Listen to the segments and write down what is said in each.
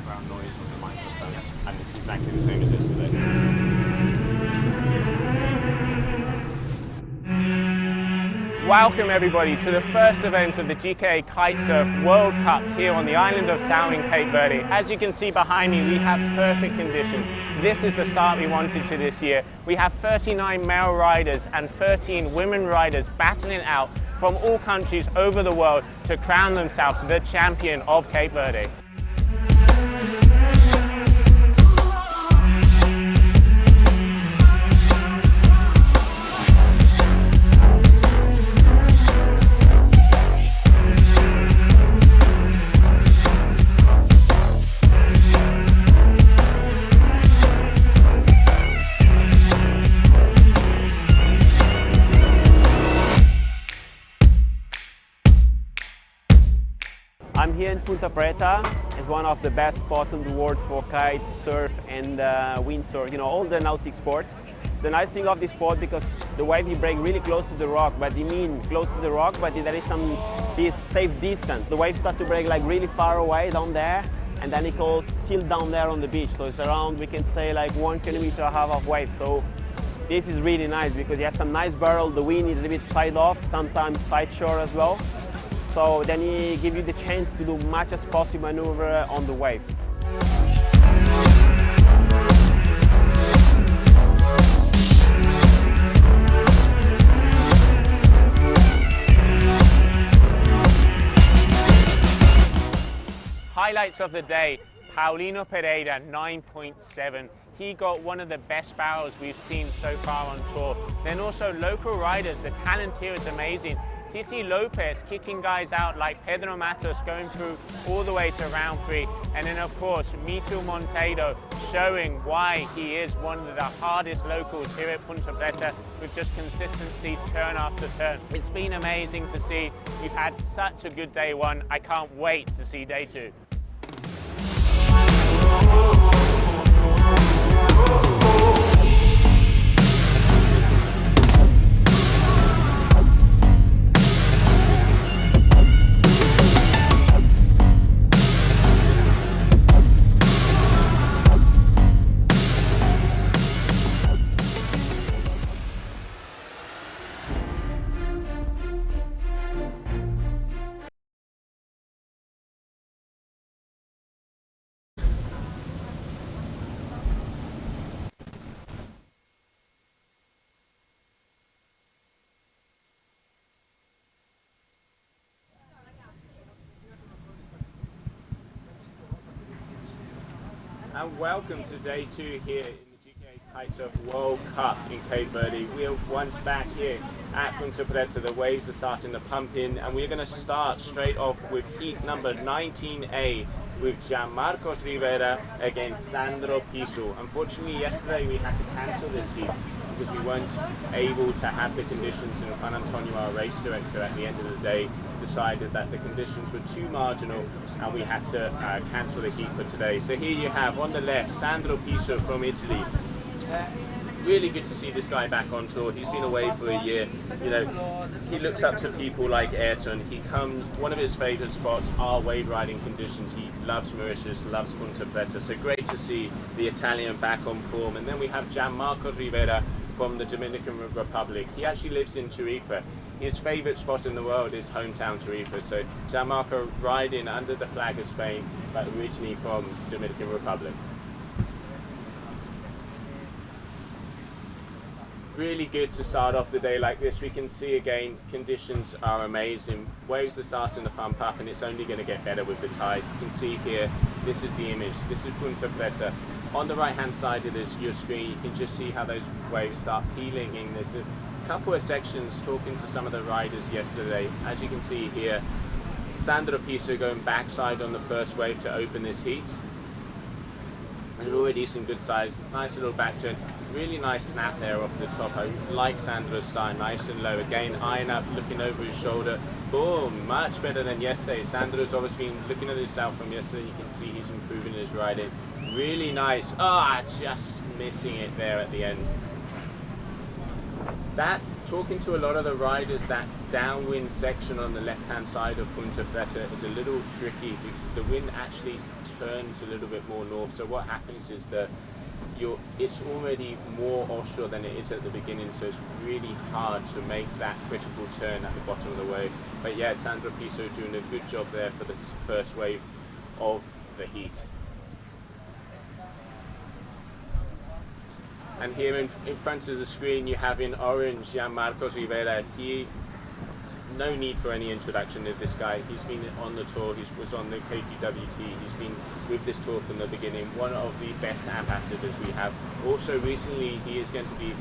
background noise on the microphones, and it's exactly the same as yesterday. Welcome everybody to the first event of the GKA Kite-Surf World Cup here on the island of São in Cape Verde. As you can see behind me, we have perfect conditions. This is the start we wanted to this year. We have 39 male riders and 13 women riders battling out from all countries over the world to crown themselves the champion of Cape Verde. I'm here in Punta Preta. It's one of the best spots in the world for kite, surf and windsurf, you know, all the nautic sport. It's the nice thing of this sport because the wave he breaks really close to the rock, but it means close to the rock, but there is some safe distance. The waves start to break like really far away down there, and then it goes tilt down there on the beach. So it's around, we can say, like 1.5 kilometers of wave. So this is really nice because you have some nice barrel, the wind is a bit side off, sometimes side shore as well. So then he gives you the chance to do much as possible maneuver on the wave. Highlights of the day, Paulino Pereira, 9.7. He got one of the best barrels we've seen so far on tour. Then also local riders, the talent here is amazing. Titi Lopez kicking guys out like Pedro Matos going through all the way to round 3. And then of course, Mito Monteiro showing why he is one of the hardest locals here at Punta Preta with just consistency turn after turn. It's been amazing to see. We've had such a good day 1. I can't wait to see day 2. And welcome to day 2 here in the GKA Kite-Surf World Cup in Cape Verde. We are once back here at Punta Preta. The waves are starting to pump in, and we're going to start straight off with heat number 19A with Gianmarcos Rivera against Sandro Piso. Unfortunately, yesterday we had to cancel this heat because we weren't able to have the conditions, and Juan Antonio, our race director, at the end of the day decided that the conditions were too marginal and we had to cancel the heat for today. So here you have on the left Sandro Piso from Italy. Really good to see this guy back on tour. He's been away for a year. You know, he looks up to people like Ayrton. He comes, one of his favorite spots are wave riding conditions. He loves Mauritius, loves Punta Preta. So great to see the Italian back on form. And then we have Gianmarcos Rivera from the Dominican Republic. He actually lives in Tarifa. His favorite spot in the world is hometown Tarifa. So Gianmarco riding under the flag of Spain, but originally from Dominican Republic. Really good to start off the day like this. We can see again, conditions are amazing. Waves are starting to pump up and it's only going to get better with the tide. You can see here, this is the image. This is Punta Preta. On the right hand side of this, your screen, you can just see how those waves start peeling in. There's a couple of sections talking to some of the riders yesterday. As you can see here, Sandro Piso going backside on the first wave to open this heat. And already some good size, nice little back turn. Really nice snap there off the top. I like Sandro's style, nice and low. Again, eyeing up, looking over his shoulder. Boom, much better than yesterday. Sandro's obviously been looking at himself from yesterday. You can see he's improving his riding. Really nice. Ah, just missing it there at the end. That talking to a lot of the riders, that downwind section on the left-hand side of Punta Preta is a little tricky because the wind actually turns a little bit more north. So what happens is that it's already more offshore than it is at the beginning, so it's really hard to make that critical turn at the bottom of the wave. But yeah, Sandro Piso doing a good job there for this first wave of the heat. And here in front of the screen you have in orange Gianmarco Rivera. No need for any introduction of this guy. He's been on the tour, he was on the KPWT, he's been with this tour from the beginning. One of the best ambassadors we have. Also recently he is going to be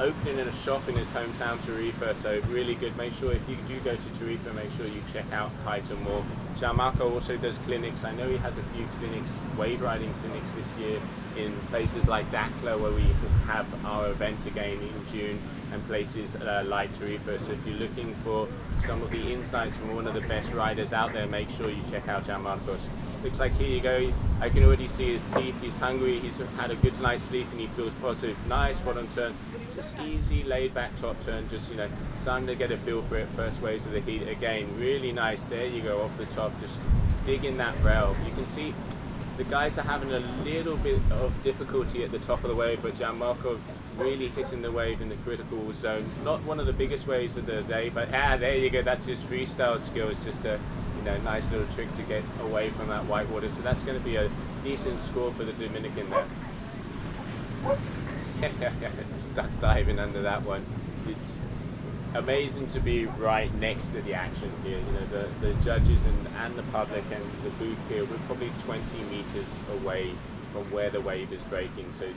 opening a shop in his hometown Tarifa, so really good. Make sure if you do go to Tarifa, make sure you check out Kite more. Gianmarco also does clinics. I know he has a few clinics, wave riding clinics this year in places like Dakla, where we have our event again in June, and places like Tarifa. So if you're looking for some of the insights from one of the best riders out there, make sure you check out Gianmarco's. Looks like here you go, I can already see his teeth, he's hungry, he's had a good night's sleep and he feels positive. Nice bottom turn, just easy laid back top turn, just starting to get a feel for it. First waves of the heat again, really nice. There you go, off the top, just digging that rail. You can see the guys are having a little bit of difficulty at the top of the wave, but Gianmarco really hitting the wave in the critical zone. Not one of the biggest waves of the day, but there you go, that's his freestyle skills. Just a nice little trick to get away from that white water. So that's going to be a decent score for the Dominican there. Just diving under that one. It's amazing to be right next to the action here. The judges and the public and the booth here, we're probably 20 meters away from where the wave is breaking. So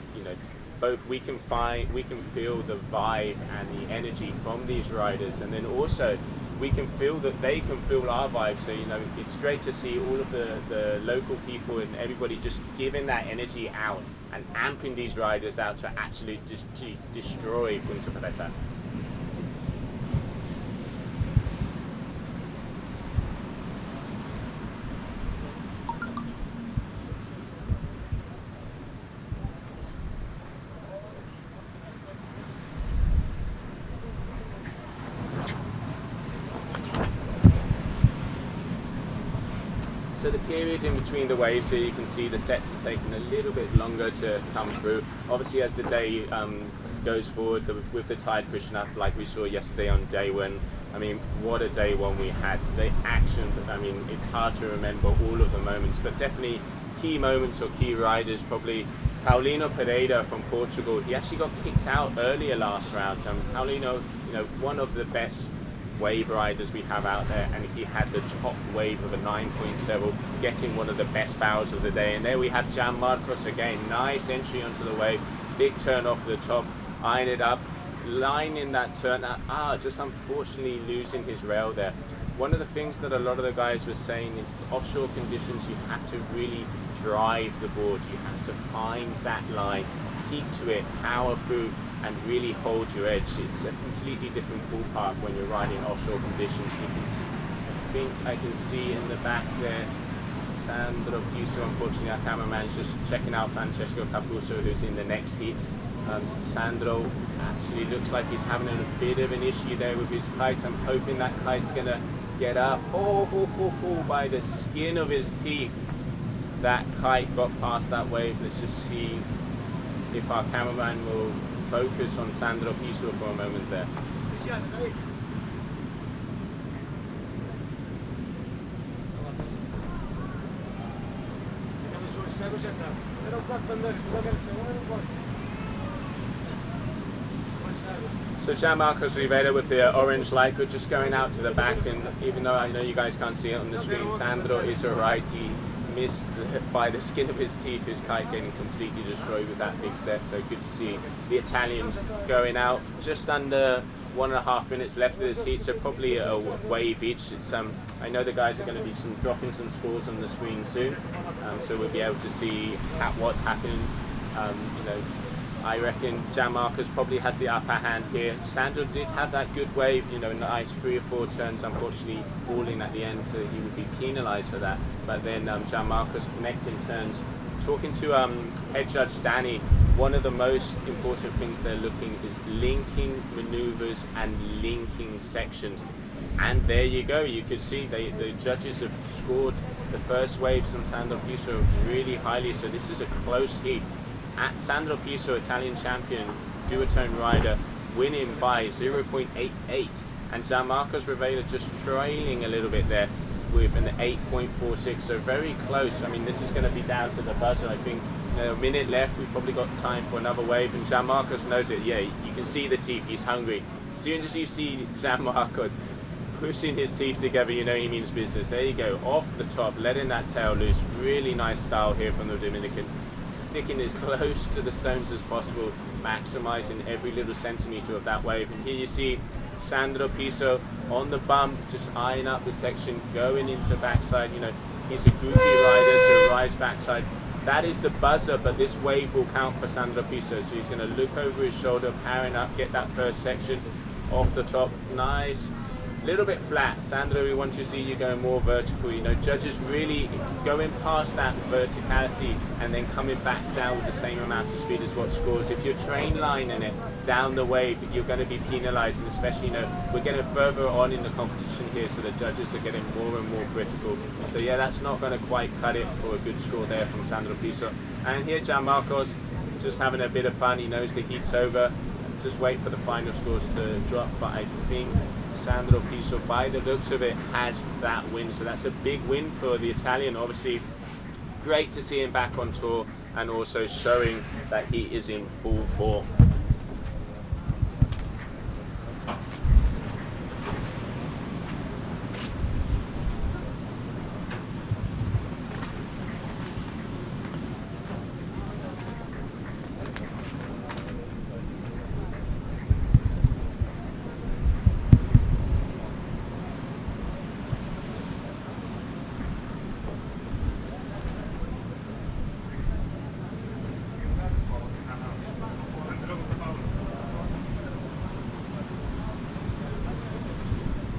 both we can feel the vibe and the energy from these riders, and then also we can feel that they can feel our vibe. So it's great to see all of the local people and everybody just giving that energy out and amping these riders out to absolutely destroy Punta Preta. So the period in between the waves here, you can see the sets are taking a little bit longer to come through. Obviously as the day goes forward, with the tide pushing up like we saw yesterday on day one, I mean, what a day one we had. The action, I mean, it's hard to remember all of the moments, but definitely key moments or key riders, probably Paulino Pereira from Portugal. He actually got kicked out earlier last round. Paulino, one of the best wave riders we have out there, and he had the top wave of a 9.7, getting one of the best bows of the day. And there we have Gianmarco again, nice entry onto the wave, big turn off the top, iron it up, line in that turn, just unfortunately losing his rail there. One of the things that a lot of the guys were saying, in offshore conditions you have to really drive the board, you have to find that line, keep to it, power through, and really hold your edge. It's a completely different ballpark when you're riding offshore conditions. You can see, I think I can see in the back there, Sandro Piso, unfortunately our cameraman's just checking out Francesco Capuzzo, who's in the next heat. Sandro actually looks like he's having a bit of an issue there with his kite. I'm hoping that kite's gonna get up. By the skin of his teeth, that kite got past that wave. Let's just see if our cameraman will focus on Sandro Piso for a moment there. So Gianmarco Rivera with the orange light, but just going out to the back, and even though I know you guys can't see it on the screen, Sandro is alright. He missed by the skin of his teeth, his kite getting completely destroyed with that big set. So good to see the Italians going out. Just under 1.5 minutes left of this heat, so probably a wave each. It's I know the guys are going to be dropping some scores on the screen soon, so we'll be able to see what's happening. I reckon Gianmarco probably has the upper hand here. Sandro did have that good wave, nice 3 or 4 turns, unfortunately falling at the end, so he would be penalised for that. But then Gianmarco's connecting turns talking to head judge Danny, one of the most important things they're looking is linking maneuvers and linking sections. And there you go, you could see the judges have scored the first wave from Sandro Piso really highly, so this is a close heat. At Sandro Piso, Italian champion, duotone rider, winning by 0.88, and Gianmarco Rivera just trailing a little bit there with an 8.46, so very close. I mean, this is going to be down to the buzzer. I think, you know, a minute left, we've probably got time for another wave, and Gianmarco knows it. Yeah, you can see the teeth, he's hungry. As soon as you see Gianmarco pushing his teeth together, you know he means business. There you go, off the top, letting that tail loose. Really nice style here from the Dominican. Sticking as close to the stones as possible, maximizing every little centimeter of that wave. And here you see Sandro Piso on the bump, just eyeing up the section, going into backside. You know, he's a goofy rider, so rides backside. That is the buzzer, but this wave will count for Sandro Piso. So he's going to look over his shoulder, powering up, get that first section off the top. Nice. Little bit flat. Sandro, we want to see you going more vertical. You know, judges really going past that verticality and then coming back down with the same amount of speed as what scores. If you're train lining it down the wave, you're going to be penalized, and especially, you know, we're getting further on in the competition here, so the judges are getting more and more critical. So yeah, that's not going to quite cut it for a good score there from Sandro Piso. And here Gianmarco's just having a bit of fun. He knows the heat's over. Just wait for the final scores to drop, but I think Sandro Piso, by the looks of it, has that win. So that's a big win for the Italian. Obviously, great to see him back on tour and also showing that he is in full form.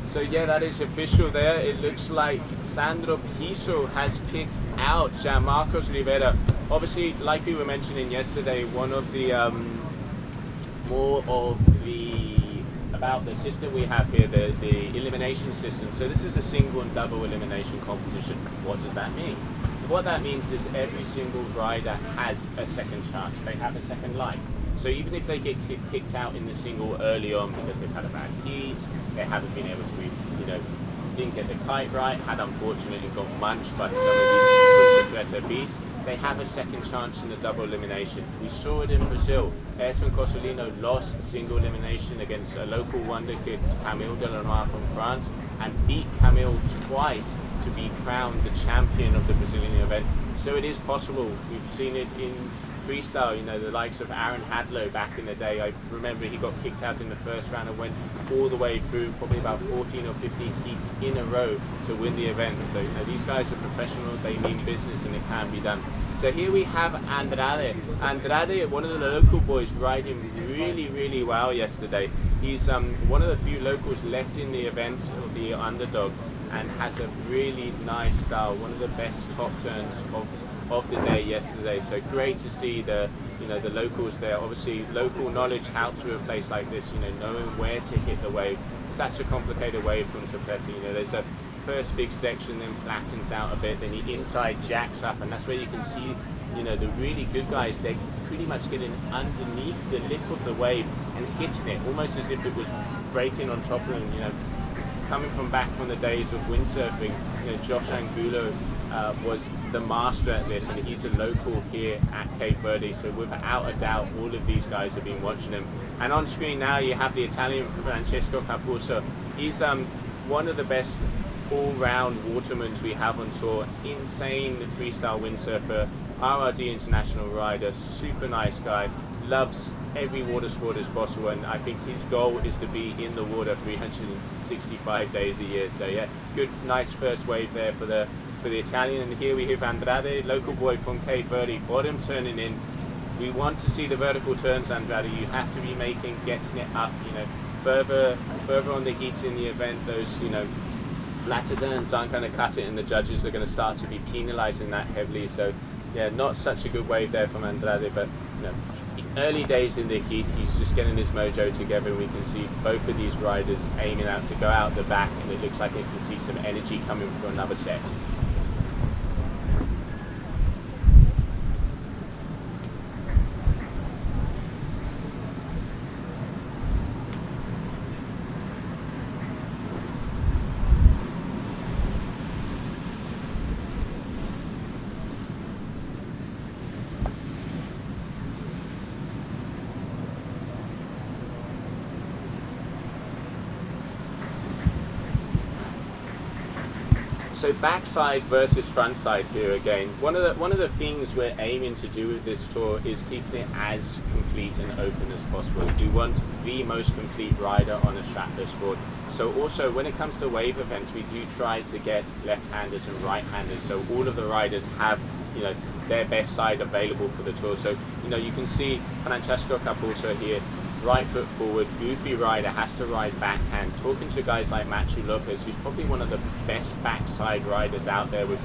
So yeah, that is official there. It looks like Sandro Piso has kicked out Gianmarco Rivera. Obviously, like we were mentioning yesterday, one of the more of the about the system we have here, the elimination system. So this is a single and double elimination competition. What does that mean? What that means is every single rider has a second chance. They have a second life. So even if they get kicked out in the single early on because they've had a bad heat, they haven't been able to, you know, didn't get the kite right, had unfortunately got munched by some of these Punta beasts, they have a second chance in the double elimination. We saw it in Brazil. Ayrton Cosolino lost the single elimination against a local wonder kid, Camille Delanois from France, and beat Camille twice to be crowned the champion of the Brazilian event. So it is possible. We've seen it in freestyle, you know, the likes of Aaron Hadlow back in the day. I remember he got kicked out in the first round and went all the way through probably about 14 or 15 heats in a row to win the event. So, you know, these guys are professional, they mean business, and it can be done. So here we have Andrade. Andrade, one of the local boys, riding really, really well yesterday. He's one of the few locals left in the event, of the underdog, and has a really nice style, one of the best top turns of the day yesterday. So great to see the, you know, the locals there. Obviously local knowledge helps with a place like this, you know, knowing where to hit the wave. Such a complicated wave from Trapezi. You know, there's a first big section, then flattens out a bit, then the inside jacks up, and that's where you can see, you know, the really good guys, they're pretty much getting underneath the lip of the wave and hitting it almost as if it was breaking on top of them. You know, coming back from the days of windsurfing, you know, Josh Angulo was the master at this, and he's a local here at Cape Verde, so without a doubt all of these guys have been watching him. And on screen now you have the Italian Francesco Capuzzo. He's one of the best all-round watermen we have on tour. Insane freestyle windsurfer, RRD international rider, super nice guy, loves every water sport as possible, and I think his goal is to be in the water 365 days a year. So yeah, good, nice first wave there for the Italian. And here we have Andrade, local boy from Cape Verde, bottom turning in. We want to see the vertical turns, Andrade. You have to be getting it up, you know, further on the heats in the event. Those, you know, flatter turns aren't going to cut it, and the judges are going to start to be penalizing that heavily. So Yeah, not such a good wave there from Andrade, but you know, early days in the heat, he's just getting his mojo together, and we can see both of these riders aiming out to go out the back, and it looks like they can see some energy coming for another set. So backside versus frontside here again. One of the things we're aiming to do with this tour is keeping it as complete and open as possible. We want the most complete rider on a strapless board. So also when it comes to wave events, we do try to get left-handers and right-handers, so all of the riders have, you know, their best side available for the tour. So you know, you can see Francesco Capuzzo here, right foot forward, goofy rider, has to ride backhand, talking to guys like Machu Lopez, who's probably one of the best backside riders out there, with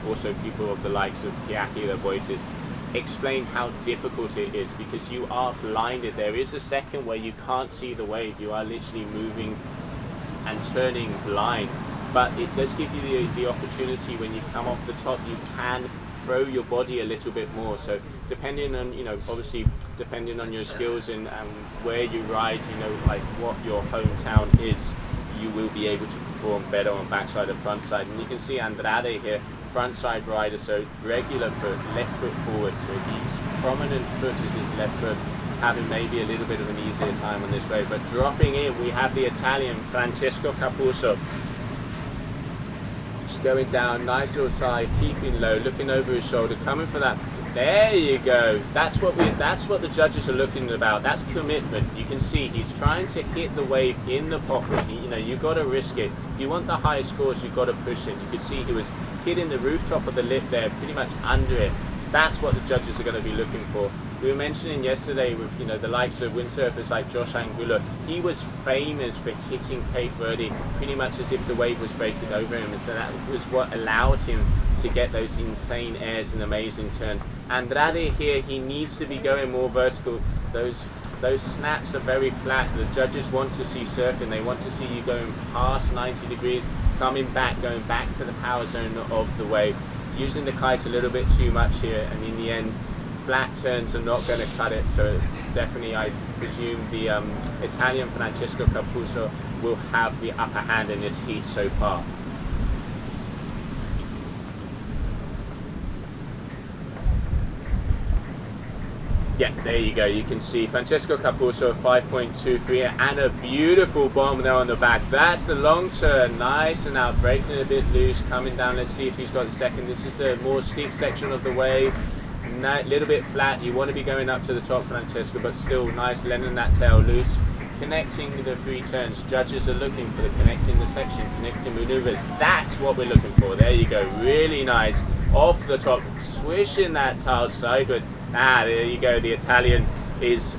also people of the likes of Piaki, the Boites, explain how difficult it is, because you are blinded. There is a second where you can't see the wave, you are literally moving and turning blind, but it does give you the opportunity when you come off the top, you can throw your body a little bit more. So depending on, you know, obviously depending on your skills and where you ride, you know, like what your hometown is, you will be able to perform better on backside and front side. And you can see Andrade here, front side rider, so regular foot, left foot forward, so his prominent foot is his left foot, having maybe a little bit of an easier time on this wave. But dropping in, we have the Italian Francesco Capuzzo. Going down, nice little side, keeping low, looking over his shoulder, coming for that. There you go. That's what the judges are looking about. That's commitment. You can see he's trying to hit the wave in the pocket. You know, you've got to risk it. If you want the highest scores, you've got to push it. You can see he was hitting the rooftop of the lip there, pretty much under it. That's what the judges are going to be looking for. We were mentioning yesterday with, you know, the likes of windsurfers like Josh Angulo. He was famous for hitting Cape Verde pretty much as if the wave was breaking over him, and so that was what allowed him to get those insane airs and amazing turns. Andrade here, he needs to be going more vertical. Those snaps are very flat. The judges want to see surfing. They want to see you going past 90 degrees, coming back, going back to the power zone of the wave. Using the kite a little bit too much here, and in the end, flat turns are not going to cut it. So definitely, I presume the Italian Francesco Capuzzo will have the upper hand in this heat so far. Yeah, there you go. You can see Francesco Capuzzo 5.23 and a beautiful bomb there on the back. That's the long turn, nice, and now breaking it a bit loose, coming down. Let's see if he's got the second. This is the more steep section of the wave. A little bit flat. You want to be going up to the top, Francesco, but still nice, letting that tail loose. Connecting the three turns. Judges are looking for the connecting the section, connecting maneuvers. That's what we're looking for. There you go. Really nice. Off the top, swishing that tail sideward. There you go. The Italian is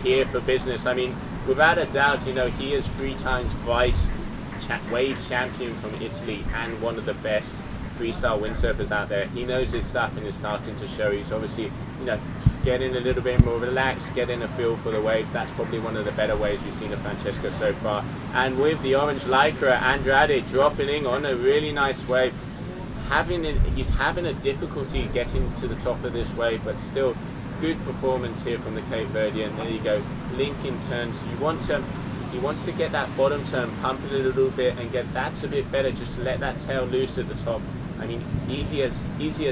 here for business. I mean, without a doubt, you know, he is 3 times vice wave champion from Italy and one of the best freestyle windsurfers out there. He knows his stuff and is starting to show. He's obviously, you know, getting a little bit more relaxed, getting a feel for the waves. That's probably one of the better waves we've seen of Francesco so far. And with the orange lycra, Andrade dropping in on a really nice wave. He's having a difficulty getting to the top of this wave, but still good performance here from the Cape Verdean. There you go, linking turns. He wants to get that bottom turn, pump it a little bit and get that's a bit better. Just let that tail loose at the top. I mean, easier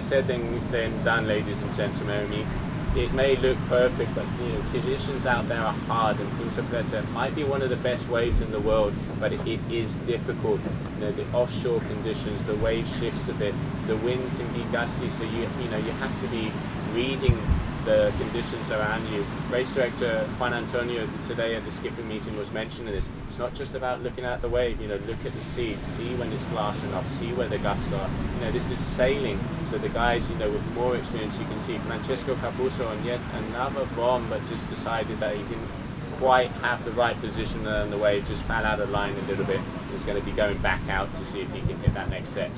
said than done, ladies and gentlemen. I mean, it may look perfect, but you know, conditions out there are hard, and Punta Preta might be one of the best waves in the world, but it is difficult. You know, the offshore conditions, the wave shifts a bit, the wind can be gusty, so you have to be reading the conditions around you. Race director Juan Antonio today at the skipping meeting was mentioning this. It's not just about looking at the wave, you know, look at the sea, see when it's glassing off, see where the gusts are. You know, this is sailing, so the guys, you know, with more experience, you can see Francesco Capuzzo on yet another bomb, but just decided that he didn't quite have the right position on the wave, just fell out of line a little bit. He's going to be going back out to see if he can hit that next set.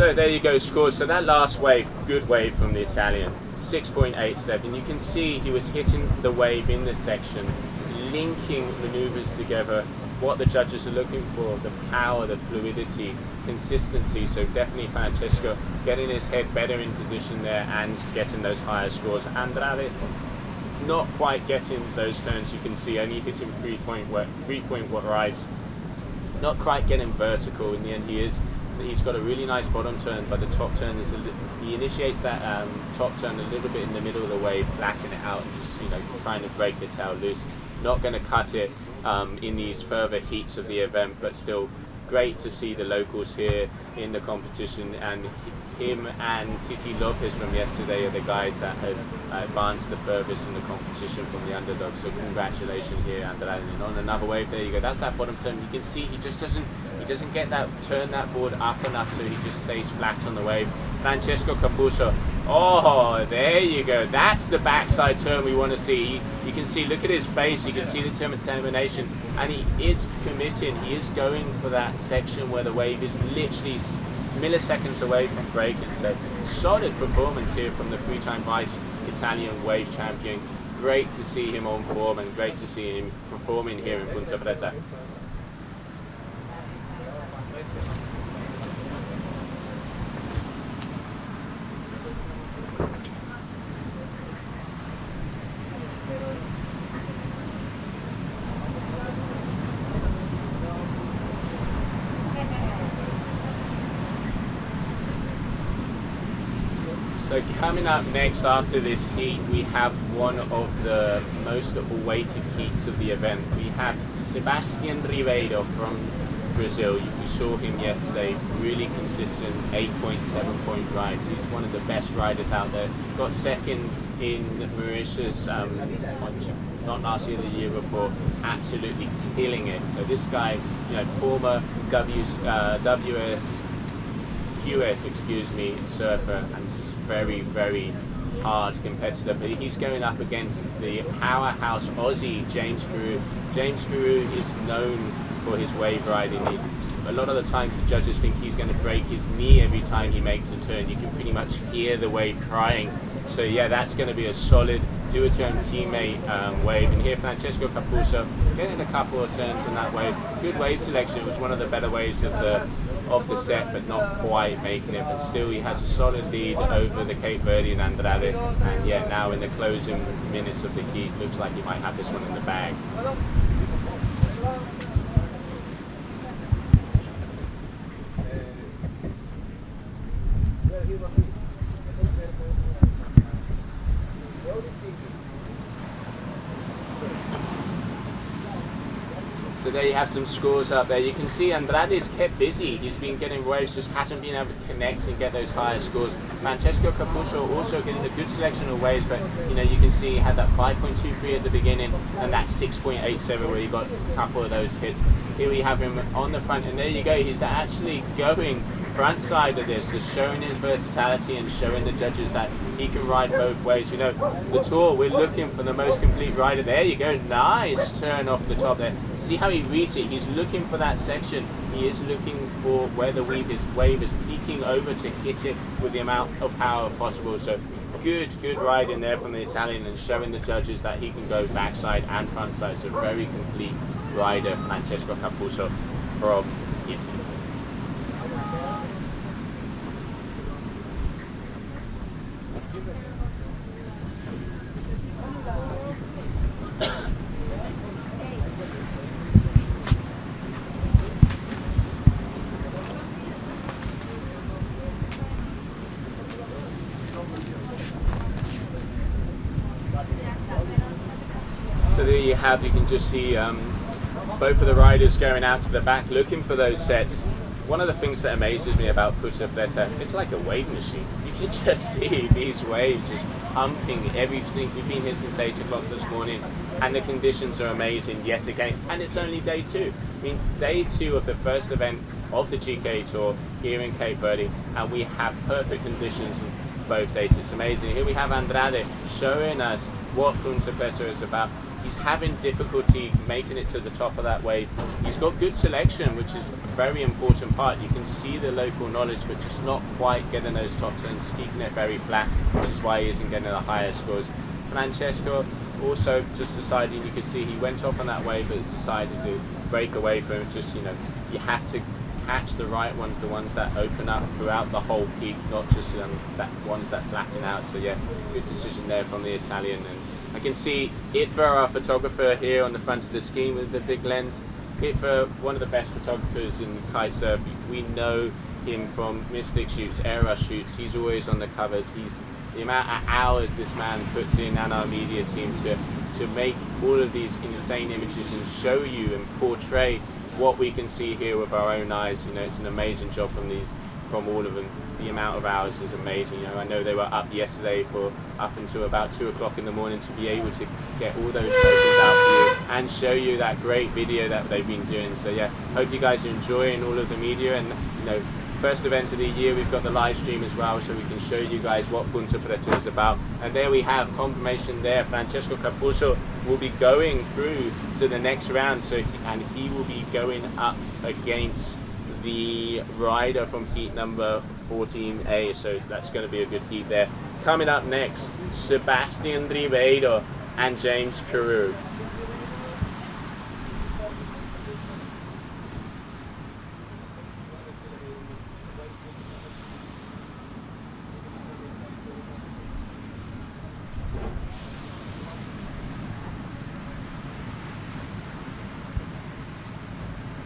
So there you go, scores. So that last wave, good wave from the Italian, 6.87. You can see he was hitting the wave in this section, linking maneuvers together, what the judges are looking for, the power, the fluidity, consistency. So definitely Francesco getting his head better in position there and getting those higher scores. Andrade not quite getting those turns, you can see only hitting 3-point rides, not quite getting vertical. In the end he's got a really nice bottom turn, but the top turn is he initiates that top turn a little bit in the middle of the wave, flatten it out and just trying to break the tail loose. Not going to cut it in these further heats of the event, but still great to see the locals here in the competition, and him and Titi Lopez from yesterday are the guys that have advanced the furthest in the competition from the underdog. So congratulations here, Andrade. And on another wave, there you go. That's that bottom turn. You can see he just doesn't get that turn that board up enough, so he just stays flat on the wave. Francesco Capuzzo. Oh, there you go. That's the backside turn we want to see. You can see, look at his face. You can see the determination, and he is committing. He is going for that section where the wave is literally milliseconds away from breaking. So solid performance here from the three-time vice Italian wave champion. Great to see him on form and great to see him performing here in Punta Preta. So coming up next after this heat, we have one of the most awaited heats of the event. We have Sebastian Ribeiro from Brazil. You saw him yesterday, really consistent, 8.7-point rides. He's one of the best riders out there. Got second in Mauritius, not last year, the year before, absolutely killing it. So this guy, former QS, surfer, and very, very hard competitor, but he's going up against the powerhouse Aussie James Carew. James Carew is known for his wave riding. A lot of the times the judges think he's going to break his knee every time he makes a turn. You can pretty much hear the wave crying. So yeah, that's going to be a solid do-it-to-own teammate wave. And here Francesco Capuzzo getting a couple of turns in that wave. Good wave selection. It was one of the better waves of the set, but not quite making it. But still, he has a solid lead over the Cape Verde and Andrade. And yeah, now in the closing minutes of the heat, looks like he might have this one in the bag. So there you have some scores up there. You can see Andrade's kept busy. He's been getting waves, just hasn't been able to connect and get those higher scores. Francesco Capuzzo also getting a good selection of waves, but you can see he had that 5.23 at the beginning and that 6.87 where he got a couple of those hits. Here we have him on the front, and there you go. He's actually going front side of this, just showing his versatility and showing the judges that he can ride both ways. The tour, we're looking for the most complete rider. There you go, nice turn off the top there. See how he reads it, he's looking for that section. He is looking for where the wave is peaking over to hit it with the amount of power possible. So good ride in there from the Italian and showing the judges that he can go backside and front side. So very complete rider, Francesco Capuzzo from Italy. So there you have, you can just see both of the riders going out to the back looking for those sets. One of the things that amazes me about Punta Preta, it's like a wave machine. You can just see these waves just pumping everything. We've been here since 8 o'clock this morning and the conditions are amazing yet again. And it's only day 2. I mean, day 2 of the first event of the GKA Tour here in Cape Verde, and we have perfect conditions both days. It's amazing. Here we have Andrade showing us what Punta Preta is about. he's having difficulty making it to the top of that wave. He's got good selection, which is a very important part. You can see the local knowledge, but just not quite getting those top turns, keeping it very flat, which is why he isn't getting the higher scores. Francesco also just deciding, you could see he went off on that wave, but decided to break away from it. Just, you know, you have to catch the right ones, the ones that open up throughout the whole peak, not just that ones that flatten out. So yeah, good decision there from the Italian. And I can see Itver, our photographer, here on the front of the screen with the big lens. Itver, one of the best photographers in kitesurf. We know him from Mystic shoots, Air Rush shoots. He's always on the covers. He's the amount of hours this man puts in, and our media team, to make all of these insane images and show you and portray what we can see here with our own eyes. You know, it's an amazing job from all of them. The amount of hours is amazing. You know, I know they were up yesterday for up until about 2 o'clock in the morning to be able to get all those photos out for you and show you that great video that they've been doing. So yeah, hope you guys are enjoying all of the media. And you know, first event of the year, we've got the live stream as well, so we can show you guys what Punta Preta is about. And there we have confirmation there. Francesco Capuzzo will be going through to the next round, and he will be going up against the rider from heat number 14A, so that's going to be a good heat there. Coming up next, Sebastian Ribeiro and James Carew.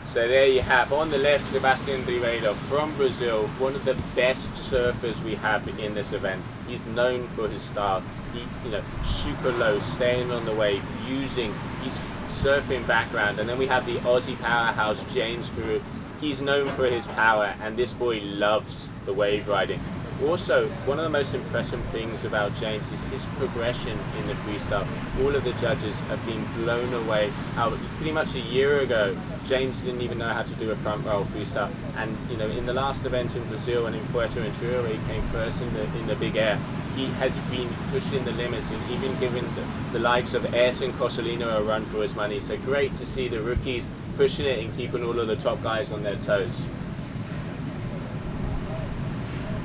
So there you have, on the left, Sebastian Ribeiro from Brazil, one of the best surfers we have in this event. He's known for his style. He, you know, super low, staying on the wave, using his surfing background. And then we have the Aussie powerhouse, James Carew. He's known for his power, and this boy loves the wave riding. Also, one of the most impressive things about James is his progression in the freestyle. All of the judges have been blown away. Pretty much a year ago, James didn't even know how to do a front roll freestyle. And you know, in the last event in Brazil and in Fuerteventura, where he came first in the big air, he has been pushing the limits and even giving the likes of Ayrton Cosolino a run for his money. So great to see the rookies pushing it and keeping all of the top guys on their toes.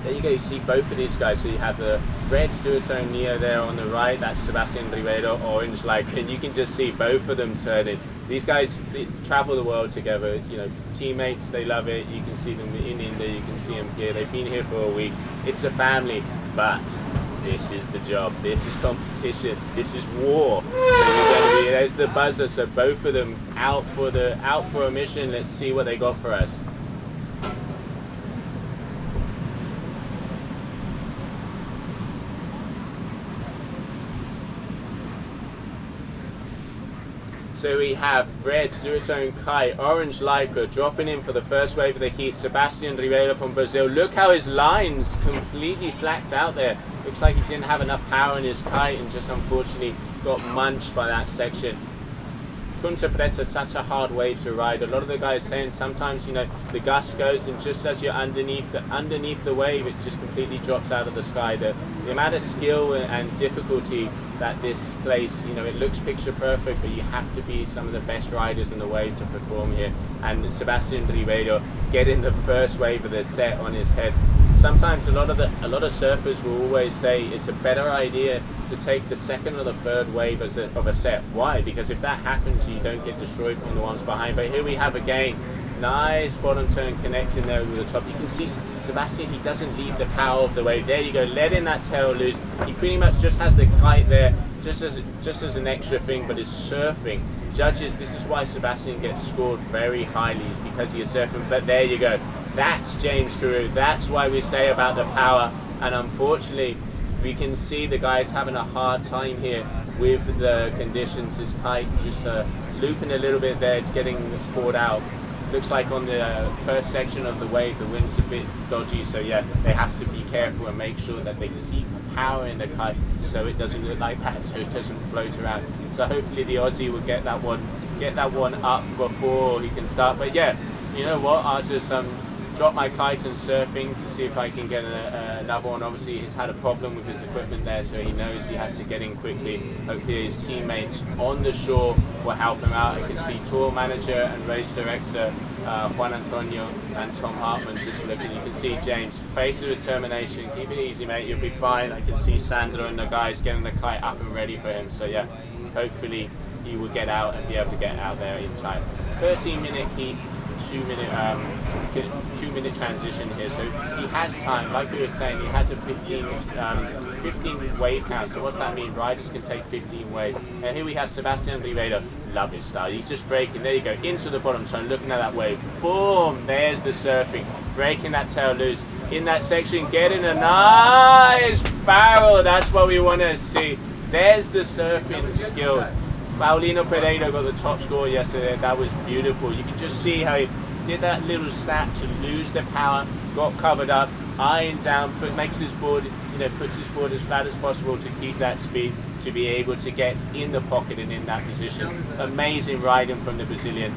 There you go, you see both of these guys. So you have the red duotone Neo there on the right, that's Sebastian Ribeiro, orange like, and you can just see both of them turning. These guys, they travel the world together, you know, teammates, they love it. You can see them in India, you can see them here. They've been here for a week. It's a family, but this is the job. This is competition. This is war. So you're going to be, there's the buzzer. So both of them out for a mission. Let's see what they got for us. So we have red duotone Kite, orange Lycra dropping in for the first wave of the heat. Sebastian Ribeiro from Brazil. Look how his lines completely slacked out there. Looks like he didn't have enough power in his kite and just unfortunately got munched by that section. Punta Preta is such a hard wave to ride. A lot of the guys saying sometimes, you know, the gust goes and just as you're underneath the wave, it just completely drops out of the sky. The amount of skill and difficulty that this place, you know, it looks picture perfect, but you have to be some of the best riders in the wave to perform here. And Sebastian Ribeiro getting the first wave of the set on his head. Sometimes a lot of surfers will always say it's a better idea to take the second or the third wave of a set. Why? Because if that happens, you don't get destroyed from the ones behind. But here we have again, nice bottom turn connection there with the top. You can see Sebastian, he doesn't leave the power of the wave. There you go, letting that tail loose. He pretty much just has the kite there, just as an extra thing, but is surfing. Judges, this is why Sebastian gets scored very highly, because he is surfing. But there you go, that's James Carew. That's why we say about the power. And unfortunately, we can see the guy's having a hard time here with the conditions. His kite just looping a little bit there, getting poured out. Looks like on the first section of the wave, the wind's a bit dodgy, so yeah, they have to be careful and make sure that they keep power in the kite so it doesn't look like that, so it doesn't float around. So hopefully the Aussie will get that one up before he can start. But yeah, you know what, I'll just drop my kite and surfing to see if I can get another one. Obviously he's had a problem with his equipment there, so he knows he has to get in quickly. Hopefully his teammates on the shore will help him out. I can see tour manager and race director Juan Antonio and Tom Hartman just looking. You can see James, face of determination, keep it easy mate, you'll be fine. I can see Sandro and the guys getting the kite up and ready for him, so yeah, hopefully he will get out and be able to get out there in time. 13-minute heat, 2-minute transition here, so he has time. Like we were saying, he has a 15 wave count. So what's that mean? Riders can take 15 waves. And here we have Sebastian Ribeiro. Love his style. He's just breaking. There you go, into the bottom turn, looking at that wave. Boom! There's the surfing, breaking that tail loose in that section, getting a nice barrel. That's what we want to see. There's the surfing skills. Paulino Pereira got the top score yesterday. That was beautiful. You can just see how he did that little snap to lose the power, got covered up, ironed down, makes his board, puts his board as flat as possible to keep that speed, to be able to get in the pocket and in that position. Amazing riding from the Brazilian.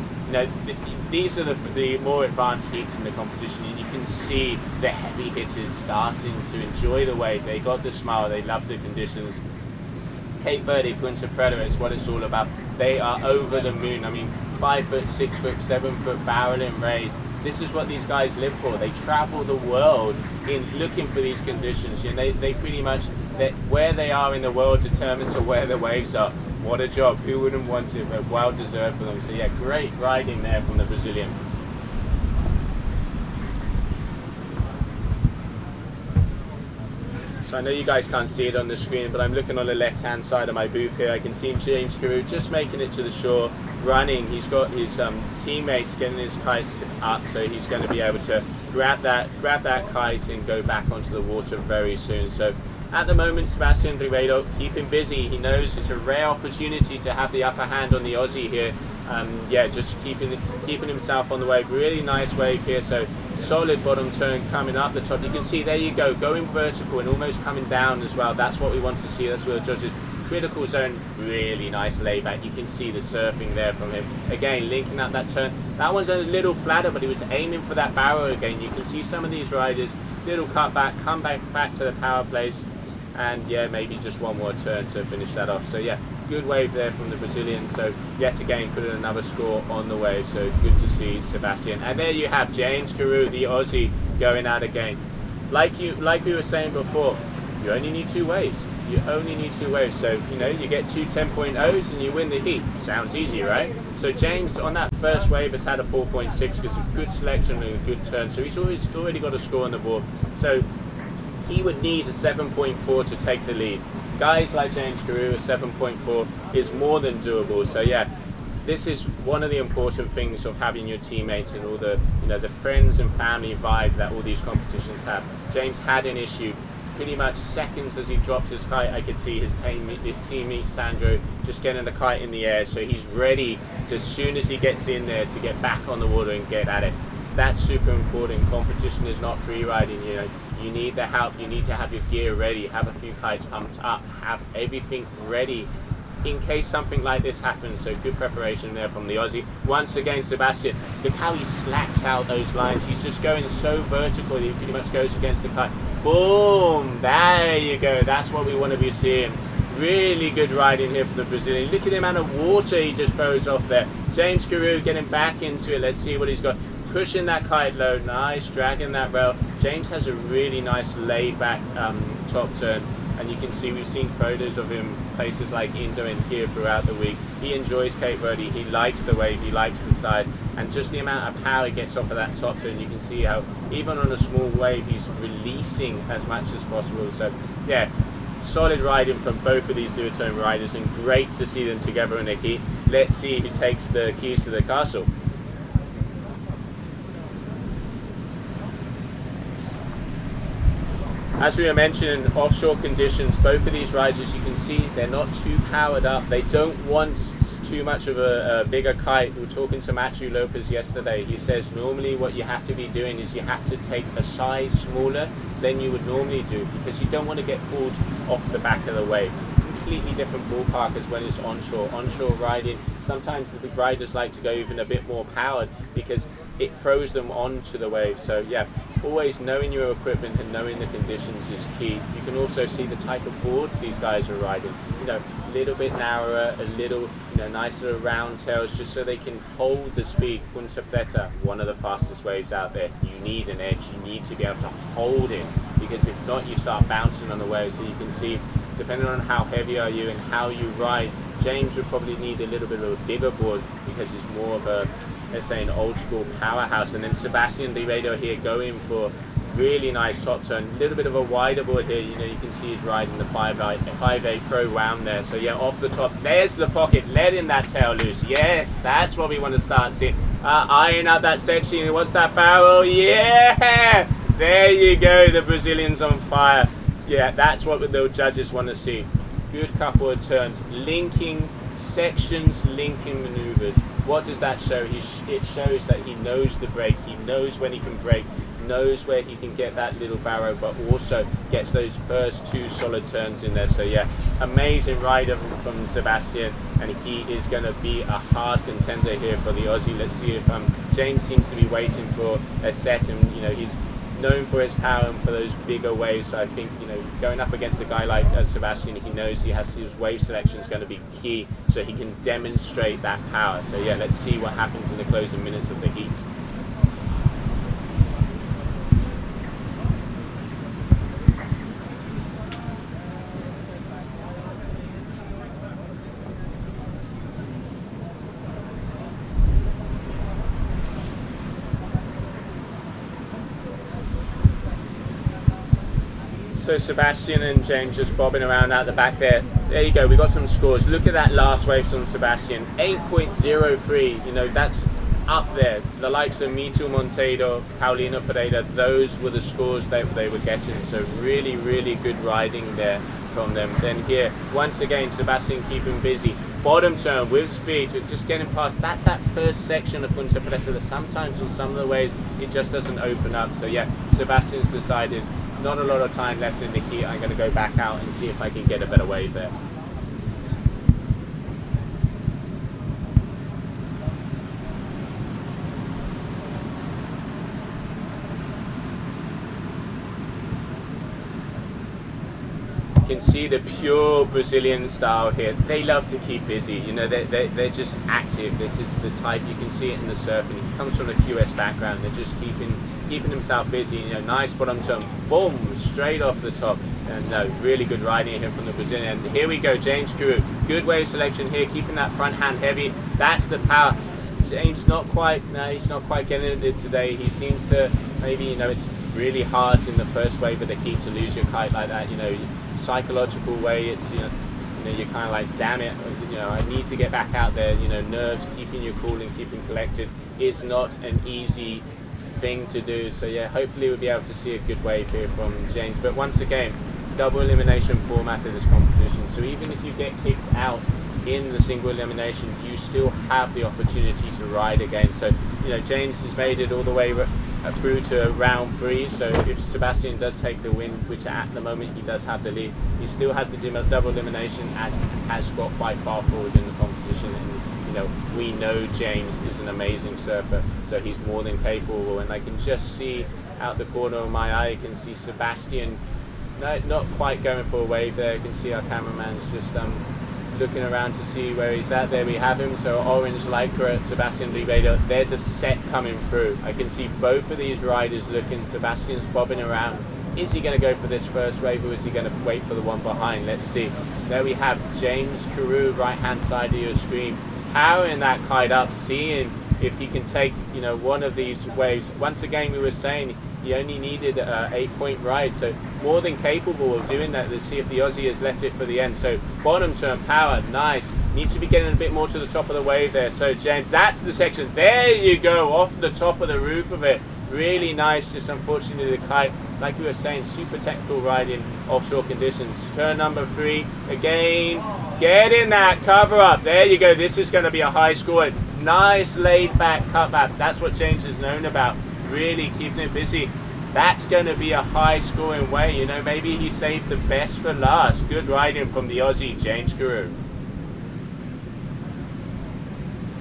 These are the more advanced heats in the competition, and you can see the heavy hitters starting to enjoy the wave. They got the smile, they love the conditions. Cape Verde, Punta Preta is what it's all about. They are over the moon. I mean, 5 foot, 6 foot, 7 foot barreling rays. This is what these guys live for. They travel the world in looking for these conditions. They pretty much, where they are in the world determines where the waves are. What a job. Who wouldn't want it? But well deserved for them. So yeah, great riding there from the Brazilian. So I know you guys can't see it on the screen, but I'm looking on the left-hand side of my booth here. I can see James Carew just making it to the shore, running. He's got his teammates getting his kites up, so he's going to be able to grab that kite and go back onto the water very soon. So at the moment, Sebastian Ribeiro keeping busy. He knows it's a rare opportunity to have the upper hand on the Aussie here. Yeah, just keeping himself on the wave. Really nice wave here. So solid bottom turn coming up the top. You can see, there you go, going vertical and almost coming down as well. That's what we want to see. That's what the judges. Critical zone, really nice layback. You can see the surfing there from him. Again, linking up that turn. That one's a little flatter, but he was aiming for that barrel again. You can see some of these riders, little cut back, come back to the power place, and yeah, maybe just one more turn to finish that off. So yeah, good wave there from the Brazilian. So yet again, put in another score on the wave. So good to see Sebastian. And there you have James Carew, the Aussie, going out again. Like we were saying before, you only need 2 waves. You only need 2 waves. So you get 2 10.0s and you win the heat. Sounds easy, right? So James on that first wave has had a 4.6 because a good selection and a good turn. So he's already got a score on the board. So he would need a 7.4 to take the lead. Guys like James Carew, a 7.4 is more than doable. So yeah, this is one of the important things of having your teammates and all the the friends and family vibe that all these competitions have. James had an issue. Pretty much seconds as he dropped his kite, I could see his teammate Sandro just getting the kite in the air. So he's ready to, as soon as he gets in there, to get back on the water and get at it. That's super important. Competition is not free riding. You need the help. You need to have your gear ready. Have a few kites pumped up. Have everything ready in case something like this happens. So good preparation there from the Aussie. Once again, Sebastian, look how he slacks out those lines. He's just going so vertical that he pretty much goes against the kite. Boom! There you go. That's what we want to be seeing. Really good riding here for the Brazilian. Look at the amount of water he just throws off there. James Carew getting back into it. Let's see what he's got. Pushing that kite low. Nice. Dragging that rail. James has a really nice laid back top turn. And you can see, we've seen photos of him places like Indo and here throughout the week. He enjoys Cape Verde. He likes the wave. He likes the side. And just the amount of power he gets off of that top turn, you can see how even on a small wave, he's releasing as much as possible. So yeah, solid riding from both of these duotone riders, and great to see them together in the heat. Let's see who takes the keys to the castle. As we were mentioning, offshore conditions, both of these riders, you can see they're not too powered up. They don't want too much of a bigger kite. We were talking to Matthew Lopez yesterday. He says normally what you have to be doing is you have to take a size smaller than you would normally do, because you don't want to get pulled off the back of the wave. completely different ballpark as when it's onshore. Onshore riding, sometimes the riders like to go even a bit more powered because it throws them onto the wave. So yeah, always knowing your equipment and knowing the conditions is key. You can also see the type of boards these guys are riding. You know, a little bit narrower, a little, you know, nicer round tails, just so they can hold the speed. Punta Preta, one of the fastest waves out there. You need an edge. You need to be able to hold it, because if not, you start bouncing on the waves. So you can see, depending on how heavy are you and how you ride, James would probably need a little bit of a bigger board because he's more of a, let's say, an old school powerhouse. And then Sebastian Ribeiro here going for really nice top turn, a little bit of a wider board here. You know, you can see he's riding the 5.8 Pro wound there. So yeah, off the top, there's the pocket, letting that tail loose. Yes, that's what we want to start seeing. Eyeing up that section. What's that barrel? Yeah, there you go. The Brazilian's on fire. Yeah, that's what the judges want to see. Good couple of turns, linking sections, linking maneuvers. What does that show? It shows that he knows the brake, he knows when he can brake, knows where he can get that little barrow, but also gets those first two solid turns in there. So yeah, amazing rider from Sebastian, and he is going to be a hard contender here for the Aussie. Let's see if James seems to be waiting for a set, and you know, he's known for his power and for those bigger waves. So I think, you know, going up against a guy like Sebastian, he knows he has his wave selection is going to be key, so he can demonstrate that power. So yeah, let's see what happens in the closing minutes of the heat. So Sebastian and James just bobbing around out the back there. There you go, we got some scores. Look at that last wave from Sebastian, 8.03, you know, that's up there. The likes of Mito Monteiro, Paulino Pereira, those were the scores that they were getting. So really, really good riding there from them. Then here, once again, Sebastian keeping busy. Bottom turn with speed, just getting past. That's that first section of Punta Preta that sometimes on some of the waves, it just doesn't open up. So yeah, Sebastian's decided, not a lot of time left in the heat, I'm going to go back out and see if I can get a better wave there. You can see the pure Brazilian style here. They love to keep busy, you know, they're just active. This is the type, you can see it in the surf, and he comes from a QS background. They're just keeping himself busy, you know, nice bottom turn, boom, straight off the top. And no, really good riding here from the Brazilian. And here we go, James Carew, good wave selection here, keeping that front hand heavy. That's the power. James no, he's not quite getting it today. He seems to, maybe, you know, it's really hard in the first wave of the heat to lose your kite like that, you know, psychological way. It's, you know, you're kind of like, damn it, you know, I need to get back out there. You know, nerves, keeping your cool and keeping collected is not an easy thing to do. So yeah, hopefully we'll be able to see a good wave here from James. But once again, double elimination format of this competition, so even if you get kicked out in the single elimination, you still have the opportunity to ride again. So you know, James has made it all the way through to round 3, so if Sebastian does take the win, which at the moment he does have the lead, he still has the double elimination, as he has got quite far forward in the competition. And you know, we know James is an amazing surfer, so he's more than capable. And I can just see out the corner of my eye, I can see Sebastian not quite going for a wave there. I can see our cameraman's just looking around to see where he's at. There we have him. So orange lycra, Sebastian Ribeiro. There's a set coming through. I can see both of these riders looking. Sebastian's bobbing around. Is he going to go for this first wave, or is he going to wait for the one behind? Let's see. There we have James Carew, right hand side of your screen, powering that kite up, seeing if he can take, you know, one of these waves. Once again, we were saying he only needed an 8-point ride, so more than capable of doing that. Let's see if the Aussie has left it for the end. So bottom turn, power, nice. Needs to be getting a bit more to the top of the wave there. So James, that's the section. There you go, off the top of the roof of it. Really nice. Just unfortunately the kite, like we were saying, super technical riding offshore conditions. Turn number 3 again. Get in that cover up. There you go. This is going to be a high score. Nice laid back cutback. That's what James is known about. Really keeping it busy. That's going to be a high-scoring way. You know, maybe he saved the best for last. Good riding from the Aussie, James Carew.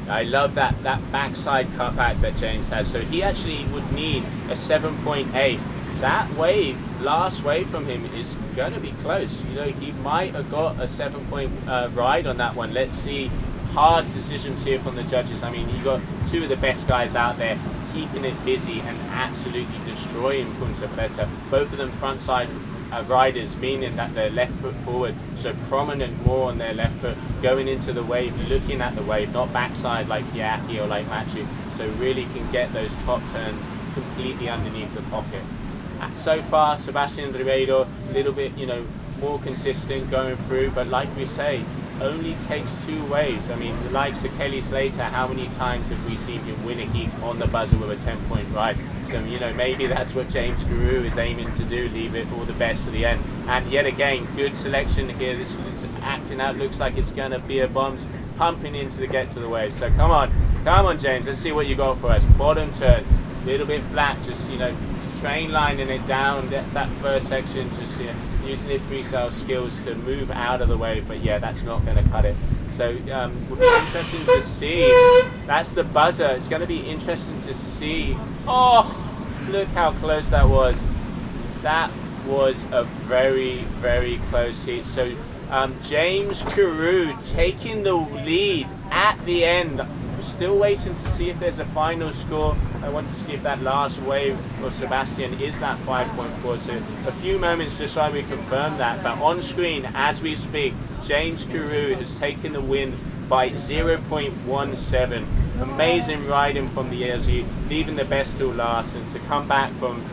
I love that backside cutback that James has. So he actually would need a 7.8. That wave, last wave from him, is going to be close. You know, he might have got a 7-point ride on that one. Let's see. Hard decisions here from the judges. I mean, you got two of the best guys out there keeping it busy and absolutely destroying Punta Preta. Both of them front side riders, meaning that they're left foot forward, so prominent more on their left foot, going into the wave, looking at the wave, not backside like Yaki or like Machu, so really can get those top turns completely underneath the pocket. And so far, Sebastian Ribeiro, a little bit, you know, more consistent going through, but like we say, only takes two waves. I mean, the likes of Kelly Slater, how many times have we seen him win a heat on the buzzer with a 10-point ride? So, you know, maybe that's what James Carew is aiming to do, leave it all the best for the end. And yet again, good selection here. This is acting out, looks like it's going to be a bomb, pumping into the get to the wave. So come on James, let's see what you got for us. Bottom turn, a little bit flat, just, you know, train lining it down. That's that first section, just, you know, using his freestyle skills to move out of the wave, but yeah, that's not going to cut it. So would be interesting to see. That's the buzzer. It's going to be interesting to see. Oh, look how close that was. That was a very, very close heat. So James Carew taking the lead at the end. Still waiting to see if there's a final score. I want to see if that last wave of Sebastian is that 5.4. So a few moments just so we confirm that. But on screen, as we speak, James Carew has taken the win by 0.17. Amazing riding from the Aussie, leaving the best till last, and to come back from,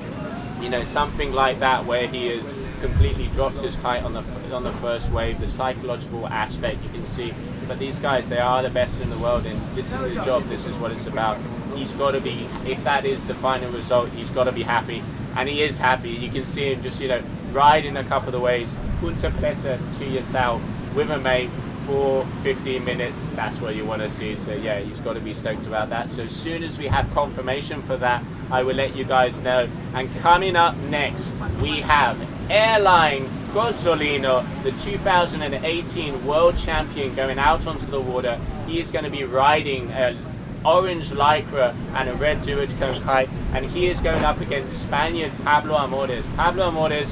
you know, something like that where he has completely dropped his kite on the first wave. The psychological aspect you can see. But these guys, they are the best in the world, and this is the job, this is what it's about. He's got to be, if that is the final result, he's got to be happy, and he is happy. You can see him just, you know, riding a couple of the waves, Punta Preta to yourself with a mate for 15 minutes. That's what you want to see. So yeah, he's got to be stoked about that. So as soon as we have confirmation for that, I will let you guys know. And coming up next, we have Airline Cozzolino, the 2018 world champion, going out onto the water. He is going to be riding an orange Lycra and a red Duotone kite, and he is going up against Spaniard Pablo Amores. Pablo Amores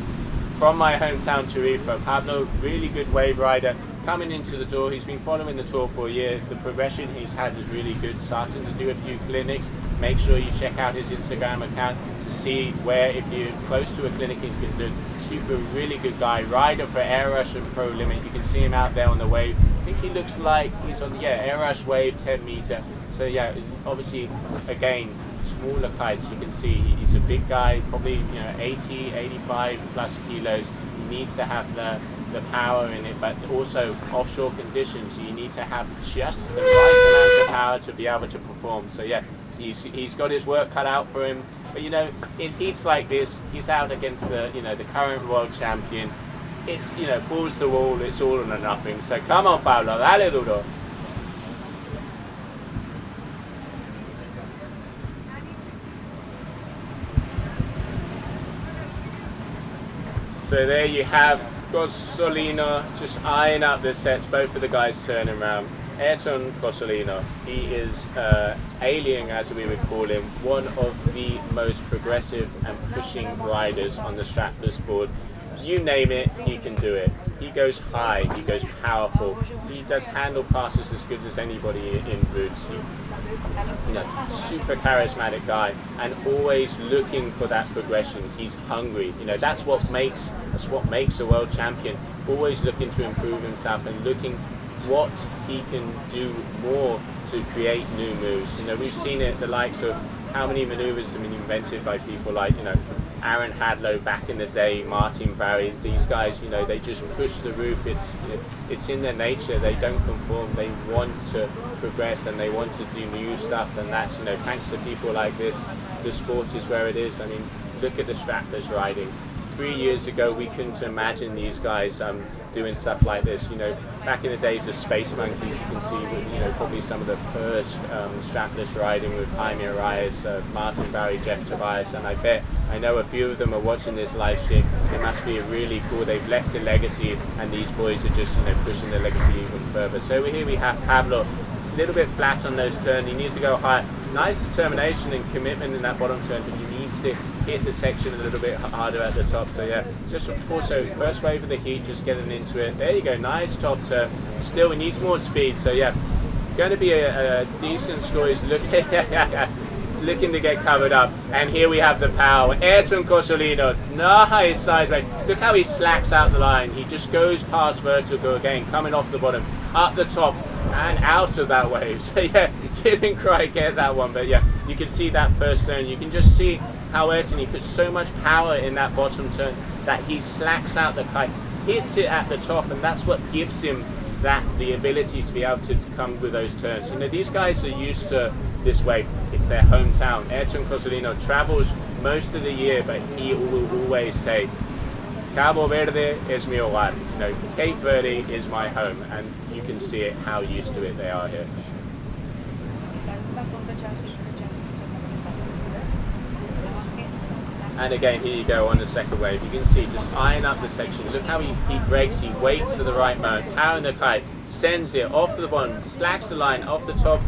from my hometown Tarifa. Pablo, really good wave rider, coming into the tour. He's been following the tour for a year. The progression he's had is really good, starting to do a few clinics. Make sure you check out his Instagram account to see where, if you're close to a clinic, he's been doing. Super, really good guy, rider for Air Rush and Pro Limit. You can see him out there on the wave. I think he looks like he's on the Air Rush wave 10 meter. So yeah, obviously again, smaller kites. You can see he's a big guy, probably, you know, 80, 85 plus kilos. He needs to have the power in it, but also offshore conditions, you need to have just the right amount of power to be able to perform. So yeah, he's got his work cut out for him. But you know, in heats like this, he's out against the, you know, the current world champion. It's, you know, balls to the wall, it's all or nothing. So come on, Pablo, dale duro. So there you have Cozzolino just eyeing up the sets, both of the guys turning around. Ayrton Cozzolino, he is alien, as we would call him, one of the most progressive and pushing riders on the strapless board. You name it, he can do it. He goes high, he goes powerful, he does handle passes as good as anybody in boots. You know, super charismatic guy, and always looking for that progression. He's hungry. You know, that's what makes a world champion. Always looking to improve himself and looking what he can do more to create new moves. You know, we've seen it, the likes of how many maneuvers have been invented by people like, you know, Aaron Hadlow back in the day, Martin Barry. These guys, you know, they just push the roof. It's in their nature. They don't conform. They want to progress and they want to do new stuff. And that's, you know, thanks to people like this, the sport is where it is. I mean, look at the strapless riding. 3 years ago, we couldn't imagine these guys doing stuff like this. You know, back in the days of Space Monkeys, you can see, you know, probably some of the first strapless riding with Jaime Arias, Martin Barry, Jeff Tobias, and I know a few of them are watching this live stream. It must be really cool. They've left a legacy, and these boys are just, you know, pushing the legacy even further. So here we have Pablo. It's a little bit flat on those turns. He needs to go higher. Nice determination and commitment in that bottom turn, but he needs to hit the section a little bit harder at the top. So yeah, just also first wave of the heat, just getting into it. There you go, nice top turn. Still, he needs more speed. So yeah, going to be a decent score. He's looking to get covered up. And here we have the power. Ayrton Cosolino, nice sideways. Look how he slacks out the line. He just goes past vertical again, coming off the bottom, up the top, and out of that wave. So yeah, didn't quite get that one, but yeah, you can see that first turn. You can just see how Ayrton, he puts so much power in that bottom turn that he slacks out the kite, hits it at the top, and that's what gives him the ability to be able to come with those turns. You know, these guys are used to this wave. It's their hometown. Ayrton Cosolino travels most of the year, but he will always say, Cabo Verde es mi hogar. You know, Cape Verde is my home, and you can see it, how used to it they are here. And again, here you go on the second wave. You can see just eyeing up the section. Look how he breaks, he waits for the right moment, powering the kite, sends it off the bottom, slacks the line off the top.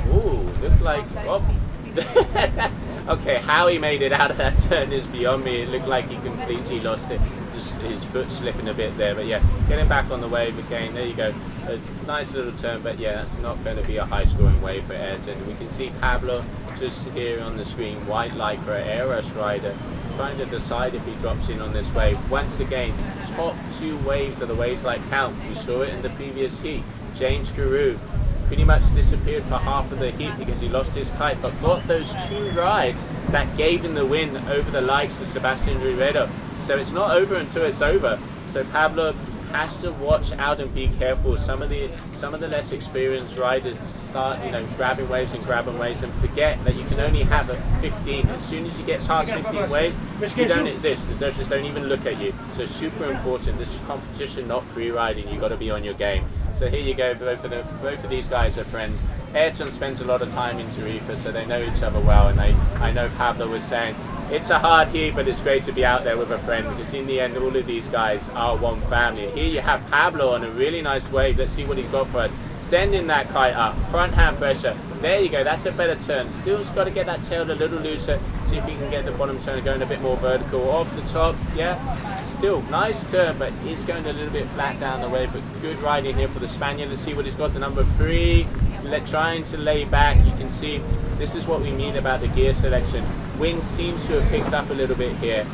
Ooh, looked like, oh. Okay, how he made it out of that turn is beyond me. It looked like he completely lost it. Just his foot slipping a bit there, but yeah, getting back on the wave again. There you go, a nice little turn, but yeah, that's not going to be a high scoring wave for Ayrton. We can see Pablo just here on the screen, white lycra, Eros rider, trying to decide if he drops in on this wave. Once again, top two waves are the waves like count. We saw it in the previous heat. James Carew pretty much disappeared for half of the heat because he lost his kite, but got those two rides that gave him the win over the likes of Sebastian Ruedo. So it's not over until it's over. So Pablo has to watch out and be careful. Some of the less experienced riders start, you know, grabbing waves and forget that you can only have a 15. As soon as you get past 15 waves, you don't exist. They just don't even look at you. So super important. This is competition, not free riding. You've got to be on your game. So here you go. Both of these guys are friends. Ayrton spends a lot of time in Tarifa, so they know each other well. And I know Pablo was saying, it's a hard heat, but it's great to be out there with a friend, because in the end, all of these guys are one family. Here you have Pablo on a really nice wave. Let's see what he's got for us. Sending that kite up, front hand pressure. There you go, that's a better turn. Still's got to get that tail a little looser. See if he can get the bottom turn going a bit more vertical. Off the top, yeah. Still, nice turn, but he's going a little bit flat down the wave. But good riding here for the Spaniard. Let's see what he's got. The number 3, trying to lay back. You can see this is what we mean about the gear selection. Wind seems to have picked up a little bit here,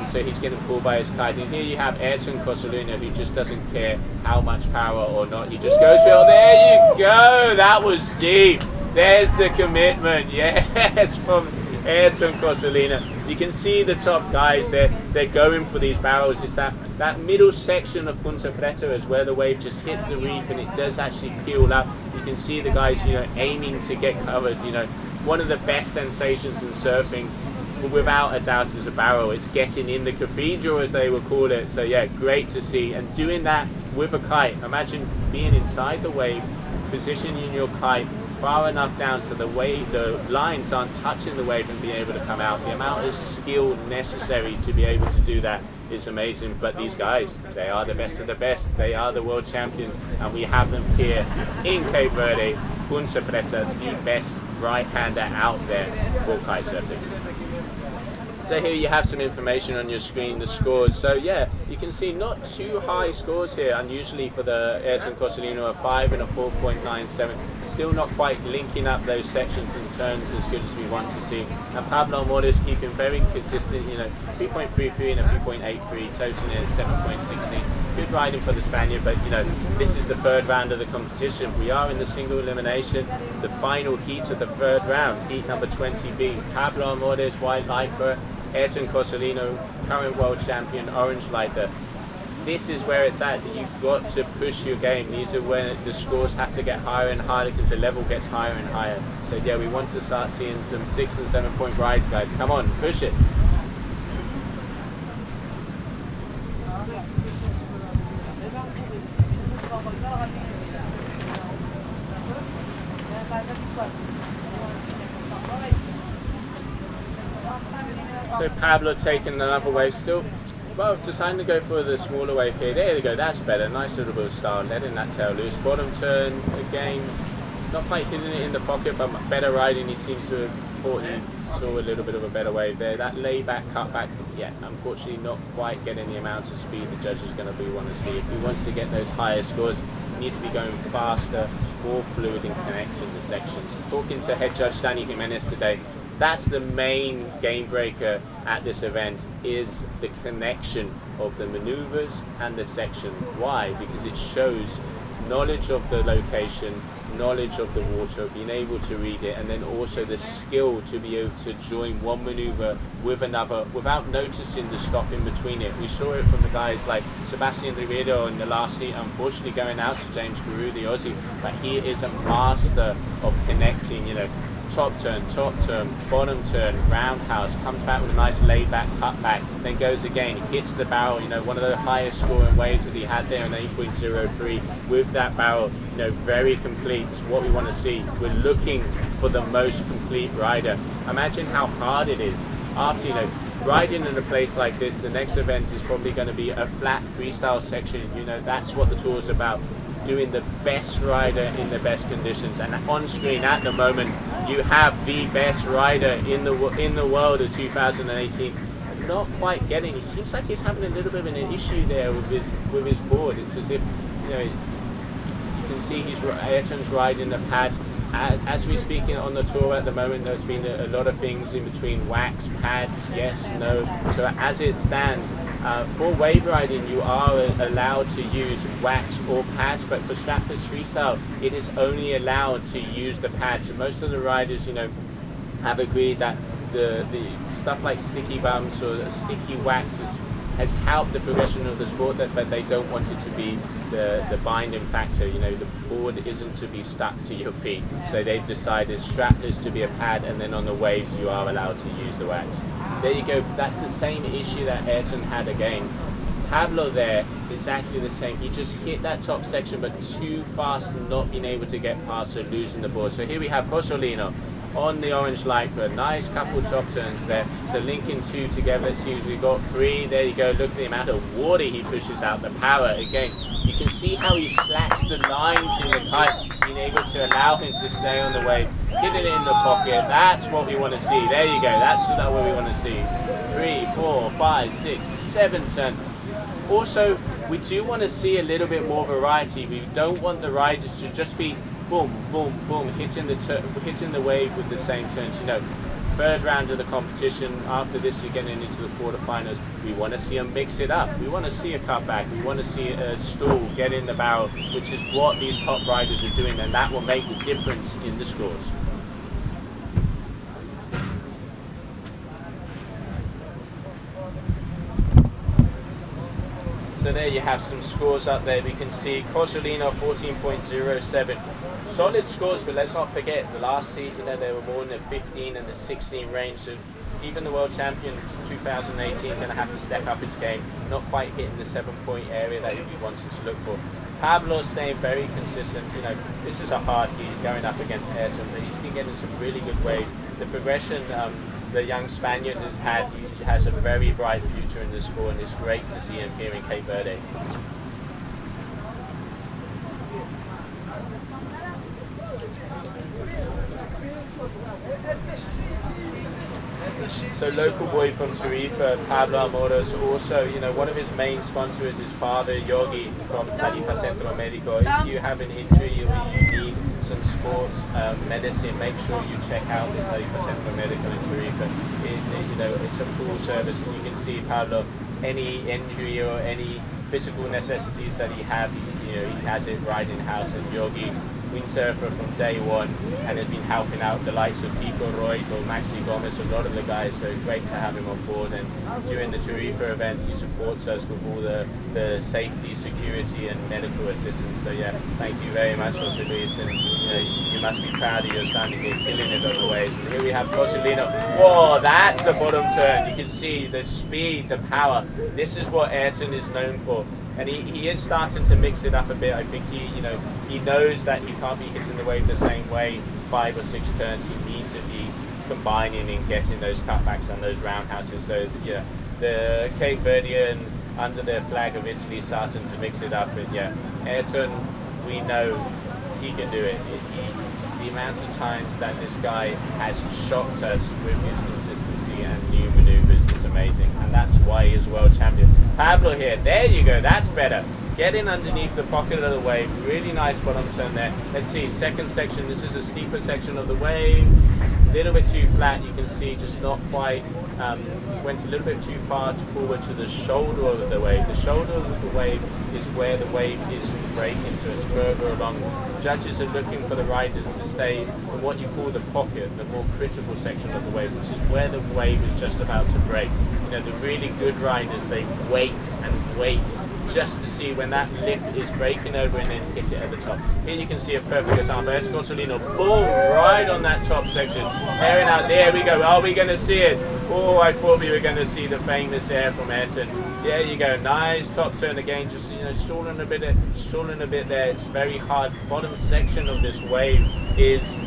so he's getting pulled by his kite. And here you have Ayrton Cosolino, who just doesn't care how much power or not. He just goes for it. There you go. That was deep. There's the commitment. Yes, from Ayrton Cosolino. You can see the top guys. They're going for these barrels. It's that middle section of Punta Preta is where the wave just hits the reef and it does actually peel up. You can see the guys, you know, aiming to get covered. You know, one of the best sensations in surfing, without a doubt, is a barrel. It's getting in the cathedral, as they would call it. So yeah, great to see, and doing that with a kite. Imagine being inside the wave, positioning your kite far enough down so the lines aren't touching the wave and being able to come out. The amount of skill necessary to be able to do that is amazing. But these guys, they are the best of the best. They are the world champions, and we have them here in Cape Verde, Punta Preta, the best right-hander out there for kite surfing. So here you have some information on your screen, the scores. So yeah, you can see not too high scores here. Unusually for the Ayrton Cosolino, a 5 and a 4.97. Still not quite linking up those sections and turns as good as we want to see. And Pablo Mores keeping very consistent, you know, 3.33 and a 3.83, totaling at 7.16. Good riding for the Spaniard, but you know, this is the third round of the competition. We are in the single elimination, the final heat of the third round, heat number 20B. Pablo Mores, white lycra, Ayrton Cosolino, current world champion, orange lighter. This is where it's at. You've got to push your game. These are where the scores have to get higher and higher because the level gets higher and higher. So yeah, we want to start seeing some 6 and 7 point rides, guys. Come on, push it. So Pablo taking another wave, still, well, deciding to go for the smaller wave here. There you go, that's better. Nice little bit of style, letting that tail loose. Bottom turn, again, not quite hitting it in the pocket, but better riding. He seems to have thought he saw a little bit of a better wave there. That layback, cutback, yeah, unfortunately not quite getting the amount of speed the judge is going to want to see. If he wants to get those higher scores, he needs to be going faster, more fluid in connecting the sections. Talking to head judge Danny Jimenez today, that's the main game breaker at this event, is the connection of the maneuvers and the section. Why? Because it shows knowledge of the location, knowledge of the water, being able to read it, and then also the skill to be able to join one maneuver with another without noticing the stop in between it. We saw it from the guys like Sebastian Ribeiro in the last heat, unfortunately going out to James Carew, the Aussie, but he is a master of connecting, you know, top turn, bottom turn, roundhouse, comes back with a nice laid back cutback, then goes again, hits the barrel, you know, one of the highest scoring waves that he had there, an 8.03 with that barrel, you know, very complete. It's what we want to see. We're looking for the most complete rider. Imagine how hard it is after, you know, riding in a place like this. The next event is probably going to be a flat freestyle section. You know, that's what the tour is about, doing the best rider in the best conditions. And on screen at the moment you have the best rider in the world of 2018. Not quite getting, he seems like he's having a little bit of an issue there with his board. It's as if, you know, you can see Ayrton's riding the pad. As we speak on the tour at the moment, there's been a lot of things in between wax, pads, yes, no. So as it stands, for wave riding you are allowed to use wax or pads, but for strapless freestyle it is only allowed to use the pads. So most of the riders, you know, have agreed that the stuff like sticky bumps or sticky wax has helped the progression of the sport, but they don't want it to be the binding factor. You know, the board isn't to be stuck to your feet, so they've decided strapless to be a pad, and then on the waves you are allowed to use the wax. There you go, that's the same issue that Ayrton had again. Pablo there, exactly the same. He just hit that top section but too fast, not being able to get past, so losing the board. So here we have Cosolino on the orange Lycra, nice couple top turns there. So linking two together, let's see if we've got three. There you go, look at the amount of water he pushes out, the power again. You can see how he slacks the lines in the kite, being able to allow him to stay on the wave, hitting it in the pocket. That's what we want to see. There you go, that's what we want to see. 3, 4, 5, 6, 7 turn. Also, we do want to see a little bit more variety. We don't want the riders to just be boom, boom, boom, hitting the wave with the same turns. You know, third round of the competition, after this you're getting into the quarterfinals. We want to see them mix it up. We want to see a cutback, we want to see a stall, get in the barrel, which is what these top riders are doing, and that will make the difference in the scores. So there you have some scores up there. We can see Cosolino 14.07. Solid scores, but let's not forget the last heat, you know, they were more in the 15 and the 16 range. So even the world champion 2018 going to have to step up his game. Not quite hitting the 7-point area that he wanted to look for. Pablo staying very consistent. You know, this is a hard heat going up against Ayrton, but he's been getting some really good waves. The progression the young Spaniard has had, he has a very bright future in the sport, and it's great to see him here in Cape Verde. So local boy from Tarifa, Pablo Amoros, also, you know, one of his main sponsors is his father, Yogi, from Tarifa Centro Médico. If you have an injury or you need some sports medicine, make sure you check out this Tarifa Centro Médico in Tarifa. You know, it's a full service, and you can see Pablo, any injury or any physical necessities that he have, you know, he has it right in house. And Yogi, windsurfer from day one, and has been helping out the likes of Pico Roy or Maxi Gomez, a lot of the guys, so great to have him on board. And during the Tarifa events he supports us with all the safety, security and medical assistance. So yeah, thank you very much, Jose Luis, and you know, you must be proud of your son, he's killing it on the waves. And here we have Cosolino. Whoa, that's a bottom turn. You can see the speed, the power. This is what Ayrton is known for. And he is starting to mix it up a bit. I think he knows that he can't be hitting the wave the same way 5 or 6 turns. He needs to be combining and getting those cutbacks and those roundhouses. So yeah, the Cape Verdean under the flag of Italy starting to mix it up, and yeah, Ayrton, we know he can do it. The amount of times that this guy has shocked us with his consistency and new maneuvers is amazing, and that's why he is world champion. Pablo here, there you go, that's better. Getting underneath the pocket of the wave, really nice bottom turn there. Let's see, second section, this is a steeper section of the wave. A little bit too flat, you can see, just not quite, went a little bit too far forward to the shoulder of the wave. The shoulder of the wave is where the wave is breaking, so it's further along. Judges are looking for the riders to stay in what you call the pocket, the more critical section of the wave, which is where the wave is just about to break. You know, the really good riders, they wait and wait just to see when that lip is breaking over and then hit it at the top. Here you can see a perfect example. It's Solino, boom, right on that top section. Airing out, there we go. Are we going to see it? Oh, I thought we were going to see the famous air from Ayrton. There you go, nice top turn again, just, you know, stalling a bit there. It's very hard. Bottom section of this wave is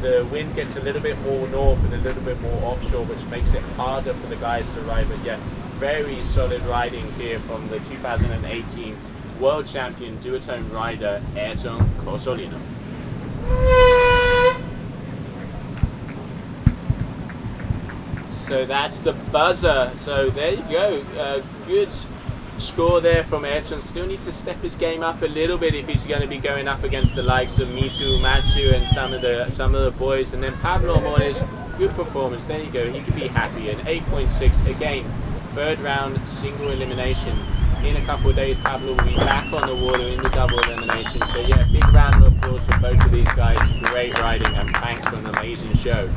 the wind gets a little bit more north and a little bit more offshore, which makes it harder for the guys to ride. But yeah, very solid riding here from the 2018 world champion duotone rider Ayrton Cosolino. So that's the buzzer. So there you go. Good score there from Ayrton. Still needs to step his game up a little bit if he's going to be going up against the likes of Mitu, Matsu, and some of the boys. And then Pablo Mores, good performance. There you go. He could be happy. An 8.6 again. Third round single elimination. In a couple of days, Pablo will be back on the water in the double elimination. So yeah, big round of applause for both of these guys. Great riding and thanks for an amazing show.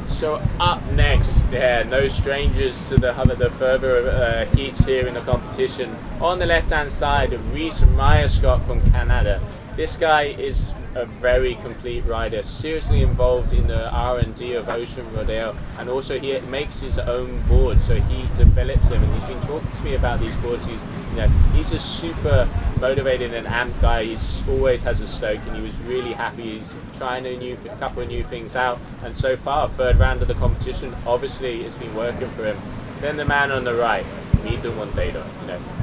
So up next, yeah, no strangers to the further heats here in the competition. On the left-hand side, Rhys Myerscott from Canada. This guy is a very complete rider, seriously involved in the R&D of Ocean Rodeo, and also he makes his own boards, so he develops them, and he's been talking to me about these boards. He's a super motivated and amped guy. He always has a stoke, and he was really happy. He's trying a couple of new things out, and so far, third round of the competition, obviously it's been working for him. Then the man on the right, Mitu Monteiro,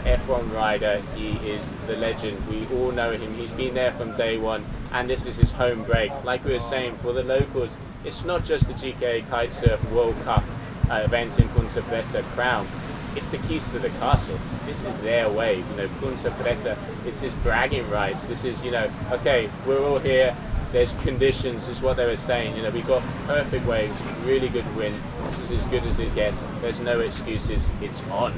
F1 rider, he is the legend. We all know him. He's been there from day one, and this is his home break. Like we were saying, for the locals, it's not just the GKA Kite-Surf World Cup event in Punta Preta Crown. It's the keys to the castle. This is their wave. Punta Preta, it's his bragging rights. This is, okay, we're all here. There's conditions, is what they were saying. We've got perfect waves, really good wind. This is as good as it gets. There's no excuses. It's on.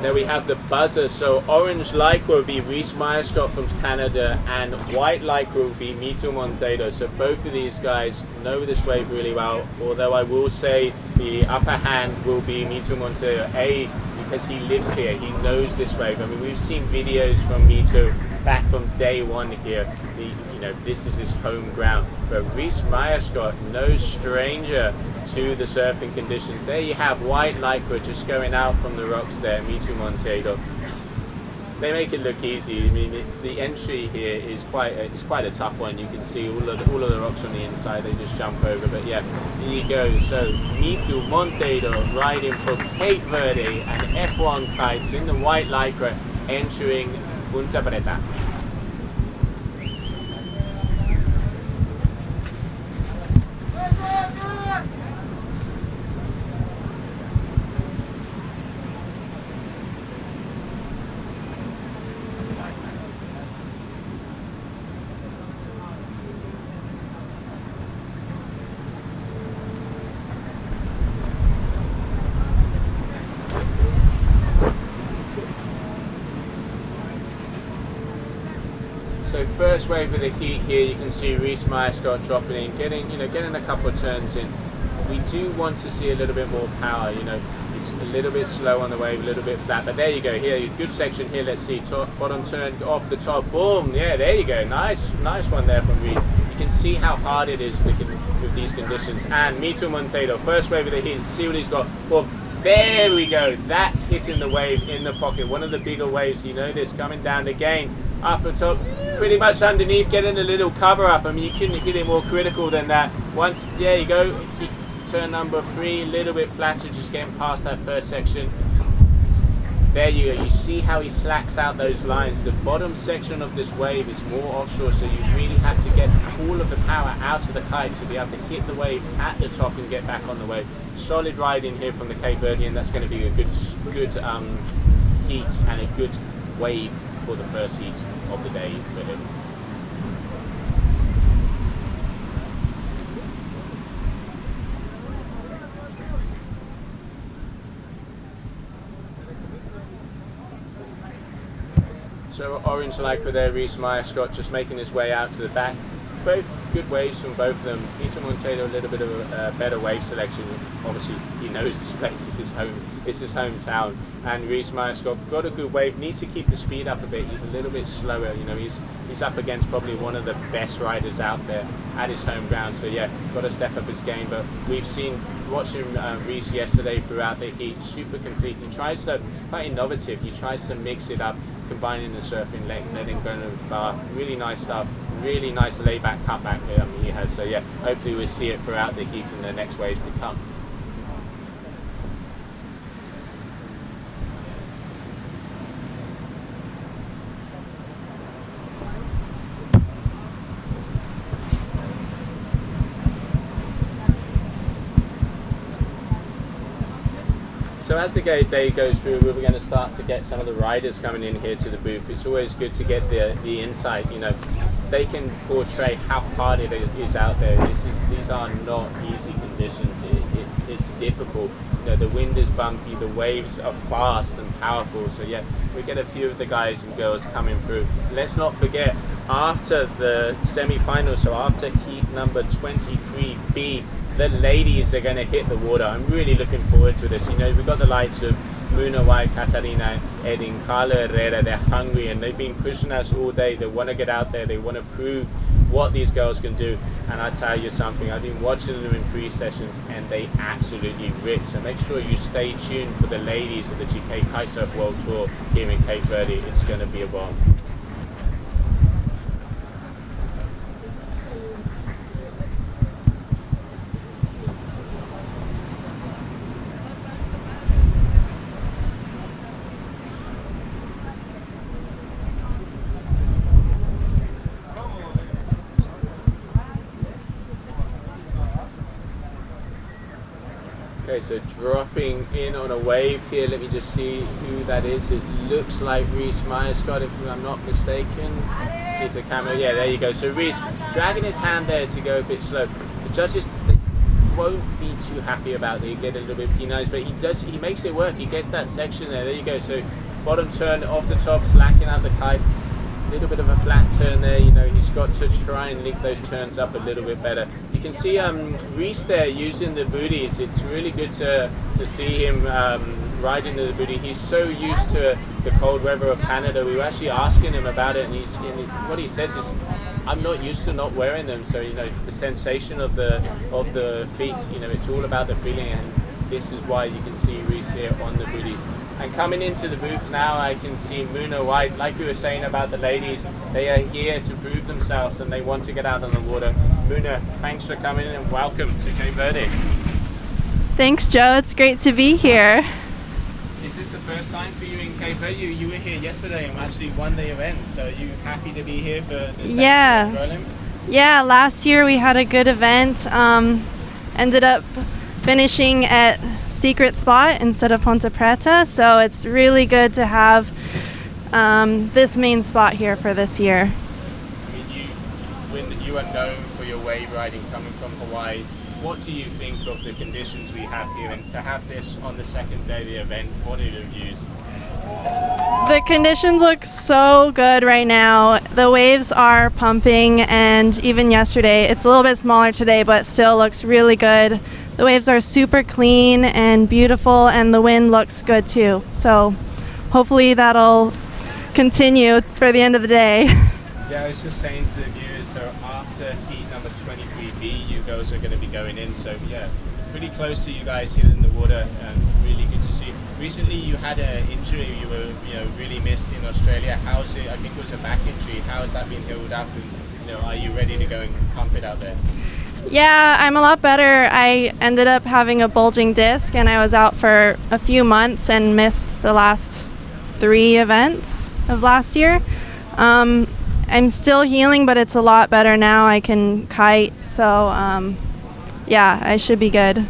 Then we have the buzzer. So orange lycra will be Rhys Myerscott from Canada, and white lycra will be Mitu Monteiro. So both of these guys know this wave really well, although I will say the upper hand will be Mitu Monteiro, because he lives here, he knows this wave. I mean, we've seen videos from Mitu back from day one here. This is his home ground. But Rhys Myerscott, no stranger to the surfing conditions. There you have white lycra just going out from the rocks there, Mitu Monteiro. They make it look easy. I mean, the entry here is quite a tough one. You can see all of the rocks on the inside. They just jump over. But yeah, here you go. So Mitu Monteiro riding from Cape Verde and F1 kites in the white lycra, entering Punta Preta. So first wave of the heat here, you can see Rhys Myerscott dropping in, getting a couple of turns in. We do want to see a little bit more power. It's waves, a little bit slow on the wave, a little bit flat. But there you go. Here, good section here. Let's see. Top, bottom turn off the top. Boom. Yeah, there you go. Nice one there from Reese. You can see how hard it is with these conditions. And Mito Monteiro, first wave of the heat. See what he's got. Well, there we go. That's hitting the wave in the pocket. One of the bigger waves. You know this coming down again. Up the top, pretty much underneath, getting a little cover up. I mean, you couldn't hit it more critical than that. Once, there you go. Turn number 3, a little bit flatter, just getting past that first section. There you go. You see how he slacks out those lines. The bottom section of this wave is more offshore, so you really have to get all of the power out of the kite to be able to hit the wave at the top and get back on the wave. Solid ride in here from the Cape Verdean. That's going to be a good heat and a good wave for the first heat of the day for him. So orange lycra there, Reese Scott just making his way out to the back. Both good waves from both of them. Mito Monteiro, a little bit of a better wave selection. Obviously, he knows this place is his home. It's his hometown. And Reese Scott got a good wave. Needs to keep the speed up a bit. He's a little bit slower. You know, he's up against probably one of the best riders out there at his home ground. So yeah, got to step up his game. But we've seen, watching Reese yesterday throughout the heat, super complete. He tries to, quite innovative. He tries to mix it up, combining the surfing, letting go of the bar. Really nice stuff. Really nice layback cutback he has. So yeah, hopefully we'll see it throughout the heat and the next waves to come. So as the day goes through, we're going to start to get some of the riders coming in here to the booth. It's always good to get the insight. You know, they can portray how hard it is out there. These are not easy conditions. It's difficult. You know, the wind is bumpy, the waves are fast and powerful. So yeah, we get a few of the guys and girls coming through. Let's not forget, after the semi-finals, so after heat number 23B, the ladies are going to hit the water. I'm really looking forward to this. You know, we've got the likes of Muna White, Katarina Edin, Carla Herrera. They're hungry and they've been pushing us all day. They want to get out there. They want to prove what these girls can do. And I tell you something, I've been watching them in 3 sessions and they absolutely rip. So make sure you stay tuned for the ladies of the GKA Kite-Surf World Tour here in Cape Verde. It's going to be a bomb. Okay, so dropping in on a wave here. Let me just see who that is. It looks like Reese Scott, if I'm not mistaken. See the camera. Yeah, there you go. So Reese dragging his hand there to go a bit slow. The judges, they won't be too happy about it. He get a little bit penalised, but he makes it work. He gets that section there. There you go. So bottom turn off the top, slacking out the kite. A little bit of a flat turn there. You know, he's got to try and link those turns up a little bit better. You can see Reese there using the booties. It's really good to see him riding the booty. He's so used to the cold weather of Canada. We were actually asking him about it, and what he says is, I'm not used to not wearing them. So you know, the sensation of the feet. You know, it's all about the feeling, and this is why you can see Reese here on the booty. And coming into the booth now, I can see Muna White. Like we were saying about the ladies, they are here to prove themselves and they want to get out on the water. Muna, thanks for coming in and welcome to Cape Verde. Thanks, Joe. It's great to be here. Is this the first time for you in Cape Verde? You were here yesterday and actually won the event, so are you happy to be here for the second Berlin? Yeah, last year we had a good event. Ended up finishing at secret spot instead of Ponta Preta, so it's really good to have this main spot here for this year. I mean, you are known for your wave riding coming from Hawaii. What do you think of the conditions we have here, and to have this on the second day of the event, what are your views? The conditions look so good right now. The waves are pumping, and even yesterday, it's a little bit smaller today, but still looks really good. the waves are super clean and beautiful, and the wind looks good too. So hopefully that'll continue for the end of the day. Yeah, I was just saying to the viewers, so after heat number 23B, you guys are going to be going in. So yeah, pretty close to you guys here in the water, and really good to see. Recently you had an injury, you were really missed in Australia. How's it? I think it was a back injury. How has that been healed up, and are you ready to go and pump it out there? Yeah, I'm a lot better. I ended up having a bulging disc, and I was out for a few months and missed the last 3 events of last year. I'm still healing, but it's a lot better now. I can kite, so yeah, I should be good. Okay,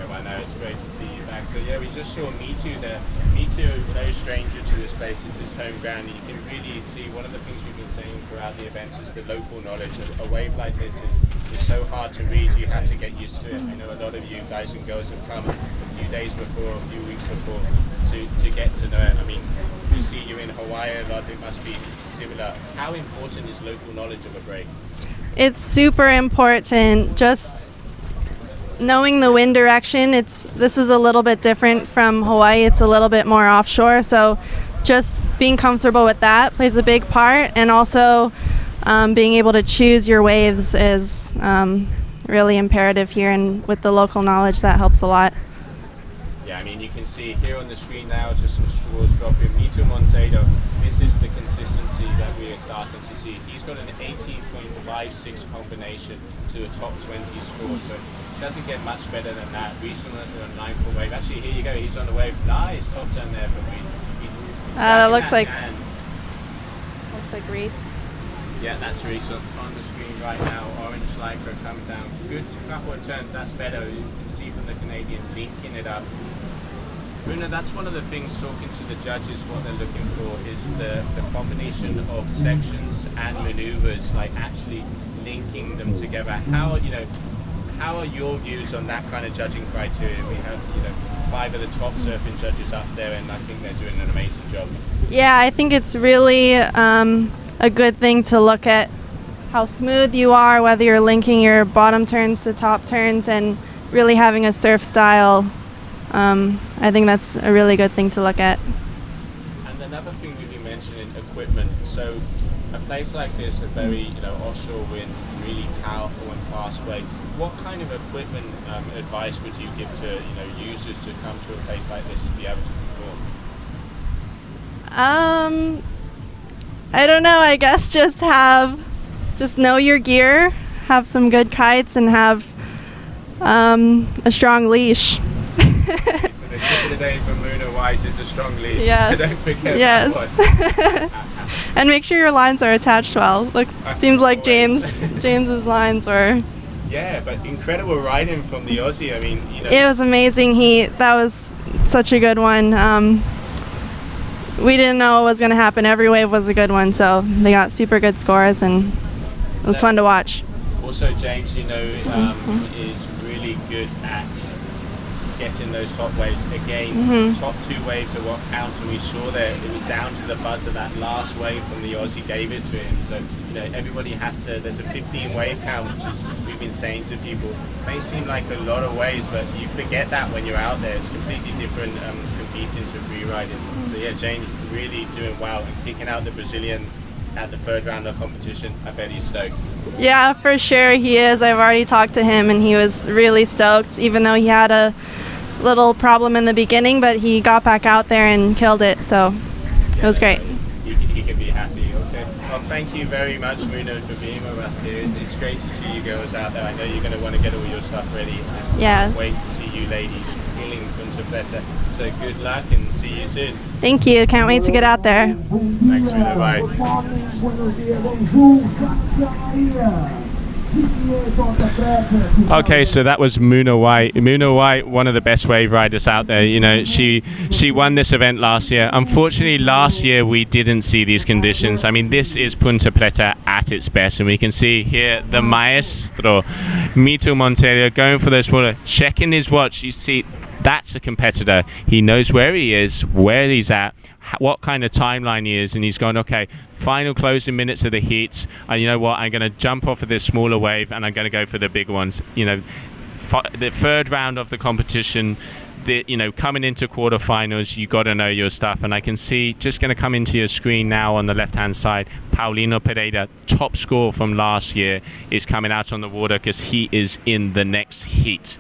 well, no, it's great to see you back. So yeah, we just saw Me2 there. Me2, no stranger to this place. It's his home ground. You can really see one of the things we've been saying throughout the events is the local knowledge. A wave like this is so hard to read. You have to get used to it. I know a lot of you guys and girls have come a few days before, a few weeks before to get to know it. I mean, we see you in Hawaii a lot. It must be similar. How important is local knowledge of a break? It's super important. Just knowing the wind direction. This is a little bit different from Hawaii. It's a little bit more offshore, so just being comfortable with that plays a big part, and also being able to choose your waves is really imperative here, and with the local knowledge that helps a lot. Yeah, I mean, you can see here on the screen now just some straws dropping. Me2 Monteiro, this is the consistency that we are starting to see. He's got an 18.56 combination to a top 20 score, so it doesn't get much better than that. Recently on 9-foot wave. Actually, here you go, he's on the wave. Nice top turn there for Reese. That looks like Reese. Yeah, that's Reese on the screen right now. Orange Lycra coming down. Good couple of turns, that's better. You can see from the Canadian linking it up. Bruno, that's one of the things, talking to the judges, what they're looking for is the combination of sections and maneuvers, like actually linking them together. How are your views on that kind of judging criteria? We have 5 of the top surfing judges up there, and I think they're doing an amazing job. Yeah, I think it's really a good thing to look at how smooth you are, whether you're linking your bottom turns to top turns, and really having a surf style. I think that's a really good thing to look at. And another thing we've been mentioning, equipment. So a place like this, a very offshore wind, really powerful and fast wave. What kind of equipment advice would you give to users to come to a place like this to be able to perform? I don't know. I guess just know your gear, have some good kites, and have a strong leash. So the tip of the day from Luna White is a strong leash. Yes. Don't forget yes. that one. And make sure your lines are attached well. Seems like James's lines were. Yeah, but incredible riding from the Aussie. I mean, It was amazing. That was such a good one. We didn't know what was going to happen. Every wave was a good one, so they got super good scores, and it was fun to watch. Also, James, is really good at getting those top waves. Again, top 2 waves are what counts, and we saw that it was down to the buzzer. That last wave from the Aussie gave it to him. So everybody has to. There's a 15 wave count, which is we've been saying to people. May seem like a lot of waves, but you forget that when you're out there. It's completely different competing to free riding. So yeah, James really doing well and picking out the Brazilian at the 3rd round of competition. I bet he's stoked. Yeah, for sure he is. I've already talked to him, and he was really stoked, even though he had a little problem in the beginning, but he got back out there and killed it, so it was great. He can be happy. Okay, well, thank you very much, Muno, for being with us here. It's great to see you girls out there. I know you're going to want to get all your stuff ready. Yes. Wait to see you ladies feeling Punta Preta. So good luck and see you soon. Thank you. Can't wait to get out there. Thanks, Muno. Bye. Okay, so that was Muna White. Muna White, one of the best wave riders out there. She won this event last year. Unfortunately, last year we didn't see these conditions. I mean, this is Punta Preta at its best, and we can see here the maestro, Me2 Monteiro, going for those water, checking his watch. You see, that's a competitor. He knows where he is, where he's at, what kind of timeline he is, and he's going, okay, final closing minutes of the heat, and you know what, I'm going to jump off of this smaller wave and I'm going to go for the big ones. the third round of the competition. Coming into quarterfinals, you got to know your stuff. And I can see, just going to come into your screen now on the left-hand side, Paulino Pereira, top score from last year, is coming out on the water because he is in the next heat.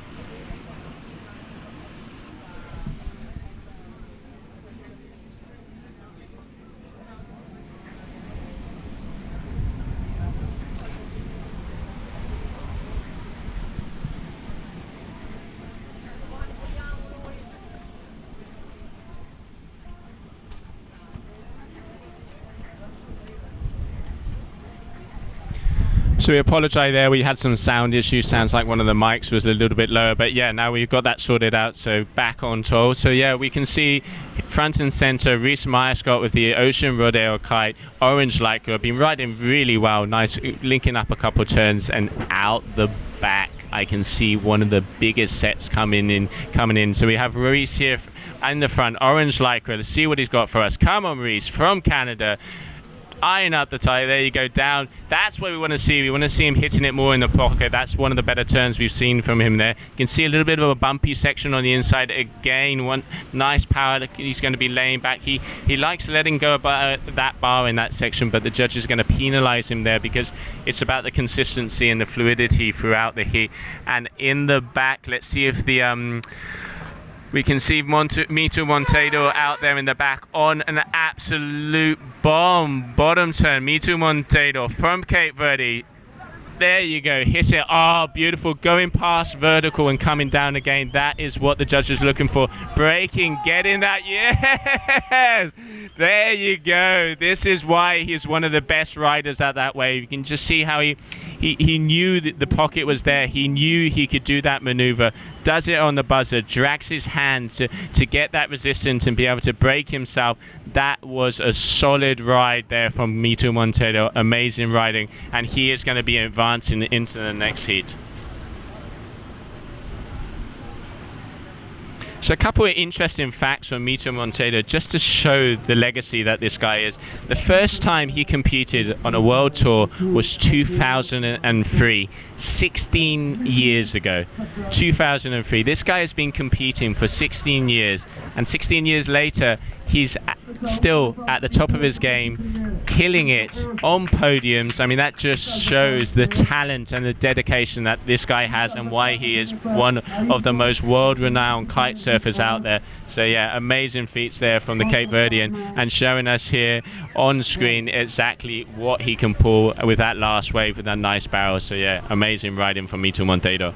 So we apologize there, we had some sound issues. Sounds like one of the mics was a little bit lower, but yeah, now we've got that sorted out, so back on tour. So yeah, we can see front and center Rhys Myerscott with the Ocean Rodeo kite, orange lycra, been riding really well, nice, linking up a couple turns, and out the back I can see one of the biggest sets coming in. So we have Rhys here in the front, orange lycra. Let's see what he's got for us. Come on, Rhys, from Canada. Eyeing up the tie, there you go, down. That's what we want to see. We want to see him hitting it more in the pocket. That's one of the better turns we've seen from him there. You can see a little bit of a bumpy section on the inside. Again, one nice power. He's going to be laying back. He likes letting go about that bar in that section, but the judge is going to penalize him there because it's about the consistency and the fluidity throughout the heat. And in the back, let's see if the we can see Mito Monteiro out there in the back on an absolute bomb bottom turn. Mito Monteiro from Cape Verde. There you go, hit it. Oh, beautiful. Going past vertical and coming down again. That is what the judge is looking for. Braking, getting that. Yes! There you go. This is why he's one of the best riders at that wave. You can just see how he knew that the pocket was there. He knew he could do that maneuver. Does it on the buzzer, drags his hand to get that resistance and be able to brake himself. That was a solid ride there from Mito Monteiro. Amazing riding, and he is going to be advancing into the next heat. So a couple of interesting facts from Mito Monteiro just to show the legacy that this guy is. The first time he competed on a world tour was 2003, 16 years ago. 2003. This guy has been competing for 16 years, and 16 years later he's still at the top of his game, killing it on podiums. I mean, that just shows the talent and the dedication that this guy has and why he is one of the most world-renowned kite surfers out there. So yeah, amazing feats there from the Cape Verdean, and showing us here on screen exactly what he can pull with that last wave with that nice barrel. So yeah, amazing riding from Mito Monteiro.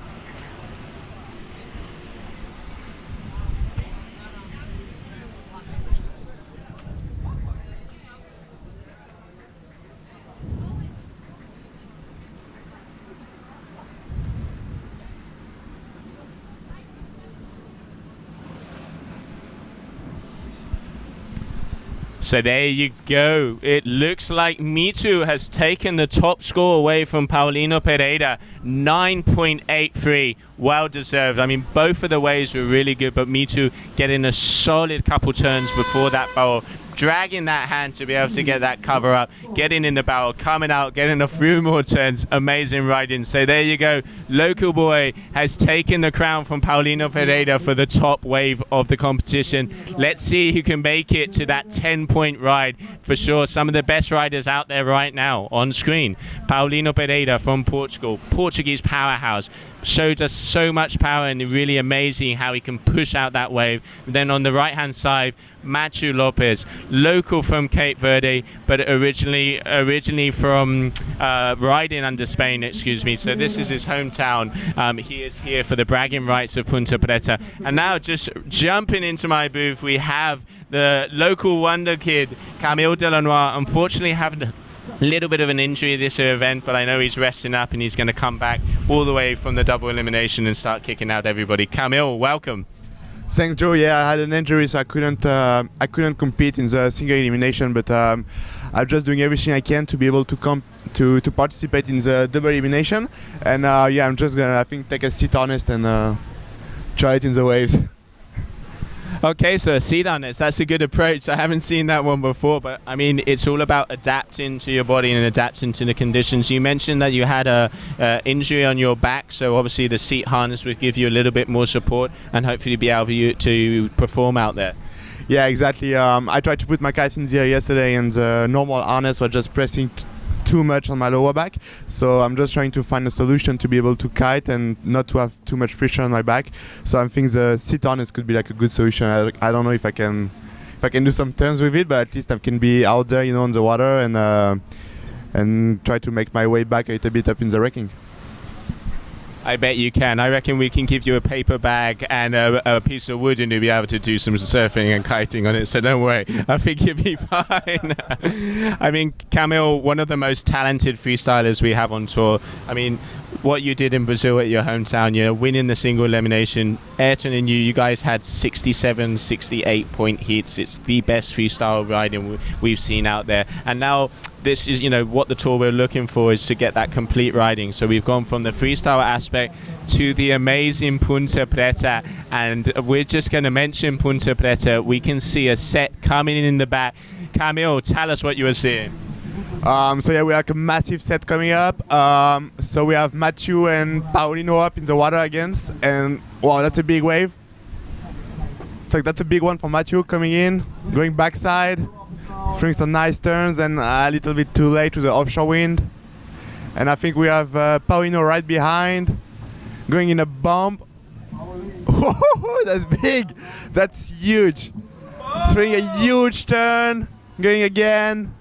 So there you go. It looks like Mito has taken the top score away from Paulino Pereira, 9.83. Well deserved. I mean, both of the waves were really good, but Mito getting a solid couple turns before that barrel, dragging that hand to be able to get that cover up, getting in the barrel, coming out, getting a few more turns. Amazing riding. So there you go. Local boy has taken the crown from Paulino Pereira for the top wave of the competition. Let's see who can make it to that 10-point ride. For sure, some of the best riders out there right now on screen. Paulino Pereira from Portugal, Portuguese powerhouse. Showed us so much power, and really amazing how he can push out that wave. Then on the right hand side, Machu Lopez, local from Cape Verde, but originally from riding under Spain, excuse me. So this is his hometown. He is here for the bragging rights of Punta Preta. And now just jumping into my booth, we have the local wonder kid, Camille Delanois, unfortunately having a little bit of an injury this event, but I know he's resting up and he's going to come back all the way from the double elimination and start kicking out everybody. Camille, welcome. Thanks, Joe. Yeah, I had an injury, so I couldn't compete in the single elimination, but I'm just doing everything I can to be able to participate in the double elimination. And yeah, I'm just gonna, I think, take a seat honest and try it in the waves. Okay, so a seat harness, that's a good approach. I haven't seen that one before, but I mean, it's all about adapting to your body and adapting to the conditions. You mentioned that you had a injury on your back, so obviously the seat harness would give you a little bit more support and hopefully be able to perform out there. Yeah, exactly. I tried to put my kite in the air yesterday, and the normal harness was just pressing too much on my lower back. So I'm just trying to find a solution to be able to kite and not to have too much pressure on my back. So I think the seat harness could be like a good solution. I don't know if I can do some turns with it, but at least I can be out there, on the water and try to make my way back a little bit up in the wrecking. I bet you can. I reckon we can give you a paper bag and a piece of wood and you'll be able to do some surfing and kiting on it, so don't worry. I think you'll be fine. I mean, Camille, one of the most talented freestylers we have on tour. I mean, what you did in Brazil at your hometown, winning the single elimination. Ayrton and you guys had 67, 68 point heats. It's the best freestyle riding we've seen out there. And now this is, what the tour we're looking for is to get that complete riding. So we've gone from the freestyle aspect to the amazing Punta Preta. And we're just going to mention Punta Preta. We can see a set coming in the back. Camille, tell us what you were seeing. So yeah, we have a massive set coming up. So we have Matthew and Paulino up in the water against, and wow, that's a big wave. So that's a big one for Matthew coming in, going backside, throwing some nice turns, and a little bit too late to the offshore wind. And I think we have Paulino right behind, going in a bump. That's big, that's huge. Throwing a huge turn, going again.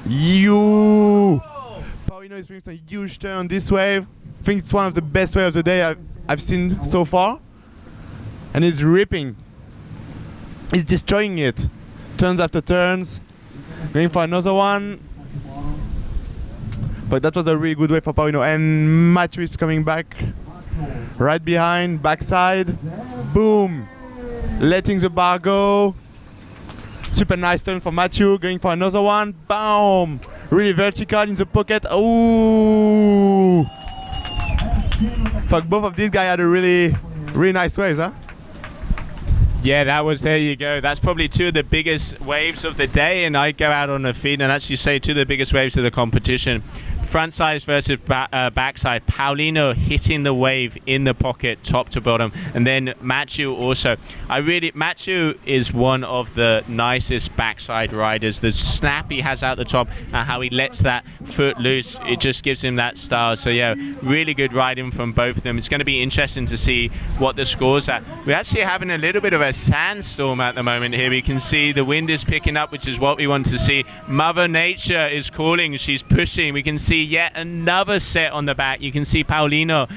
Paulino is doing a huge turn on this wave. I think it's one of the best waves of the day I've seen so far. And he's ripping. He's destroying it. Turns after turns. Going for another one. But that was a really good wave for Paulino. And Matthew is coming back. Right behind, backside. Boom. Letting the bar go. Super nice turn for Matthew, going for another one. Boom! Really vertical in the pocket. Ooh! Fuck, both of these guys had a really nice waves, huh? Yeah, there you go. That's probably two of the biggest waves of the day, and I go out on the feed and actually say two of the biggest waves of the competition. Front side versus backside. Paulino hitting the wave in the pocket, top to bottom, and then Matthew also. Matthew is one of the nicest backside riders. The snap he has out the top and how he lets that foot loose, it just gives him that style. So yeah, really good riding from both of them. It's going to be interesting to see what the scores are. We're actually having a little bit of a sandstorm at the moment here. We can see the wind is picking up, which is what we want to see. Mother Nature is calling. She's pushing. We can see yet another set on the back. You can see Paulino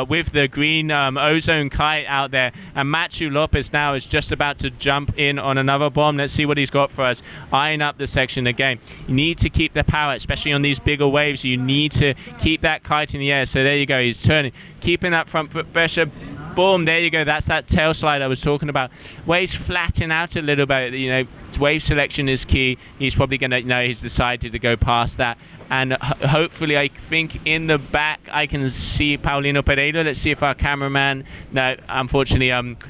with the green ozone kite out there, and Matthew Lopez now is just about to jump in on another bomb. Let's see what he's got for us. Eyeing up the section again. You need to keep the power, especially on these bigger waves. You need to keep that kite in the air. So there you go, he's turning, keeping that front foot pressure. Boom, there you go. That's that tail slide I was talking about. Waves flatten out a little bit. Wave selection is key. He's probably going to, he's decided to go past that. And hopefully, I think in the back, I can see Paulino Pereira. Let's see if our cameraman... No, unfortunately,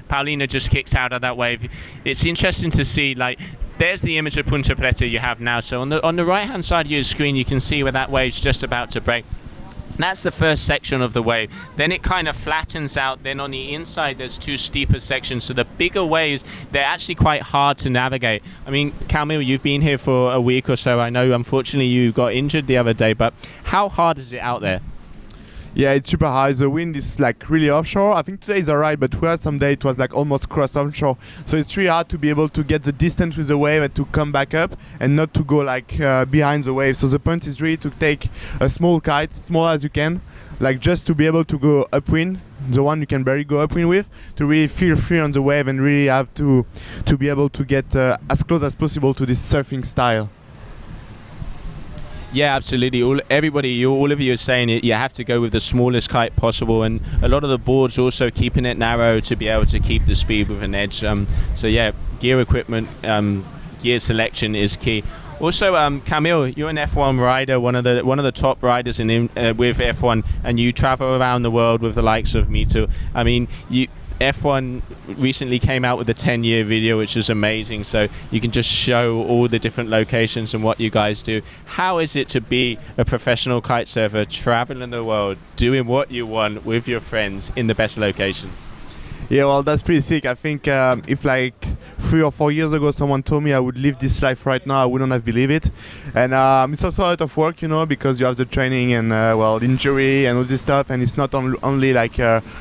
Paulino just kicks out of that wave. It's interesting to see, there's the image of Punta Preta you have now. So on the right-hand side of your screen, you can see where that wave's just about to break. That's the first section of the wave. Then it kind of flattens out. Then on the inside, there's two steeper sections. So the bigger waves, they're actually quite hard to navigate. I mean, Camille, you've been here for a week or so. I know, unfortunately, you got injured the other day. But how hard is it out there? Yeah, it's super high. The wind is really offshore. I think today is alright, but we had some day it was almost cross onshore. So it's really hard to be able to get the distance with the wave and to come back up and not to go behind the wave. So the point is really to take a small kite, small as you can, just to be able to go upwind, the one you can barely go upwind with, to really feel free on the wave and really have to be able to get as close as possible to this surfing style. Yeah, absolutely. All of you are saying it. You have to go with the smallest kite possible, and a lot of the boards also keeping it narrow to be able to keep the speed with an edge. So yeah, gear equipment, gear selection is key. Also, Camille, you're an F1 rider, one of the top riders with F1, and you travel around the world with the likes of me too. I mean, F1 recently came out with a 10-year video, which is amazing, so you can just show all the different locations and what you guys do. How is it to be a professional kite surfer, traveling the world, doing what you want with your friends in the best locations? Yeah, well, that's pretty sick. I think if like 3 or 4 years ago someone told me I would live this life right now, I wouldn't have believed it. And it's also a lot of work, you know, because you have the training and well, the injury and all this stuff, and it's not only like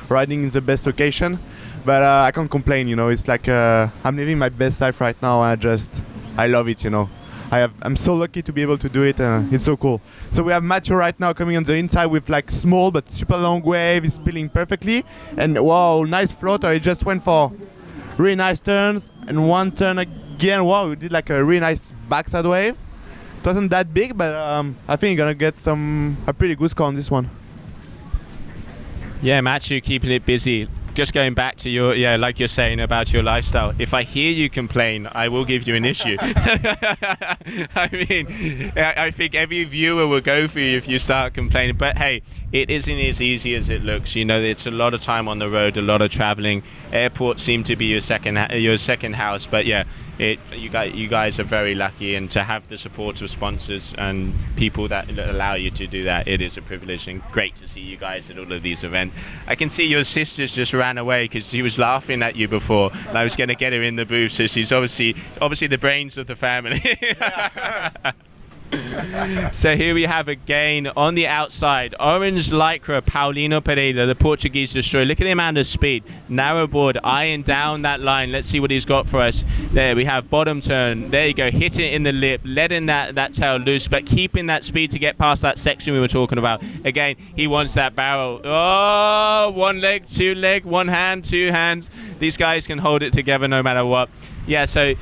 riding in the best location. But I can't complain, you know. It's like I'm living my best life right now. I love it, you know. I'm so lucky to be able to do it. It's so cool. So we have Matthew right now coming on the inside with like small but super long wave. He's spilling perfectly. And wow, nice floater. He just went for really nice turns. And one turn again. Wow, we did like a really nice backside wave. It wasn't that big, but I think you're gonna get a pretty good score on this one. Yeah, Matthew keeping it busy. Just going back to your, yeah, like you're saying about your lifestyle, if I hear you complain, I will give you an issue. I mean, I think every viewer will go for you if you start complaining. But hey, it isn't as easy as it looks. You know, it's a lot of time on the road, a lot of traveling. Airports seem to be your second house. But yeah, you guys are very lucky, and to have the support of sponsors and people that allow you to do that, it is a privilege, and great to see you guys at all of these events. I can see your sister's just ran away because she was laughing at you before, and I was going to get her in the booth, so she's obviously the brains of the family. So here we have again on the outside, orange lycra, Paulino Pereira, the Portuguese destroyer. Look at the amount of speed. Narrow board, eyeing down that line. Let's see what he's got for us. There we have bottom turn. There you go, hit it in the lip, letting that tail loose, but keeping that speed to get past that section we were talking about. Again, he wants that barrel. Oh, one leg, two leg, one hand, two hands. These guys can hold it together no matter what. Yeah, so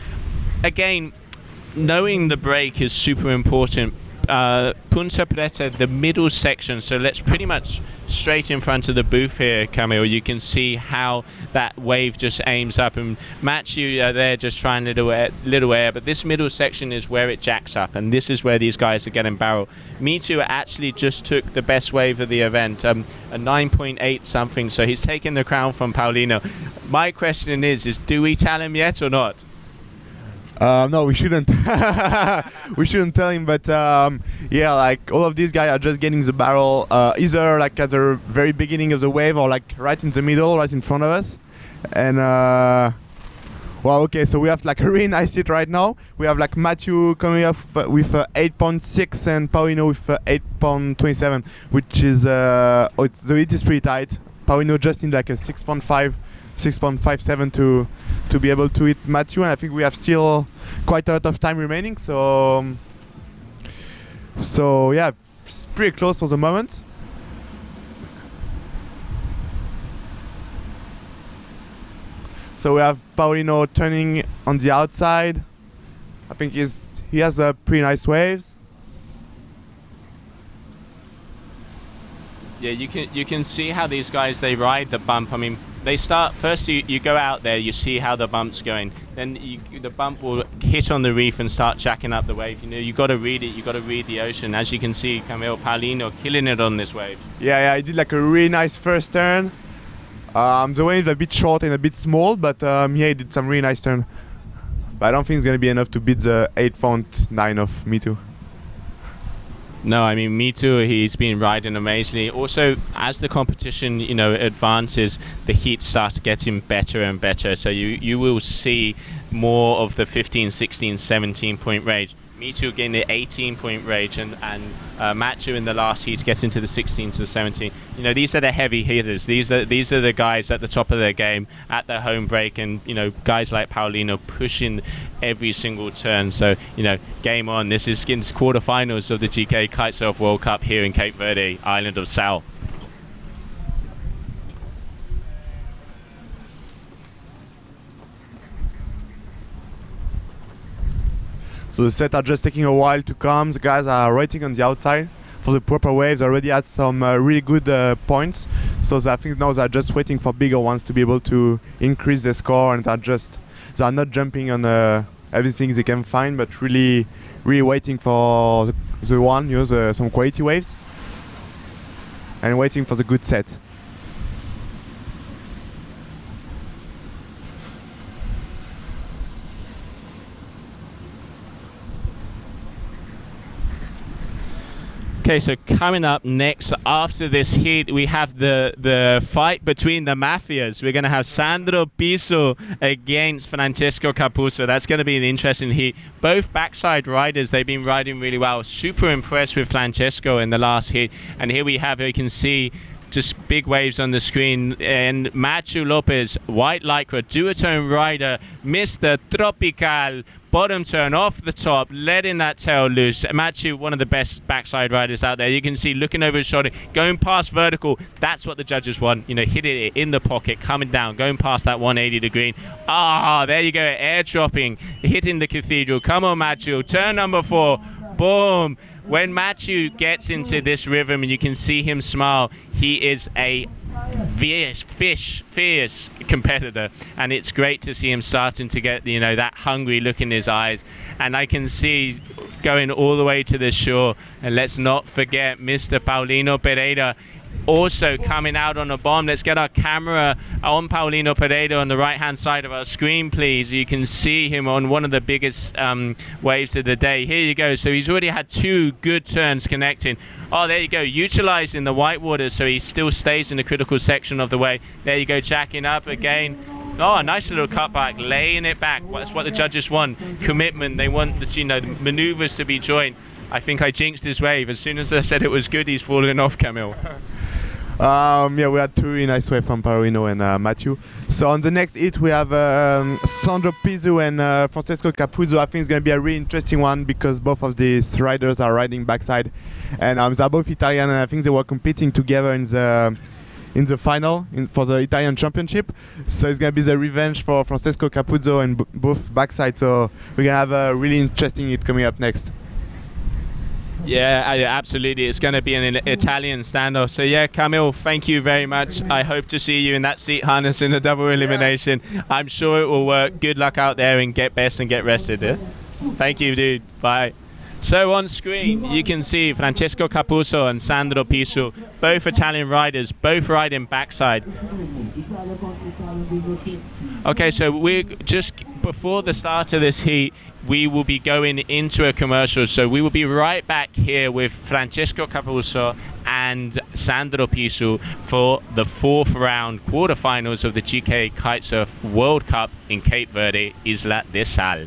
again, knowing the break is super important. Punta Preta, the middle section, so let's pretty much straight in front of the booth here, Camille. You can see how that wave just aims up, and Matthew there just trying little air, but this middle section is where it jacks up, and this is where these guys are getting barrel. Mitu actually just took the best wave of the event, a 9.8 something, so he's taken the crown from Paulino. My question is do we tell him yet or not? No, we shouldn't. We shouldn't tell him, but yeah, like all of these guys are just getting the barrel either like at the very beginning of the wave or like right in the middle, right in front of us. And well, okay, so we have like a really nice hit right now. We have like Matthew coming up with 8.6 and Paulino with 8.27, which is the hit is pretty tight. Paulino just need like a 6.57 to be able to hit Matthew, and I think we have still quite a lot of time remaining, so yeah, it's pretty close for the moment. So we have Paulino turning on the outside. I think he has pretty nice waves. Yeah, you can see how these guys, they ride the bump. I mean, they start first. You go out there, you see how the bump's going. Then the bump will hit on the reef and start jacking up the wave. You know, you got to read it. You got to read the ocean. As you can see, Camille Paulino killing it on this wave. Yeah, he did like a really nice first turn. The wave a bit short and a bit small, but yeah, he did some really nice turn. But I don't think it's gonna be enough to beat the 8.9 of Mitu. No, I mean, Mitu, he's been riding amazingly. Also, as the competition, you know, advances, the heats start getting better and better. So you will see more of the 15, 16, 17 point range. Mitu getting the 18 point range, and Matthew in the last heat getting to the 16 to 17. You know, these are the heavy hitters. These are the guys at the top of their game at their home break, and you know, guys like Paulino pushing every single turn. So you know, game on. This is Skin's quarterfinals of the GKA Kite-Surf World Cup here in Cape Verde, island of Sal. So the sets are just taking a while to come. The guys are waiting on the outside for the proper waves. They already had some really good points. So I think now they're just waiting for bigger ones to be able to increase their score, and they're not jumping on everything they can find, but really waiting for the one, you know, some quality waves, and waiting for the good set. Okay, so coming up next after this heat, we have the fight between the mafias. We're going to have Sandro Piso against Francesco Capuzzo. That's going to be an interesting heat. Both backside riders, they've been riding really well. Super impressed with Francesco in the last heat. And here we have, you can see just big waves on the screen, and Machu Lopez, white lycra, duotone rider, Mr. Tropical, bottom turn off the top, letting that tail loose. Machu, one of the best backside riders out there. You can see looking over his shoulder, going past vertical. That's what the judges want. You know, hit it in the pocket, coming down, going past that 180 degree. Ah, there you go, air dropping, hitting the cathedral. Come on, Machu, turn number 4, boom. When Machu gets into this rhythm and you can see him smile, he is a fierce competitor, and it's great to see him starting to get, you know, that hungry look in his eyes. And I can see going all the way to the shore. And let's not forget Mr. Paulino Pereira also coming out on a bomb. Let's get our camera on Paulino Pereira on the right hand side of our screen, please. You can see him on one of the biggest waves of the day. Here you go. So he's already had 2 good turns connecting. Oh, there you go, utilizing the white water so he still stays in the critical section of the wave. There you go, jacking up again. Oh, a nice little cutback, laying it back. That's what the judges want. Commitment. They want the, you know, the maneuvers to be joint. I think I jinxed his wave. As soon as I said it was good, he's falling off, Camille. Yeah, we had 2 really nice waves from Paulino and Matthew. So on the next hit, we have Sandro Piso and Francesco Capuzzo. I think it's going to be a really interesting one because both of these riders are riding backside, and they're both Italian, and I think they were competing together in the final for the Italian championship. So it's going to be the revenge for Francesco Capuzzo and both backside. So we're going to have a really interesting hit coming up next. Yeah, absolutely. It's going to be an Italian standoff. So yeah, Camille, thank you very much. I hope to see you in that seat harness in the double elimination. Yeah. I'm sure it will work. Good luck out there and get best and get rested. Yeah? Thank you, dude. Bye. So on screen, you can see Francesco Capuzzo and Sandro Piso, both Italian riders, both riding backside. Okay, so we're just before the start of this heat, we will be going into a commercial. So we will be right back here with Francesco Capuzzo and Sandro Piso for the 4th round quarterfinals of the GKA Kite-Surf World Cup in Cape Verde, Isla de Sal.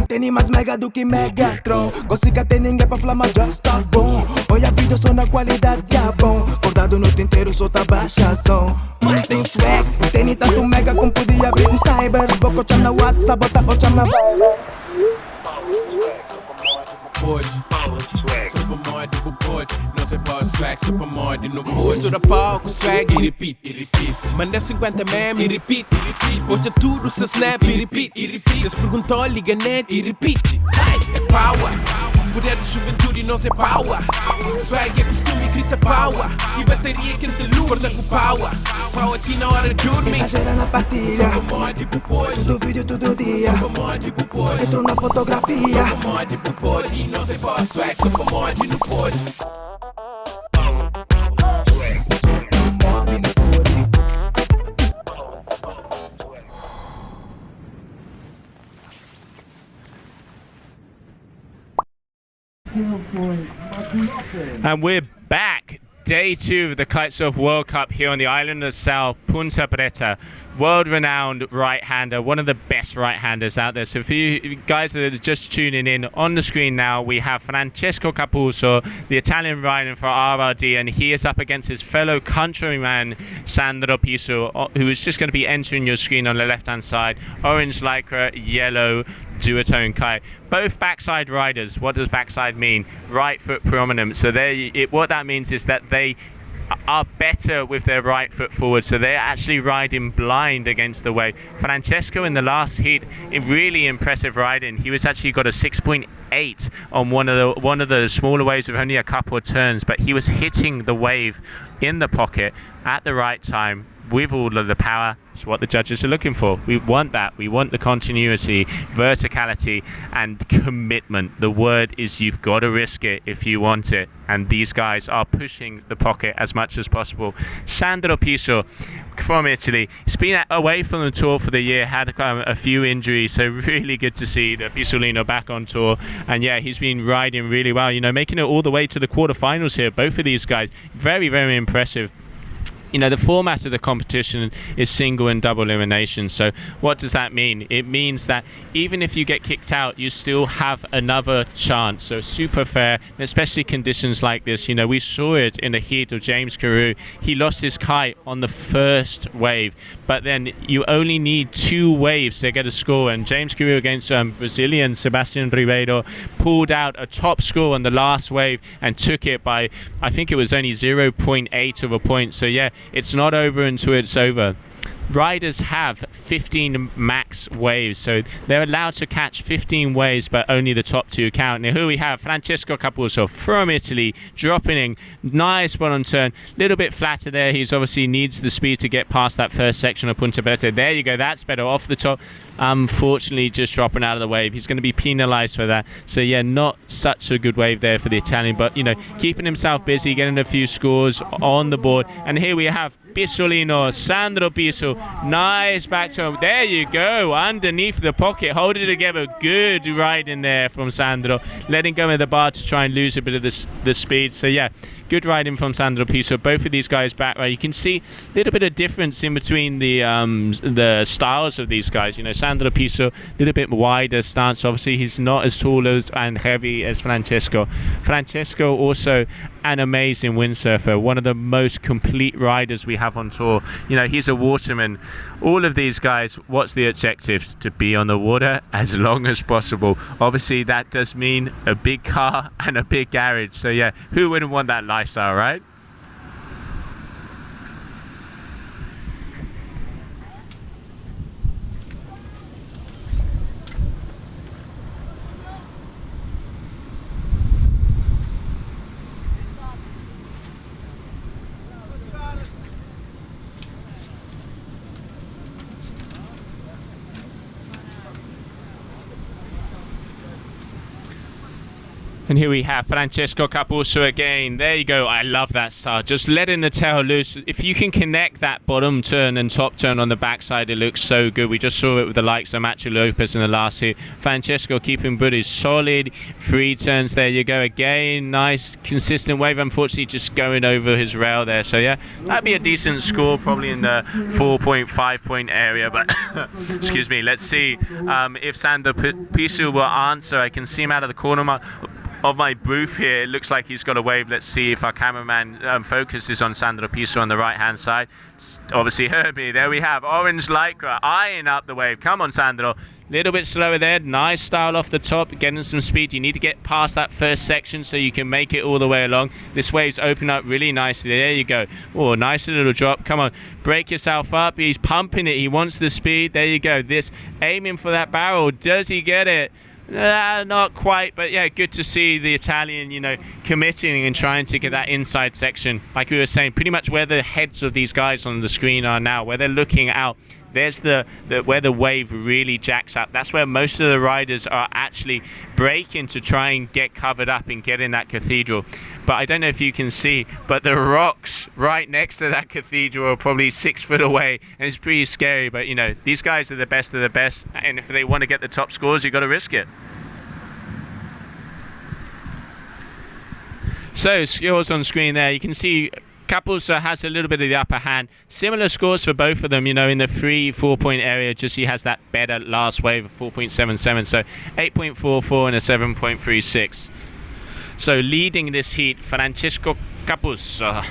Teni mais mega do que Megatron. Consiga ter ninguém pra flamar, just tá bom. Olha a vida, só na qualidade, é bom. Acordado noite inteiro, só tá baixa som. Tem swag, tem tanto mega como podia abrir um cyber. Boco cham na WhatsApp, bota o cham na vibe. Pode, super mod, pode. Não sei para swag, super mod, não pode. Mistura palco, swag e repeat. Manda 50 meme e repeat. Bota tudo, seu snap e repeat. Eles perguntou, liga net e repeat. É power, poder de juventude. orgulho e não se paua. Swag é costume, grita paua. E bateria que te lua, corta com paua. Paua aqui na hora de dormir. Exagera na partida. Só mod pro pôr. Todo vídeo, todo dia. Só mod pro pôr. Entro na fotografia. Só mod pro pôr. E não se pode swag, só mod no pôr. And we're back. Day 2 of the Kite-Surf World Cup here on the island of Sal, Punta Preta. World-renowned right-hander, one of the best right-handers out there. So for you guys that are just tuning in, on the screen now we have Francesco Capuzzo, the Italian rider for RRD, and he is up against his fellow countryman Sandro Piso, who is just going to be entering your screen on the left-hand side. Orange lycra, yellow duotone kite. Both backside riders. What does backside mean? Right foot prominent. So what that means is that they are better with their right foot forward, so they're actually riding blind against the wave. Francesco in the last heat, really impressive riding. He was actually got a 6.8 on one of the smaller waves with only a couple of turns, but he was hitting the wave in the pocket at the right time with all of the power. It's what the judges are looking for. We want that. We want the continuity, verticality, and commitment. The word is you've got to risk it if you want it. And these guys are pushing the pocket as much as possible. Sandro Piso from Italy. He's been away from the tour for the year, had a few injuries, so really good to see the Pisolino back on tour. And yeah, he's been riding really well, you know, making it all the way to the quarterfinals here. Both of these guys, very, very impressive. You know, the format of the competition is single and double elimination. So what does that mean? It means that even if you get kicked out, you still have another chance. So super fair, especially conditions like this. You know, we saw it in the heat of James Carew. He lost his kite on the first wave, but then you only need 2 waves to get a score. And James Carew against Brazilian Sebastian Ribeiro pulled out a top score on the last wave and took it by, I think it was only 0.8 of a point. So yeah, it's not over until it's over. Riders have 15 max waves, so they're allowed to catch 15 waves, but only the top 2 count. Now here we have Francesco Capuzzo from Italy, dropping in, nice one on turn, little bit flatter there. He's obviously needs the speed to get past that first section of Punta Preta. There you go, that's better, off the top. Unfortunately, just dropping out of the wave. He's going to be penalised for that. So yeah, not such a good wave there for the Italian, but you know, keeping himself busy, getting a few scores on the board. And here we have Pisolino, Sandro Piso, nice back to him. There you go, underneath the pocket, hold it together. Good ride in there from Sandro, letting go of the bar to try and lose a bit of the speed. So yeah, good riding from Sandro Piso. Both of these guys back right. You can see a little bit of difference in between the styles of these guys. You know, Sandro Piso, a little bit wider stance. Obviously, he's not as tall and heavy as Francesco. Francesco also an amazing windsurfer, one of the most complete riders we have on tour. You know, he's a waterman. All of these guys, what's the objective? To be on the water as long as possible. Obviously, that does mean a big car and a big garage. So yeah, who wouldn't want that lifestyle, right? And here we have Francesco Capuzzo again. There you go. I love that style. Just letting the tail loose. If you can connect that bottom turn and top turn on the backside, it looks so good. We just saw it with the likes of Macho Lopez in the last hit. Francesco keeping booties solid. 3 turns. There you go again. Nice, consistent wave. Unfortunately, just going over his rail there. So yeah, that'd be a decent score, probably in the 4.5 point area. But excuse me. Let's see if Sandro Piso will answer. I can see him out of the corner of my booth here. It looks like he's got a wave. Let's see if our cameraman focuses on Sandro Piso on the right hand side. Obviously Herbie, there we have orange lycra eyeing up the wave. Come on, Sandro, little bit slower there. Nice style off the top, getting some speed. You need to get past that first section so you can make it all the way along. This wave's open up really nicely. There you go. Oh, nice little drop. Come on, break yourself up. He's pumping it. He wants the speed. There you go. This aiming for that barrel. Does he get it? Not quite, but yeah, good to see the Italian, you know, committing and trying to get that inside section. Like we were saying, pretty much where the heads of these guys on the screen are now, where they're looking out. There's where the wave really jacks up. That's where most of the riders are actually braking to try and get covered up and get in that cathedral. But I don't know if you can see, but the rocks right next to that cathedral are probably 6 foot away, and it's pretty scary. But you know, these guys are the best of the best, and if they want to get the top scores, you've got to risk it. So scores on screen there. You can see Capuzzo has a little bit of the upper hand. Similar scores for both of them, you know, in the 3-4 point area. Just he has that better last wave of 4.77. So 8.44 and a 7.36. So leading this heat, Francesco Capuzzo.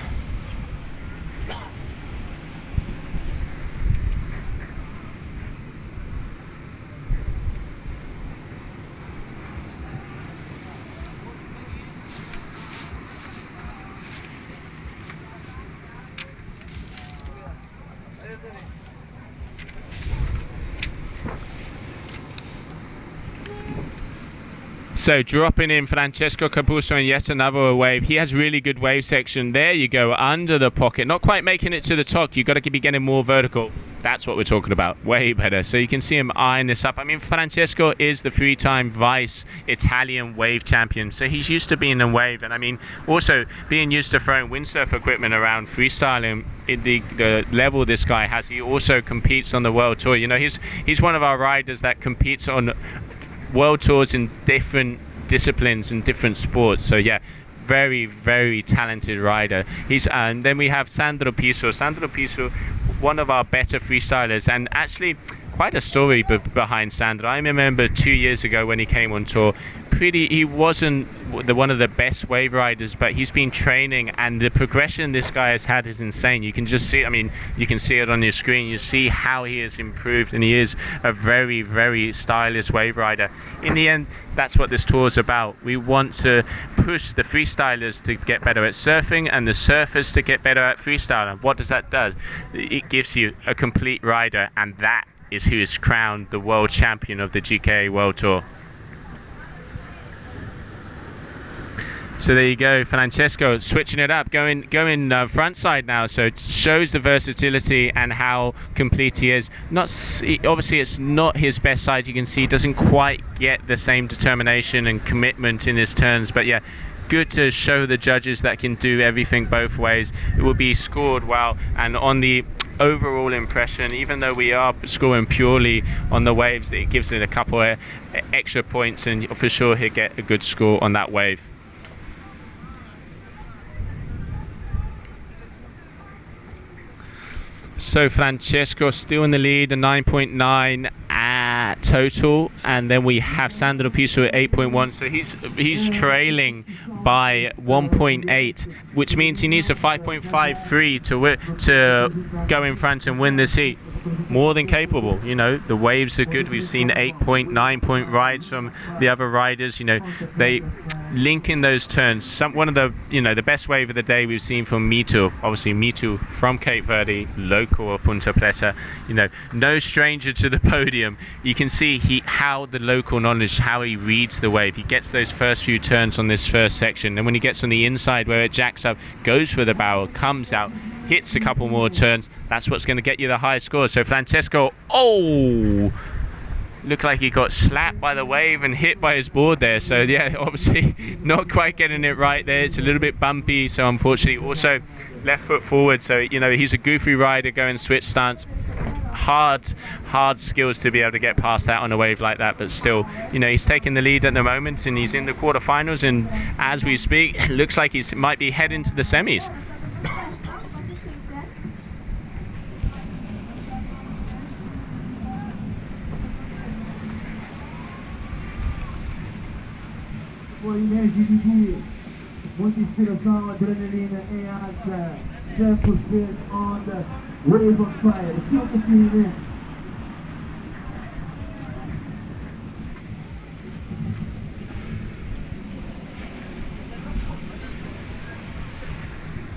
So dropping in Francesco Capuzzo and yet another wave. He has really good wave section. There you go, under the pocket. Not quite making it to the top. You've got to be getting more vertical. That's what we're talking about. Way better. So you can see him eyeing this up. I mean, Francesco is the 3-time vice Italian wave champion. So he's used to being in wave. And I mean, also being used to throwing windsurf equipment around, freestyling in the level this guy has. He also competes on the world tour. You know, he's one of our riders that competes on world tours in different disciplines and different sports. So yeah, very, very talented rider. And then we have Sandro Piso. Sandro Piso, one of our better freestylers, and actually quite a story behind Sandro. I remember 2 years ago when he came on tour, he wasn't one of the best wave riders, but he's been training, and the progression this guy has had is insane. You can just see, I mean, you can see it on your screen. You see how he has improved, and he is a very, very stylish wave rider. In the end, that's what this tour is about. We want to push the freestylers to get better at surfing and the surfers to get better at freestyling. What does that do? It gives you a complete rider, and that is who is crowned the world champion of the GKA World Tour. So there you go, Francesco switching it up, going front side now. So it shows the versatility and how complete he is. Obviously it's not his best side. You can see he doesn't quite get the same determination and commitment in his turns. But yeah, good to show the judges that can do everything both ways. It will be scored well, and on the overall impression, even though we are scoring purely on the waves, it gives it a couple of extra points, and for sure he'll get a good score on that wave. So Francesco still in the lead, a 9.9 total, and then we have Sandro Piso at 8.1. So he's trailing by 1.8, which means he needs a 5.53 to go in front and win this heat. More than capable. You know, the waves are good. We've seen 8.9 point rides from the other riders. You know, they link in those turns. One of the, you know, the best wave of the day we've seen from Mitu. Obviously Mitu from Cape Verde, local of Punta Preta. You know, no stranger to the podium. You can see how the local knowledge, how he reads the wave. He gets those first few turns on this first section, and when he gets on the inside where it jacks up, goes for the barrel, comes out, hits a couple more turns. That's what's going to get you the high score. So Francesco, looked like he got slapped by the wave and hit by his board there. So yeah, obviously not quite getting it right there. It's a little bit bumpy, so unfortunately also left foot forward. So, you know, he's a goofy rider going switch stance. Hard skills to be able to get past that on a wave like that, but still, you know, he's taking the lead at the moment, and he's in the quarterfinals, and as we speak, looks like he might be heading to the semis. Muita inspiração, adrenalina em alta, 100% on the wave of fire. Silver feeling.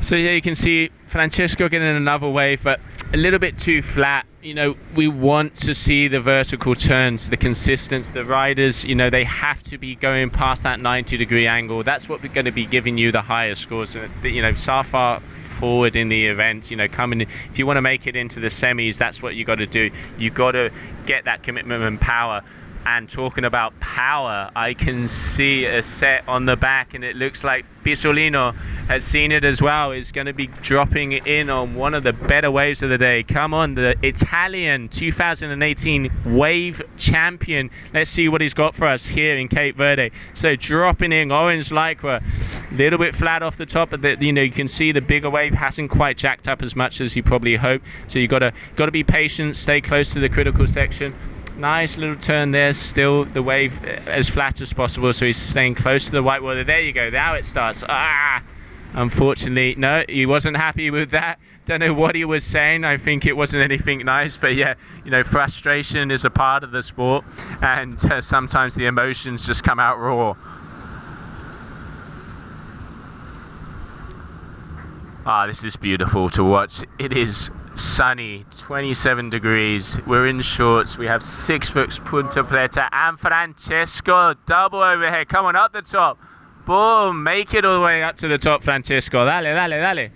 So yeah, you can see Francesco getting another wave, but a little bit too flat. you know, we want to see the vertical turns, the consistency. The riders, you know, they have to be going past that 90-degree angle. That's what we're going to be giving you the highest scores. You know, so far forward in the event, you know, coming, if you want to make it into the semis, that's what you got to do. You got to get that commitment and power. And talking about power, I can see a set on the back, and it looks like Pisolino has seen it as well. Is going to be dropping in on one of the better waves of the day. Come on, the Italian 2018 wave champion. Let's see what he's got for us here in Cape Verde. So dropping in orange lycra, a little bit flat off the top, but you know, you can see the bigger wave hasn't quite jacked up as much as you probably hoped. So you got to be patient, stay close to the critical section. Nice little turn there, still the wave as flat as possible, so he's staying close to the white water. There you go, now it starts. Unfortunately, no, he wasn't happy with that. Don't know what he was saying. I think it wasn't anything nice, but yeah, you know, frustration is a part of the sport, and sometimes the emotions just come out raw. This is beautiful to watch. It is sunny, 27 degrees. We're in shorts. We have 6 foot Punta Preta and Francesco double overhead. Come on, up the top. Boom, make it all the way up to the top, Francesco. Dale, dale, dale.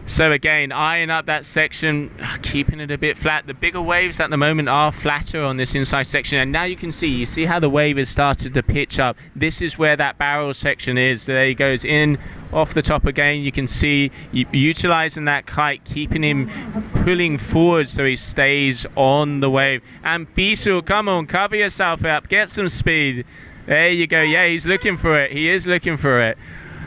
So again, eyeing up that section, keeping it a bit flat. The bigger waves at the moment are flatter on this inside section, and now you see how the wave has started to pitch up. This is where that barrel section is. There he goes in off the top again. You can see utilizing that kite, keeping him pulling forward so he stays on the wave. And Piso, come on, cover yourself up, get some speed. There you go. Yeah, he's looking for it. He is looking for it.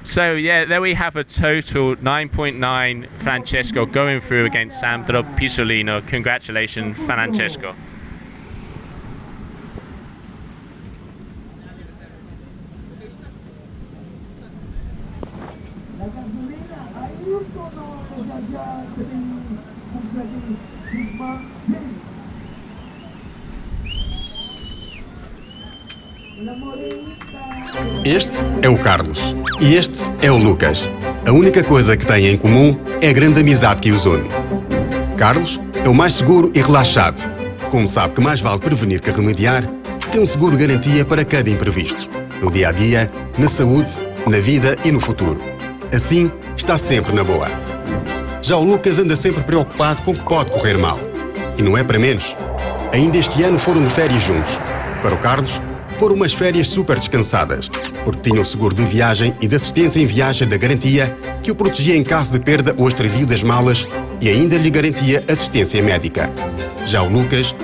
So yeah, there we have a total 9.9 Francesco going through against Sandro Pisolino. Congratulations, Francesco. Este é o Carlos e este é o Lucas. A única coisa que têm em comum é a grande amizade que os une. Carlos é o mais seguro e relaxado. Como sabe que mais vale prevenir que remediar, tem um seguro garantia para cada imprevisto. No dia a dia, na saúde, na vida e no futuro. Assim, está sempre na boa. Já o Lucas anda sempre preocupado com o que pode correr mal. E não é para menos. Ainda este ano foram de férias juntos. Para o Carlos, foram umas férias super descansadas, porque tinham seguro de viagem e de assistência em viagem da garantia que o protegia em caso de perda ou extravio das malas e ainda lhe garantia assistência médica. Já o Lucas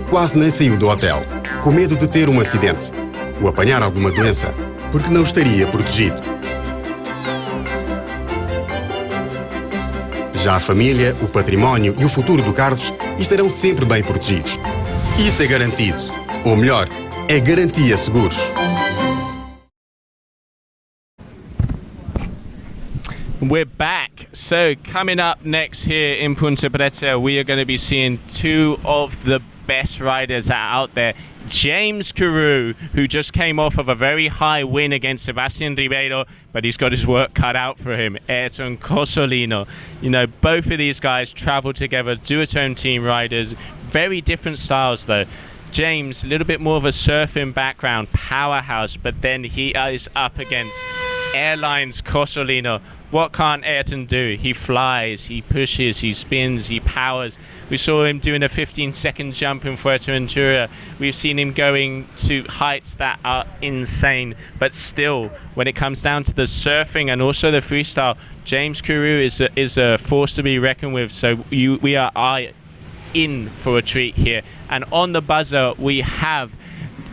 quase nem saiu do hotel, com medo de ter um acidente ou apanhar alguma doença, porque não estaria protegido. Já a família, o património e o futuro do Carlos estarão sempre bem protegidos. Isso é garantido. Ou melhor, é Garantia Seguros. We're back. So coming up next here in Punta Preta, we are going to be seeing 2 of the best riders out there. James Carew, who just came off of a very high win against Sebastian Ribeiro, but he's got his work cut out for him. Ayrton Cosolino. You know, both of these guys travel together, duotone team riders. Very different styles though. James, a little bit more of a surfing background, powerhouse, but then he is up against Airlines Cosolino. What can't Ayrton do? He flies, he pushes, he spins, he powers. We saw him doing a 15-second jump in Fuerteventura. We've seen him going to heights that are insane. But still, when it comes down to the surfing and also the freestyle, James Carew is a force to be reckoned with. So we are in for a treat here. And on the buzzer, we have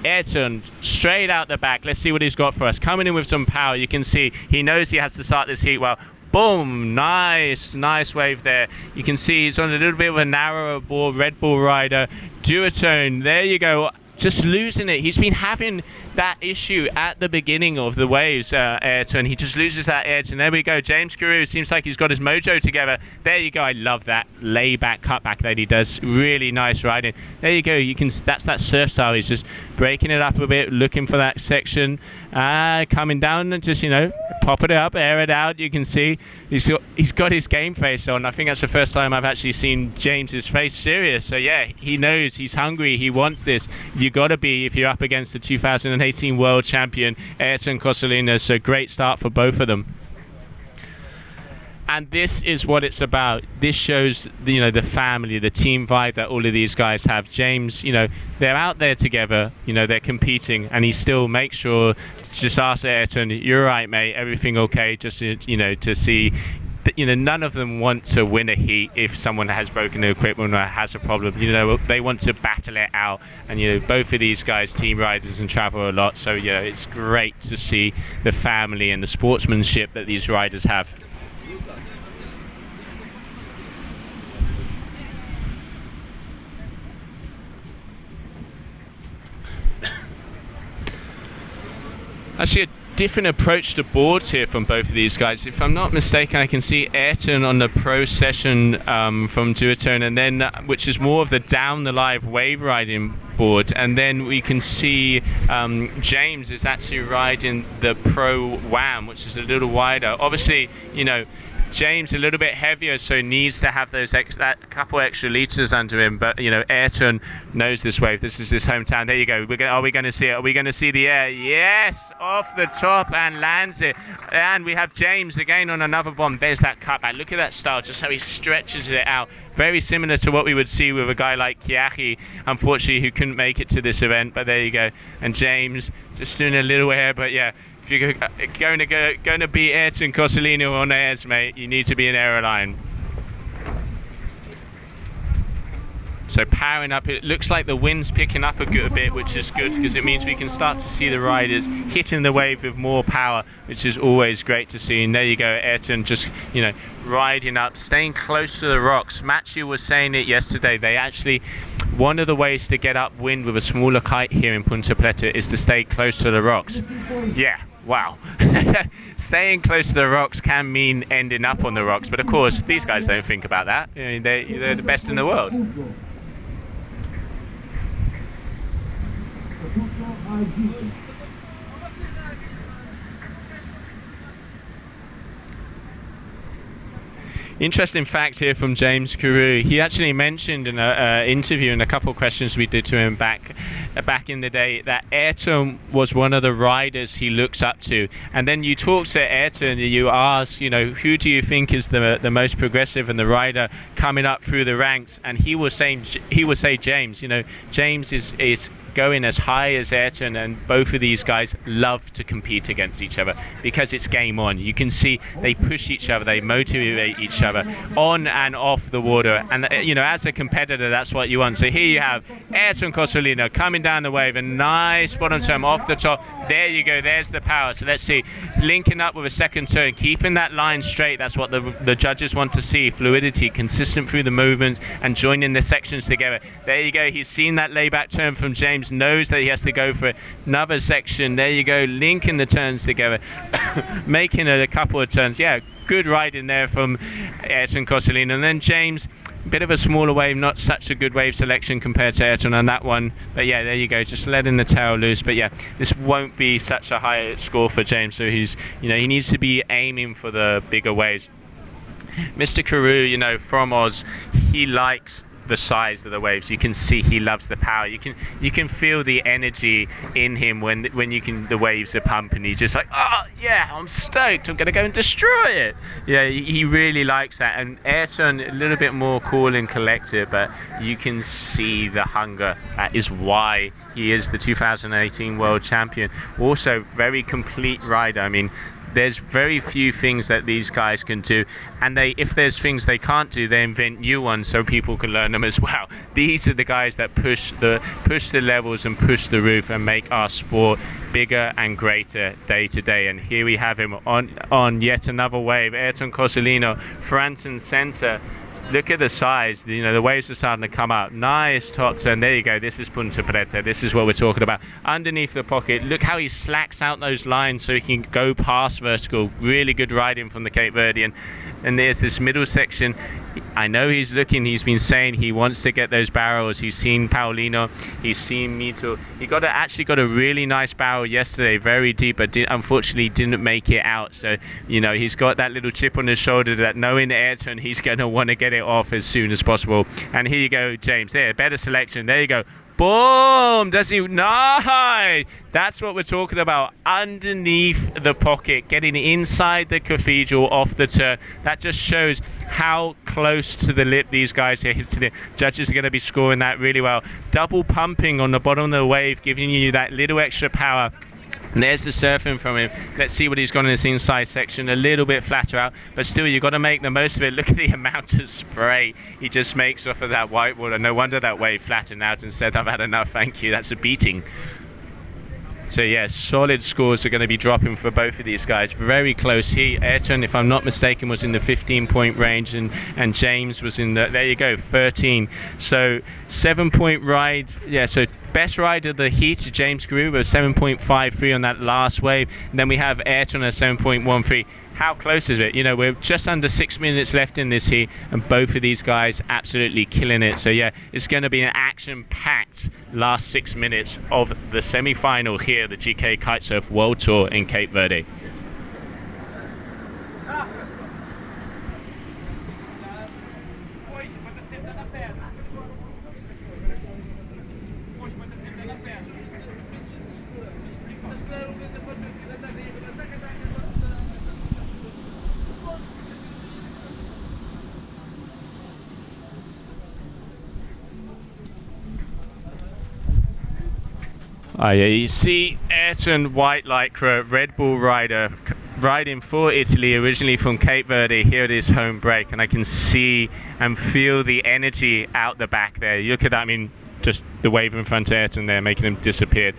Ayrton straight out the back. Let's see what he's got for us. Coming in with some power. You can see he knows he has to start this heat well. Boom, nice wave there. You can see he's on a little bit of a narrower board, Red Bull rider. Duotone, there you go. Just losing it. He's been having that issue at the beginning of the waves, Ayrton. He just loses that edge, and there we go. James Carew seems like he's got his mojo together. There you go. I love that layback cutback that he does. Really nice riding. There you go. You can. That's that surf style. He's just breaking it up a bit, looking for that section, coming down and just, you know, pop it up, air it out. You can see he's got his game face on. I think that's the first time I've actually seen James's face serious. So yeah, he knows, he's hungry, he wants this. You got to be if you're up against the 2018 world champion Ayrton Cosolino. So great start for both of them. And this is what it's about. This shows, you know, the family, the team vibe that all of these guys have. James, you know, they're out there together, you know, they're competing, and he still makes sure to just ask Ayrton, "You're right, mate, everything okay?" Just, you know, to see that, you know, none of them want to win a heat if someone has broken the equipment or has a problem. You know, they want to battle it out. And, you know, both of these guys, team riders and travel a lot. So, yeah, it's great to see the family and the sportsmanship that these riders have. Actually, a different approach to boards here from both of these guys. If I'm not mistaken, I can see Ayrton on the pro session from Duotone, and then which is more of the down the live wave riding board, and then we can see James is actually riding the pro WAM, which is a little wider. Obviously, you know, James a little bit heavier, so needs to have those that couple extra liters under him. But, you know, Ayrton knows this wave. This is his hometown. There you go. Are we going to see it? Are we going to see the air? Yes, off the top and lands it. And we have James again on another bomb. There's that cutback. Look at that style, just how he stretches it out. Very similar to what we would see with a guy like Chiaki, unfortunately, who couldn't make it to this event. But there you go. And James just doing a little air, but yeah. If you're going to be Ayrton Cosolino on airs, mate, you need to be an aeroline. So powering up, it looks like the wind's picking up a bit, which is good because it means we can start to see the riders hitting the wave with more power, which is always great to see. And there you go, Ayrton just, you know, riding up, staying close to the rocks. Matthew was saying it yesterday. They actually, one of the ways to get upwind with a smaller kite here in Punta Preta is to stay close to the rocks. Yeah. Wow. Staying close to the rocks can mean ending up on the rocks, but of course these guys don't think about that. You know, they're the best in the world. Interesting fact here from James Carew. He actually mentioned in an interview and a couple of questions we did to him back in the day that Ayrton was one of the riders he looks up to. And then you talk to Ayrton and you ask, you know, who do you think is the most progressive and the rider coming up through the ranks? And he will say James. You know, James is going as high as Ayrton, and both of these guys love to compete against each other because it's game on. You can see they push each other, they motivate each other on and off the water, and you know, as a competitor, that's what you want. So here you have Ayrton Cosolino coming down the wave, a nice bottom turn off the top. There you go, there's the power. So let's see, linking up with a second turn, keeping that line straight. That's what the judges want to see. Fluidity, consistent through the movements, and joining the sections together. There you go, he's seen that layback turn from James, knows that he has to go for another section. There you go, linking the turns together, making a couple of turns. Yeah, good riding there from Ayrton Cosolino. And then James, a bit of a smaller wave, not such a good wave selection compared to Ayrton on that one. But yeah, there you go, just letting the tail loose. But yeah, this won't be such a high score for James, so he's, you know, he needs to be aiming for the bigger waves. Mr. Carew, you know, from Oz, he likes the size of the waves. You can see he loves the power. You can feel the energy in him when the waves are pumping. He's just like, oh yeah, I'm stoked, I'm gonna go and destroy it. Yeah, he really likes that. And Ayrton, a little bit more cool and collected, but you can see the hunger. That is why he is the 2018 world champion. Also very complete rider. I mean, there's very few things that these guys can do, and if there's things they can't do, they invent new ones so people can learn them as well. These are the guys that push the levels and push the roof and make our sport bigger and greater day to day. And here we have him on yet another wave. Ayrton Cosolino, front and center. look at the size. You know, the waves are starting to come up. Nice top turn. There you go. This is Punta Preta. This is what we're talking about. Underneath the pocket, look how he slacks out those lines so he can go past vertical. Really good riding from the Cape Verdean. And there's this middle section. I know he's looking, he's been saying he wants to get those barrels. He's seen Paulino, he's seen Mito. He actually got a really nice barrel yesterday, very deep, but unfortunately didn't make it out. So, you know, he's got that little chip on his shoulder that knowing Ayrton, he's going to want to get it off as soon as possible. And here you go, James, there, better selection, there you go. Boom! Does he? Nice! That's what we're talking about. Underneath the pocket, getting inside the cathedral off the turn. That just shows how close to the lip these guys are hitting it. Judges are going to be scoring that really well. Double pumping on the bottom of the wave, giving you that little extra power. And there's the surfing from him. Let's see what he's got in this inside section. A little bit flatter out, but still you've got to make the most of it. Look at the amount of spray he just makes off of that white water. No wonder that wave flattened out and said, I've had enough, thank you. That's a beating. So yeah, solid scores are going to be dropping for both of these guys. Very close. Ayrton, if I'm not mistaken, was in the 15-point range, and James was in the, there you go, 13. So 7-point ride. Yeah, so best ride of the heat, James Grew, was 7.53 on that last wave. And then we have Ayrton at 7.13. How close is it? You know, we're just under 6 minutes left in this heat, and both of these guys absolutely killing it. So yeah, it's going to be an action-packed last 6 minutes of the semi-final here, the GKA Kite-Surf World Tour in Cape Verde. You see Ayrton White Lycra, Red Bull rider, riding for Italy, originally from Cape Verde, here at his home break, and I can see and feel the energy out the back there. You look at that, I mean, just the wave in front of Ayrton there, making him disappear.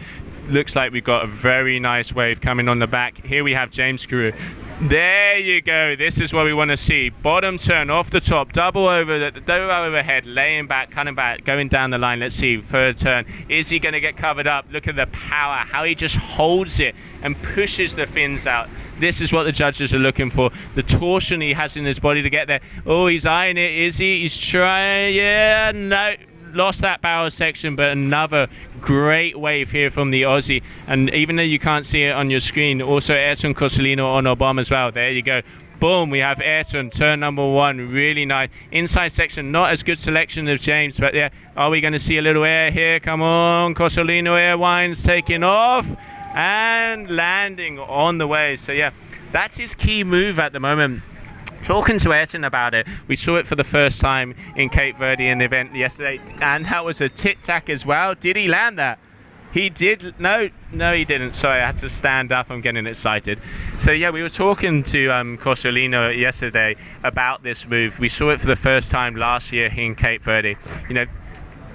Looks like we've got a very nice wave coming on the back. Here we have James Grew. There you go. This is what we want to see. Bottom turn off the top, double overhead, laying back, cutting back, going down the line. Let's see, third turn. Is he going to get covered up? Look at the power, how he just holds it and pushes the fins out. This is what the judges are looking for. The torsion he has in his body to get there. Oh, he's eyeing it. Is he? He's trying. Yeah, no. Lost that barrel section, but another great wave here from the Aussie. And even though you can't see it on your screen, also Ayrton Cosolino on our bomb as well. There you go. Boom, we have Ayrton, turn number one, really nice. Inside section, not as good selection as James, but yeah, are we going to see a little air here? Come on, Cosolino air winds taking off and landing on the wave. So yeah, that's his key move at the moment. Talking to Ayrton about it, we saw it for the first time in Cape Verde in the event yesterday, and that was a tic-tac as well. Did he land that? He did. No, he didn't. Sorry, I had to stand up. I'm getting excited. So yeah, we were talking to Cosolino yesterday about this move. We saw it for the first time last year in Cape Verde. You know,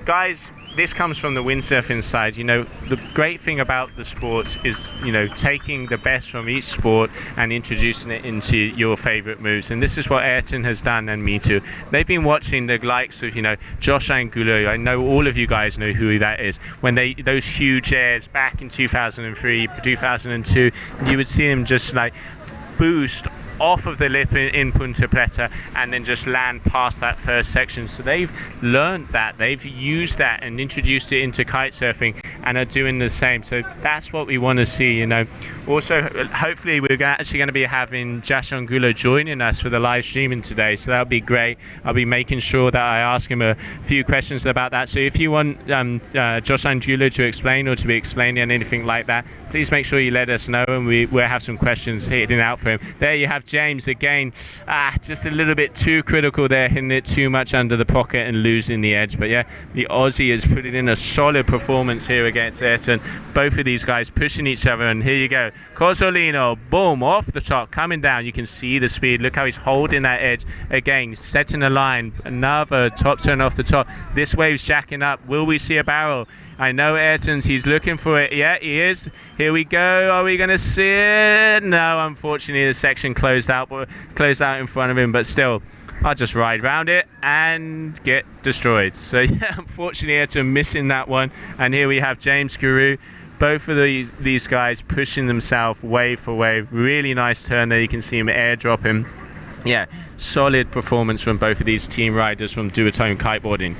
guys, this comes from the windsurfing side. You know, the great thing about the sport is, you know, taking the best from each sport and introducing it into your favorite moves. And this is what Ayrton has done, and me too. They've been watching the likes of, you know, Josh Angulo. I know all of you guys know who that is. When those huge airs back in 2003, 2002, you would see him just like boost off of the lip in Punta Preta and then just land past that first section. So they've learned that, they've used that and introduced it into kite surfing and are doing the same. So that's what we want to see, you know. Also, hopefully we're actually going to be having Josh Angulo joining us for the live streaming today, so that'll be great. I'll be making sure that I ask him a few questions about that. So if you want Josh Angulo to explain or to be explaining anything like that, please make sure you let us know, and we'll have some questions hitting out for him. There you have James again, just a little bit too critical there, hitting it too much under the pocket and losing the edge. But yeah, the Aussie is putting in a solid performance here against Ayrton. Both of these guys pushing each other, and here you go, Cosolino, boom, off the top, coming down. You can see the speed. Look how he's holding that edge again, setting a line. Another top turn off the top. This wave's jacking up. Will we see a barrel? I know Ayrton's, he's looking for it. Yeah, he is. Here we go. Are we going to see it? No, unfortunately the section closed out in front of him, but still I'll just ride around it and get destroyed. So yeah, unfortunately Ayrton missing that one. And here we have James Carew. Both of these guys pushing themselves wave for wave. Really nice turn there. You can see him airdropping. Yeah, solid performance from both of these team riders from duotone kiteboarding.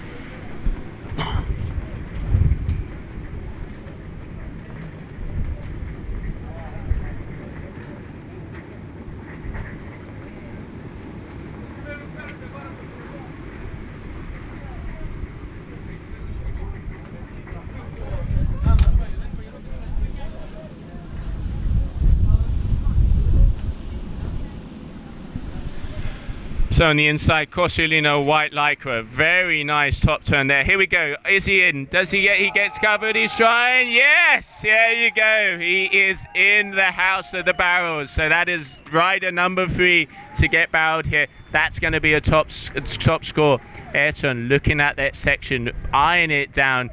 So on the inside, Corsolino, white lycra, very nice top turn there. Here we go. Is he in? Does he get? He gets covered. He's trying. Yes, there you go. He is in the house of the barrels. So that is rider number 3 to get barreled here. That's going to be a top score. Ayrton looking at that section, eyeing it down,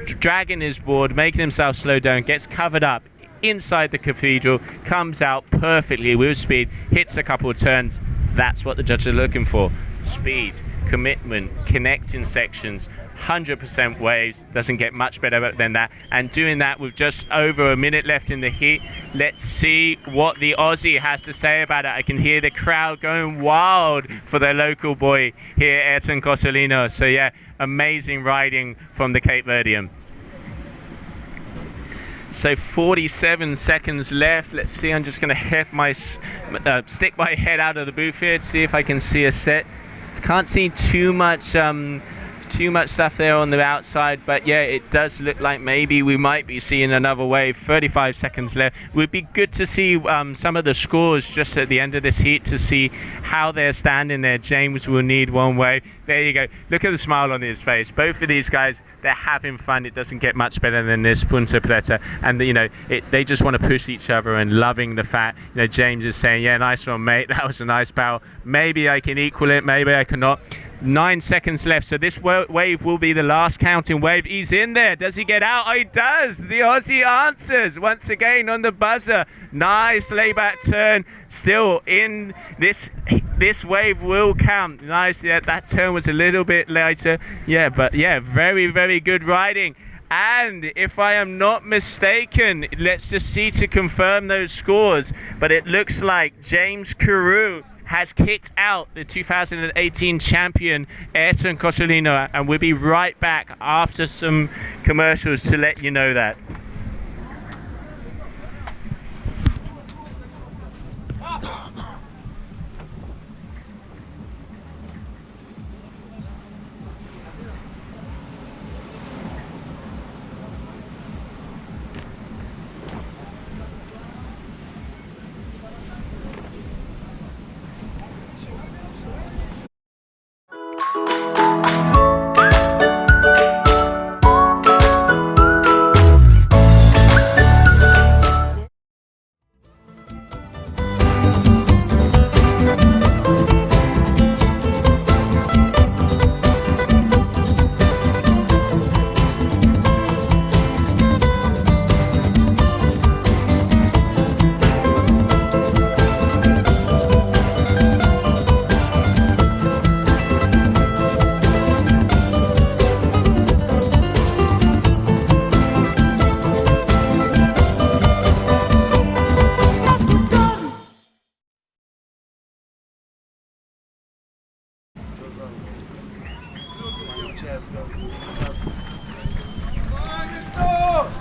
dragging his board, making himself slow down, gets covered up inside the cathedral, comes out perfectly with speed, hits a couple of turns. That's what the judges are looking for. Speed, commitment, connecting sections, 100% waves. Doesn't get much better than that. And doing that with just over a minute left in the heat. Let's see what the Aussie has to say about it. I can hear the crowd going wild for their local boy here, Ayrton Corsolino. So yeah, amazing riding from the Cape Verdean. So 47 seconds left. Let's see, I'm just going to stick my head out of the booth here to see if I can see a set. Can't see too much stuff there on the outside, but yeah, it does look like maybe we might be seeing another wave. 35 seconds left. Would be good to see some of the scores just at the end of this heat to see how they're standing there. James will need one wave. There you go. Look at the smile on his face. Both of these guys, they're having fun. It doesn't get much better than this Punta Preta, and you know, they just want to push each other and loving the fact, you know, James is saying, yeah, nice one, mate. That was a nice barrel. Maybe I can equal it. Maybe I cannot. 9 seconds left, so this wave will be the last counting wave. He's in there. Does he get out? Oh, he does. The Aussie answers once again on the buzzer. Nice layback turn. Still in this wave will count. Nice. Yeah, that turn was a little bit later. Yeah, but yeah, very, very good riding. And if I am not mistaken, let's just see to confirm those scores. But it looks like James Carew has kicked out the 2018 champion Ayrton Corsolino, and we'll be right back after some commercials to let you know that.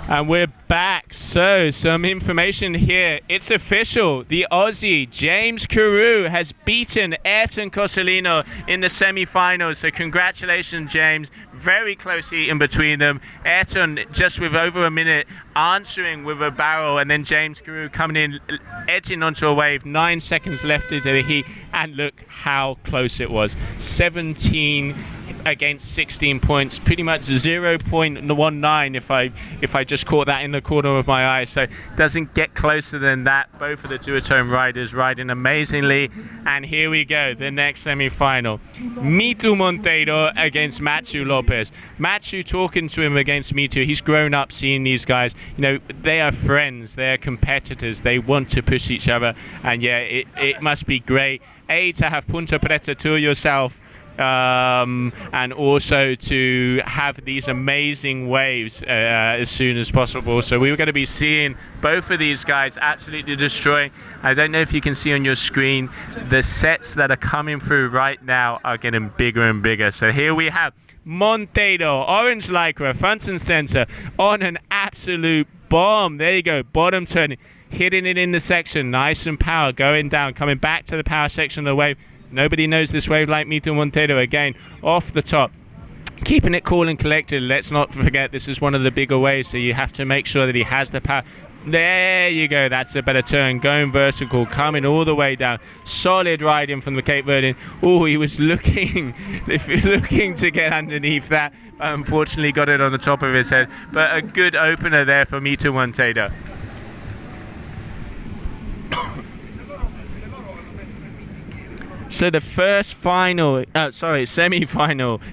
And we're back. So some information here. It's official. The Aussie James Carew has beaten Ayrton Corsolino in the semi-finals. So congratulations, James. Very close heat in between them. Ayrton just with over a minute answering with a barrel, and then James Carew coming in, edging onto a wave. 9 seconds left into the heat, and look how close it was. 17 against 16 points, pretty much 0.19 if I just caught that in the corner of my eye. So doesn't get closer than that. Both of the duotone riders riding amazingly. And here we go, the next semi-final. Mitu Monteiro against Matthew Lopez. Lopez. Machu talking to him against Mitu. He's grown up seeing these guys. You know, they are friends. They are competitors. They want to push each other. And yeah, it must be great, to have Punta Preta to yourself, and also to have these amazing waves as soon as possible. So we were going to be seeing both of these guys absolutely destroying. I don't know if you can see on your screen, the sets that are coming through right now are getting bigger and bigger. So here we have Monteiro, orange lycra, front and center, on an absolute bomb. There you go, bottom turning, hitting it in the section, nice and power, going down, coming back to the power section of the wave. Nobody knows this wave like Mitu Monteiro. Again, off the top, keeping it cool and collected. Let's not forget, this is one of the bigger waves, so you have to make sure that he has the power. There you go, that's a better turn, going vertical, coming all the way down. Solid riding from the Cape Verde. Oh, he was looking to get underneath that, but unfortunately got it on the top of his head. But a good opener there for Mitu Monteiro. So the first semi-final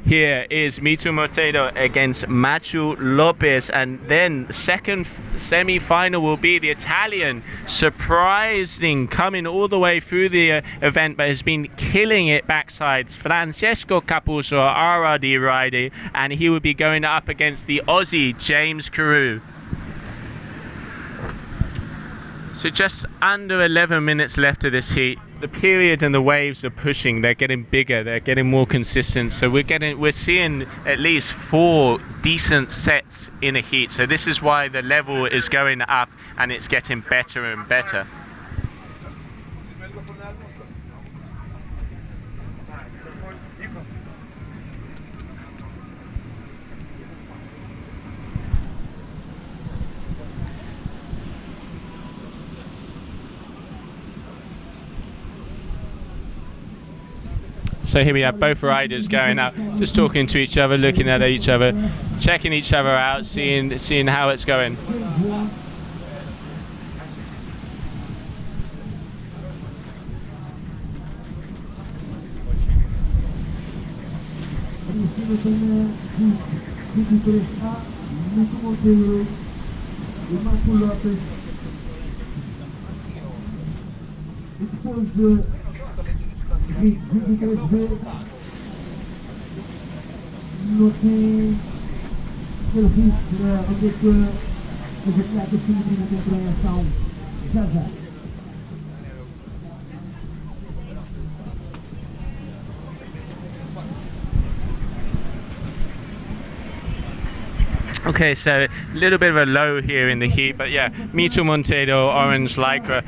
here is Mitu Monteiro against Machu Lopez, and then second semi-final will be the Italian, surprising, coming all the way through the event, but has been killing it backsides, Francesco Capuzzo, RRD riding, and he will be going up against the Aussie James Carew. So just under 11 minutes left of this heat. The period and the waves are pushing. They're getting bigger. They're getting more consistent. So we're seeing at least 4 decent sets in a heat. So this is why the level is going up and it's getting better and better. So here we have both riders going out, just talking to each other, looking at each other, checking each other out, seeing how it's going. Notei serviço onde é que os atletas femininos entram em ação já já. Okay, so a little bit of a low here in the heat, but yeah, Mitu Monteiro, orange lycra.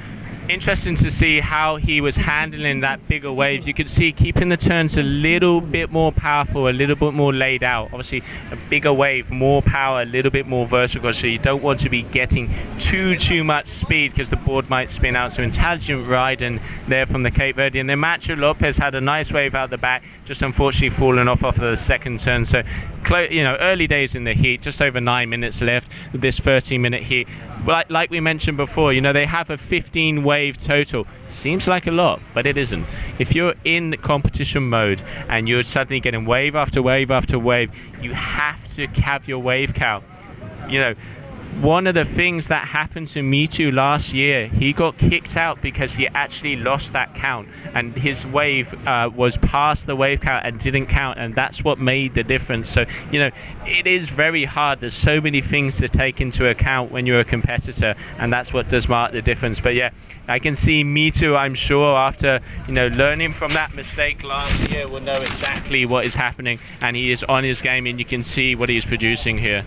Interesting to see how he was handling that bigger wave. You could see keeping the turns a little bit more powerful, a little bit more laid out. Obviously a bigger wave, more power, a little bit more vertical, so you don't want to be getting too much speed because the board might spin out. So intelligent riding there from the Cape Verde. And then Machu Lopez had a nice wave out the back, just unfortunately fallen off of the second turn. So early days in the heat, just over 9 minutes left with this 30-minute heat. Like we mentioned before, they have a 15 wave total. Seems like a lot, but it isn't. If you're in competition mode and you're suddenly getting wave after wave after wave, you have to have your wave count. One of the things that happened to Mitu last year, he got kicked out because he actually lost that count, and his wave was past the wave count and didn't count, and that's what made the difference. So it is very hard. There's so many things to take into account when you're a competitor, and that's what does mark the difference. But yeah, I can see Mitu, I'm sure, after learning from that mistake last year, will know exactly what is happening, and he is on his game, and you can see what he is producing here.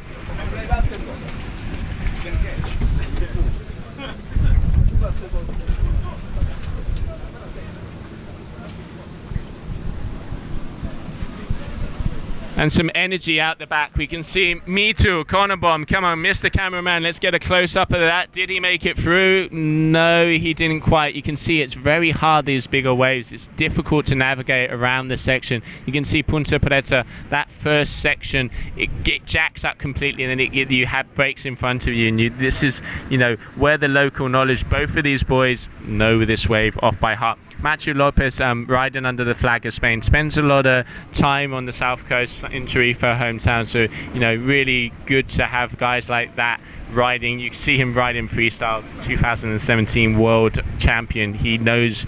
And some energy out the back. We can see Mitu, corner bomb. Come on, Mr. Cameraman, let's get a close-up of that. Did he make it through? No, he didn't quite. You can see it's very hard, these bigger waves. It's difficult to navigate around the section. You can see Punta Preta, that first section, it jacks up completely, and then you have breaks in front of you. And this is, where the local knowledge, both of these boys know this wave off by heart. Machu Lopez riding under the flag of Spain, spends a lot of time on the south coast, in Tarifa hometown, so really good to have guys like that riding. You see him riding freestyle, 2017 world champion. He knows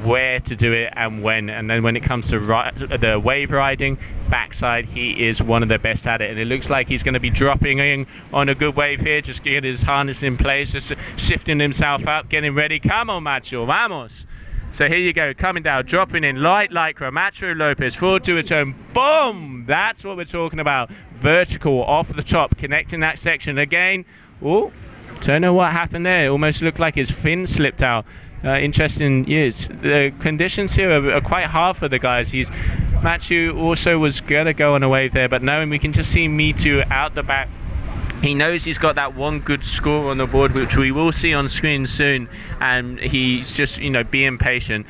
where to do it and when, and then when it comes to the wave riding backside, he is one of the best at it, and it looks like he's going to be dropping in on a good wave here, just getting his harness in place, just shifting himself up, getting ready. Come on, Macho, vamos. So here you go, coming down, dropping in, light lycra, Macho Lopez, forward to a turn, boom! That's what we're talking about. Vertical, off the top, connecting that section again. Oh, don't know what happened there. It almost looked like his fin slipped out. Interesting, yes. The conditions here are quite hard for the guys. Machu also was going to go on a wave there, but no, and we can just see Mitu out the back. He knows he's got that one good score on the board, which we will see on screen soon, and he's just, being patient.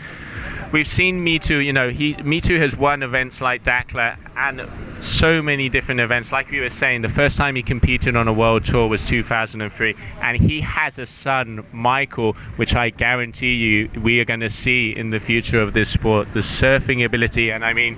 We've seen Mitu, Mitu has won events like Dakar and so many different events. Like we were saying, the first time he competed on a world tour was 2003, and he has a son, Michael, which I guarantee you we are going to see in the future of this sport, the surfing ability. And I mean,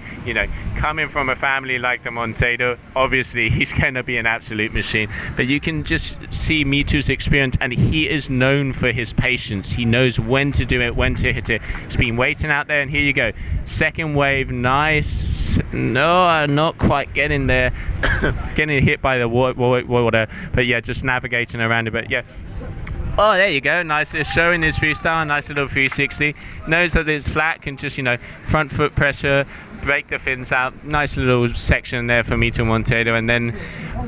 coming from a family like the Monteiro, obviously he's going to be an absolute machine. But you can just see Mitu's experience, and he is known for his patience. He knows when to do it, when to hit it. He's been waiting out there, and here you go, second wave, nice. No, not quite getting there. Getting hit by the water, but yeah, just navigating around it. But yeah, oh, there you go, nice. Showing his freestyle, nice little 360. Knows that it's flat, can just front foot pressure, break the fins out. Nice little section there for Mito Monteiro. And then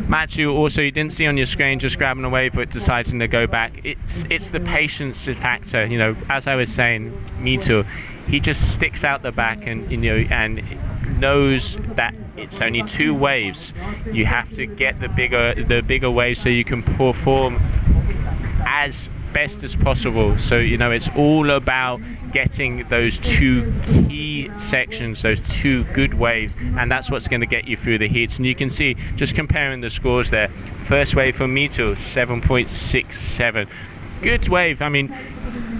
Machu also, you didn't see on your screen, just grabbing a wave but deciding to go back. It's the patience factor. As I was saying, Mito, he just sticks out the back and and knows that it's only 2 waves. You have to get the bigger waves so you can perform as best as possible. So it's all about getting those 2 key sections, those 2 good waves, and that's what's going to get you through the heats. And you can see, just comparing the scores there, first wave for Mito, 7.67. Good wave. I mean,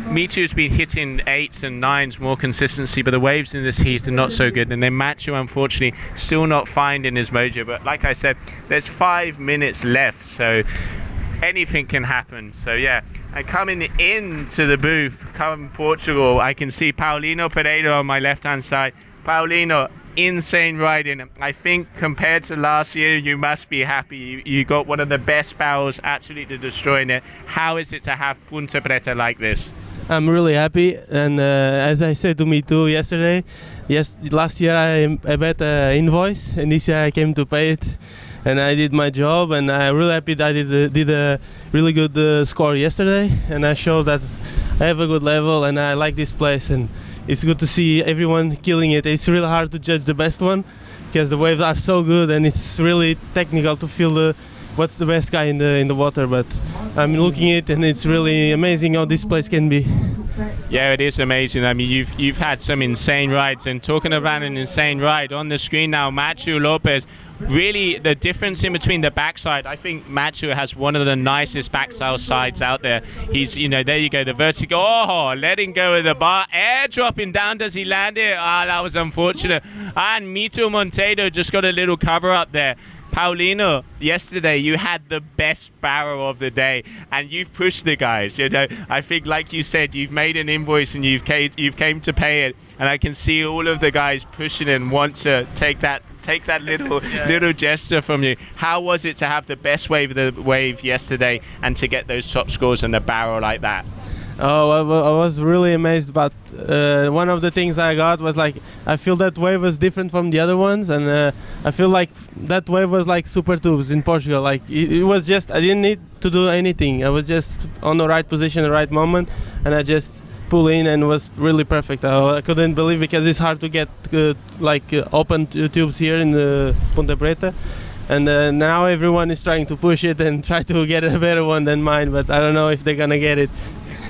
Mitu's been hitting 8s and 9s more consistency, but the waves in this heat are not so good. And then Machu, unfortunately, still not finding his mojo. But like I said, there's 5 minutes left, so anything can happen. So yeah, and coming into the booth, coming Portugal, I can see Paulino Pereira on my left-hand side. Paulino, insane riding. I think compared to last year, you must be happy. You got one of the best barrels, absolutely destroying it. How is it to have Punta Preta like this? I'm really happy, and as I said to me too yesterday, last year I bet an invoice, and this year I came to pay it, and I did my job, and I'm really happy that I did a really good score yesterday, and I showed that I have a good level and I like this place, and it's good to see everyone killing it. It's really hard to judge the best one because the waves are so good, and it's really technical to feel what's the best guy in the water. But I'm looking at it, and it's really amazing how this place can be. Yeah, it is amazing. I mean, you've had some insane rides, and talking about an insane ride on the screen now, Machu Lopez. Really, the difference in between the backside, I think Machu has one of the nicest backside sides out there. He's, there you go, the vertical, letting go of the bar, air dropping down, does he land it? That was unfortunate. And Mito Monteiro just got a little cover up there. Paulino, yesterday you had the best barrel of the day, and you've pushed the guys. I think, like you said, you've made an invoice and you've came to pay it, and I can see all of the guys pushing and want to take that little gesture from you. How was it to have the best wave of the wave yesterday and to get those top scores and the barrel like that? Oh, I was really amazed, but one of the things I got was like, I feel that wave was different from the other ones, and I feel like that wave was like super tubes in Portugal. Like it was just, I didn't need to do anything. I was just on the right position, the right moment, and I just pull in, and it was really perfect. I couldn't believe, because it's hard to get open tubes here in the Punta Preta. And now everyone is trying to push it and try to get a better one than mine, but I don't know if they're gonna get it.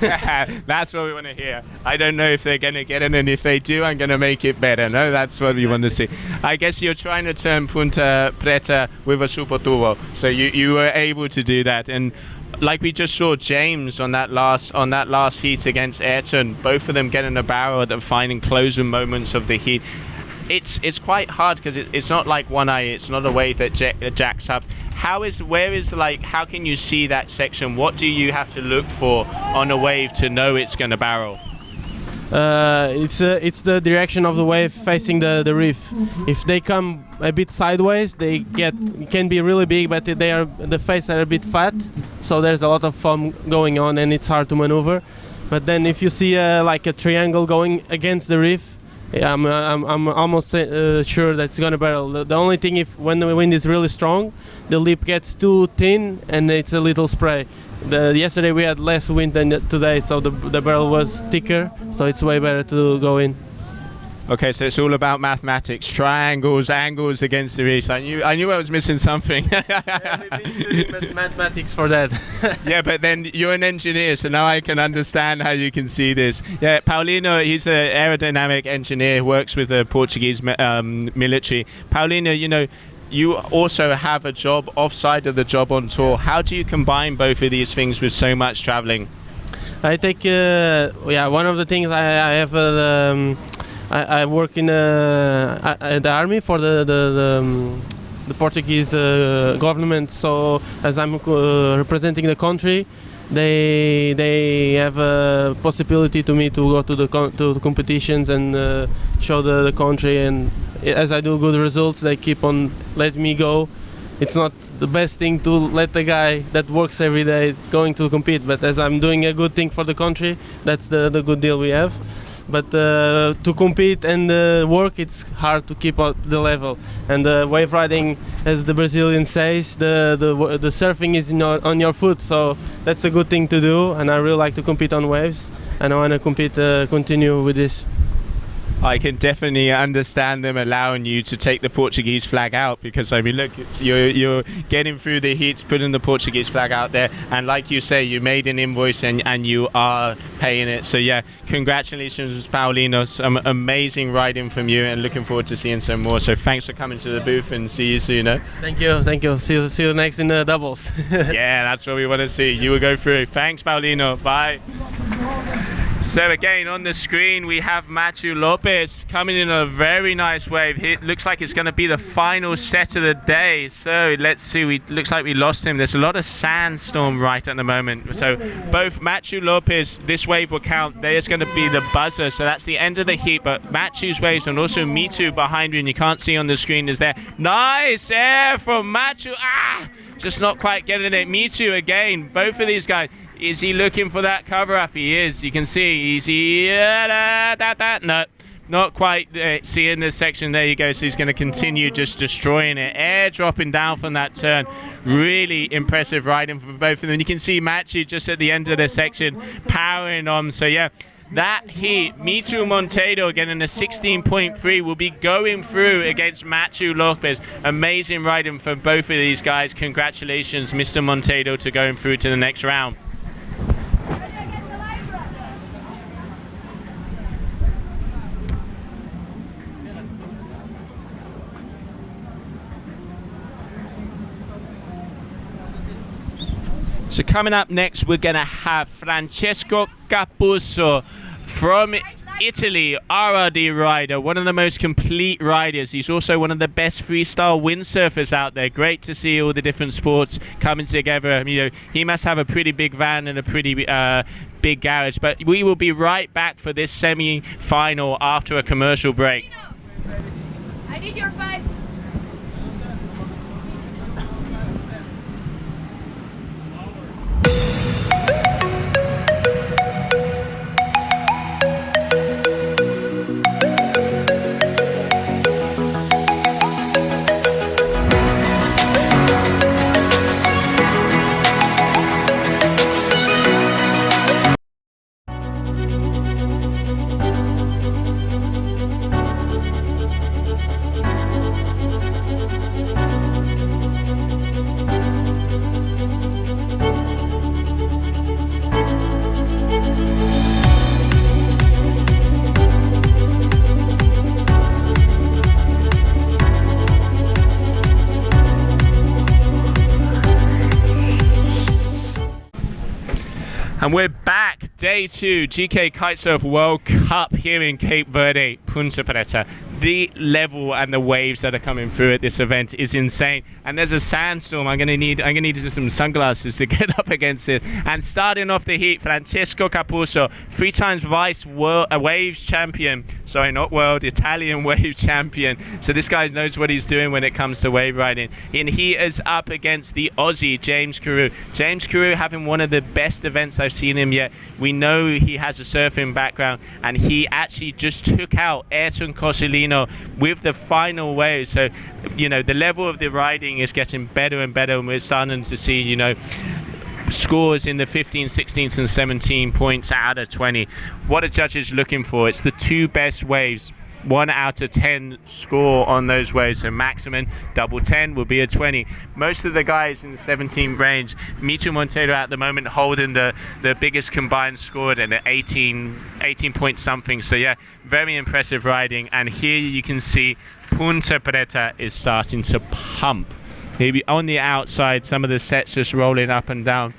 That's what we want to hear. I don't know if they're going to get it, and if they do, I'm going to make it better. No, that's what we want to see. I guess you're trying to turn Punta Preta with a super tubo, so you were able to do that. And like we just saw James on that last heat against Ayrton, both of them getting a barrel at the final closing moments of the heat. it's quite hard because it's not like one eye. It's not a wave that jacks up. How can you see that section? What do you have to look for on a wave to know it's going to barrel? It's the direction of the wave facing the reef. If they come a bit sideways, they can be really big, but the face are a bit fat, so there's a lot of foam going on and it's hard to maneuver. But then if you see like a triangle going against the reef, I'm almost sure that it's gonna barrel. The only thing, when the wind is really strong, the lip gets too thin and it's a little spray. Yesterday we had less wind than today, so the barrel was thicker, so it's way better to go in. Okay, so it's all about mathematics, triangles, angles against the reef. I knew I was missing something. Yeah, we've been studying mathematics for that. Yeah, but then you're an engineer, so now I can understand how you can see this. Yeah, Paulino, he's an aerodynamic engineer, works with the Portuguese military. Paulino, you also have a job offside of the job on tour. How do you combine both of these things with so much traveling? I take, one of the things I have, I work in the army for the Portuguese government. So as I'm representing the country, they have a possibility to me to go to the competitions and show the country, and as I do good results, they keep on letting me go. It's not the best thing to let the guy that works every day going to compete, but as I'm doing a good thing for the country, that's the good deal we have. But to compete and work, it's hard to keep up the level. And wave riding, as the Brazilian says, the surfing is on your foot, so that's a good thing to do. And I really like to compete on waves, and I want to continue with this. I can definitely understand them allowing you to take the Portuguese flag out, because I mean, look, you're getting through the heats, putting the Portuguese flag out there, and like you say, you made an invoice and you are paying it. So yeah, congratulations, Paulino. Some amazing riding from you, and looking forward to seeing some more. So thanks for coming to the booth, and see you soon. Thank you. See you next in the doubles. Yeah, that's what we want to see. You will go through. Thanks, Paulino. Bye. So again, on the screen we have Matthew Lopez coming in a very nice wave. It looks like it's going to be the final set of the day. So let's see, looks like we lost him. There's a lot of sandstorm right at the moment. So both Matthew Lopez, this wave will count. There's going to be the buzzer. So that's the end of the heat. But Matthew's waves, and also Me Too behind you, and you can't see on the screen, is there. Nice air from Matthew. Just not quite getting it. Me Too again. Both of these guys. Is he looking for that cover up? He is. You can see. No, not quite seeing this section. There you go. So he's going to continue just destroying it. Air dropping down from that turn. Really impressive riding from both of them. You can see Matthew just at the end of the section powering on. So yeah, that heat, Mitu Monteiro getting a 16.3, will be going through against Matthew Lopez. Amazing riding for both of these guys. Congratulations, Mr. Monteiro, to going through to the next round. So coming up next, we're going to have Francesco Capuzzo from Italy, RRD rider, one of the most complete riders. He's also one of the best freestyle windsurfers out there. Great to see all the different sports coming together. You know, he must have a pretty big van and a pretty big garage. But we will be right back for this semi-final after a commercial break. I need your 5. And we're back, day 2, GKA Kite-Surf World Cup here in Cape Verde, Punta Preta. the level and the waves that are coming through at this event is insane. And there's a sandstorm. I'm gonna need some sunglasses to get up against it. And starting off the heat, Francesco Capuzzo, 3 times vice waves champion. Sorry, not world, Italian wave champion. So this guy knows what he's doing when it comes to wave riding. And he is up against the Aussie, James Carew. James Carew having one of the best events I've seen him yet. We know he has a surfing background, and he actually just took out Ayrton Cosolino with the final wave. So, you know, the level of the riding is getting better and better, and we're starting to see, you know, scores in the 15, 16s and 17 points out of 20. What are judges looking for? It's the 2 best waves. 1 out of 10 score on those waves, so maximum double 10 will be a 20. Most of the guys in the 17 range, Mitu Monteiro at the moment holding the biggest combined score at an 18 point something. So yeah, very impressive riding. And here you can see Punta Preta is starting to pump. Maybe on the outside, some of the sets just rolling up and down.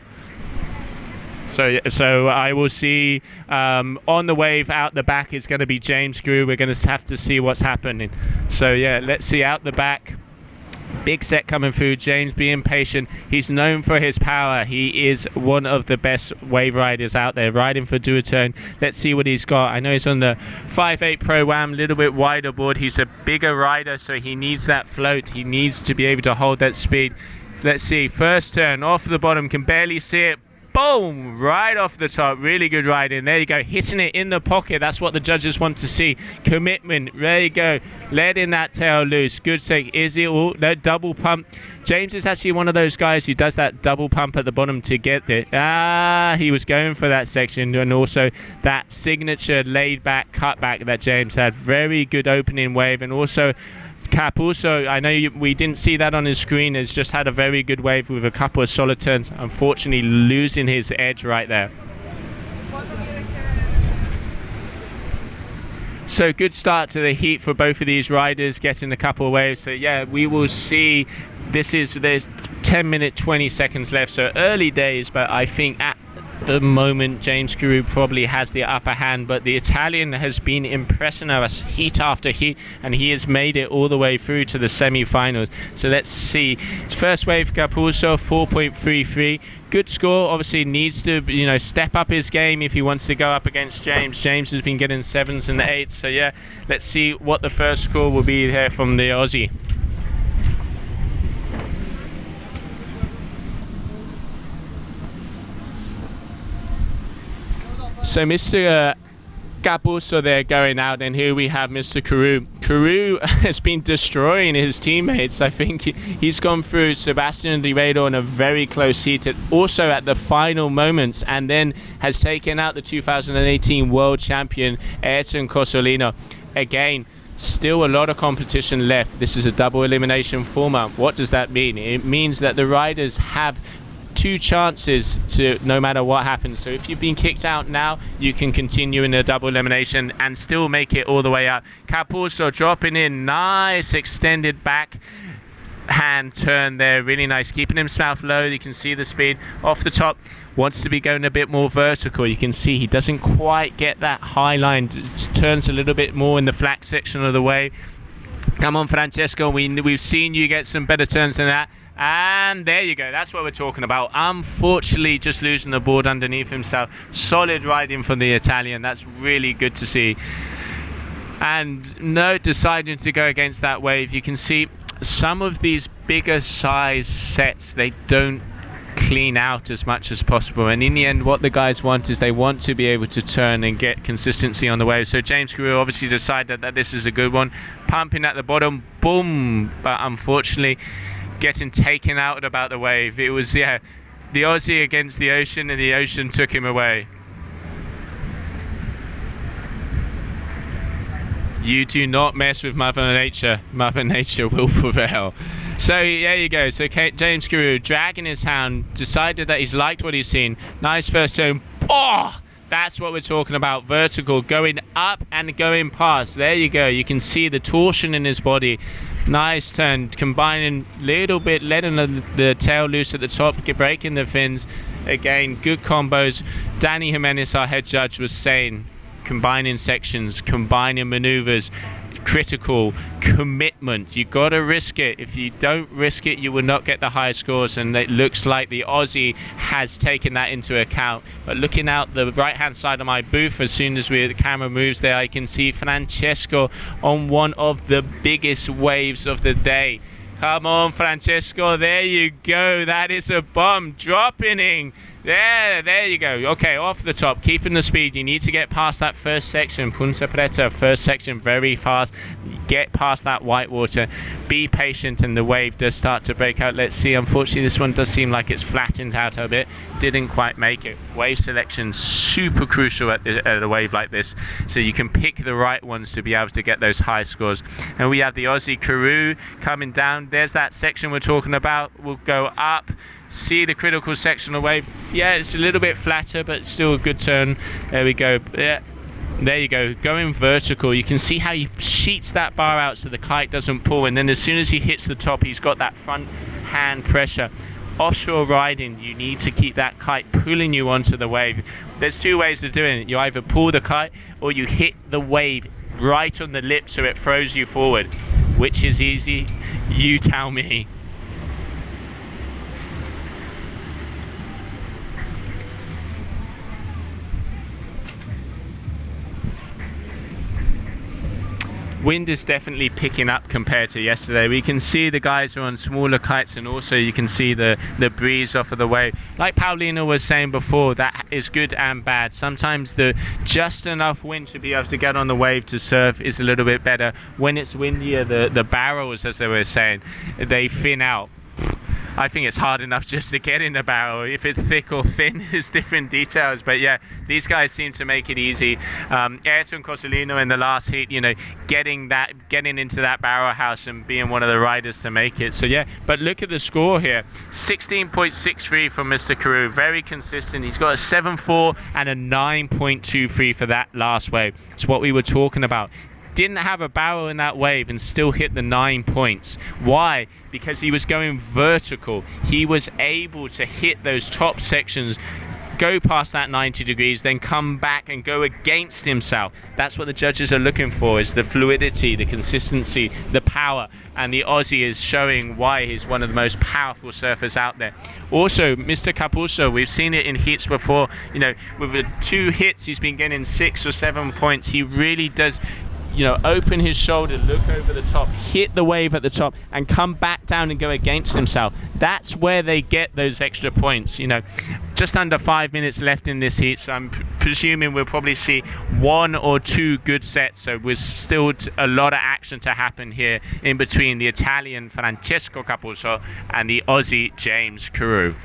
So I will see on the wave out the back is going to be James Carew. We're going to have to see what's happening. So yeah, let's see out the back. Big set coming through. James being patient. He's known for his power. He is one of the best wave riders out there, riding for duotone. Let's see what he's got. I know he's on the 5.8 Pro-Am, a little bit wider board. He's a bigger rider, so he needs that float. He needs to be able to hold that speed. Let's see. First turn off the bottom. Can barely see it. Boom! Right off the top. Really good riding. There you go. Hitting it in the pocket. That's what the judges want to see. Commitment. There you go. Letting that tail loose. Good take. Is it all? No, double pump. James is actually one of those guys who does that double pump at the bottom to get there. He was going for that section, and also that signature laid back cutback that James had. Very good opening wave, and also Capuzzo, I know we didn't see that on his screen, has just had a very good wave with a couple of solid turns, unfortunately losing his edge right there. So good start to the heat for both of these riders, getting a couple of waves. So yeah, we will see. There's 10 minutes 20 seconds left, so early days, but I think at the moment James Carew probably has the upper hand, but the Italian has been impressing us heat after heat, and he has made it all the way through to the semi-finals. So let's see. First wave, Capuzzo 4.33. Good score. Obviously needs to, you know, step up his game if he wants to go up against James. James has been getting 7s and 8s, so yeah, let's see what the first score will be here from the Aussie. So Mr. Capuzzo there going out, and here we have Mr. Carew. Carew has been destroying his teammates. I think he's gone through Sebastian Ribeiro in a very close heat, also at the final moments, and then has taken out the 2018 world champion Ayrton Cosolino. Again, still a lot of competition left. This is a double elimination format. What does that mean? It means that the riders have 2 chances to, no matter what happens. So if you've been kicked out now, you can continue in a double elimination and still make it all the way up. Capuzzo dropping in, nice extended back hand turn there, really nice, keeping himself low. You can see the speed off the top. Wants to be going a bit more vertical. You can see he doesn't quite get that high line, turns a little bit more in the flat section of the wave. Come on, Francesco, we've seen you get some better turns than that. And there you go, that's what we're talking about. Unfortunately just losing the board underneath himself. Solid riding from the Italian, that's really good to see. And no, deciding to go against that wave. You can see some of these bigger size sets, they don't clean out as much as possible, and in the end what the guys want is they want to be able to turn and get consistency on the wave. So James Carew obviously decided that this is a good one, pumping at the bottom, boom, but unfortunately getting taken out about the wave. It was, yeah, the Aussie against the ocean, and the ocean took him away. You do not mess with Mother Nature. Mother Nature will prevail. So there you go. So James Carew dragging his hand, decided that he's liked what he's seen. Nice first turn. Oh, that's what we're talking about. Vertical, going up and going past. There you go. You can see the torsion in his body. Nice turn, combining a little bit, letting the tail loose at the top, breaking the fins. Again, good combos. Danny Jimenez, our head judge, was saying, combining sections, combining maneuvers, critical commitment. You got to risk it. If you don't risk it, you will not get the high scores, and it looks like the Aussie has taken that into account. But looking out the right hand side of my booth, as soon as the camera moves there, I can see Francesco on one of the biggest waves of the day. Come on, Francesco, there you go. That is a bomb dropping in. There you go. Okay, off the top, keeping the speed. You need to get past that first section, Punta Preta, first section, very fast. Get past that white water. Be patient, and the wave does start to break out. Let's see. Unfortunately, this one does seem like it's flattened out a bit. Didn't quite make it. Wave selection super crucial at a wave like this, so you can pick the right ones to be able to get those high scores. And we have the Aussie Karoo coming down. There's that section we're talking about. We'll go up. See the critical section of wave. Yeah, it's a little bit flatter, but still a good turn. There we go. Yeah, there you go. Going vertical. You can see how he sheets that bar out so the kite doesn't pull, and then as soon as he hits the top, he's got that front hand pressure. Offshore riding, you need to keep that kite pulling you onto the wave. There's two ways of doing it. You either pull the kite or you hit the wave right on the lip so it throws you forward. Which is easy? You tell me. Wind is definitely picking up compared to yesterday. We can see the guys are on smaller kites, and also you can see the breeze off of the wave. Like Paulina was saying before, that is good and bad. Sometimes the just enough wind to be able to get on the wave to surf is a little bit better. When it's windier, the barrels, as they were saying, they thin out. I think it's hard enough just to get in the barrel. If it's thick or thin is different details, but yeah, these guys seem to make it easy. Ayrton Cosolino in the last heat, you know, getting into that barrel house and being one of the riders to make it. So yeah, but look at the score here, 16.63 from Mr. Karoo, very consistent. He's got a 7.4 and a 9.23 for that last wave. It's what we were talking about. Didn't have a barrel in that wave and still hit the 9 points. Why? Because he was going vertical. He was able to hit those top sections, go past that 90 degrees, then come back and go against himself. That's what the judges are looking for, is the fluidity, the consistency, the power. And the Aussie is showing why he's one of the most powerful surfers out there. Also, Mr. Capuzzo, we've seen it in heats before. You know, with the 2 hits, he's been getting 6 or 7 points. He really does, you know, open his shoulder, look over the top, hit the wave at the top, and come back down and go against himself. That's where they get those extra points. You know, just under 5 minutes left in this heat, so I'm presuming we'll probably see 1 or 2 good sets. So there's still a lot of action to happen here in between the Italian Francesco Capuzzo and the Aussie James Karoo.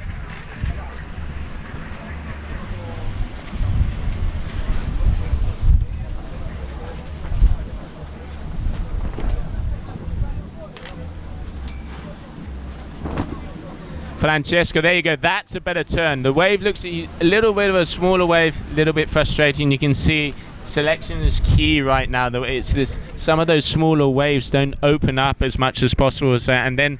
Francesco, there you go. That's a better turn. The wave looks a little bit of a smaller wave, a little bit frustrating. You can see selection is key right now. It's this. Some of those smaller waves don't open up as much as possible, and then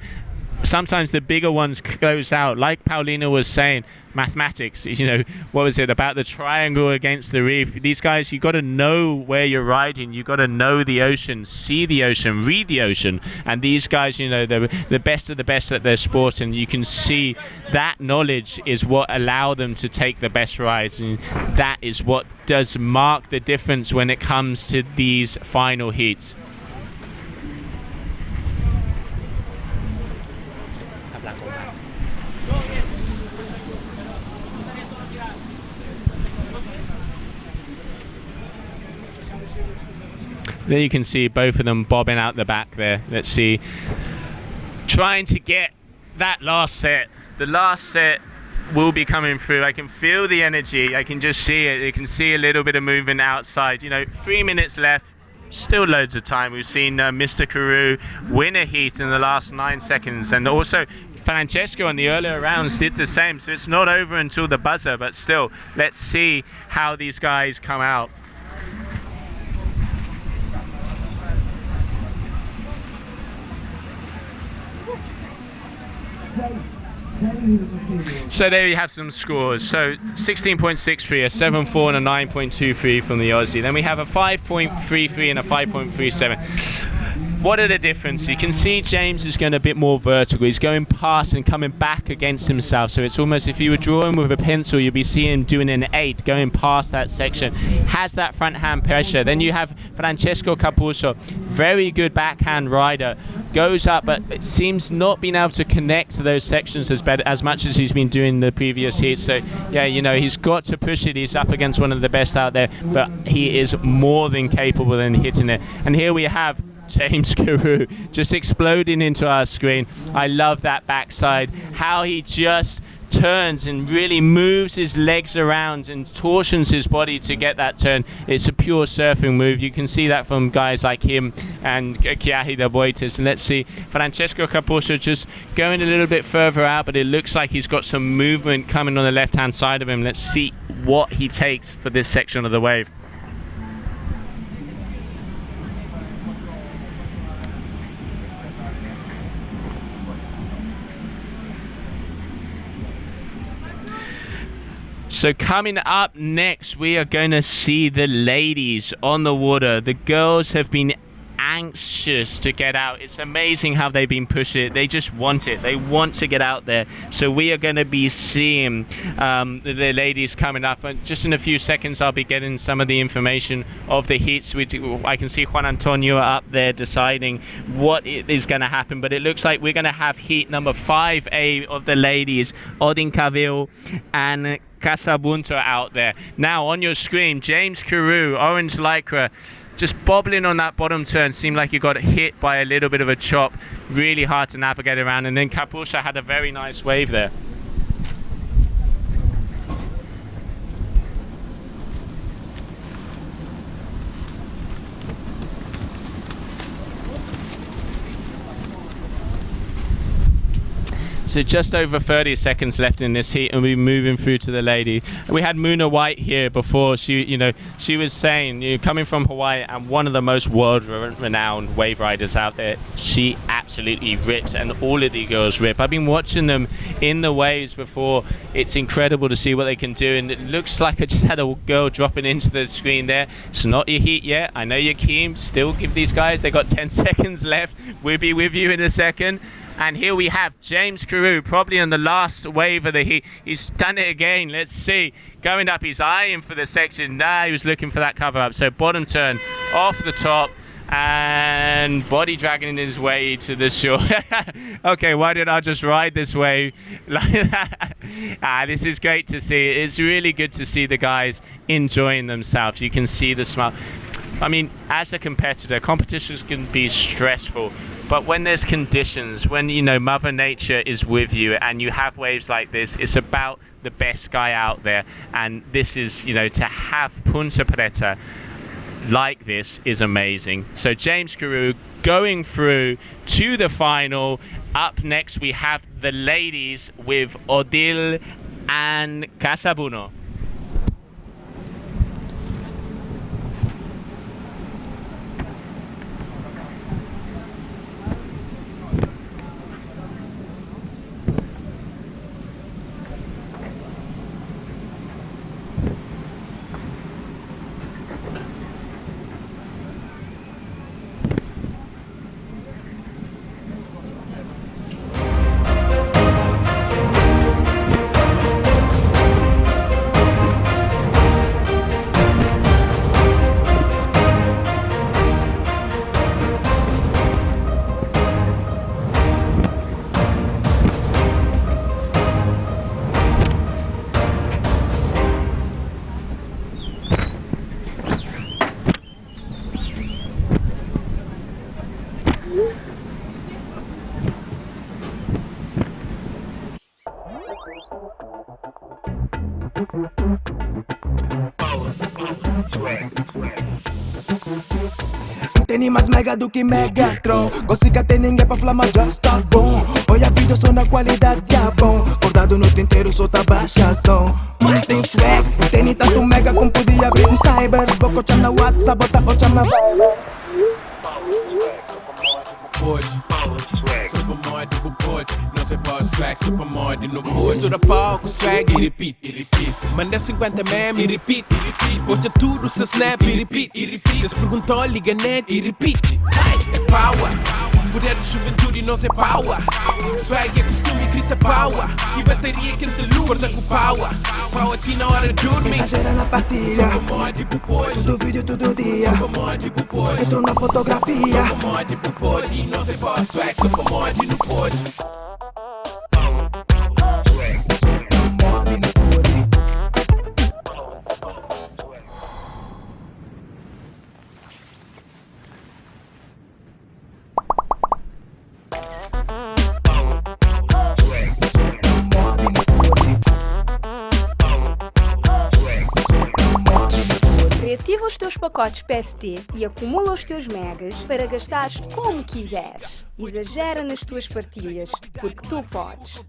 sometimes the bigger ones close out. Like Paulina was saying, mathematics, you know, what was it about the triangle against the reef? These guys, you got to know where you're riding. You got to know the ocean, see the ocean, read the ocean. And these guys, you know, they're the best of the best at their sport, and you can see that knowledge is what allow them to take the best rides, and that is what does mark the difference when it comes to these final heats. There you can see both of them bobbing out the back there. Let's see. Trying to get that last set. The last set will be coming through. I can feel the energy. I can just see it. You can see a little bit of movement outside. You know, 3 minutes left. Still loads of time. We've seen Mr. Karoo win a heat in the last 9 seconds. And also Francesco in the earlier rounds did the same. So it's not over until the buzzer. But still, let's see how these guys come out. James So there you have some scores. So 16.63, a 7.4 and a 9.23 from the Aussie. Then we have a 5.33 and a 5.37. What are the differences? You can see James is going a bit more vertical. He's going past and coming back against himself. So it's almost, if you were drawing with a pencil, you'd be seeing him doing an 8, going past that section. Has that front hand pressure. Then you have Francesco Capuzzo, very good backhand rider. Goes up, but it seems not being able to connect to those sections as much as he's been doing the previous heats. So yeah, you know, he's got to push it. He's up against one of the best out there, but he is more than capable in hitting it. And here we have James Carew just exploding into our screen. I love that backside, how he just turns and really moves his legs around and torsions his body to get that turn. It's a pure surfing move. You can see that from guys like him and Chiahi de Boitis. And let's see, Francesco Capuzzo just going a little bit further out, but it looks like he's got some movement coming on the left hand side of him. Let's see what he takes for this section of the wave. So coming up next, we are going to see the ladies on the water. The girls have been anxious to get out. It's amazing how they've been pushing it. They just want it. They want to get out there. So we are going to be seeing the ladies coming up. And just in a few seconds, I'll be getting some of the information of the heats. I can see Juan Antonio up there deciding what is going to happen. But it looks like we're going to have heat number 5A of the ladies, Odin Cavill and Casabunto out there. Now on your screen, James Carew, orange lycra, just bobbling on that bottom turn. Seemed like he got hit by a little bit of a chop. Really hard to navigate around. And then Capuzzo had a very nice wave there. So just over 30 seconds left in this heat, and we're moving through to the lady. We had Muna White here before. She was saying, coming from Hawaii and one of the most world-renowned wave riders out there, she absolutely rips, and all of the girls rip. I've been watching them in the waves before. It's incredible to see what they can do, and it looks like I just had a girl dropping into the screen there. It's not your heat yet. I know you're keen. Still give these guys. They got 10 seconds left. We'll be with you in a second. And here we have James Carew, probably on the last wave of the heat. He's done it again. Let's see. Going up, he's eyeing for the section. Nah, he was looking for that cover up. So bottom turn, off the top, and body dragging his way to the shore. Okay, why didn't I just ride this wave like that? This is great to see. It's really good to see the guys enjoying themselves. You can see the smile. I mean, as a competitor, competitions can be stressful. But when there's conditions, when, Mother Nature is with you and you have waves like this, it's about the best guy out there. And this is, to have Punta Preta like this is amazing. So James Carew going through to the final. Up next, we have the ladies with Odile and Casabuno. Tem mais mega do que Megatron. Gosto tem ninguém pra falar, mas já está bom. Olha vídeo só na qualidade, é bom. Acordado no noite inteiro, solta baixa som. Mas tem swag, tem tanto mega como podia abrir um cyber. Boco cham na WhatsApp, bota o cham na Viber. Pode, sob o mod do pode, não se passa. swag super mod no pôde. Mistura palco, swag e repeat, manda 50 meme e repeat, Hoje tudo se snap e repeat, Se perguntou, liga net e repeat. É power, poder de juventude não é power. Swag é costume, grita power. E bateria que te luta com power. Power ti na hora de dormir. Exagera na partilha. Super mod pro pôde. Tudo vídeo, tudo dia. Super mod pro pôde. Entro na fotografia. Super mod pro pôde. E não se pode swag, super mod no pôde. Reativa os teus pacotes PST e acumula os teus megas para gastares como quiseres. Exagera nas tuas partilhas, porque tu podes.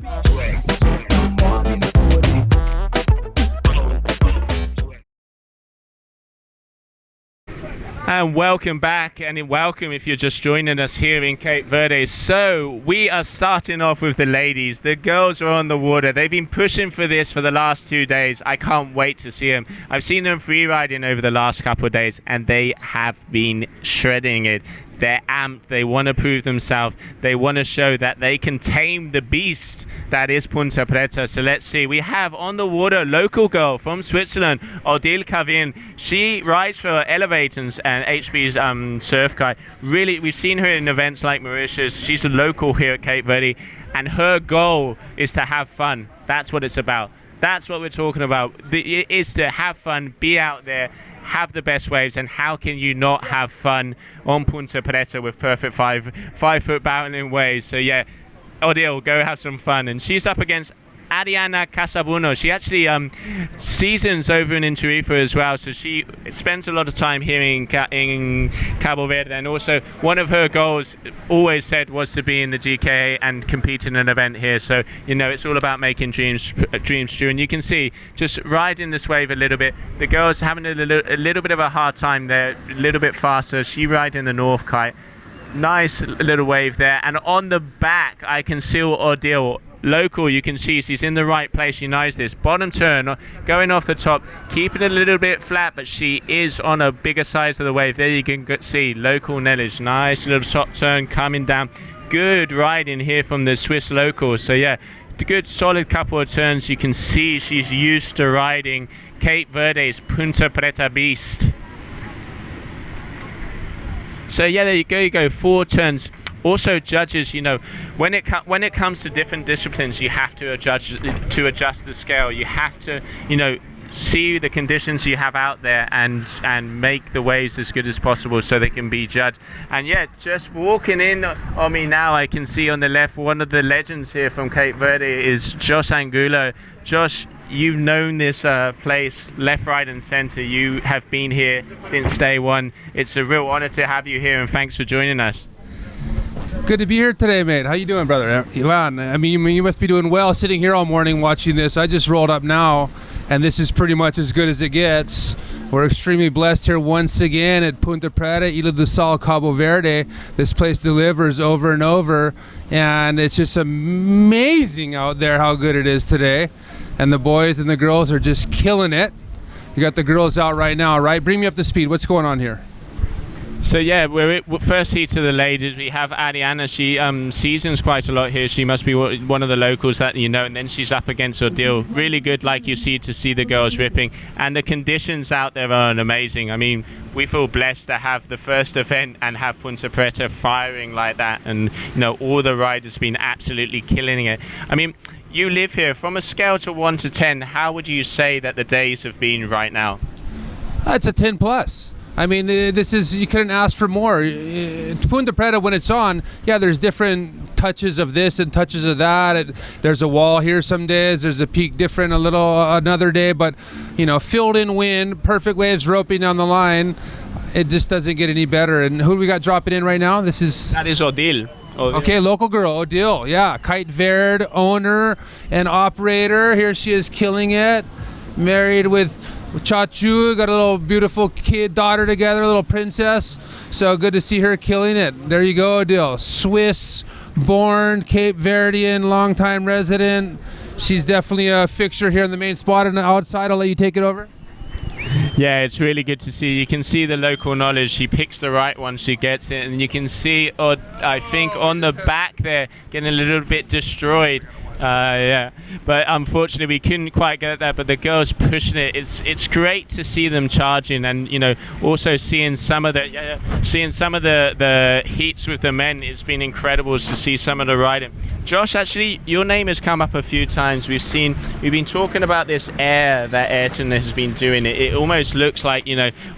And welcome back, and welcome if you're just joining us here in Cape Verde. So we are starting off with the ladies. The girls are on the water. They've been pushing for this for the last 2 days. I can't wait to see them. I've seen them free riding over the last couple of days, and they have been shredding it. They're amped. They want to prove themselves. They want to show that they can tame the beast that is Punta Preta. So let's see. We have on the water local girl from Switzerland, Odile Cavin. She rides for Elevators and HB's surf kite. Really, we've seen her in events like Mauritius. She's a local here at Cape Verde, and her goal is to have fun. That's what it's about. That's what we're talking about. It is to have fun, be out there, have the best waves, and how can you not have fun on Punta Preta with perfect five foot battling waves? So yeah, Odile, go have some fun. And she's up against Ariana Casabuno. She actually seasons over in Tarifa as well, so she spends a lot of time here in Cabo Verde, and also one of her goals always said was to be in the GKA and compete in an event here. So you know, it's all about making dreams true. And you can see, just riding this wave a little bit, the girls having a little bit of a hard time there, a little bit faster. She riding the North Kite. Nice little wave there, and on the back I can see Odile. Local, you can see she's in the right place. She knows this. Bottom turn, going off the top, keeping it a little bit flat, but she is on a bigger size of the wave. There you can see local Nellish. Nice little top turn coming down. Good riding here from the Swiss local. So yeah, good solid couple of turns. You can see she's used to riding Cape Verde's Punta Preta beast. So yeah, there you go, 4 turns. Also, judges, you know, when it comes to different disciplines, you have to adjust the scale. You have to, you know, see the conditions you have out there and make the waves as good as possible so they can be judged. And yeah, just walking in on me now, I can see on the left one of the legends here from Cape Verde is Josh Angulo. Josh, you've known this place left, right and center. You have been here since day one. It's a real honor to have you here, and thanks for joining us. Good to be here today, mate. How you doing, brother? Ivan, I mean, you must be doing well sitting here all morning watching this. I just rolled up now, and this is pretty much as good as it gets. We're extremely blessed here once again at Punta Preta, Ilha do Sal, Cabo Verde. This place delivers over and over, and it's just amazing out there how good it is today. And the boys and the girls are just killing it. You got the girls out right now, right? Bring me up to speed. What's going on here? So yeah, we're at first heat to the ladies. We have Ariana. She seasons quite a lot here. She must be one of the locals that you know. And then she's up against Odile. Really good, like you see, to see the girls ripping. And the conditions out there are amazing. I mean, we feel blessed to have the first event and have Punta Preta firing like that. And you know, all the riders been absolutely killing it. I mean, you live here. From a scale to 1 to 10, how would you say that the days have been right now? It's a 10 plus. I mean, this is, you couldn't ask for more. Punta Preta, when it's on, yeah, there's different touches of this and touches of that. There's a wall here some days. There's a peak different a little another day. But, you know, filled in wind, perfect waves roping down the line. It just doesn't get any better. And who do we got dropping in right now? That is Odile. Okay, local girl, Odile. Yeah, Kite Verde owner and operator. Here she is killing it. Married with Chachu, got a little beautiful daughter together, a little princess. So good to see her killing it. There you go, Odile. Swiss born Cape Verdean, longtime resident. She's definitely a fixture here in the main spot and outside. I'll let you take it over. Yeah, it's really good to see. You can see the local knowledge. She picks the right one, she gets it, and you can see, I think, on the back there, getting a little bit destroyed. Yeah, but unfortunately we couldn't quite get that. But the girls pushing it. It's great to see them charging, and also seeing some of the heats with the men. It's been incredible to see some of the riding. Josh, actually, your name has come up a few times. We've been talking about this air that Ayrton has been doing. It almost looks like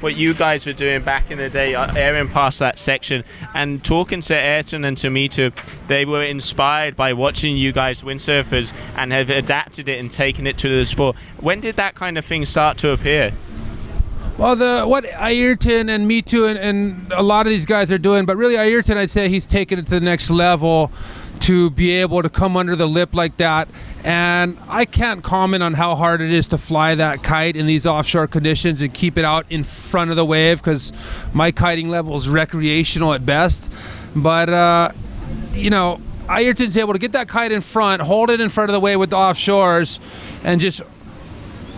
what you guys were doing back in the day, airing past that section. And talking to Ayrton and to Mitu, they were inspired by watching you guys windsurfers and have adapted it and taken it to the sport. When did that kind of thing start to appear? Well, what Ayrton and Mitu and a lot of these guys are doing, but really Ayrton, I'd say he's taken it to the next level to be able to come under the lip like that. And I can't comment on how hard it is to fly that kite in these offshore conditions and keep it out in front of the wave, because my kiting level is recreational at best. But Ayrton's able to get that kite in front, hold it in front of the wave with the offshores, and just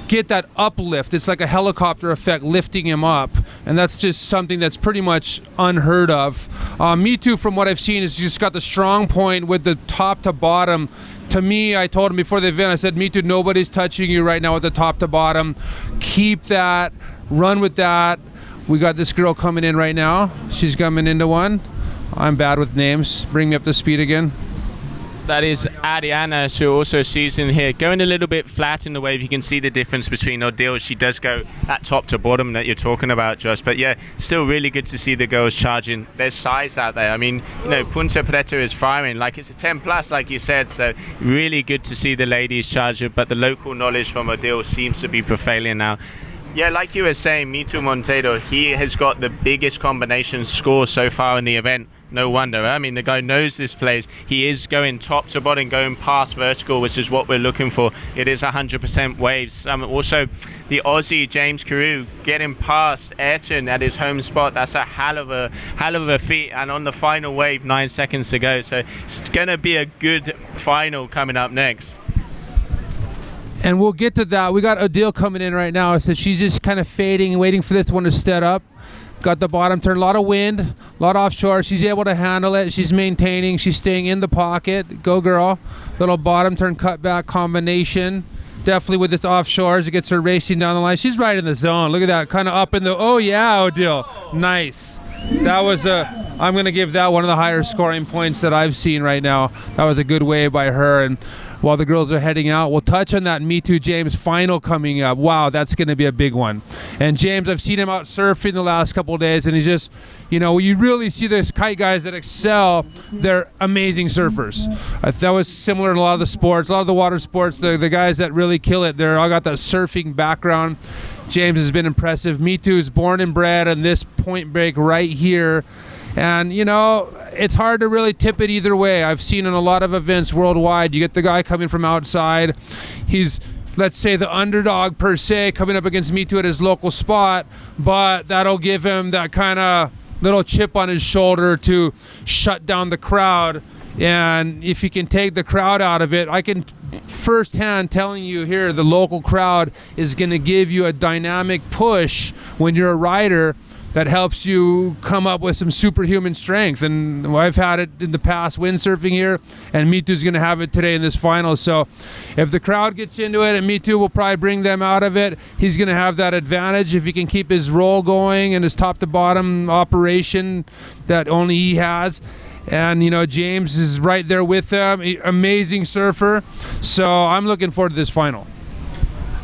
get that uplift. It's like a helicopter effect lifting him up, and that's just something that's pretty much unheard of. Mitu, from what I've seen, has just got the strong point with the top to bottom. To me, I told him before the event, I said, Mitu, nobody's touching you right now with the top to bottom. Keep that, run with that. We got this girl coming in right now. She's coming into one. I'm bad with names. Bring me up to speed again. That is Ariana, who also sees in here. Going a little bit flat in the wave, you can see the difference between Odile. She does go at top to bottom that you're talking about, Josh. But yeah, still really good to see the girls charging. There's size out there. I mean, Punta Preta is firing. Like, it's a 10 plus, like you said. So really good to see the ladies charging. But the local knowledge from Odile seems to be prevailing now. Yeah, like you were saying, Mitu Monteiro, he has got the biggest combination score so far in the event. No wonder. I mean, the guy knows this place. He is going top to bottom, going past vertical, which is what we're looking for. It is 100% waves. Also, the Aussie James Carew getting past Ayrton at his home spot. That's a hell of a feat. And on the final wave, 9 seconds to go. So it's going to be a good final coming up next. And we'll get to that. We got Odile coming in right now. So she's just kind of fading, waiting for this one to step up. Got the bottom turn, a lot of wind, a lot offshore. She's able to handle it. She's maintaining. She's staying in the pocket. Go, girl. Little bottom turn cutback combination. Definitely with this offshore as it gets her racing down the line. She's right in the zone. Look at that. Kind of up in the... Oh, yeah, Odile. Nice. That was I'm going to give that one of the higher scoring points that I've seen right now. That was a good wave by her. And while the girls are heading out, we'll touch on that Mitu James final coming up. Wow, that's going to be a big one. And James, I've seen him out surfing the last couple of days, and he's just, you really see those kite guys that excel. They're amazing surfers. That was similar in a lot of the sports, a lot of the water sports. The guys that really kill it, they're all got that surfing background. James has been impressive. Mitu is born and bred on this point break right here. And, it's hard to really tip it either way. I've seen in a lot of events worldwide, you get the guy coming from outside. He's, let's say, the underdog per se, coming up against Mitu at his local spot, but that'll give him that kind of little chip on his shoulder to shut down the crowd. And if he can take the crowd out of it, I can firsthand telling you here, the local crowd is going to give you a dynamic push when you're a rider that helps you come up with some superhuman strength. And I've had it in the past windsurfing here, and Mitu's going to have it today in this final. So if the crowd gets into it, and Mitu will probably bring them out of it, he's going to have that advantage if he can keep his roll going and his top to bottom operation that only he has. And James is right there with him. Amazing surfer. So I'm looking forward to this final.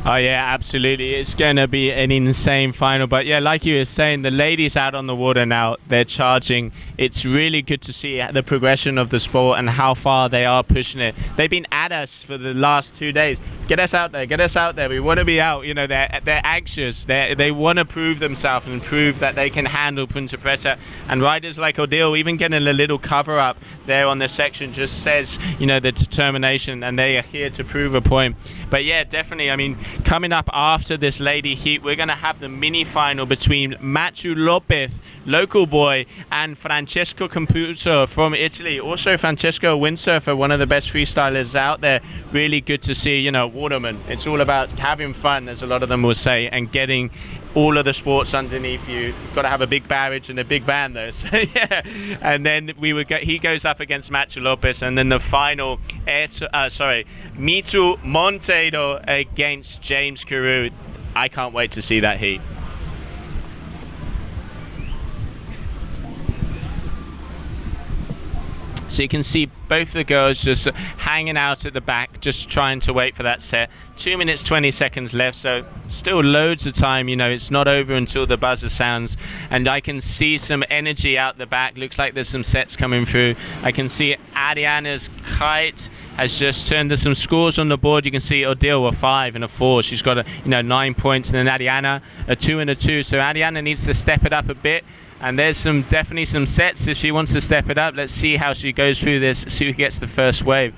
Oh yeah, absolutely. It's going to be an insane final. But yeah, like you were saying, the ladies out on the water now, they're charging. It's really good to see the progression of the sport and how far they are pushing it. They've been at us for the last 2 days. Get us out there. Get us out there. We want to be out. You know, they're anxious. They want to prove themselves and prove that they can handle Punta Preta. And riders like Odile, even getting a little cover up there on the section, just says, you know, the determination, and they are here to prove a point. But yeah, definitely. I mean, coming up after this lady heat, we're going to have the mini final between Machu Lopez, local boy, and Francesco Campuso from Italy. Also, Francesco, a windsurfer, one of the best freestylers out there. Really good to see, you know, waterman. It's all about having fun, as a lot of them will say, and getting all of the sports underneath you. You've got to have a big barrage and a big van though. So yeah, and then he goes up against Machu Lopez, and then the final, Mitu Monteiro against James Carew. I can't wait to see that heat. So you can see both the girls just hanging out at the back, just trying to wait for that set. 2 minutes 20 seconds left, so still loads of time. You know, it's not over until the buzzer sounds, and I can see some energy out the back. Looks like there's some sets coming through. I can see Ariana's kite has just turned. There's some scores on the board. You can see Odile a 5 and a 4. She's got 9 points, and then Ariana a 2 and a 2. So Ariana needs to step it up a bit. And there's definitely some sets if she wants to step it up. Let's see how she goes through this, see who gets the first wave.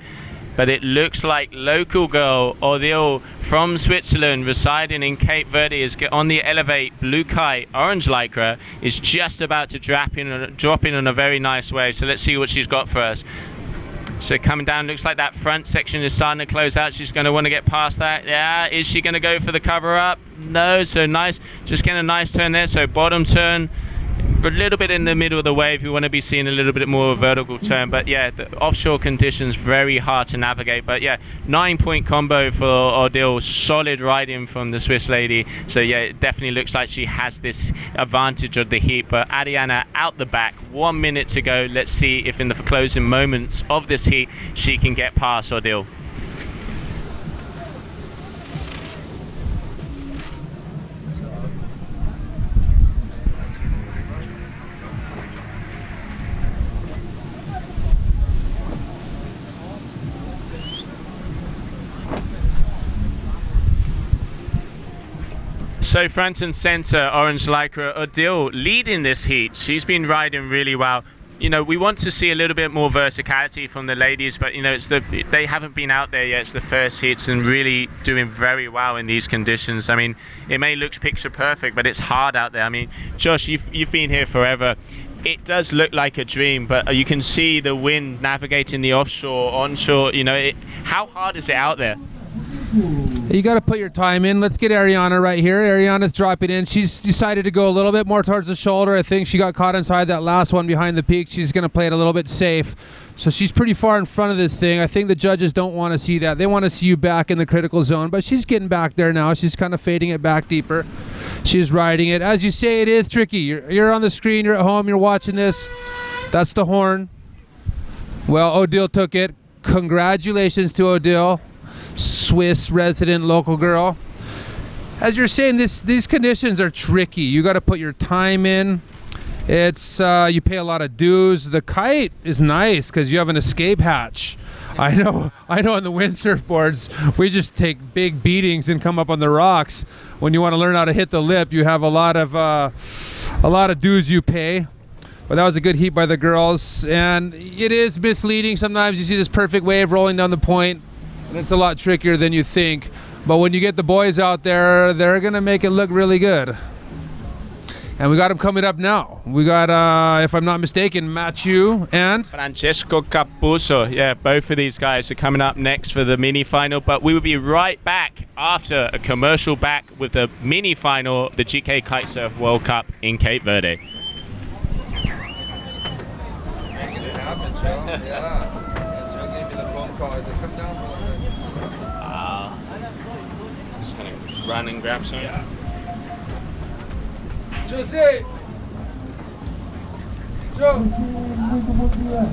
But it looks like local girl Odile from Switzerland, residing in Cape Verde, is on the Elevate blue kite, orange lycra, is just about to drop in on a very nice wave. So let's see what she's got first. So coming down, looks like that front section is starting to close out. She's going to want to get past that. Yeah, is she going to go for the cover up? No, so nice, just getting a nice turn there. So bottom turn, a little bit in the middle of the wave. You want to be seeing a little bit more vertical turn, but yeah, the offshore conditions very hard to navigate. But yeah, 9-point combo for Odile, solid riding from the Swiss lady. So yeah, it definitely looks like she has this advantage of the heat. But Ariana out the back, 1 minute to go. Let's see if in the closing moments of this heat she can get past Odile. So front and center, orange lycra, Odile leading this heat. She's been riding really well. You know, we want to see a little bit more verticality from the ladies, but you know, they haven't been out there yet. It's the first heats, and really doing very well in these conditions. I mean, it may look picture perfect, but it's hard out there. I mean, Josh, you've been here forever. It does look like a dream, but you can see the wind navigating the offshore, onshore. You know, how hard is it out there? You got to put your time in. Let's get Ariana right here. Ariana's dropping in. She's decided to go a little bit more towards the shoulder. I think she got caught inside that last one behind the peak. She's going to play it a little bit safe. So she's pretty far in front of this thing. I think the judges don't want to see that. They want to see you back in the critical zone, but she's getting back there now. She's kind of fading it back deeper. She's riding it. As you say, it is tricky. You're on the screen. You're at home. You're watching this. That's the horn. Well, Odile took it. Congratulations to Odile. Swiss resident local girl. As you're saying, these conditions are tricky. You got to put your time in. It's you pay a lot of dues. The kite is nice because you have an escape hatch. I know on the windsurf boards we just take big beatings and come up on the rocks. When you want to learn how to hit the lip, you have a lot of dues you pay. But that was a good heat by the girls, and it is misleading. Sometimes you see this perfect wave rolling down the point, and it's a lot trickier than you think. But when you get the boys out there, they're gonna make it look really good. And we got them coming up now. We got, if I'm not mistaken, Machu and Francesco Campuso. Yeah, both of these guys are coming up next for the mini final. But we will be right back after a commercial back with the mini final, the GKA Kite-Surf World Cup in Cape Verde. Just gonna run and grab some. Jose! Joe! Muito bom dia,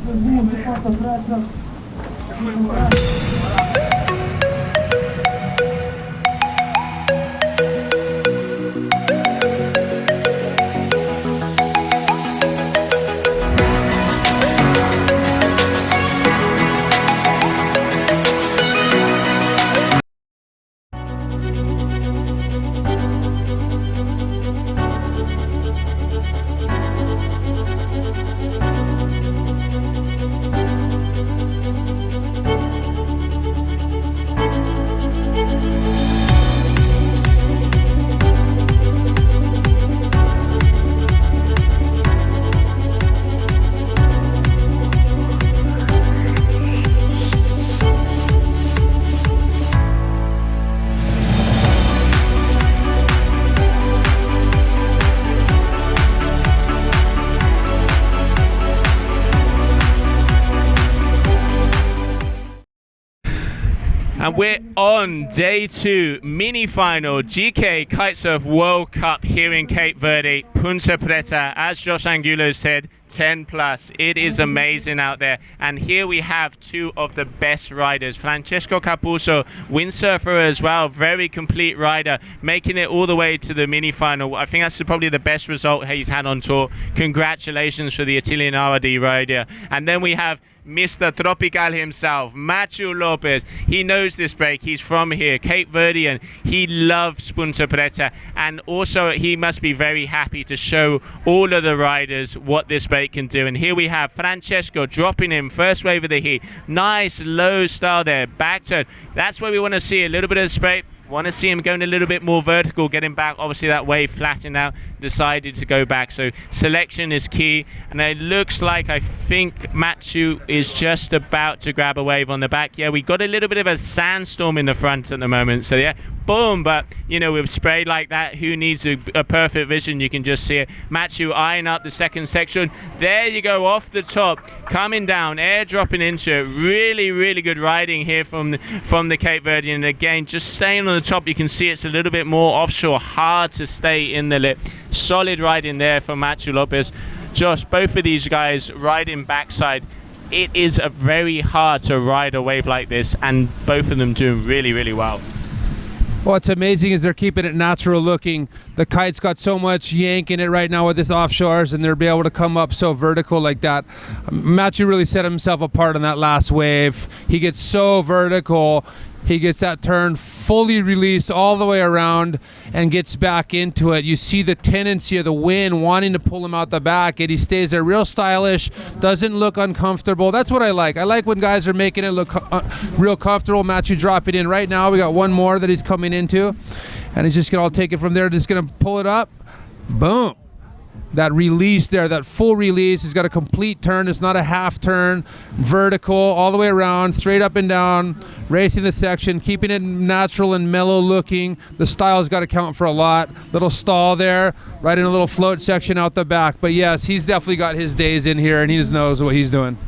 And we're on day 2, mini-final, GKA Kite-Surf World Cup here in Cape Verde, Punta Preta. As Josh Angulo said, 10 plus. It is amazing out there. And here we have 2 of the best riders. Francesco Capuzzo, windsurfer as well, very complete rider, making it all the way to the mini-final. I think that's probably the best result he's had on tour. Congratulations for the Italian RD rider. And then we have Mr. Tropical himself, Matthew Lopez. He knows this break. He's from here, Cape Verdean. He loves Punta Preta, and also he must be very happy to show all of the riders what this break can do. And here we have Francesco dropping in first wave of the heat. Nice low style there, back turn. That's where we want to see a little bit of spray. Want to see him going a little bit more vertical, getting back. Obviously that wave flattened out, decided to go back. So selection is key. And it looks like, I think Matthew is just about to grab a wave on the back. Yeah, we got a little bit of a sandstorm in the front at the moment. So yeah, boom. But, you know, with spray like that, who needs a perfect vision? You can just see it. Matthew eyeing up the second section. There you go, off the top, coming down, airdropping into it. Really, really good riding here from the Cape Verde. And again, just staying on the top, you can see it's a little bit more offshore, hard to stay in the lip. Solid riding there from Matthew Lopez. Josh, both of these guys riding backside. It is very hard to ride a wave like this, and both of them doing really, really well. What's amazing is they're keeping it natural looking. The kite's got so much yank in it right now with this offshores, and they'll be able to come up so vertical like that. Matthew really set himself apart on that last wave. He gets so vertical. He gets that turn fully released all the way around and gets back into it. You see the tendency of the wind wanting to pull him out the back, and he stays there real stylish, doesn't look uncomfortable. That's what I like. I like when guys are making it look real comfortable. Matthew dropping in right now. We got one more that he's coming into, and he's just going to take it from there. Just going to pull it up. Boom. That release there, that full release, he's got a complete turn. It's not a half turn, vertical all the way around, straight up and down, racing the section, keeping it natural and mellow looking. The style's got to count for a lot. Little stall there, right in a little float section out the back. But yes, he's definitely got his days in here, and he just knows what he's doing.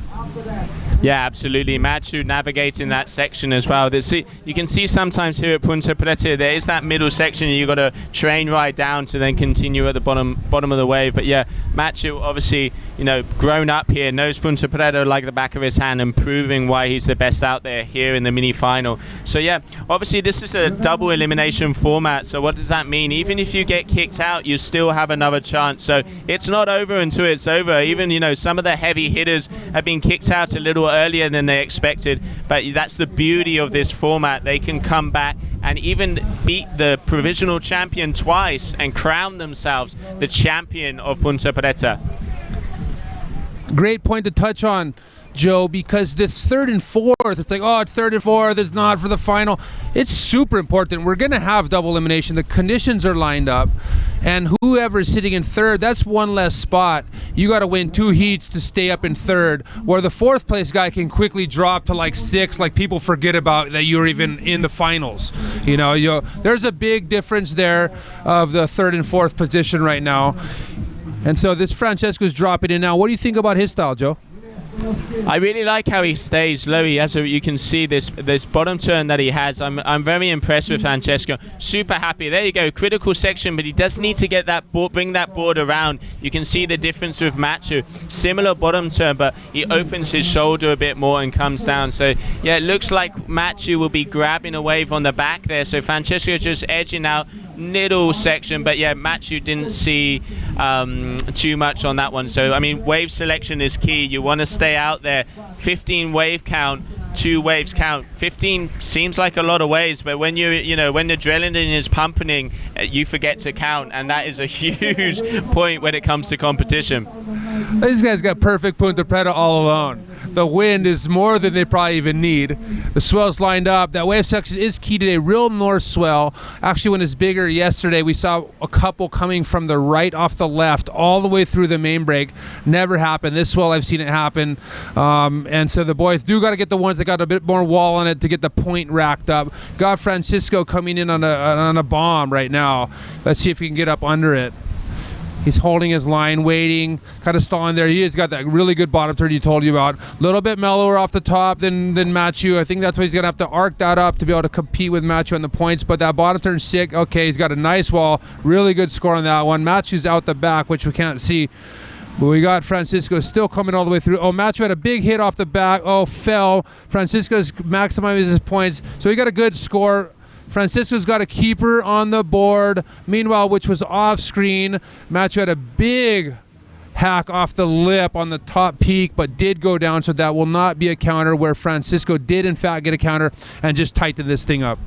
Yeah, absolutely. Matthew navigating that section as well. You can see sometimes here at Punta Preta, there is that middle section you've got to train right down to then continue at the bottom of the wave. But yeah, Matthew obviously, you know, grown up here, knows Punta Preta like the back of his hand, and proving why he's the best out there here in the mini final. So yeah, obviously this is a double elimination format. So what does that mean? Even if you get kicked out, you still have another chance. So it's not over until it's over. Even, you know, some of the heavy hitters have been kicked out a little earlier than they expected, but that's the beauty of this format. They can come back and even beat the provisional champion twice and crown themselves the champion of Punta Preta. Great point to touch on, Joe, because this third and fourth, it's like, oh, it's third and fourth, it's not for the final. It's super important. We're going to have double elimination. The conditions are lined up, and whoever's sitting in third, that's one less spot. You got to win 2 heats to stay up in third, where the fourth place guy can quickly drop to like 6, like people forget about that you're even in the finals. You know, there's a big difference there of the third and fourth position right now. And so this Francesco's dropping in now. What do you think about his style, Joe? I really like how he stays low. He has you can see this bottom turn that he has. I'm very impressed with Francesco. Super happy. There you go, critical section, but he does need to get that board, bring that board around. You can see the difference with Matthew. Similar bottom turn, but he opens his shoulder a bit more and comes down. So yeah, it looks like Matthew will be grabbing a wave on the back there. So Francesco just edging out middle section, but yeah, Matthew didn't see too much on that one. So I mean, wave selection is key. You want to stay out there. 15 wave count, 2 waves count. 15 seems like a lot of waves, but when when the adrenaline is pumping, you forget to count, and that is a huge point when it comes to competition. These guys got perfect Punta Preta all alone. The wind is more than they probably even need. The swell's lined up. That wave section is key today. Real north swell. Actually, when it's bigger yesterday, we saw a couple coming from the right off the left all the way through the main break. Never happened. This swell, I've seen it happen. And so the boys do got to get the ones that got a bit more wall on it to get the point racked up. Got Francisco coming in on a bomb right now. Let's see if we can get up under it. He's holding his line, waiting, kind of stalling there. He has got that really good bottom turn you told you about. A little bit mellower off the top than Matthew. I think that's why he's going to have to arc that up to be able to compete with Matthew on the points. But that bottom turn sick. Okay, he's got a nice wall. Really good score on that one. Matthew's out the back, which we can't see. But we got Francisco still coming all the way through. Oh, Matthew had a big hit off the back. Oh, fell. Francisco's maximizing his points. So he got a good score. Francisco's got a keeper on the board. Meanwhile, which was off screen, Matthew had a big hack off the lip on the top peak, but did go down, so that will not be a counter, where Francisco did in fact get a counter and just tighten this thing up.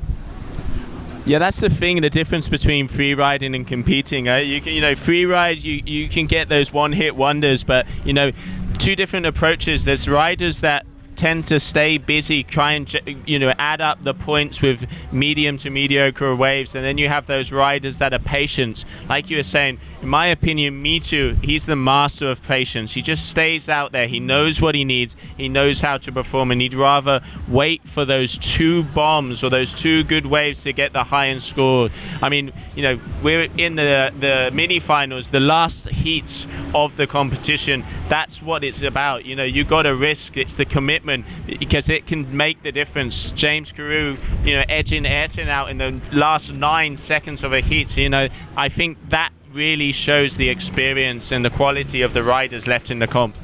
Yeah, that's the thing, the difference between free riding and competing. Free ride, you can get those one-hit wonders, but, two different approaches. There's riders that tend to stay busy, try and add up the points with medium to mediocre waves, and then you have those riders that are patient. Like you were saying, in my opinion, Mitu, he's the master of patience. He just stays out there. He knows what he needs. He knows how to perform, and he'd rather wait for those two bombs or those two good waves to get the high-end score. I mean, we're in the mini-finals, the last heats of the competition. That's what it's about. You got to risk. It's the commitment, because it can make the difference. James Carew, edging out in the last 9 seconds of a heat. I think that really shows the experience and the quality of the riders left in the comp.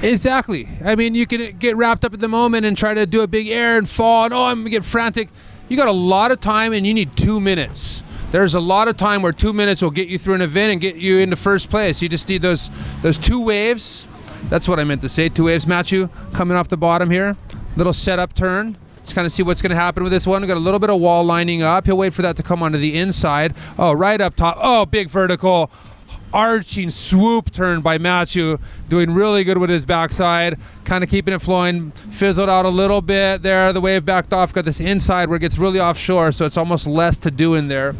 Exactly. I mean, you can get wrapped up at the moment and try to do a big air and fall, and I'm gonna get frantic. You got a lot of time, and you need 2 minutes. There's a lot of time where 2 minutes will get you through an event and get you into first place. You just need those 2 waves. That's what I meant to say, 2 waves. Matthew coming off the bottom here. Little setup turn. Just kind of see what's going to happen with this one. We've got a little bit of wall lining up. He'll wait for that to come onto the inside. Oh, right up top. Oh, big vertical. Arching swoop turn by Matthew. Doing really good with his backside. Kind of keeping it flowing. Fizzled out a little bit there. The wave backed off. Got this inside where it gets really offshore, so it's almost less to do in there.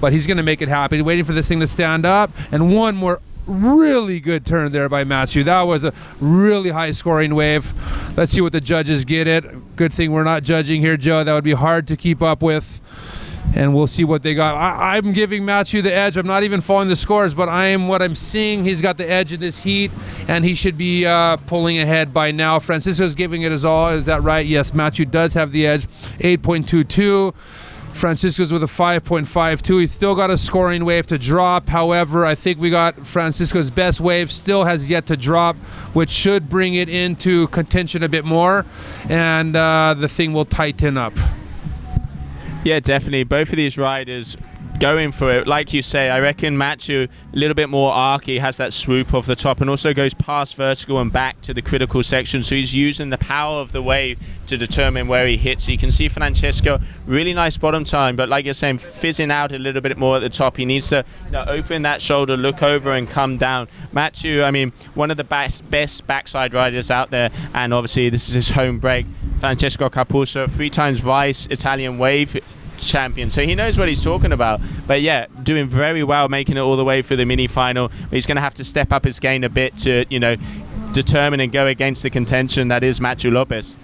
But he's going to make it happen. Waiting for this thing to stand up. And one more really good turn there by Matthew. That was a really high scoring wave. Let's see what the judges get it. Good thing we're not judging here, Joe. That would be hard to keep up with. And we'll see what they got. I'm giving Matthew the edge. I'm not even following the scores, but what I'm seeing, he's got the edge in this heat, and he should be pulling ahead by now. Francisco's giving it his all. Is that right? Yes, Matthew does have the edge. 8.22. Francisco's with a 5.52. He's still got a scoring wave to drop. However, I think we got Francisco's best wave still has yet to drop, which should bring it into contention a bit more, and the thing will tighten up. Yeah, definitely. Both of these riders going for it. Like you say, I reckon Matthew a little bit more arky, has that swoop off the top, and also goes past vertical and back to the critical section, so he's using the power of the wave to determine where he hits. You can see Francesco, really nice bottom time, but like you're saying, fizzing out a little bit more at the top. He needs to open that shoulder, look over and come down. Matthew, I mean, one of the best backside riders out there, and obviously this is his home break. Francesco Capuzzo, 3 times vice Italian wave champion, so he knows what he's talking about. But yeah, doing very well, making it all the way through the mini final. He's going to have to step up his game a bit to determine and go against the contention that is Matthew Lopez.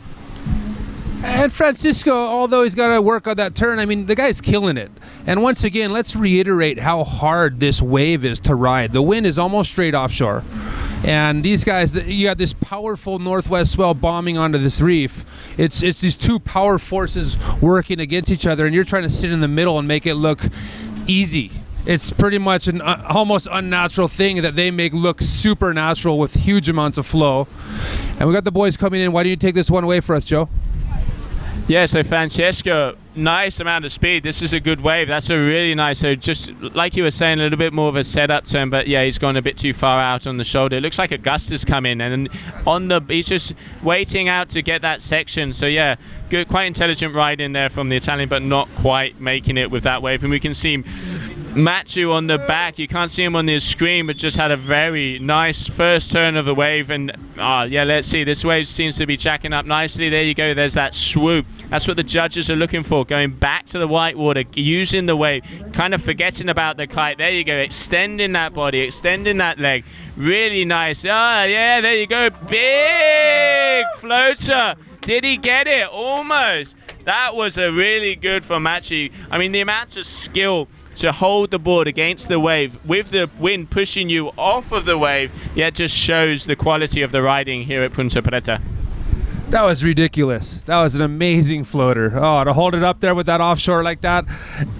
And Francisco, although he's got to work on that turn, I mean, the guy's killing it. And once again, let's reiterate how hard this wave is to ride. The wind is almost straight offshore. And these guys, you got this powerful northwest swell bombing onto this reef. It's these two power forces working against each other, and you're trying to sit in the middle and make it look easy. It's pretty much an almost unnatural thing that they make look supernatural with huge amounts of flow. And we got the boys coming in. Why don't you take this one away for us, Joe? Yeah, so Francesco, nice amount of speed. This is a good wave. That's a really nice, so just like you were saying, a little bit more of a setup turn, but yeah, he's gone a bit too far out on the shoulder. It looks like Augusta's come in, and he's just waiting out to get that section. So yeah, good, quite intelligent ride in there from the Italian, but not quite making it with that wave. And we can see Matthew on the back. You can't see him on the screen, but just had a very nice first turn of the wave. And yeah, let's see, this wave seems to be jacking up nicely. There you go, there's that swoop. That's what the judges are looking for, going back to the whitewater, using the wave, kind of forgetting about the kite. There you go, extending that body, extending that leg. Really nice. Yeah, there you go, big floater. Did he get it? Almost. That was a really good from Matthew. I mean, the amount of skill to hold the board against the wave with the wind pushing you off of the wave, yeah, it just shows the quality of the riding here at Punta Preta. That was ridiculous. That was an amazing floater. Oh, to hold it up there with that offshore like that,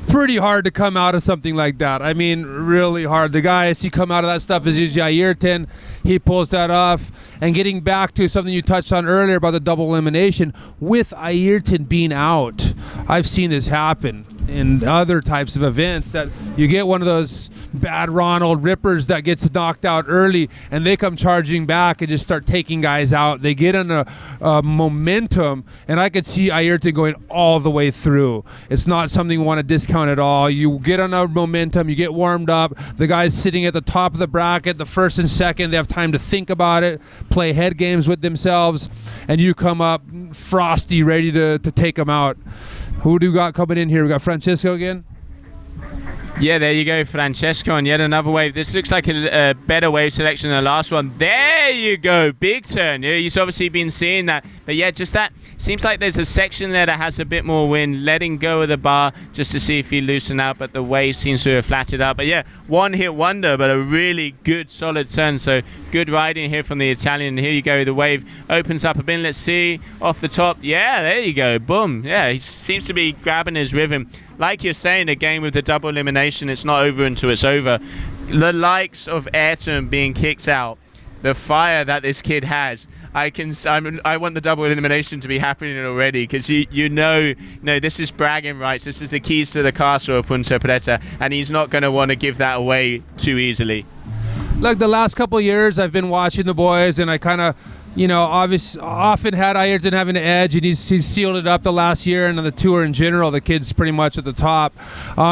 pretty hard to come out of something like that. I mean, really hard. The guy, as he come out of that stuff, is usually Ayrton. He pulls that off. And getting back to something you touched on earlier about the double elimination, with Ayrton being out, I've seen this happen in other types of events, that you get one of those bad Ronald rippers that gets knocked out early, and they come charging back and just start taking guys out. They get on a momentum, and I could see Ayrton going all the way through. It's not something you want to discount at all. You get on a momentum, you get warmed up. The guys sitting at the top of the bracket, the first and second, they have time to think about it, play head games with themselves, and you come up frosty, ready to take them out. Who do we got coming in here? We got Francesco again. Yeah, there you go, Francesco, and yet another wave. This looks like a better wave selection than the last one. There you go, big turn. Yeah, you've obviously been seeing that. But yeah, just that. Seems like there's a section there that has a bit more wind, letting go of the bar just to see if you loosen out, but the wave seems to have flatted out. But yeah, one hit wonder, but a really good, solid turn. So good riding here from the Italian. Here you go, the wave opens up a bit. Let's see, off the top. Yeah, there you go, boom. Yeah, he seems to be grabbing his rhythm. Like you're saying, again, with the double elimination, it's not over until it's over. The likes of Ayrton being kicked out, the fire that this kid has, I want the double elimination to be happening already, because you know, this is bragging rights. This is the keys to the castle of Punta Preta, and he's not going to want to give that away too easily. Look, the last couple of years, I've been watching the boys, and I kind of, often had Ayrton having an edge, and he's sealed it up the last year, and on the tour in general, the kid's pretty much at the top.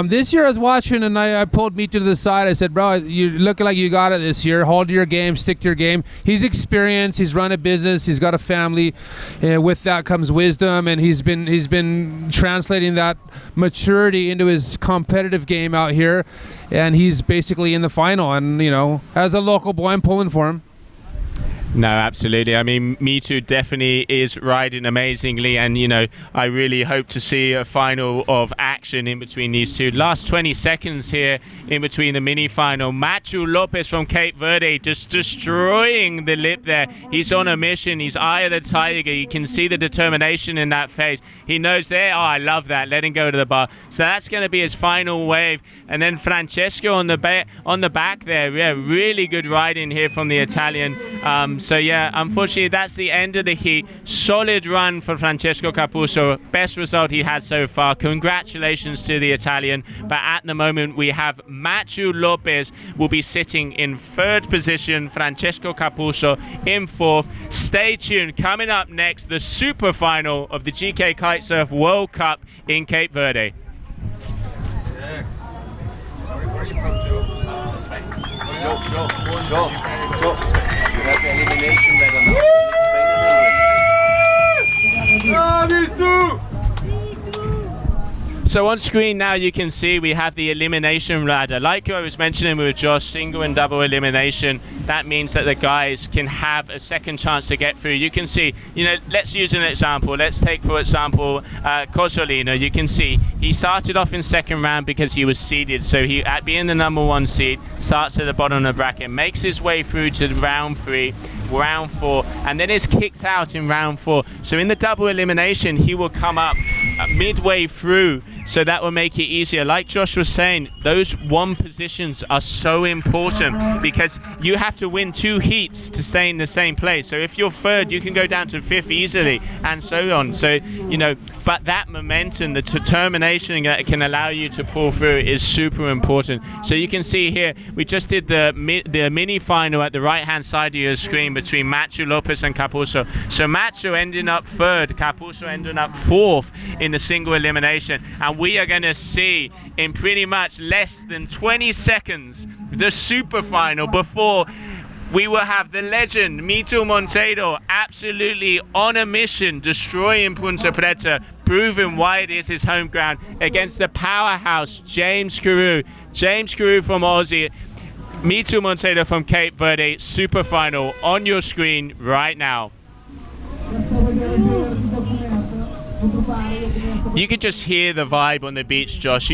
This year I was watching, and I pulled Mito to the side. I said, bro, you're looking like you got it this year. Hold to your game, stick to your game. He's experienced, he's run a business, he's got a family, and with that comes wisdom, and he's been translating that maturity into his competitive game out here, and he's basically in the final, and as a local boy, I'm pulling for him. No, absolutely. I mean, Mito definitely is riding amazingly, and I really hope to see a final of action in between these two. Last 20 seconds here in between the mini final. Machu Lopez from Cape Verde just destroying the lip there. He's on a mission. He's eye of the tiger. You can see the determination in that face. He knows there. Oh, I love that. Letting go to the bar. So that's going to be his final wave. And then Francesco on the back there. Yeah, really good riding here from the Italian. So yeah, unfortunately that's the end of the heat. Solid run for Francesco Capuzzo. Best result he had so far. Congratulations to the Italian. But at the moment we have Machu Lopez will be sitting in third position. Francesco Capuzzo in fourth. Stay tuned. Coming up next, the super final of the GKA Kite-Surf World Cup in Cape Verde. Where are you from, Joe? Spain. Joe. You have the elimination ladder now. Can you explain it a little bit? So on screen now you can see we have the elimination ladder. Like I was mentioning with Josh, single and double elimination, that means that the guys can have a second chance to get through. You can see, let's use an example. Let's take, for example, Cosolino. You can see he started off in second round because he was seeded. So he, at being the number one seed, starts at the bottom of the bracket, makes his way through to round 3, round 4, and then is kicked out in round 4. So in the double elimination, he will come up midway through, so that will make it easier. Like Josh was saying, those 1 positions are so important because you have to win 2 heats to stay in the same place. So if you're third, you can go down to 5th easily, and so on. So but that momentum, the determination that it can allow you to pull through is super important. So you can see here, we just did the mini final at the right hand side of your screen between Machu Lopez and Capuzzo. So Machu ending up third, Capuzzo ending up 4th in the single elimination, and we are going to see in pretty much less than 20 seconds the super final before we will have the legend Mito Monteiro absolutely on a mission, destroying Punta Preta, proving why it is his home ground against the powerhouse James Carew. James Carew from Aussie, Mito Monteiro from Cape Verde. Super final on your screen right now. You could just hear the vibe on the beach, Josh.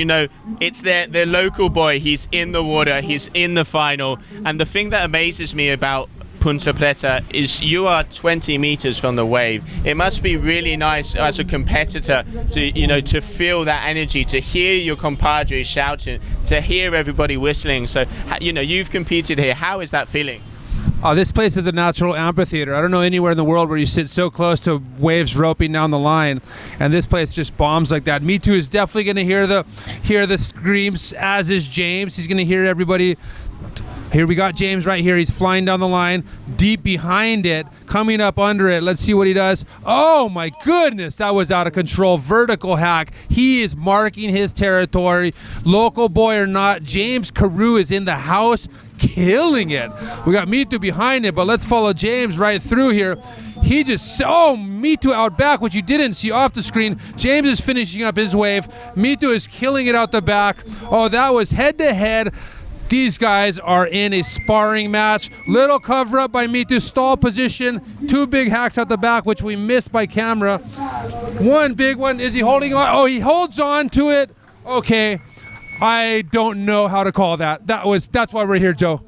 it's their local boy. He's in the water, he's in the final. And the thing that amazes me about Punta Preta is you are 20 meters from the wave. It must be really nice as a competitor to feel that energy, to hear your compadres shouting, to hear everybody whistling. So you've competed here. How is that feeling? Oh, this place is a natural amphitheater. I don't know anywhere in the world where you sit so close to waves roping down the line, and this place just bombs like that. Me Too is definitely going to hear the screams, as is James. He's going to hear everybody. Here we got James right here. He's flying down the line, deep behind it, coming up under it. Let's see what he does. Oh my goodness, that was out of control. Vertical hack. He is marking his territory. Local boy or not, James Carew is in the house, killing it. We got Me Too behind it, but let's follow James right through here. He just, Me Too out back, which you didn't see off the screen. James is finishing up his wave. Me Too is killing it out the back. Oh, that was head to head. These guys are in a sparring match. Little cover up by Me Too, stall position. 2 big hacks out the back, which we missed by camera. 1 big one. Is he holding on? Oh, he holds on to it. Okay. I don't know how to call that. That's why we're here, Joe.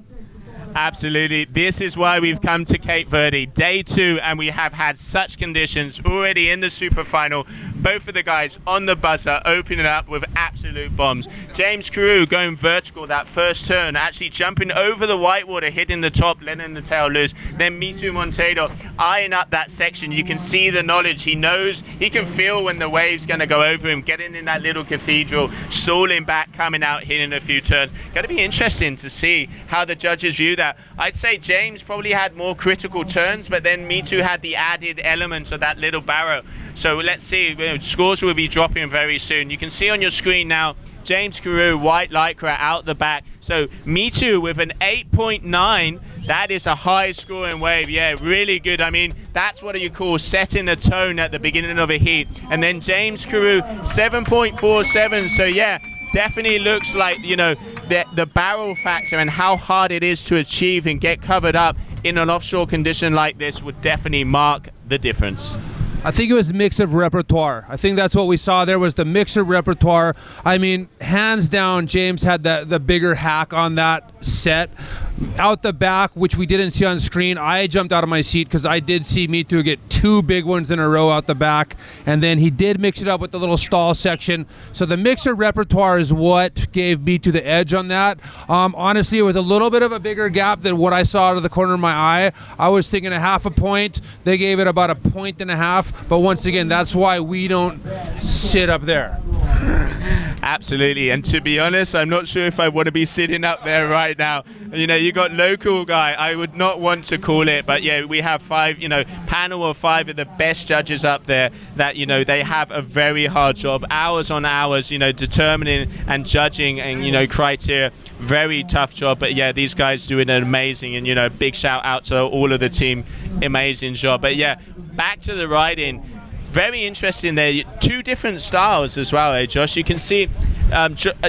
Absolutely. This is why we've come to Cape Verde. Day 2, and we have had such conditions already in the super final. Both of the guys on the buzzer, opening up with absolute bombs. James Carew going vertical that first turn, actually jumping over the whitewater, hitting the top, letting the tail loose. Then Me Too Monteiro eyeing up that section. You can see the knowledge. He knows, he can feel when the wave's going to go over him, getting in that little cathedral, stalling back, coming out, hitting a few turns. Going to be interesting to see how the judges view that. I'd say James probably had more critical turns, but then Me Too had the added element of that little barrow. So let's see, scores will be dropping very soon. You can see on your screen now, James Carew, white lycra out the back. So Me Too with an 8.9, that is a high scoring wave. Yeah, really good. I mean, that's what you call setting a tone at the beginning of a heat. And then James Carew, 7.47, so yeah, definitely looks like, the barrel factor and how hard it is to achieve and get covered up in an offshore condition like this would definitely mark the difference. I think it was a mix of repertoire. I think that's what we saw there was the mix of repertoire. I mean, hands down, James had the bigger hack on that set. Out the back, which we didn't see on screen, I jumped out of my seat because I did see Me Too get 2 big ones in a row out the back, and then he did mix it up with the little stall section. So the mixer repertoire is what gave Me Too the edge on that. Honestly, it was a little bit of a bigger gap than what I saw out of the corner of my eye. I was thinking 0.5 point. They gave it about 1.5 points. But once again, that's why we don't sit up there. Absolutely, and to be honest, I'm not sure if I want to be sitting up there right now. You got local guy, I would not want to call it, but yeah, we have 5, panel of 5 of the best judges up there that, they have a very hard job, hours on hours, determining and judging and, criteria, very tough job, but yeah, these guys doing an amazing, and, big shout out to all of the team, amazing job. But yeah, back to the riding. Very interesting there. 2 different styles as well, Josh? You can see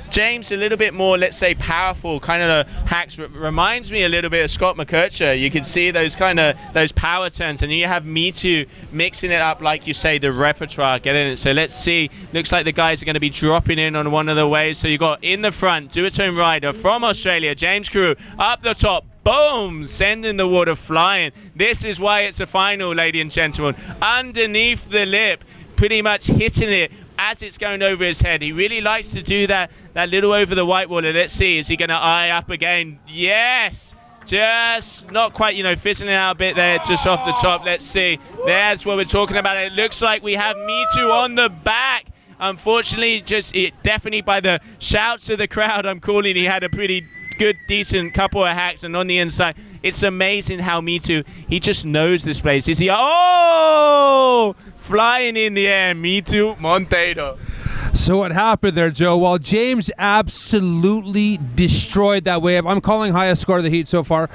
James a little bit more, let's say, powerful kind of hacks. Reminds me a little bit of Scott McKercher. You can see those power turns, and you have Me Too mixing it up, like you say, the repertoire, getting it. So let's see. Looks like the guys are going to be dropping in on one of the waves. So you got in the front, duotone rider from Australia, James Carew, up the top. Boom! Sending the water flying. This is why it's a final, ladies and gentlemen. Underneath the lip, pretty much hitting it as it's going over his head. He really likes to do that little over the white water. Let's see, is he going to eye up again? Yes! Just not quite, fizzling out a bit there, just off the top. Let's see. That's what we're talking about. It looks like we have Me Too on the back. Unfortunately, definitely by the shouts of the crowd, I'm calling he had a pretty good, decent couple of hacks, and on the inside, it's amazing how Me Too, he just knows this place. Is he? Oh! Flying in the air, Me Too Monteiro. So what happened there, Joe? Well, James absolutely destroyed that wave. I'm calling highest score of the heat so far.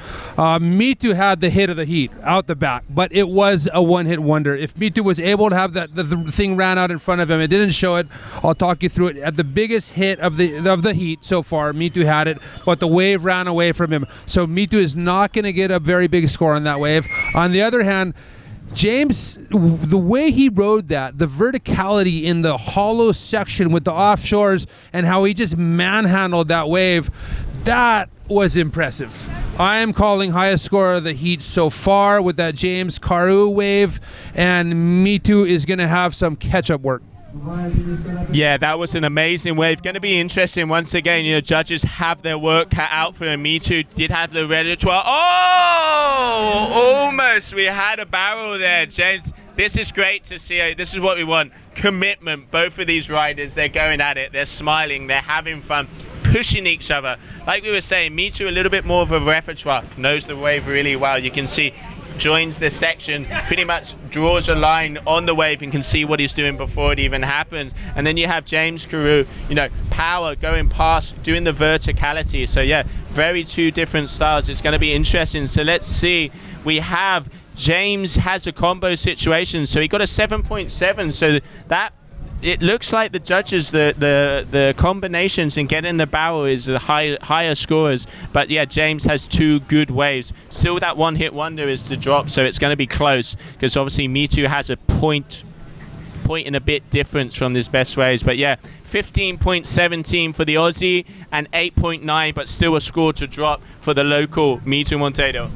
Me Too had the hit of the heat out the back, but it was a one-hit wonder. If Me Too was able to have the thing ran out in front of him, it didn't show it. I'll talk you through it. At the biggest hit of the heat so far, Me Too had it, but the wave ran away from him. So Me Too is not going to get a very big score on that wave. On the other hand, James, the way he rode that, the verticality in the hollow section with the offshores and how he just manhandled that wave, that was impressive. I am calling highest score of the heat so far with that James Carew wave, and Mitu is going to have some catch-up work. Yeah, that was an amazing wave. Going to be interesting once again. You know, judges have their work cut out for him. Mitu did have the repertoire. Oh, almost. We had a barrel there, James. This is great to see. This is what we want. Commitment. Both of these riders, they're going at it. They're smiling. They're having fun, pushing each other. Like we were saying, Mitu a little bit more of a repertoire. Knows the wave really well. You can see joins this section, pretty much draws a line on the wave and can see what he's doing before it even happens. And then you have James Carew, you know, power going past, doing the verticality. So yeah, very two different styles. It's going to be interesting. So let's see. We have James has a combo situation, so he got a 7.7. So that it looks like the judges, the combinations and getting the barrel is the higher scores. But yeah, James has two good waves. Still, that one hit wonder is to drop, so it's going to be close because obviously Mitu has a point and a bit difference from his best waves. But yeah, 15.17 for the Aussie and 8.9, but still a score to drop for the local Mitu Monteiro.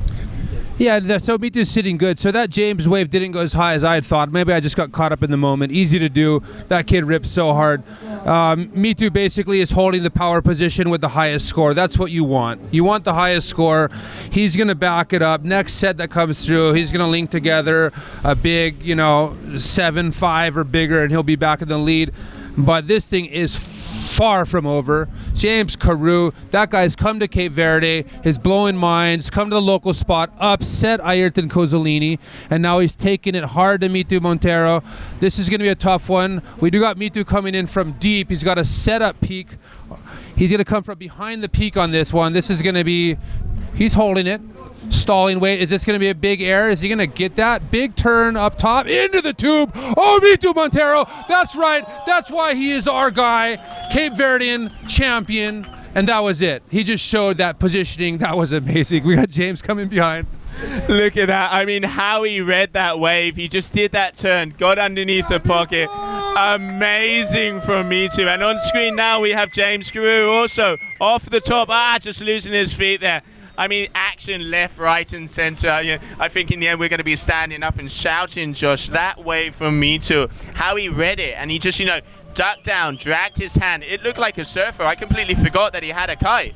Yeah, so Mitu's sitting good. So that James wave didn't go as high as I had thought. Maybe I just got caught up in the moment. Easy to do. That kid rips so hard. Mitu basically is holding the power position with the highest score. That's what you want. You want the highest score. He's going to back it up. Next set that comes through, he's going to link together a big, 7-5 or bigger, and he'll be back in the lead. But this thing is far from over. James Carew, that guy's come to Cape Verde, is blowing minds, come to the local spot, upset Ayrton Cozzolini, and now he's taking it hard to Mitu Monteiro. This is going to be a tough one. We do got Mitu coming in from deep. He's got a setup peak. He's going to come from behind the peak on this one. This is going to be, he's holding it. Stalling weight. Is this going to be a big air? Is he going to get that? Big turn up top into the tube. Oh, Mitu Monteiro. That's right. That's why he is our guy. Cape Verdean champion. And that was it. He just showed that positioning. That was amazing. We got James coming behind. Look at that. I mean, how he read that wave. He just did that turn, got underneath the pocket. Amazing from Mitu. And on screen now we have James Carew also off the top. Just losing his feet there. I mean, action left, right, and center. You know, I think in the end we're going to be standing up and shouting, Josh. That wave from Mitu, how he read it, and he just, ducked down, dragged his hand. It looked like a surfer. I completely forgot that he had a kite.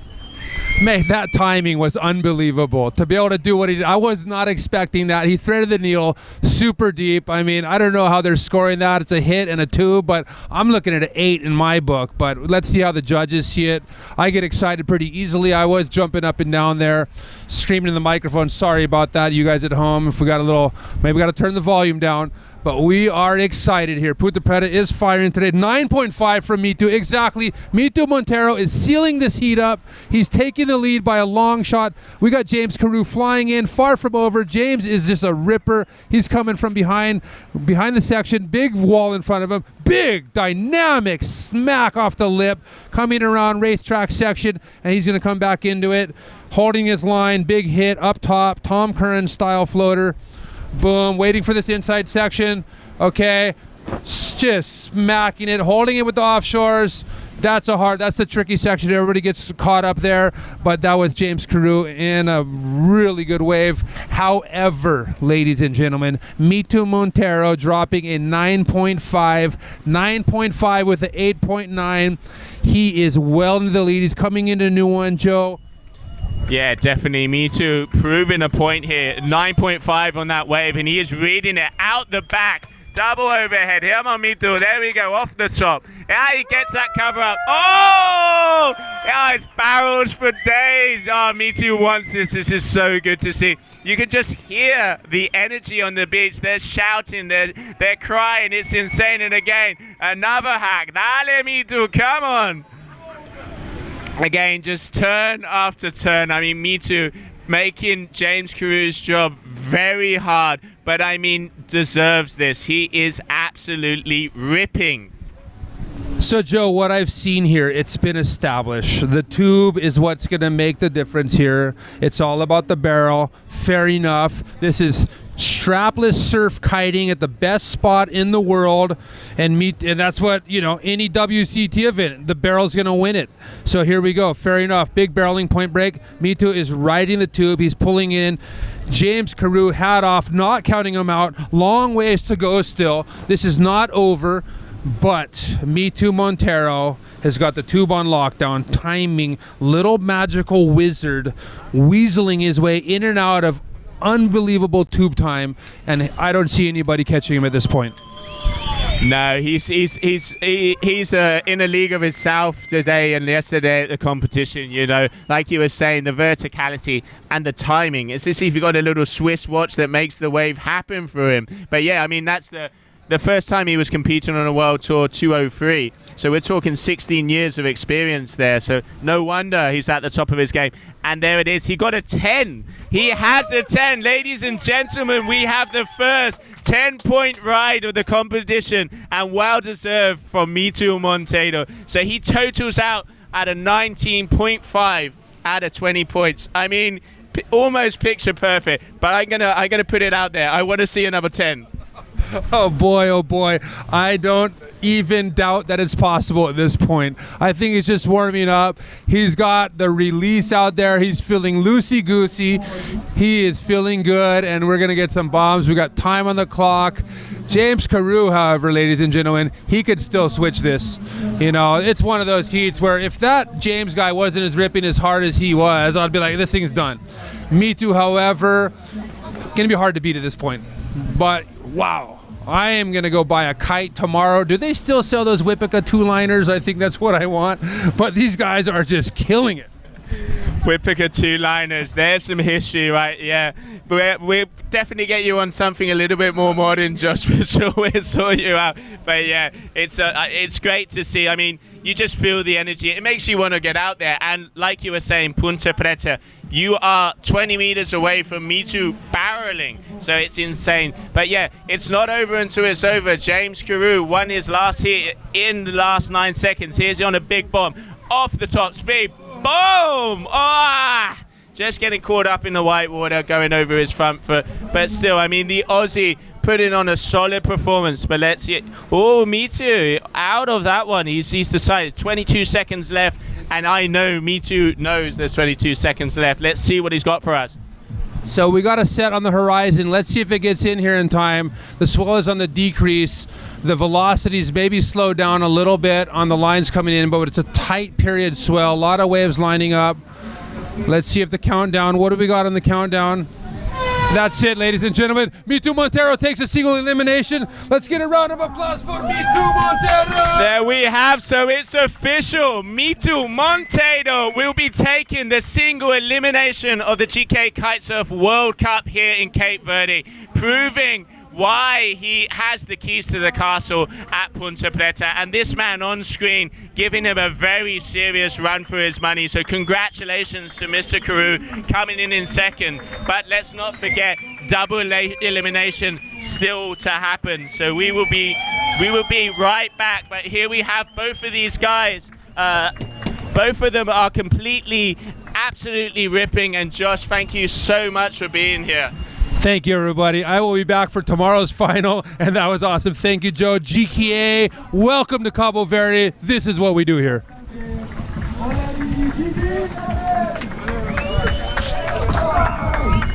Mate, that timing was unbelievable. To be able to do what he did, I was not expecting that. He threaded the needle super deep. I mean, I don't know how they're scoring that. It's a hit and a two, but I'm looking at an 8 in my book. But let's see how the judges see it. I get excited pretty easily. I was jumping up and down there, screaming in the microphone. Sorry about that, you guys at home. If we got a little, maybe we got to turn the volume down. But we are excited here. Punta Preta is firing today. 9.5 from Mitu. Exactly. Mitu Monteiro is sealing this heat up. He's taking the lead by a long shot. We got James Carew flying in, far from over. James is just a ripper. He's coming from behind the section. Big wall in front of him. Big, dynamic smack off the lip. Coming around racetrack section, and he's going to come back into it. Holding his line. Big hit up top. Tom Curran style floater. Boom, waiting for this inside section. Okay, just smacking it, holding it with the offshores. That's the tricky section. Everybody gets caught up there, but that was James Carew in a really good wave. However, ladies and gentlemen, Mitu Monteiro dropping a 9.5 with an 8.9. He is well into the lead. He's coming into a new one, Joe. Yeah, definitely. Mitu proving a point here. 9.5 on that wave, and he is reading it out the back. Double overhead. Here on Mitu. There we go, off the top. Yeah, he gets that cover up. Oh! Yeah, it's barrels for days. Oh, Mitu wants this. This is so good to see. You can just hear the energy on the beach. They're shouting. They're crying. It's insane. And again, another hack. Dale, Mitu. Come on. Again, just turn after turn. I mean, Mitu making James Carew's job very hard, but I mean, deserves this. He is absolutely ripping. So, Joe, what I've seen here, it's been established. The tube is what's going to make the difference here. It's all about the barrel. Fair enough. This is strapless surf kiting at the best spot in the world, and that's what, you know, any WCT event, the barrel's gonna win it. So here we go. Fair enough. Big barreling point break. Mito is riding the tube. He's pulling in. James Carew, hat off, not counting him out. Long ways to go still. This is not over, but Mito Montero has got the tube on lockdown, timing, little magical wizard, weaseling his way in and out of unbelievable tube time, and I don't see anybody catching him at this point. No, he's in a league of himself today and yesterday at the competition. You know, like you were saying, the verticality and the timing. It's as if you got a little Swiss watch that makes the wave happen for him. But yeah, I mean, that's the first time he was competing on a World Tour 203. So we're talking 16 years of experience there. So no wonder he's at the top of his game. And there it is. He got a 10. He has a 10. Ladies and gentlemen, we have the first 10-point ride of the competition, and well deserved from Mito Montero. So he totals out at a 19.5 out of 20 points. I mean, almost picture perfect. But I'm gonna put it out there. I want to see another 10. Oh boy, I don't even doubt that it's possible at this point. I think he's just warming up. He's got the release out there. He's feeling loosey-goosey. He is feeling good, and we're going to get some bombs. We got time on the clock. James Carew, however, ladies and gentlemen, he could still switch this. You know, it's one of those heats where if that James guy wasn't as ripping as hard as he was, I'd be like, this thing's done. Mito, however, going to be hard to beat at this point. But, wow. I am going to go buy a kite tomorrow. Do they still sell those Whippica 2-liners? I think that's what I want. But these guys are just killing it. Whippica 2-liners. There's some history, right? Yeah. We'll definitely get you on something a little bit more modern, Josh, for sure. We'll sort you out. But yeah, it's great to see. I mean, you just feel the energy. It makes you want to get out there. And like you were saying, Punta Preta, you are 20 meters away from Mito barreling. So it's insane. But yeah, it's not over until it's over. James Carew won his last hit in the last 9 seconds. Here's on a big bomb. Off the top speed. Boom! Ah! Just getting caught up in the white water, going over his front foot. But still, I mean, the Aussie putting on a solid performance. But let's see. Oh, Mito out of that one. He's decided 22 seconds left. And I know Mito knows there's 22 seconds left. Let's see what he's got for us. So we got a set on the horizon. Let's see if it gets in here in time. The swell is on the decrease. The velocities maybe slow down a little bit on the lines coming in, but it's a tight period swell. A lot of waves lining up. Let's see if the countdown, what do we got on the countdown? That's it, ladies and gentlemen. Mito Montero takes a single elimination. Let's get a round of applause for Mito Montero. There we have, so it's official. Mito Montero will be taking the single elimination of the GKA Kite-Surf World Cup here in Cape Verde, proving why he has the keys to the castle at Punta Preta, and this man on screen giving him a very serious run for his money. So congratulations to Mr. Carew coming in second, but let's not forget double elimination still to happen. So we will be right back. But here we have both of these guys. Both of them are absolutely ripping, and Josh, thank you so much for being here. Thank you, everybody. I will be back for tomorrow's final, and that was awesome. Thank you, Joe. GKA, welcome to Cabo Verde. This is what we do here.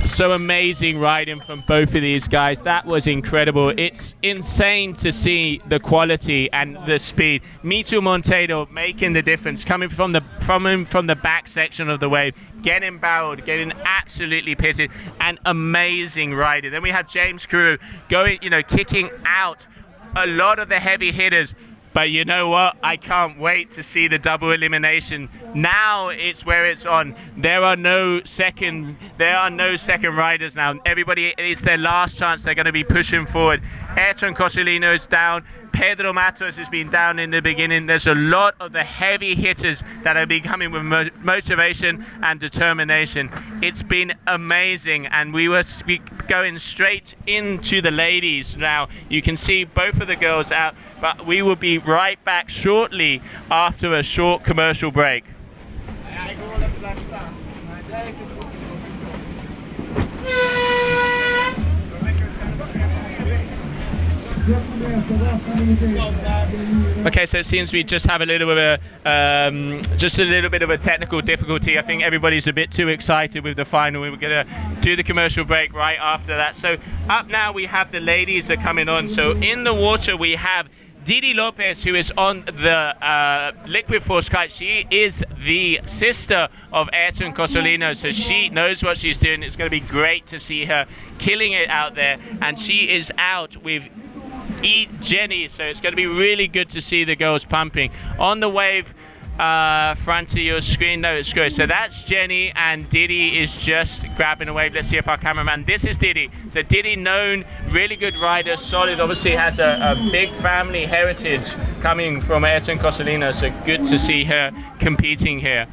So amazing riding from both of these guys. That was incredible. It's insane to see the quality and the speed. Mito Montero making the difference, coming from the back section of the wave, getting barreled, getting absolutely pitted, and amazing riding. Then we have James Carew going, kicking out a lot of the heavy hitters. But you know what? I can't wait to see the double elimination. Now it's where it's on. There are no second riders now. Everybody, it's their last chance. They're going to be pushing forward. Ayrton Cosolino is down. Pedro Matos has been down in the beginning. There's a lot of the heavy hitters that are coming with motivation and determination. It's been amazing, and we were going straight into the ladies now. You can see both of the girls out, but we will be right back shortly after a short commercial break. Okay, so it seems we just have a little bit of a technical difficulty. I think everybody's a bit too excited with the final. We were gonna do the commercial break right after that. So up now we have the ladies are coming on. So in the water we have Didi Lopez, who is on the liquid force kite. She is the sister of Ayrton Cosolino, so she knows what she's doing. It's going to be great to see her killing it out there. And she is out with Jenny, so it's going to be really good to see the girls pumping. On the wave, front of your screen, no, it's good. So that's Jenny, and Didi is just grabbing a wave. Let's see if our cameraman, this is Didi. So Didi, known, really good rider, solid, obviously has a big family heritage coming from Ayrton Cosolino, so good to see her competing here.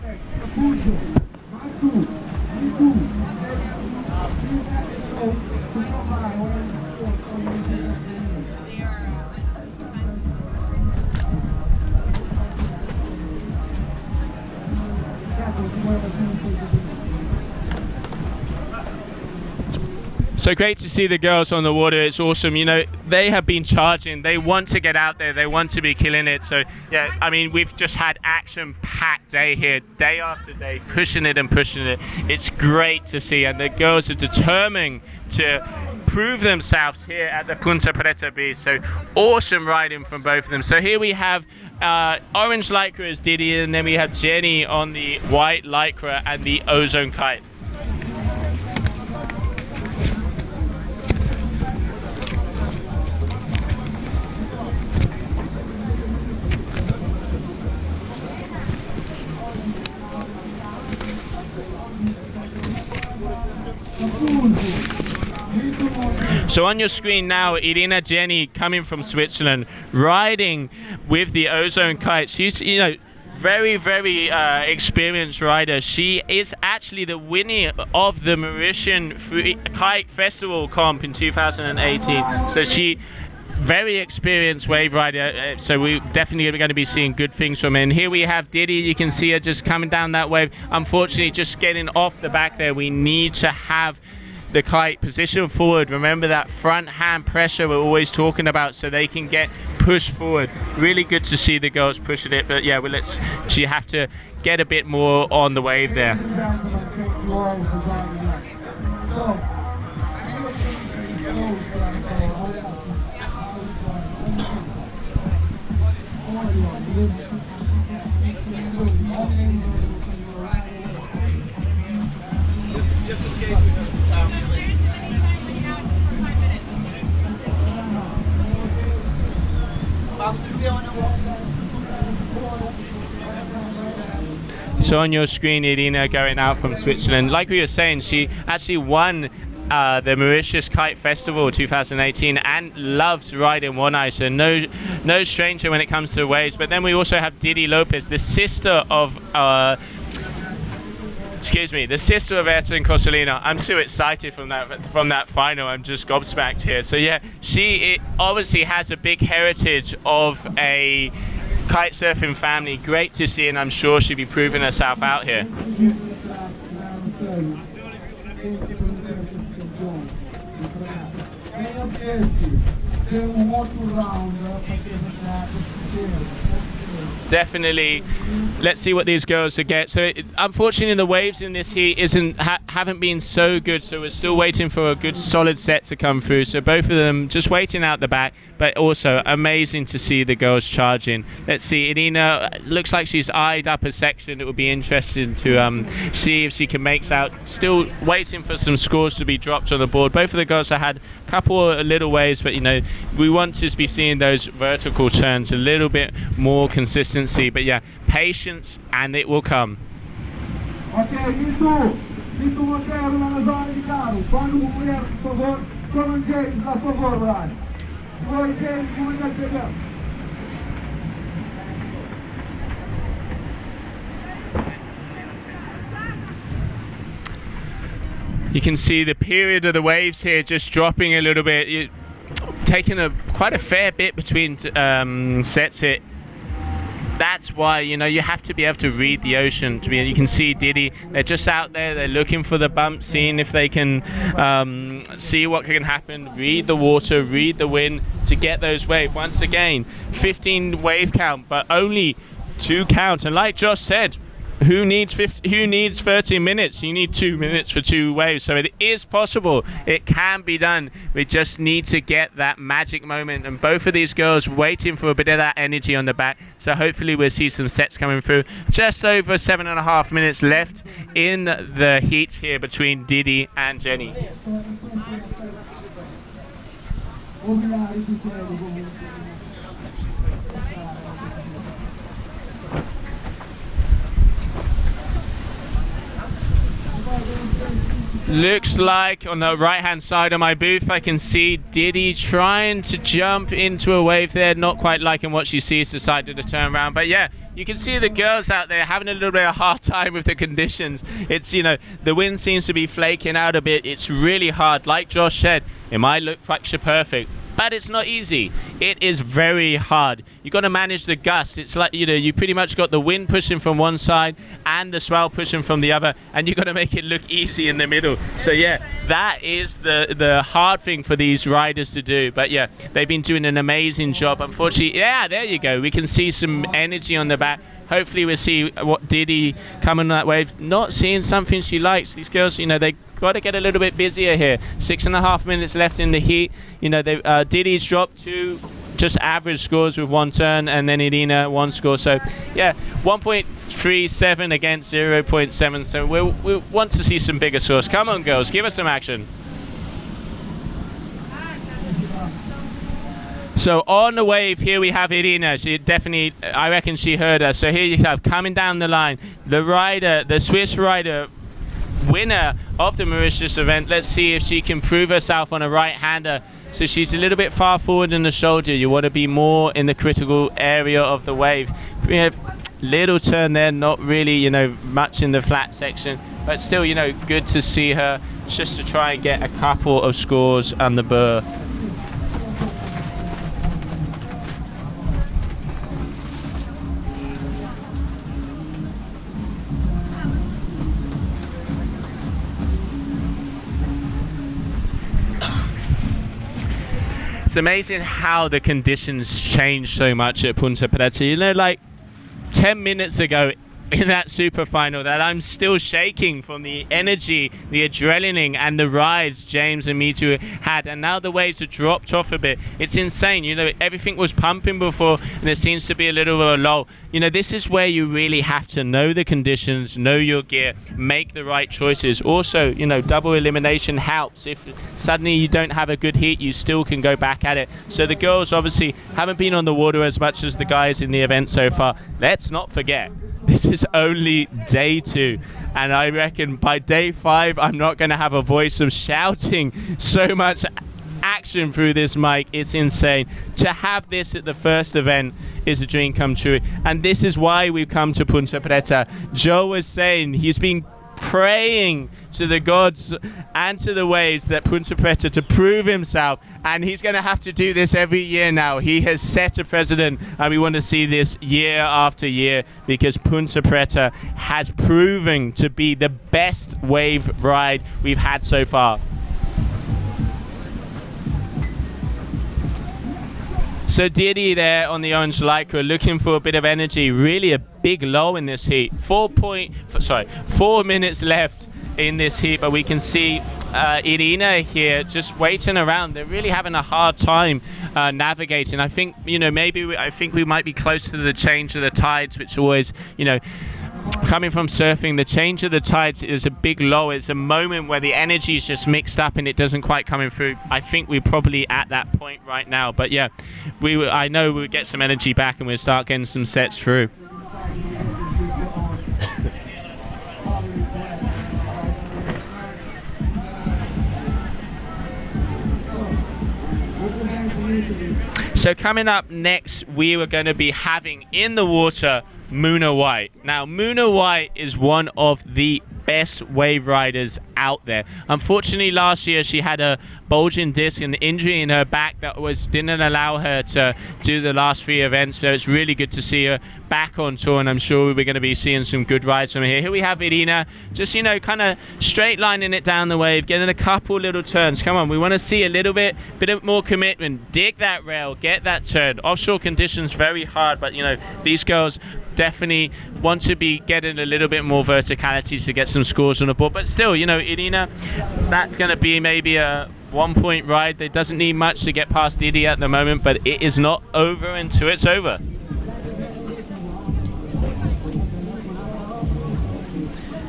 So great to see the girls on the water. It's awesome. You know, they have been charging. They want to get out there. They want to be killing it. So yeah, I mean, we've just had action-packed day here, day after day, pushing it and pushing it. It's great to see, and the girls are determined to prove themselves here at the Punta Preta Beach. So awesome riding from both of them. So here we have orange lycra is Didi, and then we have Jenny on the white lycra and the ozone kite. So on your screen now, Irina Jenny coming from Switzerland, riding with the ozone kite. She's, you know, very, very experienced rider. She is actually the winner of the Mauritian Kite Festival comp in 2018. So she, very experienced wave rider. So we're definitely going to be seeing good things from her. And here we have Didi. You can see her just coming down that wave. Unfortunately, just getting off the back there. We need to have the kite position forward. Remember that front hand pressure we're always talking about, so they can get pushed forward. Really good to see the girls pushing it, but yeah, well, you have to get a bit more on the wave there. Just in case we have So on your screen, Irina going out from Switzerland. Like we were saying, she actually won the Mauritius Kite Festival 2018 and loves riding one eye, so no stranger when it comes to waves. But then we also have Didi Lopez, the sister of the sister of Ayrton Cosolino. I'm so excited from that final. I'm just gobsmacked here. So yeah, she obviously has a big heritage of a kite surfing family. Great to see, and I'm sure she'll be proving herself out here. Definitely, let's see what these girls will get. So unfortunately the waves in this heat haven't been so good, so we're still waiting for a good solid set to come through. So both of them just waiting out the back, but also amazing to see the girls charging. Let's see, Irina looks like she's eyed up a section. It will be interesting to see if she can make out. Still waiting for some scores to be dropped on the board. Both of the girls have had a couple of little waves, but you know, we want to be seeing those vertical turns, a little bit more consistency. But yeah, patience, and it will come. Ok, Vitor Monteiro na zona de carro. Quando o mulher, por favor, com James, por favor, Brian. Oi, James, como já chegamos? You can see the period of the waves here just dropping a little bit. Taking quite a fair bit between sets here. that's why, you know, you have to be able to read the ocean. You can see Diddy, they're just out there, they're looking for the bump, seeing if they can see what can happen, read the water, read the wind to get those waves. Once again, 15 wave count, but only 2 count. And like Josh said, who needs 13 minutes? You need 2 minutes for 2 waves. So it is possible. It can be done. We just need to get that magic moment. And both of these girls waiting for a bit of that energy on the back. So hopefully we'll see some sets coming through. Just over 7.5 minutes left in the heat here between Didi and Jenny. Looks like on the right hand side of my booth I can see Diddy trying to jump into a wave there, not quite liking what she sees, decided to turn around. But yeah, you can see the girls out there having a little bit of a hard time with the conditions. It's, you know, the wind seems to be flaking out a bit. It's really hard. Like Josh said, it might look picture perfect, but it's not easy. It is very hard. You got to manage the gusts. It's like, you know, you pretty much got the wind pushing from one side and the swell pushing from the other, and you got to make it look easy in the middle. So yeah, that is the hard thing for these riders to do. But yeah, they've been doing an amazing job. Unfortunately, yeah, there you go. We can see some energy on the back. Hopefully we'll see what Diddy coming that wave. Not seeing something she likes. These girls, you know, they got to get a little bit busier here. 6.5 minutes left in the heat. You know, Diddy's dropped 2 just average scores with 1 turn, and then Irina 1 score. So yeah, 1.37 against 0.7. So we want to see some bigger scores. Come on, girls, give us some action. So on the wave here we have Irina. She definitely, I reckon she heard us. So here you have, coming down the line, the rider, the Swiss rider, winner of the Mauritius event. Let's see if she can prove herself on a right-hander. So she's a little bit far forward in the shoulder. You want to be more in the critical area of the wave. Little turn there, not really, you know, much in the flat section, but still, you know, good to see her just to try and get a couple of scores on the burr. It's amazing how the conditions change so much at Punta Preta. You know, like 10 minutes ago in that super final, that I'm still shaking from the energy, the adrenaline, and the rides James and Mitu had, and now the waves have dropped off a bit. It's insane. You know, everything was pumping before, and there seems to be a little of a lull. You know, this is where you really have to know the conditions, know your gear, make the right choices. Also, you know, double elimination helps. If suddenly you don't have a good heat, you still can go back at it. So the girls obviously haven't been on the water as much as the guys in the event so far. Let's not forget, this is only day 2, and I reckon by day 5 I'm not going to have a voice of shouting so much action through this mic. It's insane. To have this at the first event is a dream come true, and this is why we've come to Punta Preta. Joe was saying he's been praying to the gods and to the waves that Punta Preta to prove himself, and he's going to have to do this every year now. He has set a precedent, and we want to see this year after year, because Punta Preta has proven to be the best wave ride we've had so far. So Didi there on the orange lycra, looking for a bit of energy. Really a big low in this heat. 4 minutes left in this heat, but we can see Irina here just waiting around. They're really having a hard time navigating. I think, you know, I think we might be close to the change of the tides, which always, you know, coming from surfing, the change of the tides is a big low. It's a moment where the energy is just mixed up and it doesn't quite come through. I think we're probably at that point right now. But yeah, I know we'll get some energy back and we'll start getting some sets through. So coming up next, we were going to be having in the water Muna White. Now, Muna White is one of the best wave riders out there. Unfortunately, last year she had a bulging disc and injury in her back that didn't allow her to do the last 3 events. So it's really good to see her back on tour, and I'm sure we're going to be seeing some good rides from her. Here we have Irina, just, you know, kind of straight lining it down the wave, getting a couple little turns. Come on, we want to see a little bit more commitment. Dig that rail, get that turn. Offshore conditions very hard, but you know, these girls definitely want to be getting a little bit more verticality to get some scores on the board. But still, you know, Irina, that's going to be maybe a 1-point ride. It doesn't need much to get past Didi at the moment, but it is not over until it's over.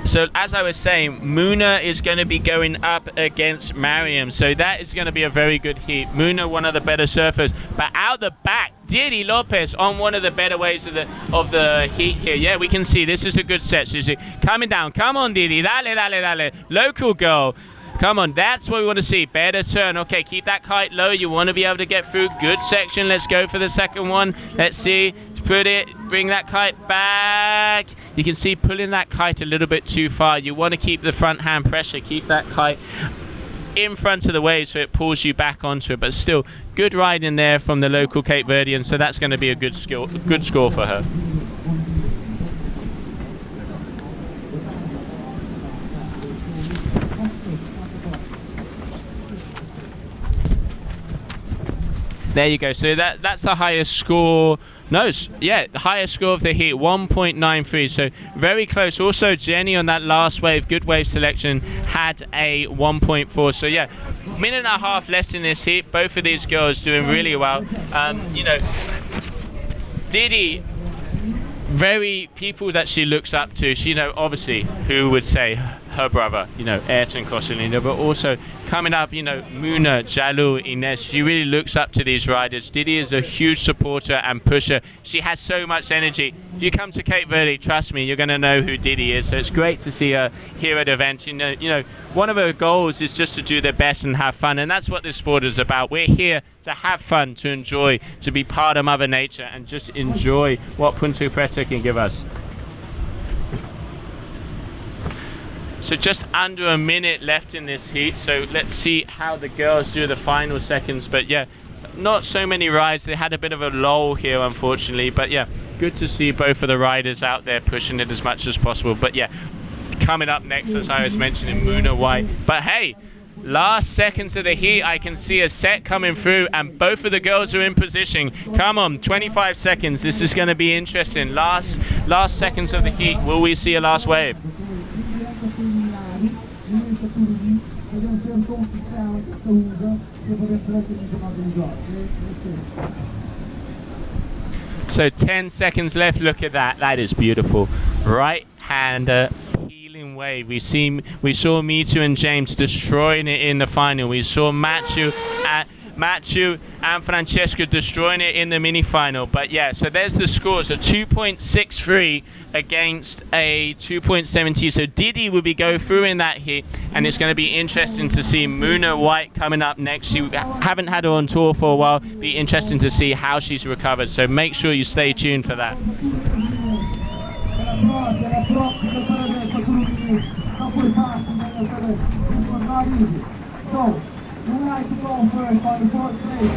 So as I was saying, Muna is going to be going up against Mariam. So that is going to be a very good heat. Muna, one of the better surfers. But out the back, Didi Lopez on one of the better waves of the heat here. Yeah, we can see this is a good set. She's coming down. Come on, Didi. Dale, dale, dale. Local girl. Come on, that's what we want to see. Better turn. Okay, keep that kite low. You want to be able to get through. Good section. Let's go for the second one. Let's see. Put it, bring that kite back. You can see pulling that kite a little bit too far. You want to keep the front hand pressure. Keep that kite in front of the wave so it pulls you back onto it. But still, good ride in there from the local Cape Verdean. So that's going to be a good score for her. There you go. So that's the highest score. No, yeah, the highest score of the heat, 1.93. So very close. Also, Jenny on that last wave, good wave selection, had a 1.4. So yeah, minute and a half less in this heat. Both of these girls doing really well. You know, Didi, very people that she looks up to. She, you know, obviously, who would say her brother, you know, Ayrton Cossolino, but also coming up, you know, Muna, Jalou, Ines. She really looks up to these riders. Didi is a huge supporter and pusher. She has so much energy. If you come to Cape Verde, trust me, you're going to know who Didi is. So it's great to see her here at the event. You know, one of her goals is just to do their best and have fun, and that's what this sport is about. We're here to have fun, to enjoy, to be part of Mother Nature, and just enjoy what Punta Preta can give us. So just under a minute left in this heat, so let's see how the girls do the final seconds. But yeah, not so many rides. They had a bit of a lull here, unfortunately, but yeah, good to see both of the riders out there pushing it as much as possible. But yeah, coming up next, as I was mentioning, Muna White. But hey, last seconds of the heat, I can see a set coming through, and both of the girls are in position. Come on, 25 seconds. This is going to be interesting. Last seconds of the heat. Will we see a last wave? So 10 seconds left. Look at that. That is beautiful. Right hand healing wave. We saw Mitu and James destroying it in the final. We saw Matthew and Francesco destroying it in the mini final. But yeah, so there's the scores. A 2.63 against a 2.70. So Didi will be go through in that heat, and it's going to be interesting to see Muna White coming up next. You haven't had her on tour for a while. Be interesting to see how she's recovered. So make sure you stay tuned for that. Who would like to go first on the fourth place?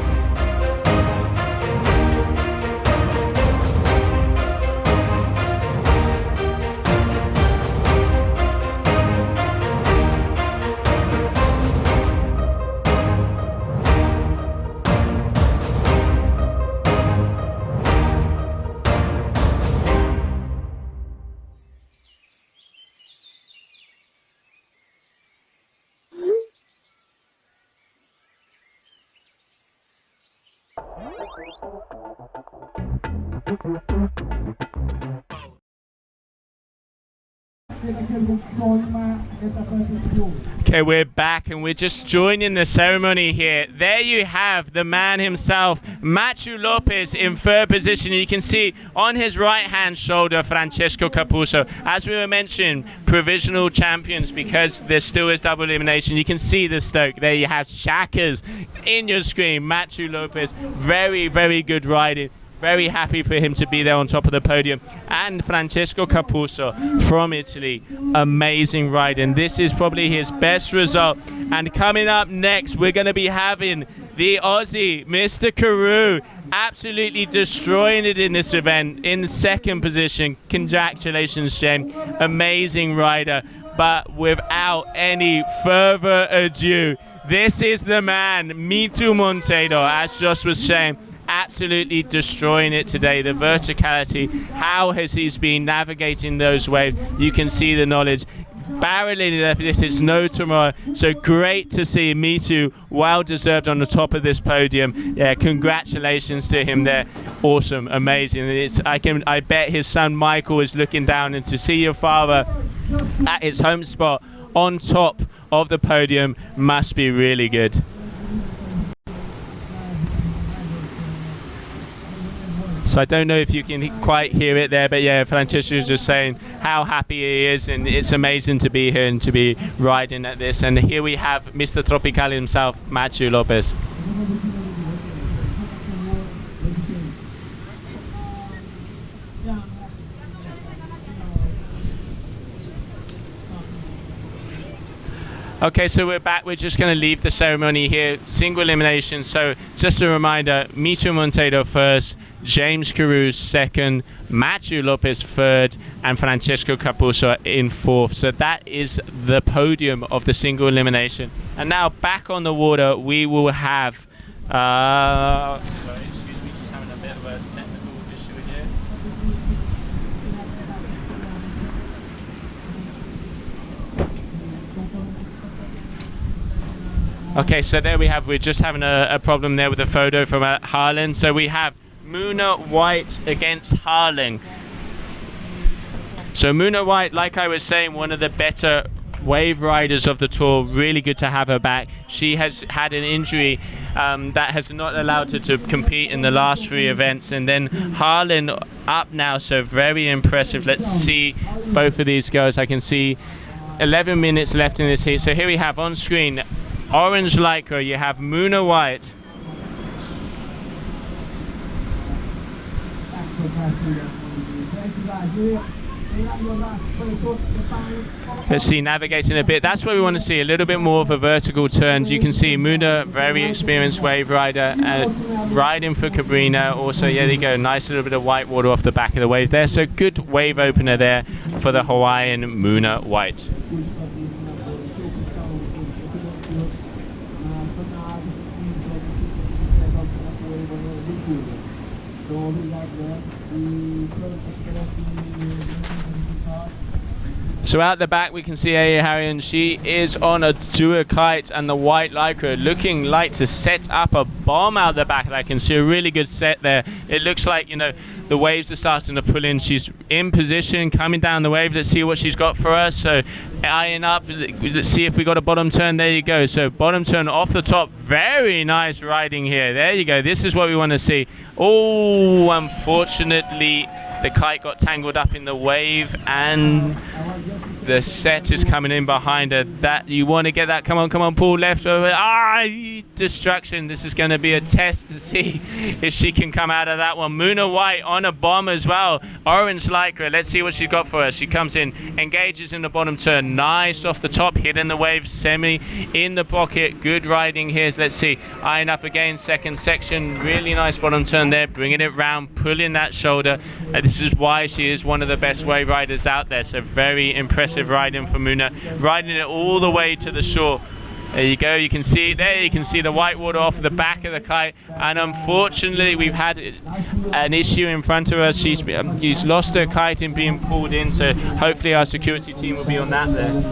Okay, we're back and we're just joining the ceremony here. There you have the man himself, Matthew Lopez, in third position. You can see on his right hand shoulder Francesco Capuzzo. As we were mentioning, provisional champions, because there still is double elimination. You can see the stoke. There you have Shackers in your screen. Matthew Lopez, very, very good riding. Very happy for him to be there on top of the podium. And Francesco Capuzzo from Italy, amazing riding. This is probably his best result. And coming up next, we're going to be having the Aussie, Mr. Carew, absolutely destroying it in this event, in second position. Congratulations, James. Amazing rider. But without any further ado, this is the man, Mitu Monteiro, as Josh was saying, absolutely destroying it today. The verticality, how has he been navigating those waves? You can see the knowledge. Barreling left this, it's no tomorrow. So great to see Mitu, well deserved on the top of this podium. Yeah, congratulations to him there. Awesome, amazing. I bet his son Michael is looking down, and to see your father at his home spot on top of the podium must be really good. So I don't know if you can quite hear it there, but yeah, Francesco is just saying how happy he is, and it's amazing to be here and to be riding at this. And here we have Mr. Tropical himself, Matthew Lopez. Okay, so we're back. We're just going to leave the ceremony here. Single elimination. So just a reminder, Mitu Monteiro first, James Carew second, Matthew Lopez third, and Francesco Capuzzo in fourth. So that is the podium of the single elimination. And now back on the water, we will have... sorry, excuse me, just having a bit of a technical issue here. Okay, so there we have, we're just having a problem there with the photo from Harlan. So we have Muna White against Harlan. So Muna White, like I was saying, one of the better wave riders of the tour. Really good to have her back. She has had an injury that has not allowed her to compete in the last 3 events. And then Harlan up now, so very impressive. Let's see both of these girls. I can see 11 minutes left in this heat. So here we have on screen, orange lycra, you have Muna White. Let's see, navigating a bit. That's what we want to see, a little bit more of a vertical turn. You can see Muna, very experienced wave rider, riding for Cabrina. Also, yeah, there you go, nice little bit of white water off the back of the wave there. So good wave opener there for the Hawaiian Muna White. So out the back we can see Aya Harrion. She is on a Dua kite and the white lycra, looking like to set up a bomb out the back. I can see a really good set there. It looks like, you know, the waves are starting to pull in. She's in position, coming down the wave. Let's see what she's got for us. So eyeing up, let's see if we got a bottom turn. There you go. So bottom turn off the top. Very nice riding here. There you go. This is what we want to see. Oh, unfortunately, the kite got tangled up in the wave and the set is coming in behind her. That you want to get that. Come on, pull left over. Distraction. This is going to be a test to see if she can come out of that one. Muna White on a bomb as well. Orange lycra. Let's see what she's got for us. She comes in, engages in the bottom turn. Nice off the top, hitting the wave, semi in the pocket. Good riding here. Let's see. Eyeing up again, second section. Really nice bottom turn there. Bringing it round, pulling that shoulder. This is why she is one of the best wave riders out there. So very impressive riding for Muna. Riding it all the way to the shore. There you go, you can see it there, you can see the white water off the back of the kite, and unfortunately we've had an issue in front of us. She's lost her kite in being pulled in, so hopefully our security team will be on that there.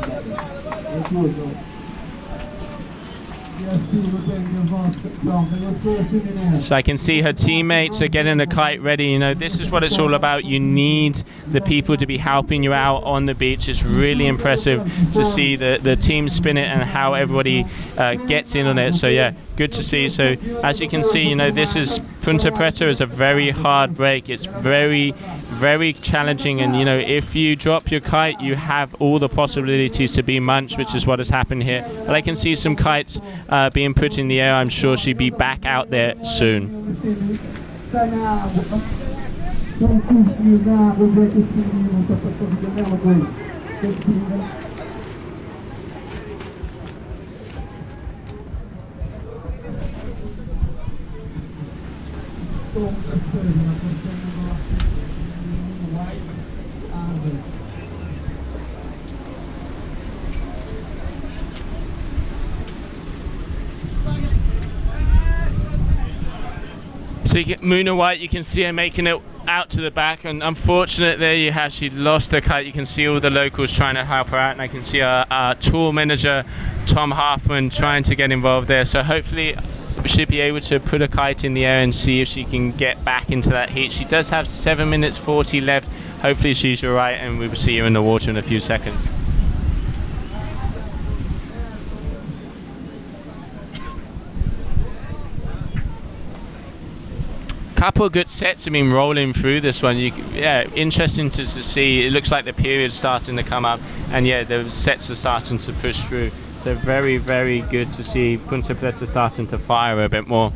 So I can see her teammates are getting the kite ready. You know, this is what it's all about. You need the people to be helping you out on the beach. It's really impressive to see the team spin it and how everybody gets in on it. So yeah, good to see. So as you can see, you know, this is Punta Preta is a very hard break. It's very, very challenging, and you know, if you drop your kite, you have all the possibilities to be munched, which is what has happened here. But I can see some kites being put in the air. I'm sure she'll be back out there soon. Está na água. Tem piscina na água, vê que piscina, está passando a mesma coisa. Tem piscina. So Muna White, you can see her making it out to the back, and unfortunately there you have, she lost her kite. You can see all the locals trying to help her out, and I can see our tour manager Tom Halfman trying to get involved there. So hopefully she'll be able to put a kite in the air and see if she can get back into that heat. She does have 7 minutes 40 left. Hopefully she's alright, and we will see her in the water in a few seconds. Couple of good sets have been rolling through this one. Yeah, interesting to see. It looks like the period's starting to come up, and yeah, the sets are starting to push through. So very, very good to see Punta Preta starting to fire a bit more.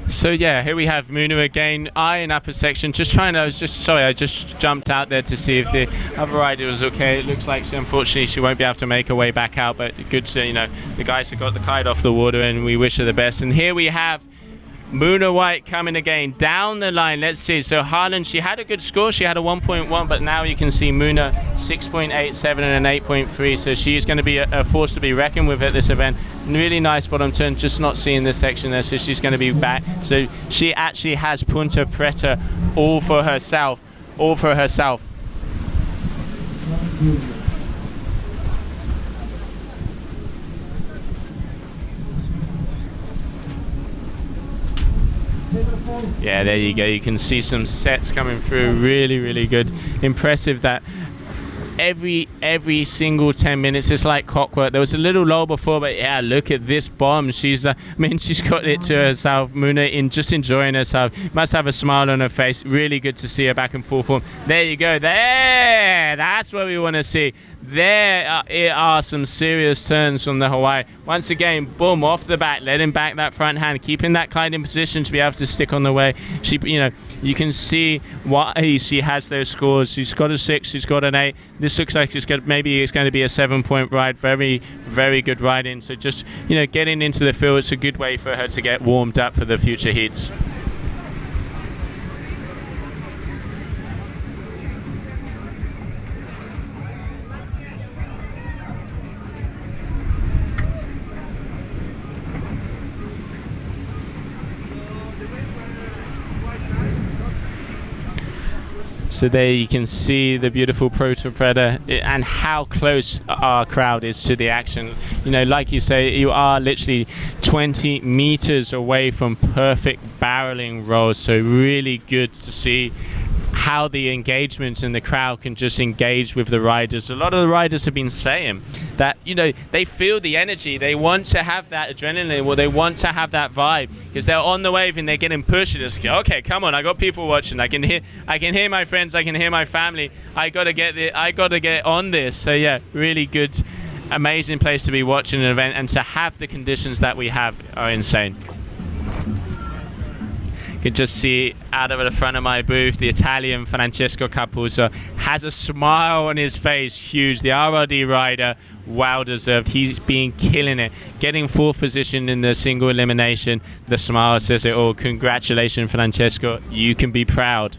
So yeah, here we have Muna again, eye in upper section, just trying to, I just jumped out there to see if the other rider was okay. It looks like unfortunately she won't be able to make her way back out, but good to, the guys who got the kite off the water, and we wish her the best. And here we have Muna White coming again down the line. Let's see. So Harlan, she had a good score. She had a 1.1, but now you can see Muna 6.87 and an 8.3. So she's going to be a force to be reckoned with at this event. Really nice bottom turn, just not seeing this section there. So she's going to be back. So she actually has Punta Preta all for herself. All for herself. Yeah, there you go. You can see some sets coming through. Really, really good. Impressive that every single 10 minutes it's like clockwork. There was a little lull before, but yeah, look at this bomb. She's she's got it to herself. Muna just enjoying herself. Must have a smile on her face. Really good to see her back in full form. There you go. There, that's what we want to see. There are some serious turns from the Hawaii. Once again, boom, off the back, letting back that front hand, keeping that kite in position to be able to stick on the way. She, you can see why she has those scores. She's got a 6, she's got an 8. This looks like maybe it's going to be a 7-point ride. Very, very good riding. So just, getting into the field, it's a good way for her to get warmed up for the future heats. So there you can see the beautiful Punta Preta and how close our crowd is to the action. Like you say, you are literally 20 meters away from perfect barreling rolls. So really good to see how the engagement in the crowd can just engage with the riders. A lot of the riders have been saying that, they feel the energy. They want to have that adrenaline, or they want to have that vibe, because they're on the wave and they're getting pushed. Just, okay, come on, I got people watching. I can hear my friends. I can hear my family. I got to get on this. So yeah, really good, amazing place to be watching an event, and to have the conditions that we have are insane. You can just see out of the front of my booth, the Italian Francesco Capuzzo has a smile on his face, huge. The RRD rider, well deserved. He's been killing it, getting 4th position in the single elimination. The smile says it all. Congratulations, Francesco. You can be proud.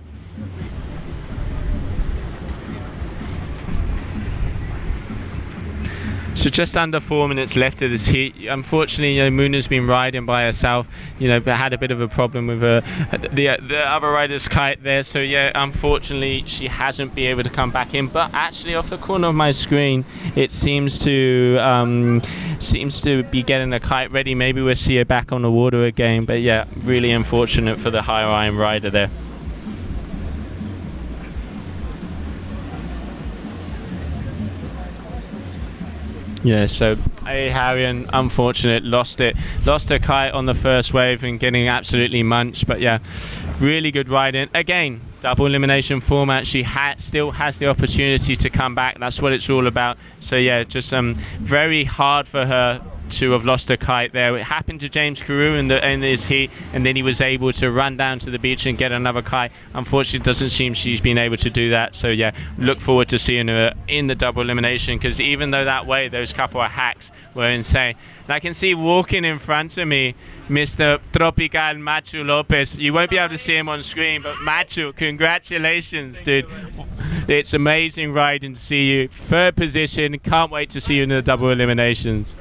So just under 4 minutes left of this heat. Unfortunately, Muna's been riding by herself, but had a bit of a problem with the other rider's kite there. So yeah, unfortunately, she hasn't been able to come back in. But actually, off the corner of my screen, it seems to be getting a kite ready. Maybe we'll see her back on the water again. But yeah, really unfortunate for the high iron rider there. Yeah, so Harrian, unfortunate, lost her kite on the first wave and getting absolutely munched. But yeah, really good riding. Again, double elimination format. She still has the opportunity to come back. That's what it's all about. So yeah, just very hard for her to have lost her kite there. It happened to James Carew in his heat, and then he was able to run down to the beach and get another kite. Unfortunately, it doesn't seem she's been able to do that. So yeah, look forward to seeing her in the double elimination, because even though that way those couple of hacks were insane. And I can see walking in front of me Mr. Tropical Machu Lopez. You won't be able to see him on screen, but Machu, congratulations, dude. It's amazing riding to see you. Third position. Can't wait to see you in the double eliminations.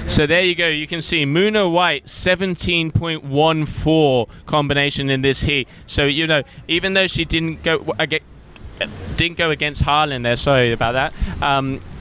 So there you go, you can see Muna White 17.14 combination in this heat. So you know, even though she didn't go against Harlan there, sorry about that,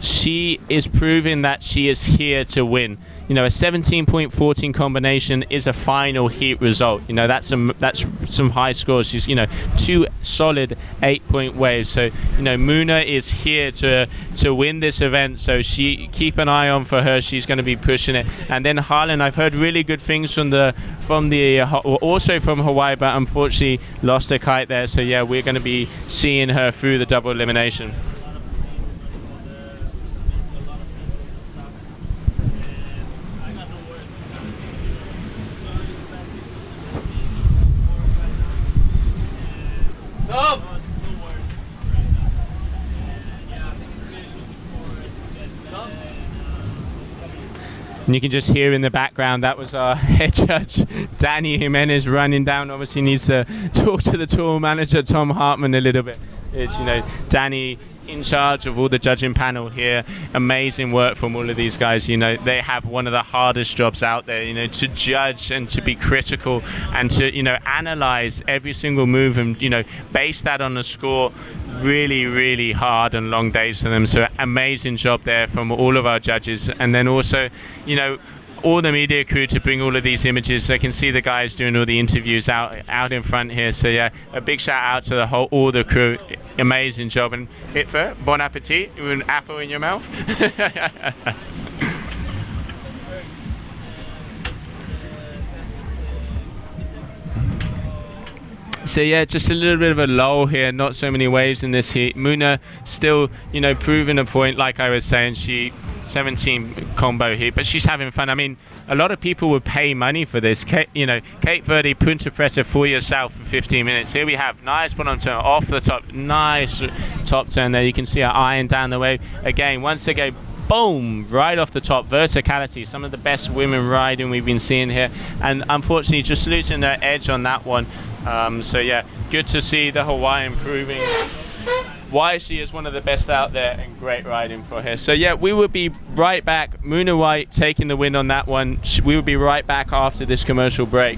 she is proving that she is here to win. You know, a 17.14 combination is a final heat result. You know, that's some high scores. She's, you know, 2 solid 8-point waves. So, you know, Muna is here to win this event. So keep an eye on for her. She's going to be pushing it. And then Harlan, I've heard really good things also from Hawaii, but unfortunately lost her kite there. So yeah, we're going to be seeing her through the double elimination. And you can just hear in the background, that was our head judge, Danny Jimenez, running down. Obviously needs to talk to the tour manager, Tom Hartman, a little bit. It's, you know, Danny in charge of all the judging panel here. Amazing work from all of these guys. You know, they have one of the hardest jobs out there, you know, to judge and to be critical and to, you know, analyze every single move and, you know, base that on a score. Really, really hard and long days for them. So amazing job there from all of our judges. And then also, you know, all the media crew to bring all of these images. I can see the guys doing all the interviews out in front here. So yeah, a big shout out to all the crew. Amazing job. And Hitfer, bon appetit, with an apple in your mouth. So yeah, just a little bit of a lull here, not so many waves in this heat. Muna still, you know, proving a point, like I was saying, she 17 combo heat, but she's having fun. I mean, a lot of people would pay money for this. You know, Cape Verde Punta Preta for yourself for 15 minutes. Here we have nice bottom turn off the top, nice top turn there. You can see her iron down the wave. Again, once again, boom, right off the top, verticality, some of the best women riding we've been seeing here. And unfortunately, just losing her edge on that one. So yeah, good to see the Hawaiian proving why she is one of the best out there, and great riding for her. So yeah, we will be right back. Muna White taking the win on that one. We will be right back after this commercial break.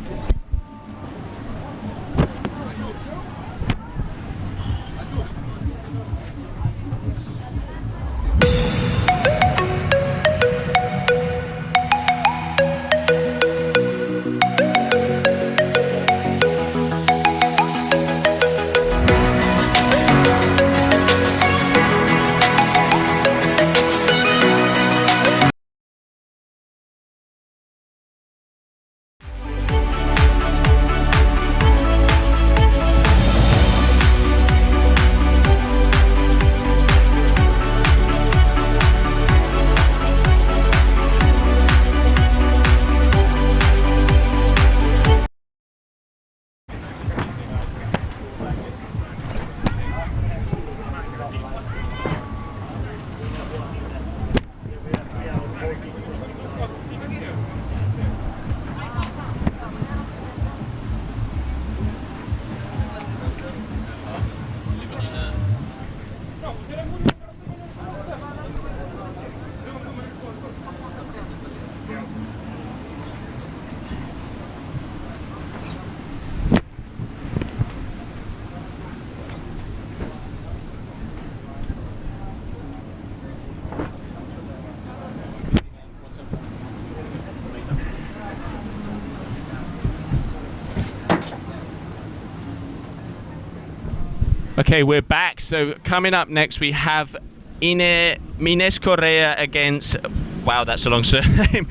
Okay, we're back. So coming up next, we have Ines Correa against, wow, that's a long surname,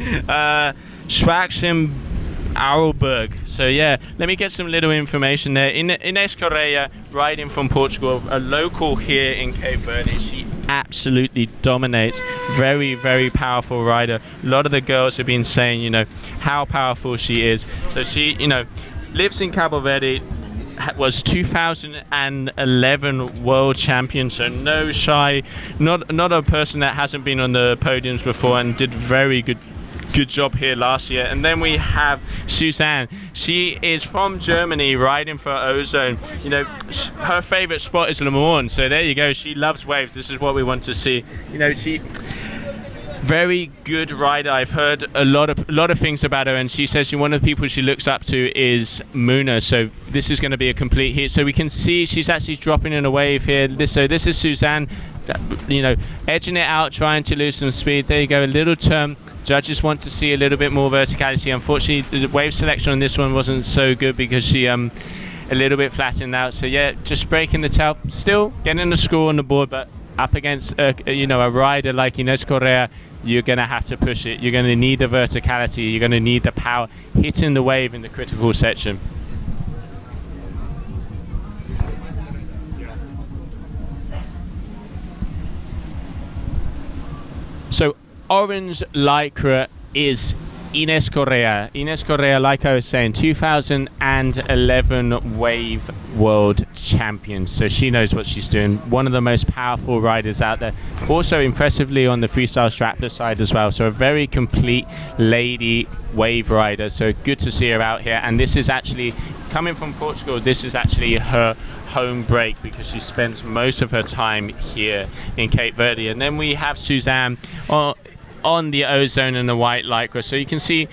Schwarzenberg. So yeah, let me get some little information there. Ines Correa, riding from Portugal, a local here in Cape Verde. She absolutely dominates. Very, very powerful rider. A lot of the girls have been saying, you know, how powerful she is. So she, you know, lives in Cabo Verde, was 2011 world champion, so no shy, not a person that hasn't been on the podiums before, and did very good job here last year. And then we have Suzanne. She is from Germany, riding for Ozone. You know, her favorite spot is Le Mans, so there you go. She loves waves. This is what we want to see. You know, she very good rider. I've heard a lot of things about her, and she says one of the people she looks up to is Muna. So this is going to be a complete hit. So we can see she's actually dropping in a wave here. So this is Suzanne, you know, edging it out, trying to lose some speed. There you go, a little turn. Judges want to see a little bit more verticality. Unfortunately, the wave selection on this one wasn't so good because she a little bit flattened out. So yeah, just breaking the tail, still getting the score on the board, but up against you know, a rider like Ines Correa, you're going to have to push it. You're going to need the verticality. You're going to need the power, hitting the wave in the critical section. So orange lycra is Ines Correa. Ines Correa, like I was saying, 2011 wave world champion. So she knows what she's doing. One of the most powerful riders out there. Also impressively on the freestyle strapless side as well. So a very complete lady wave rider. So good to see her out here. And this is actually, coming from Portugal, this is actually her home break because she spends most of her time here in Cape Verde. And then we have Suzanne on the Ozone and the white lycra. So you can see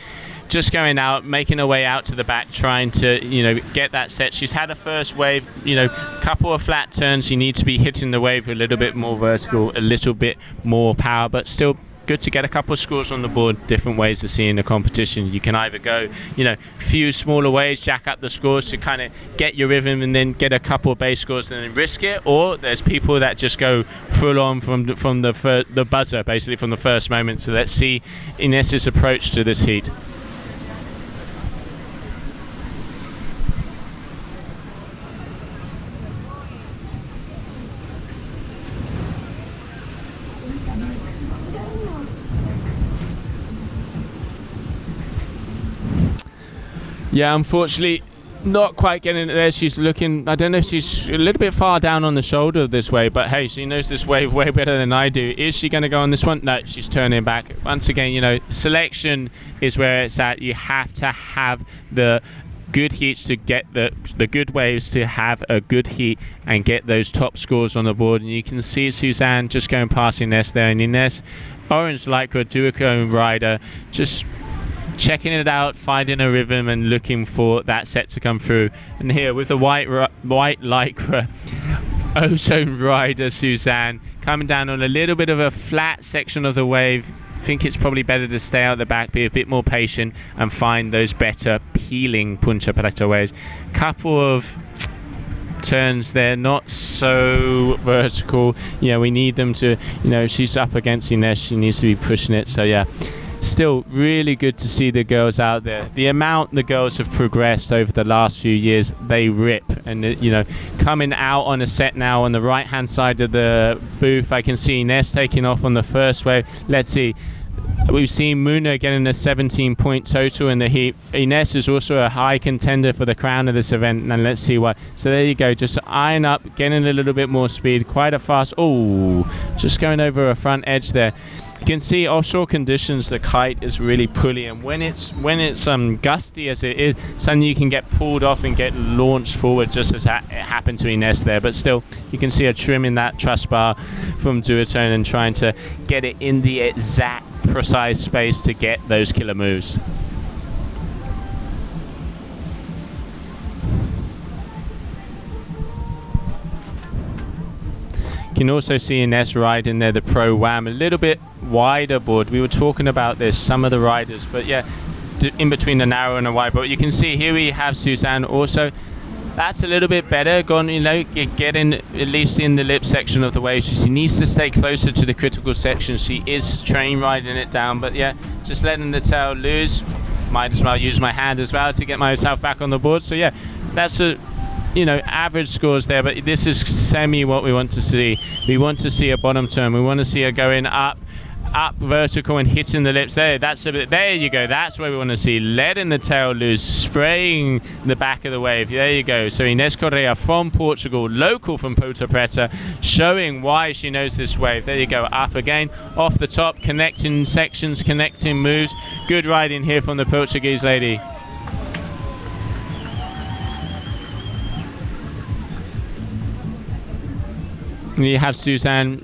just going out, making her way out to the back, trying to, you know, get that set. She's had a first wave, you know, couple of flat turns. You need to be hitting the wave a little bit more vertical, a little bit more power, but still good to get a couple of scores on the board. Different ways of seeing the competition. You can either go, you know, few smaller ways, jack up the scores to kind of get your rhythm and then get a couple of base scores and then risk it, or there's people that just go full on from the buzzer, basically from the first moment. So let's see Ines's approach to this heat. Yeah, unfortunately, not quite getting it there. She's looking, I don't know if she's a little bit far down on the shoulder of this wave, but hey, she knows this wave way better than I do. Is she going to go on this one? No, she's turning back. Once again, you know, selection is where it's at. You have to have the good heats to get the good waves to have a good heat and get those top scores on the board. And you can see Suzanne just going past Ines there, and Ines, orange lycra duochrome rider, just checking it out, finding a rhythm and looking for that set to come through. And here with the white lycra Ozone rider Suzanne coming down on a little bit of a flat section of the wave. I think it's probably better to stay out the back, be a bit more patient and find those better peeling punta preta waves. Couple of turns there, not so vertical. Yeah, we need them to, you know, she's up against Ines, she needs to be pushing it. So yeah, still really good to see the girls out there. The amount the girls have progressed over the last few years, they rip. And you know, coming out on a set now on the right hand side of the booth, I can see Ines taking off on the first wave. Let's see, we've seen Muna getting a 17-point total in the heat. Ines is also a high contender for the crown of this event, and let's see why. So there you go, just eyeing up, getting a little bit more speed, quite a fast, oh, just going over a front edge there. You can see offshore conditions, the kite is really pulley, and when it's gusty as it is, suddenly you can get pulled off and get launched forward, just as it happened to Ines there. But still, you can see her trimming that truss bar from duotone and trying to get it in the exact precise space to get those killer moves. You can also see Ines riding there the Pro Wham, a little bit wider board. We were talking about this, some of the riders, but yeah, in between the narrow and the wide. But you can see here we have Suzanne also That's a little bit better. Gone, get in at least in the lip section of the wave. She needs to stay closer to the critical section. She is train riding it down, but yeah, just letting the tail loose. Might as well use my hand as well to get myself back on the board. So yeah, that's a average scores there, but this is semi what we want to see. We want to see a bottom turn. We want to see her going up vertical and hitting the lips there. There you go. That's where we want to see. Letting the tail loose, spraying the back of the wave. There you go. So Inés Correa from Portugal, local from Ponta Preta, showing why she knows this wave. There you go. Up again, off the top, connecting sections, connecting moves. Good riding here from the Portuguese lady. You have Suzanne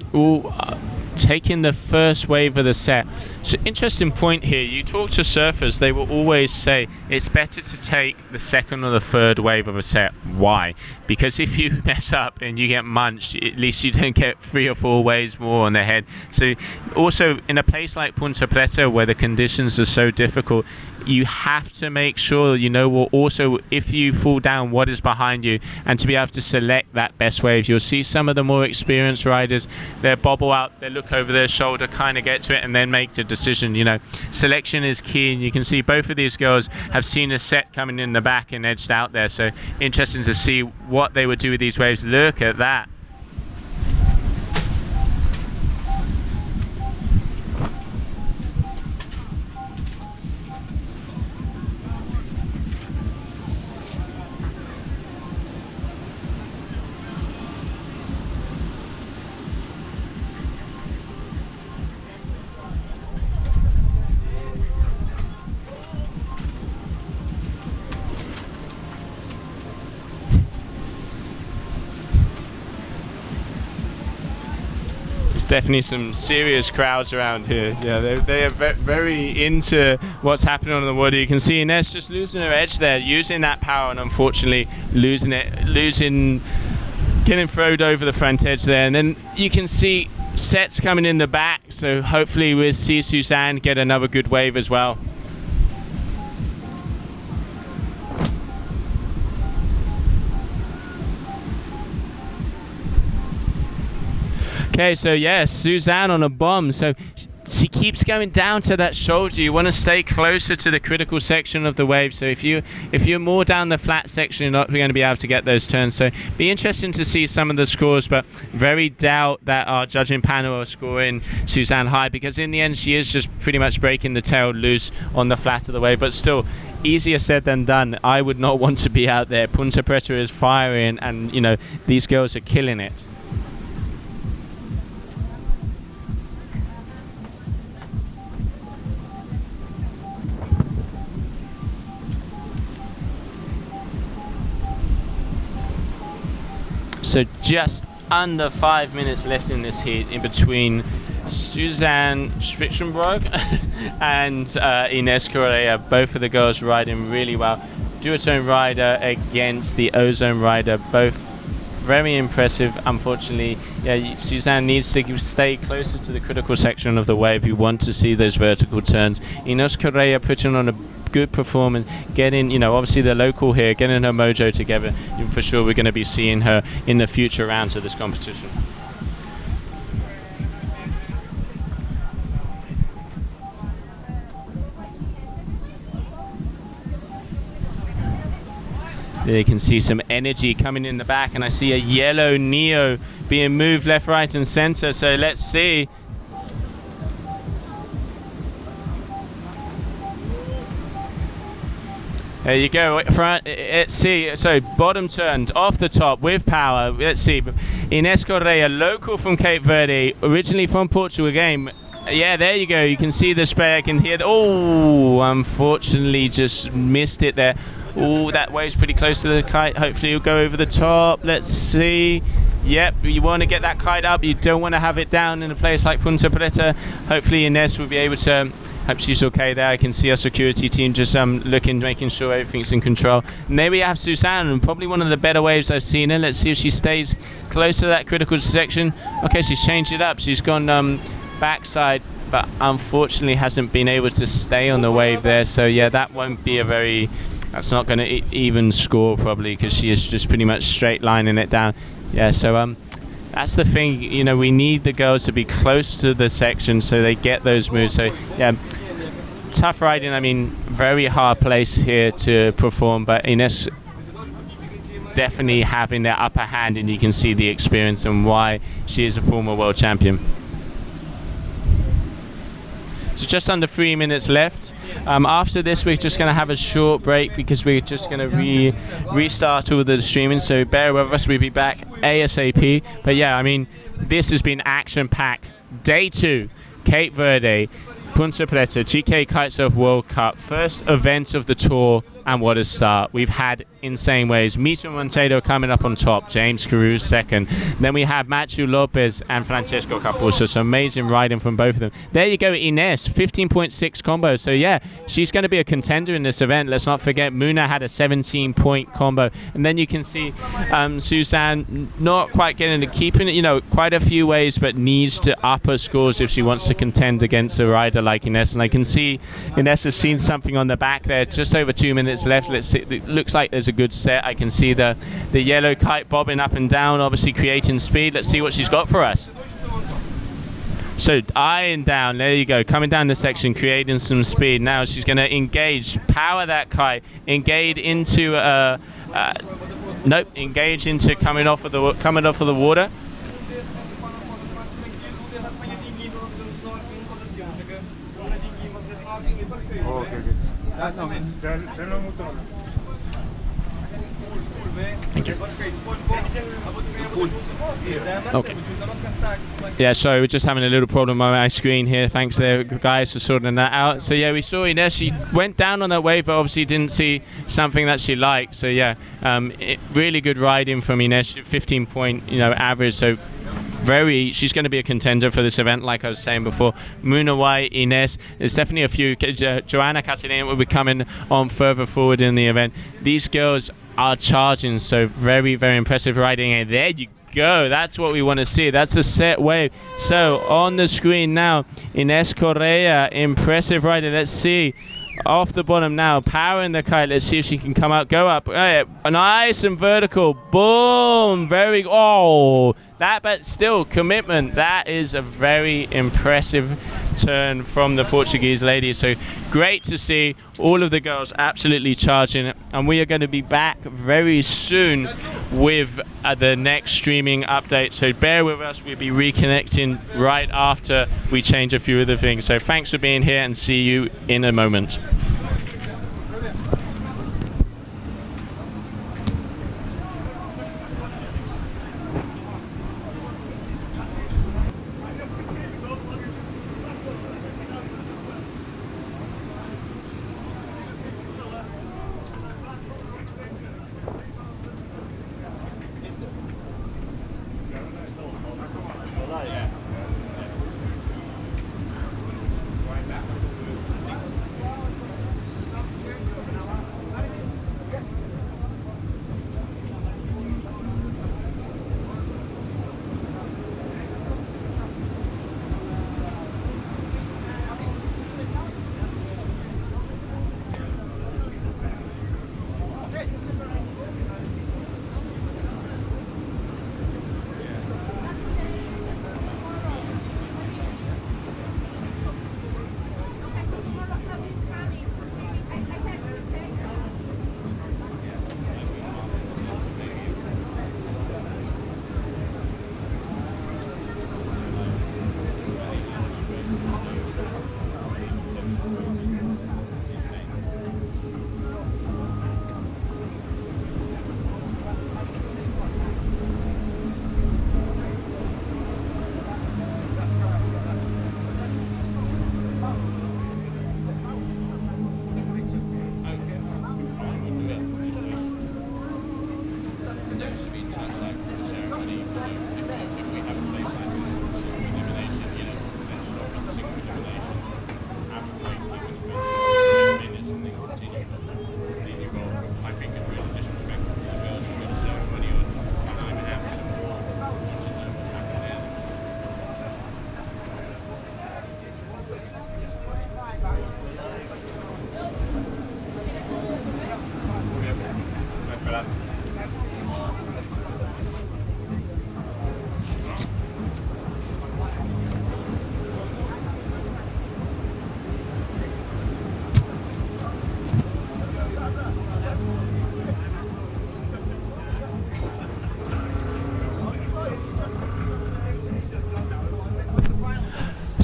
taking the first wave of the set. So interesting point here. You talk to surfers, they will always say it's better to take the second or the third wave of a set. Why? Because if you mess up and you get munched, at least you don't get 3 or 4 waves more on the head. So also in a place like Ponta Preta where the conditions are so difficult, you have to make sure also if you fall down what is behind you, and to be able to select that best wave. You'll see some of the more experienced riders, they bobble out, they look over their shoulder, kind of get to it and then make the decision. Selection is key, and you can see both of these girls have seen a set coming in the back and edged out there. So interesting to see what they would do with these waves. Look at that. Definitely some serious crowds around here. Yeah, they are very into what's happening on the water. You can see Inés just losing her edge there, using that power, and unfortunately getting thrown over the front edge there. And then you can see sets coming in the back, so hopefully we'll see Suzanne get another good wave as well. Okay, so yes, Suzanne on a bomb. So she keeps going down to that shoulder. You want to stay closer to the critical section of the wave. So if you're more down the flat section, you're not going to be able to get those turns. So be interesting to see some of the scores, but very doubt that our judging panel are scoring Suzanne high, because in the end she is just pretty much breaking the tail loose on the flat of the wave. But still, easier said than done. I would not want to be out there. Ponta Preta is firing, and these girls are killing it. So just under 5 minutes left in this heat, in between Suzanne Spitzenberg and Inés Correa. Both of the girls riding really well. Duotone rider against the ozone rider, both very impressive. Unfortunately, yeah, Suzanne needs to stay closer to the critical section of the wave. You want to see those vertical turns. Inés Correa putting on a good performance, getting, obviously the local here, getting her mojo together. And for sure we're going to be seeing her in the future rounds of this competition. There you can see some energy coming in the back, and I see a yellow Neo being moved left, right and center. So let's see. There you go. Let's see. So bottom turned off the top with power. Let's see. Inés Correa, local from Cape Verde, originally from Portugal again. Yeah, there you go. You can see the spray. I can hear oh, unfortunately just missed it there. Oh, that wave's pretty close to the kite. Hopefully it'll go over the top. Let's see. Yep, you want to get that kite up. You don't want to have it down in a place like Ponta Preta. Hopefully Inés will be able to. Hope she's okay there. I can see our security team just looking, making sure everything's in control. And there we have Suzanne, and probably one of the better waves I've seen her. Let's see if she stays close to that critical section. Okay, she's changed it up. She's gone backside, but unfortunately hasn't been able to stay on the wave there. So yeah, that won't be a very That's not going to even score probably, because she is just pretty much straight lining it down. Yeah, so that's the thing, you know, we need the girls to be close to the section so they get those moves. So yeah, tough riding. I mean, very hard place here to perform, but Ines definitely having the upper hand, and you can see the experience and why she is a former world champion. So just under 3 minutes left. After this, we're just going to have a short break because we're just going to restart all the streaming. So bear with us, we'll be back ASAP. But yeah, I mean, this has been action-packed. Day 2, Cape Verde, Punta Preta, GKA Kite-Surf World Cup. First event of the tour, and what a start. We've had insane waves. Mito Monteiro coming up on top, James Carew second. Then we have Machu Lopez and Francesco Capuzzo. So amazing riding from both of them. There you go, Ines, 15.6 combo. So yeah, she's going to be a contender in this event. Let's not forget, Muna had a 17-point combo. And then you can see Suzanne not quite getting to keeping it, you know, quite a few ways, but needs to up her scores if she wants to contend against a rider like Ines. And I can see Ines has seen something on the back there. Just over 2 minutes left. Let's see. It looks like there's a good set. I can see the yellow kite bobbing up and down, obviously creating speed. Let's see what she's got for us. So eyeing down, there you go, coming down the section, creating some speed. Now she's going to engage, power that kite, engage into engage into coming off of the water. Thank you. Okay. Yeah, sorry, we're just having a little problem on my screen here. Thanks there, guys, for sorting that out. So yeah, we saw Ines. She went down on that wave, but obviously didn't see something that she liked. So yeah, really good riding from Ines. 15-point, average. So she's going to be a contender for this event, like I was saying before. Munawai, Ines, there's definitely a few. Joanna Catalina will be coming on further forward in the event. These girls are charging, so very, very impressive riding. And there you go, that's what we want to see. That's a set wave. So on the screen now, Ines Correa, impressive riding. Let's see. Off the bottom now, powering the kite. Let's see if she can come out, go up. Nice and vertical. Boom. But still commitment. That is a very impressive turn from the Portuguese lady. So great to see all of the girls absolutely charging. And we are going to be back very soon with the next streaming update. So bear with us. We'll be reconnecting right after we change a few of the things. So thanks for being here, and see you in a moment.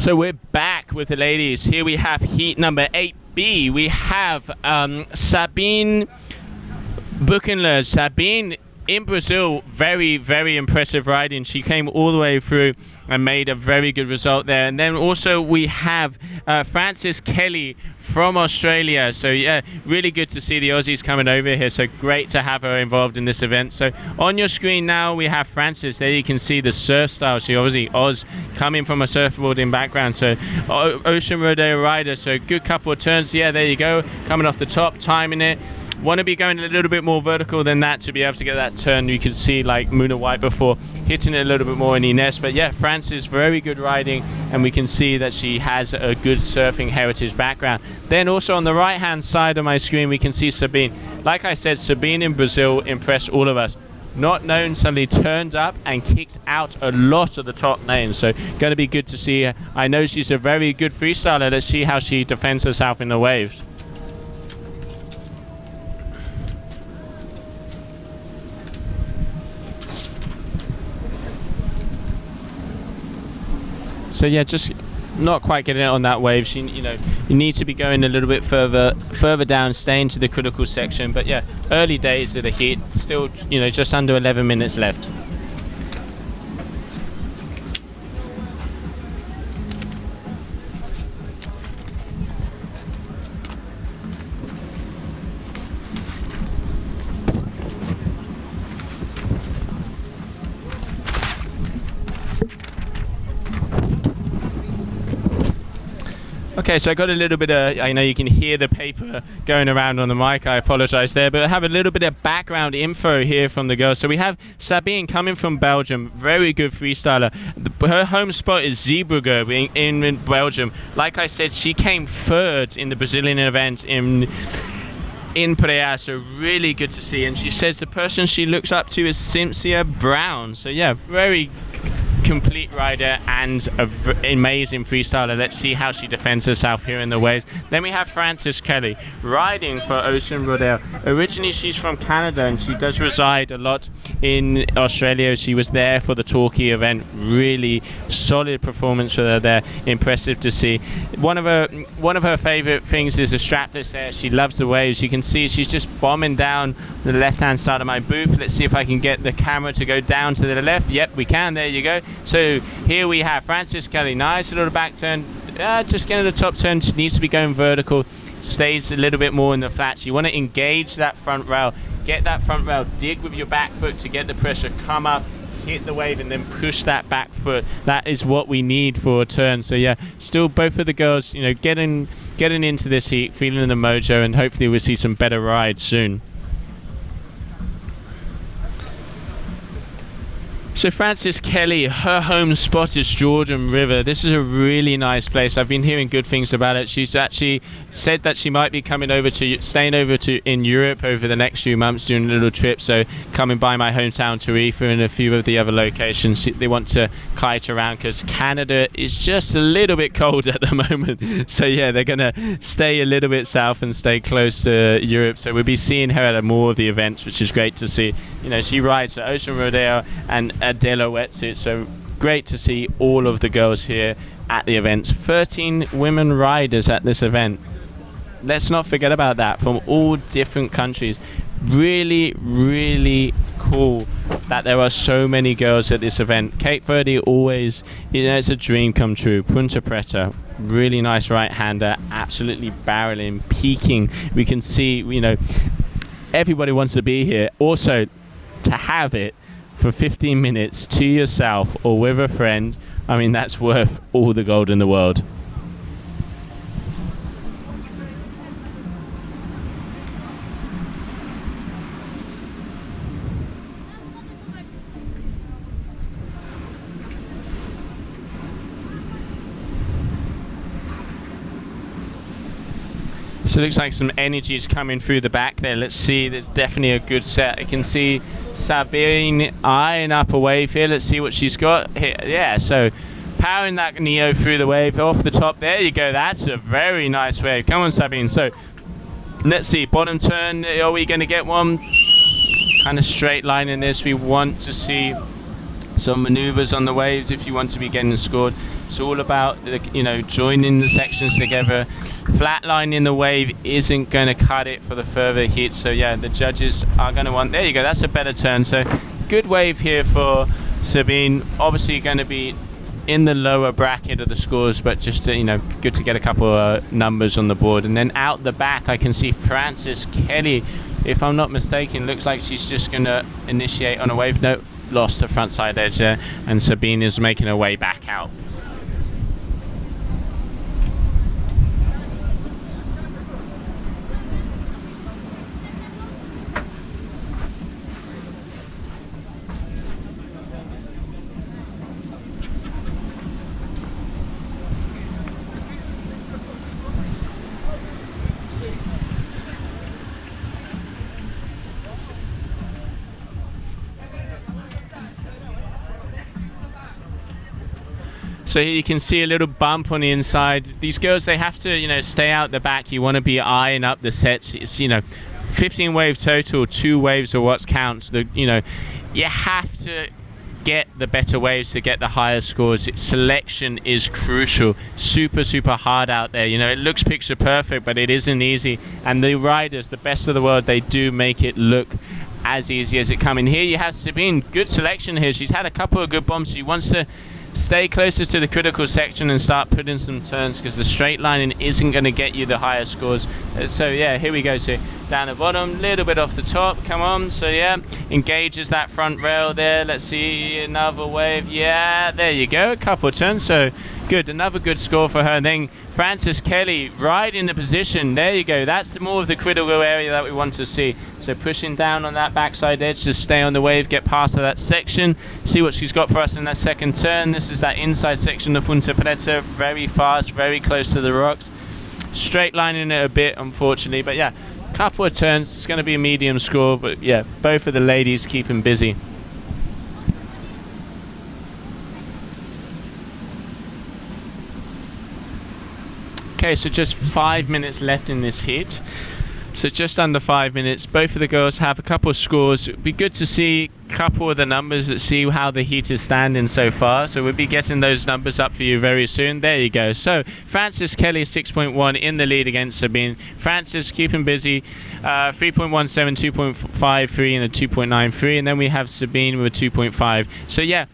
So we're back with the ladies. Here we have heat number 8B. We have Sabine Buchenler. Sabine in Brazil, very, very impressive riding. She came all the way through and made a very good result there. And then also we have Frances Kelly from Australia. So yeah, really good to see the Aussies coming over here. So great to have her involved in this event. So on your screen now we have Frances. There you can see the surf style. She obviously Oz coming from a surfboarding background. So ocean rodeo rider. So good couple of turns. Yeah, there you go. Coming off the top, timing it. Want to be going a little bit more vertical than that to be able to get that turn. You can see like Muna White before hitting it a little bit more in Ines. But yeah, Frances, very good riding, and we can see that she has a good surfing heritage background. Then also on the right hand side of my screen we can see Sabine. Like I said, Sabine in Brazil impressed all of us. Not known, suddenly turned up and kicked out a lot of the top lanes. So going to be good to see her. I know she's a very good freestyler. Let's see how she defends herself in the waves. So yeah, just not quite getting it on that wave. She, you need to be going a little bit further down, staying to the critical section. But yeah, early days of the heat, still, just under 11 minutes left. Okay, so I got a little bit of, I know you can hear the paper going around on the mic, I apologize there, but I have a little bit of background info here from the girls. So we have Sabine coming from Belgium, very good freestyler. Her home spot is Zeebrugge in Belgium. Like I said, she came third in the Brazilian event in Praia, so really good to see. And she says the person she looks up to is Cynthia Brown. So yeah, very complete rider and an amazing freestyler. Let's see how she defends herself here in the waves. Then we have Frances Kelly riding for Ocean Rodeo. Originally she's from Canada and she does reside a lot in Australia. She was there for the Torquay event. Really solid performance for her there. Impressive to see. One of her favorite things is the strapless air. She loves the waves. You can see she's just bombing down the left hand side of my booth. Let's see if I can get the camera to go down to the left. Yep, we can. There you go. So here we have Frances Kelly. Nice little back turn. Just getting the top turn. She needs to be going vertical. Stays a little bit more in the flats. You want to engage that front rail. Get that front rail. Dig with your back foot to get the pressure. Come up, hit the wave, and then push that back foot. That is what we need for a turn. So yeah, still both of the girls, getting into this heat, feeling the mojo, and hopefully we'll see some better rides soon. So Frances Kelly, her home spot is Jordan River. This is a really nice place. I've been hearing good things about it. She's actually said that she might be staying over in Europe over the next few months, doing a little trip. So coming by my hometown Tarifa and a few of the other locations. They want to kite around because Canada is just a little bit cold at the moment. So yeah, they're gonna stay a little bit south and stay close to Europe. So we'll be seeing her at more of the events, which is great to see. She rides at Ocean Rodeo and Adela wetsuit, so great to see all of the girls here at the events. 13 women riders at this event. Let's not forget about that, from all different countries. Really, really cool that there are so many girls at this event. Cape Verde always, it's a dream come true. Punta Preta, really nice right-hander, absolutely barreling, peaking. We can see, everybody wants to be here. Also, to have it for 15 minutes to yourself or with a friend, I mean, that's worth all the gold in the world. So it looks like some energy is coming through the back there. Let's see, there's definitely a good set. I can see Sabine eyeing up a wave here. Let's see what she's got here. Yeah, so powering that Neo through the wave off the top. There you go. That's a very nice wave. Come on, Sabine. So let's see, bottom turn. Are we going to get one? Kind of straight line in this. We want to see some maneuvers on the waves if you want to be getting scored. It's all about joining the sections together. Flatlining the wave isn't going to cut it for the further hits. So yeah, the judges are going to want. There you go. That's a better turn. So good wave here for Sabine. Obviously going to be in the lower bracket of the scores, but just good to get a couple of numbers on the board. And then out the back, I can see Frances Kelly, if I'm not mistaken, looks like she's just going to initiate on a wave. No, lost the front side edge there, and Sabine is making her way back out. So here you can see a little bump on the inside. These girls, they have to, stay out the back. You want to be eyeing up the sets. It's, 15 wave total, 2 waves are what counts. You have to get the better waves to get the higher scores. Selection is crucial. Super, super hard out there. It looks picture perfect, but it isn't easy. And the riders, the best of the world, they do make it look as easy as it comes. In here you have Sabine. Good selection here. She's had a couple of good bombs. She wants to stay closer to the critical section and start putting some turns, because the straight lining isn't going to get you the higher scores. So yeah, here we go. So down the bottom, little bit off the top, come on. So yeah, engages that front rail there. Let's see, another wave. Yeah, there you go, a couple of turns. So good, another good score for her. And then Frances Kelly right in the position. There you go, that's more of the critical area that we want to see. So pushing down on that backside edge to stay on the wave, get past that section, see what she's got for us in that second turn. This is that inside section of Punta Preta, very fast, very close to the rocks. Straight lining it a bit, unfortunately, but yeah, couple of turns. It's going to be a medium score, but yeah, both of the ladies keeping busy. Okay, so just 5 minutes left in this heat. So just under 5 minutes. Both of the girls have a couple of scores. It'd be good to see a couple of the numbers that see how the heat is standing so far. So we'll be getting those numbers up for you very soon. There you go. So Frances Kelly 6.1 in the lead against Sabine. Frances keeping busy, 3.17, 2.53 and a 2.93. And then we have Sabine with a 2.5. So yeah,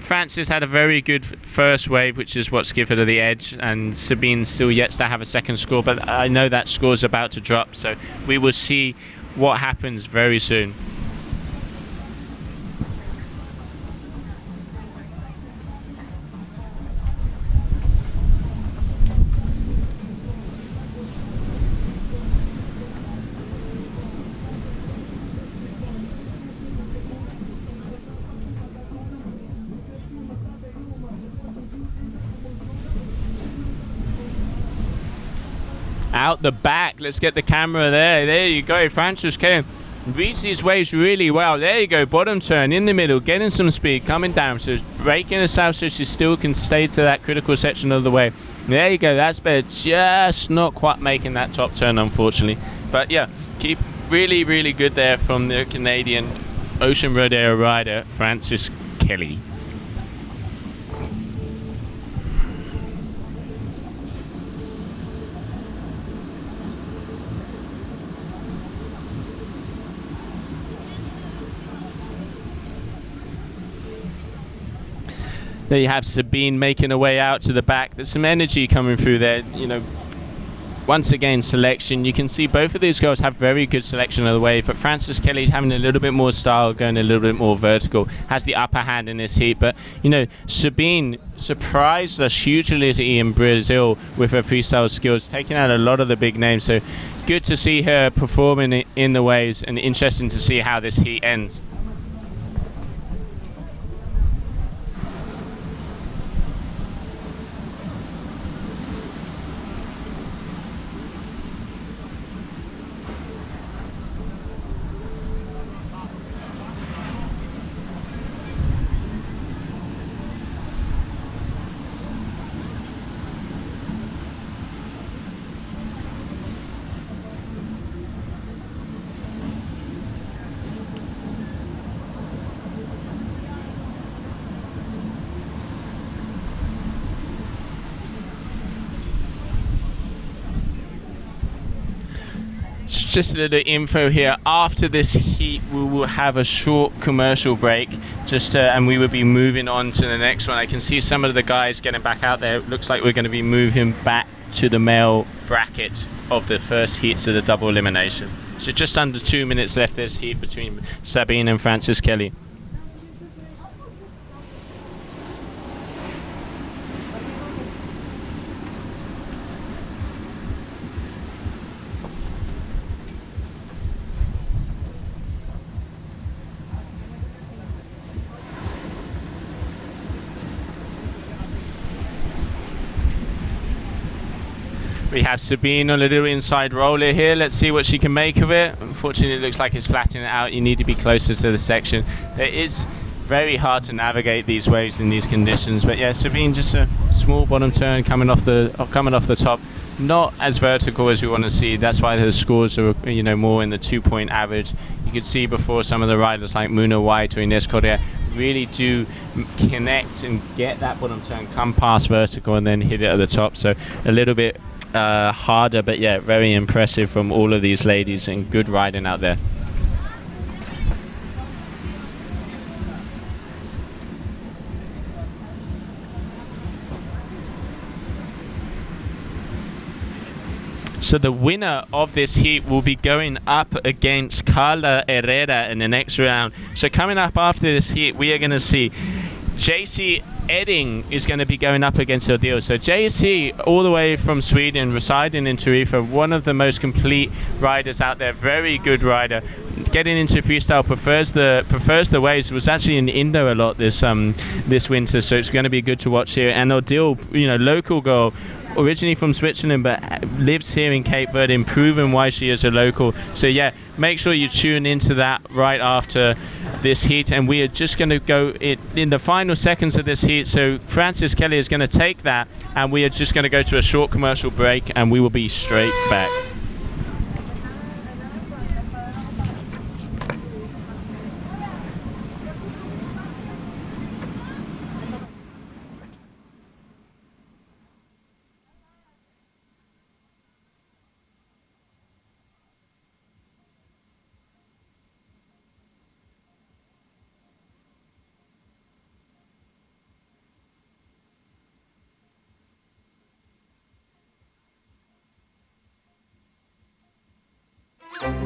Frances had a very good first wave, which is what's given her the edge, and Sabine still yet to have a second score, but I know that score's about to drop, so we will see what happens very soon. Out the back, let's get the camera there you go. Frances can reach these waves really well. There you go, bottom turn in the middle, getting some speed, coming down, so breaking the south so she still can stay to that critical section of the wave. There you go, that's better, just not quite making that top turn unfortunately, but yeah, keep really, really good there from the Canadian Ocean Rodeo rider Frances Kelly. There you have Sabine making her way out to the back. There's some energy coming through there. Once again, selection. You can see both of these girls have very good selection of the wave, but Frances Kelly's having a little bit more style, going a little bit more vertical, has the upper hand in this heat. But, Sabine surprised us hugely in Brazil with her freestyle skills, taking out a lot of the big names. So good to see her performing in the waves, and interesting to see how this heat ends. Just a little info here. After this heat, we will have a short commercial break, and we will be moving on to the next one. I can see some of the guys getting back out there. It looks like we're going to be moving back to the male bracket of the first heat to the double elimination. So just under 2 minutes left this heat between Sabine and Francis Kelly. We have Sabine on a little inside roller here. Let's see what she can make of it. Unfortunately, it looks like it's flattening out. You need to be closer to the section. It is very hard to navigate these waves in these conditions. But yeah, Sabine, just a small bottom turn coming off the top. Not as vertical as we want to see. That's why the scores are, you know, more in the 2-point average. You could see before some of the riders like Muna White or Ines Correa really do connect and get that bottom turn, come past vertical and then hit it at the top. So a little bit harder, but yeah, very impressive from all of these ladies and good riding out there. So the winner of this heat will be going up against Carla Herrera in the next round. So coming up after this heat, we are going to see JC Edding is going to be going up against Odile. So JC, all the way from Sweden, residing in Tarifa, one of the most complete riders out there, very good rider. Getting into freestyle, prefers the waves. Was actually in Indo a lot this winter, so it's going to be good to watch here. And Odile, you know, local girl, originally from Switzerland but lives here in Cape Verde, and proven why she is a local. So yeah, make sure you tune into that right after this heat, and we are just going to go in the final seconds of this heat. So Francis Kelly is going to take that, and we are just going to go to a short commercial break, and we will be straight back.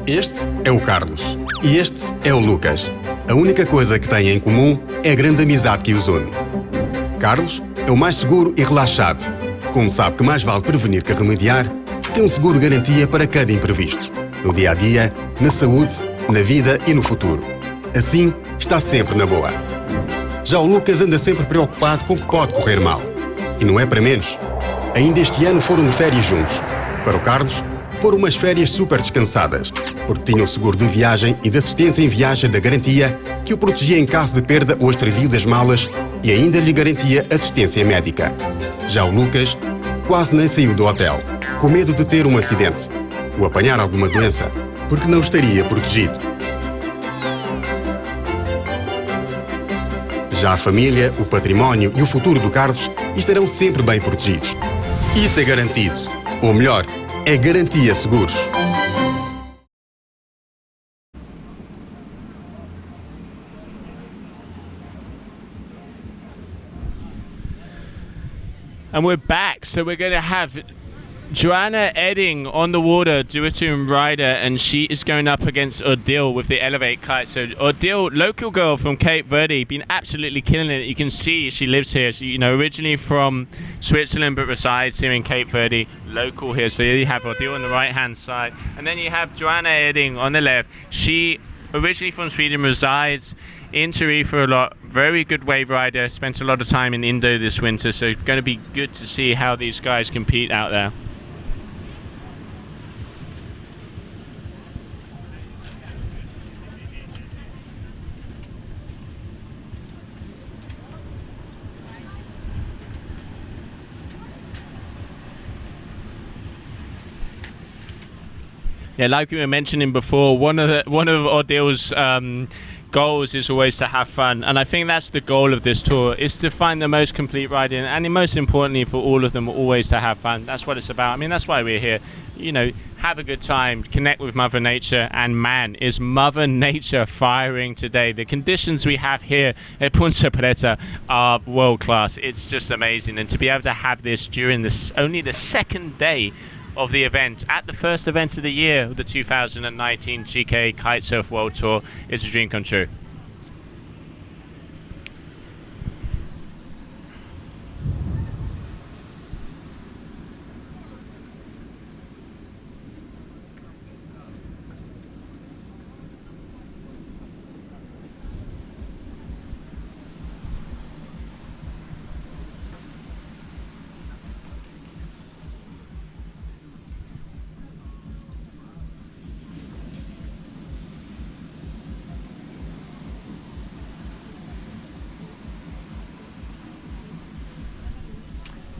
Este é o Carlos e este é o Lucas. A única coisa que têm em comum é a grande amizade que os une. Carlos é o mais seguro e relaxado. Como sabe que mais vale prevenir que remediar, tem um seguro garantia para cada imprevisto. No dia-a-dia, na saúde, na vida e no futuro. Assim, está sempre na boa. Já o Lucas anda sempre preocupado com o que pode correr mal. E não é para menos. Ainda este ano foram de férias juntos. Para o Carlos, foram umas férias super descansadas, porque tinha o seguro de viagem e de assistência em viagem da garantia, que o protegia em caso de perda ou extravio das malas e ainda lhe garantia assistência médica. Já o Lucas quase nem saiu do hotel, com medo de ter um acidente ou apanhar alguma doença, porque não estaria protegido. Já a família, o património e o futuro do Carlos estarão sempre bem protegidos. Isso é garantido. Ou melhor, é Garantia Seguros. And we're back, so we're going to have Joanna Edding on the water, duetto rider, and she is going up against Odile with the Elevate Kite. So Odile, local girl from Cape Verde, been absolutely killing it. You can see she lives here. She, you know, originally from Switzerland but resides here in Cape Verde, local here. So you have Odile on the right hand side, and then you have Joanna Edding on the left. She originally from Sweden, resides in Tarifa a lot, very good wave rider, spent a lot of time in Indo this winter, so going to be good to see how these guys compete out there. Yeah, like we were mentioning before, one of Odile's goals is always to have fun, and I think that's the goal of this tour, is to find the most complete riding, and most importantly for all of them, always to have fun. That's what it's about. I mean, that's why we're here. You know, have a good time, connect with Mother Nature, and man, is Mother Nature firing today. The conditions we have here at Punta Preta are world class. It's just amazing, and to be able to have this during this only the second day of the event, at the first event of the year, the 2019 GKA Kite-Surf World Tour, is a dream come true.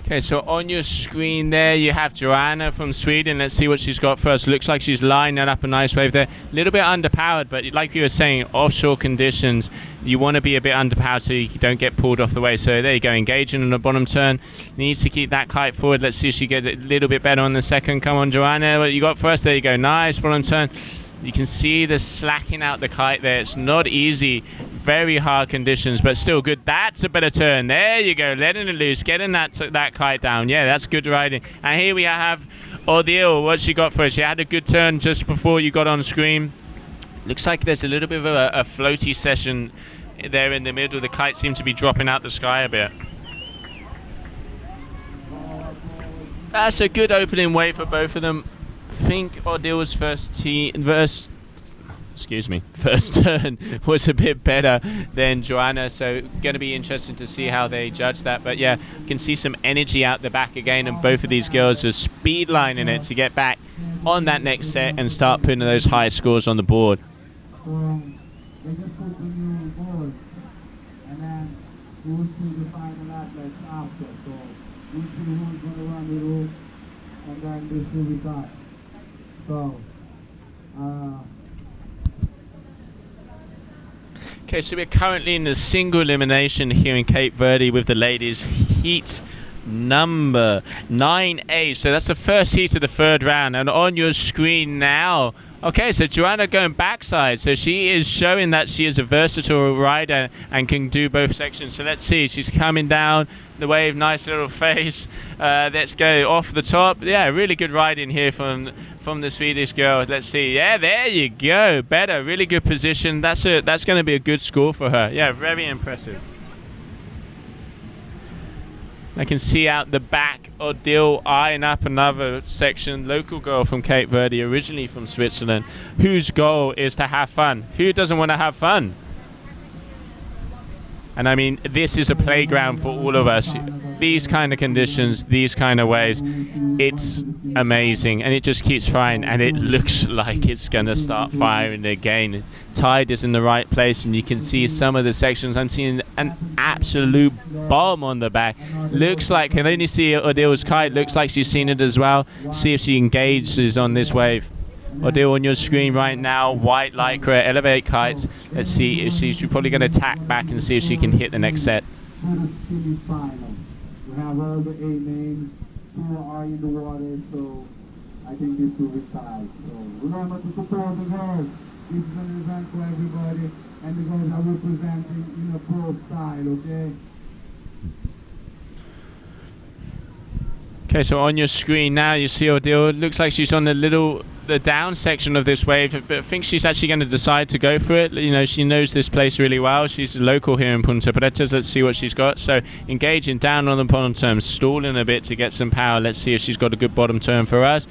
Okay, so on your screen there you have Joanna from Sweden. Let's see what she's got first. Looks like she's lining up a nice wave there. A little bit underpowered, but like you were saying, offshore conditions, you want to be a bit underpowered so you don't get pulled off the wave. So there you go, engaging on the bottom turn. Needs to keep that kite forward. Let's see if she gets a little bit better on the second. Come on, Joanna, what you got first? There you go, nice bottom turn. You can see the slacking out the kite there. It's not easy, very hard conditions, but still good. That's a better turn. There you go, letting it loose, getting that kite down. Yeah, that's good riding. And here we have Odile. What she got for us? She had a good turn just before you got on screen. Looks like there's a little bit of a floaty session there in the middle. The kite seemed to be dropping out the sky a bit. That's a good opening wave for both of them. I think Odile's first turn was a bit better than Joanna, so going to be interesting to see how they judge that. But yeah, you can see some energy out the back again, and both of these girls are speed lining it to get back on that next set and start putting those high scores on the board. Okay, so we're currently in the single elimination here in Cape Verde with the ladies, heat number 9A. So that's the first heat of the third round, and on your screen now, okay, so Joanna going backside, so she is showing that she is a versatile rider and can do both sections. So let's see, she's coming down the wave, nice little face. Let's go off the top. Yeah, really good riding here from the Swedish girl. Let's see, yeah, there you go, better, really good position. That's going to be a good score for her. Yeah, very impressive. I can see out the back Odile eyeing up another section, local girl from Cape Verde, originally from Switzerland, whose goal is to have fun. Who doesn't want to have fun? And I mean, this is a playground for all of us. These kind of conditions, these kind of waves, it's amazing, and it just keeps firing, and it looks like it's going to start firing again. Tide is in the right place, and you can see some of the sections. I'm seeing an absolute bomb on the back. Looks like, I can only see Odile's kite, looks like she's seen it as well. See if she engages on this wave. Odile on your screen right now, white lycra, elevate kites. Let's see if she's probably going to tack back and see if she can hit the next set. We have all the 8 names, 2 are in the water, so I think this will be tied. So remember to support the girls. This is an event for everybody, and the girls are representing in a pro style, okay? Okay, so on your screen now you see Odile. Looks like she's on the down section of this wave, but I think she's actually going to decide to go for it. You know, she knows this place really well. She's local here in Punta Preta. Let's see what she's got. So engaging down on the bottom turn, stalling a bit to get some power. Let's see if she's got a good bottom turn for us.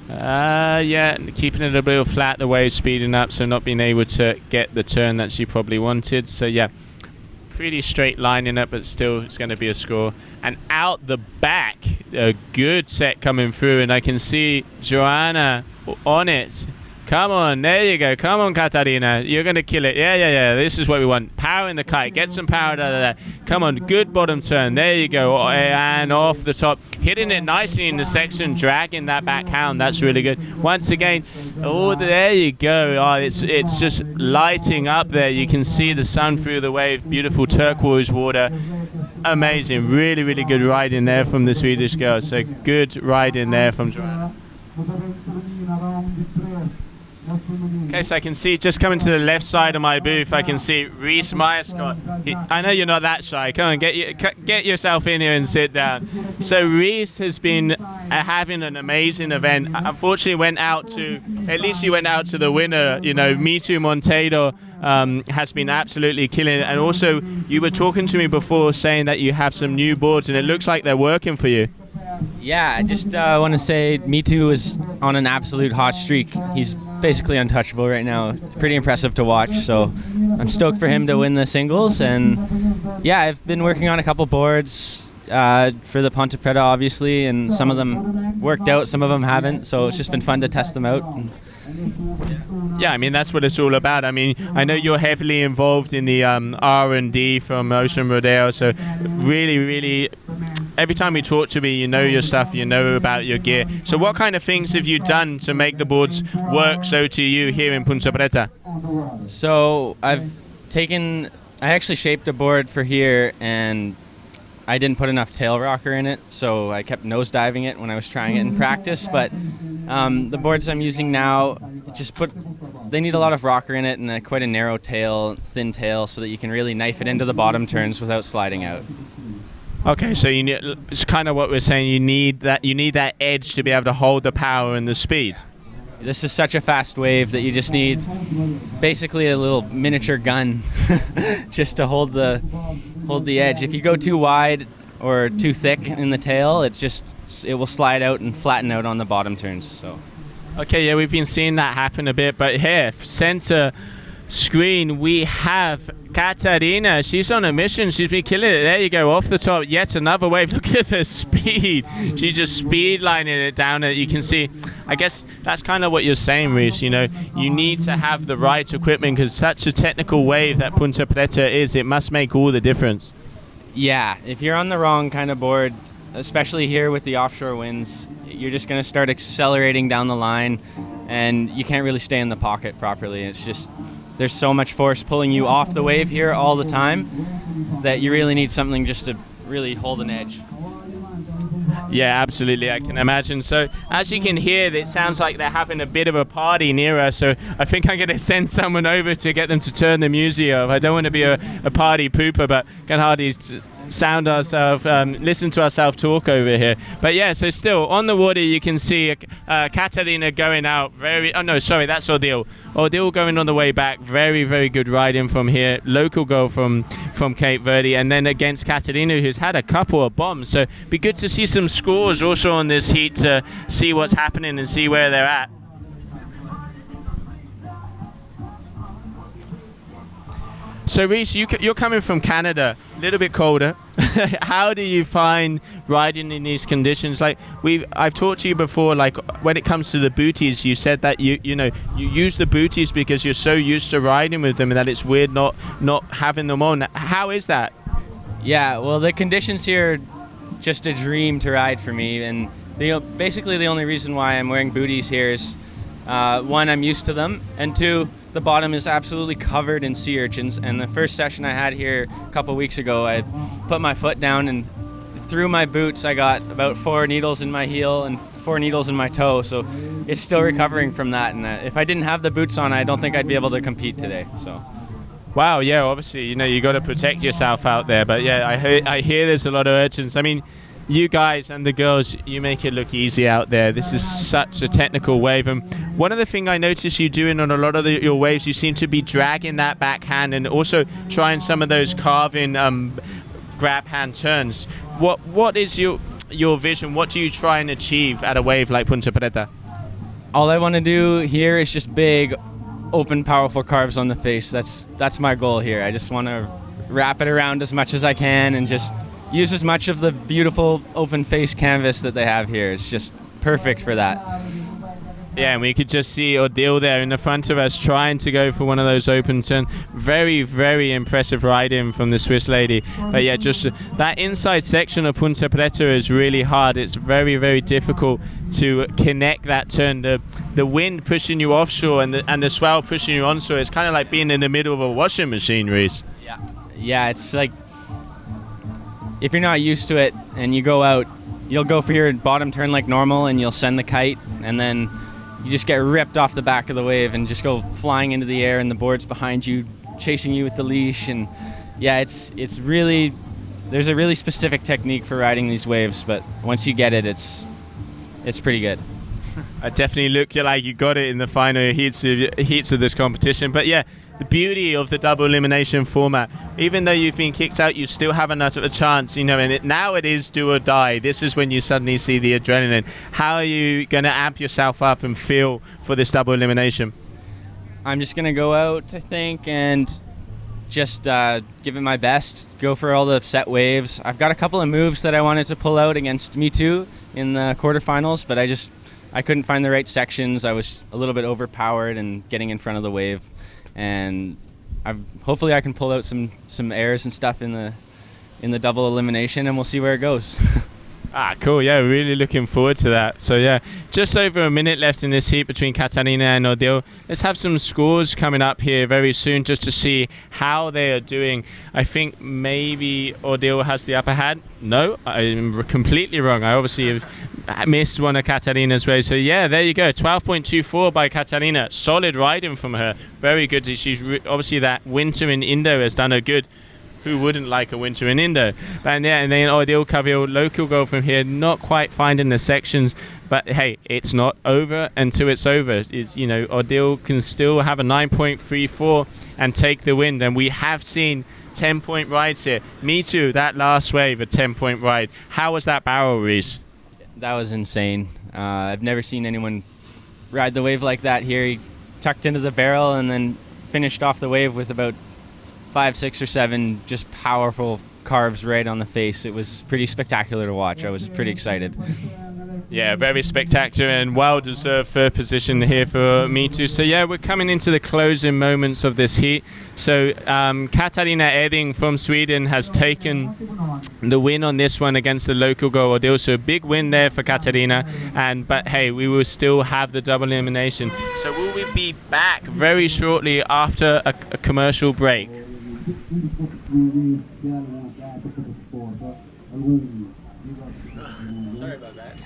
Yeah, keeping it a little flat, the wave speeding up, so not being able to get the turn that she probably wanted. So yeah, pretty straight lining up, but still it's going to be a score. And out the back, a good set coming through, and I can see Joanna on it. Come on, there you go. Come on, Katarina. You're going to kill it. Yeah. This is what we want. Power in the kite. Get some power out of that. Come on, good bottom turn. There you go. And off the top. Hitting it nicely in the section, dragging that backhand. That's really good. Once again, oh, there you go. Oh, it's just lighting up there. You can see the sun through the wave. Beautiful turquoise water. Amazing. Really, really good ride in there from the Swedish girl. So good ride in there from Joanna. Okay, so I can see just coming to the left side of my booth, I can see Reese Myerscott. I know you're not that shy. Come on, get yourself in here and sit down. So Reese has been having an amazing event. Unfortunately, at least you went out to the winner. You know, Mitu Monteiro has been absolutely killing it. And also, you were talking to me before saying that you have some new boards, and it looks like they're working for you. Yeah, I just want to say Mitu is on an absolute hot streak. He's basically untouchable right now. Pretty impressive to watch, so I'm stoked for him to win the singles. And yeah, I've been working on a couple boards for the Ponte Preta, obviously, and some of them worked out, some of them haven't, so it's just been fun to test them out. Yeah, I mean, that's what it's all about. I mean, I know you're heavily involved in the R&D from Ocean Rodeo, so really, every time you talk to me, you know your stuff, you know about your gear. So what kind of things have you done to make the boards work so to you here in Punta Preta? So I actually shaped a board for here, and I didn't put enough tail rocker in it, so I kept nosediving it when I was trying it in practice. But the boards I'm using now, they need a lot of rocker in it and quite a narrow tail, thin tail, so that you can really knife it into the bottom turns without sliding out. Okay, so it's kind of what we're saying. You need that edge to be able to hold the power and the speed. This is such a fast wave that you just need basically a little miniature gun just to hold the edge. If you go too wide or too thick in the tail, it will slide out and flatten out on the bottom turns. So. Okay, yeah, we've been seeing that happen a bit, but here, center screen, we have Katarina. She's on a mission. She's been killing it. There you go, off the top, yet another wave. Look at the speed. She's just speed lining it down. You can see, I guess that's kind of what you're saying, Reese. You know, you need to have the right equipment because such a technical wave that Punta Preta is, it must make all the difference. Yeah, if you're on the wrong kind of board, especially here with the offshore winds, you're just going to start accelerating down the line and you can't really stay in the pocket properly. It's just, there's so much force pulling you off the wave here all the time that you really need something just to really hold an edge. Yeah, absolutely, I can imagine. So as you can hear, it sounds like they're having a bit of a party near us, so I think I'm going to send someone over to get them to turn the music off. I don't want to be a party pooper, but can hardly sound ourselves, listen to ourselves talk over here. But yeah, so still on the water you can see Katarina going out that's Odile. Odile going on the way back. Very good riding from here. Local girl from Cape Verde, and then against Katarina, who's had a couple of bombs. So be good to see some scores also on this heat to see what's happening and see where they're at. So Reese, you're coming from Canada, a little bit colder. How do you find riding in these conditions? Like I've talked to you before, like when it comes to the booties, you said that you use the booties because you're so used to riding with them and that it's weird not having them on. How is that? Yeah, well, the conditions here are just a dream to ride for me, and basically the only reason why I'm wearing booties here is one, I'm used to them, and two, the bottom is absolutely covered in sea urchins. And the first session I had here a couple weeks ago, I put my foot down and through my boots I got about 4 needles in my heel and 4 needles in my toe, so it's still recovering from that. And if I didn't have the boots on, I don't think I'd be able to compete today. So. Wow, yeah, obviously, you got to protect yourself out there, but yeah, I hear there's a lot of urchins. I mean, you guys and the girls, you make it look easy out there. This is such a technical wave, and one of the things I noticed you doing on a lot of your waves, you seem to be dragging that backhand and also trying some of those carving grab hand turns. What is your vision? What do you try and achieve at a wave like Punta Preta? All I want to do here is just big, open, powerful carves on the face. That's my goal here. I just want to wrap it around as much as I can and just use as much of the beautiful open face canvas that they have here. It's just perfect for that. Yeah, and we could just see Odile there in the front of us trying to go for one of those open turn. Very, very impressive riding from the Swiss lady. But yeah, just that inside section of Punta Preta is really hard. It's very, very difficult to connect that turn. The wind pushing you offshore and the swell pushing you onshore. It's kind of like being in the middle of a washing machine, Reese. Yeah, it's like if you're not used to it and you go out, you'll go for your bottom turn like normal and you'll send the kite, and then you just get ripped off the back of the wave and just go flying into the air, and the board's behind you chasing you with the leash. And yeah, it's really, there's a really specific technique for riding these waves, but once you get it, it's pretty good. I definitely look like you got it in the final heats of this competition. But yeah, the beauty of the double elimination format, even though you've been kicked out, you still have a chance, you know, and now it is do or die. This is when you suddenly see the adrenaline. How are you going to amp yourself up and feel for this double elimination? I'm just going to go out, I think, and just give it my best, go for all the set waves. I've got a couple of moves that I wanted to pull out against Me Too in the quarterfinals, but I couldn't find the right sections. I was a little bit overpowered and getting in front of the wave. And hopefully I can pull out some airs and stuff in the double elimination, and we'll see where it goes. Cool. Yeah, really looking forward to that. So yeah, just over a minute left in this heat between Catarina and Odile. Let's have some scores coming up here very soon just to see how they are doing. I think maybe Odile has the upper hand. No, I'm completely wrong. I obviously have missed one of Catarina's waves. So yeah, there you go. 12.24 by Catarina. Solid riding from her. Very good. She's obviously that winter in Indo has done her good. Who wouldn't like a winter in Indo? And yeah, and then Odile Cavil, local goal from here, not quite finding the sections, but hey, it's not over until it's over. It's, you know, Odile can still have a 9.34 and take the win, and we have seen 10-point rides here. Me Too, that last wave, a 10-point ride. How was that barrel, Reese? That was insane. I've never seen anyone ride the wave like that here. He tucked into the barrel and then finished off the wave with about 5, 6, or 7 just powerful carves right on the face. It was pretty spectacular to watch. I was pretty excited. Yeah, very spectacular and well-deserved third position here for Me Too. So yeah, we're coming into the closing moments of this heat. So Katarina Eding from Sweden has taken the win on this one against the local girl Odile. So a big win there for Katarina. But hey, we will still have the double elimination. So will we be back very shortly after a commercial break? Sorry about that.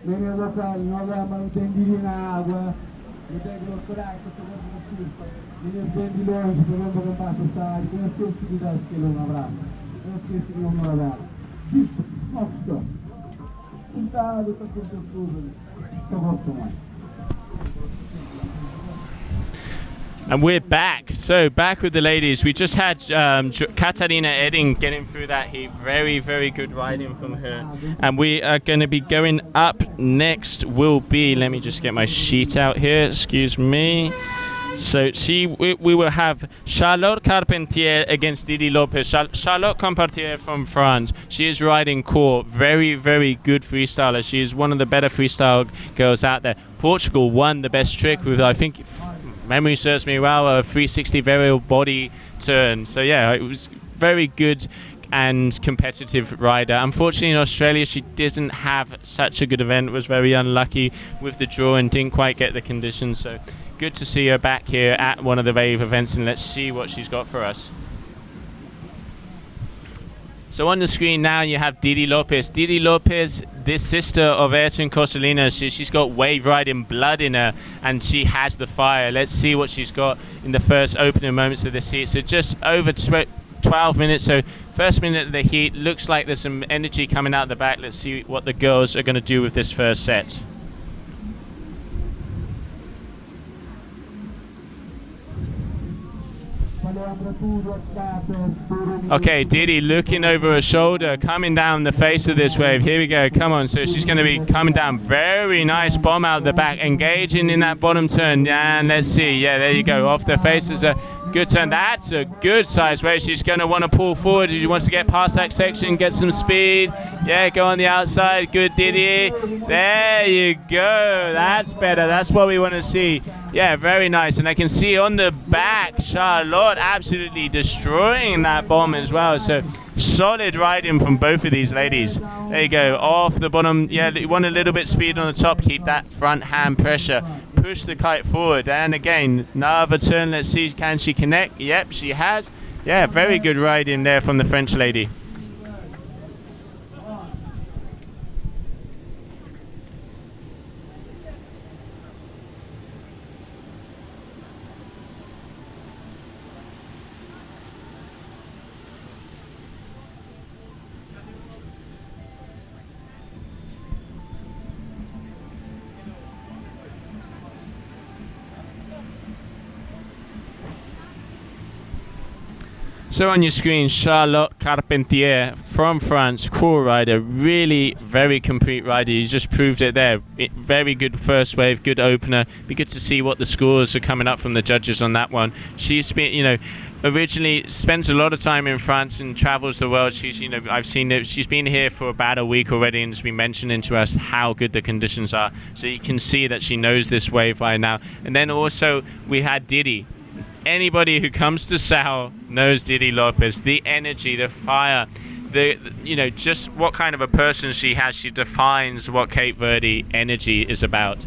Vem local, não não tem dinheiro na água, não tem que procurar essa coisa na surfa. Meninos bem de longe, vamos levantar essa sala, com as possibilidades que ele um abraço. Não esqueça de um abraço. Isso, nossa. Sentado, está com seus clubes. Só gosto mais. And we're back. So back with the ladies. We just had Katarina Eding getting through that heat. Very, very good riding from her. And we are going to be going up next will be, let me just get my sheet out here, excuse me. So we will have Charlotte Carpentier against Didi Lopez. Charlotte Carpentier from France. She is riding core. Very, very good freestyler. She is one of the better freestyle girls out there. Portugal won the best trick with, I think, memory serves me well, a 360 varial body turn. So yeah, it was very good and competitive rider. Unfortunately in Australia she didn't have such a good event, was very unlucky with the draw and didn't quite get the conditions. So good to see her back here at one of the Wave events, and let's see what she's got for us. So on the screen now you have Didi Lopez. Didi Lopez, this sister of Ayrton Cossolina, she's got wave riding blood in her and she has the fire. Let's see what she's got in the first opening moments of this heat. So just over 12 minutes, so first minute of the heat, looks like there's some energy coming out the back. Let's see what the girls are going to do with this first set. Okay, Didi looking over her shoulder, coming down the face of this wave. Here we go, come on. So she's going to be coming down. Very nice bomb out the back, engaging in that bottom turn. And let's see, yeah, there you go. Off the face is a good turn. That's a good size wave. She's going to want to pull forward. She wants to get past that section, get some speed. Yeah, go on the outside. Good, Didi. There you go. That's better. That's what we want to see. Yeah, very nice. And I can see on the back, Charlotte absolutely destroying that bomb as well. So solid riding from both of these ladies. There you go, off the bottom. Yeah, you want a little bit speed on the top. Keep that front hand pressure. Push the kite forward. And again, another turn. Let's see, can she connect? Yep, she has. Yeah, very good riding there from the French lady. So on your screen, Charlotte Carpentier from France, core rider, really very complete rider. You just proved it there. Very good first wave, good opener. Be good to see what the scores are coming up from the judges on that one. She's been, you know, originally spends a lot of time in France and travels the world. She's, you know, I've seen it. She's been here for about a week already and has been mentioning to us how good the conditions are. So you can see that she knows this wave by now. And then also we had Didi. Anybody who comes to Sao knows Didi Lopez. The energy, the fire, you know, just what kind of a person she has. She defines what Cape Verde energy is about.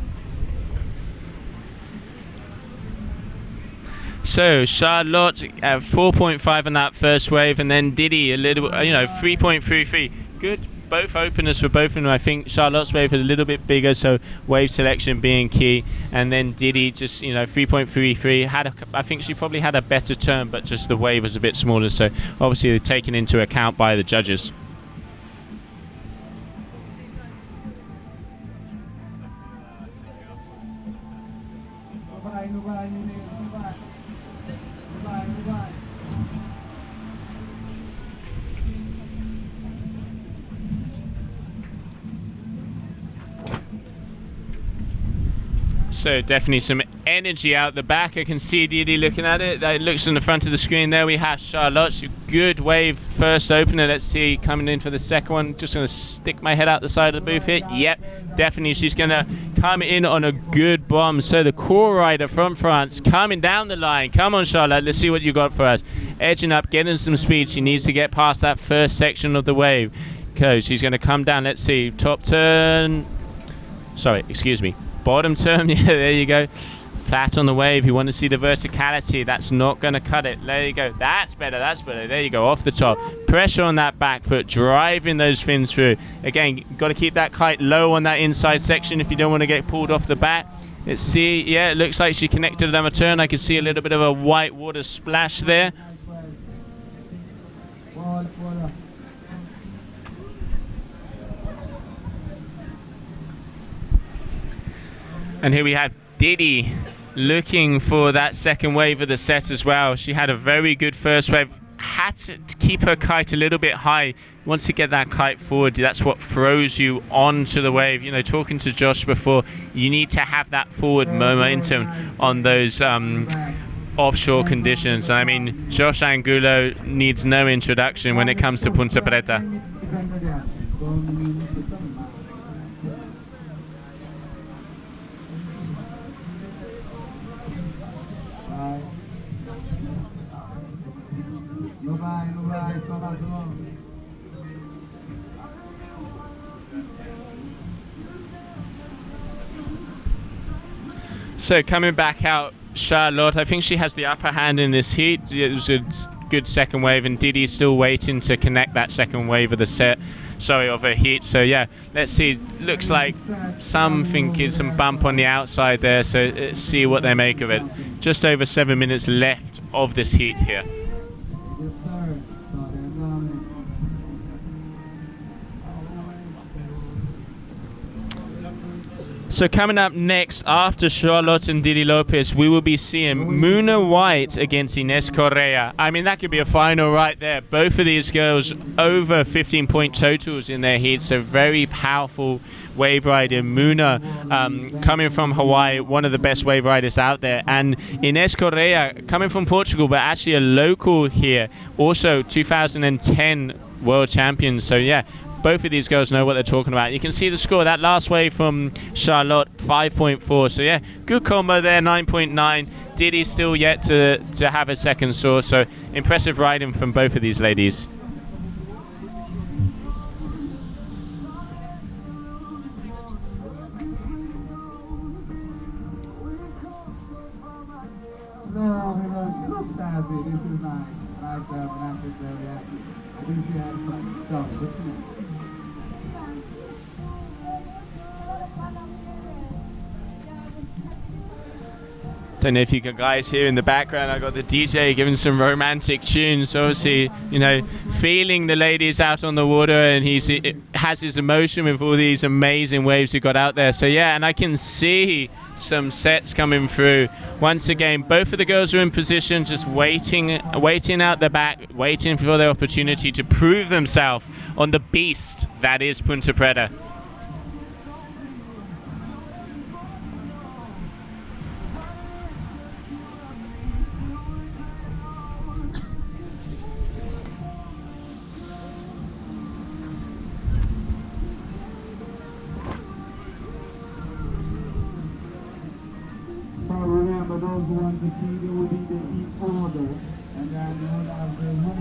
So Charlotte 4.5 on that first wave, and then Didi a little, you know, 3.33. Good. Both openers for both of them. I think Charlotte's wave is a little bit bigger, so wave selection being key. And then Didi just, you know, 3.33. I think she probably had a better turn, but just the wave was a bit smaller. So obviously taken into account by the judges. So definitely some energy out the back. I can see Didi looking at it. It looks in the front of the screen there. We have Charlotte. Good wave first opener. Let's see coming in for the second one. Just going to stick my head out the side of the booth here. Yep, definitely she's going to come in on a good bomb. So the core rider from France coming down the line. Come on, Charlotte. Let's see what you got for us. Edging up, getting some speed. She needs to get past that first section of the wave. Okay, she's going to come down. Let's see. Top turn. Sorry, excuse me. Bottom turn, yeah, there you go. Flat on the wave. You want to see the verticality. That's not going to cut it. There you go. That's better. That's better. There you go. Off the top. Pressure on that back foot, driving those fins through. Again, got to keep that kite low on that inside section if you don't want to get pulled off the back. Let's see. Yeah, it looks like she connected on a turn. I can see a little bit of a white water splash there. And here we have Didi looking for that second wave of the set as well. She had a very good first wave. Had to keep her kite a little bit high. Once you get that kite forward, that's what throws you onto the wave. You know, talking to Josh before, you need to have that forward momentum on those offshore conditions. I mean, Josh Angulo needs no introduction when it comes to Punta Preta. So coming back out, Charlotte, I think she has the upper hand in this heat. It was a good second wave, and Didi's still waiting to connect that second wave of the set. Sorry, of her heat. So yeah, let's see. Looks like something is some bump on the outside there. So let's see what they make of it. Just over 7 minutes left of this heat here. So coming up next, after Charlotte and Didi Lopez, we will be seeing Muna White against Ines Correa. I mean, that could be a final right there. Both of these girls over 15-point totals in their heats, so very powerful wave rider. Muna, coming from Hawaii, one of the best wave riders out there. And Ines Correa, coming from Portugal, but actually a local here. Also 2010 world champion. So yeah, both of these girls know what they're talking about. You can see the score. That last wave from Charlotte, 5.4. So yeah, good combo there, 9.9. Didi still yet to have a second source. So impressive riding from both of these ladies. No, because she looks happy. This is nice. I like that when I sit there, yeah. I think she had fun. So, listen. Don't know if you guys hear in the background, I got the DJ giving some romantic tunes. Obviously, you know, feeling the ladies out on the water, and he has his emotion with all these amazing waves he got out there. So yeah, and I can see some sets coming through. Once again, both of the girls are in position, just waiting out the back, waiting for their opportunity to prove themselves on the beast that is Punta Preta.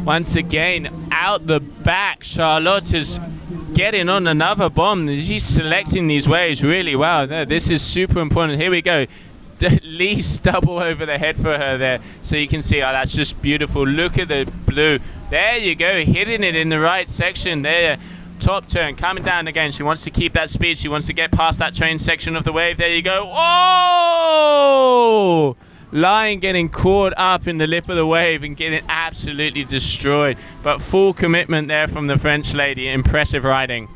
Once again, out the back, Charlotte is getting on another bomb. She's selecting these waves really well. This is super important. Here we go. At least double over the head for her there. So you can see, oh, that's just beautiful. Look at the blue. There you go, hitting it in the right section there. Top turn, coming down again. She wants to keep that speed. She wants to get past that train section of the wave. There you go. Oh! Lion getting caught up in the lip of the wave and getting absolutely destroyed. But full commitment there from the French lady. Impressive riding.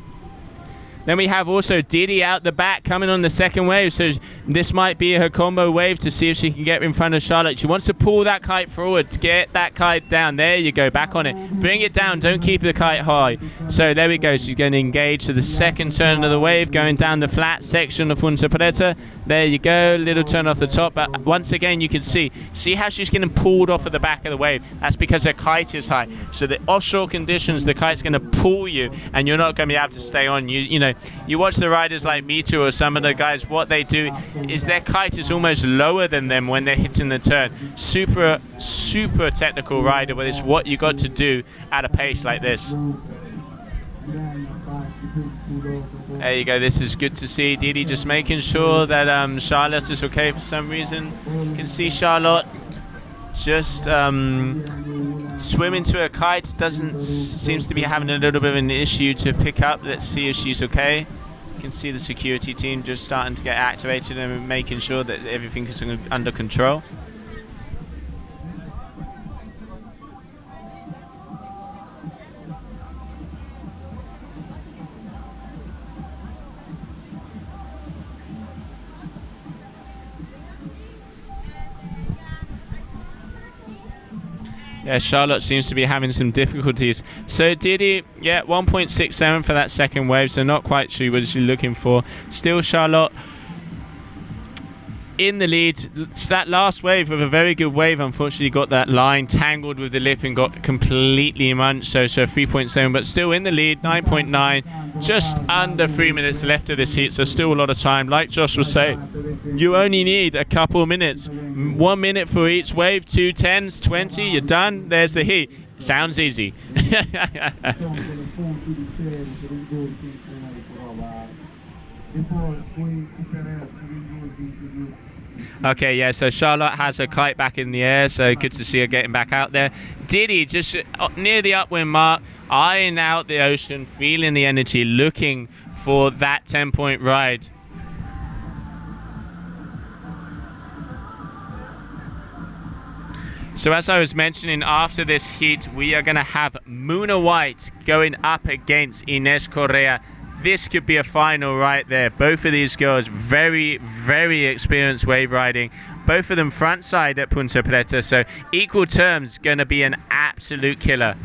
Then we have also Didi out the back coming on the second wave. So this might be her combo wave to see if she can get in front of Charlotte. She wants to pull that kite forward to get that kite down. There you go, back on it. Bring it down, don't keep the kite high. So there we go, she's going to engage to the second turn of the wave, going down the flat section of Punta Preta. There you go, little turn off the top. But once again, you can see how she's getting pulled off of the back of the wave. That's because her kite is high. So the offshore conditions, the kite's going to pull you, and you're not going to be able to stay on. You know, you watch the riders like Mitu or some of the guys, what they do is their kite is almost lower than them when they're hitting the turn. Super technical rider, but it's what you got to do at a pace like this. There you go, this is good to see. Didi just making sure that Charlotte is okay for some reason. You can see Charlotte just swimming to her kite. Seems to be having a little bit of an issue to pick up. Let's see if she's okay. You can see the security team just starting to get activated and making sure that everything is under control. Yeah, Charlotte seems to be having some difficulties. So Didi, yeah, 1.67 for that second wave, so not quite sure what she's looking for. Still Charlotte in the lead. It's that last wave of a very good wave, unfortunately got that line tangled with the lip and got completely munched, so 3.7, but still in the lead, 9.9. Just under 3 minutes left of this heat, so still a lot of time. Like Josh was saying, you only need a couple minutes. 1 minute for each wave, 2 10s, 20, you're done. There's the heat. Sounds easy. Okay, yeah, so Charlotte has her kite back in the air, so good to see her getting back out there. Diddy just near the upwind mark, eyeing out the ocean, feeling the energy, looking for that 10-point ride. So as I was mentioning, after this heat, we are going to have Muna White going up against Ines Correa. This could be a final right there. Both of these girls very, very experienced wave riding. Both of them front side at Punta Preta, so equal terms, going to be an absolute killer.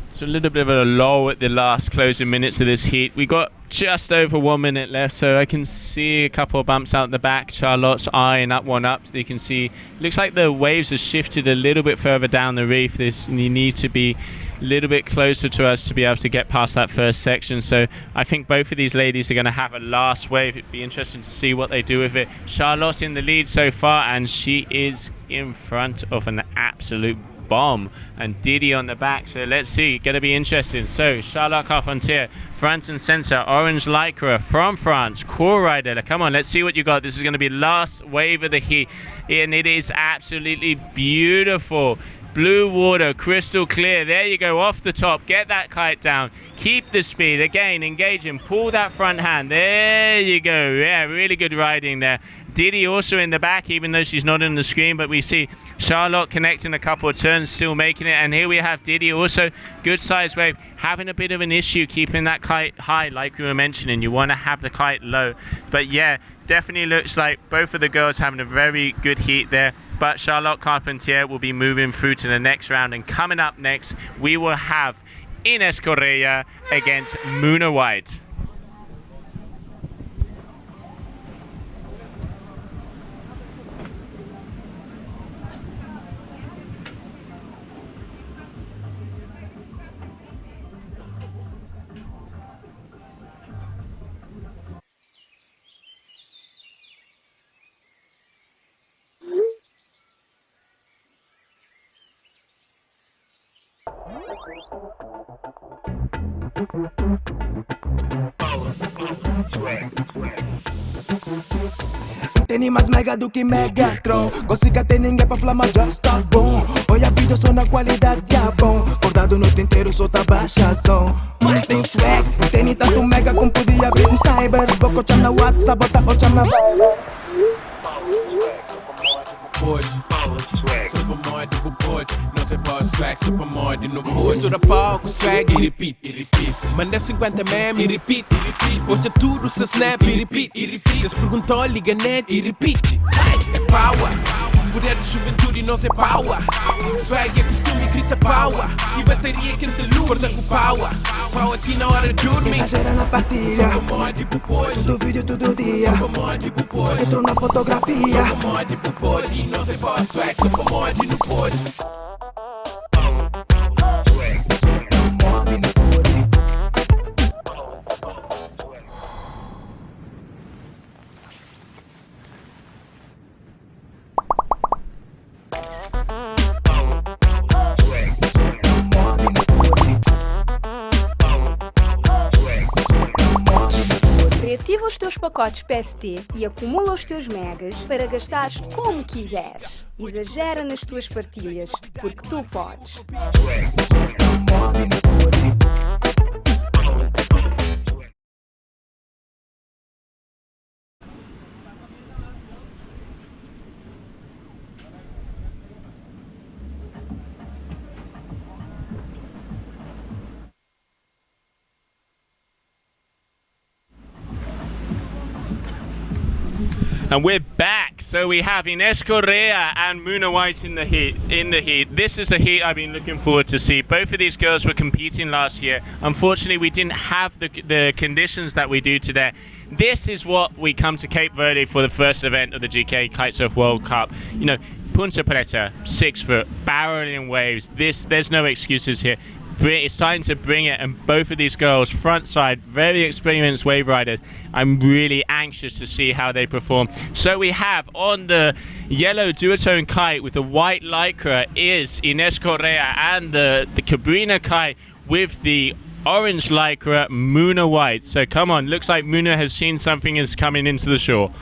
It's a little bit of a lull at the last closing minutes of this heat. We got just over 1 minute left, so I can see a couple of bumps out the back. Charlotte's eyeing up one up. So you can see, looks like the waves have shifted a little bit further down the reef. You need to be a little bit closer to us to be able to get past that first section. So I think both of these ladies are going to have a last wave. It'd be interesting to see what they do with it. Charlotte's in the lead so far, and she is in front of an absolute bomb, and Didi on the back, so let's see, gonna be interesting. So Charlotte Carpentier, front and center, orange lycra from France, core rider. Come on, let's see what you got. This is going to be last wave of the heat, and it is absolutely beautiful. Blue water, crystal clear. There you go, off the top. Get that kite down. Keep the speed. Again, engage him. Pull that front hand. There you go. Yeah, really good riding there. Didi also in the back, even though she's not on the screen, but we see Charlotte connecting a couple of turns, still making it. And here we have Didi also, good size wave, having a bit of an issue keeping that kite high, like we were mentioning. You want to have the kite low. But yeah, definitely looks like both of the girls having a very good heat there. But Charlotte Carpentier will be moving through to the next round. And coming up next, we will have Ines Correa against Muna White. Tem mais mega do que Megatron. Consiga ter ninguém pra falar, mas já está bom. Olha a vídeo só na qualidade, é bom. Acordado noite inteiro, só tá baixa som. Tem swag, tem tanto mega como podia abrir um cyber. Boco cham na WhatsApp, bota o cham na vibe. Pode, super mod, tipo pode. Não sei para swag, super mod, não pode. Mistura palco, swag e repeat. Manda 50 meme e repeat. Hoje é tudo se snap e repeat. Eles perguntou, liga net e repeat. É power, poder de juventude não sei power. Swag é costume, grita power. E bateria quente luz, corta com power. Power aqui na hora de dormir. Exagera na partida. Super mod, tipo pode. Todo vídeo, todo dia. Super mod, tipo pode. Entro na fotografia. Super mod, tipo pode. Não sei para swag, super mod, não pode. Reativa os teus pacotes PST e acumula os teus megas para gastares como quiseres. Exagera nas tuas partilhas, porque tu podes. And we're back. So we have Ines Correa and Muna White in the heat. This is a heat I've been looking forward to see. Both of these girls were competing last year. Unfortunately, we didn't have the conditions that we do today. This is what we come to Cape Verde for the first event of the GKA Kite-Surf World Cup. You know, Punta Preta, 6 foot, barreling waves. There's no excuses here. It's time to bring it, and both of these girls, front side, very experienced wave riders. I'm really anxious to see how they perform. So we have on the yellow duotone kite with the white lycra is Ines Correa, and the Cabrina kite with the orange lycra, Muna White. So come on, looks like Muna has seen something and is coming into the shore.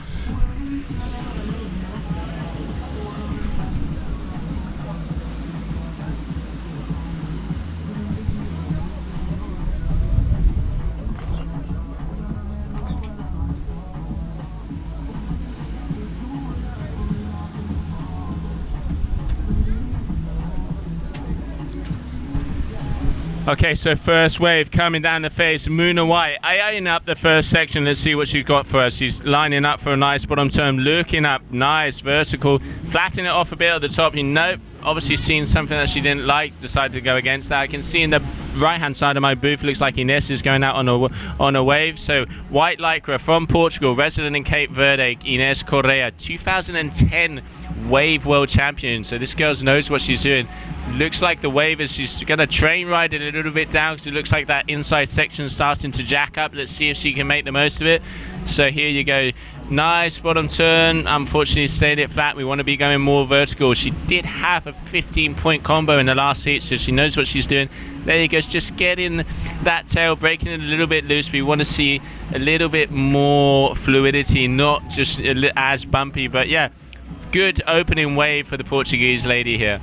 Okay, so first wave coming down the face, Muna White eyeing up the first section. Let's see what she's got for us. She's lining up for a nice bottom turn, looking up, nice vertical, flattening it off a bit at the top. You know, obviously seen something that she didn't like, decided to go against that. I can see in the right hand side of my booth, looks like Ines is going out on a wave. So white lycra from Portugal, resident in Cape Verde, Ines Correa, 2010 wave world champion. So this girl knows what she's doing. Looks like the wave is, she's going to train ride it a little bit down because it looks like that inside section starting to jack up. Let's see if she can make the most of it. So here you go, nice bottom turn. Unfortunately stayed it flat. We want to be going more vertical. She did have a 15-point combo in the last heat, so she knows what she's doing. There you go, just getting that tail, breaking it a little bit loose. We want to see a little bit more fluidity, not just as bumpy, but yeah, good opening wave for the Portuguese lady here.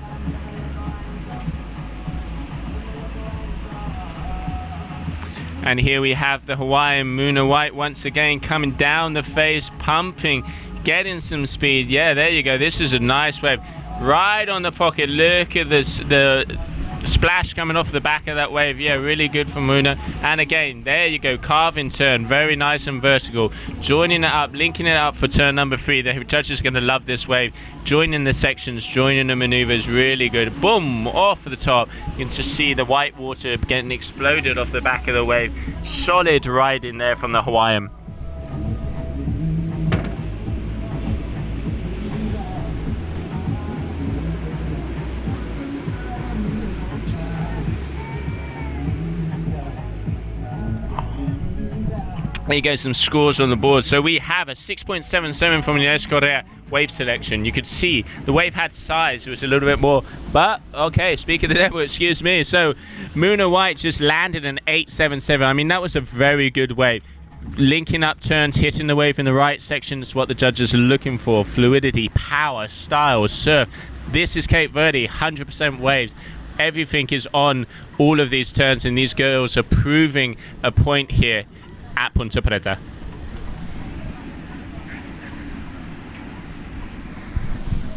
And here we have the Hawaiian Muna White once again coming down the face, pumping, getting some speed. Yeah, there you go. This is a nice wave. Right on the pocket. Look at this, the splash coming off the back of that wave. Yeah, really good for Muna. And again, there you go. Carving turn. Very nice and vertical. Joining it up, linking it up for turn number 3. The judge is going to love this wave. Joining the sections, joining the maneuvers. Really good. Boom! Off the top. You can just see the white water getting exploded off the back of the wave. Solid riding there from the Hawaiian. There you go, some scores on the board. So we have a 6.77 from Ines Correa wave selection. You could see the wave had size, it was a little bit more, but okay, speak of the devil, excuse me. So Muna White just landed an 8.77. I mean, that was a very good wave. Linking up turns, hitting the wave in the right section is what the judges are looking for. Fluidity, power, style, surf. This is Cape Verde, 100% waves. Everything is on all of these turns, and these girls are proving a point here at Punta Preta.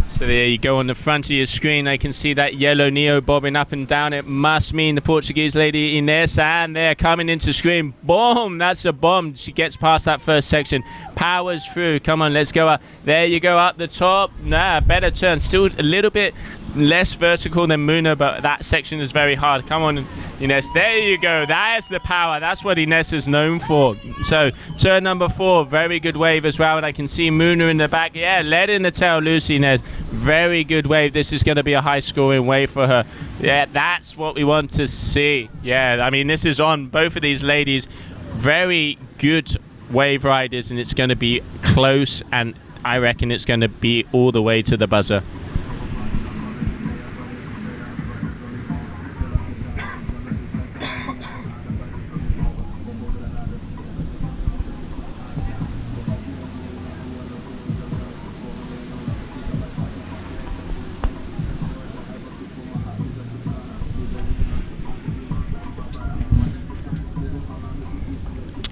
So there you go on the front of your screen. I can see that yellow neo bobbing up and down. It must mean the Portuguese lady Ines, and they're coming into screen. Boom! That's a bomb. She gets past that first section, powers through. Come on, let's go up. There you go, up the top. Nah, better turn. Still a little bit less vertical than Muna, but that section is very hard. Come on, Ines. There you go. That's the power. That's what Ines is known for. So turn number 4, very good wave as well. And I can see Muna in the back. Yeah, letting the tail loose, Ines. Very good wave. This is going to be a high scoring wave for her. Yeah, that's what we want to see. Yeah, I mean, this is on both of these ladies. Very good wave riders, and it's going to be close, and I reckon it's going to be all the way to the buzzer.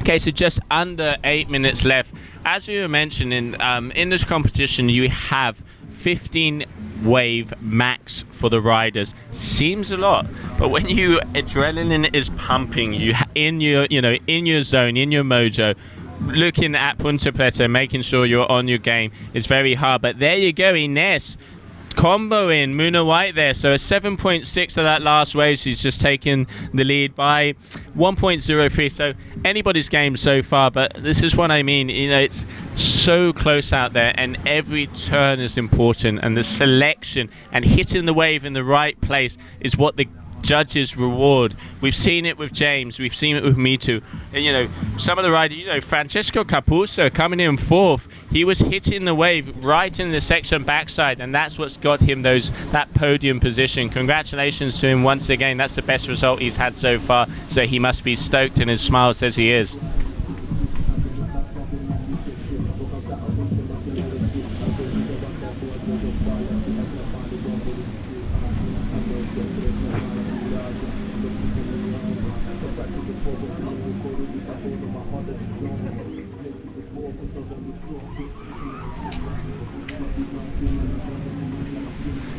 Okay, so just under 8 minutes left. As we were mentioning, in this competition, you have 15 wave max for the riders. Seems a lot, but when you adrenaline is pumping, you in your zone, in your mojo, looking at Punta Preta, making sure you're on your game is very hard. But there you go, Ines comboing Muna White there. So a 7.6 of that last wave. She's just taken the lead by 1.03. So anybody's game so far, but this is what I mean. You know, it's so close out there, and every turn is important, and the selection and hitting the wave in the right place is what the judges reward. We've seen it with James, we've seen it with me too. And you know, some of the riders, you know, Francesco Capuzzo coming in fourth, he was hitting the wave right in the section backside, and that's what's got him that podium position. Congratulations to him once again. That's the best result he's had so far, so he must be stoked, and his smile says he is.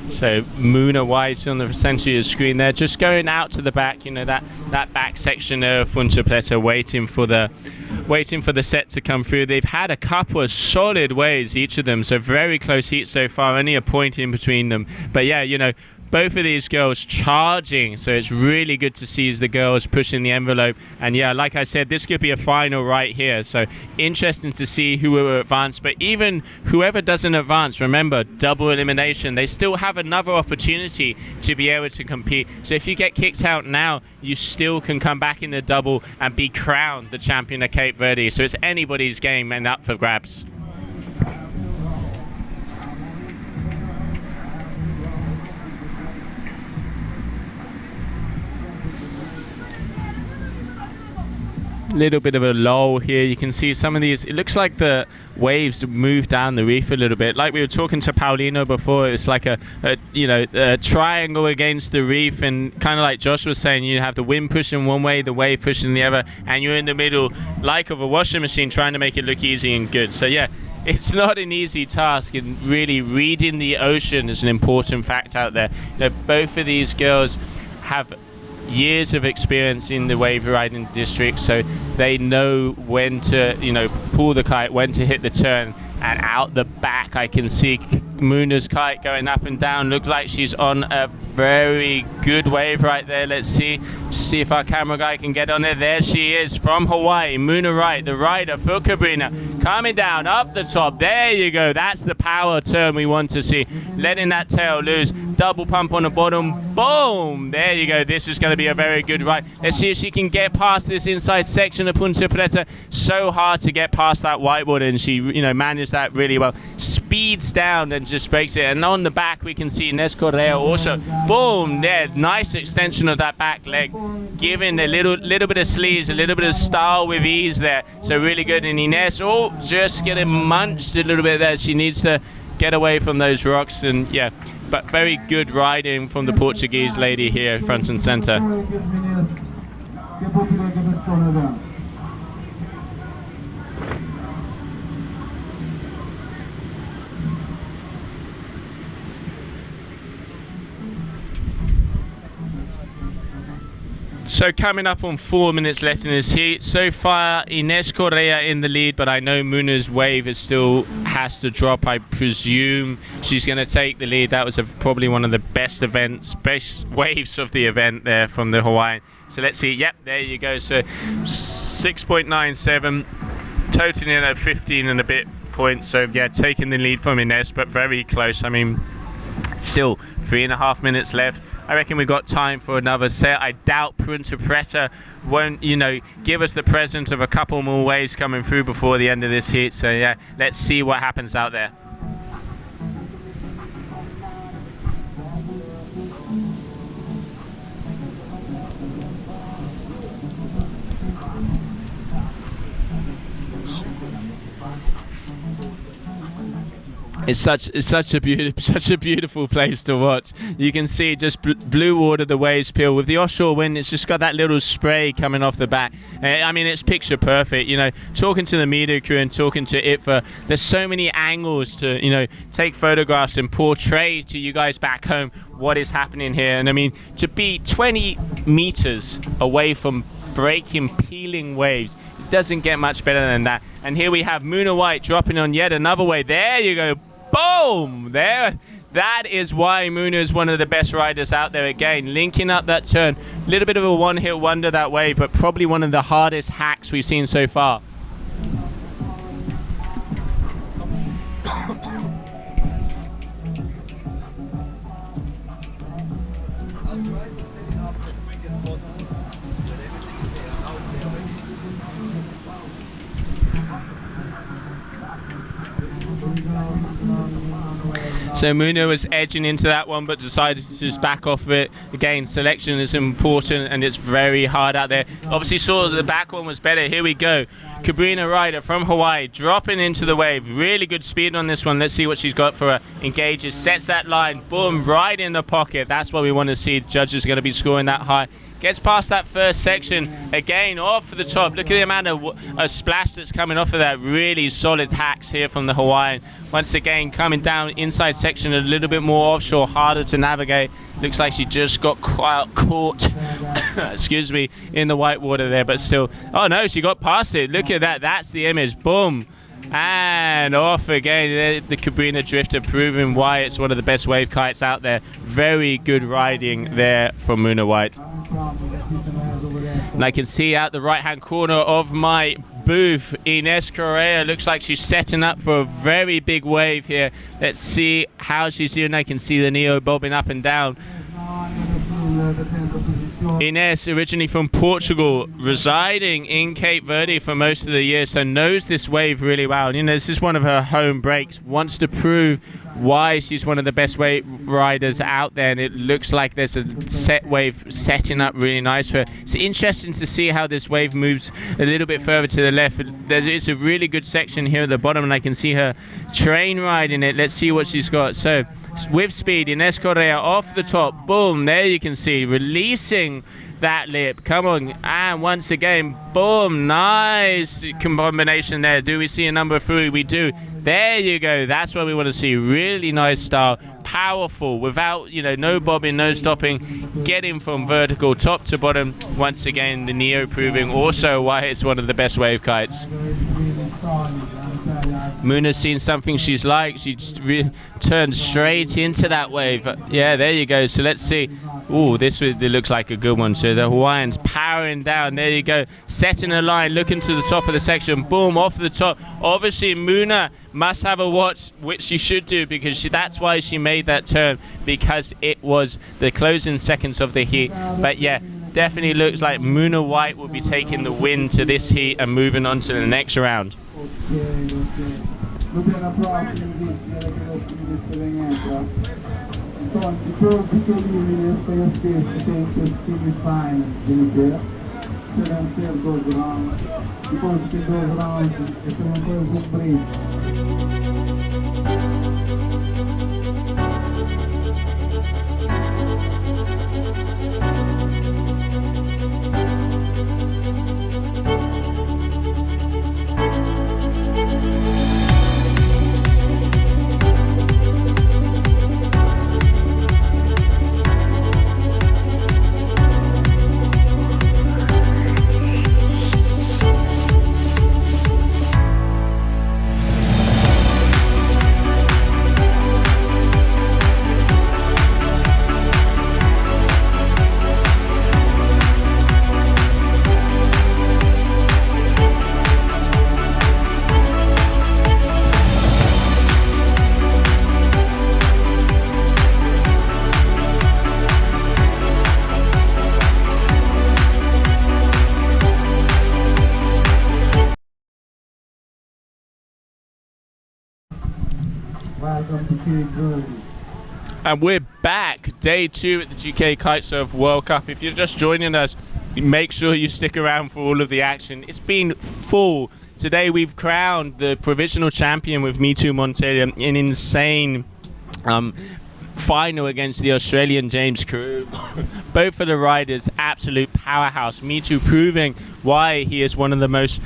So Muna White on the essentially screen there, just going out to the back, you know, that back section of Punta Preta, waiting for the set to come through. They've had a couple of solid waves, each of them, so very close heat so far, only a point in between them. But yeah, you know, both of these girls charging, so it's really good to see as the girls pushing the envelope. And yeah, like I said, this could be a final right here, so interesting to see who will advance. But even whoever doesn't advance, remember, double elimination, they still have another opportunity to be able to compete. So if you get kicked out now, you still can come back in the double and be crowned the champion of Cape Verde. So it's anybody's game and up for grabs. Little bit of a lull here. You can see some of these, it looks like the waves move down the reef a little bit, like we were talking to Paulino before. It's like a triangle against the reef, and kind of like Josh was saying, you have the wind pushing one way, the wave pushing the other, and you're in the middle like of a washing machine trying to make it look easy and good. So yeah, it's not an easy task, and really reading the ocean is an important fact out there. You know, both of these girls have years of experience in the wave riding district, so they know when to, you know, pull the kite, when to hit the turn. And out the back I can see Muna's kite going up and down. Looks like she's on a very good wave right there. Let's see if our camera guy can get on there. There she is from Hawaii, Muna Wright, the rider for Cabrina, coming down up the top. There you go, that's the power turn we want to see, letting that tail loose, double pump on the bottom, boom, there you go. This is going to be a very good ride. Let's see if she can get past this inside section of Punta Preta. So hard to get past that whiteboard, and she, you know, managed that really well. Speeds down and just breaks it. And on the back we can see Inés Correa also, boom, there, nice extension of that back leg, giving a little bit of sleeves, a little bit of style with ease there. So really good. And Inés, just getting munched a little bit there. She needs to get away from those rocks. And yeah, but very good riding from the Portuguese lady here, front and center. So coming up on 4 minutes left in this heat. So far, Inés Correa in the lead, but I know Muna's wave still has to drop. I presume she's going to take the lead. That was probably one of the best waves of the event there from the Hawaiian. So let's see. Yep, there you go. So 6.97, totaling at 15 and a bit points. So yeah, taking the lead from Inés, but very close. I mean, still 3.5 minutes left. I reckon we've got time for another set. I doubt Punta Preta won't, you know, give us the present of a couple more waves coming through before the end of this heat. So yeah, let's see what happens out there. It's such a beautiful place to watch. You can see just blue water, the waves peel. With the offshore wind, it's just got that little spray coming off the back. I mean, it's picture perfect. You know, talking to the media crew and talking to ITFA, there's so many angles to, you know, take photographs and portray to you guys back home what is happening here. And I mean, to be 20 meters away from breaking, peeling waves. It doesn't get much better than that. And here we have Muna White dropping on yet another wave. There you go. Boom! There. That is why Muna is one of the best riders out there. Again, linking up that turn. A little bit of a one-hit wonder that wave, but probably one of the hardest hacks we've seen so far. So Muna was edging into that one, but decided to just back off of it. Again, selection is important, and it's very hard out there. Obviously saw that the back one was better. Here we go. Cabrina rider from Hawaii, dropping into the wave. Really good speed on this one. Let's see what she's got for her. Engages, sets that line, boom, right in the pocket. That's what we want to see. Judges are going to be scoring that high. Gets past that first section, again off the top. Look at the amount of splash that's coming off of that. Really solid hacks here from the Hawaiian. Once again, coming down inside section a little bit more offshore, harder to navigate. Looks like she just got quite caught, excuse me, in the white water there, but still. Oh no, she got past it. Look at that, that's the image, boom. And off again, the Cabrina Drifter, proving why it's one of the best wave kites out there. Very good riding there from Muna White. And I can see out the right-hand corner of my booth, Ines Correa. Looks like she's setting up for a very big wave here. Let's see how she's doing. I can see the Neo bobbing up and down. Ines, originally from Portugal, residing in Cape Verde for most of the year, so knows this wave really well. You know, this is one of her home breaks. Wants to prove why she's one of the best wave riders out there, and it looks like there's a set wave setting up really nice for her. It's interesting to see how this wave moves a little bit further to the left. There's a really good section here at the bottom, and I can see her train riding it. Let's see what she's got. So with speed, Ines Correa off the top, boom, there you can see, releasing that lip, come on, and once again, boom, nice combination there. Do we see a number 3? We do. There you go, that's what we want to see. Really nice style, powerful, without, you know, no bobbing, no stopping, getting from vertical top to bottom. Once again, the Neo proving also why it's one of the best wave kites. Muna's seen something she's like. She just turned straight into that wave. Yeah, there you go. So let's see. Oh, this looks like a good one. So the Hawaiian's powering down. There you go. Setting a line, looking to the top of the section. Boom, off the top. Obviously, Muna must have a watch, which she should do, because that's why she made that turn, because it was the closing seconds of the heat. But yeah, definitely looks like Muna White will be taking the win to this heat and moving on to the next round. And we're back, day 2 at the GKA Kite-Surf World Cup. If you're just joining us, make sure you stick around for all of the action. It's been full. Today we've crowned the provisional champion with Me Too Montelia, an insane final against the Australian James Carew. Both of the riders, absolute powerhouse. Me Too proving why he is one of the most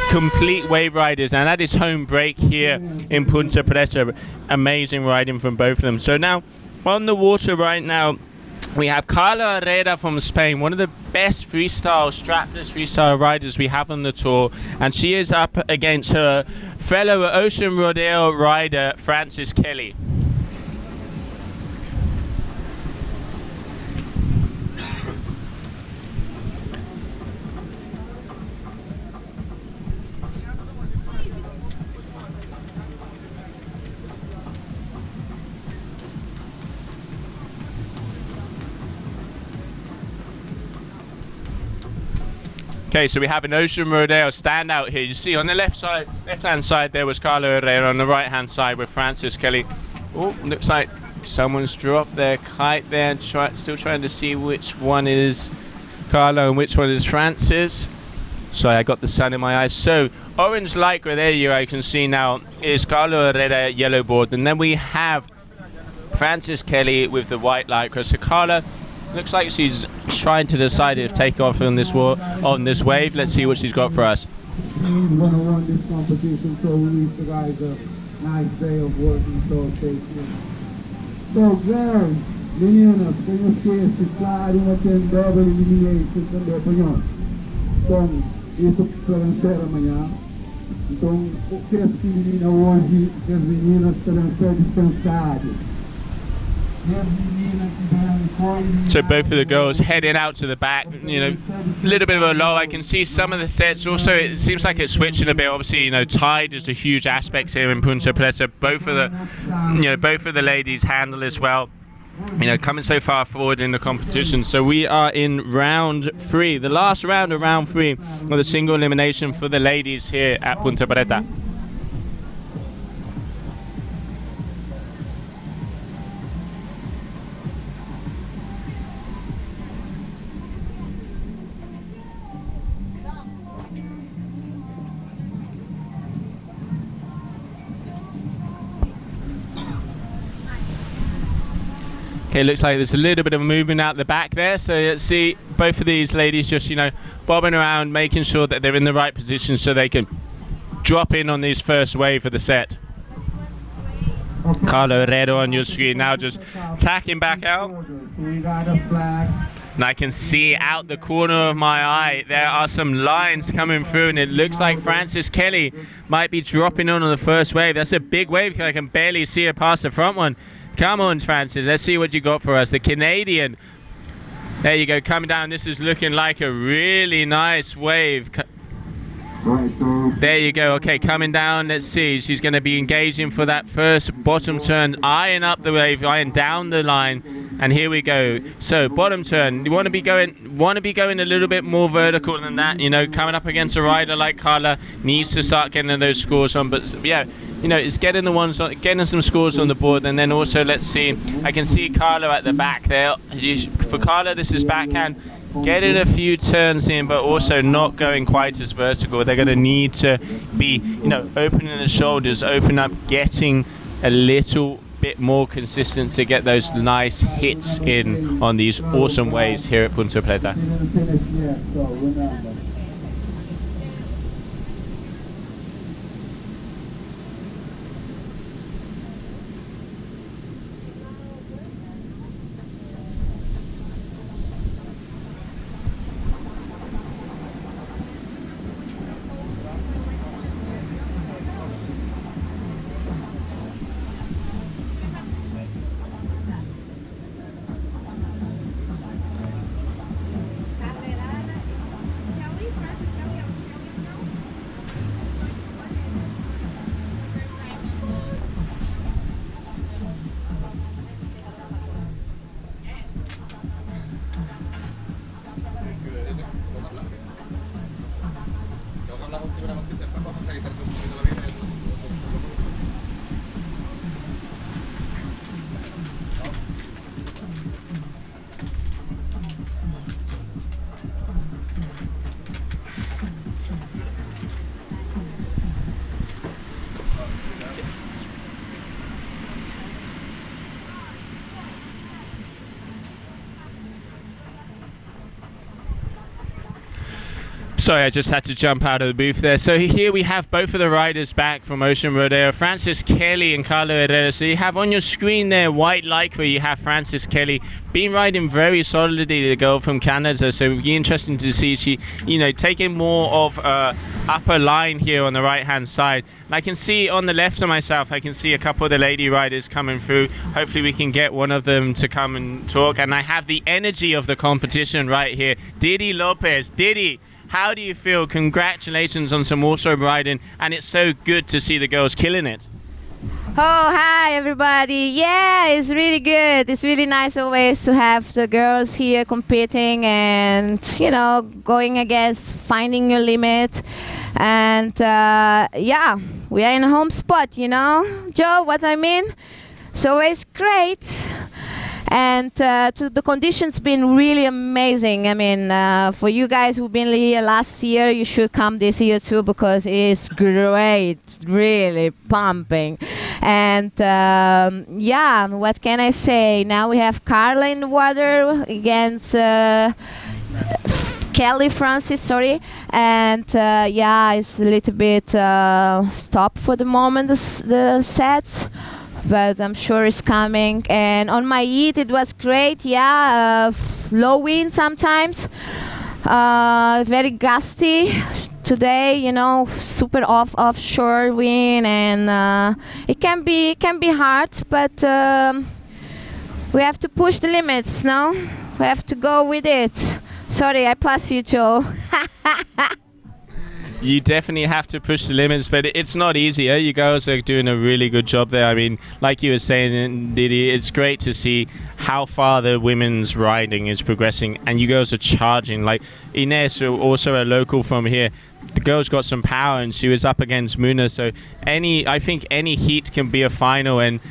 complete wave riders, and at his home break here in Punta Preta. Amazing riding from both of them. So now on the water right now, we have Carla Herrera from Spain, one of the best freestyle, strapless freestyle riders we have on the tour, and she is up against her fellow Ocean Rodeo rider, Frances Kelly. Okay, so we have an Ocean Rodeo standout here. You see on the left-hand side, there was Carla Herrera. On the right-hand side with Frances Kelly. Oh, looks like someone's dropped their kite there. Still trying to see which one is Carla and which one is Frances. Sorry, I got the sun in my eyes. So, orange lycra, there you can see now, is Carla Herrera yellow board. And then we have Frances Kelly with the white lycra. So Carla looks like she's trying to decide if to take off on this wave. Let's see what she's got for us. He's going to run this competition, so we wish the guys a nice day of working, so stay tuned. So girls, meninas, tem os queixos, claro, uma tem double elimination também, apanhou. Então, isso para vencer amanhã. Então, o que se elimina hoje, as meninas terão ser dispensadas. So both of the girls heading out to the back, you know, a little bit of a lull. I can see some of the sets. Also, it seems like it's switching a bit. Obviously, you know, tide is a huge aspect here in Punta Preta. Both of the ladies handle as well. You know, coming so far forward in the competition. So we are in round 3, the last round of round 3 of the single elimination for the ladies here at Punta Preta. Okay, looks like there's a little bit of movement out the back there. So let's see both of these ladies just, you know, bobbing around, making sure that they're in the right position so they can drop in on this first wave of the set. Carla Herrera on your screen now, just tacking back out. And I can see out the corner of my eye there are some lines coming through, and it looks like Frances Kelly might be dropping on the first wave. That's a big wave because I can barely see her past the front one. Come on, Frances, let's see what you got for us. The Canadian, there you go, coming down. This is looking like a really nice wave. There you go. Okay, coming down. Let's see. She's going to be engaging for that first bottom turn, eyeing up the wave, eyeing down the line, and here we go. So bottom turn. You want to be going a little bit more vertical than that. You know, coming up against a rider like Carla needs to start getting those scores on. But yeah, you know, it's getting getting some scores on the board, and then also let's see. I can see Carla at the back there. For Carla, this is backhand. Getting a few turns in, but also not going quite as vertical. They're going to need to be, you know, opening the shoulders, open up, getting a little bit more consistent to get those nice hits in on these awesome waves here at Punta Preta. Sorry, I just had to jump out of the booth there. So here we have both of the riders back from Ocean Rodeo, Francis Kelly and Carlo Herrera. So you have on your screen there, white lycra, you have Francis Kelly, been riding very solidly, the girl from Canada. So it'll be interesting to see she, taking more of upper line here on the right-hand side. And I can see on the left of myself, I can see a couple of the lady riders coming through. Hopefully we can get one of them to come and talk. And I have the energy of the competition right here. Didi Lopez. Didi, how do you feel? Congratulations on some also riding, and it's so good to see the girls killing it. Oh, hi everybody. Yeah, it's really good. It's really nice always to have the girls here competing and, going against finding your limit. And yeah, we are in a home spot, Joe, what I mean? It's always great. And the conditions been really amazing. I mean, for you guys who've been here last year, you should come this year too, because it's great, really pumping. And yeah, what can I say? Now we have Carla in the water against Kelly Francis, sorry. And yeah, it's a little bit stop for the moment, the sets. But I'm sure it's coming. And on my heat, it was great. Yeah, low wind sometimes, very gusty today. Super offshore wind, and it can be hard. But we have to push the limits. No, we have to go with it. Sorry, I pass you, Joe. You definitely have to push the limits, but it's not easy. You guys are doing a really good job there. I mean, like you were saying, Didi, it's great to see how far the women's riding is progressing, and you girls are charging. Like Ines, also a local from here, the girl's got some power, and she was up against Muna. So I think any heat can be a final. And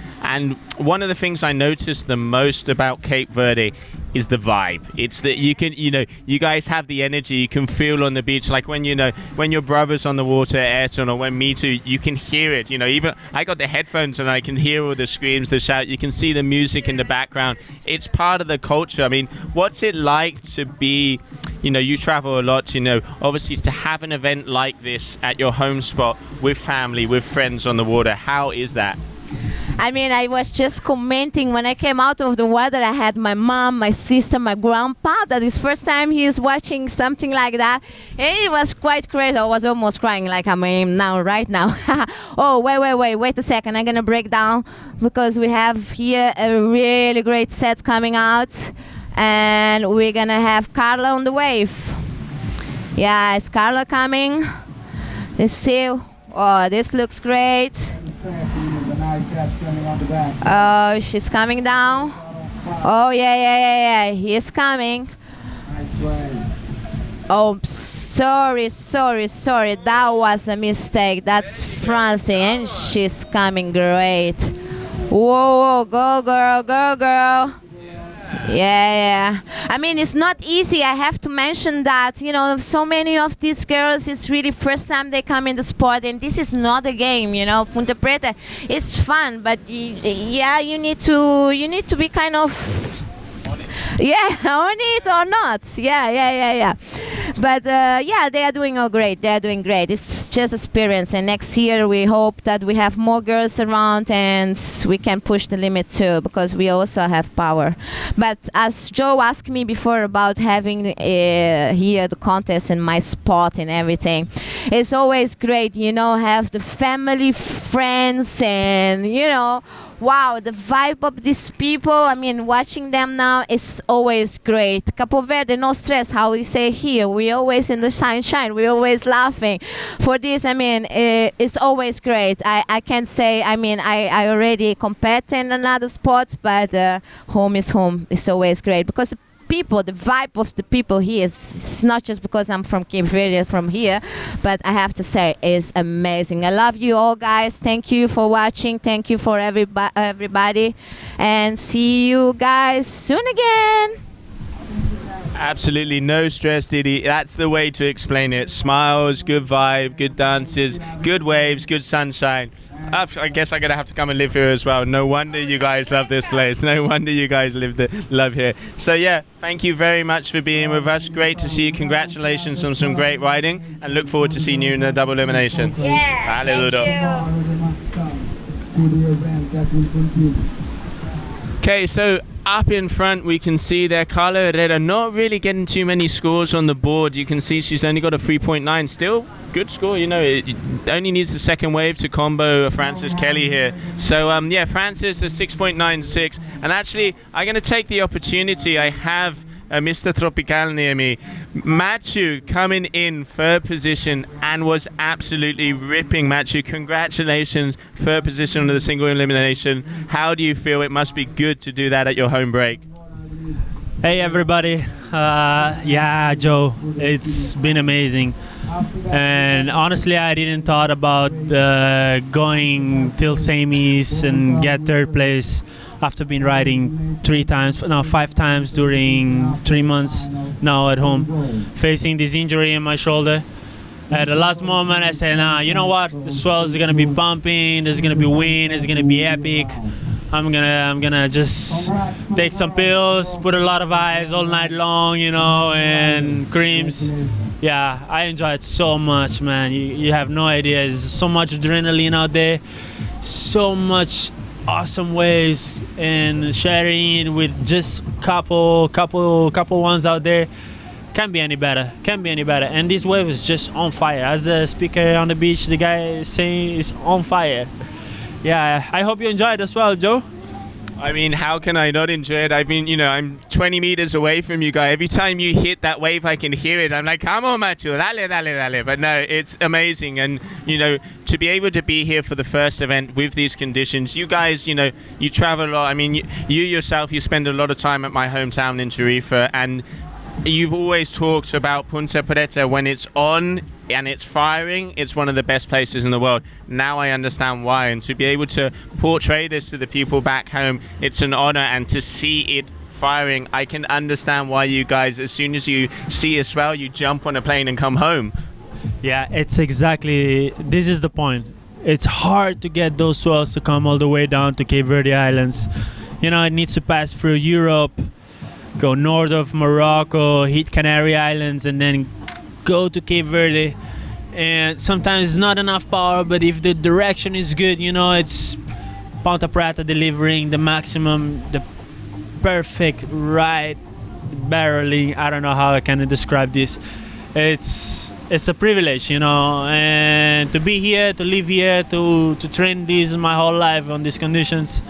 one of the things I noticed the most about Cape Verde is the vibe. It's that you can, you guys have the energy you can feel on the beach. Like when your brother's on the water, Ayrton, or when me too, you can hear it. Even I got the headphones and I can hear all the screams, the shout. You can see the music in the background. It's part of the culture. I mean, what's it like to be, you travel a lot, obviously to have an event like this at your home spot with family, with friends on the water. How is that? I mean, I was just commenting when I came out of the water. I had my mom, my sister, my grandpa. That is first time he is watching something like that. And it was quite crazy. I was almost crying like I am now, right now. Oh, wait a second. I'm going to break down because we have here a really great set coming out. And we're going to have Carla on the wave. Yeah, is Carla coming? Let's see. Oh, this looks great. Oh, she's coming down. Oh, yeah. He's coming. Oh, sorry. That was a mistake. That's Francie, and she's coming great. Whoa, go girl. Yeah. I mean, it's not easy. I have to mention that, so many of these girls, it's really first time they come in the sport, and this is not a game, Punta Preta. It's fun, but yeah, you need to be kind of, on it or not. Yeah. But yeah, they are doing great. It's just experience, and next year we hope that we have more girls around and we can push the limit too, because we also have power. But as Joe asked me before about having here the contest in my spot and everything, it's always great, have the family, friends, and wow, the vibe of these people, I mean, watching them now is always great. Cabo Verde, no stress, how we say here. We're always in the sunshine. We're always laughing. For this, I mean, it's always great. I can't say, I mean, I already compete in another sport, but home is home. It's always great because the vibe of the people here it's not just because I'm from Cape Verde, from here, but I have to say it's amazing. I love you all, guys. Thank you for watching. Thank you for everybody, and see you guys soon again. Absolutely no stress, Didi. That's the way to explain it. Smiles, good vibe, good dances, good waves, good sunshine. I guess I'm going to have to come and live here as well. No wonder you guys love this place. No wonder you guys love here. So yeah, thank you very much for being with us. Great to see you. Congratulations on some great riding, and look forward to seeing you in the double elimination. Yeah, Vale, thank you. Okay, so up in front we can see there Carla Herrera not really getting too many scores on the board. You can see she's only got a 3.9. Still good score, you know, it only needs the second wave to combo Frances Kelly here. So yeah, Frances a 6.96, and actually I'm going to take the opportunity. I have Mr. Tropical near me. Matthew coming in third position and was absolutely ripping. Matthew, congratulations, third position on the single elimination. How do you feel? It must be good to do that at your home break. Hey everybody, yeah Joe, it's been amazing, and honestly I didn't thought about going till semis and get third place after being riding 5 times during 3 months now at home, facing this injury in my shoulder. At the last moment I said, nah, you know what, the swells are gonna be pumping, there's gonna be wind, it's gonna be epic. I'm gonna just take some pills, put a lot of ice all night long, you know, and creams. Yeah, I enjoy it so much, man. You have no idea. There's so much adrenaline out there, so much awesome waves, and sharing with just couple ones out there. Can't be any better. Can't be any better. And this wave is just on fire. As the speaker on the beach, the guy is saying, it's on fire. Yeah, I hope you enjoyed as well, Joe. I mean, how can I not enjoy it? I mean, you know, I'm 20 meters away from you guys. Every time you hit that wave, I can hear it. I'm like, come on, Macho, dale, dale, dale. But no, it's amazing. And, you know, to be able to be here for the first event with these conditions, you guys, you know, you travel a lot. I mean, you yourself, you spend a lot of time at my hometown in Tarifa, and you've always talked about Punta Preta. When it's on and it's firing, it's one of the best places in the world. Now I understand why, and to be able to portray this to the people back home, it's an honor, and to see it firing, I can understand why you guys, as soon as you see a swell, you jump on a plane and come home. Yeah, it's exactly, this is the point. It's hard to get those swells to come all the way down to Cape Verde Islands. You know, it needs to pass through Europe, go north of Morocco, hit Canary Islands, and then go to Cape Verde. And sometimes it's not enough power, but if the direction is good, you know, it's Ponta Preta delivering the maximum, the perfect ride, barreling. I don't know how I can describe this. It's a privilege, you know, and to be here, to live here, to train this my whole life on these conditions,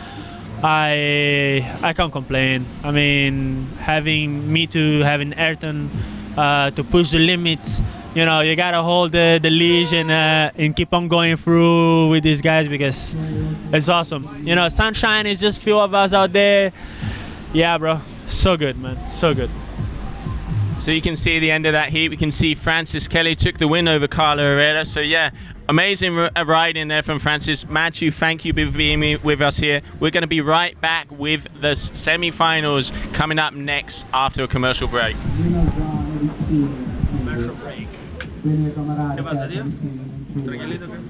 I can't complain. I mean, having Ayrton to push the limits, you know, you gotta hold the leash and keep on going through with these guys, because it's awesome. You know, sunshine is just few of us out there. Yeah, bro, so good, man, so good. So you can see the end of that heat. We can see Frances Kelly took the win over Carla Herrera. So yeah, amazing ride in there from Frances. Matthew, thank you for being with us here. We're going to be right back with the semi-finals coming up next after a commercial break. Commercial break. ¿Qué pasa, tío? Tranquilito, ¿qué?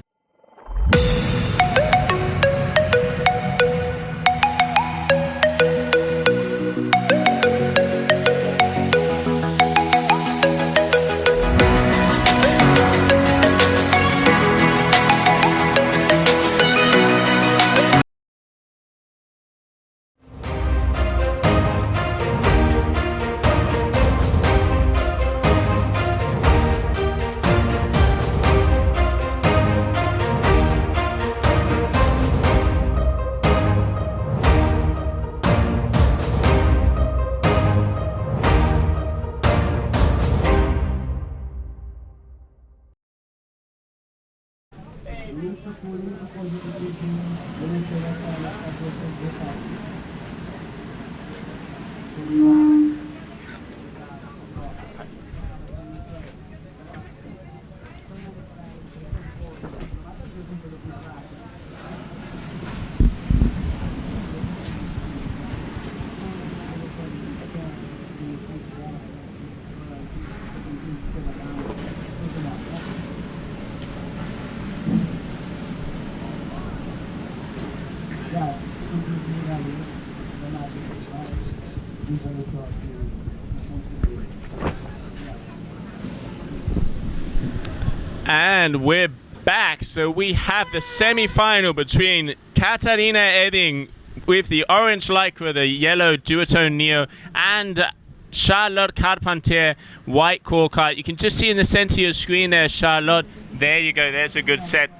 And we're back. So we have the semi-final between Katarina Edding with the orange lycra, the yellow duotone neo, and Charlotte Carpentier, white core kite. You can just see in the center of your screen there, Charlotte. There you go. There's a good set.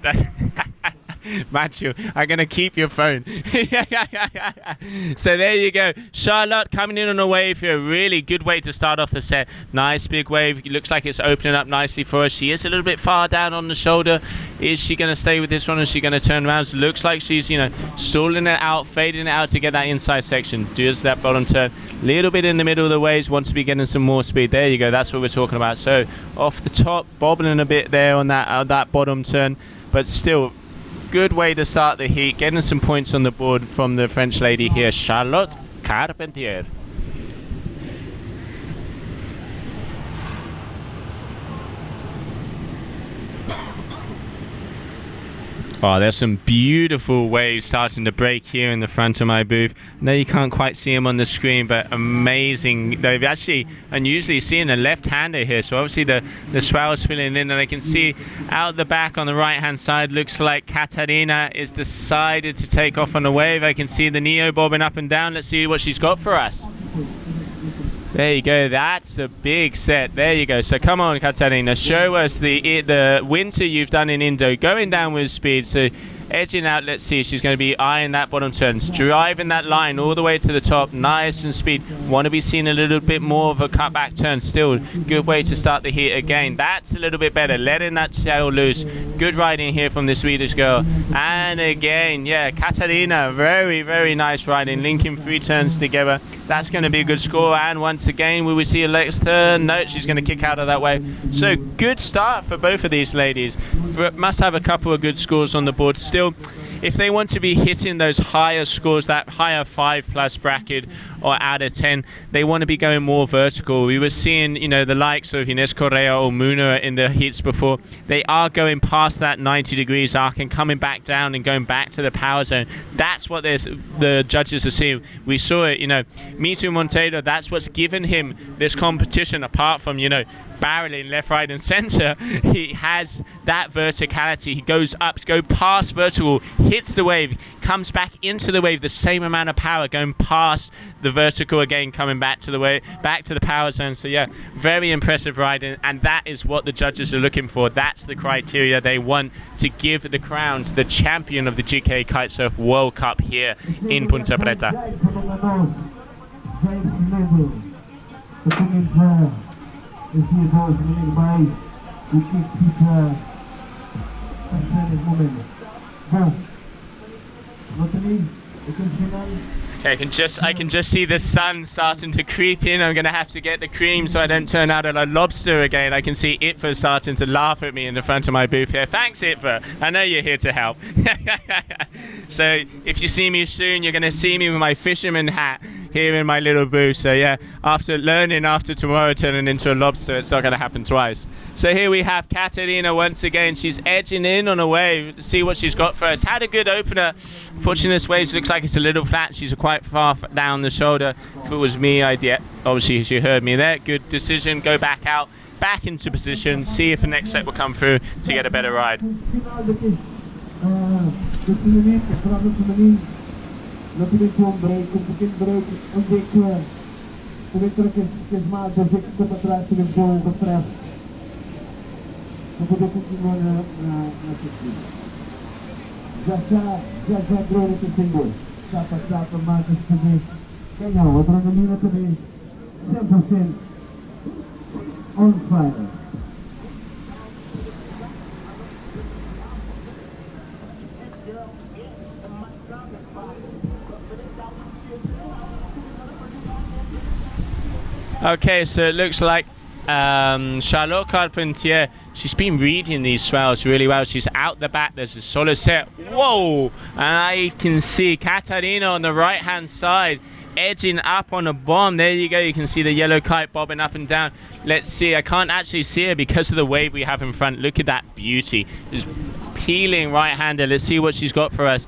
Machu, I'm going to keep your phone. So there you go. Charlotte coming in on a wave here. Really good way to start off the set. Nice big wave. It looks like it's opening up nicely for her. She is a little bit far down on the shoulder. Is she going to stay with this one, or is she going to turn around? It looks like she's, stalling it out, fading it out to get that inside section. Does that bottom turn. Little bit in the middle of the waves. Wants to be getting some more speed. There you go. That's what we're talking about. So off the top, bobbling a bit there on that bottom turn, but still good way to start the heat, getting some points on the board from the French lady here, Charlotte Carpentier. Oh, there's some beautiful waves starting to break here in the front of my booth. No, you can't quite see them on the screen, but amazing. They've actually unusually seen a left-hander here, so obviously the swell's filling in, and I can see out the back on the right-hand side, looks like Katarina is decided to take off on a wave. I can see the neo bobbing up and down. Let's see what she's got for us. There you go, that's a big set. There you go. So come on, Katarina, show us the winter you've done in Indo, going down with speed. So edging out, let's see, she's going to be eyeing that bottom turn, driving that line all the way to the top, nice and speed. Want to be seeing a little bit more of a cutback turn. Still good way to start the heat again. That's a little bit better, letting that tail loose. Good riding here from the Swedish girl. And again, yeah, Katarina, very, very nice riding, linking 3 turns together. That's going to be a good score. And once again, we will see a next turn. No, she's going to kick out of that way. So good start for both of these ladies. But must have a couple of good scores on the board. Still, if they want to be hitting those higher scores, that higher 5+ bracket or out of 10, they want to be going more vertical. We were seeing, the likes of Ines Correa or Muna in the heats before. They are going past that 90 degrees arc and coming back down and going back to the power zone. That's what the judges are seeing. We saw it, Mitu Monteiro, that's what's given him this competition, apart from, barreling left, right and center. He has that verticality. He goes up, go past vertical, hits the wave, comes back into the wave, the same amount of power going past the vertical again, coming back to the wave, back to the power zone. So yeah, very impressive riding, and that is what the judges are looking for. That's the criteria they want to give the crown to the champion of the GKA Kite-Surf World Cup here in Punta Preta. Okay, I can just see the sun starting to creep in. I'm gonna have to get the cream so I don't turn out a lobster again. I can see Itva starting to laugh at me in the front of my booth here. Thanks, Itva. I know you're here to help. So if you see me soon, you're gonna see me with my fisherman hat here in my little booth. So yeah, after tomorrow turning into a lobster, it's not gonna happen twice. So here we have Katarina once again. She's edging in on a wave. See what she's got for us. Had a good opener. Unfortunately, this wave looks like it's a little flat. She's quite far down the shoulder. If it was me, obviously she heard me there. Good decision. Go back out, back into position. See if the next set will come through to get a better ride. Sapa marcas também ganhou, a adrenalina também 100% on fire. Okay, so it looks like Charlotte Carpentier, she's been reading these swells really well. She's out the back, there's a solid set. Whoa! And I can see Katarina on the right hand side edging up on a bomb. There you go, you can see the yellow kite bobbing up and down. Let's see, I can't actually see her because of the wave we have in front. Look at that beauty. Just peeling right hander. Let's see what she's got for us.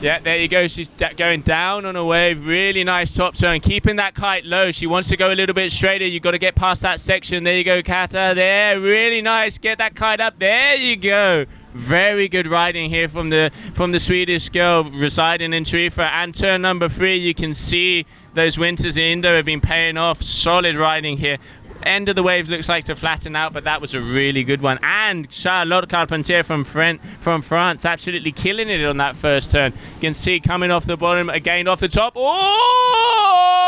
Yeah, there you go. She's going down on a wave. Really nice top turn. Keeping that kite low. She wants to go a little bit straighter. You've got to get past that section. There you go, Kata. There. Really nice. Get that kite up. There you go. Very good riding here from the Swedish girl residing in Tarifa. And turn number 3, you can see those winters in Indo have been paying off. Solid riding here. End of the wave looks like to flatten out, but that was a really good one. And Charlotte Carpentier from France absolutely killing it on that first turn. You can see coming off the bottom, again off the top. Oh!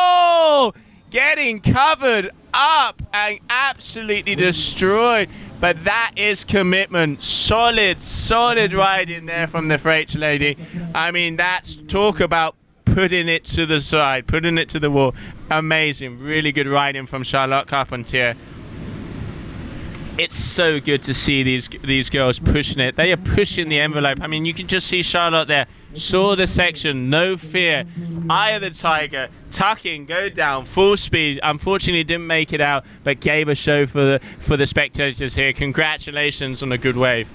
Getting covered up and absolutely destroyed. But that is commitment. Solid riding there from the French lady. I mean, that's talk about putting it to the side, putting it to the wall. Amazing. Really good riding from Charlotte Carpentier. It's so good to see these girls pushing it. They are pushing the envelope. I mean, you can just see Charlotte there. Saw the section, no fear. Eye of the tiger, tuck in, go down, full speed. Unfortunately, didn't make it out, but gave a show for the spectators here. Congratulations on a good wave.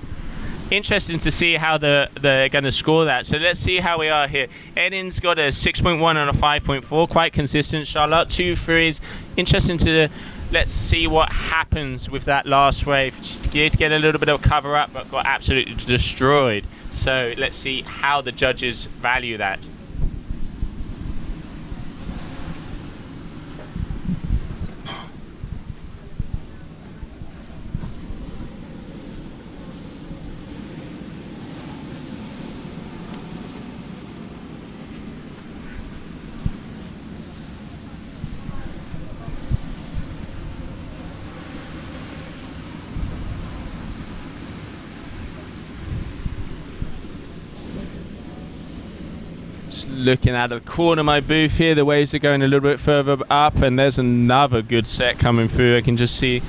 Interesting to see how they're going to score that. So let's see how we are here. Edin's got a 6.1 and a 5.4, quite consistent. Charlotte 2 3s. Interesting to let's see what happens with that last wave. She did get a little bit of cover up, but got absolutely destroyed. So let's see how the judges value that. Looking at the corner of my booth here, the waves are going a little bit further up, and there's another good set coming through. I can just see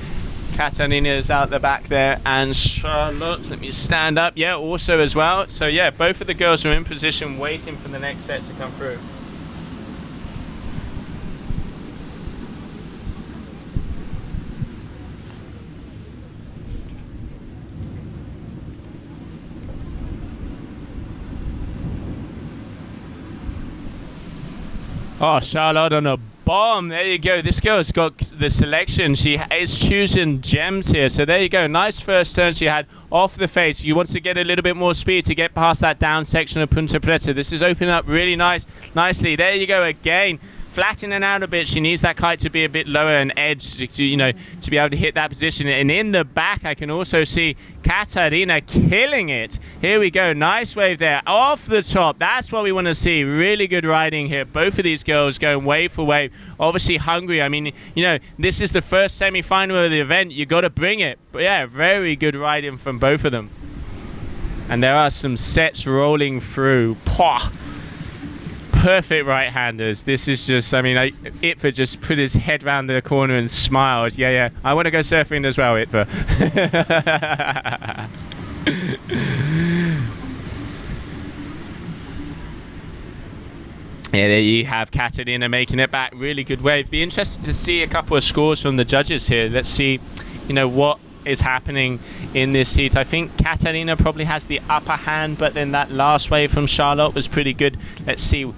Katarina is out the back there, and Charlotte, let me stand up, yeah, also as well. So yeah, both of the girls are in position waiting for the next set to come through. Oh, Charlotte on a bomb. There you go. This girl's got the selection. She is choosing gems here. So there you go. Nice first turn she had off the face. You want to get a little bit more speed to get past that down section of Punta Preta. This is opening up really nicely. There you go again. Flattening out a bit. She needs that kite to be a bit lower and edge to, you know, to be able to hit that position. And in the back, I can also see Katarina killing it. Here we go. Nice wave there. Off the top. That's what we want to see. Really good riding here. Both of these girls going wave for wave. Obviously hungry. I mean, you know, this is the first semi-final of the event. You got to bring it. But yeah, very good riding from both of them. And there are some sets rolling through. Pwah! Perfect right-handers. This is just, I mean, Itva just put his head round the corner and smiled. Yeah, I want to go surfing as well, Itva. Yeah, there you have Katarina making it back. Really good wave. Be interested to see a couple of scores from the judges here. Let's see, you know, what is happening in this heat. I think Katarina probably has the upper hand, but then that last wave from Charlotte was pretty good. Let's see.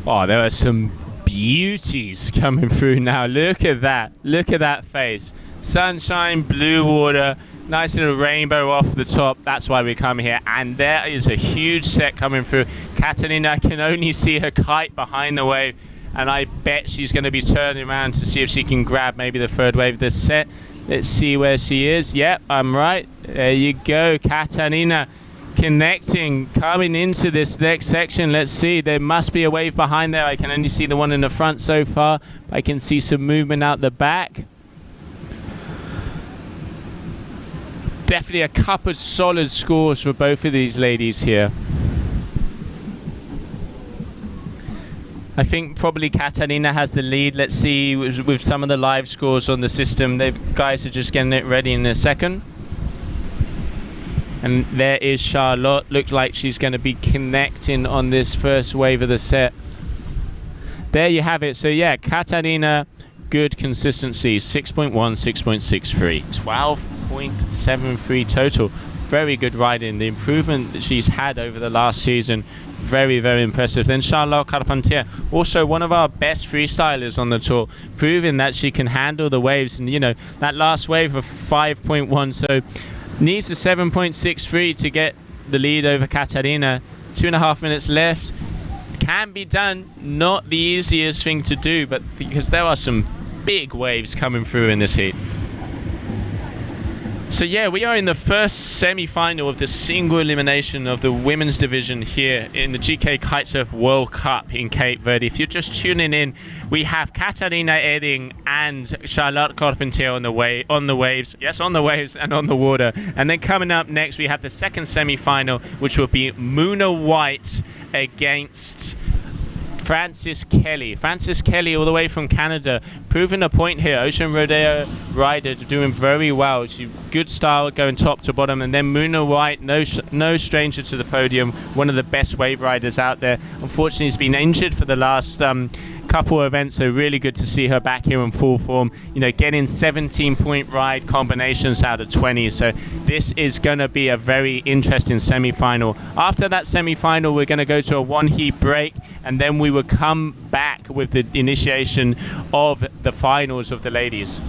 Oh, there are some beauties coming through now. Look at that. Look at that face. Sunshine, blue water, nice little rainbow off the top. That's why we come here. And there is a huge set coming through. Katarina, I can only see her kite behind the wave. And I bet she's going to be turning around to see if she can grab maybe the third wave of this set. Let's see where she is. Yep, I'm right. There you go, Katarina. Connecting, coming into this next section. Let's see, there must be a wave behind there. I can only see the one in the front so far. I can see some movement out the back. Definitely a couple of solid scores for both of these ladies here. I think probably Katarina has the lead. Let's see with some of the live scores on the system. The guys are just getting it ready in a second. And there is Charlotte. Looks like she's going to be connecting on this first wave of the set. There you have it. So yeah, Katarina, good consistency. 6.1, 6.63, 12.73 total. Very good riding. The improvement that she's had over the last season, very, very impressive. Then Charlotte Carpentier, also one of our best freestylers on the tour, proving that she can handle the waves. And you know, that last wave of 5.1, so needs a 7.63 to get the lead over Katarina. 2.5 minutes left. Can be done. Not the easiest thing to do, but because there are some big waves coming through in this heat. So yeah, we are in the first semi-final of the single elimination of the women's division here in the GKA Kite-Surf World Cup in Cape Verde. If you're just tuning in, we have Katarina Eding and Charlotte Carpentier on the waves. Yes, on the waves and on the water. And then coming up next, we have the second semi-final, which will be Muna White against Frances Kelly. Frances Kelly all the way from Canada, proving a point here. Ocean Rodeo rider doing very well. She good style going top to bottom. And then Muna White, no stranger to the podium, one of the best wave riders out there. Unfortunately, he's been injured for the last couple of events, so really good to see her back here in full form. You know, getting 17-point ride combinations out of 20. So this is going to be a very interesting semi-final. After that semi-final, we're going to go to a one-heat break, and then we will come back with the initiation of the finals of the ladies.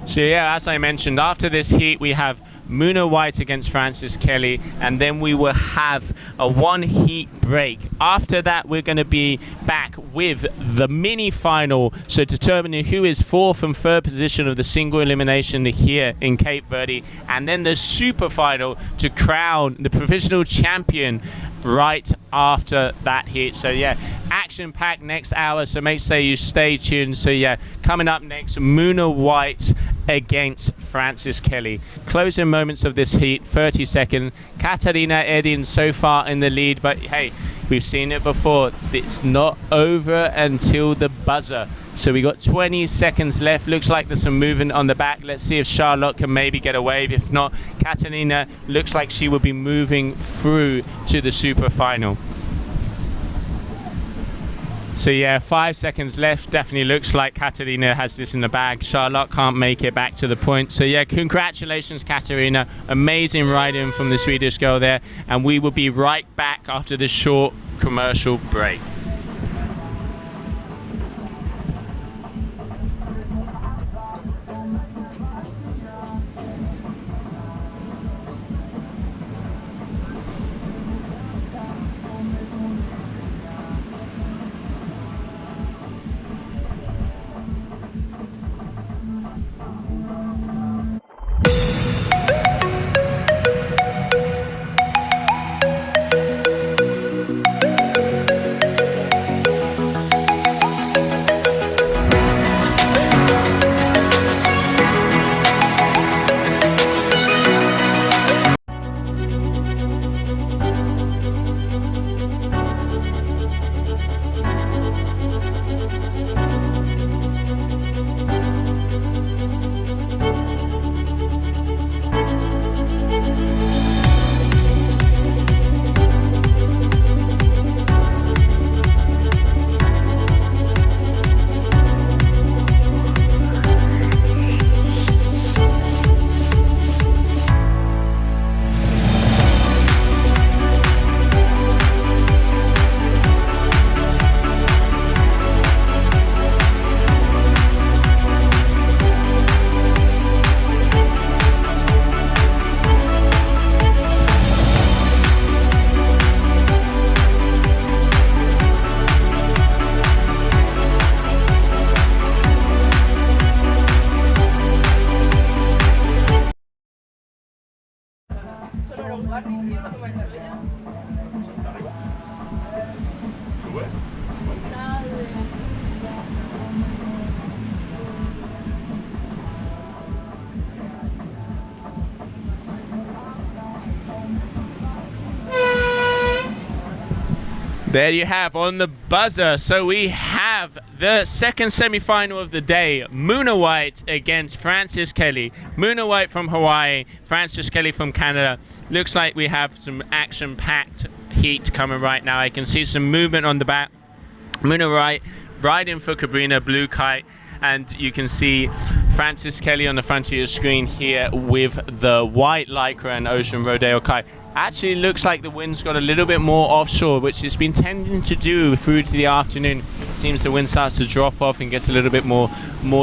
So yeah, as I mentioned, after this heat we have Muna White against Frances Kelly, and then we will have a one heat break. After that, we're going to be back with the mini final, so determining who is fourth and third position of the single elimination here in Cape Verde, and then the super final to crown the provisional champion right after that heat. So yeah, action packed next hour, so make sure you stay tuned. So yeah, coming up next, Muna White against Frances Kelly. Closing moments of this heat, 30 seconds. Katarina Edin so far in the lead, but hey, we've seen it before. It's not over until the buzzer. So we got 20 seconds left. Looks like there's some movement on the back. Let's see if Charlotte can maybe get a wave. If not, Katarina looks like she will be moving through to the super final. So yeah, 5 seconds left. Definitely looks like Katarina has this in the bag. Charlotte can't make it back to the point. So yeah, congratulations, Katarina. Amazing riding from the Swedish girl there. And we will be right back after this short commercial break. There you have on the buzzer. So we have the second semi-final of the day. Muna White against Frances Kelly. Muna White from Hawaii, Frances Kelly from Canada. Looks like we have some action-packed heat coming right now. I can see some movement on the back. Muna White riding for Cabrina Blue Kite. And you can see Frances Kelly on the front of your screen here with the white Lycra and Ocean Rodeo Kite. Actually looks like the wind's got a little bit more offshore, which it's been tending to do through to the afternoon. It seems the wind starts to drop off and gets a little bit more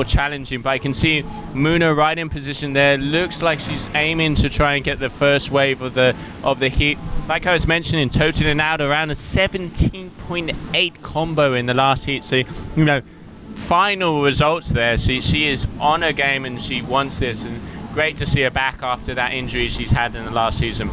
challenging. But I can see Muna right in position there. Looks like she's aiming to try and get the first wave of the heat. Like I was mentioning, totaling out around a 17.8 combo in the last heat. So, you know, final results there. She is on her game and she wants this. And great to see her back after that injury she's had in the last season.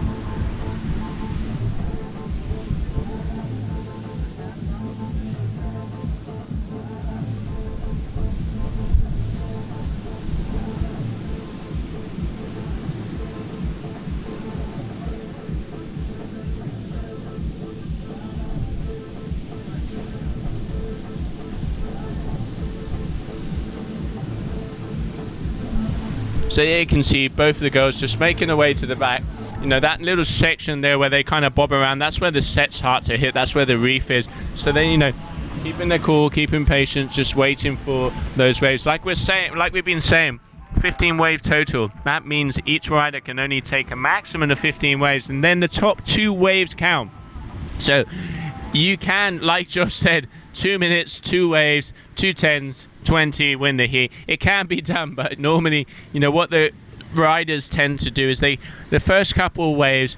So here you can see both of the girls just making their way to the back. You know, that little section there where they kind of bob around, that's where the set's hard to hit, that's where the reef is. So then, you know, keeping their cool, keeping patient, just waiting for those waves. Like we've been saying, 15 wave total. That means each rider can only take a maximum of 15 waves, and then the top 2 waves count. So you can, like Josh said, 2 minutes, 2 waves, 2 10s, 20, win the heat. It can be done, but normally, you know, what the riders tend to do is the first couple of waves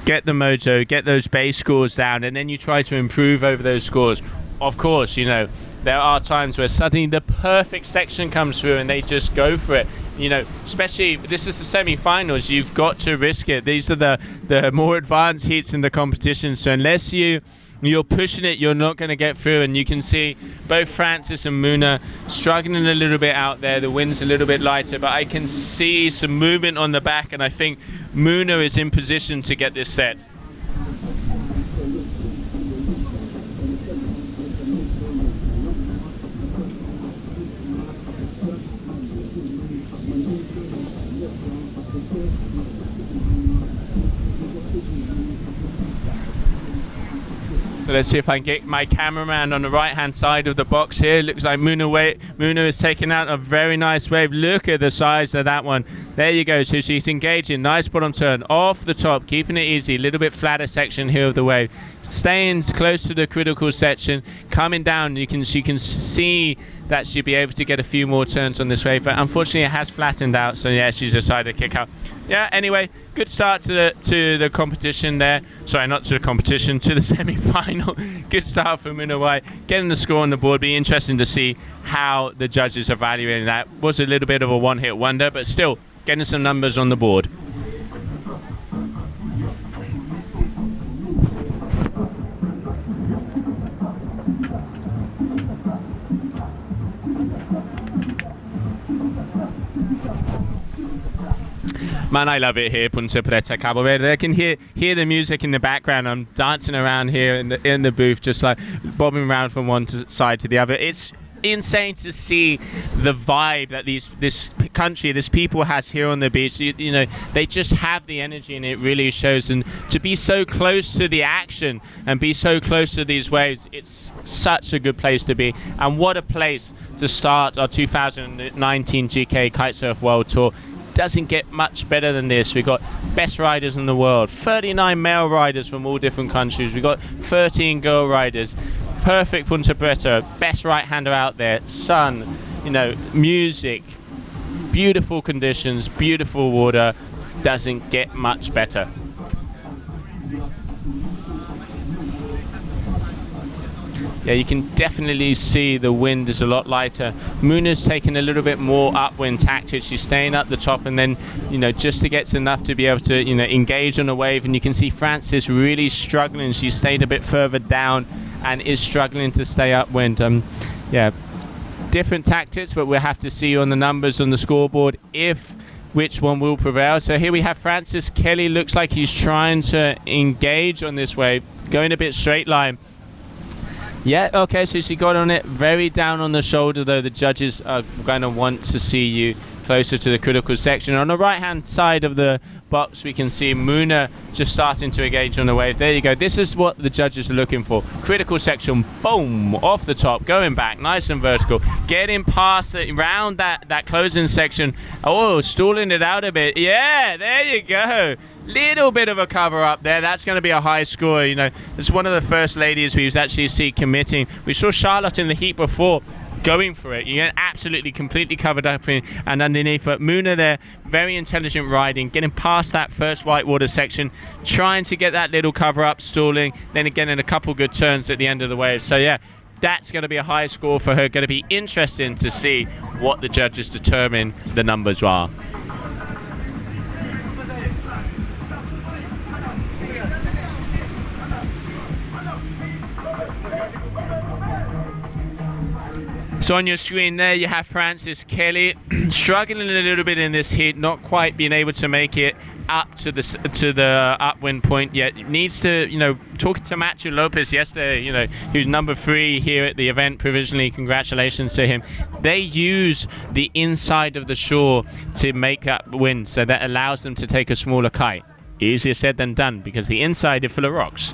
get the mojo, get those base scores down, and then you try to improve over those scores. Of course, you know, there are times where suddenly the perfect section comes through and they just go for it. You know, especially this is the semi-finals, you've got to risk it. These are the more advanced heats in the competition, so unless you're pushing it, you're not going to get through. And you can see both Frances and Muna struggling a little bit out there. The wind's a little bit lighter, but I can see some movement on the back, and I think Muna is in position to get this set. So let's see if I can get my cameraman on the right hand side of the box here. Looks like Muna is taking out a very nice wave. Look at the size of that one. There you go. So she's engaging. Nice bottom turn off the top, keeping it easy. A little bit flatter section here of the wave. Staying close to the critical section. Coming down, she can see that she'll be able to get a few more turns on this wave, but unfortunately it has flattened out, so yeah, she's decided to kick out. Yeah, anyway, good start to the competition there. Sorry, not to the competition, to the semi-final. Good start for Muna White, getting the score on the board. Be interesting to see how the judges are evaluating that. Was a little bit of a one-hit wonder, but still getting some numbers on the board. Man, I love it here, Punta Preta, Cabo Verde. I can hear the music in the background. I'm dancing around here in the booth, just like bobbing around from one side to the other. It's insane to see the vibe that this country, this people has here on the beach. You know, they just have the energy, and it really shows. And to be so close to the action and be so close to these waves, it's such a good place to be. And what a place to start our 2019 GKA Kite-Surf World Tour. Doesn't get much better than this. We've got best riders in the world, 39 male riders from all different countries. We've got 13 girl riders. Perfect Punta Preta, best right-hander out there. Sun, you know, music, beautiful conditions, beautiful water. Doesn't get much better. Yeah, you can definitely see the wind is a lot lighter. Muna's taking a little bit more upwind tactics. She's staying up the top, and then, you know, just to get enough to be able to, you know, engage on a wave. And you can see Frances really struggling. She's stayed a bit further down and is struggling to stay upwind. Yeah, different tactics, but we'll have to see on the numbers on the scoreboard which one will prevail. So here we have Frances Kelly. Looks like he's trying to engage on this wave, going a bit straight line. Yeah, okay, so she got on it very down on the shoulder, though the judges are going to want to see you closer to the critical section. On the right-hand side of the box, we can see Muna just starting to engage on the wave. There you go. This is what the judges are looking for. Critical section, boom, off the top, going back, nice and vertical. Getting past it, around that closing section. Oh, stalling it out a bit. Yeah, there you go. Little bit of a cover up there. That's going to be a high score. You know, it's one of the first ladies we've actually seen committing. We saw Charlotte in the heat before going for it. You get absolutely completely covered up and underneath. But Muna there, very intelligent riding, getting past that first whitewater section, trying to get that little cover up, stalling, then again in a couple good turns at the end of the wave. So yeah, that's going to be a high score for her. Going to be interesting to see what the judges determine the numbers are. So on your screen there you have Frances Kelly struggling a little bit in this heat, not quite being able to make it up to the upwind point yet. Needs to, you know, talking to Matthew Lopez yesterday, you know, who's number 3 here at the event provisionally, congratulations to him. They use the inside of the shore to make up wind, so that allows them to take a smaller kite. Easier said than done, because the inside is full of rocks.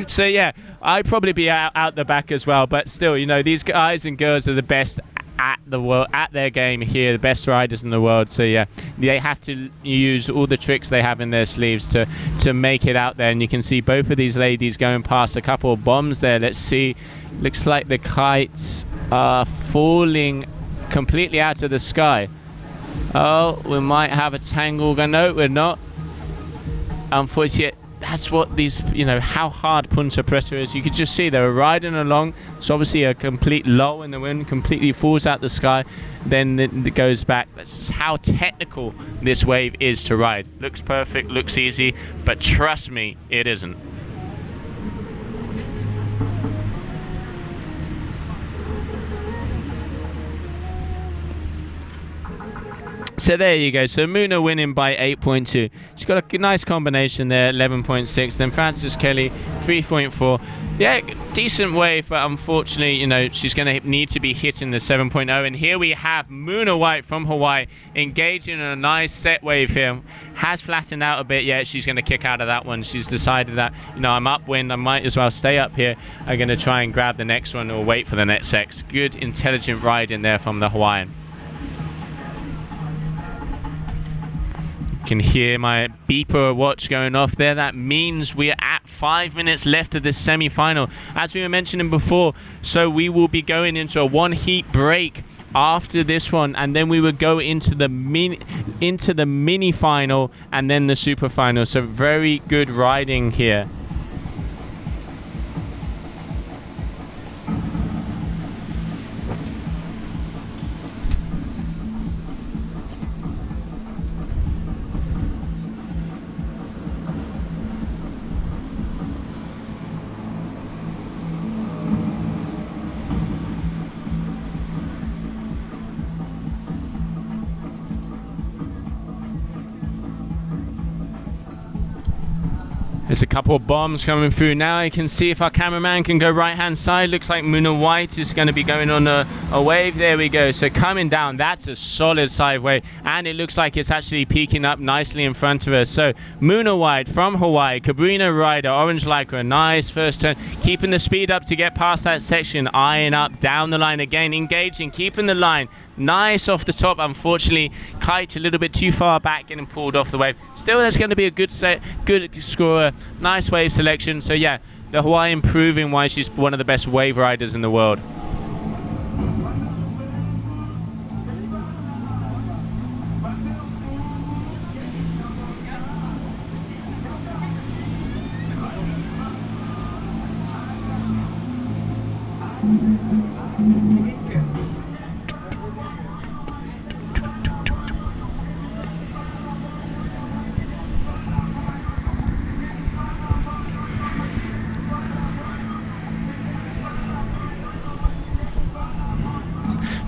So yeah, I'd probably be out the back as well, but still, you know, these guys and girls are the best at the world, at their game here, the best riders in the world. So yeah, they have to use all the tricks they have in their sleeves to make it out there. And you can see both of these ladies going past a couple of bombs there. Let's see, looks like the kites are falling completely out of the sky. Oh, we might have a tangle. No, we're not. Unfortunately, that's what these, you know, how hard Punta Preta is. You could just see they were riding along. It's obviously a complete lull in the wind, completely falls out the sky, then it goes back. That's how technical this wave is to ride. Looks perfect, looks easy, but trust me, it isn't. So there you go. So Muna winning by 8.2. She's got a nice combination there, 11.6. Then Frances Kelly, 3.4. Yeah, decent wave, but unfortunately, you know, she's going to need to be hitting the 7.0. And here we have Muna White from Hawaii engaging in a nice set wave here. Has flattened out a bit yet. She's going to kick out of that one. She's decided that, you know, I'm upwind, I might as well stay up here. I'm going to try and grab the next one or wait for the next X. Good, intelligent ride in there from the Hawaiian. Can hear my beeper watch going off there. That means we're at 5 minutes left of this semi-final, as we were mentioning before. So we will be going into a 1 heat break after this one, and then we would go into the mini final and then the super final. So very good riding here. There's a couple of bombs coming through now. I can see if our cameraman can go right hand side. Looks like Muna White is going to be going on a wave. There we go. So coming down, that's a solid side wave, and it looks like it's actually peaking up nicely in front of us. So Muna White from Hawaii, Cabrina rider, orange lycra, nice first turn, keeping the speed up to get past that section, eyeing up down the line again, engaging, keeping the line. Nice off the top. Unfortunately, Kite a little bit too far back, getting pulled off the wave. Still, there's going to be a good scorer. Nice wave selection. So yeah, the Hawaiian proving why she's one of the best wave riders in the world.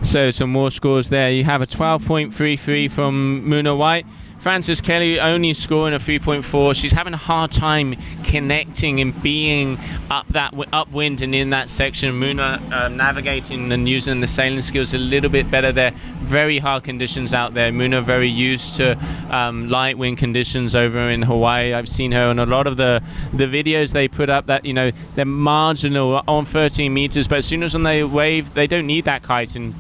So some more scores there. You have a 12.33 from Muna White. Frances Kelly only scoring a 3.4. She's having a hard time connecting and being up that upwind and in that section. Muna navigating and using the sailing skills a little bit better there. Very hard conditions out there. Muna very used to light wind conditions over in Hawaii. I've seen her on a lot of the videos they put up that, you know, they're marginal on 13 meters, but as soon as on the wave, they don't need that kite. And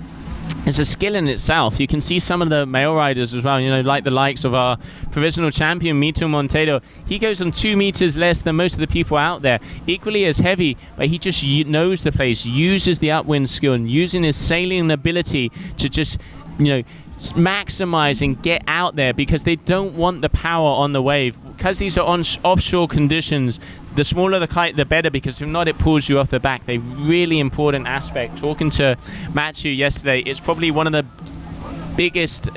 it's a skill in itself. You can see some of the male riders as well, you know, like the likes of our provisional champion, Mito Monteiro. He goes on 2 meters less than most of the people out there. Equally as heavy, but he just knows the place, uses the upwind skill, and using his sailing ability to just, you know, maximize and get out there, because they don't want the power on the wave. Because these are on offshore conditions, the smaller the kite, the better, because if not, it pulls you off the back. They really important aspect. Talking to Matthew yesterday, it's probably one of the biggest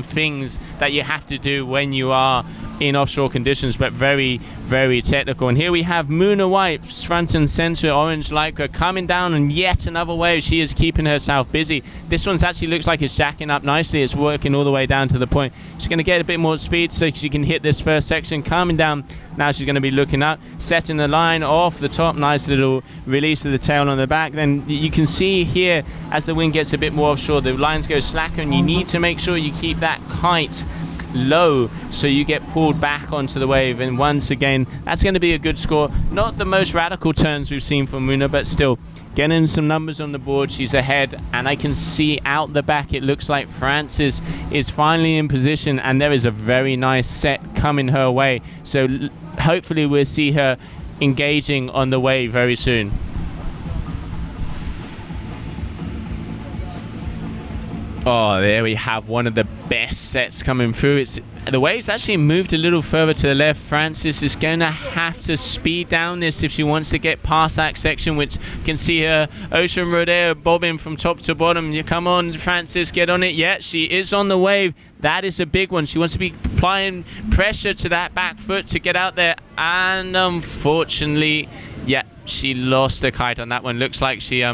things that you have to do when you are in offshore conditions, but very, very technical. And here we have Muna White, front and center, orange lycra, coming down, and yet another wave. She is keeping herself busy. This one's actually looks like it's jacking up nicely. It's working all the way down to the point. She's going to get a bit more speed so she can hit this first section, coming down. Now she's going to be looking up, setting the line off the top. Nice little release of the tail on the back. Then you can see here, as the wind gets a bit more offshore, the lines go slacker, and you need to make sure you keep that kite low so you get pulled back onto the wave. And once again, that's going to be a good score. Not the most radical turns we've seen from Muna, but still getting some numbers on the board. She's ahead, and I can see out the back it looks like Frances is finally in position, and there is a very nice set coming her way. So hopefully we'll see her engaging on the wave very soon. Oh, there we have one of the best sets coming through. The waves actually moved a little further to the left. Frances is going to have to speed down this if she wants to get past that section, which you can see her Ocean Rodeo bobbing from top to bottom. You come on, Frances, get on it. Yeah, she is on the wave. That is a big one. She wants to be applying pressure to that back foot to get out there. And unfortunately, yeah, she lost the kite on that one. Looks like she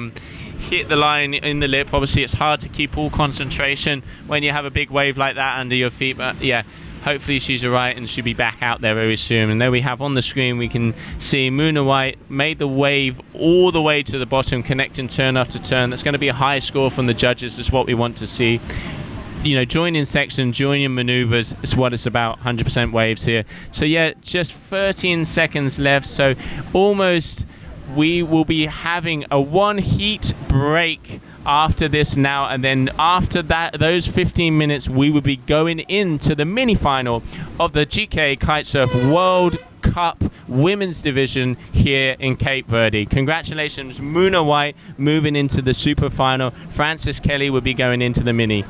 hit the line in the lip. Obviously it's hard to keep all concentration when you have a big wave like that under your feet, but yeah, hopefully she's alright and she'll be back out there very soon. And there we have on the screen, we can see Muna White made the wave all the way to the bottom, connecting turn after turn. That's going to be a high score from the judges. That's what we want to see. You know, joining section, joining maneuvers is what it's about. 100% waves here. So yeah, just 13 seconds left, so almost we will be having a 1 heat break after this now, and then after that, those 15 minutes, we will be going into the mini final of the GKA Kite-Surf World Cup Women's Division here in Cape Verde. Congratulations, Muna White moving into the super final. Frances Kelly will be going into the mini.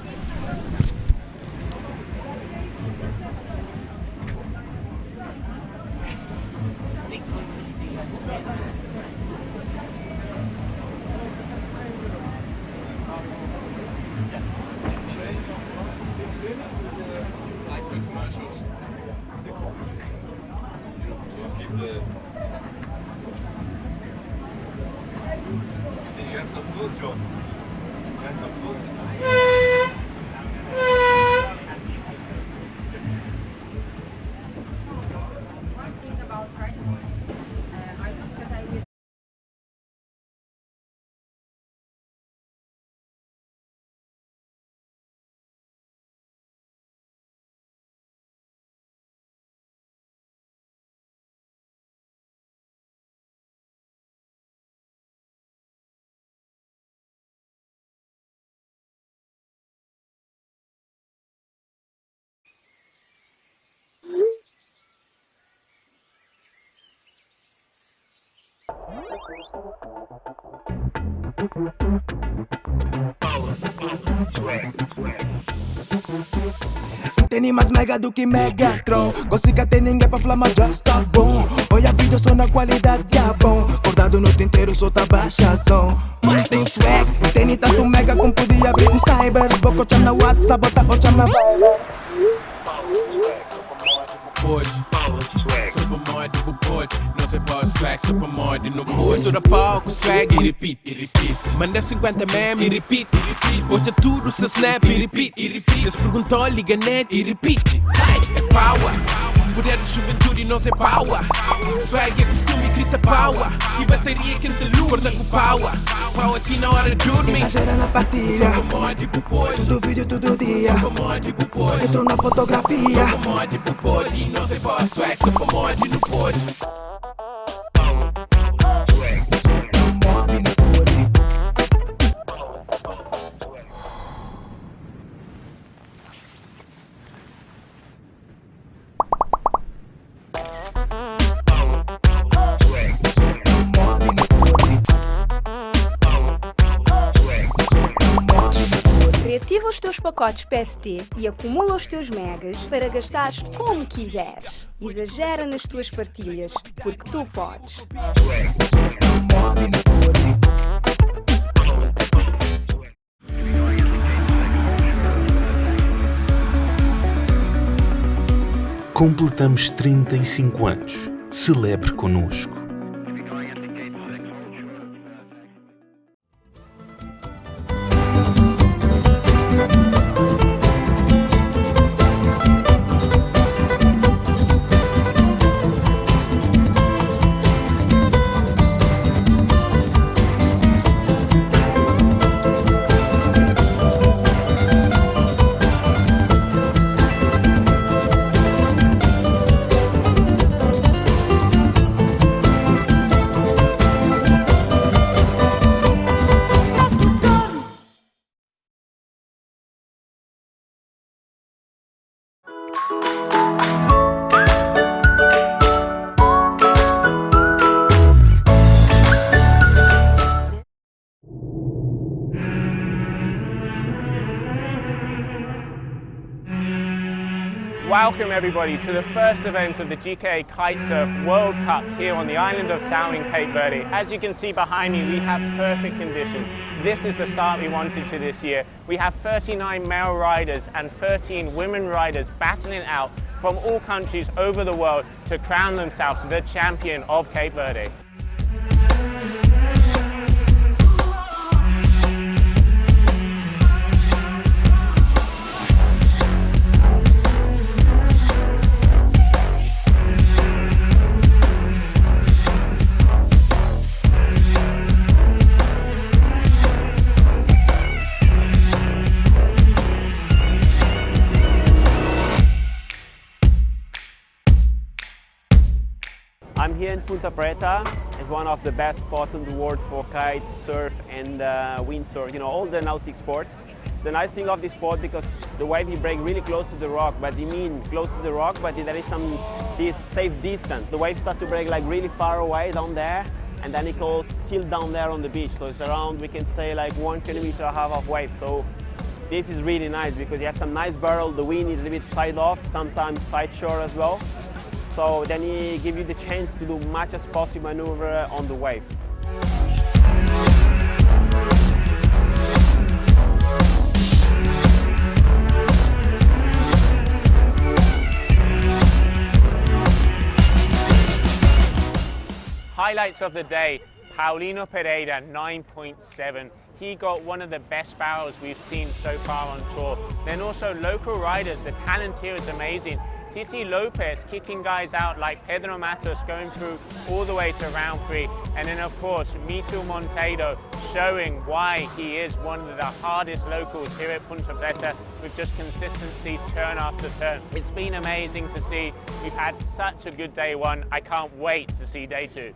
Tem nem mais mega do que Megatron. Consiga ter ninguém pra falar, mas já está bom. Olha vídeo só na qualidade, é bom. Acordado noite inteiro, só tá baixa som. Mas tem swag, tem nem tanto mega como podia abrir um cyber. Boca o cham na WhatsApp, bota o cham na Viber. Pode, super mod, double pode. sei boss, swag, só pra mod no posto. Mistura palco, swag e repeat, e repeat. Manda 50 meme e repeat, e repeat. Hoje é tudo se snap e repeat, e repeat. Eles perguntam, liga net e repeat. É power. Poder de juventude não sei power. Swag é costume, grita power. E bateria quente lua, corta com power. Power aqui na hora de dormir. Exagera na partilha. Só pra mod pro pod. Tudo vídeo, tudo dia. Só pra mod pro pod. Entro na fotografia. Só pra mod pro pod. E não sei boss, swag, só pra mod no pod. Reativa os teus pacotes PST e acumula os teus megas para gastares como quiseres. Exagera nas tuas partilhas, porque tu podes. Completamos 35 anos. Celebre connosco. Welcome everybody to the first event of the GKA Kite-Surf World Cup here on the island of Sal in Cape Verde. As you can see behind me, we have perfect conditions. This is the start we wanted to this year. We have 39 male riders and 13 women riders battling out from all countries over the world to crown themselves the champion of Cape Verde. I'm here in Punta Preta. It's one of the best spots in the world for kite, surf and windsurf, you know, all the nautic sport. It's the nice thing of this sport because the wave he breaks really close to the rock, but you mean close to the rock, but there is some safe distance. The waves start to break like really far away down there, and then it goes tilt down there on the beach. So it's around, we can say, like 1.5 kilometers of wave. So this is really nice because you have some nice barrel, the wind is a little bit side off, sometimes side shore as well. So then he gives you the chance to do much as possible maneuver on the wave. Highlights of the day, Paulino Pereira, 9.7. He got one of the best barrels we've seen so far on tour. Then also local riders, the talent here is amazing. Titi Lopez kicking guys out like Pedro Matos going through all the way to round 3. And then of course, Mitu Monteiro showing why he is one of the hardest locals here at Punta Preta with just consistency turn after turn. It's been amazing to see. We've had such a good day 1. I can't wait to see day 2.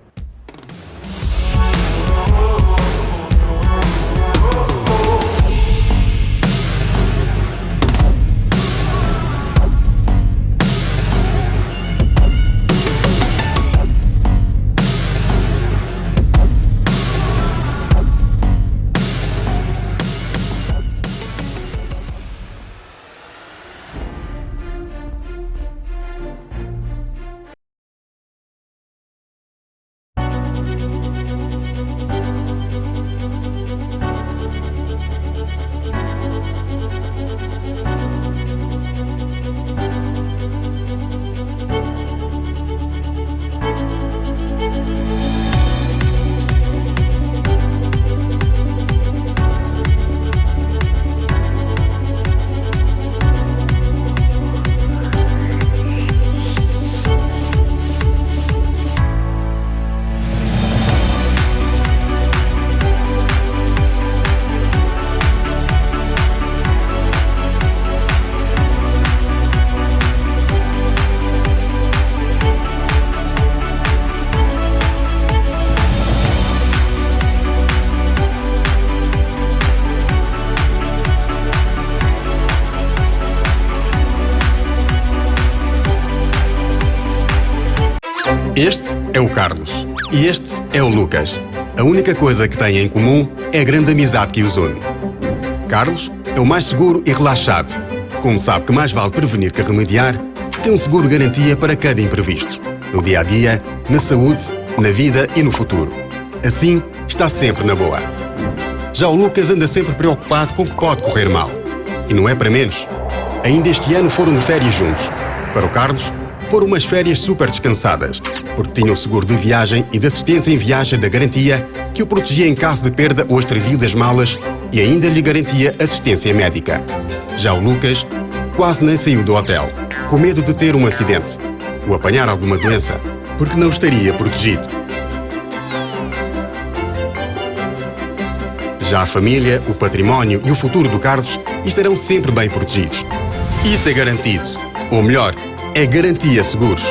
Este é o Carlos e este é o Lucas. A única coisa que têm em comum é a grande amizade que os une. Carlos é o mais seguro e relaxado. Como sabe que mais vale prevenir que remediar, tem um seguro garantia para cada imprevisto. No dia a dia, na saúde, na vida e no futuro. Assim, está sempre na boa. Já o Lucas anda sempre preocupado com o que pode correr mal. E não é para menos. Ainda este ano foram de férias juntos. Para o Carlos, foram umas férias super descansadas, porque tinha o seguro de viagem e de assistência em viagem da garantia que o protegia em caso de perda ou extravio das malas e ainda lhe garantia assistência médica. Já o Lucas quase nem saiu do hotel, com medo de ter um acidente ou apanhar alguma doença, porque não estaria protegido. Já a família, o património e o futuro do Carlos estarão sempre bem protegidos. Isso é garantido. Ou melhor, é Garantia Seguros.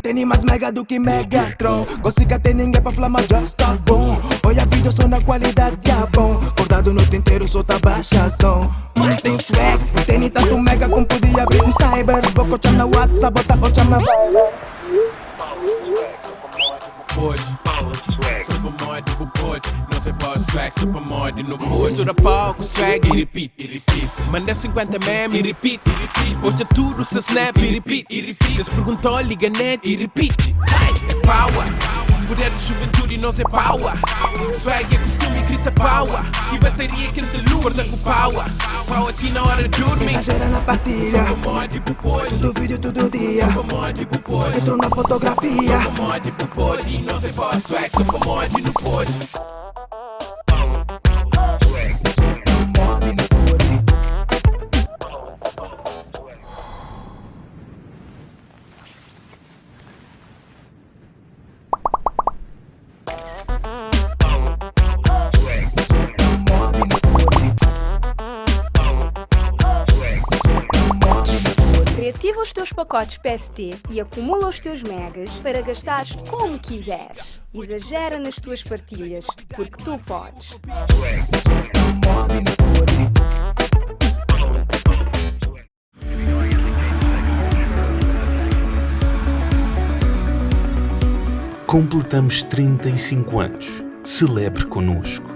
Tem mais mega do que Megatron. Consiga ter ninguém pra falar, mas já está bom. Olha vídeo, só na qualidade, é bom. Acordado noite inteiro, solta baixa som. Tem swag, tem tanto mega como podia abrir um cyber. Boca cham na WhatsApp, bota o cham na Viber. Supermod, tipo pode, não sei para swag, supermod no pode. Mistura palco, swag e repeat, Manda 50 meme e repeat, Hoje é tudo se snap e repeat, Eles perguntam, liga net e repeat. É power, poder de juventude não sei power. Swag é costume, grita power. E bateria que te luta com power. Power aqui na hora de dormir. Exagera na partilha. Supermod, tipo pode. Tudo vídeo, tudo dia. Supermod, tipo pode. Entrou na fotografia. Supermod, tipo pode. Não sei para swag, supermod no pode. Reativa os teus pacotes PST e acumula os teus megas para gastares como quiseres. Exagera nas tuas partilhas, porque tu podes. Completamos 35 anos. Celebre connosco.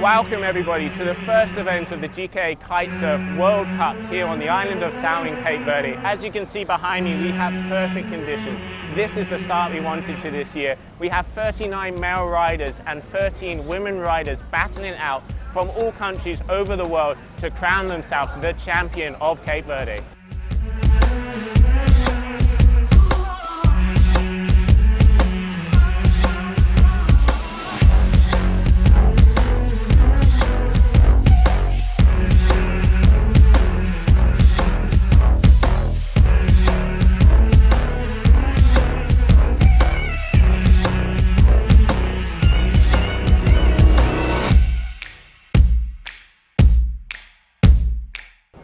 welcome everybody to the first event of the GKA Kite-Surf World Cup here on the island of Sao in Cape Verde. As you can see behind me, we have perfect conditions. This is the start we wanted to this year. We have 39 male riders and 13 women riders battling out from all countries over the world to crown themselves the champion of Cape Verde.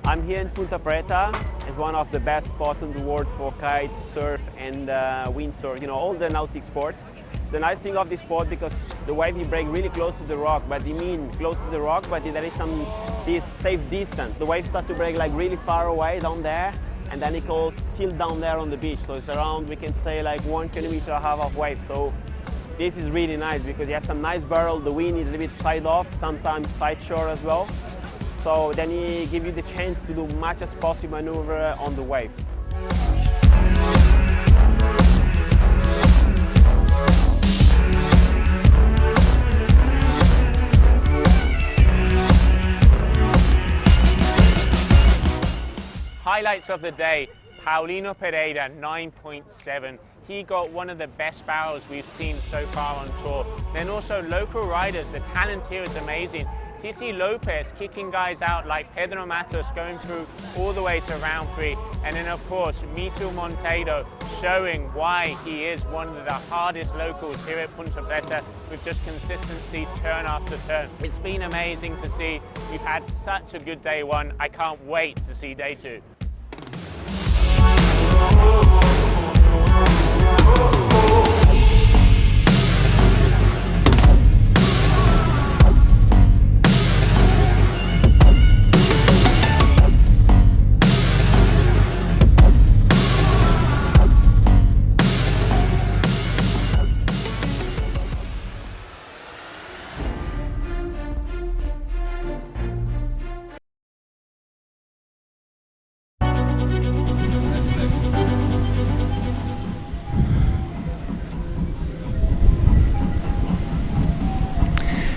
I'm here in Punta Preta. It's one of the best spots in the world for kite, surf and windsurf, you know, all the nautic sport. It's the nice thing of this sport because the wave he breaks really close to the rock, but he means close to the rock, but there is some safe distance. The waves start to break like really far away down there, and then it will tilt down there on the beach. So it's around, we can say like 1.5 kilometers of wave. So this is really nice because you have some nice barrel, the wind is a little bit side off, sometimes side shore as well. So then he gives you the chance to do much as possible maneuver on the wave. Highlights of the day, Paulino Pereira, 9.7. He got one of the best barrels we've seen so far on tour. Then also local riders, the talent here is amazing. Titi Lopez kicking guys out like Pedro Matos going through all the way to round 3. And then of course, Mitu Monteiro showing why he is one of the hardest locals here at Punta Preta with just consistency turn after turn. It's been amazing to see. We've had such a good day 1. I can't wait to see day 2.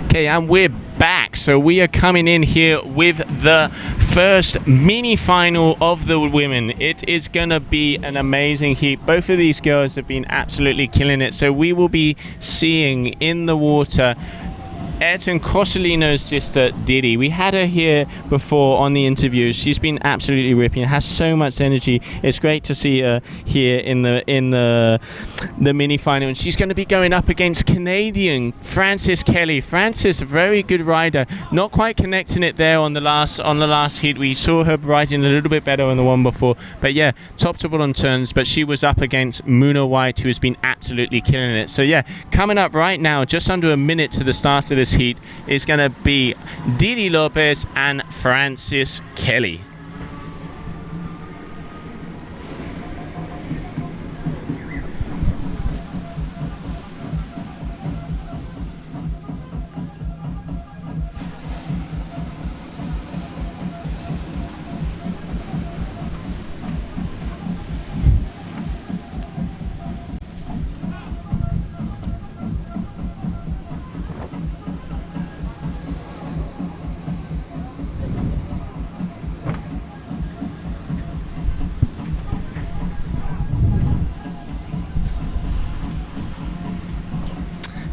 Okay, and we're back. So we are coming in here with the first mini final of the women. It is gonna be an amazing heat. Both of these girls have been absolutely killing it. So we will be seeing in the water Ayrton Cosolino's sister Didi. We had her here before on the interviews. She's been absolutely ripping, has so much energy. It's great to see her here in the mini final, and she's going to be going up against Canadian Frances Kelly. Frances, a very good rider, not quite connecting it there on the last heat. We saw her riding a little bit better on the one before, but yeah, top to bottom turns. But she was up against Muna White, who has been absolutely killing it. So yeah, coming up right now, just under a minute to the start of this heat, is going to be Didi Lopez and Frances Kelly.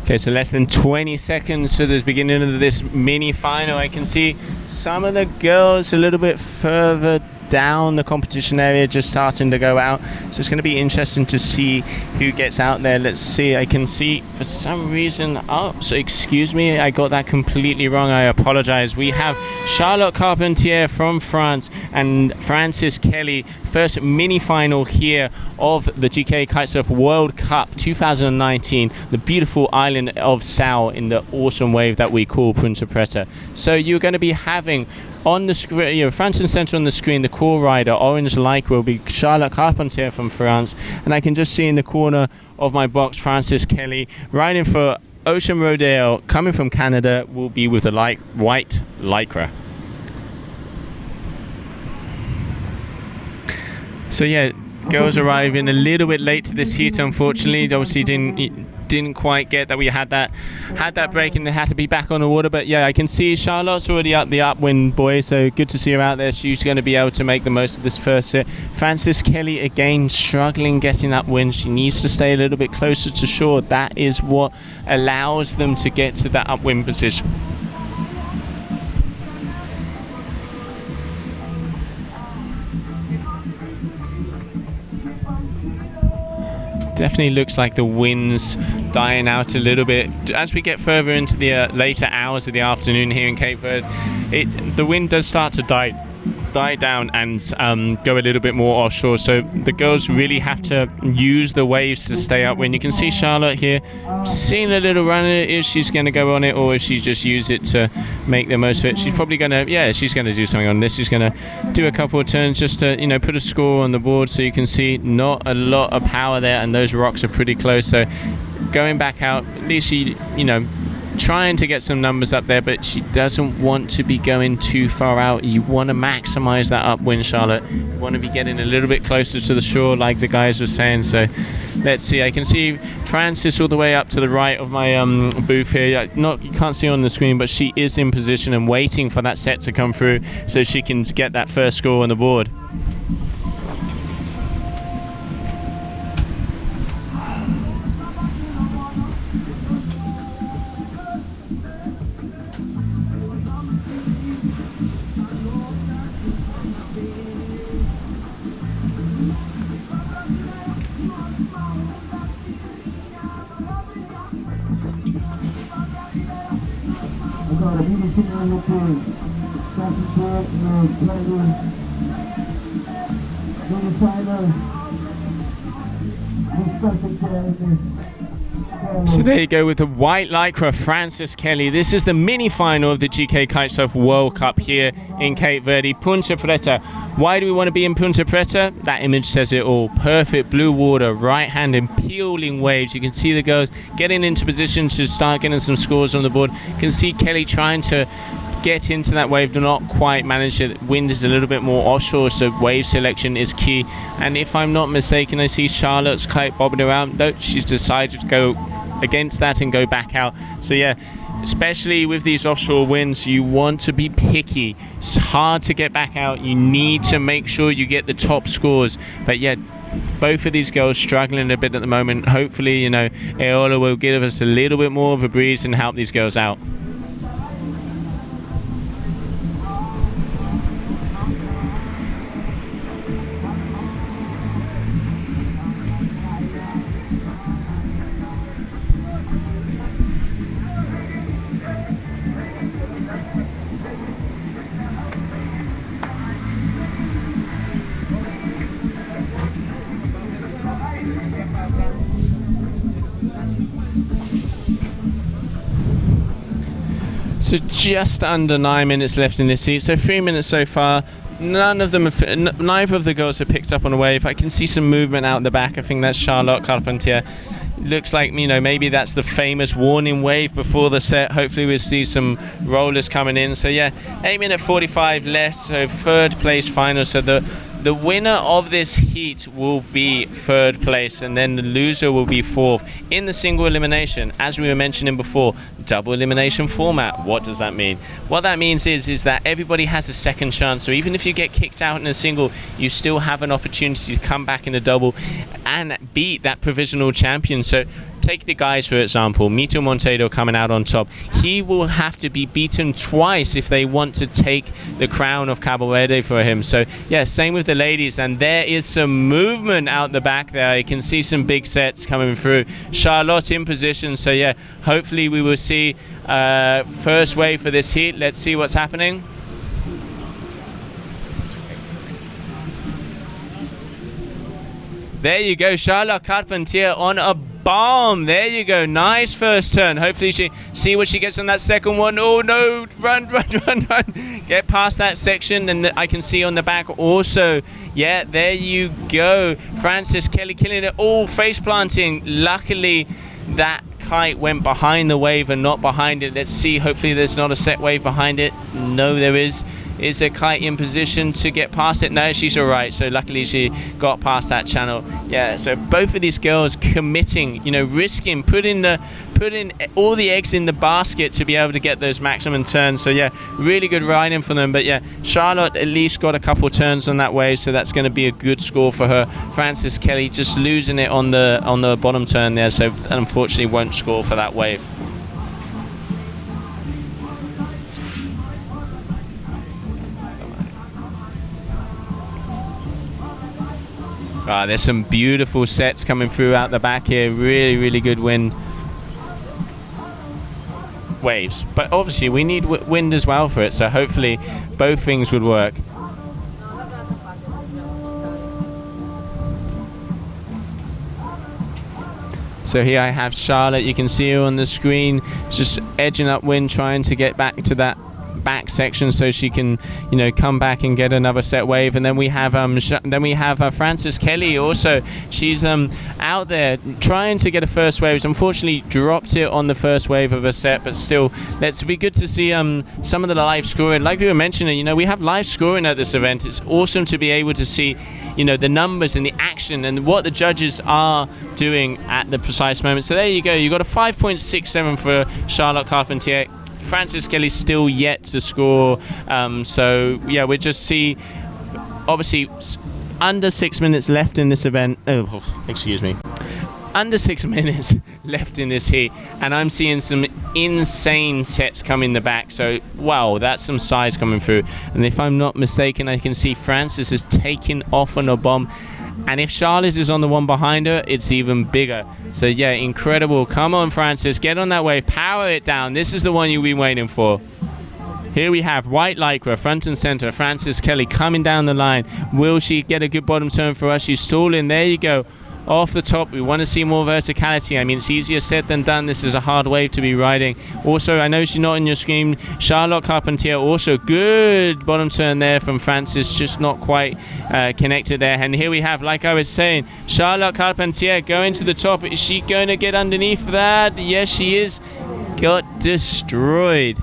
Okay, so less than 20 seconds to the beginning of this mini final. I can see some of the girls a little bit further down the competition area just starting to go out, so it's going to be interesting to see who gets out there. Let's see. I can see for some reason, oh, so excuse me, I got that completely wrong. I apologize. We have Charlotte Carpentier from France and Frances Kelly, first mini final here of the GKA Kite-Surf World Cup 2019, the beautiful island of Sao in the awesome wave that we call Punta Preta. So you're going to be having on the screen, you know, front and center on the screen, the core rider, orange like, will be Charlotte Carpentier from France, and I can just see in the corner of my box Frances Kelly riding for Ocean Rodale, coming from Canada, will be with a white lycra. So yeah, girls arriving a little bit late to this heat, unfortunately. Obviously didn't quite get that we had that break and they had to be back on the water. But yeah, I can see Charlotte's already up the upwind buoy, so good to see her out there. She's going to be able to make the most of this first set. Frances Kelly again struggling getting upwind. She needs to stay a little bit closer to shore. That is what allows them to get to that upwind position. Definitely looks like the wind's dying out a little bit as we get further into the later hours of the afternoon here in Cape Verde. The wind does start to die down and go a little bit more offshore, so the girls really have to use the waves to stay upwind. You can see Charlotte here seeing a little run if she's going to go on it or if she just use it to make the most of it. She's probably going to, she's going to do something on this. She's going to do a couple of turns just to, put a score on the board. So you can see not a lot of power there, and those rocks are pretty close. So going back out, at least she, trying to get some numbers up there, but she doesn't want to be going too far out. You want to maximize that upwind, Charlotte. You want to be getting a little bit closer to the shore like the guys were saying. So let's see. I can see Frances all the way up to the right of my booth here. You can't see on the screen, but she is in position and waiting for that set to come through so she can get that first score on the board. So there you go with the white lycra, Frances Kelly. This is the mini final of the GKA Kite-Surf World Cup here in Cape Verde, Punta Preta. Why do we want to be in Punta Preta? That image says it all. Perfect blue water, right hand and peeling waves. You can see the girls getting into position to start getting some scores on the board. You can see Kelly trying to get into that wave, do not quite manage it. Wind is a little bit more offshore, so wave selection is key. And if I'm not mistaken, I see Charlotte's kite bobbing around. Though she's decided to go against that and go back out. So yeah, especially with these offshore winds, you want to be picky. It's hard to get back out. You need to make sure you get the top scores. But yeah, both of these girls struggling a bit at the moment. Hopefully, Eola will give us a little bit more of a breeze and help these girls out. So just under 9 minutes left in this heat. So 3 minutes so far. Neither of the girls have picked up on a wave. I can see some movement out the back. I think that's Charlotte Carpentier. Looks like, maybe that's the famous warning wave before the set. Hopefully we'll see some rollers coming in. So yeah, 8 minute 45 less. So third place final. So the winner of this heat will be third place, and then the loser will be fourth in the single elimination. As we were mentioning before, double elimination format. What does that mean? What that means is that everybody has a second chance. So even if you get kicked out in a single, you still have an opportunity to come back in a double and beat that provisional champion. So take the guys, for example, Mito Monteiro coming out on top. He will have to be beaten twice if they want to take the crown of Cabo Verde for him. So yeah, same with the ladies, and there is some movement out the back there. You can see some big sets coming through. Charlotte in position, so yeah, hopefully we will see first wave for this heat. Let's see what's happening. There you go, Charlotte Carpentier on a bomb. There you go, nice first turn. Hopefully she see what she gets on that second one. Oh no, run. Get past that section, and I can see on the back also. Yeah, there you go. Frances Kelly killing it all, face planting. Luckily that kite went behind the wave and not behind it. Let's see, hopefully there's not a set wave behind it. No, there is. Is the kite in position to get past it? No, she's all right. So luckily she got past that channel. Yeah, so both of these girls committing, you know, risking, putting all the eggs in the basket to be able to get those maximum turns. So yeah, really good riding for them. But yeah, Charlotte at least got a couple turns on that wave, so that's going to be a good score for her. Frances Kelly just losing it on the bottom turn there, so unfortunately won't score for that wave. There's some beautiful sets coming through out the back here. Really, really good wind. Waves. But obviously we need wind as well for it, so hopefully both things would work. So here I have Charlotte. You can see her on the screen, just edging upwind, trying to get back to that back section so she can, you know, come back and get another set wave. And then we have Frances Kelly also. She's out there trying to get a first wave. Unfortunately dropped it on the first wave of a set, but still let's be good to see some of the live scoring. Like we were mentioning, you know, we have live scoring at this event. It's awesome to be able to see, you know, the numbers and the action and what the judges are doing at the precise moment. So there you go, you got a 5.67 for Charlotte Carpentier. Frances Kelly's still yet to score, so yeah, we just see obviously under 6 minutes left in this event. Excuse me, under 6 minutes left in this heat, and I'm seeing some insane sets come in the back. So wow, that's some size coming through. And if I'm not mistaken, I can see Frances is taking off on a bomb, and if Charlotte is on the one behind her, it's even bigger. So yeah, incredible. Come on, Frances, get on that wave, power it down. This is the one you've been waiting for. Here we have white lycra, front and center, Frances Kelly coming down the line. Will she get a good bottom turn for us? She's stalling. There you go. Off the top, we want to see more verticality. I mean, it's easier said than done. This is a hard wave to be riding. Also, I know she's not in your screen. Charlotte Carpentier, also good bottom turn there from Frances, just not quite connected there. And here we have, like I was saying, Charlotte Carpentier going to the top. Is she going to get underneath that? Yes, she is. Got destroyed.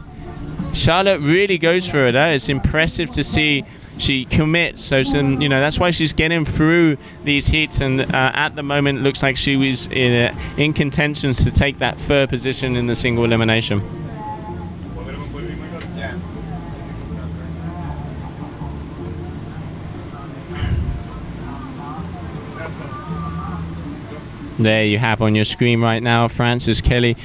Charlotte really goes for it. It's impressive to see. She commits, so some, you know, that's why she's getting through these heats, and at the moment looks like she was in contentions to take that third position in the single elimination. There you have on your screen right now Frances Kelly.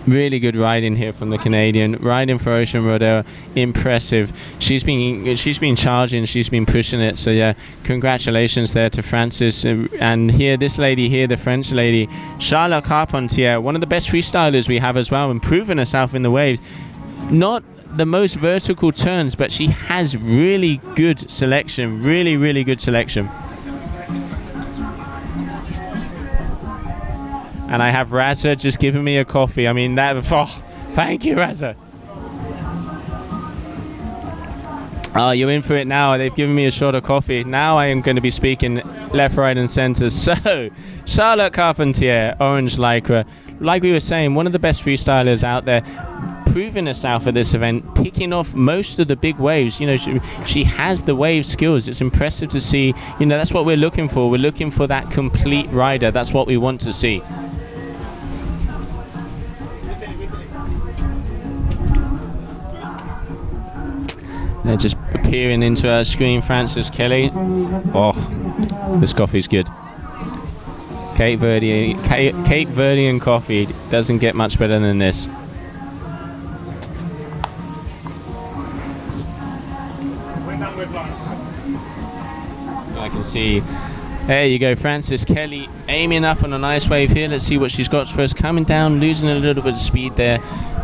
Really good riding here from the Canadian, riding for Ocean Rodeo, impressive. She's been charging, she's been pushing it. So yeah, congratulations there to Frances. And here, this lady here, the French lady, Charlotte Carpentier, one of the best freestylers we have as well, improving herself in the waves. Not the most vertical turns, but she has really good selection, really good selection. And I have Raza just giving me a coffee. I mean, that, oh, thank you, Raza. Oh, you're in for it now. They've given me a shot of coffee. Now I am going to be speaking left, right, and center. So, Charlotte Carpentier, Orange Lycra. Like we were saying, one of the best freestylers out there, proving herself at this event, picking off most of the big waves. You know, she has the wave skills. It's impressive to see. You know, that's what we're looking for. We're looking for that complete rider. That's what we want to see. They're just peering into our screen, Frances Kelly. Oh, this coffee's good. Cape Verdean coffee doesn't get much better than this. I can see. There you go, Frances Kelly aiming up on a nice wave here. Let's see what she's got for us. Coming down, losing a little bit of speed there.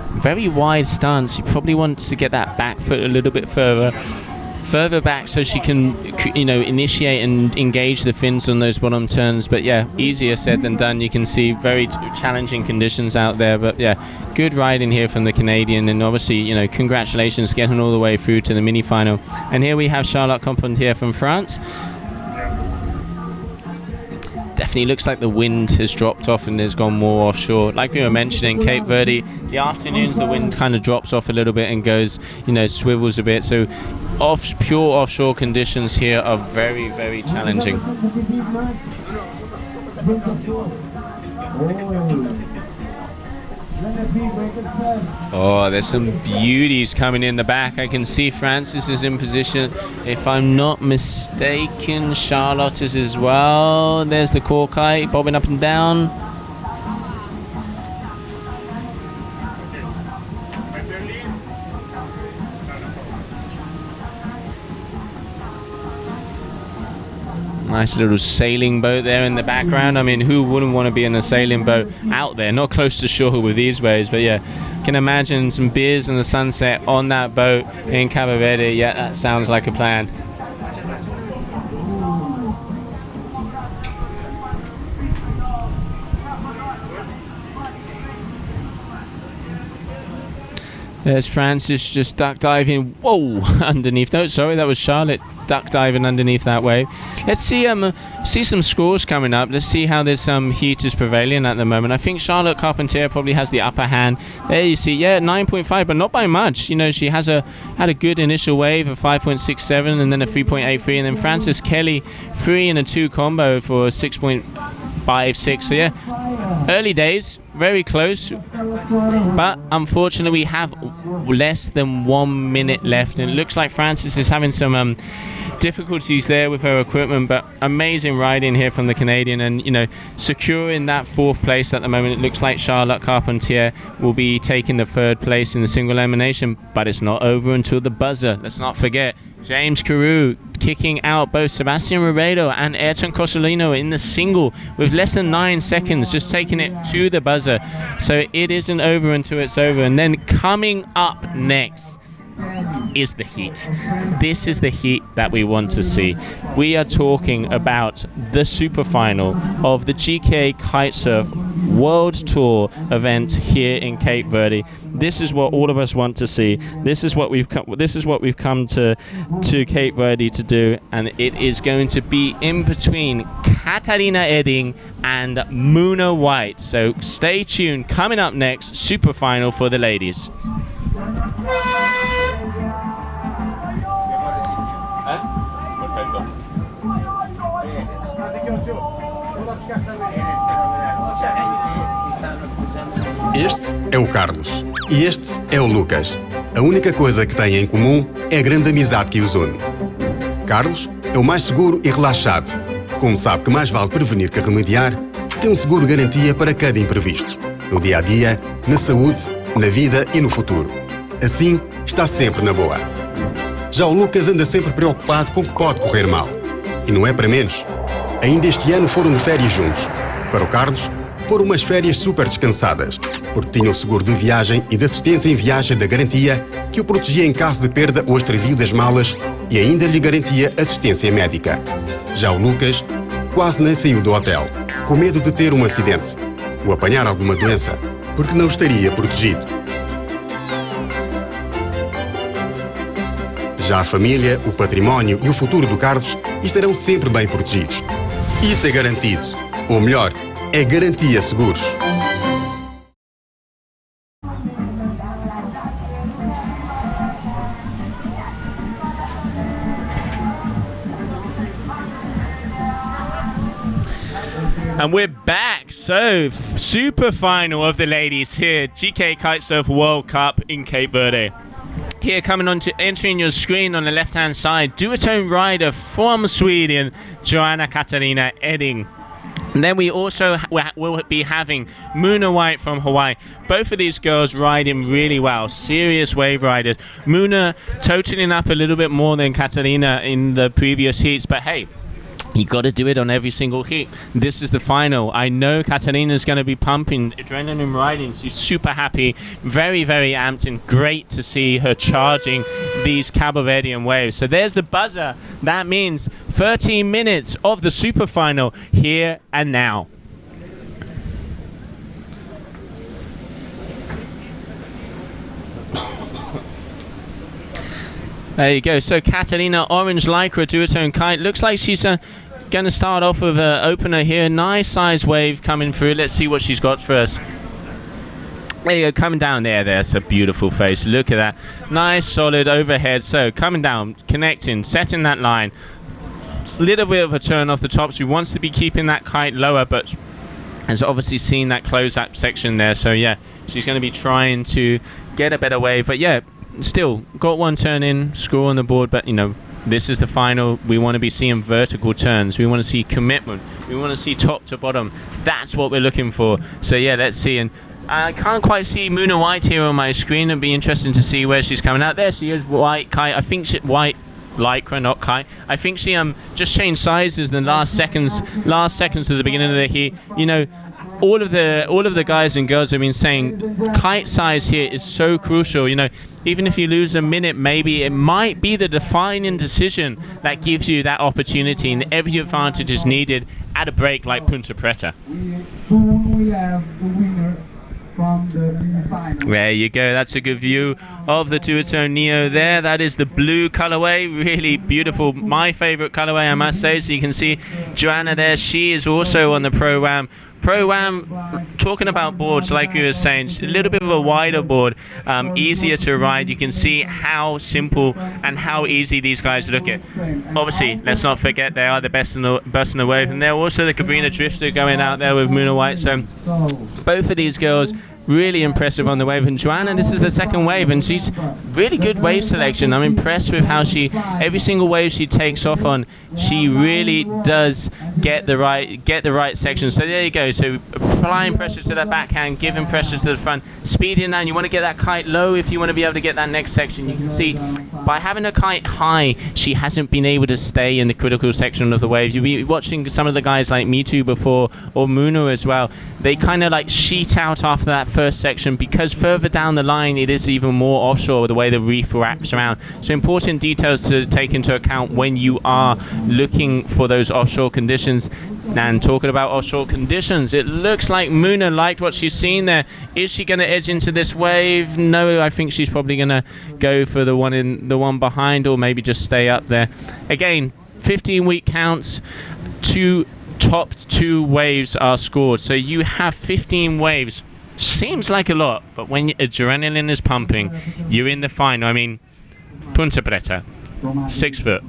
Very wide stance. She probably wants to get that back foot a little bit further back so she can, you know, initiate and engage the fins on those bottom turns. But yeah, easier said than done. You can see very challenging conditions out there. But yeah, good riding here from the Canadian, and obviously, you know, congratulations getting all the way through to the mini final. And here we have Charlotte Carpentier from France. definitely looks like the wind has dropped off and has gone more offshore. Like we were mentioning, Cape Verde, the afternoons the wind kind of drops off a little bit and goes, you know, swivels a bit. So pure offshore conditions here are very, very challenging. Oh, there's some beauties coming in the back. I can see Francis is in position. If I'm not mistaken, Charlotte is as well. There's the core kite bobbing up and down. Nice little sailing boat there in the background. I mean, who wouldn't want to be in a sailing boat out there, not close to shore with these waves? But yeah, can imagine some beers and the sunset on that boat in Cabo Verde. Yeah, that sounds like a plan. There's Francis just duck diving. Whoa, underneath. No, sorry, that was Charlotte duck diving underneath that wave. Let's see some scores coming up. Let's see how this heat is prevailing at the moment. I think Charlotte Carpentier probably has the upper hand. There you see, yeah, 9.5, but not by much. You know, she had a good initial wave of 5.67 and then a 3.83, and then Francis Kelly 3 and a 2 combo for 6.56. So yeah, early days. Very close, but unfortunately we have less than 1 minute left, and it looks like Francis is having some difficulties there with her equipment, but amazing riding here from the Canadian, and you know, securing that 4th place at the moment. It looks like Charlotte Carpentier will be taking the 3rd place in the single elimination, but it's not over until the buzzer. Let's not forget James Carew kicking out both Sebastian Ribeiro and Ayrton Cosolino in the single with less than 9 seconds, just taking it to the buzzer. So it isn't over until it's over. And then coming up next is the heat. This is the heat that we want to see. We are talking about the super final of the GKA Kite-Surf World Tour event here in Cape Verde. This is what all of us want to see. This is what we've come to Cape Verde to do, and it is going to be in between Katarina Edding and Muna White. So stay tuned. Coming up next, super final for the ladies. Este é o Carlos e este é o Lucas. A única coisa que têm em comum é a grande amizade que os une. Carlos é o mais seguro e relaxado. Como sabe que mais vale prevenir que remediar, tem um seguro garantia para cada imprevisto. No dia a dia, na saúde, na vida e no futuro. Assim, está sempre na boa. Já o Lucas anda sempre preocupado com o que pode correr mal. E não é para menos. Ainda este ano foram de férias juntos. Para o Carlos, foram umas férias super descansadas, porque tinha o seguro de viagem e de assistência em viagem da garantia, que o protegia em caso de perda ou extravio das malas e ainda lhe garantia assistência médica. Já o Lucas quase nem saiu do hotel, com medo de ter um acidente ou apanhar alguma doença, porque não estaria protegido. Já a família, o património e o futuro do Carlos estarão sempre bem protegidos. Isso é garantido. Ou melhor, é Garantia Seguros. And we're back. So, super final of the ladies here, GKA Kite-Surf World Cup in Cape Verde. Here, coming on to entering your screen on the left-hand side, duotone rider from Sweden, Joanna Katarina Edding. And then we also will be having Muna White from Hawaii. Both of these girls riding really well, serious wave riders. Muna totaling up a little bit more than Katarina in the previous heats, but hey, you got to do it on every single heat. This is the final. I know Katarina's going to be pumping, adrenaline riding. She's super happy, very, very amped, and great to see her charging these Cabo Verdean waves. So there's the buzzer. That means 13 minutes of the super final here and now. There you go. So Katarina, orange lycra duotone kite. Looks like she's going to start off with an opener here. Nice size wave coming through. Let's see what she's got for us. There you go, coming down there. There's a beautiful face. Look at that. Nice, solid overhead. So coming down, connecting, setting that line. Little bit of a turn off the top. She wants to be keeping that kite lower, but has obviously seen that close-up section there. So yeah, she's going to be trying to get a better wave. But yeah, still got one turn in, score on the board. But you know, this is the final. We want to be seeing vertical turns. We want to see commitment. We want to see top to bottom. That's what we're looking for. So yeah, let's see. And I can't quite see Muna White here on my screen. It'd be interesting to see where she's coming out. There she is, white kite. I think she white lycra, not kite. I think she just changed sizes in the last seconds to the beginning of the heat. You know, all of the guys and girls have been saying kite size here is so crucial. You know, even if you lose a minute, maybe it might be the defining decision that gives you that opportunity, and every advantage is needed at a break like Punta Preta. Soon we have the winner from the final. There you go. That's a good view of the Duotone Neo there. That is the blue colorway. Really beautiful. My favorite colorway, I must say. So you can see Joanna there. She is also on the Pro-Am. Pro-Am, talking about boards, like you were saying, a little bit of a wider board, easier to ride. You can see how simple and how easy these guys look at. Obviously, let's not forget they are the best in the wave, and they're also the Cabina Drifter going out there with Muna White. So both of these girls really impressive on the wave. And Joanna, this is the second wave, and she's really good wave selection. I'm impressed with how every single wave she takes off on, she really does get the right section. So there you go. So applying pressure to that backhand, giving pressure to the front, speeding down. You want to get that kite low if you want to be able to get that next section. You can see by having a kite high, she hasn't been able to stay in the critical section of the wave. You'll be watching some of the guys like Me Too before, or Muna as well. They kind of like sheet out after that first section, because further down the line it is even more offshore the way the reef wraps around. So important details to take into account when you are looking for those offshore conditions. And talking about offshore conditions, it looks like Muna liked what she's seen there. Is she going to edge into this wave? No, I think she's probably going to go for the one behind, or maybe just stay up there. Again, 15-week counts. Top two waves are scored, so you have 15 waves. Seems like a lot, but when adrenaline is pumping, you're in the final. I mean, Punta Preta, 6 foot,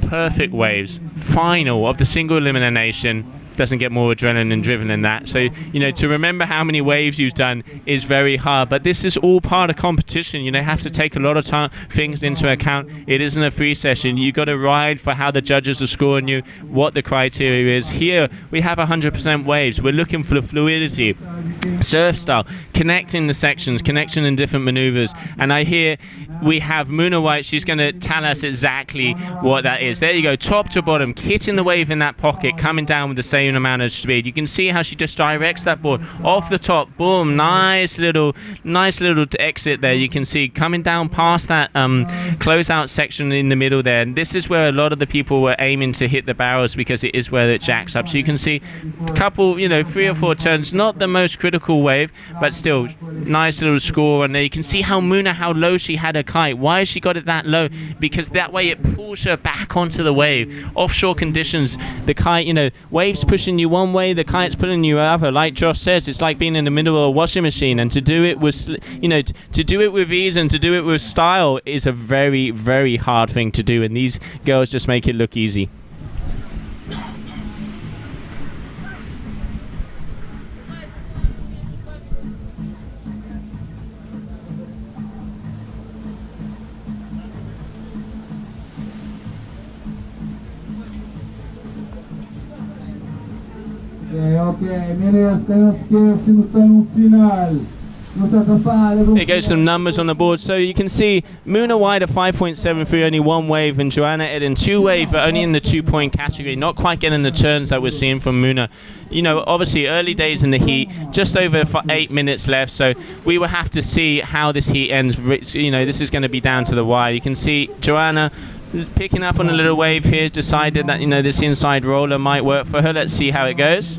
perfect waves, final of the single elimination. Doesn't get more adrenaline driven than that. So, you know, to remember how many waves you've done is very hard, but this is all part of competition. You know, have to take a lot of things into account. It isn't a free session. You got to ride for how the judges are scoring you, what the criteria is. Here we have 100% waves. We're looking for the fluidity, surf style, connecting the sections, connection in different maneuvers. And I hear we have Muna White. She's going to tell us exactly what that is. There you go, top to bottom, hitting the wave in that pocket, coming down with the same amount of speed. You can see how she just directs that board off the top. Boom, nice little exit there. You can see coming down past that closeout section in the middle there. And this is where a lot of the people were aiming to hit the barrels, because it is where it jacks up. So you can see a couple, you know, 3 or 4 turns. Not the most critical wave, but still nice little score. And there you can see how Muna, how low she had her kite. Why has she got it that low? Because that way it pulls her back onto the wave. Offshore conditions, the kite, you know, waves pushing you one way, the kite's pulling you other. Like Josh says, it's like being in the middle of a washing machine, and to do it with, you know, to do it with ease and to do it with style is a very, very hard thing to do, and these girls just make it look easy. Ok, meninas, não esquece no seu final. There goes some numbers on the board. So you can see Muna White at 5.73, only 1 wave, and Joanna Eden 2 wave, but only in the 2-point category. Not quite getting the turns that we're seeing from Muna. You know, obviously early days in the heat, just over 8 minutes left. So we will have to see how this heat ends. You know, this is going to be down to the wire. You can see Joanna picking up on a little wave here, decided that, you know, this inside roller might work for her. Let's see how it goes.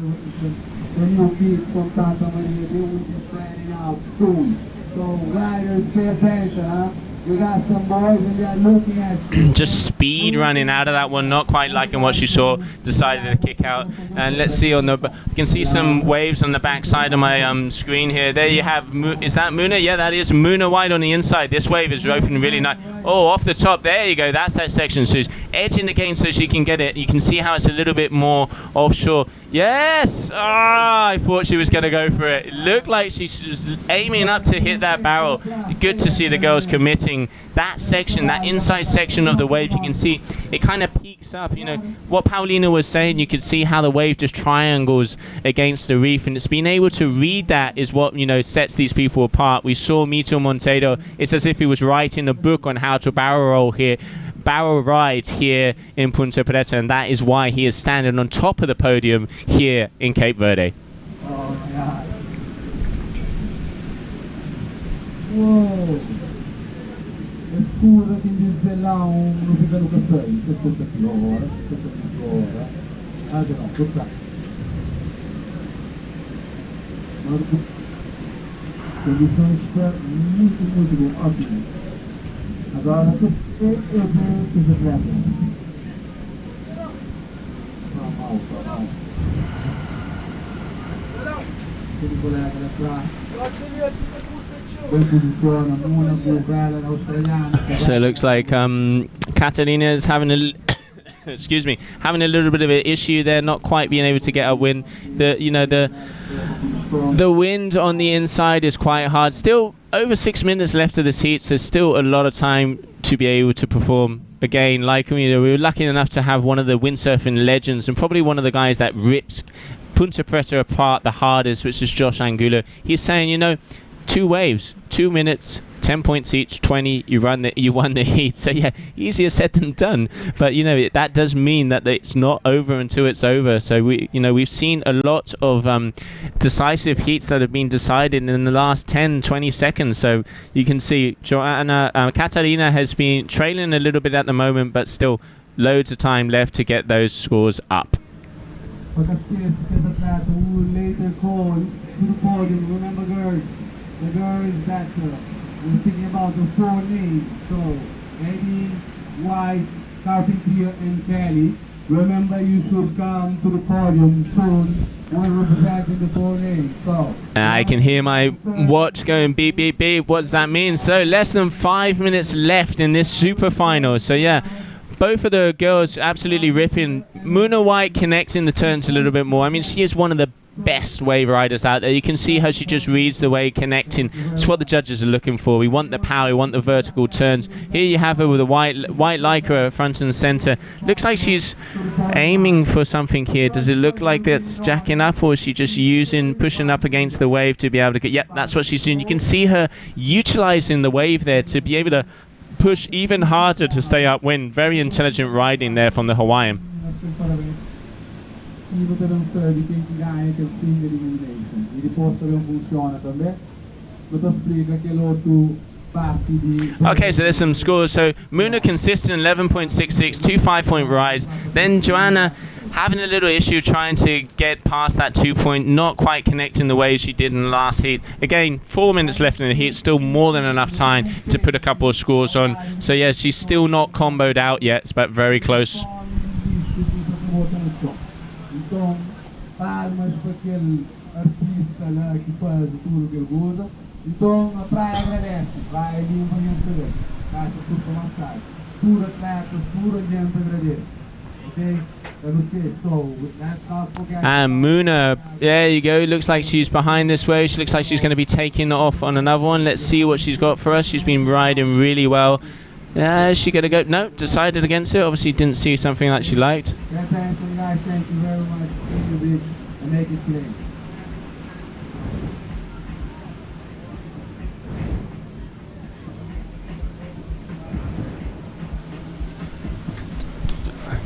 Soon. So riders, pay attention, huh? We got some boys and they're looking at you. Just speed running out of that one, not quite liking what she saw, decided to kick out. And let's see on the, you can see some waves on the back side of my screen here. There you have, is that Muna? Yeah, that is Muna White on the inside. This wave is open really nice. Oh, off the top, there you go, that's that section. So she's edging again so she can get it. You can see how it's a little bit more offshore. Yes! Ah, I thought she was going to go for it. It looked like she was aiming up to hit that barrel. Good to see the girls committing. That section, that inside section of the wave, you can see it kind of peaks up. You know, what Paulina was saying, you could see how the wave just triangles against the reef. And it's being able to read that is what, you know, sets these people apart. We saw Mito Monteiro. It's as if he was writing a book on how to barrel ride here in Punta Preta, and that is why he is standing on top of the podium here in Cape Verde. Oh my God. Whoa. Escura che dice là non si vede che sei, se tutto più ora. Ah no, tutta. Condições está muito bom, ótimo. Agora eu vou fazer rápido. Tá mal. Aquele colega lá atrás. So it looks like Catalina is having a excuse me, having a little bit of an issue there, not quite being able to get a win. The wind on the inside is quite hard. Still over 6 minutes left of this heat, so still a lot of time to be able to perform. Again, like we were lucky enough to have one of the windsurfing legends and probably one of the guys that rips Punta Preta apart the hardest, which is Josh Angulo. He's saying, you know, 2 waves, 2 minutes, 10 points each, 20, you won the heat. So yeah, easier said than done. But you know, that does mean that it's not over until it's over. So we've seen a lot of decisive heats that have been decided in the last 10, 20 seconds. So you can see Catalina has been trailing a little bit at the moment, but still loads of time left to get those scores up. Remember, girls, the girls that we're thinking about the 4 names. So, Eddie, White, Carpentier, and Kelly. Remember, you should come to the podium soon. We're representing the 4 names. So, I can hear my watch going beep, beep, beep. What does that mean? So, less than 5 minutes left in this super final. So, yeah. Both of the girls absolutely ripping. Muna White connecting the turns a little bit more. I mean, she is one of the best wave riders out there. You can see how she just reads the wave, connecting. It's what the judges are looking for. We want the power, we want the vertical turns. Here you have her with a white lycra front and center. Looks like she's aiming for something here. Does it look like that's jacking up, or is she just pushing up against the wave to be able to get, yep, that's what she's doing. You can see her utilizing the wave there to be able to push even harder to stay upwind. Very intelligent riding there from the Hawaiian. Okay, so there's some scores. So Muna consistent 11.66, 2 5-point rides. Then Joanna having a little issue trying to get past that 2-point, not quite connecting the way she did in the last heat. Again, 4 minutes left in the heat, still more than enough time to put a couple of scores on. So yeah, she's still not comboed out yet, but very close. Palmas para aquele artista lá que faz tudo que ele usa. Então a praia agradece, vai ali para gente saber. Caixa tudo para massagem. Pura atletas, pura gente agradece. Okay? So that's not forget. And Muna, there you go. Looks like she's behind this wave. She looks like she's going to be taking off on another one. Let's see what she's got for us. She's been riding really well. Is she going to go? No, decided against it. Obviously didn't see something that she liked. Thank you very much. Thank you, and make it clear.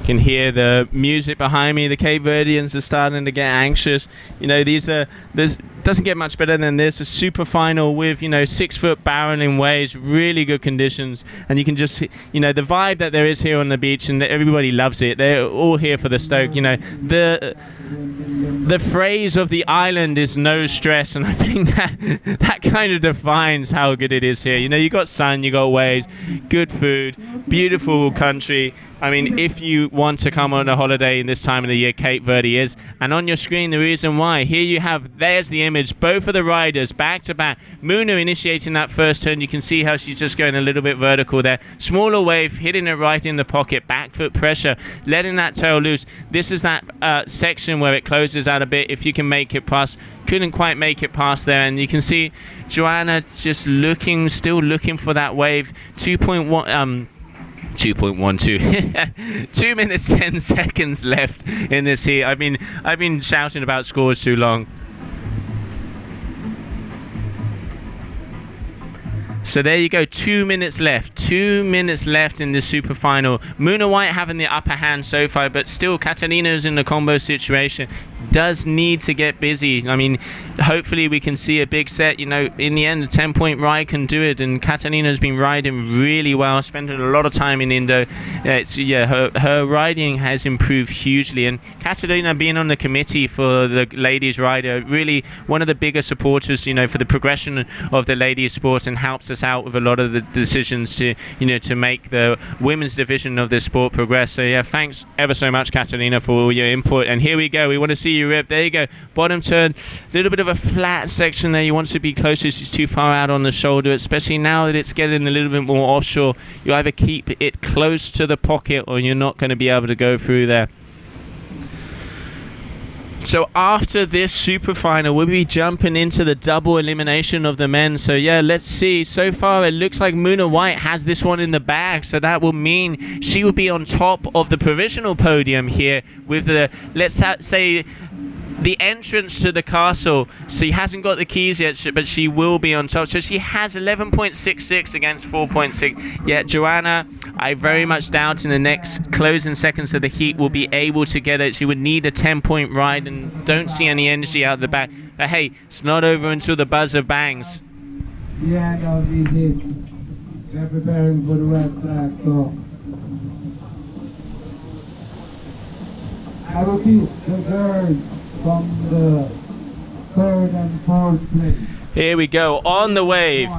Can hear the music behind me. The Cape Verdeans are starting to get anxious. You know, there's doesn't get much better than this. A super final with, you know, 6 foot barreling waves, really good conditions, and you can just, you know, the vibe that there is here on the beach, and everybody loves it. They're all here for the stoke. You know, the phrase of the island is no stress, and I think that kind of defines how good it is here. You know, you got sun, you got waves, good food, beautiful country. I mean, if you want to come on a holiday in this time of the year, Cape Verde is. And on your screen, the reason why. Here you have, there's the image, both of the riders back to back. Muna initiating that first turn. You can see how she's just going a little bit vertical there. Smaller wave, hitting it right in the pocket. Back foot pressure, letting that tail loose. This is that section where it closes out a bit. If you can make it past, couldn't quite make it past there. And you can see Joanna just looking, still looking for that wave. 2.12 2 minutes 10 seconds left in this heat. I've been shouting about scores too long. So there you go, 2 minutes left. 2 minutes left in this super final. Muna White having the upper hand so far, but still Catalina's in the combo situation. Does need to get busy. I mean, hopefully we can see a big set. You know, in the end, a 10-point ride can do it, and Catalina's been riding really well, spending a lot of time in Indo. Her riding has improved hugely, and Catalina being on the committee for the ladies rider, really one of the bigger supporters, you know, for the progression of the ladies sport, and helps us out with a lot of the decisions to, you know, to make the women's division of this sport progress. So yeah, thanks ever so much, Catalina, for all your input. And here we go, we want to see you rip. There you go, bottom turn, a little bit of a flat section there. You want to be closer, she's too far out on the shoulder, especially now that it's getting a little bit more offshore. You either keep it close to the pocket or you're not going to be able to go through there. So after this super final, we'll be jumping into the double elimination of the men. So yeah, let's see. So far, it looks like Muna White has this one in the bag. So that will mean she will be on top of the provisional podium here with the, let's say, the entrance to the castle. She hasn't got the keys yet, but she will be on top. So she has 11.66 against 4.6. Yet Joanna, I very much doubt in the next closing seconds of the heat will be able to get it. She would need a 10-point ride, and don't see any energy out the back. But hey, it's not over until the buzzer bangs. The end of the heat. They're preparing for the red flag, so I will keep the girls from the 3rd and 4th place. Here we go, on the wave.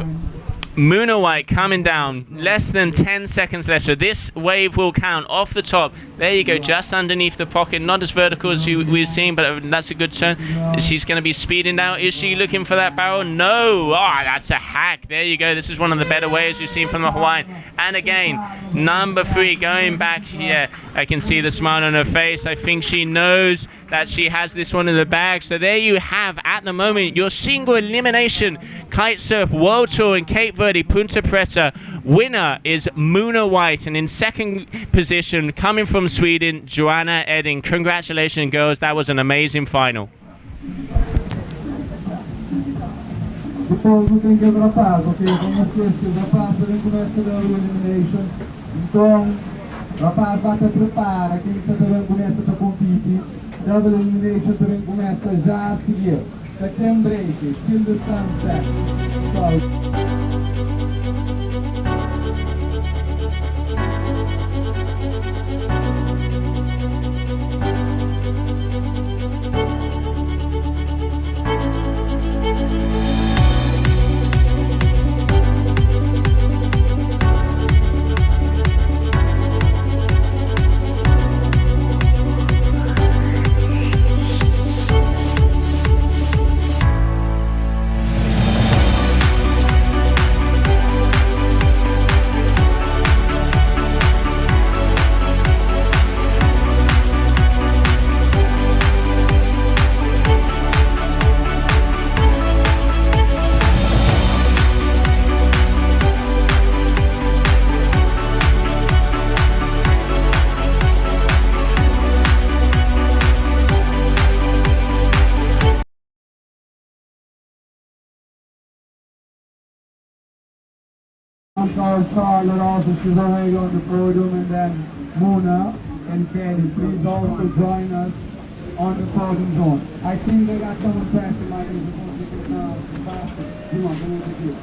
Muna White coming down, less than 10 seconds left, so this wave will count off the top. There you go, just underneath the pocket, not as vertical as we've seen, but that's a good turn. She's going to be speeding now. Is she looking for that barrel? No. That's a hack. There you go, this is one of the better waves we've seen from the Hawaiian. And again, number 3 going back here. I can see the smile on her face. I think she knows that she has this one in the bag. So there you have, at the moment, your single elimination Kite-Surf World Tour in Cape Verde, Punta Preta. Winner is Muna White, and in second position, coming from Sweden, Joanna Edding. Congratulations, girls. That was an amazing final. Depois tem que rapaz, ok? Vamos esquecer, o rapaz também começa a dar o elimination. Então, rapaz, bate prepara, quem também começa a competir. Double elimination também começa já a seguir. Second break, still the sunset. Charlotte also, she's already on the podium, and then Muna and Kenny, please also join us on the closing zone. I think they got someone passing my name before they get faster. Come on, come over here.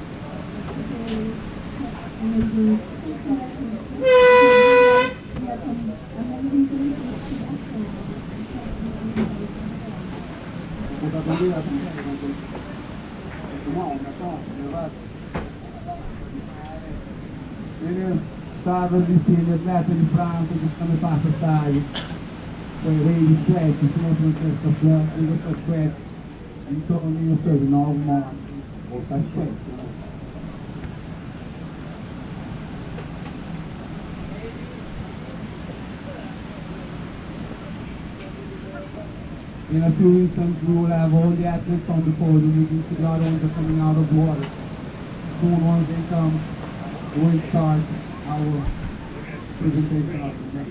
Ele estava dizendo, atleta de França, que também passa sai. Foi rei de Suécia, se não Francesca França, ele está Suécia. Então, eu sei, de novo, mano, vou estar Suécia. In a few instances, we will have all the athletes on the podium. You can see the other ones are coming out of water. Soon, once they come, we'll start our presentation of the day.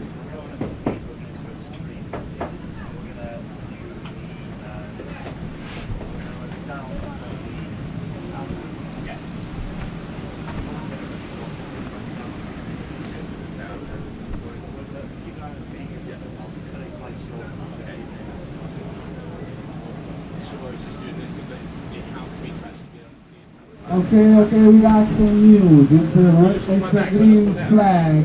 Okay, we got some news. It's a green flag,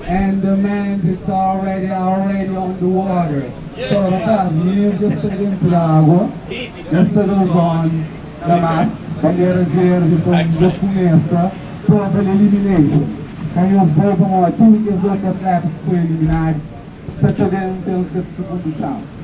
and the man is already on the water. So ragazzi, già stai dentro l'acqua, già stai con la mano, bandiera verde con documento, proprio l'elimination. Can you vote on tutti che sono atleti che sono eliminati, senza che non tengono stesso punto chance.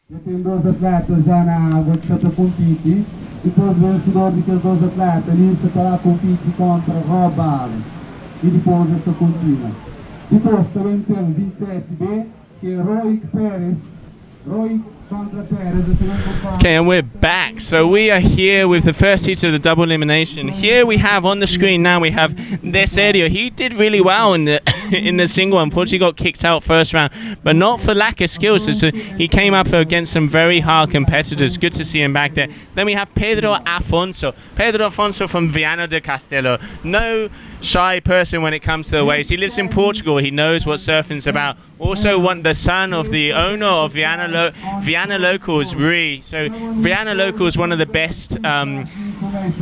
Já tem dois atletas já na água que estão a competir. Depois o vencedor daqueles dois atletas ali estará a competir contra Rob Allen. E depois esta continua. Depois também temos 27B, que é Roic Pérez. Roic contra Pérez. Okay, and we're back. So we are here with the first heat of the double elimination. Here we have on the screen now, we have Deserio. He did really well in the in the single. Unfortunately got kicked out first round, but not for lack of skills. So he came up against some very hard competitors. Good to see him back there. Then we have Pedro Afonso. Pedro Afonso from Viana do Castelo. No shy person when it comes to the waves. He lives in Portugal. He knows what surfing's about. Also the son of the owner of Viana Locals, Rui. So Viana Local is one of the best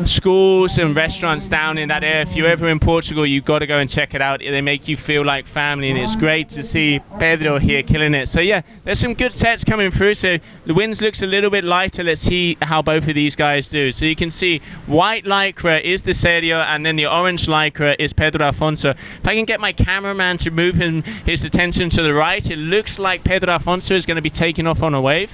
schools and restaurants down in that area. If you're ever in Portugal, you've got to go and check it out. They make you feel like family, and it's great to see Pedro here killing it. So yeah, there's some good sets coming through. So the winds looks a little bit lighter. Let's see how both of these guys do. So you can see white lycra is the Serio, and then the orange lycra is Pedro Afonso. If I can get my cameraman to move his attention to the right, it looks like Pedro Afonso is going to be taking off on a wave.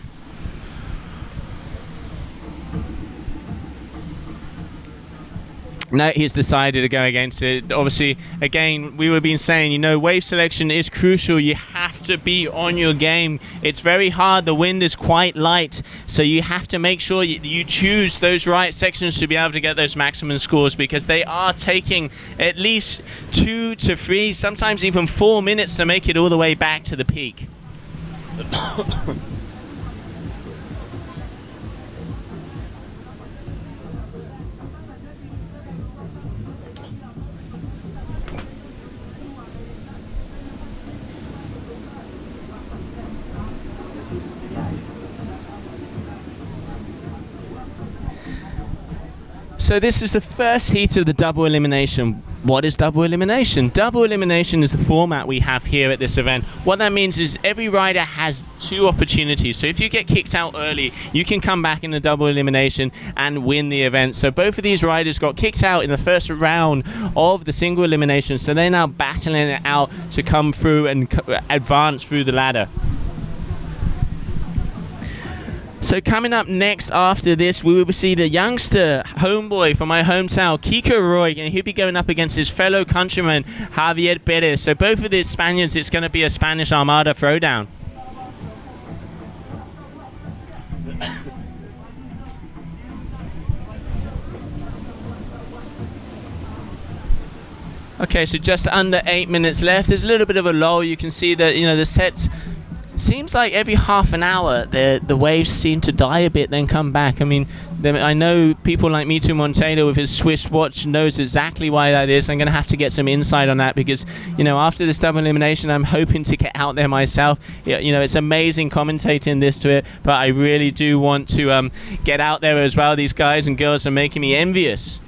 No, he's decided to go against it. Obviously, again, we were been saying, you know, wave selection is crucial. You have to be on your game. It's very hard. The wind is quite light, so you have to make sure you choose those right sections to be able to get those maximum scores, because they are taking at least 2 to 3, sometimes even 4 minutes to make it all the way back to the peak. So this is the first heat of the double elimination. What is double elimination? Double elimination is the format we have here at this event. What that means is every rider has 2 opportunities. So if you get kicked out early, you can come back in the double elimination and win the event. So both of these riders got kicked out in the first round of the single elimination. So they're now battling it out to come through and advance through the ladder. So coming up next after this, we will see the youngster homeboy from my hometown, Kiko Roy, and he'll be going up against his fellow countryman, Javier Perez. So both of these Spaniards, it's going to be a Spanish Armada throwdown. Okay, so just under 8 minutes left. There's a little bit of a lull. You can see that, you know, the sets seems like every half an hour the waves seem to die a bit, then come back. I mean, I know people like Mito Monteiro with his Swiss watch knows exactly why that is. I'm going to have to get some insight on that because, you know, after this double elimination, I'm hoping to get out there myself. You know, it's amazing commentating this to it, but I really do want to get out there as well. These guys and girls are making me envious.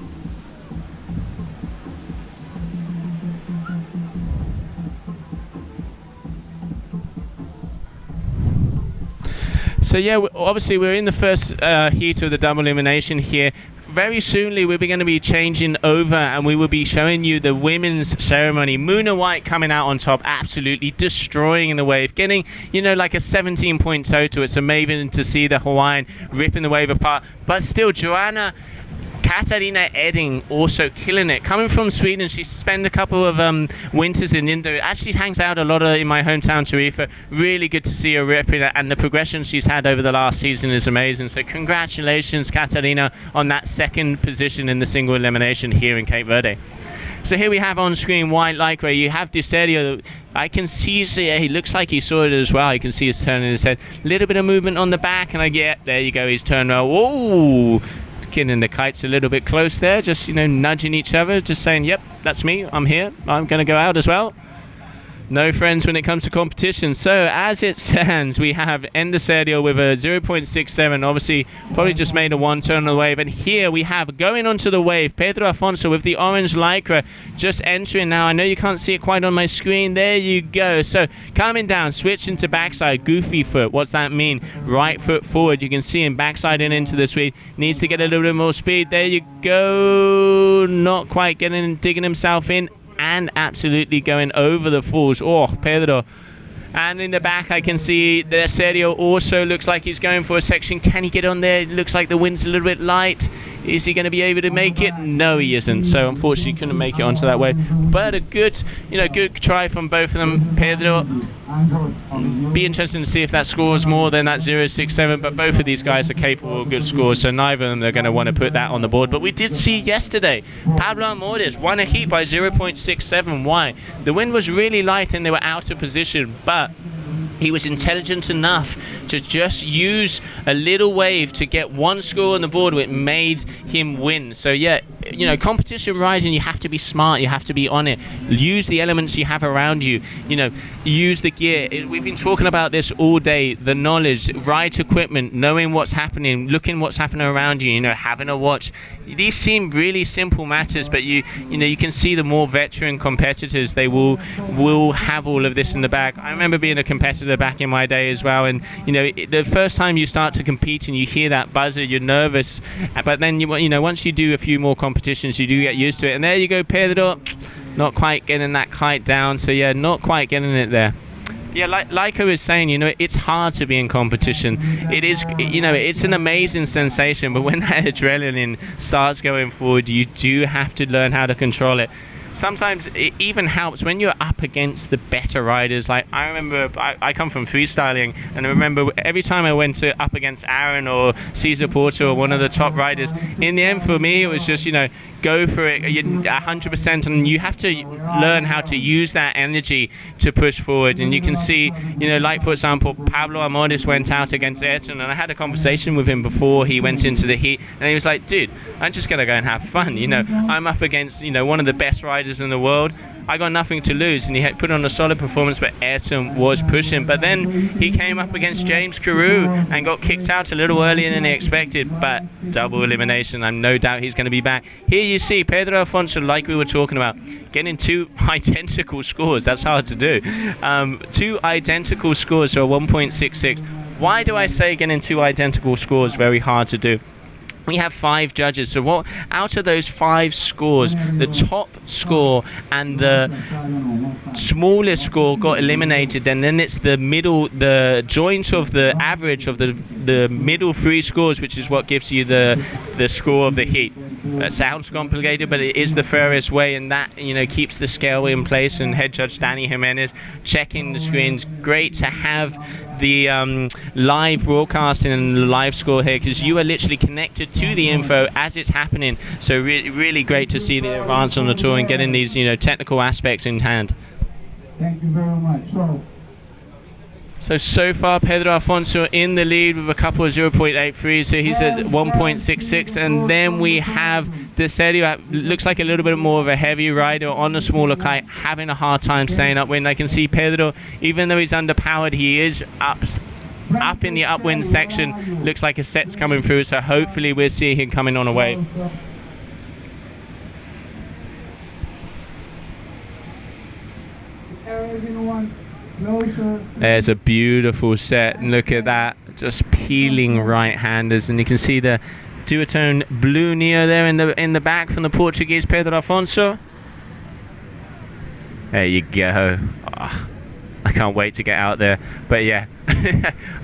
So yeah, obviously we're in the first heat of the double elimination here. Very soonly we're going to be changing over and we will be showing you the women's ceremony. Muna White coming out on top, absolutely destroying the wave, getting, you know, like a 17-point total. It's amazing to see the Hawaiian ripping the wave apart, but still Joanna Katarina Edding also killing it. Coming from Sweden, she spent a couple of winters in Indo. Actually hangs out a lot in my hometown, Tarifa. Really good to see her ripping it, and the progression she's had over the last season is amazing. So congratulations, Katarina, on that second position in the single elimination here in Cape Verde. So here we have on screen White Lycra. You have Diserio. I can see he looks like he saw it as well. You can see he's turning his head. A little bit of movement on the back, and I get, there you go, he's turned well. Whoa! And the Kite's a little bit close there, just, you know, nudging each other, just saying, yep, that's me, I'm here, I'm going to go out as well. No friends when it comes to competition. So as it stands, we have Endeserio with a 0.67, obviously probably just made a one turn on the wave. And here we have, going onto the wave, Pedro Afonso with the orange Lycra just entering now. I know you can't see it quite on my screen. There you go. So coming down, switching to backside, goofy foot. What's that mean? Right foot forward. You can see him backsiding into the sweep. Needs to get a little bit more speed. There you go. Not quite digging himself in. And absolutely going over the falls. Oh, Pedro. And in the back I can see the Serio also looks like he's going for a section. Can he get on there? It looks like the wind's a little bit light. Is he going to be able to make it? No, he isn't. So unfortunately couldn't make it onto that wave. But a good, you know, good try from both of them. Pedro, be interesting to see if that scores more than that 0.67. But both of these guys are capable of good scores, so neither of them are going to want to put that on the board. But we did see yesterday, Pablo Amores won a heat by 0.67. Why? The wind was really light and they were out of position, but he was intelligent enough to just use a little wave to get one score on the board, which made him win. So yeah, you know, competition riding, you have to be smart, you have to be on it. Use the elements you have around you, you know, use the gear. We've been talking about this all day, the knowledge, ride equipment, knowing what's happening, looking what's happening around you, you know, having a watch. These seem really simple matters, but you know, you can see the more veteran competitors, they will have all of this in the bag. I remember being a competitor back in my day as well, and you know, the first time you start to compete and you hear that buzzer, you're nervous, but then you know, once you do a few more competitions, you do get used to it. And there you go, Pedro, not quite getting that kite down. So yeah, not quite getting it there. Yeah, like I was saying, you know, it's hard to be in competition. It is, you know, it's an amazing sensation, but when that adrenaline starts going forward, you do have to learn how to control it. Sometimes it even helps when you're up against the better riders. Like I remember, I come from freestyling, and I remember every time I went up against Aaron or Cesar Porter or one of the top riders, in the end for me it was just, you know, go for it 100%, and you have to learn how to use that energy to push forward. And you can see, you know, like for example, Pablo Amores went out against Ayrton, and I had a conversation with him before he went into the heat, and he was like, dude, I'm just gonna go and have fun, you know, I'm up against, you know, one of the best riders in the world. I got nothing to lose, and he had put on a solid performance, but Ayrton was pushing. But then he came up against James Carew and got kicked out a little earlier than he expected, but double elimination. I'm no doubt he's going to be back. Here you see Pedro Afonso, like we were talking about, getting two identical scores. That's hard to do. Two identical scores, so 1.66. Why do I say getting two identical scores very hard to do? We have 5 judges, so what out of those 5 scores, the top score and the smallest score got eliminated, and then it's the middle, the joint of the average of the middle 3 scores, which is what gives you the score of the heat. It sounds complicated, but it is the fairest way, and that, you know, keeps the scale in place. And head judge Danny Jimenez checking the screens. Great to have the live broadcasting and the live score here, because you are literally connected to the info as it's happening. So really great to see the advance on the tour and getting these, you know, technical aspects in hand. Thank you very much. So far, Pedro Afonso in the lead with a couple of 0.83, so he's at 1.66, and then we have Deserio, looks like a little bit more of a heavy rider on a smaller kite, having a hard time staying upwind. I can see Pedro, even though he's underpowered, he is up in the upwind section. Looks like a set's coming through, so hopefully we'll see him coming on a wave. There's a beautiful set, and look at that, just peeling right-handers, and you can see the duotone blue Neo there in the back from the Portuguese Pedro Afonso. There you go. Oh, I can't wait to get out there, but yeah,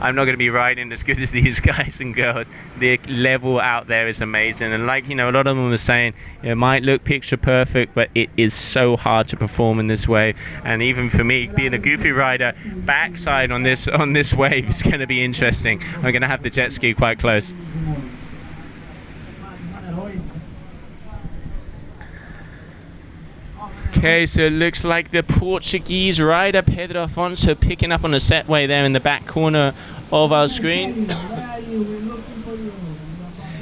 I'm not going to be riding as good as these guys and girls. The level out there is amazing, and like, you know, a lot of them were saying, it might look picture perfect, but it is so hard to perform in this wave. And even for me, being a goofy rider, backside on this wave is going to be interesting. I'm going to have the jet ski quite close. Okay, so it looks like the Portuguese rider Pedro Afonso picking up on a setway there in the back corner of our screen.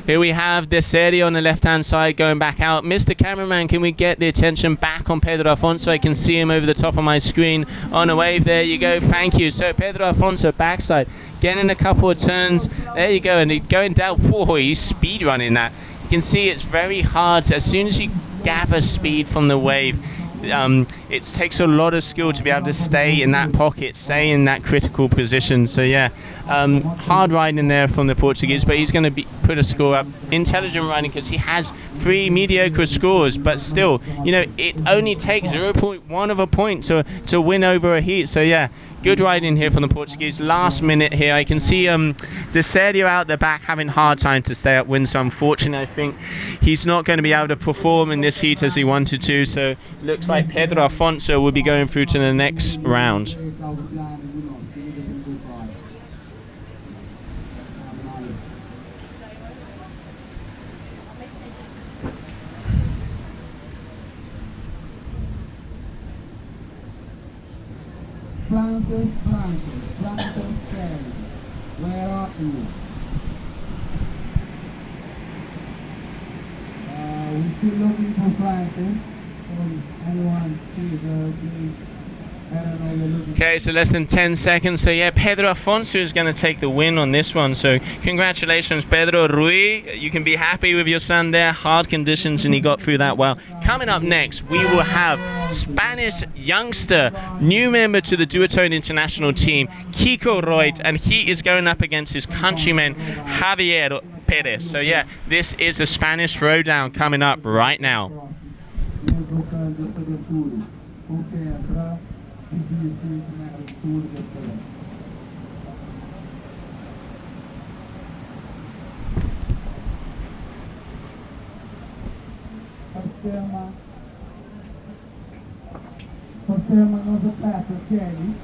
Here we have Deserio on the left-hand side going back out. Mr. Cameraman, can we get the attention back on Pedro Afonso? I can see him over the top of my screen on a wave. There you go. Thank you. So Pedro Afonso backside, getting a couple of turns. There you go. And he's going down. Whoa, he's speed running that. You can see it's very hard. As soon as you gather speed from the wave, it takes a lot of skill to be able to stay in that pocket, stay in that critical position. So yeah, hard riding there from the Portuguese, but he's going to put a score up. Intelligent riding, because he has 3 mediocre scores, but still, you know, it only takes 0.1 of a point to win over a heat. So yeah, good riding here from the Portuguese. Last minute here, I can see Deserio out the back having hard time to stay upwind, so unfortunately I think he's not going to be able to perform in this heat as he wanted to. So looks like Pedro Afonso will be going through to the next round. Francis, Kelly, where are you? We're still looking for Francis. Anyone see the Okay, so less than 10 seconds. So yeah, Pedro Afonso is going to take the win on this one. So congratulations, Pedro. Rui, you can be happy with your son there. Hard conditions, and he got through that well. Coming up next, we will have Spanish youngster, new member to the Duotone International team, Kiko Reut, and he is going up against his countryman, Javier Perez. So yeah, this is the Spanish throwdown coming up right now. Conferma nossa prata, Kelly.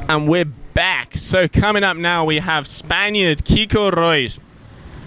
And we're back. So coming up now, we have Spaniard Kiko Royd.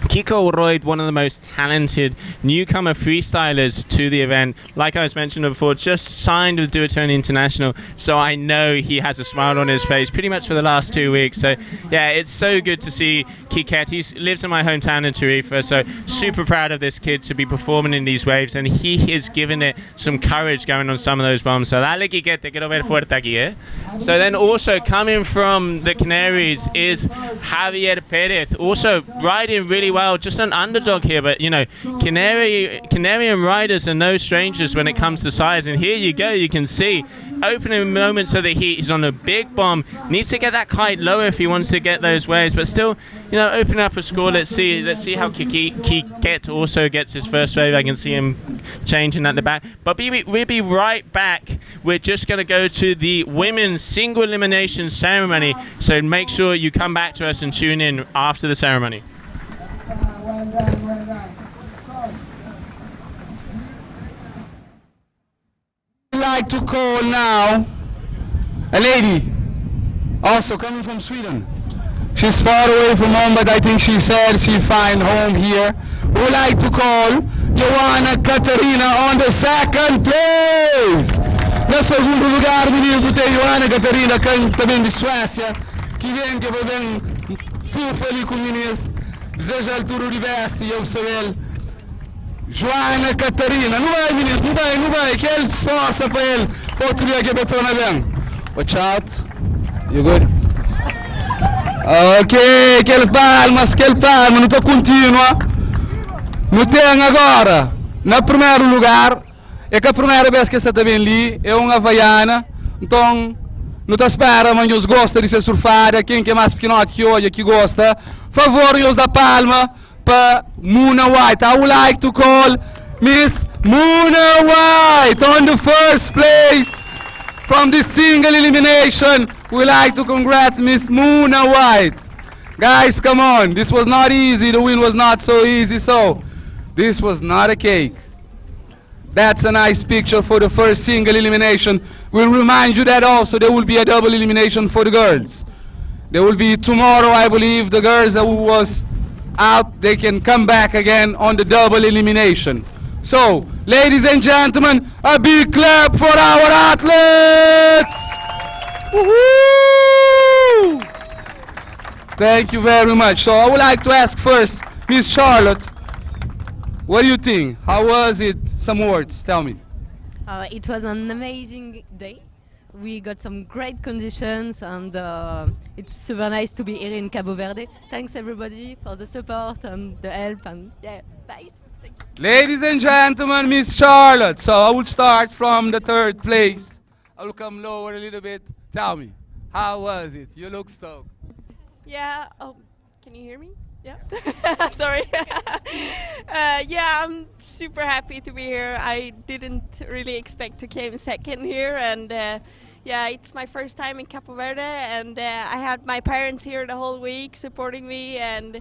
Kiko Royd, one of the most talented newcomer freestylers to the event. Like I was mentioning before, just signed with Duotone International, so I know he has a smile on his face pretty much for the last 2 weeks. So yeah, it's so good to see Kiket. He lives in my hometown in Tarifa, so super proud of this kid to be performing in these waves, and he is giving it some courage going on some of those bombs. So dale Kiket, te quiero ver fuerte aquí, eh? So then also coming from the Canaries is Javier Perez, also riding really well, just an underdog here, but you know, Canarian riders are no strangers when it comes to size, and here you go, you can see opening moments of the heat, he's on a big bomb, needs to get that kite lower if he wants to get those waves, but still, you know, opening up a score. Let's see how Kiket also gets his first wave. I can see him changing at the back, but we'll be right back. We're just going to go to the women's single elimination ceremony, so make sure you come back to us and tune in after the ceremony. I'd like to call now a lady, also coming from Sweden. She's far away from home, but I think she said she'll find home here. We'd like to call Joanna Katarina on the second place. Na segundo lugar, menino, tem Joanna Katarina, também de Suécia, que vem que vem surfa ali com meninas. Deseja altura livestre e eu saber. Joana Catarina, não vai menino, não vai, que ele esforça para ele, outro dia que botou na bem. Watch out, you good? Ok, que ele palma, não estou contínua. Não tem agora, no primeiro lugar, é que a primeira vez que você está bem ali, é uma havaiana, então não te espera, mas eles gostam de ser surfada, quem que é mais pequenote que olha, que gosta, favor, eles da palma, para Muna White. I would like to call Miss Muna White on the first place from the single elimination. We like to congratulate Miss Muna White. Guys, come on, this was not easy, the win was not so easy, so this was not a cake. That's a nice picture for the first single elimination. We'll remind you that also there will be a double elimination for the girls. There will be tomorrow, I believe, the girls that was out, they can come back again on the double elimination. So, ladies and gentlemen, a big clap for our athletes! Woohoo! Thank you very much. So I would like to ask first, Miss Charlotte, what do you think? How was it? Some words, tell me. It was an amazing day. We got some great conditions, and it's super nice to be here in Cabo Verde. Thanks everybody for the support and the help, and yeah, nice. Ladies and gentlemen, Miss Charlotte. So I will start from the third place. I will come lower a little bit. Tell me, how was it? You look stoked. Yeah, oh, can you hear me? Yeah. Sorry. Yeah, I'm super happy to be here. I didn't really expect to came second here, and yeah, it's my first time in Cabo Verde, and I had my parents here the whole week supporting me, and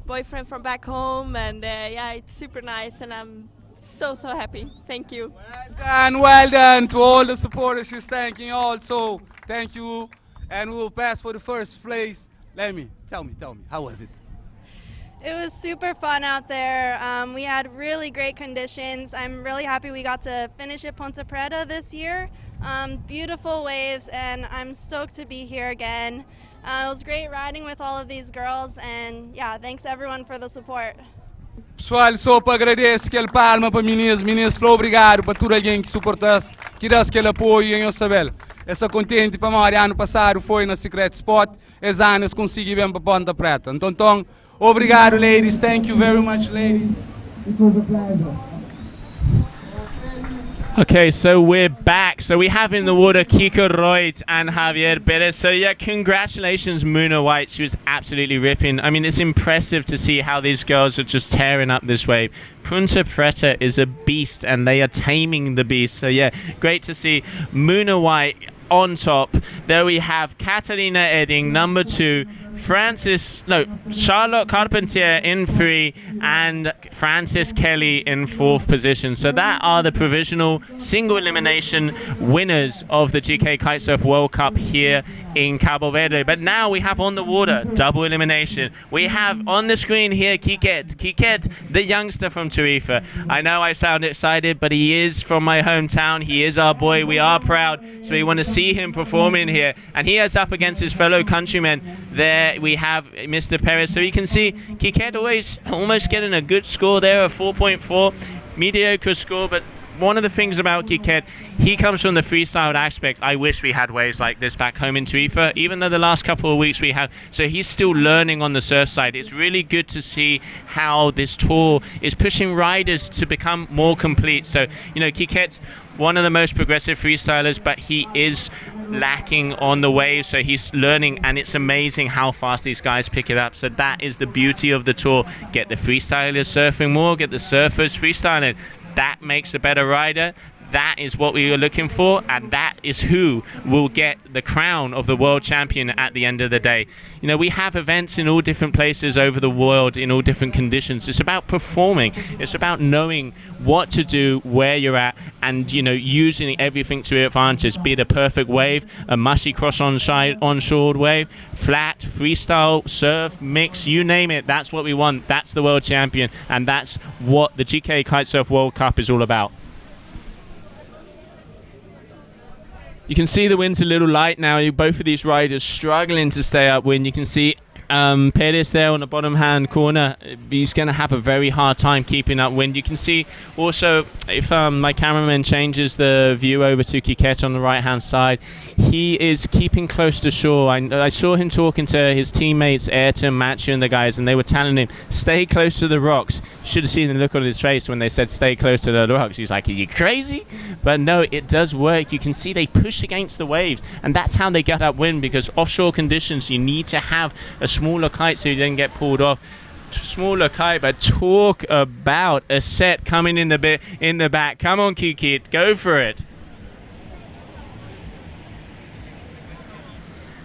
boyfriend from back home, and yeah, it's super nice, and I'm so happy. Thank you. Well done to all the supporters. She's thanking also. Thank you, and we'll pass for the first place. Tell me, how was it? It was super fun out there. We had really great conditions. I'm really happy we got to finish at Ponta Preta this year. Beautiful waves, and I'm stoked to be here again. It was great riding with all of these girls, and yeah, thanks everyone for the support. Pessoal, só para agradecer aquele palma para meninas, falou obrigado para todo alguém que suportasse, que desse aquele apoio em Osabel. Essa contente para nós, ano passado foi na Secret Spot, esse ano consegui bem para Ponta Preta. Então, obrigado, ladies. Thank you very much, ladies. It was a pleasure. Okay, so we're back. So we have in the water Kiko Royd and Javier Perez. So yeah, congratulations, Muna White. She was absolutely ripping. I mean, it's impressive to see how these girls are just tearing up this wave. Punta Preta is a beast, and they are taming the beast. So yeah, great to see Muna White on top. There we have Catalina Edding, number 2, Charlotte Carpentier in 3 and Frances Kelly in 4th position. So that are the provisional single elimination winners of the GKA Kite-Surf World Cup here in Cabo Verde. But now we have on the water double elimination. We have on the screen here Kite, the youngster from Tarifa. I know I sound excited, but he is from my hometown. He is our boy. We are proud, so we want to see him performing here. And he is up against his fellow countrymen. There we have Mr. Perez. So you can see Kite almost getting a good score there, a 4.4, mediocre score, but one of the things about Kite, he comes from the freestyle aspect. I wish we had waves like this back home in Tarifa, even though the last couple of weeks we have. So he's still learning on the surf side. It's really good to see how this tour is pushing riders to become more complete. So, you know, Kite, one of the most progressive freestylers, but he is lacking on the wave, so he's learning, and it's amazing how fast these guys pick it up. So that is the beauty of the tour. Get the freestylers surfing more, get the surfers freestyling. That makes a better rider. That is what we were looking for, and that is who will get the crown of the world champion at the end of the day. You know, we have events in all different places over the world in all different conditions. It's about performing. It's about knowing what to do, where you're at, and, you know, using everything to your advantage. Be it a perfect wave, a mushy cross onshore wave, flat, freestyle, surf, mix, you name it. That's what we want. That's the world champion, and that's what the GKA Kite-Surf World Cup is all about. You can see the wind's a little light now. Both of these riders struggling to stay upwind. You can see Perez there on the bottom hand corner. He's going to have a very hard time keeping upwind. You can see also, if my cameraman changes the view over to Kite on the right hand side, he is keeping close to shore. I saw him talking to his teammates Ayrton, Matthew and the guys, and they were telling him, stay close to the rocks. You should have seen the look on his face when they said stay close to the rocks. He's like, are you crazy? But no, it does work. You can see they push against the waves, and that's how they get upwind, because offshore conditions, you need to have a smaller kite so you don't get pulled off. Smaller kite, but talk about a set coming in the back. Come on, Kite, go for it.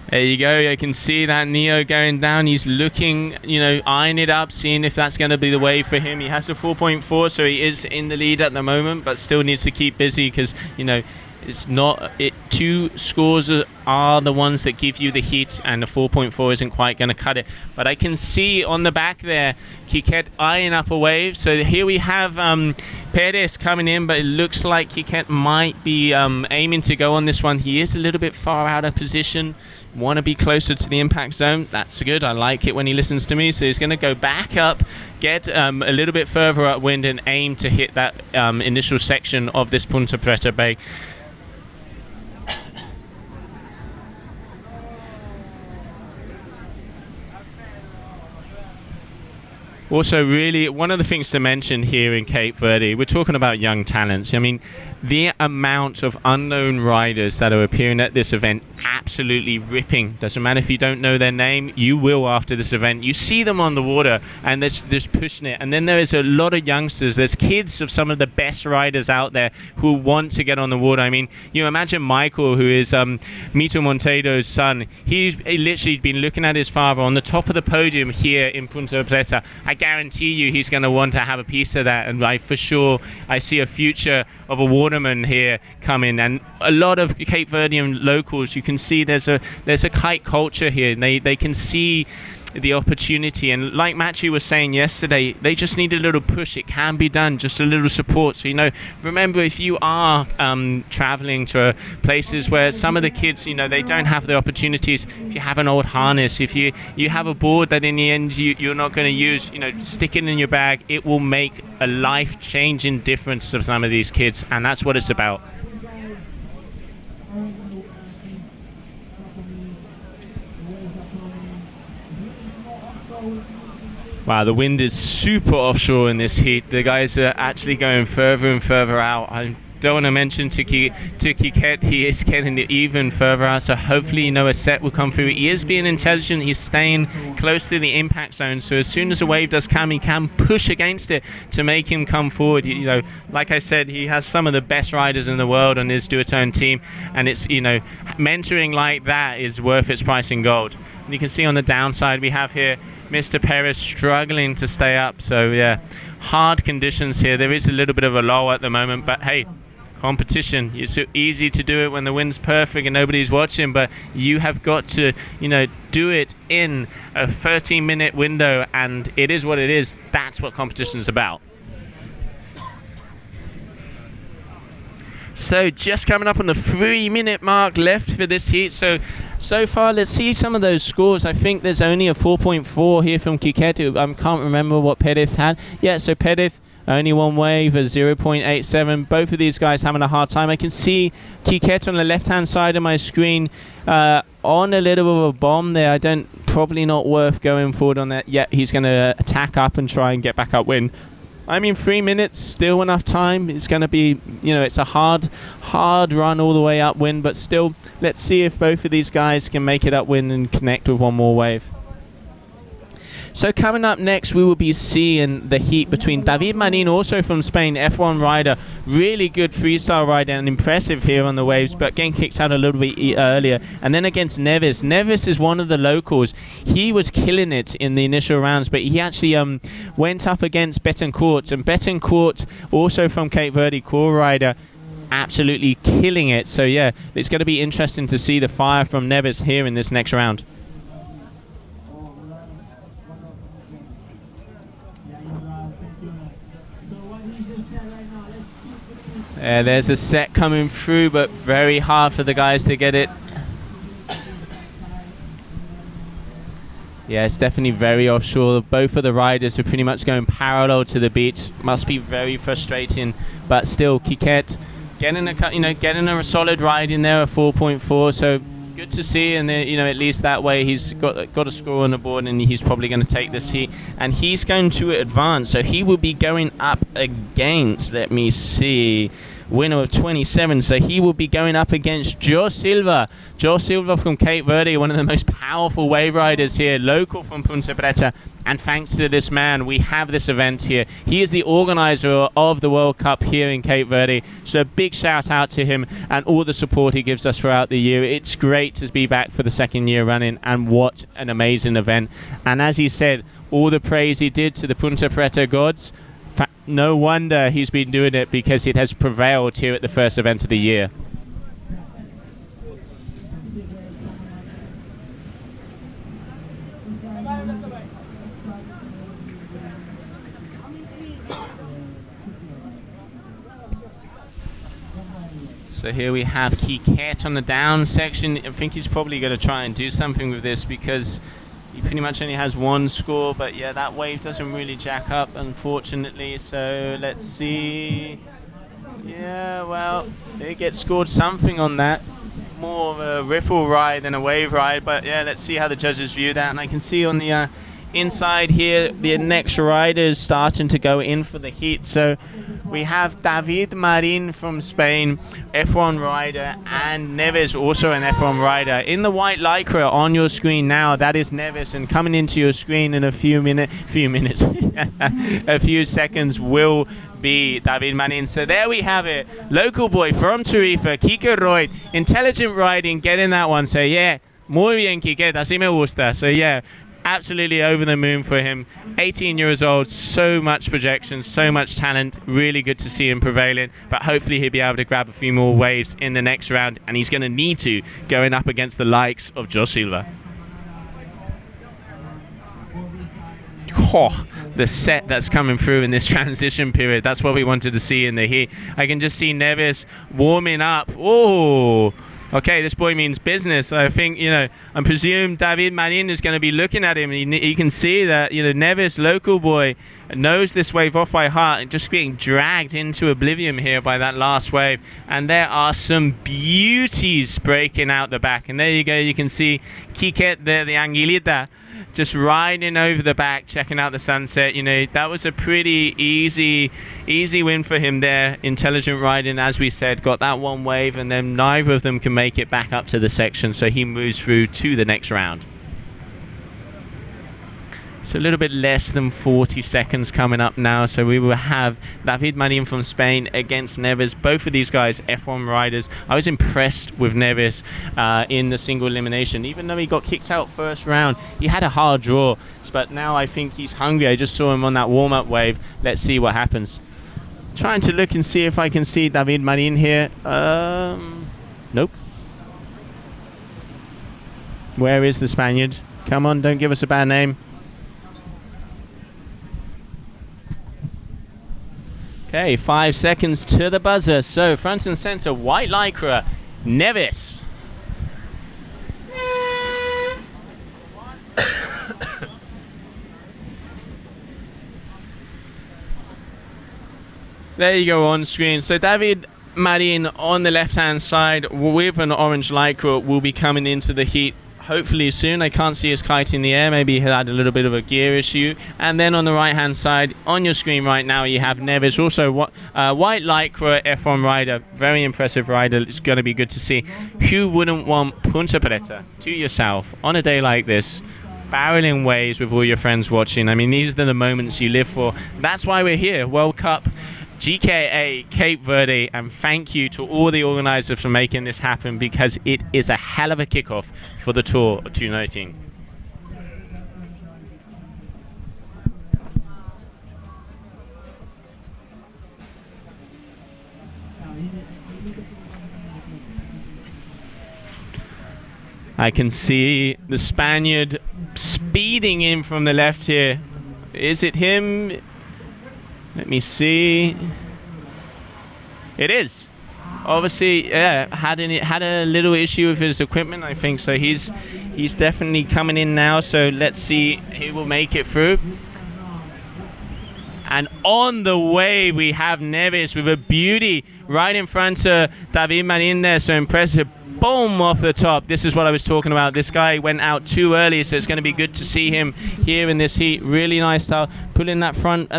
There you go. You can see that Neo going down. He's looking, you know, eyeing it up, seeing if that's going to be the way for him. He has a 4.4, so he is in the lead at the moment, but still needs to keep busy because, you know, it's not it. 2 scores are the ones that give you the heat, and the 4.4 isn't quite going to cut it. But I can see on the back there, Kite eyeing up a wave. So here we have Perez coming in, but it looks like Kite might be aiming to go on this one. He is a little bit far out of position. Want to be closer to the impact zone. That's good. I like it when he listens to me. So he's going to go back up, get a little bit further upwind, and aim to hit that initial section of this Punta Preta Bay. Also, really, one of the things to mention here in Cape Verde, we're talking about young talents. I mean, the amount of unknown riders that are appearing at this event, absolutely ripping. Doesn't matter if you don't know their name, you will after this event. You see them on the water, and they're just pushing it. And then there is a lot of youngsters. There's kids of some of the best riders out there who want to get on the water. I mean, you imagine Michael, who is Mito Montedo's son. He's literally been looking at his father on the top of the podium here in Punta Preta. I guarantee you he's going to want to have a piece of that, and for sure I see a future of a waterman here coming. And a lot of Cape Verdean locals, you can see there's a kite culture here. They can see the opportunity, and like Matthew was saying yesterday, they just need a little push. It can be done, just a little support. So, you know, remember, if you are traveling to places where some of the kids, you know, they don't have the opportunities, if you have an old harness, if you have a board that in the end you're not going to use, you know, stick it in your bag. It will make a life-changing difference to some of these kids, and that's what it's about. Wow, the wind is super offshore in this heat. The guys are actually going further and further out. I don't want to mention to Kite, he is getting even further out, so hopefully, you know, a set will come through. He is being intelligent. He's staying close to the impact zone, so as soon as a wave does come, he can push against it to make him come forward. You know, like I said, he has some of the best riders in the world on his duotone team, and it's, you know, mentoring like that is worth its price in gold. And you can see on the downside we have here Mr. Perez struggling to stay up. So yeah, hard conditions here. There is a little bit of a lull at the moment, but hey, competition. It's so easy to do it when the wind's perfect and nobody's watching, but you have got to, you know, do it in a 30-minute window, and it is what it is. That's what competition is about. So just coming up on the 3-minute mark left for this heat. So far, let's see some of those scores. I think there's only a 4.4 here from Kike. I can't remember what Perez had. Yeah, so Perez only one wave, a 0.87. Both of these guys having a hard time. I can see Kike on the left-hand side of my screen on a little bit of a bomb there. Probably not worth going forward on that yet. He's going to attack up and try and get back upwind. I mean, 3 minutes, still enough time. It's going to be, you know, it's a hard run all the way upwind, but still, let's see if both of these guys can make it upwind and connect with one more wave. So coming up next, we will be seeing the heat between David Marin, also from Spain, F1 rider, really good freestyle rider and impressive here on the waves, but getting kicked out a little bit earlier. And then against Neves. Neves is one of the locals. He was killing it in the initial rounds, but he actually went up against Betancourt. And Betancourt, also from Cape Verde, core rider, absolutely killing it. So yeah, it's going to be interesting to see the fire from Neves here in this next round. There's a set coming through, but very hard for the guys to get it. Yeah, it's definitely very offshore. Both of the riders are pretty much going parallel to the beach. Must be very frustrating, but still, Kike getting a solid ride in there, a 4.4. So good to see, and at least that way he's got a score on the board, and he's probably going to take this heat, and he's going to advance. So he will be going up against, let me see, winner of 27. So he will be going up against Joe Silva. Joe Silva from Cape Verde, one of the most powerful wave riders here, local from Punta Preta. And thanks to this man, we have this event here. He is the organizer of the World Cup here in Cape Verde. So a big shout out to him and all the support he gives us throughout the year. It's great to be back for the second year running, and what an amazing event. And as he said, all the praise he did to the Punta Preta gods, no wonder he's been doing it, because it has prevailed here at the first event of the year. So here we have Kike on the down section. I think he's probably going to try and do something with this, because he pretty much only has one score. But yeah, that wave doesn't really jack up, unfortunately. So let's see. Yeah, well, they get scored something on that. More of a ripple ride than a wave ride. But yeah, let's see how the judges view that. And I can see on the inside here, the next riders starting to go in for the heat. So we have David Marin from Spain, F1 rider, and Neves, also an F1 rider. In the white lycra on your screen now, that is Neves, and coming into your screen in a few seconds will be David Marin. So there we have it. Local boy from Tarifa, Kike Royd, intelligent riding, getting that one. So yeah, muy bien Kike, así me gusta. So yeah, absolutely over the moon for him. 18 years old, so much projection, so much talent. Really good to see him prevailing, but hopefully he'll be able to grab a few more waves in the next round, and he's going to need to, going up against the likes of Joe Silva. Oh, the set that's coming through in this transition period, that's what we wanted to see in the heat. I can just see Neves warming up. Oh, okay, this boy means business. I think, I presume David Marin is going to be looking at him. He can see that, Neves, local boy, knows this wave off by heart, and just being dragged into oblivion here by that last wave. And there are some beauties breaking out the back. And there you go, you can see Kike there, the Anguilita, just riding over the back, checking out the sunset. That was a pretty easy win for him there. Intelligent riding, as we said, got that one wave, and then neither of them can make it back up to the section, so he moves through to the next round. So a little bit less than 40 seconds coming up now. So we will have David Marin from Spain against Neves. Both of these guys, F1 riders. I was impressed with Neves in the single elimination. Even though he got kicked out first round, he had a hard draw. But now I think he's hungry. I just saw him on that warm-up wave. Let's see what happens. Trying to look and see if I can see David Marin here. Nope. Where is the Spaniard? Come on, don't give us a bad name. Okay, 5 seconds to the buzzer. So front and center, white lycra, Neves. There you go on screen. So David Marin on the left-hand side with an orange lycra will be coming into the heat hopefully soon. I can't see his kite in the air. Maybe he had a little bit of a gear issue. And then on the right-hand side, on your screen right now, you have Neves, also white lycra F1 rider. Very impressive rider. It's going to be good to see. Who wouldn't want Punta Preta to yourself on a day like this? Barreling waves with all your friends watching. I mean, these are the moments you live for. That's why we're here. World Cup, GKA, Cape Verde, and thank you to all the organisers for making this happen, because it is a hell of a kickoff for the Tour 2019. I can see the Spaniard speeding in from the left here. Is it him? Let me see. It is. Obviously, yeah, had a little issue with his equipment, I think. So he's definitely coming in now. So let's see, he will make it through. And on the way, we have Neves with a beauty right in front of David Marin there. So impressive. Boom, off the top. This is what I was talking about. This guy went out too early, so it's going to be good to see him here in this heat. Really nice style. Pulling that front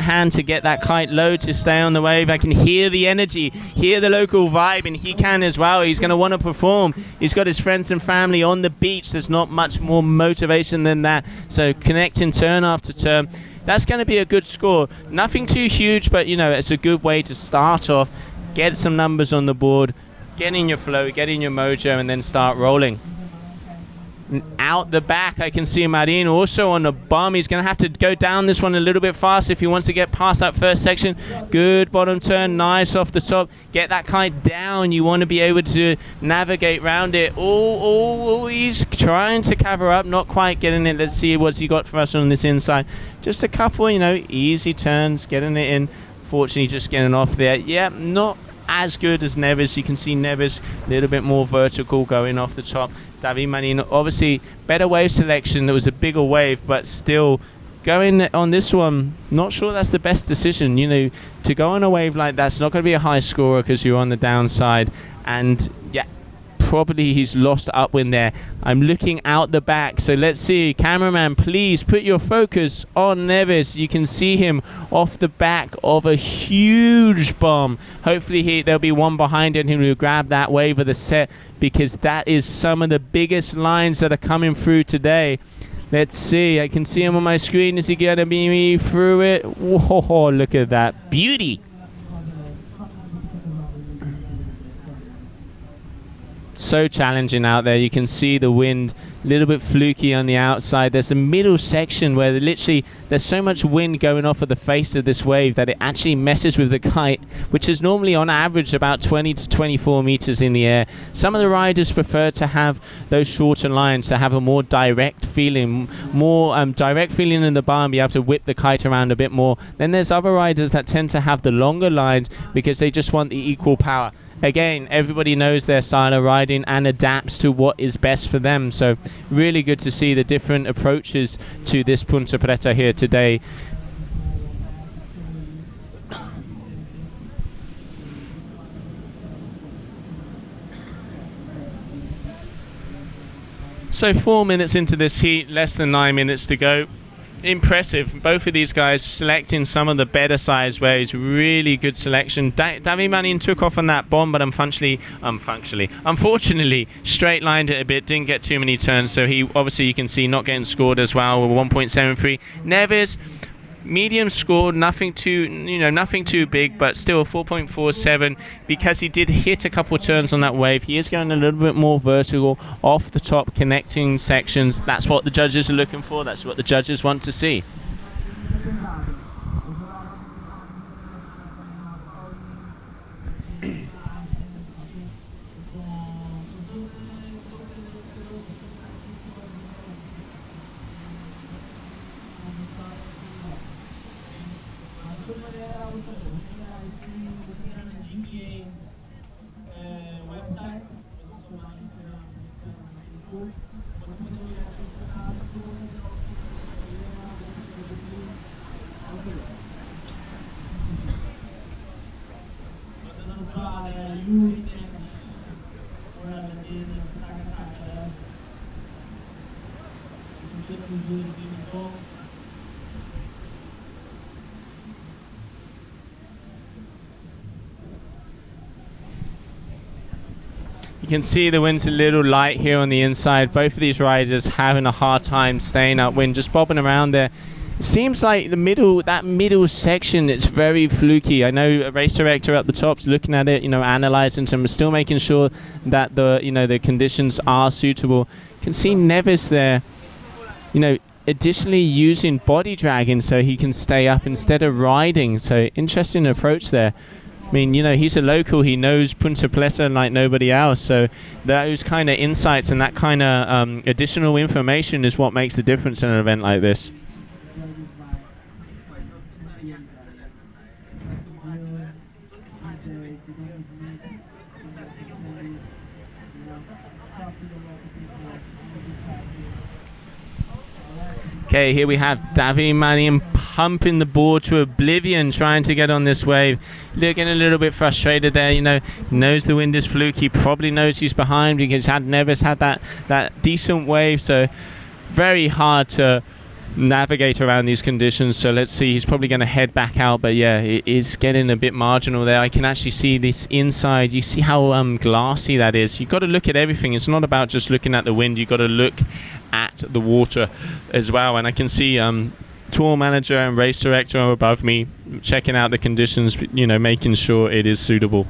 hand to get that kite low to stay on the wave. I can hear the energy, hear the local vibe, and he can as well. He's going to want to perform. He's got his friends and family on the beach. There's not much more motivation than that. So connecting turn after turn. That's going to be a good score. Nothing too huge, but you know, it's a good way to start off, get some numbers on the board, get in your flow, get in your mojo, and then start rolling. And out the back, I can see Marin also on the bum. He's going to have to go down this one a little bit fast if he wants to get past that first section. Good bottom turn, nice off the top. Get that kite down. You want to be able to navigate around it. Oh, he's trying to cover up, not quite getting it. Let's see what's he got for us on this inside. Just a couple, you know, easy turns, getting it in. Fortunately, just getting off there. Yeah, not as good as Neves. You can see Neves a little bit more vertical going off the top. David Marin, obviously better wave selection. There was a bigger wave, but still going on this one, not sure that's the best decision. You know, to go on a wave like that's not going to be a high scorer because you're on the downside. And yeah, probably he's lost upwind there. I'm looking out the back, so let's see. Cameraman, please put your focus on Neves. You can see him off the back of a huge bomb. Hopefully there'll be one behind him who will grab that wave of the set, because that is some of the biggest lines that are coming through today. Let's see. I can see him on my screen. Is he going to be through it? Whoa, look at that beauty. So challenging out there. You can see the wind a little bit fluky on the outside. There's a middle section where literally there's so much wind going off of the face of this wave that it actually messes with the kite, which is normally on average about 20 to 24 meters in the air. Some of the riders prefer to have those shorter lines to have a more direct feeling, direct feeling in the bar and be able to whip the kite around a bit more. Then there's other riders that tend to have the longer lines because they just want the equal power. Again, everybody knows their style of riding and adapts to what is best for them. So really good to see the different approaches to this Punta Preta here today. So 4 minutes into this heat, less than 9 minutes to go. impressive. Both of these guys selecting some of the better size waves. Really good selection. David Manin took off on that bomb, but unfortunately straight lined it a bit, didn't get too many turns, so he obviously, you can see, not getting scored as well with 1.73. Neves, medium score, nothing too big, but still a 4.47 because he did hit a couple turns on that wave. He is going a little bit more vertical off the top, connecting sections. That's what the judges are looking for. That's what the judges want to see. You can see the wind's a little light here on the inside. Both of these riders having a hard time staying upwind, just bobbing around there. It seems like that middle section, it's very fluky. I know a race director at the top's looking at it, analyzing them, still making sure that the conditions are suitable. You can see Neves there, additionally using body dragging so he can stay up instead of riding. So interesting approach there. I mean, he's a local. He knows Punta Plata like nobody else. So those kind of insights and that kind of additional information is what makes the difference in an event like this. Okay, here we have David Manin pumping the board to oblivion, trying to get on this wave. Looking a little bit frustrated there, knows the wind is fluky, probably knows he's behind because Neves had that decent wave, so very hard to navigate around these conditions. So let's see, he's probably going to head back out, but yeah, it is getting a bit marginal there. I can actually see this inside. You see how glassy that is. You've got to look at everything. It's not about just looking at the wind. You've got to look at the water as well. And I can see tour manager and race director are above me checking out the conditions, making sure it is suitable.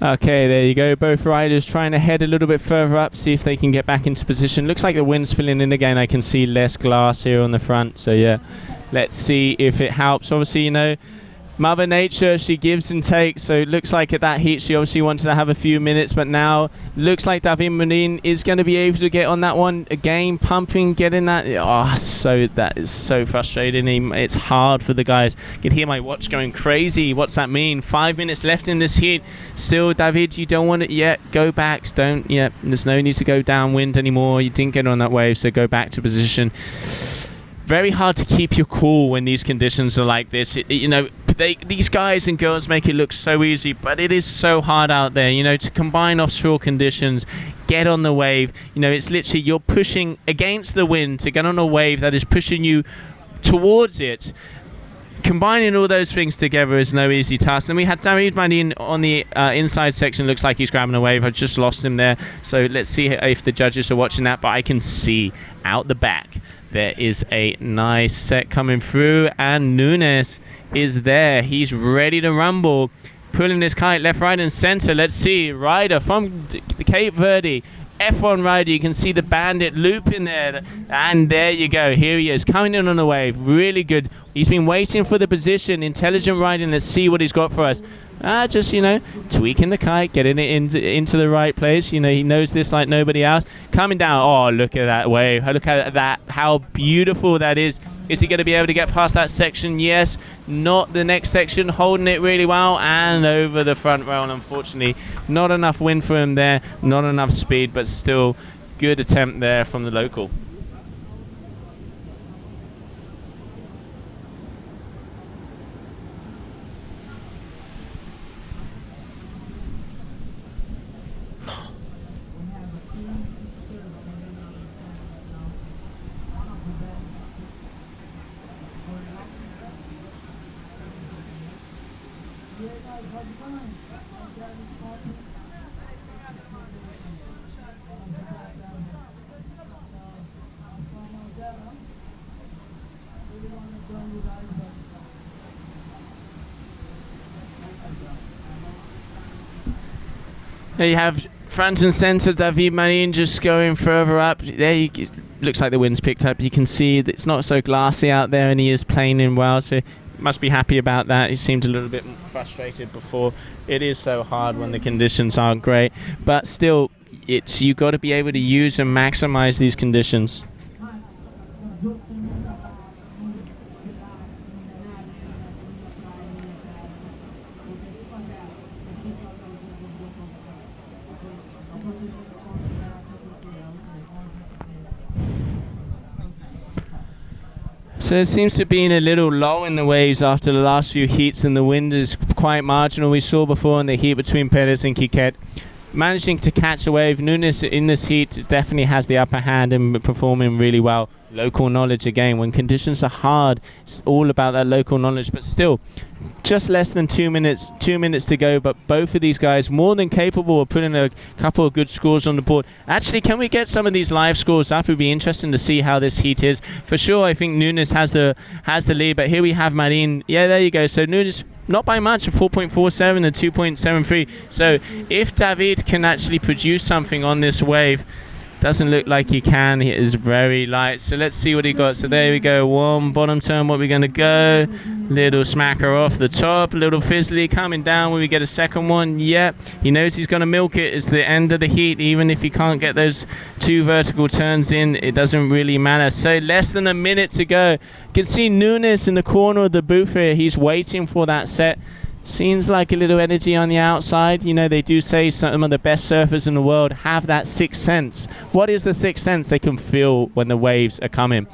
Okay, there you go. Both riders trying to head a little bit further up, see if they can get back into position. Looks like the wind's filling in again. I can see less glass here on the front. So yeah, let's see if it helps. Obviously, Mother Nature, she gives and takes. So it looks like at that heat, she obviously wanted to have a few minutes, but now looks like David Manin is going to be able to get on that one again, pumping, getting that. Oh, so that is so frustrating. It's hard for the guys. You can hear my watch going crazy. What's that mean? 5 minutes left in this heat. Still, David, you don't want it yet. Go back. Don't. Yeah, there's no need to go downwind anymore. You didn't get on that wave, so go back to position. Very hard to keep your cool when these conditions are like this. These guys and girls make it look so easy, but it is so hard out there, to combine offshore conditions, get on the wave. It's literally you're pushing against the wind to get on a wave that is pushing you towards it. Combining all those things together is no easy task. And we had David Manin on the inside section. Looks like he's grabbing a wave. I just lost him there. So let's see if the judges are watching that. But I can see out the back there is a nice set coming through, and Nunes is there. He's ready to rumble, pulling his kite left, right, and center. Let's see, rider from Cape Verde, F1 rider. You can see the bandit loop in there, and there you go. Here he is, coming in on the wave. Really good. He's been waiting for the position. Intelligent riding. Let's see what he's got for us. Just, tweaking the kite, getting it into the right place. He knows this like nobody else. Coming down, oh, look at that wave. Look at that, how beautiful that is. Is he going to be able to get past that section? Yes. Not the next section, holding it really well, and over the front rail. Unfortunately, not enough wind for him there, not enough speed, but still good attempt there from the local. There you have front and center David Marin just going further up. There looks like the wind's picked up. You can see that it's not so glassy out there, and he is playing in well, so must be happy about that. He seemed a little bit frustrated before. It is so hard when the conditions aren't great, but still, you've got to be able to use and maximize these conditions. So it seems to be a little lull in the waves after the last few heats, and the wind is quite marginal. We saw before in the heat between Perez and Quiquet. Managing to catch a wave, Nunes in this heat definitely has the upper hand and performing really well. Local knowledge again, when conditions are hard, it's all about that local knowledge, but still just less than 2 minutes to go, but both of these guys more than capable of putting a couple of good scores on the board. Actually, can we get some of these live scores up? It would be interesting to see how this heat is. For sure, I think Nunes has the lead, but here we have Marin. Yeah, there you go. So Nunes, not by much, a 4.47 and 2.73. So if David can actually produce something on this wave, doesn't look like he can. He is very light. So let's see what he got. So there we go. One bottom turn. What we're going to go. Little smacker off the top. Little fizzly coming down. Will we get a second one? Yep. He knows he's going to milk it. It's the end of the heat. Even if he can't get those 2 vertical turns in, it doesn't really matter. So less than a minute to go. You can see Nunes in the corner of the booth here. He's waiting for that set. Seems like a little energy on the outside. They do say some of the best surfers in the world have that sixth sense. What is the sixth sense? They can feel when the waves are coming.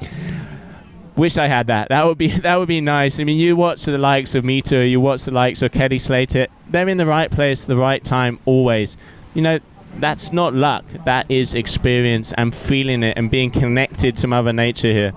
Wish I had that. That would be nice. I mean, you watch the likes of Mito, you watch the likes of Kelly Slater. They're in the right place, the right time, always. That's not luck. That is experience and feeling it and being connected to Mother Nature here.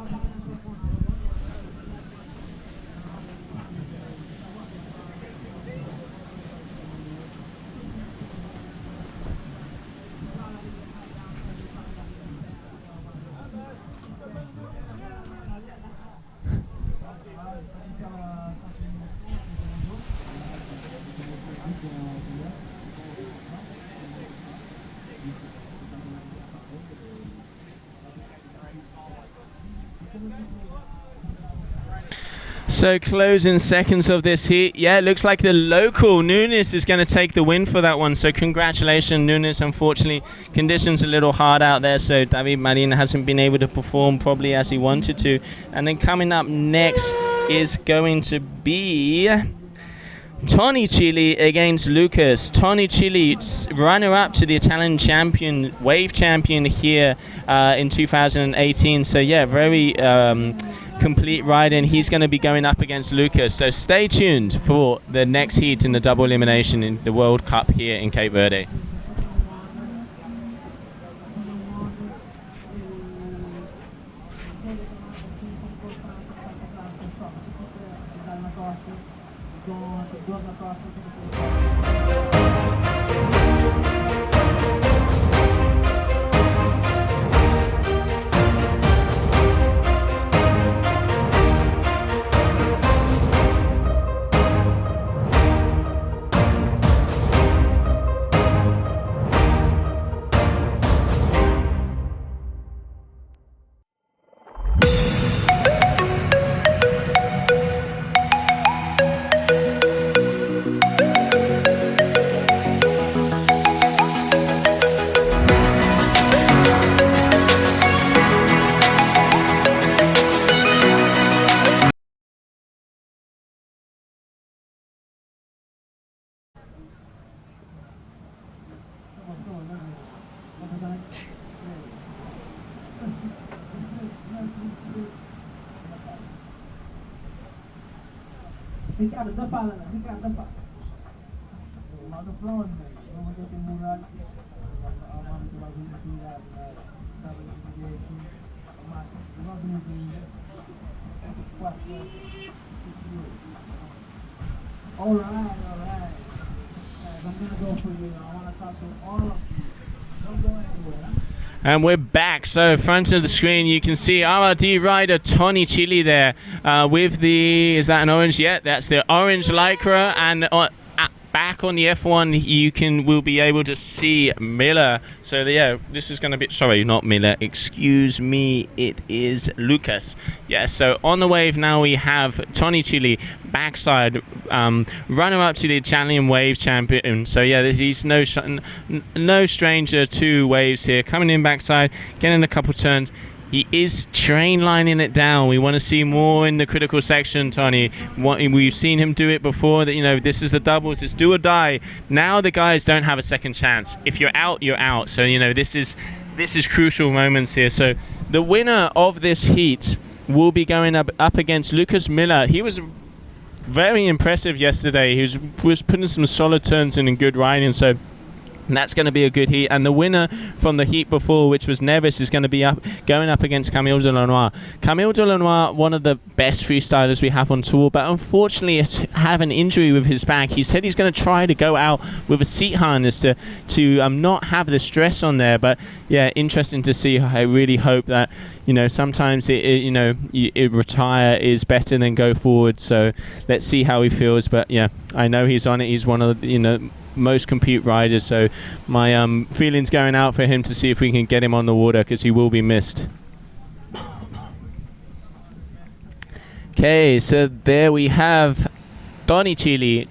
So closing seconds of this heat. Yeah, it looks like the local Nunes is going to take the win for that one. So congratulations, Nunes. Unfortunately, conditions a little hard out there, so David Marin hasn't been able to perform probably as he wanted to. And then coming up next is going to be Tony Chili against Lucas. Tony Chili, runner-up to the Italian champion, wave champion here in 2018. So yeah, very complete ride, and he's going to be going up against Lucas. So stay tuned for the next heat in the double elimination in the World Cup here in Cape Verde. Ricardo, da fala, Ricardo, da fala. Lá no front, vamos ter que mudar. Vamos ter mais uma sabe de aqui. Mas nós não temos 4. All right. I'm gonna go for you. I want to talk to all of you. Don't go anywhere. And we're back. So front of the screen, you can see RRD rider Tony Chili there with the, is that an orange? Yeah, that's the orange Lycra. And back on the F1, we'll be able to see Miller. So yeah, this is going to be, sorry, not Miller, excuse me, it is Lucas. Yeah, so on the wave now we have Tony Chili, backside, runner up to the Italian wave champion. So yeah, he's no stranger to waves here. Coming in backside, getting a couple turns. He is train lining it down. We want to see more in the critical section, Tony. We've seen him do it before. That, you know, this is the doubles. It's do or die. Now the guys don't have a second chance. If you're out, you're out. So you know this is crucial moments here. So the winner of this heat will be going up against Lucas Miller. He was very impressive yesterday. He was putting some solid turns in and good riding. So that's going to be a good heat, and the winner from the heat before, which was Nevis, is going to be going up against Camille Delanois. Camille Delanois, one of the best freestylers we have on tour, but unfortunately has had an injury with his back. He said he's going to try to go out with a seat harness to not have the stress on there. But yeah, interesting to see. I really hope that, you know, sometimes it retire is better than go forward. So let's see how he feels. But yeah, I know he's on it. He's one of the, most compete riders, so my feelings going out for him to see if we can get him on the water, because he will be missed. Okay, so there we have Tony Chili,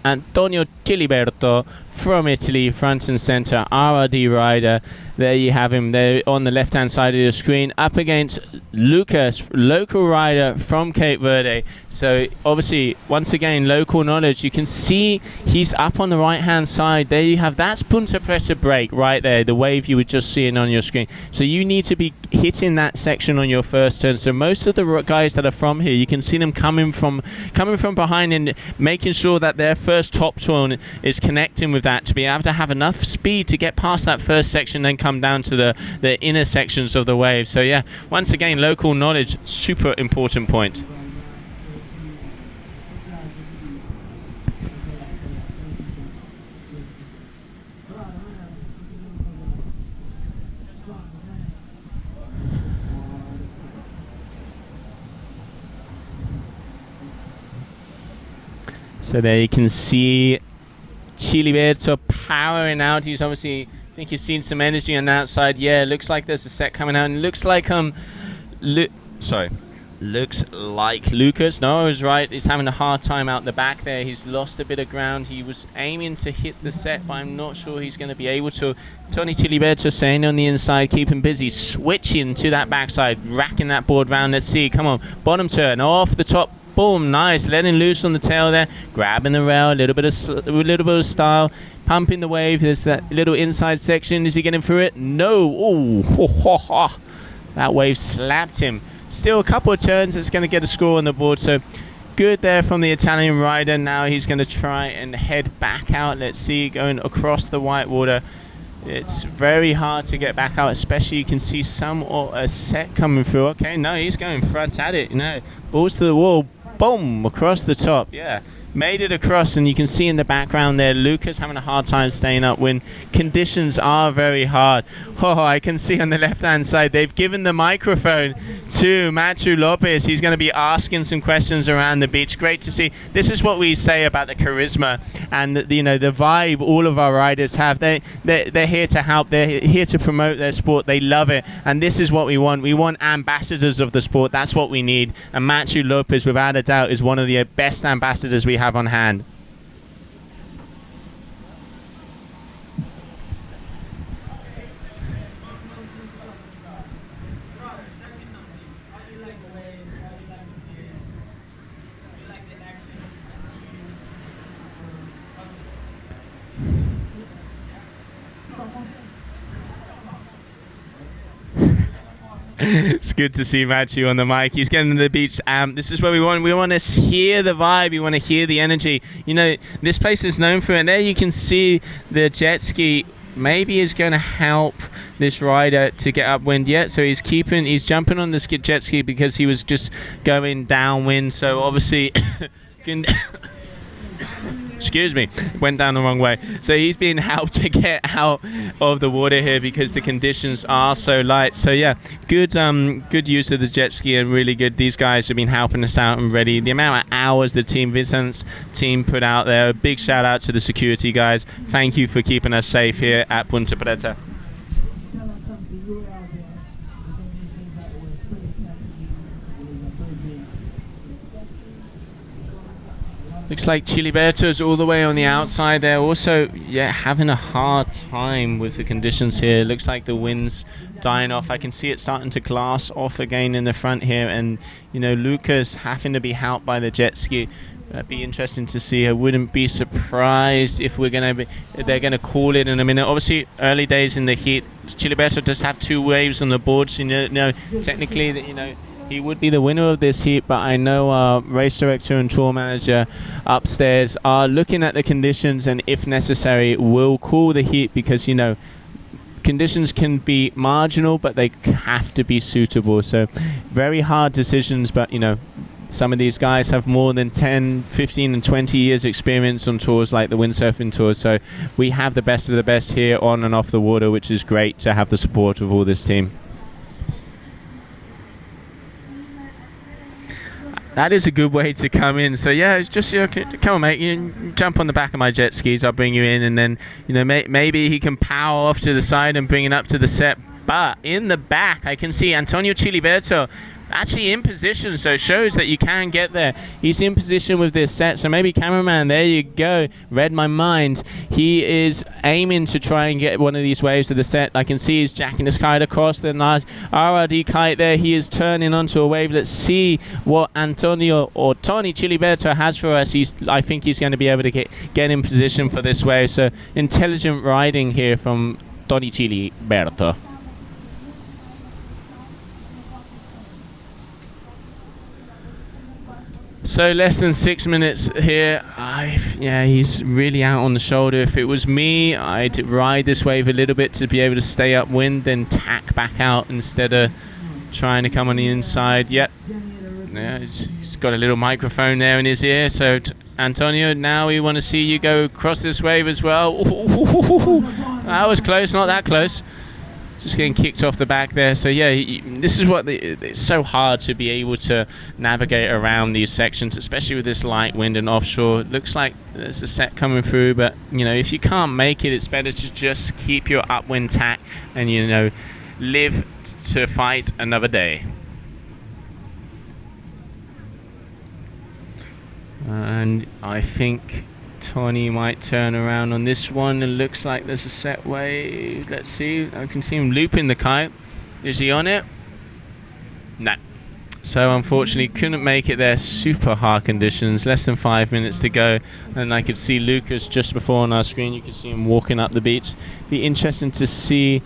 Antonio Chiliberto from Italy, front and center, RRD rider. There you have him there on the left hand side of your screen, up against Lucas, local rider from Cape Verde. So obviously, once again, local knowledge. You can see he's up on the right hand side. There you have, that's Punta Preta break right there, the wave you were just seeing on your screen. So you need to be hitting that section on your first turn. So most of the guys that are from here, you can see them coming from behind and making sure that their first top turn is connecting with that, to be able to have enough speed to get past that first section, then come down to the inner sections of the wave. So yeah, once again, local knowledge, super important point. So there you can see Chiliberto powering out. He's obviously, I think he's seen some energy on that side. Yeah, looks like there's a set coming out, and looks like looks like Lucas. No, I was right. He's having a hard time out the back there. He's lost a bit of ground. He was aiming to hit the set, but I'm not sure he's going to be able to. Tony Chiliberto staying on the inside, keep him busy, switching to that backside, racking that board round. Let's see. Come on, bottom turn off the top. Boom, nice, letting loose on the tail there, grabbing the rail, a little bit of style, pumping the wave. There's that little inside section. Is he getting through it? No. Oh, that wave slapped him. Still a couple of turns. It's going to get a score on the board. So good there from the Italian rider. Now he's going to try and head back out. Let's see, going across the white water. It's very hard to get back out, especially you can see a set coming through. Okay, no, he's going front at it. Balls to the wall. Boom, across the top. Yeah, made it across, and you can see in the background there Lucas having a hard time staying up when conditions are very hard. Oh, I can see on the left hand side they've given the microphone to Matthew Lopez. He's going to be asking some questions around the beach. Great to see. This is what we say about the charisma and the vibe all of our riders have. They're here to help. They're here to promote their sport. They love it, and this is what we want. We want ambassadors of the sport. That's what we need, and Matthew Lopez, without a doubt, is one of the best ambassadors we have on hand. It's good to see Matthew on the mic. He's getting the beach amp. This is what we want. We want to hear the vibe. We want to hear the energy. You know, this place is known for it. And there you can see the jet ski maybe is going to help this rider to get upwind yet. So he's jumping on the jet ski because he was just going downwind. So obviously, excuse me, went down the wrong way. So he's being helped to get out of the water here because the conditions are so light. So yeah, good use of the jet ski and really good. These guys have been helping us out and ready. The amount of hours the team Vicent's team put out there. A big shout out to the security guys. Thank you for keeping us safe here at Punta Preta. Looks like Chiliberto's all the way on the outside there. Also, yeah, having a hard time with the conditions here. Looks like the wind's dying off. I can see it starting to glass off again in the front here. And, you know, Lucas having to be helped by the jet ski. That'd be interesting to see. I wouldn't be surprised if they're gonna call it in a minute. Obviously, early days in the heat. Chiliberto does have 2 waves on the board. So, you know, technically, you know, he would be the winner of this heat, but I know our race director and tour manager upstairs are looking at the conditions and if necessary will call the heat because, you know, conditions can be marginal, but they have to be suitable. So very hard decisions, but, you know, some of these guys have more than 10, 15 and 20 years experience on tours like the windsurfing tours. So we have the best of the best here on and off the water, which is great to have the support of all this team. That is a good way to come in. So yeah, it's just, you know, come on mate, you jump on the back of my jet skis, I'll bring you in, and then, you know, maybe he can power off to the side and bring it up to the set. But in the back I can see Antonio Chiliberto actually in position, so it shows that you can get there. He's in position with this set, so maybe cameraman, there you go, read my mind. He is aiming to try and get one of these waves to the set. I can see he's jacking his kite across the nice RRD kite there. He is turning onto a wave. Let's see what Antonio or Tony Chiliberto has for us. I think he's going to be able to get in position for this wave. So intelligent riding here from Tony Chiliberto. So less than 6 minutes here. Yeah, he's really out on the shoulder. If it was me, I'd ride this wave a little bit to be able to stay upwind, then tack back out instead of trying to come on the inside. Yep. Yeah, he's got a little microphone there in his ear. So Antonio, now we want to see you go across this wave as well. Ooh, that was close, not that close. Just getting kicked off the back there. So yeah, this is what it's so hard to be able to navigate around these sections, especially with this light wind and offshore. It looks like there's a set coming through, but you know, if you can't make it, it's better to just keep your upwind tack and, you know, live to fight another day. And I think Tony might turn around on this one. It looks like there's a set wave. Let's see. I can see him looping the kite. Is he on it? No. So unfortunately couldn't make it there. Super hard conditions. Less than 5 minutes to go. And I could see Lucas just before on our screen. You can see him walking up the beach. Be interesting to see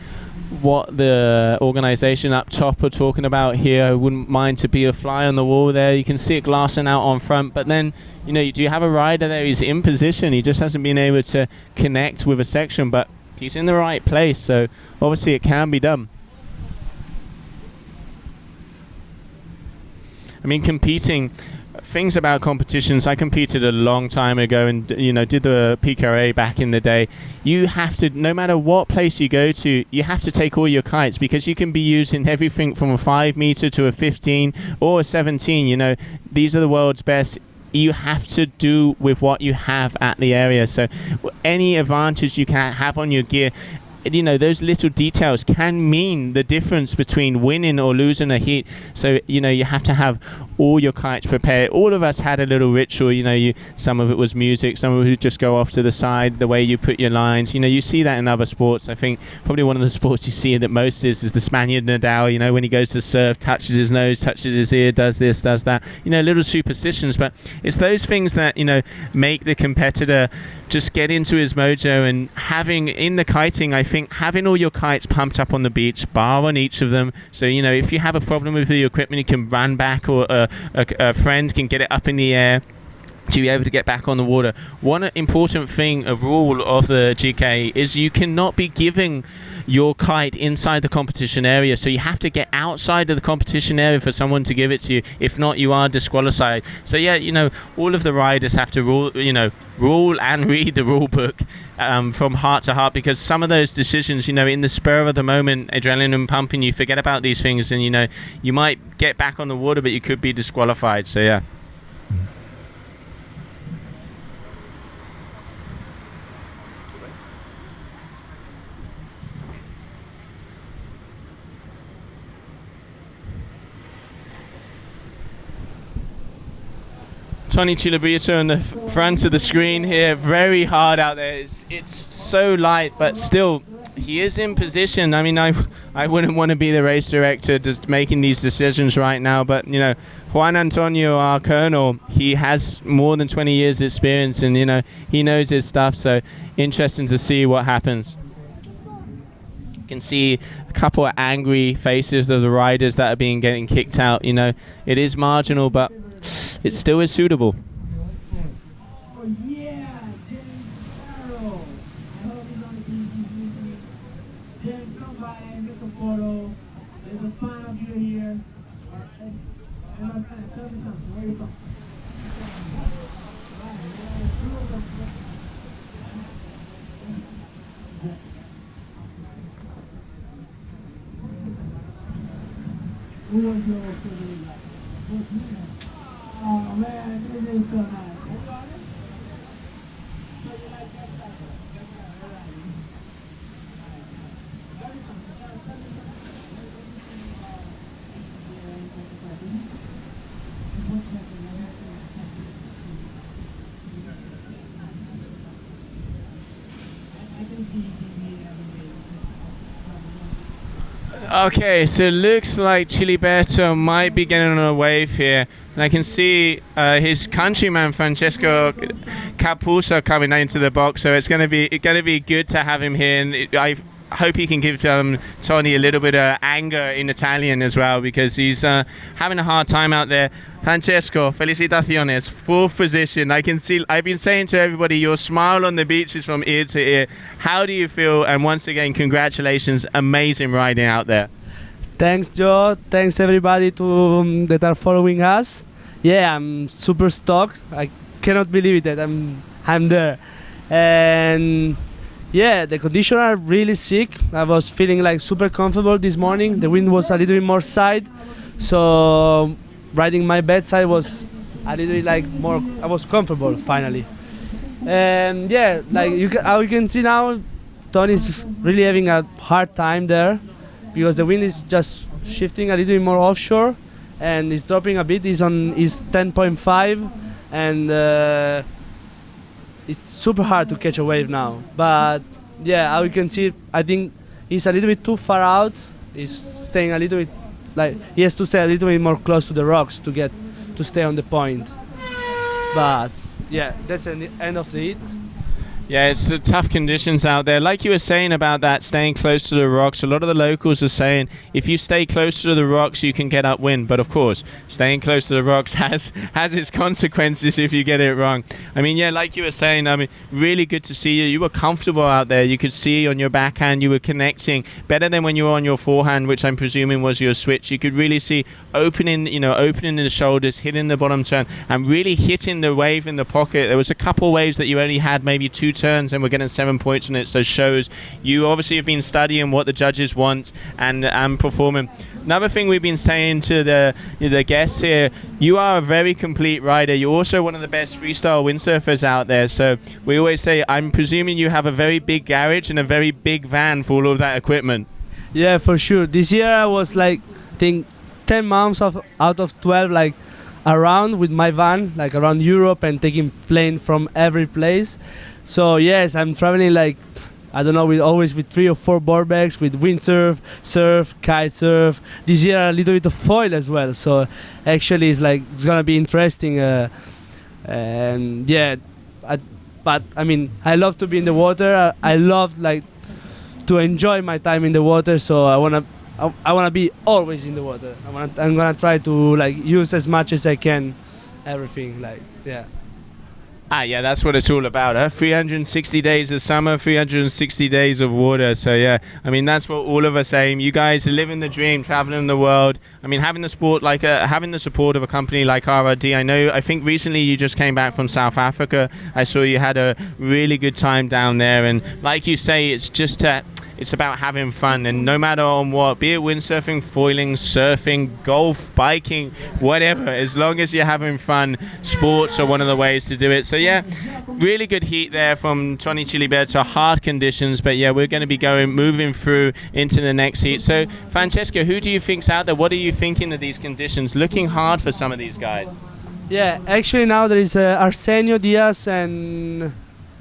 what the organization up top are talking about here. I wouldn't mind to be a fly on the wall there. You can see it glassing out on front, but then, you know, you do have a rider there. He's in position. He just hasn't been able to connect with a section, but he's in the right place, so obviously it can be done. I mean, competing, things about competitions, I competed a long time ago and, you know, did the PKA back in the day. You have to, no matter what place you go to, you have to take all your kites because you can be using everything from a 5 meter to a 15 or a 17. You know, these are the world's best. You have to do with what you have at the area. So any advantage you can have on your gear, you know, those little details can mean the difference between winning or losing a heat. So, you know, you have to have all your kites prepared. All of us had a little ritual, some of it was music, some of it would just go off to the side, the way you put your lines. You see that in other sports. I think probably one of the sports you see that most is the Spaniard Nadal, when he goes to serve, touches his nose, touches his ear, does this, does that, little superstitions. But it's those things that, make the competitor just get into his mojo. And having, in the kiting, I think having all your kites pumped up on the beach, bar on each of them, so if you have a problem with the equipment, you can run back, or a friend can get it up in the air to be able to get back on the water. One important thing, a rule of the GKA, is you cannot be giving your kite inside the competition area, so you have to get outside of the competition area for someone to give it to you. If not, you are disqualified. So yeah, all of the riders have to rule and read the rule book from heart to heart, because some of those decisions, in the spur of the moment, adrenaline pumping, you forget about these things, and you might get back on the water, but you could be disqualified. So yeah. Tony Chilibrito on the front of the screen here, very hard out there. It's so light, but still, he is in position. I mean, I wouldn't want to be the race director just making these decisions right now, but Juan Antonio, our colonel, he has more than 20 years experience, and he knows his stuff, so interesting to see what happens. You can see a couple of angry faces of the riders that are getting kicked out. It is marginal, but it still is suitable. Oh man, it is so nice. Okay, so it looks like Chiliberto might be getting on a wave here. And I can see his countryman Francesco Capuzzo coming into the box, so it's going to be good to have him here. And I hope he can give Tony a little bit of anger in Italian as well, because he's having a hard time out there. Francesco, felicitaciones, fourth position. I can see, I've been saying to everybody, your smile on the beach is from ear to ear. How do you feel? And once again, congratulations, amazing riding out there. Thanks, Joe. Thanks everybody that are following us. Yeah, I'm super stoked. I cannot believe it that I'm there. And yeah, the conditions are really sick. I was feeling like super comfortable this morning. The wind was a little bit more side, so riding my bedside was a little bit like more. I was comfortable finally. And yeah, like how you can see now, Tony's really having a hard time there, because the wind is just shifting a little bit more offshore, and it's dropping a bit. It's 10.5, and it's super hard to catch a wave now. But yeah, how you can see, I think he's a little bit too far out. He's staying a little bit, like he has to stay a little bit more close to the rocks to stay on the point. But yeah, that's the end of the heat. Yeah, it's tough conditions out there. Like you were saying about that, staying close to the rocks, a lot of the locals are saying if you stay close to the rocks, you can get upwind. But of course, staying close to the rocks has its consequences if you get it wrong. I mean, yeah, like you were saying, I mean, really good to see you. You were comfortable out there. You could see on your backhand, you were connecting better than when you were on your forehand, which I'm presuming was your switch. You could really see opening the shoulders, hitting the bottom turn, and really hitting the wave in the pocket. There was a couple waves that you only had maybe 2 turns, and we're getting 7 points on it. So shows you obviously have been studying what the judges want and performing. Another thing we've been saying to the guests here, you are a very complete rider. You're also one of the best freestyle windsurfers out there. So we always say, I'm presuming you have a very big garage and a very big van for all of that equipment. Yeah, for sure. This year I was like, I think 10 months out of 12, like around with my van, like around Europe and taking plane from every place. So yes, I'm traveling like, I don't know, always with 3 or 4 board bags, with windsurf, surf, kite surf. This year a little bit of foil as well. So actually it's gonna be interesting. And yeah, but I mean, I love to be in the water. I love like to enjoy my time in the water. So I wanna be always in the water. I'm gonna try to like use as much as I can, everything, like, yeah. Yeah, that's what it's all about, huh? 360 days of summer, 360 days of water. So yeah, I mean, that's what all of us aim. You guys are living the dream, traveling the world. I mean, having the sport like having the support of a company like RRD. I think recently you just came back from South Africa. I saw you had a really good time down there, and like you say, it's just it's about having fun, and no matter on what, be it windsurfing, foiling, surfing, golf, biking, whatever, as long as you're having fun, sports are one of the ways to do it. So yeah, really good heat there from Tony Chiliberto, hard conditions, but yeah, we're going to be moving through into the next heat. So Francesco, who do you think's out there? What are you thinking of these conditions? Looking hard for some of these guys. Yeah, actually now there is Arsenio Diaz and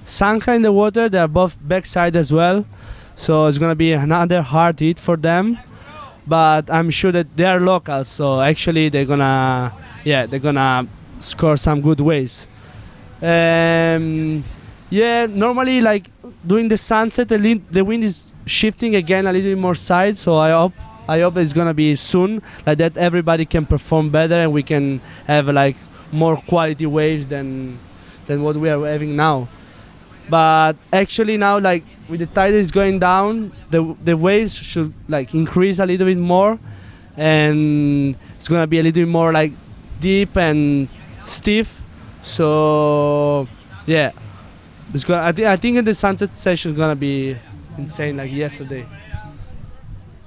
Sanka in the water. They are both backside as well. So it's gonna be another hard hit for them, but I'm sure that they are locals. So actually they're gonna score some good waves. Yeah, normally like during the sunset, the wind is shifting again a little bit more side. So I hope it's gonna be soon, like that everybody can perform better and we can have like more quality waves than what we are having now. But actually now, like with the tide is going down, the waves should like increase a little bit more, and it's gonna be a little bit more like deep and stiff. So yeah, I think the sunset session is gonna be insane like yesterday.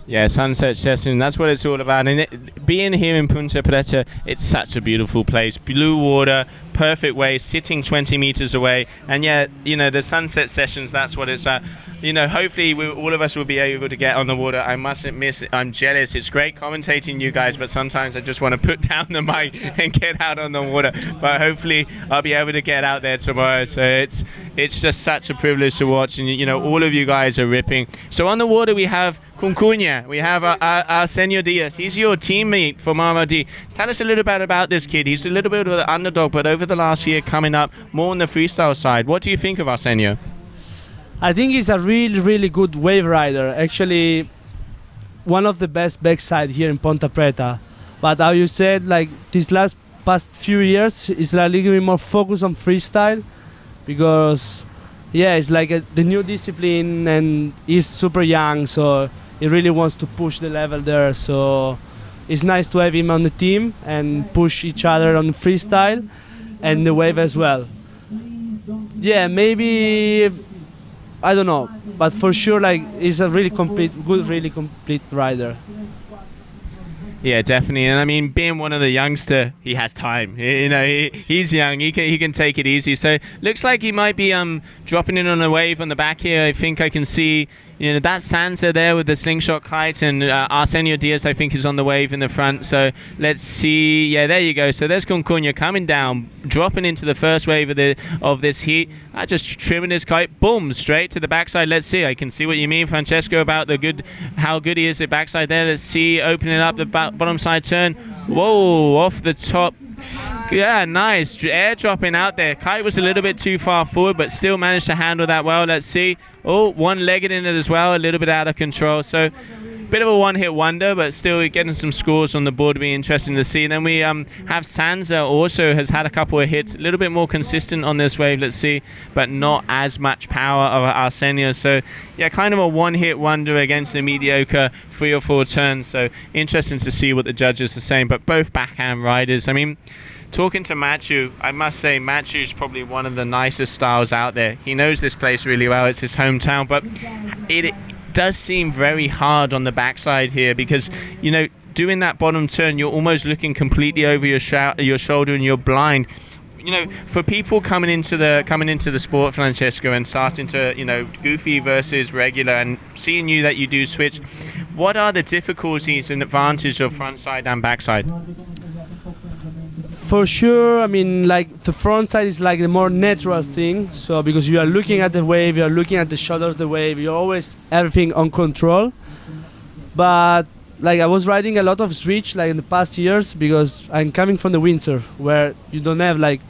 Yeah, sunset session, that's what it's all about. And being here in Punta Preta, it's such a beautiful place. Blue water, perfect wave, sitting 20 meters away. And yeah, you know, the sunset sessions, that's what it's at. You know, hopefully all of us will be able to get on the water. I mustn't miss it. I'm jealous. It's great commentating you guys, but sometimes I just want to put down the mic and get out on the water. But hopefully I'll be able to get out there tomorrow. So it's just such a privilege to watch. And, you know, all of you guys are ripping. So on the water we have Cuncuña. We have Arsenio Diaz. He's your teammate from RRD. Tell us a little bit about this kid. He's a little bit of an underdog, but over the last year coming up more on the freestyle side. What do you think of Arsenio? I think he's a really good wave rider. Actually, one of the best backside here in Ponta Preta. But how you said, like these past few years, it's a little bit more focused on freestyle, because yeah, it's like the new discipline, and he's super young, so he really wants to push the level there. So it's nice to have him on the team and push each other on freestyle and the wave as well. Yeah, maybe, I don't know, but for sure, like, he's a really complete rider. Yeah, definitely. And I mean, being one of the youngster, he has time. You know, he's young. He can take it easy. So looks like he might be dropping in on a wave on the back here. I think I can see, you know, that Sansa there with the slingshot kite, and Arsenio Diaz I think is on the wave in the front. So let's see. Yeah, there you go. So there's Cuncuña coming down, dropping into the first wave of this heat. Just trimming his kite, boom, straight to the backside. Let's see. I can see what you mean, Francesco, about how good he is at backside there. Let's see, opening up the bottom side turn. Whoa, off the top. Yeah, nice. Air dropping out there. Kite was a little bit too far forward, but still managed to handle that well. Let's see. Oh, one-legged in it as well, a little bit out of control. So, bit of a one-hit wonder, but still getting some scores on the board would be interesting to see. Then we have Sansa also has had a couple of hits, a little bit more consistent on this wave, let's see, but not as much power of Arsenio. So, yeah, kind of a one-hit wonder against a mediocre 3 or 4 turns. So, interesting to see what the judges are saying, but both backhand riders. I mean, talking to Matthew, I must say Matthew is probably one of the nicest styles out there. He knows this place really well. It's his hometown, but it does seem very hard on the backside here, because, you know, doing that bottom turn, you're almost looking completely over your shoulder and you're blind. You know, for people coming into the sport, Francesco, and starting to, you know, goofy versus regular, and seeing that you do switch, what are the difficulties and advantage of front side and backside? For sure, I mean, like the front side is like the more natural thing. So because you are looking at the wave, you are looking at the shoulders of the wave, you're always everything on control. But like I was riding a lot of switch like in the past years because I'm coming from the windsurf where you don't have like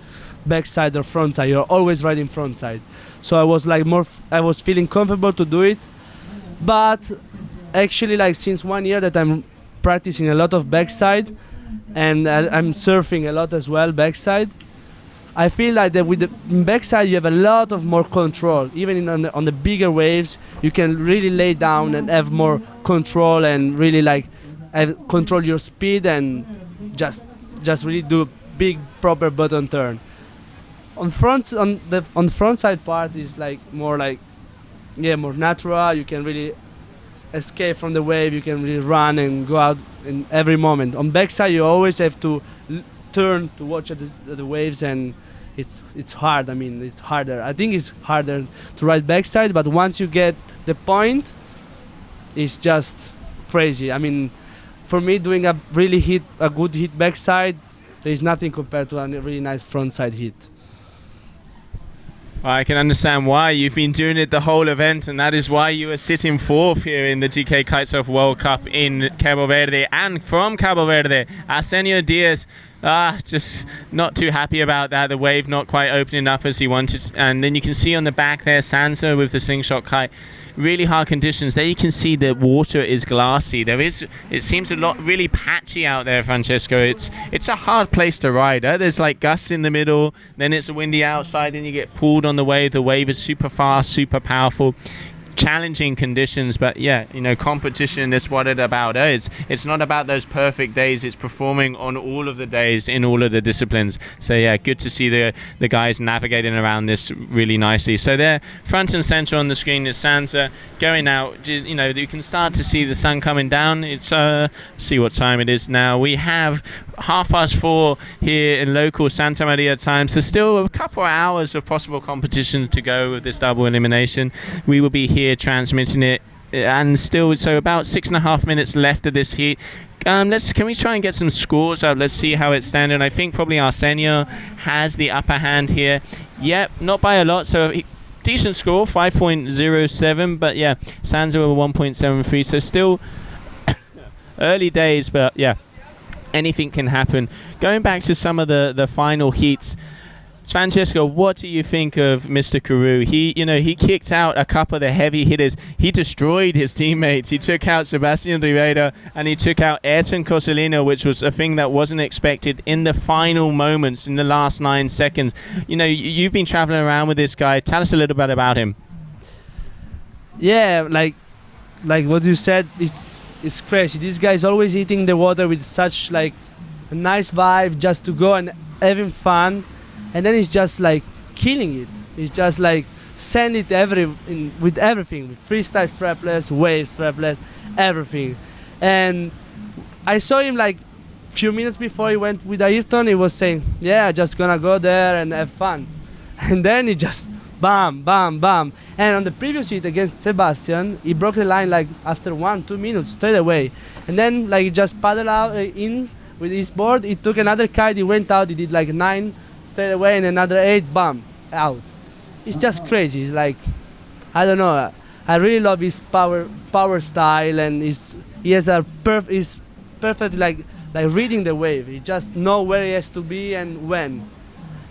backside or front side. You're always riding front side. So I was like I was feeling comfortable to do it. But actually, like since 1 year that I'm practicing a lot of backside. And I'm surfing a lot as well backside. I feel like that with the backside you have a lot of more control. Even on the bigger waves, you can really lay down and have more control and really like control your speed and just really do a big proper button turn. On the front side part is like more natural. You can really escape from the wave, you can really run and go out in every moment. On backside you always have to turn to watch the waves, and it's hard. I mean, it's harder. I think it's harder to ride backside, but once you get the point, it's just crazy. I mean, for me, doing a good hit backside, there is nothing compared to a really nice front side hit. Well, I can understand why. You've been doing it the whole event, and that is why you are sitting fourth here in the GKA Kite-Surf World Cup in Cabo Verde. And from Cabo Verde, Arsenio Diaz, just not too happy about that. The wave not quite opening up as he wanted. And then you can see on the back there, Sansa with the slingshot kite. Really hard conditions. There you can see the water is glassy. It seems really patchy out there, Francesco. It's a hard place to ride. There's like gusts in the middle, then it's windy outside, then you get pulled on the wave. The wave is super fast, super powerful. Challenging conditions, but yeah, competition is what it's about. It's not about those perfect days, it's performing on all of the days in all of the disciplines. So yeah, good to see the guys navigating around this really nicely. So there, front and center on the screen is Sansa going out. You can start to see the sun coming down. It's see what time it is now. We have 4:30 here in local Santa Maria time, so still a couple of hours of possible competition to go with this double elimination. We will be here transmitting it, and still so about 6.5 minutes left of this heat. Can we try and get some scores up? Let's see how it's standing. I think probably Arsenio has the upper hand here. Yep, not by a lot, so decent score, 5.07, but yeah, Sansa with 1.73, so still early days, but yeah, anything can happen. Going back to some of the final heats, Francesco, what do you think of Mr. Carew? He kicked out a couple of the heavy hitters. He destroyed his teammates. He took out Sebastian Rivera and he took out Ayrton Cosolino, which was a thing that wasn't expected in the final moments, in the last 9 seconds. You've been traveling around with this guy. Tell us a little bit about him. Yeah, like what you said is crazy. This guy is always hitting the water with such like a nice vibe, just to go and having fun. And then he's just like killing it. He's just like send it with everything, with freestyle strapless, wave strapless, everything. And I saw him like few minutes before he went with Ayrton. He was saying, "Yeah, just gonna go there and have fun." And then he just bam, bam, bam. And on the previous hit against Sebastian, he broke the line like after 1-2 minutes straight away. And then like he just paddled out in with his board. He took another kite. He went out. He did like 9. Straight away and another 8, bam, out. It's just crazy. It's like, I don't know. I really love his power style, and he has he's perfect like reading the wave. He just know where he has to be and when.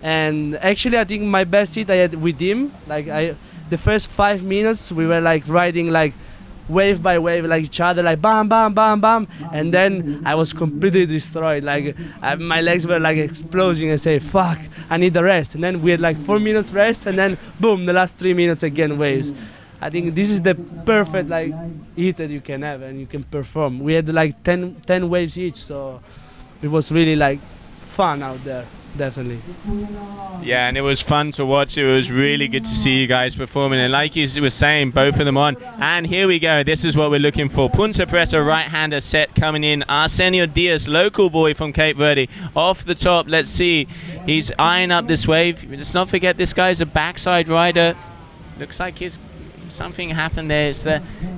And actually, I think my best hit I had with him. The first 5 minutes we were like riding like wave by wave, like each other, like bam, bam, bam, bam, and then I was completely destroyed. Like my legs were like exploding. I say, "Fuck, I need the rest." And then we had like 4 minutes rest, and then boom, the last 3 minutes again waves. I think this is the perfect like hit that you can have and you can perform. We had like 10 waves each, so it was really like fun out there. Definitely. Yeah, and it was fun to watch. It was really good to see you guys performing, and like you were saying, both of them on. And here we go. This is what we're looking for. Punta Preta right-hander set coming in. Arsenio Diaz, local boy from Cape Verde, off the top. Let's see. He's eyeing up this wave. Let's not forget this guy's a backside rider. Looks like something happened there. It's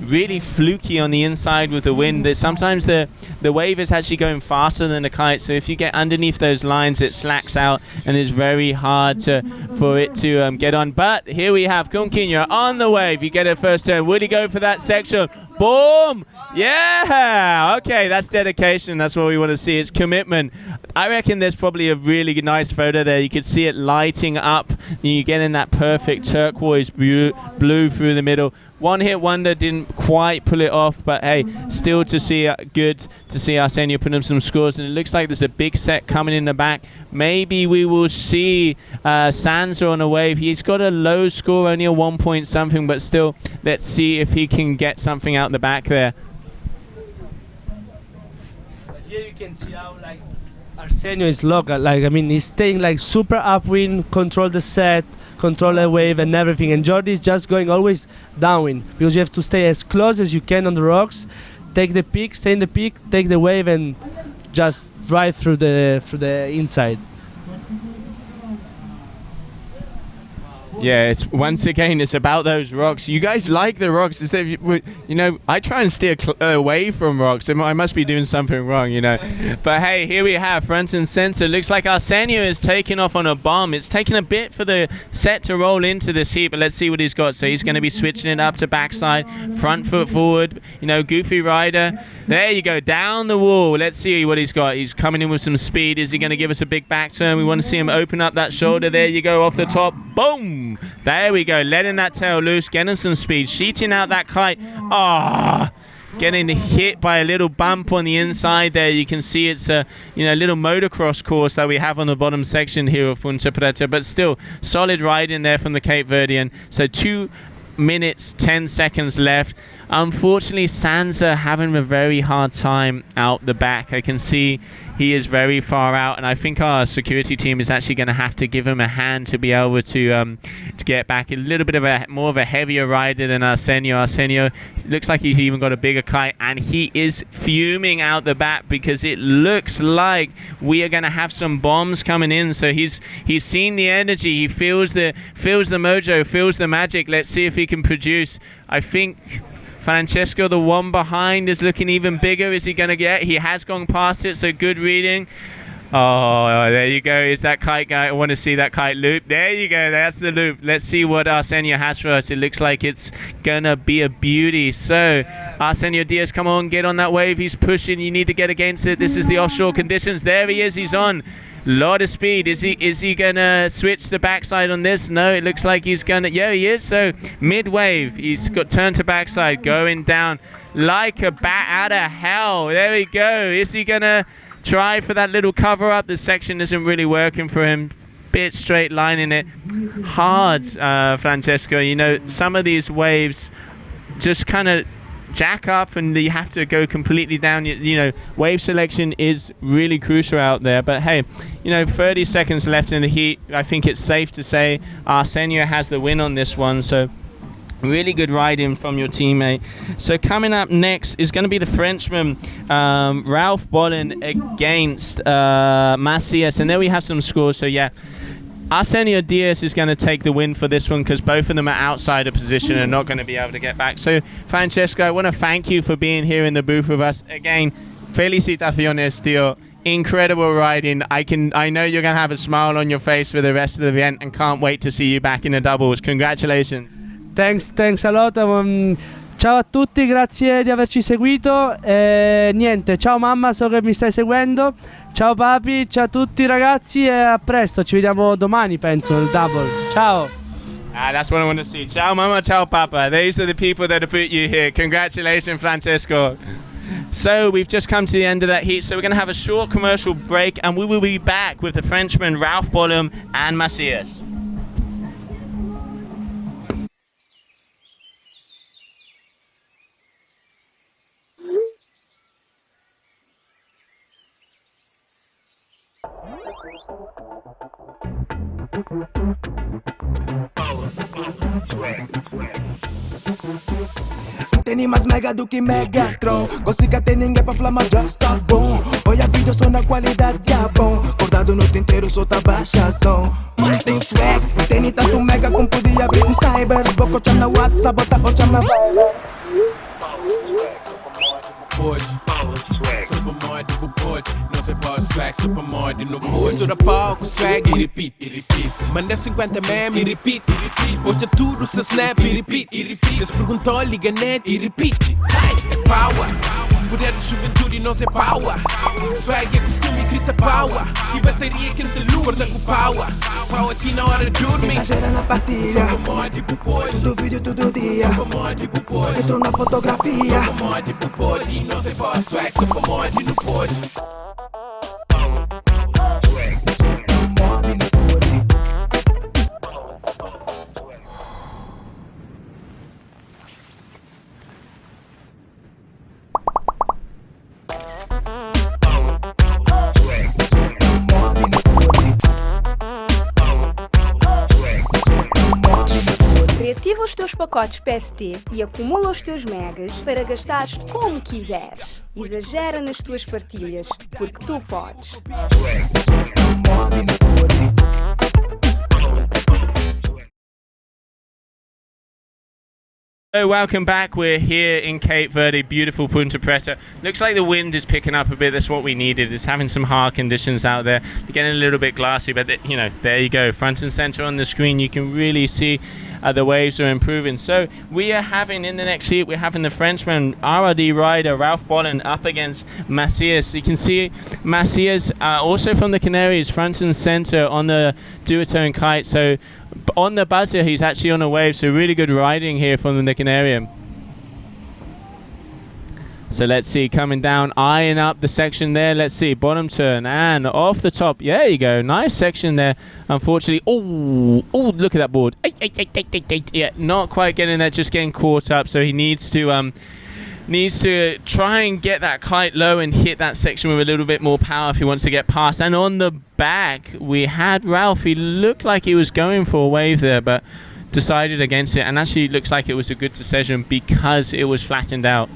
really fluky on the inside with the wind. Sometimes the wave is actually going faster than the kite, so if you get underneath those lines, it slacks out and it's very hard for it to get on. But here we have Kunkin on the wave. You get it first turn. Will he go for that section? Boom! Yeah! Okay, that's dedication. That's what we want to see. It's commitment. I reckon there's probably a really nice photo there. You could see it lighting up. You get in that perfect turquoise blue through the middle. One hit wonder, didn't quite pull it off, but hey, still to see good to see Arsenio put in some scores. And it looks like there's a big set coming in the back. Maybe we will see Sansa on a wave. He's got a low score, only a 1 point something, but still, let's see if he can get something out the back there. Here you can see how like Arsenio is local. Like I mean, he's staying like super upwind, control the set, control the wave and everything. And Jordi is just going always downwind because you have to stay as close as you can on the rocks, take the peak, stay in the peak, take the wave, and just drive through the inside. Yeah, it's once again, it's about those rocks. You guys like the rocks. You know, I try and steer away from rocks. I must be doing something wrong, you know. But hey, here we have front and center. Looks like Arsenio is taking off on a bomb. It's taken a bit for the set to roll into this heat, but let's see what he's got. So he's going to be switching it up to backside, front foot forward, you know, goofy rider. There you go, down the wall. Let's see what he's got. He's coming in with some speed. Is he going to give us a big back turn? We want to see him open up that shoulder. There you go, off the top. Boom! There we go, letting that tail loose, getting some speed, sheeting out that kite. Getting hit by a little bump on the inside there. You can see it's a little motocross course that we have on the bottom section here of Punta Preta, but still solid ride in there from the Cape Verdean. So 2 minutes 10 seconds left. Unfortunately, Sansa having a very hard time out the back. I can see he is very far out, and I think our security team is actually going to have to give him a hand to be able to get back. A little bit of more of a heavier rider than Arsenio. Arsenio looks like he's even got a bigger kite, and he is fuming out the back because it looks like we are going to have some bombs coming in. So he's seen the energy, he feels the mojo, feels the magic. Let's see if he can produce. I think Francesco, the one behind, is looking even bigger. Is he going to get? He has gone past it, so good reading. Oh, there you go. Is that kite guy? I want to see that kite loop. There you go. That's the loop. Let's see what Arsenio has for us. It looks like it's going to be a beauty. So, Arsenio Diaz, come on, get on that wave. He's pushing. You need to get against it. This is the offshore conditions. There he is. He's on. Lot of speed. Is he gonna switch the backside on this? No, it looks like he's gonna. Yeah, he is. So mid wave, he's got turned to backside, going down like a bat out of hell. There we go. Is he gonna try for that little cover up? The section isn't really working for him. Bit straight lining it hard, Francesco. You know, some of these waves just kind of jack up and you have to go completely down. You know, wave selection is really crucial out there. But hey, you know, 30 seconds left in the heat. I think it's safe to say Arsenio has the win on this one. So really good riding from your teammate. So coming up next is going to be the Frenchman Ralph Bolin against Macias, and there we have some scores. So yeah, Arsenio Diaz is going to take the win for this one because both of them are outside of position and not going to be able to get back. So, Francesco, I want to thank you for being here in the booth with us. Again, felicitaciones, tío. Incredible riding. I know you're going to have a smile on your face for the rest of the event and can't wait to see you back in the doubles. Congratulations. Thanks a lot. Ciao a tutti, grazie di averci seguito. Niente, ciao mamma, so che mi stai seguendo. Ciao papi, ciao a tutti ragazzi e a presto, ci vediamo domani penso nel double. Ciao. That's what I want to see. Ciao mama, ciao papa. These are the people that have put you here. Congratulations, Francesco. So we've just come to the end of that heat, so we're going to have a short commercial break and we will be back with the Frenchman Ralph Bolin and Macias. Tem mais mega do que Megatron. Consiga ter ninguém pra falar, mas just tá bom. Olha vídeo só na qualidade, é bom. Acordado noite inteiro, só tá baixa som. Tem swag, tem tanto mega como podia abrir um cyber. Boco cham na WhatsApp, bota o cham na vibe. Pode, super mod, tipo pode. Não sei para swag, super mod, não pode. Mistura palco, swag e repeat. Manda 50 meme e repeat. Hoje é tudo se snap e repeat. Eles perguntam, liga net e repeat. É power, poder de juventude não sei power. Swag é costume, grita power. E bateria que te lua, corta com power. Power aqui na hora de dormir. Exagera na partilha. Super mod, tipo pode. Todo vídeo, todo dia. Super mod, tipo pode. Entro na fotografia. Super mod, tipo pode. Não sei para swag, super mod, não pode. Reativa os teus pacotes PST e acumula os teus megas para gastares como quiseres. Exagera nas tuas partilhas, porque tu podes. So welcome back. We're here in Cape Verde, beautiful Punta Preta. Looks like the wind is picking up a bit. That's what we needed. It's having some hard conditions out there. Getting a little bit glassy, but you know, there you go. Front and center on the screen, you can really see the waves are improving. So we are having in the next heat, we're having the Frenchman RRD rider Ralph Bollen up against Macias. You can see Macias also from the Canaries, front and center on the duotone kite. So on the buzzer, he's actually on a wave, so really good riding here from the Canarian. So let's see, coming down, eyeing up the section there. Let's see, bottom turn and off the top. Yeah, there you go, nice section there. Unfortunately, oh, look at that board. Yeah, not quite getting there, just getting caught up. So he needs to try and get that kite low and hit that section with a little bit more power if he wants to get past. And on the back, we had Ralph. He looked like he was going for a wave there, but decided against it. And actually, it looks like it was a good decision because it was flattened out.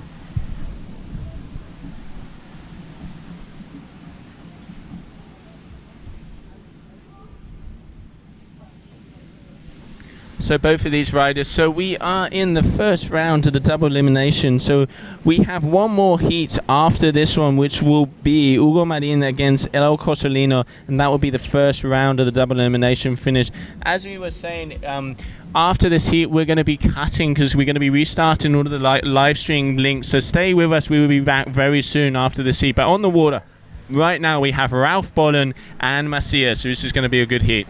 So both of these riders, so we are in the first round of the double elimination. So we have one more heat after this one, which will be Hugo Marin against El Cosolino, and that will be the first round of the double elimination finish. As we were saying, after this heat, we're going to be cutting because we're going to be restarting all of the live stream links. So stay with us. We will be back very soon after this heat. But on the water, right now we have Ralph Bollen and Macias, so this is going to be a good heat.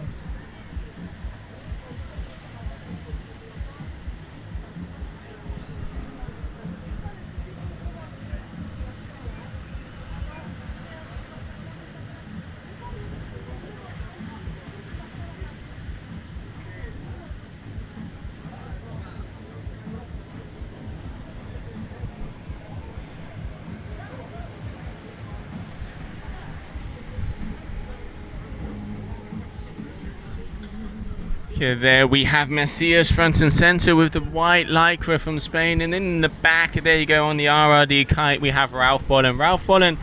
Here, there we have Macias front and center with the white lycra from Spain, and then in the back, there you go, on the RRD kite, we have Ralph Bollen. Ralph Bollen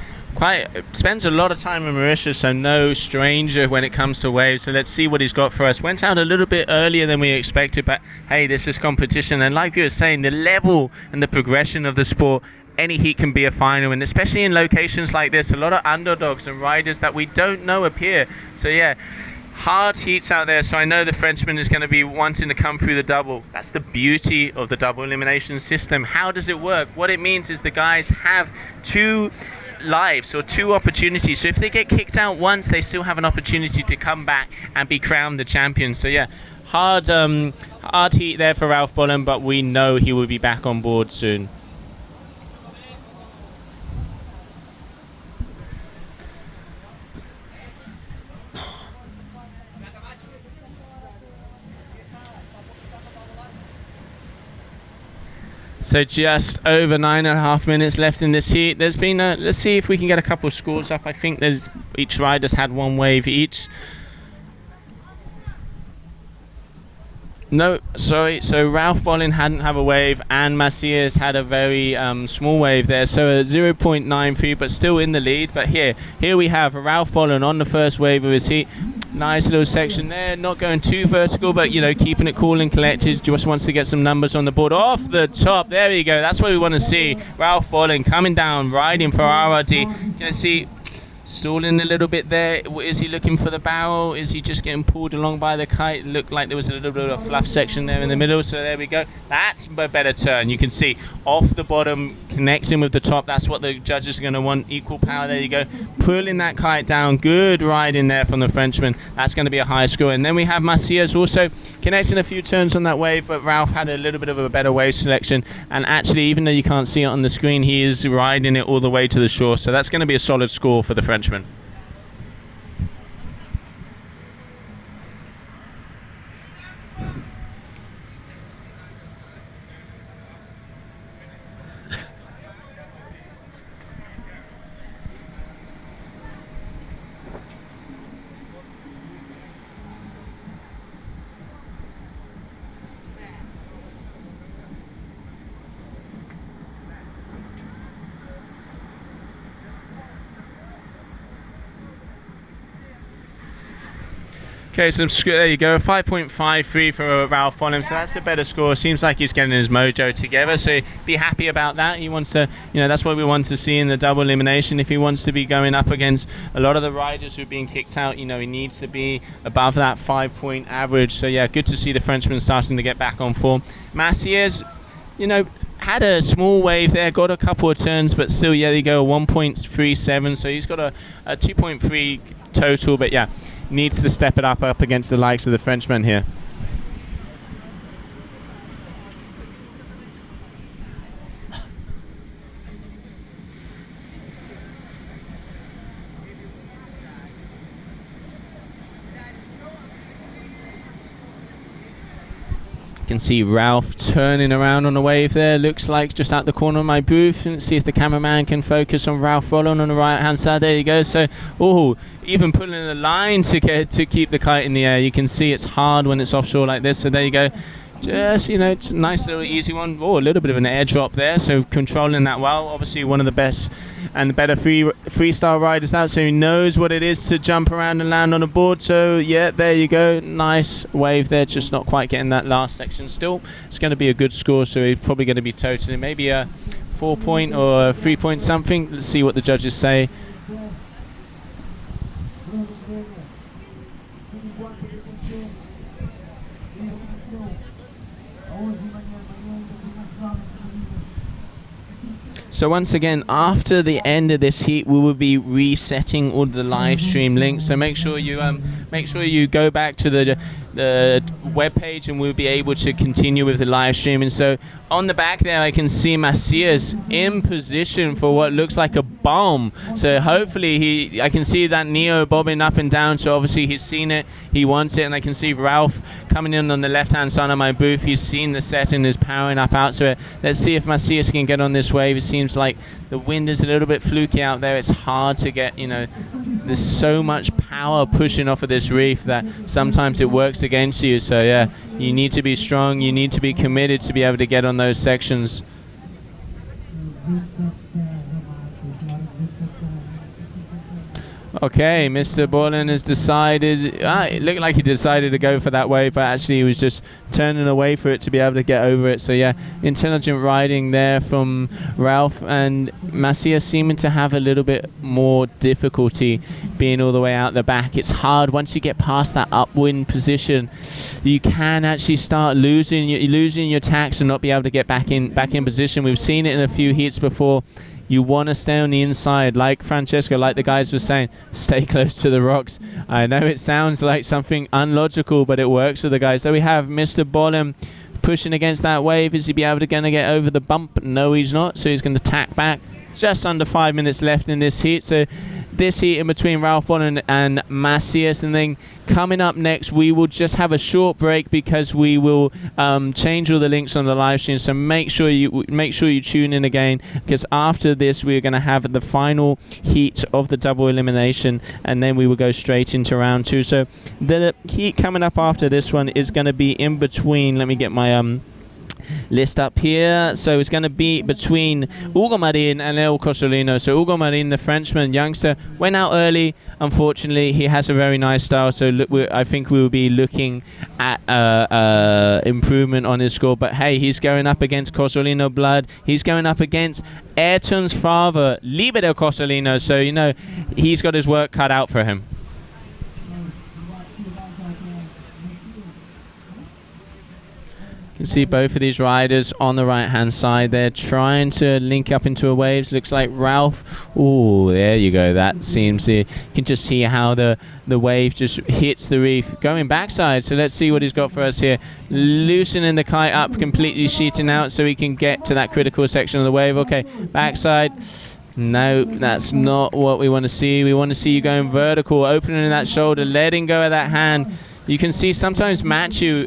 spends a lot of time in Mauritius, so no stranger when it comes to waves. So let's see what he's got for us. Went out a little bit earlier than we expected, but hey, this is competition, and like you were saying, the level and the progression of the sport, any heat can be a final, and especially in locations like this, a lot of underdogs and riders that we don't know appear. So yeah, hard heats out there, so I know the Frenchman is going to be wanting to come through the double. That's the beauty of the double elimination system. How does it work? What it means is the guys have two lives or two opportunities. So if they get kicked out once, they still have an opportunity to come back and be crowned the champion. So yeah, hard heat there for Ralph Bollen, but we know he will be back on board soon. So just over 9.5 minutes left in this heat. There's been let's see if we can get a couple of scores up. I think there's each rider's had one wave each. No, sorry. So Ralph Bollin hadn't have a wave, and Macias had a very small wave there. So a 0.93, but still in the lead. But here we have Ralph Bollin on the first wave of his heat. Nice little section there, not going too vertical, but you know, keeping it cool and collected. Just wants to get some numbers on the board off the top. There we go. That's what we want to see. Ralph Bollin coming down, riding for RRD. You see. Stalling a little bit there. Is he looking for the barrel? Is he just getting pulled along by the kite? Looked like there was a little bit of a fluff section there in the middle. So there we go. That's a better turn. You can see off the bottom, connecting with the top. That's what the judges are going to want. Equal power. There you go. Pulling that kite down. Good ride in there from the Frenchman. That's going to be a high score. And then we have Macias also connecting a few turns on that wave, but Ralph had a little bit of a better wave selection. And actually, even though you can't see it on the screen, he is riding it all the way to the shore. So that's going to be a solid score for the Frenchman. Okay, so there you go, 5.53 for Ralph Bollin, so that's a better score. Seems like he's getting his mojo together, so be happy about that. He wants to, you know, that's what we want to see in the double elimination. If he wants to be going up against a lot of the riders who are being kicked out, you know, he needs to be above that 5-point average. So yeah, good to see the Frenchman starting to get back on form. Macias, you know, had a small wave there, got a couple of turns, but still, yeah, there you go, 1.37, so he's got a 2.3 total, but yeah, needs to step it up against the likes of the Frenchman here. You can see Ralph turning around on the wave there. Looks like just out the corner of my booth. Let's see if the cameraman can focus on Ralph Bollin on the right hand side. There you go. So, even pulling the line to keep the kite in the air. You can see it's hard when it's offshore like this. So there you go. Just, you know, it's a nice little easy one. Oh, a little bit of an air drop there. So controlling that well. Obviously one of the best and the better freestyle riders out. So he knows what it is to jump around and land on a board. So yeah, there you go. Nice wave there. Just not quite getting that last section still. It's going to be a good score. So he's probably going to be totaling maybe a 4-point or a 3-point something. Let's see what the judges say. So once again, after the end of this heat, we will be resetting all the live stream links. So make sure you go back to the web page, and we'll be able to continue with the live stream. And so on the back there, I can see Macias in position for what looks like a bomb. So hopefully I can see that Neo bobbing up and down. So obviously he's seen it, he wants it, and I can see Ralph coming in on the left-hand side of my booth. He's seen the set and is powering up out to it. Let's see if Macias can get on this wave. It seems like the wind is a little bit fluky out there. It's hard to get, you know, there's so much power pushing off of this reef that sometimes it works against you. So yeah, you need to be strong, you need to be committed to be able to get on those sections. Okay, Mr. Bollin has decided, it looked like he decided to go for that wave, but actually he was just turning away for it to be able to get over it. So yeah, intelligent riding there from Ralph, and Macias seeming to have a little bit more difficulty being all the way out the back. It's hard once you get past that upwind position. You can actually start losing your tacks and not be able to get back in position. We've seen it in a few heats before. You want to stay on the inside, like Francesco, like the guys were saying, stay close to the rocks. I know it sounds like something unlogical, but it works for the guys. So we have Mr. Bollin pushing against that wave. Is he going to get over the bump? No, he's not. So he's going to tack back. just under 5 minutes left in this heat. So this heat in between Ralph Bollin and Macias, and then coming up next we will just have a short break because we will change all the links on the live stream. So make sure you tune in again, because after this we're going to have the final heat of the double elimination, and then we will go straight into round 2. So the heat coming up after this one is going to be in between. Let me get my list up here. So it's going to be between Hugo Marin and Leo Cosolino. So Hugo Marin, the Frenchman youngster, went out early. Unfortunately, he has a very nice style. So I think we will be looking at improvement on his score. But hey, he's going up against Cosolino blood. He's going up against Ayrton's father, Libero Cosolino. So, you know, he's got his work cut out for him. You can see both of these riders on the right hand side. They're trying to link up into a waves. Looks like Ralph. Oh, there you go. That seems to, you can just see how the wave just hits the reef. Going backside. So let's see what he's got for us here. Loosening the kite up, completely sheeting out so he can get to that critical section of the wave. Okay, backside. No, that's not what we want to see. We want to see you going vertical, opening that shoulder, letting go of that hand. You can see sometimes Matthew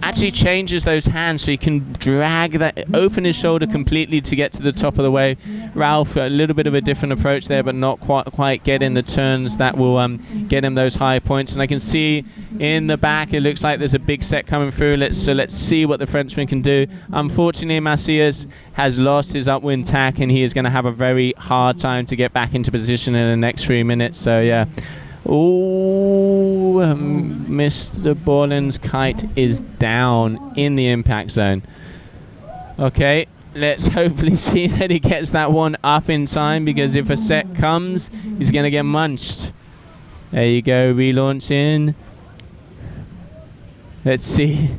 actually changes those hands so he can drag that, open his shoulder completely to get to the top of the wave. Ralph, a little bit of a different approach there, but not quite getting the turns that will get him those high points. And I can see in the back, it looks like there's a big set coming through. Let's see what the Frenchman can do. Unfortunately, Macias has lost his upwind tack, and he is going to have a very hard time to get back into position in the next 3 minutes. So yeah. Oh, Mr. Bollin's kite is down in the impact zone. Okay, let's hopefully see that he gets that one up in time, because if a set comes, he's going to get munched. There you go, relaunching. Let's see.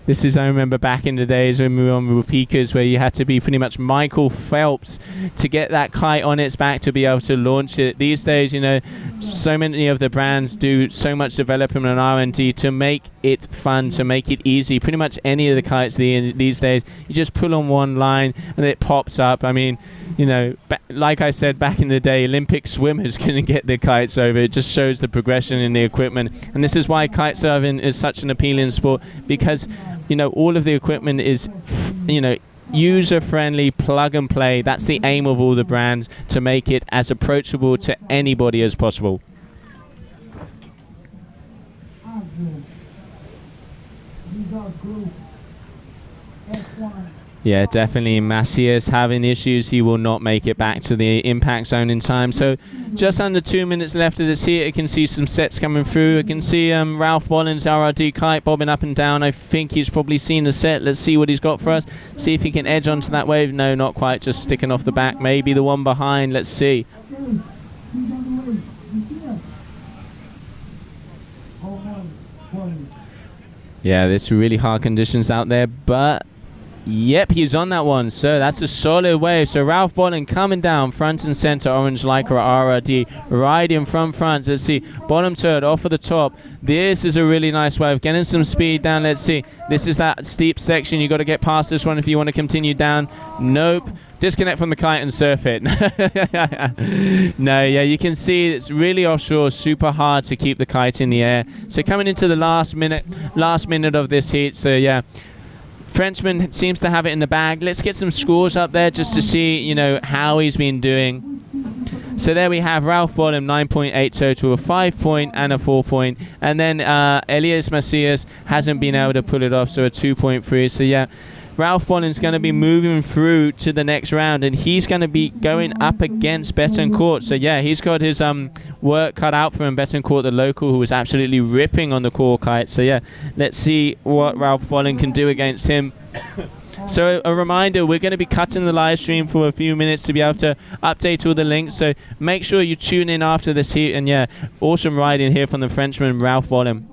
This is, I remember back in the days when we were on Rupikas, where you had to be pretty much Michael Phelps to get that kite on its back to be able to launch it. These days, you know, so many of the brands do so much development and R&D to make it fun, to make it easy. Pretty much any of the kites these days, you just pull on one line and it pops up. I mean, you know, like I said back in the day, Olympic swimmers couldn't get their kites over. It just shows the progression in the equipment. And this is why kite surfing is such an appealing sport, because, you know, all of the equipment is, you know, user-friendly, plug and play. That's the aim of all the brands, to make it as approachable to anybody as possible. Yeah, definitely Macias having issues. He will not make it back to the impact zone in time. So just under 2 minutes left of this heat. I can see some sets coming through. I can see Ralph Bollin's RRD kite bobbing up and down. I think he's probably seen the set. Let's see what he's got for us. See if he can edge onto that wave. No, not quite. Just sticking off the back. Maybe the one behind. Let's see. Yeah, there's really hard conditions out there, but yep, he's on that one. So that's a solid wave. So Ralph Bollin coming down front and center, orange Lycra RRD, riding from front. Let's see, bottom third off of the top. This is a really nice wave, getting some speed down. Let's see, this is that steep section. You got to get past this one if you want to continue down. Nope. Disconnect from the kite and surf it. No, yeah, you can see it's really offshore, super hard to keep the kite in the air. So coming into the last minute of this heat. So yeah, Frenchman seems to have it in the bag. Let's get some scores up there just to see, you know, how he's been doing. So there we have Ralph Bollin, 9.8 total, a 5-point and a 4-point. And then Elias Macias hasn't been able to pull it off, so a 2.3. So yeah, Ralph Bollin's going to be moving through to the next round, and he's going to be going up against Betancourt. So yeah, he's got his work cut out for him. Betancourt, the local, who was absolutely ripping on the core kite. So yeah, let's see what Ralph Bollin can do against him. So a reminder, we're going to be cutting the live stream for a few minutes to be able to update all the links. So make sure you tune in after this heat. And yeah, awesome riding here from the Frenchman, Ralph Bollin.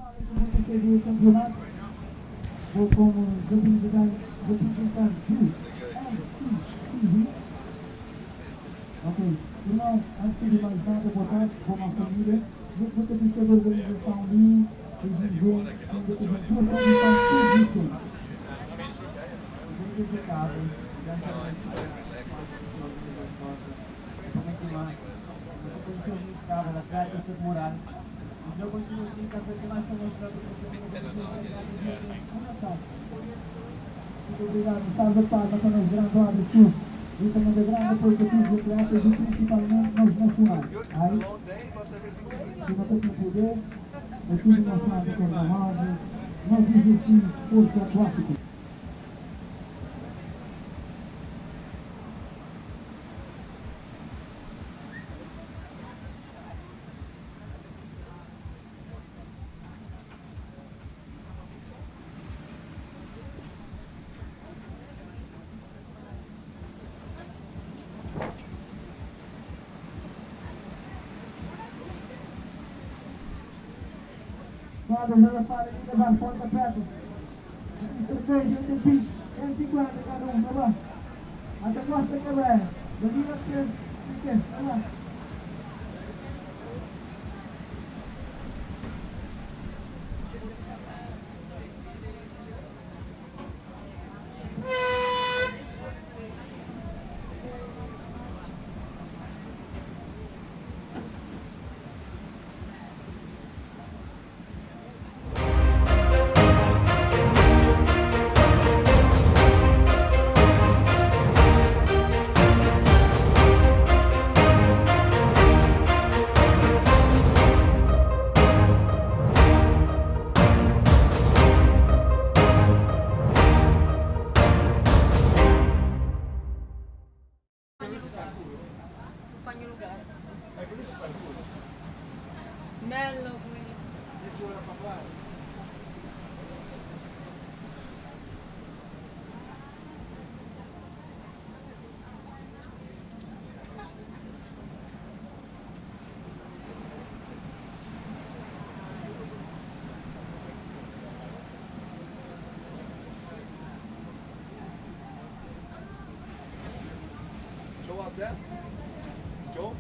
próxima, una posición ubicada, la Kite-Surf mural. Y yo consigo sin café más como otra Muito obrigado, salve palma para os graduados sul. E também de grande porque todos os atletas e principalmente nos nacionais. Aí, se não tem poder, é tudo uma frase que é gravada, não desistir de esforço aquático. Quando joga para ele levar ponta perto. Estratégia de pitch, 150 cada um, vai lá. Até costa que vai. Domina que vai lá. Joe out there? Joe?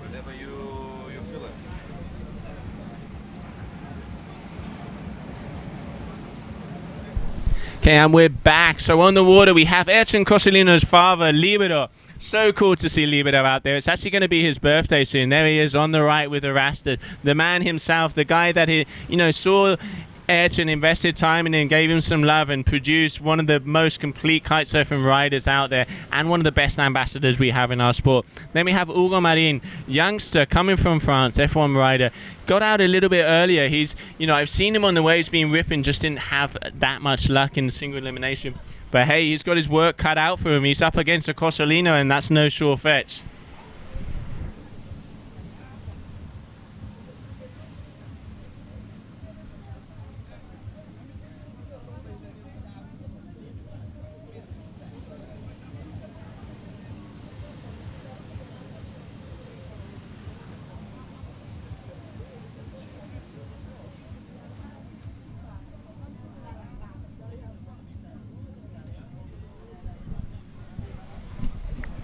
Whenever you feel it. Okay, and we're back. So on the water, we have Edson Cosolino's father, Libero. So cool to see Libero out there. It's actually going to be his birthday soon. There he is on the right with the Rasta, the man himself, the guy that he, saw Ayrton, invested time in him, gave him some love, and produced one of the most complete kitesurfing riders out there, and one of the best ambassadors we have in our sport. Then we have Hugo Marin, youngster coming from France, F1 rider. Got out a little bit earlier. He's, I've seen him on the waves being ripping, just didn't have that much luck in single elimination. But hey, he's got his work cut out for him. He's up against a Cosolino, and that's no sure fetch.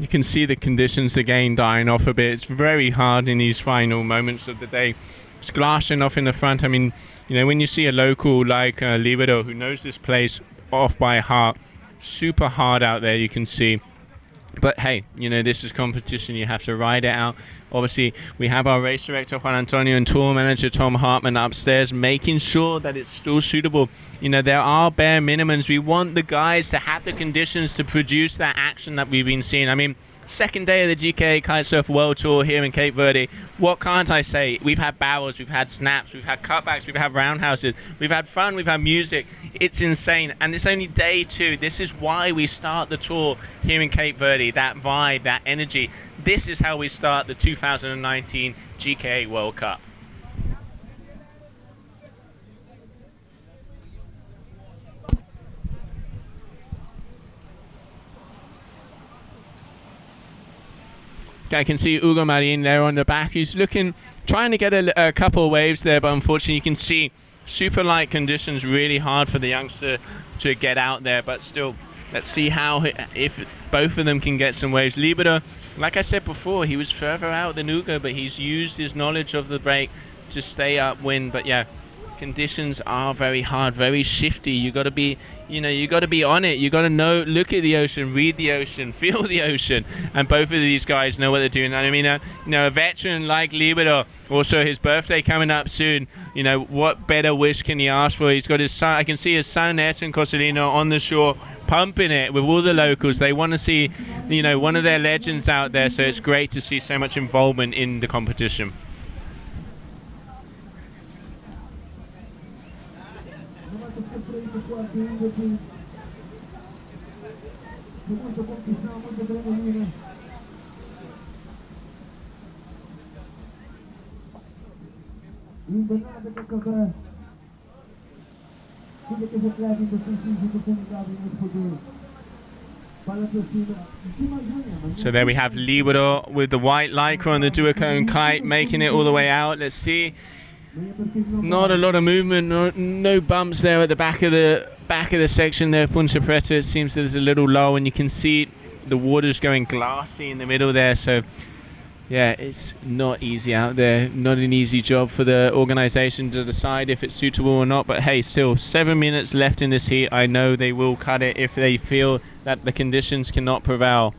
You can see the conditions again dying off a bit. It's very hard in these final moments of the day. It's glassing off in the front. I mean, when you see a local like Libero, who knows this place off by heart, super hard out there, you can see. But hey, this is competition. You have to ride it out. Obviously, we have our race director, Juan Antonio, and tour manager, Tom Hartman, upstairs, making sure that it's still suitable. There are bare minimums. We want the guys to have the conditions to produce that action that we've been seeing. I mean, Second day of the GKA Kite-Surf World Tour here in Cape Verde. What can't I say? We've had barrels, we've had snaps, we've had cutbacks, we've had roundhouses, we've had fun, we've had music. It's insane, and it's only day 2. This is why we start the tour here in Cape Verde, that vibe, that energy. This is how we start the 2019 GKA World Cup. I can see Hugo Marin there on the back. He's trying to get a couple of waves there, but unfortunately you can see super light conditions, really hard for the youngster to get out there. But still, let's see if both of them can get some waves. Libero, like I said before, he was further out than Hugo, but he's used his knowledge of the break to stay upwind. But yeah, conditions are very hard, very shifty. You got to be, you got to be on it. You got to know, look at the ocean, read the ocean, feel the ocean, and both of these guys know what they're doing. And I mean, a veteran like Libero, also his birthday coming up soon. What better wish can he ask for? He's got his son. I can see his son Ayrton Cosolino on the shore, pumping it with all the locals. They want to see, one of their legends out there. So it's great to see so much involvement in the competition. So there we have Libero with the white lycra on the duocone kite, making it all the way out. Let's see. Not a lot of movement, no bumps there at the back of the section there. Punta Preta, it seems there's a little low, and you can see the water's going glassy in the middle there. So yeah, it's not easy out there. Not an easy job for the organization to decide if it's suitable or not. But hey, still 7 minutes left in this heat. I know they will cut it if they feel that the conditions cannot prevail.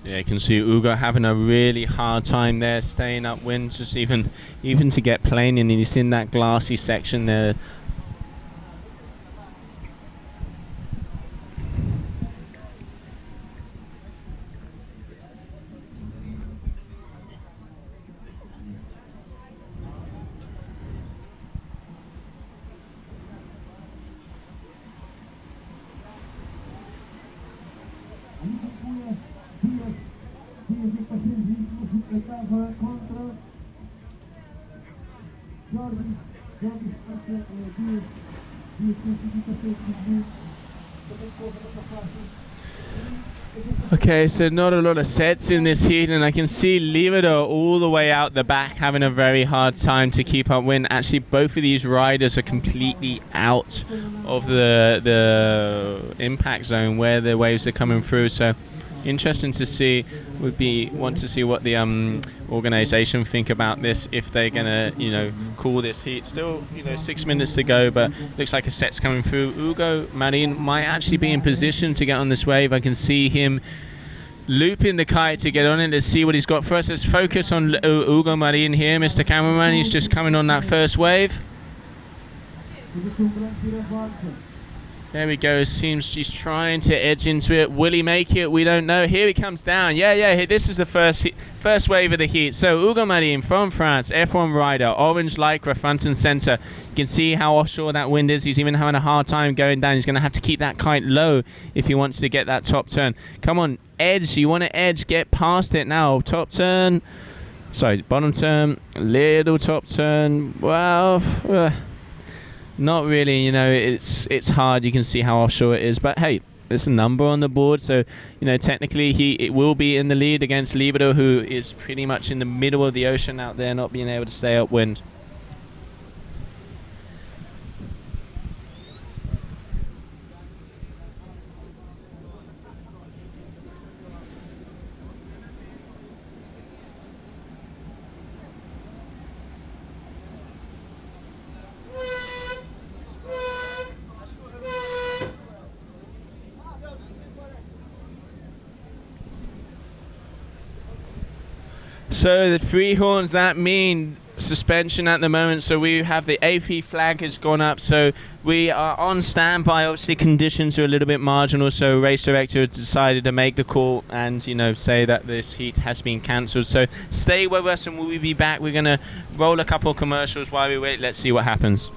Yeah, you can see Hugo having a really hard time there, staying upwind, just even to get planing, and he's in that glassy section there. Okay, so not a lot of sets in this heat, and I can see Libero all the way out the back having a very hard time to keep up wind. Actually, both of these riders are completely out of the impact zone where the waves are coming through. So interesting to see. Want to see what the organization think about this, if they're gonna call this heat. Still 6 minutes to go, but looks like a set's coming through. Hugo Marin might actually be in position to get on this wave. I can see him looping the kite to get on it. Let's see what he's got for us. Let's focus on Hugo Marin here, Mr. Cameraman. He's just coming on that first wave. There we go. Seems she's trying to edge into it. Will he make it? We don't know. Here he comes down. Yeah. This is the first wave of the heat. So Hugo Marin from France, F1 rider, orange lycra front and center. You can see how offshore that wind is. He's even having a hard time going down. He's going to have to keep that kite low if he wants to get that top turn. Come on, edge. You want to edge. Get past it now. Top turn. Sorry, bottom turn. Little top turn. Well, not really, it's hard. You can see how offshore it is, but hey, there's a number on the board, so technically it will be in the lead against Libero, who is pretty much in the middle of the ocean out there, not being able to stay upwind. So the free horns, that mean suspension at the moment, so we have the AP flag has gone up, so we are on standby. Obviously conditions are a little bit marginal, so race director decided to make the call and, you know, say that this heat has been cancelled. So stay with us and we'll be back. We're going to roll a couple of commercials while we wait. Let's see what happens.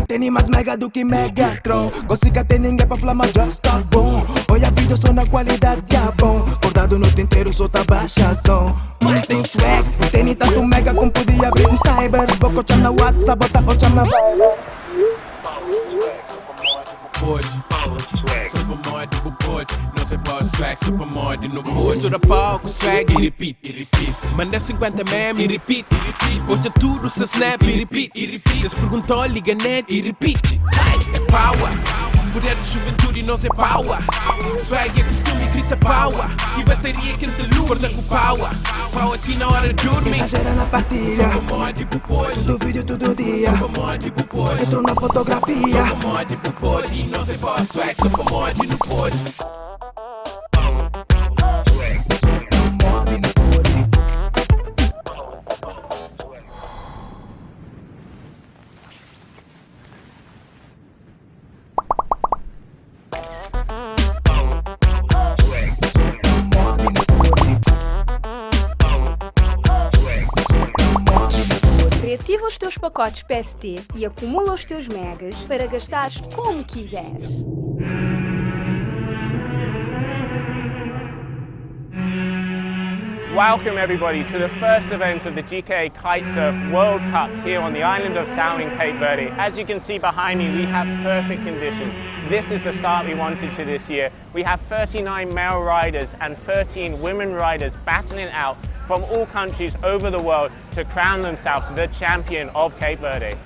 Tem mais mega do que Megatron. Consiga ter ninguém pra falar, mas já está bom. Olha vídeo só na qualidade, é bom. Acordado noite inteiro, só tá baixa som. Tem swag, tem tanto mega como podia abrir um cyber. Boca o cham na WhatsApp, bota o cham na vibe. Supermod, tipo pode, não sei qual swag, supermod no pode. Mistura palco, swag e repeat, Manda 50 meme e repeat, Hoje tudo se snap e repeat, Se perguntou, liga net e repeat. É power, poder de juventude não sei power. Swag é costume, grita power. E bateria que te luta com power. Power aqui na hora de dormir. Exagera na partilha. Supermod, tipo pode. Tudo vídeo, todo dia. Supermod, tipo pode. Entrou na fotografia. Supermod, tipo pode. Não sei qual swag, supermod no pode. Reativa os teus pacotes PST e acumula os teus megas para gastares como quiseres. Welcome everybody to the first event of the GKA Kite-Surf World Cup here on the island of São in Cape Verde. As you can see behind me, we have perfect conditions. This is the start we wanted to this year. We have 39 male riders and 13 women riders battling it out from all countries over the world to crown themselves the champion of Cape Verde.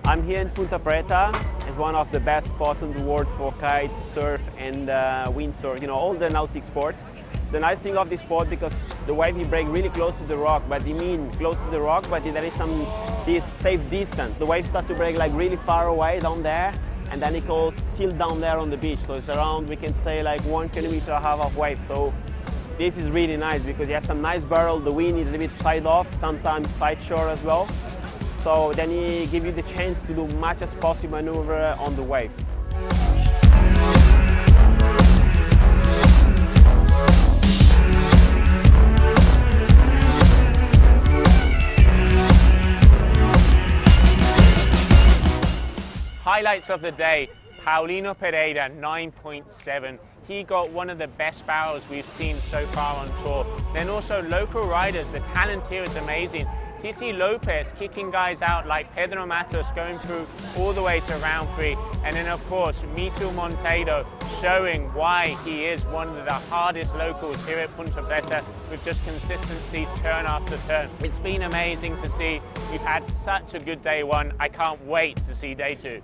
I'm here in Punta Preta. It's one of the best spots in the world for kite, surf and windsurf, you know, all the nautic sport. It's the nice thing of this sport because the wave he breaks really close to the rock, but I mean close to the rock, but there is some safe distance. The waves start to break like really far away down there, and then it goes till down there on the beach. So it's around, we can say, like 1.5 kilometers of wave. So this is really nice because you have some nice barrel, the wind is a little bit side off, sometimes side shore as well. So then he gives you the chance to do much as possible maneuver on the wave. Highlights of the day, Paulino Pereira, 9.7. He got one of the best barrels we've seen so far on tour. Then also local riders, the talent here is amazing. Titi Lopez kicking guys out like Pedro Matos going through all the way to round 3. And then of course, Mito Monteiro showing why he is one of the hardest locals here at Punta Preta with just consistency turn after turn. It's been amazing to see. We've had such a good day 1. I can't wait to see day 2.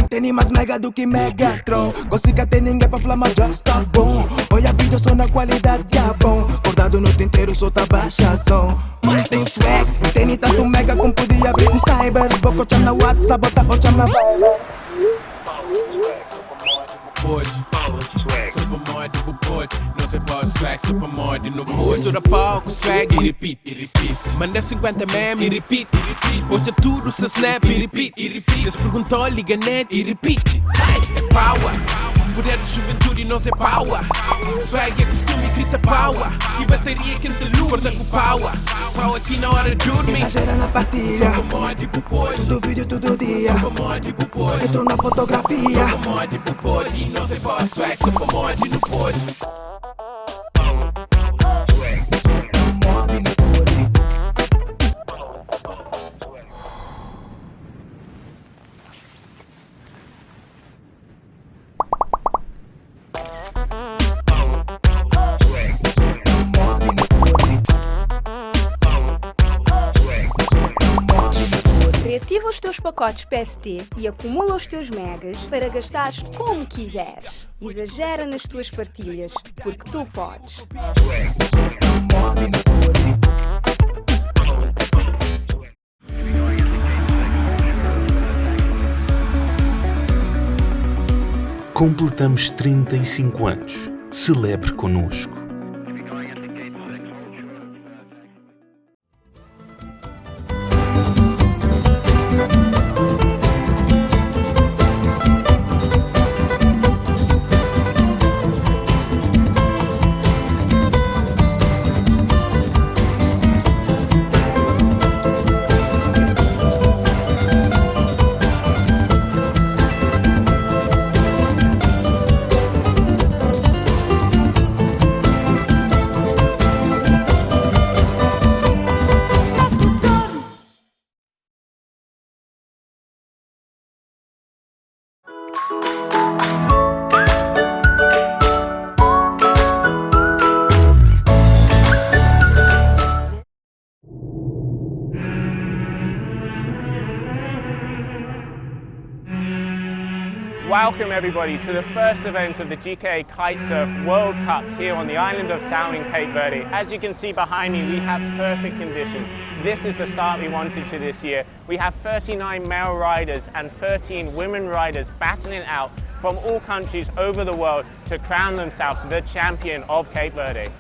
Tem mais mega do que Megatron. Consiga ter ninguém pra falar, mas just tá bom. Olha vídeo só na qualidade, é bom. Acordado noite inteiro, só tá baixa som. Tem swag, tem tanto mega como podia abrir um cyber. Boco cham na WhatsApp, bota o cham na Viber. Supermod, tipo pode, não sei qual swag, supermod no pode. Mistura palco, swag e repeat. Manda 50 meme e repeat. Hoje é tudo se snap e repeat. Eles perguntou, liga net e repeat. É power, poder de juventude não sei power. Swag é costume e grita power. E bateria que entre lua, corta com power. Power aqui na hora de dormir. Exagera na partilha. Supermod, tipo pode. Todo vídeo, todo dia. Supermod, tipo pode. Entro na fotografia. Supermod, tipo pode. Não sei qual swag, supermod no pode. Reativa os teus pacotes PST e acumula os teus megas para gastares como quiseres. Exagera nas tuas partilhas, porque tu podes. Completamos 35 anos. Celebre connosco. Welcome everybody to the first event of the GKA Kite-Surf World Cup here on the island of São in Cape Verde. As you can see behind me, we have perfect conditions. This is the start we wanted to this year. We have 39 male riders and 13 women riders battling out from all countries over the world to crown themselves the champion of Cape Verde.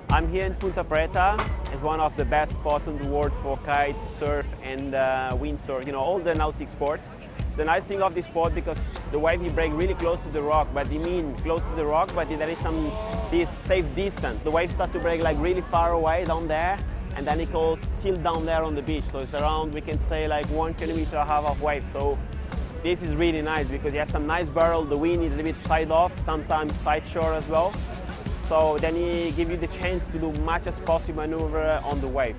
I'm here in Punta Preta. It's one of the best spots in the world for kite, surf and windsurf, you know, all the nautic sport. It's the nice thing of this sport because the wave he break really close to the rock, but they mean close to the rock, but there is some safe distance. The waves start to break like really far away down there, and then it will tilt down there on the beach. So it's around, we can say like 1.5 kilometers of wave. So this is really nice because you have some nice barrel, the wind is a little bit side off, sometimes side shore as well. So then he gives you the chance to do much as possible maneuver on the wave.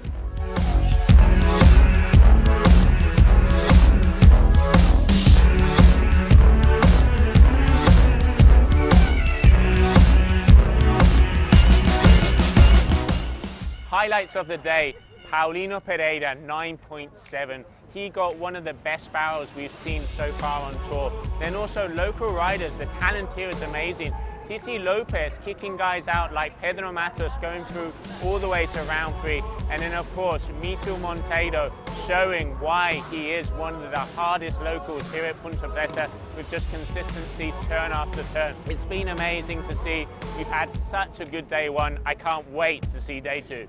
Highlights of the day, Paulino Pereira, 9.7. He got one of the best barrels we've seen so far on tour. Then also local riders, the talent here is amazing. Titi Lopez kicking guys out like Pedro Matos going through all the way to round 3. And then of course, Mitu Monteiro showing why he is one of the hardest locals here at Punta Preta with just consistency turn after turn. It's been amazing to see. We've had such a good day 1. I can't wait to see day 2.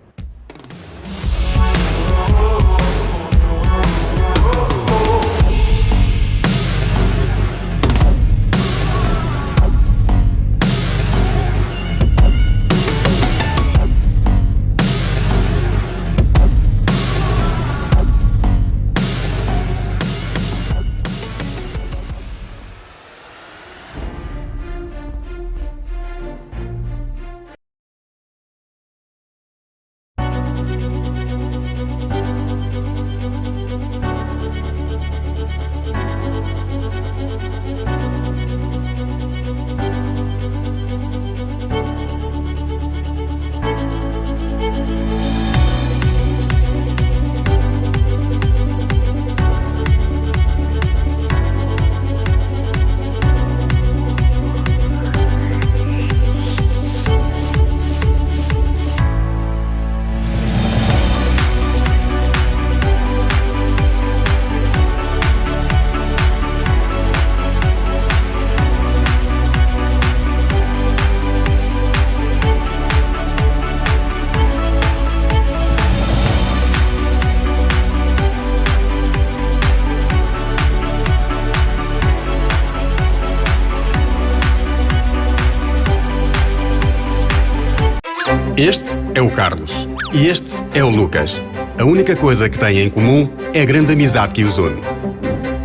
Este é o Carlos e este é o Lucas. A única coisa que têm em comum é a grande amizade que os une.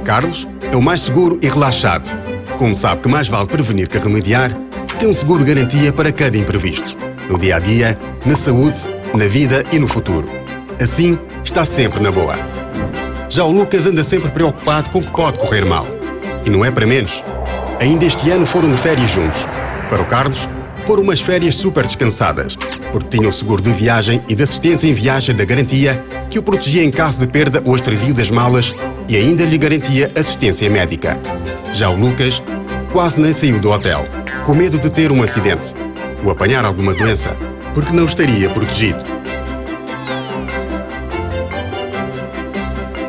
Carlos é o mais seguro e relaxado. Como sabe que mais vale prevenir que remediar, tem um seguro garantia para cada imprevisto. No dia-a-dia, na saúde, na vida e no futuro. Assim, está sempre na boa. Já o Lucas anda sempre preocupado com o que pode correr mal. E não é para menos. Ainda este ano foram de férias juntos. Para o Carlos, foram umas férias super descansadas, porque tinha o seguro de viagem e de assistência em viagem da garantia que o protegia em caso de perda ou extravio das malas e ainda lhe garantia assistência médica. Já o Lucas quase nem saiu do hotel, com medo de ter um acidente ou apanhar alguma doença, porque não estaria protegido.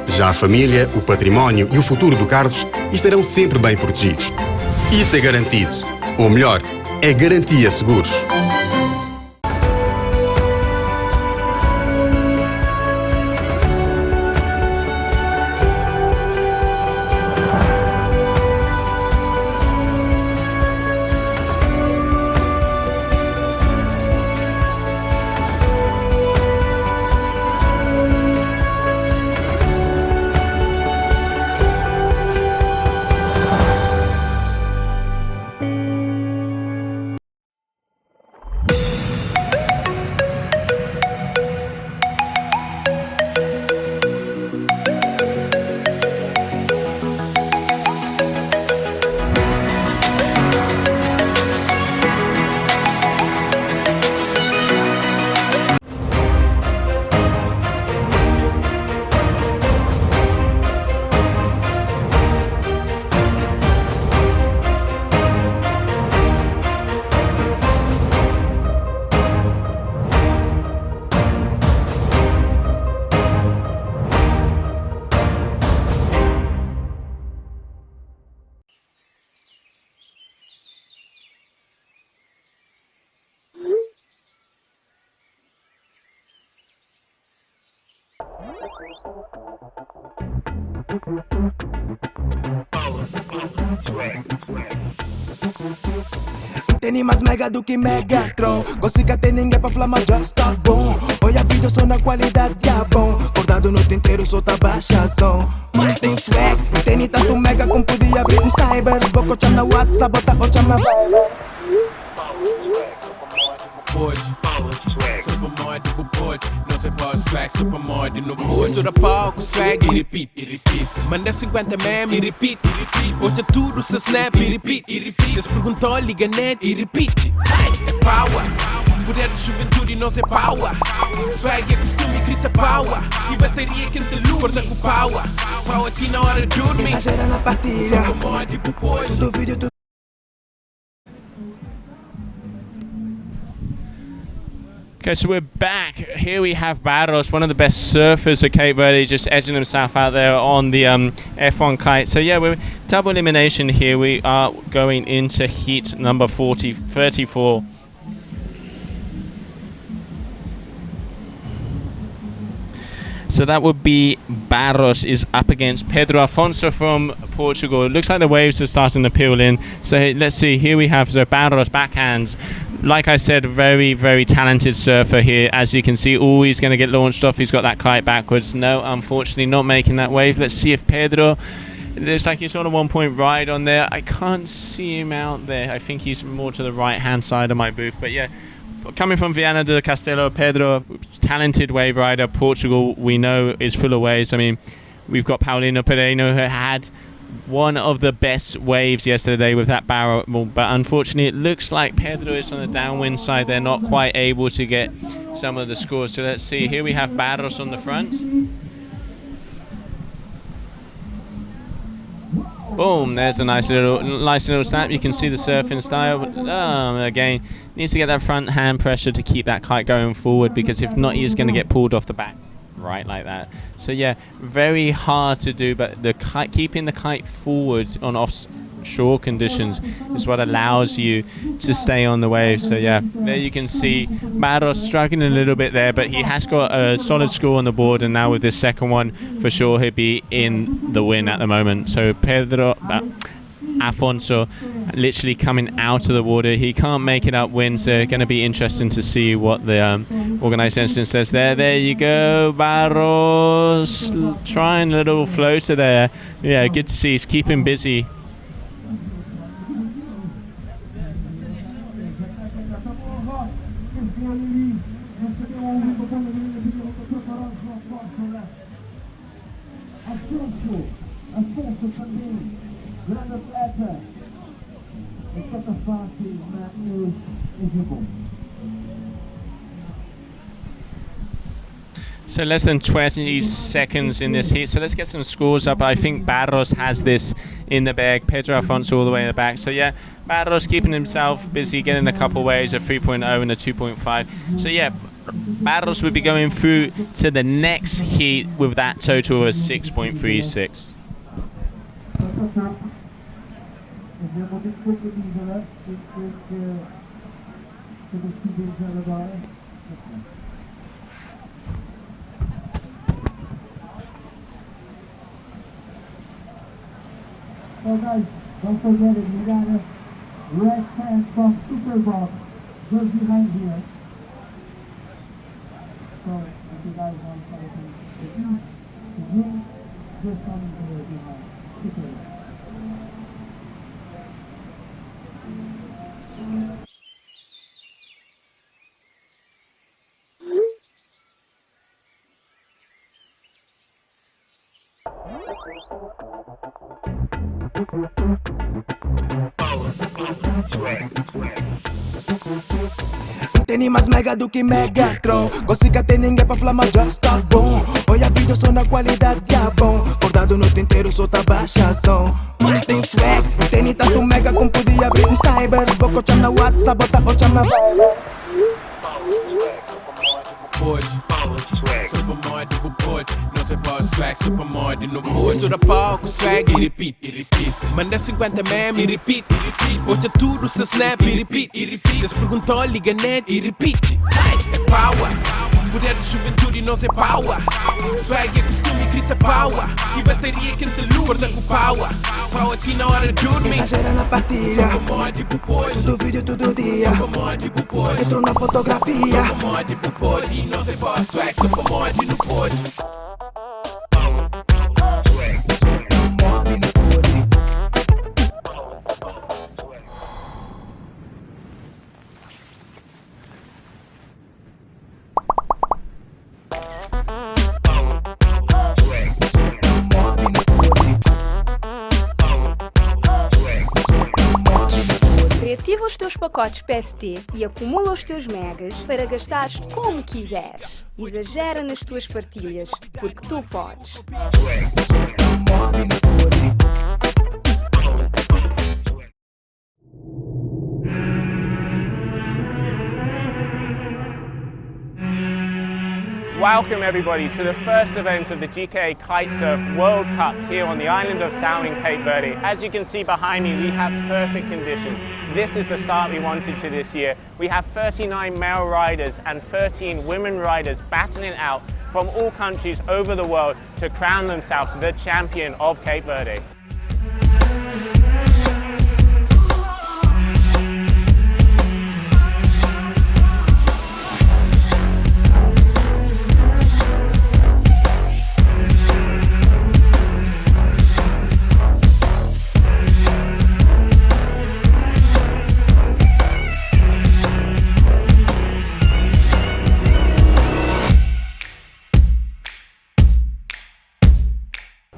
Já a família, o património e o futuro do Carlos estarão sempre bem protegidos. Isso é garantido. Ou melhor, é Garantia Seguros. Tem mais mega do que Megatron. Consiga ter ninguém pra falar, mas já está bom. Olha vídeo só na qualidade, é bom. Acordado no inteiro, solta baixa som. Mas tem swag, tem tanto mega como podia abrir um cyber. Boco cham na WhatsApp, bota o cham na Viber. Super pode, não sei para swag, super mod no pode. Mistura palco, swag e repeat. Manda 50 meme e repeat. Hoje é tudo se snap e repeat. Eles perguntam, liga net e repeat. É power, poder de juventude não sei power. Swag é costume e grita power. E bateria que te lua, corta com power. Power aqui na hora de dormir. Exagera na partilha. Super mod, pode. Tudo vídeo, tudo. Okay, so we're back. Here we have Barros, one of the best surfers at Cape Verde, just edging himself out there on the F1 kite. So yeah, we're double elimination here. We are going into heat number 34. So that would be Barros is up against Pedro Afonso from Portugal. It looks like the waves are starting to peel in. So let's see, here we have Barros backhands. Like I said, very, very talented surfer here. As you can see, always going to get launched off. He's got that kite backwards. No, unfortunately not making that wave. Let's see if Pedro, it looks like he's on a 1 point ride on there. I can't see him out there. I think he's more to the right hand side of my booth. But yeah, coming from Viana do Castelo, Pedro, talented wave rider. Portugal, we know, is full of waves. I mean, we've got Paulino Pereino, who had one of the best waves yesterday with that barrel, but unfortunately it looks like Pedro is on the downwind side. They're not quite able to get some of the scores. So let's see, here we have Barros on the front. Boom, there's a nice little snap. You can see the surfing style. Again, needs to get that front hand pressure to keep that kite going forward, because if not, he's going to get pulled off the back right like that. So yeah, very hard to do, but the kite, keeping the kite forward on offshore conditions is what allows you to stay on the wave. So yeah, there you can see Barros struggling a little bit there, but he has got a solid score on the board, and now with this second one, for sure he'll be in the win at the moment. So Pedro Afonso literally coming out of the water. He can't make it upwind, so going to be interesting to see what the organisation says there. There you go, Barros, trying a little floater there. Yeah, good to see. He's keeping busy. So less than 20 seconds in this heat. So let's get some scores up. I think Barros has this in the bag. Pedro Afonso all the way in the back. So yeah, Barros keeping himself busy, getting a couple waves, a 3.0 and a 2.5. So yeah, Barros will be going through to the next heat with that total of 6.36. So guys, don't forget it, we got a red can from Super Bowl just behind here. So if you guys want something to drink, just come here behind Super Bowl. Tem mais mega do que Megatron. Consiga ter ninguém pra falar, mas já está bom. Olha vídeo, só na qualidade é bom. Acordado noite inteiro, só tá baixa som. Tem swag, tem tanto mega como podia abrir um cyber. Boca o cham na WhatsApp, bota o cham na vibe. Supermod, pode, não sei para swag, supermod, não pode. Mistura palco, swag e repeat. Manda 50 meme e repeat. Hoje é tudo se snap e repeat. Eles perguntam, liga net e repeat. É power, poder de juventude não sei power. Swag é costume, grita power. E bateria quente luz, porta com power. Power aqui na hora de dormir. Exagera na partilha. Supermod, pode. Todo vídeo, todo dia. Supermod, pode. Entro na fotografia. Supermod, pode. Não sei para swag, supermod, não pode. Reativa os teus pacotes PST e acumula os teus megas para gastares como quiseres. Exagera nas tuas partilhas, porque tu podes. Welcome everybody to the first event of the GKA Kite-Surf World Cup here on the island of São in Cape Verde. As you can see behind me, we have perfect conditions. This is the start we wanted to this year. We have 39 male riders and 13 women riders battling out from all countries over the world to crown themselves the champion of Cape Verde.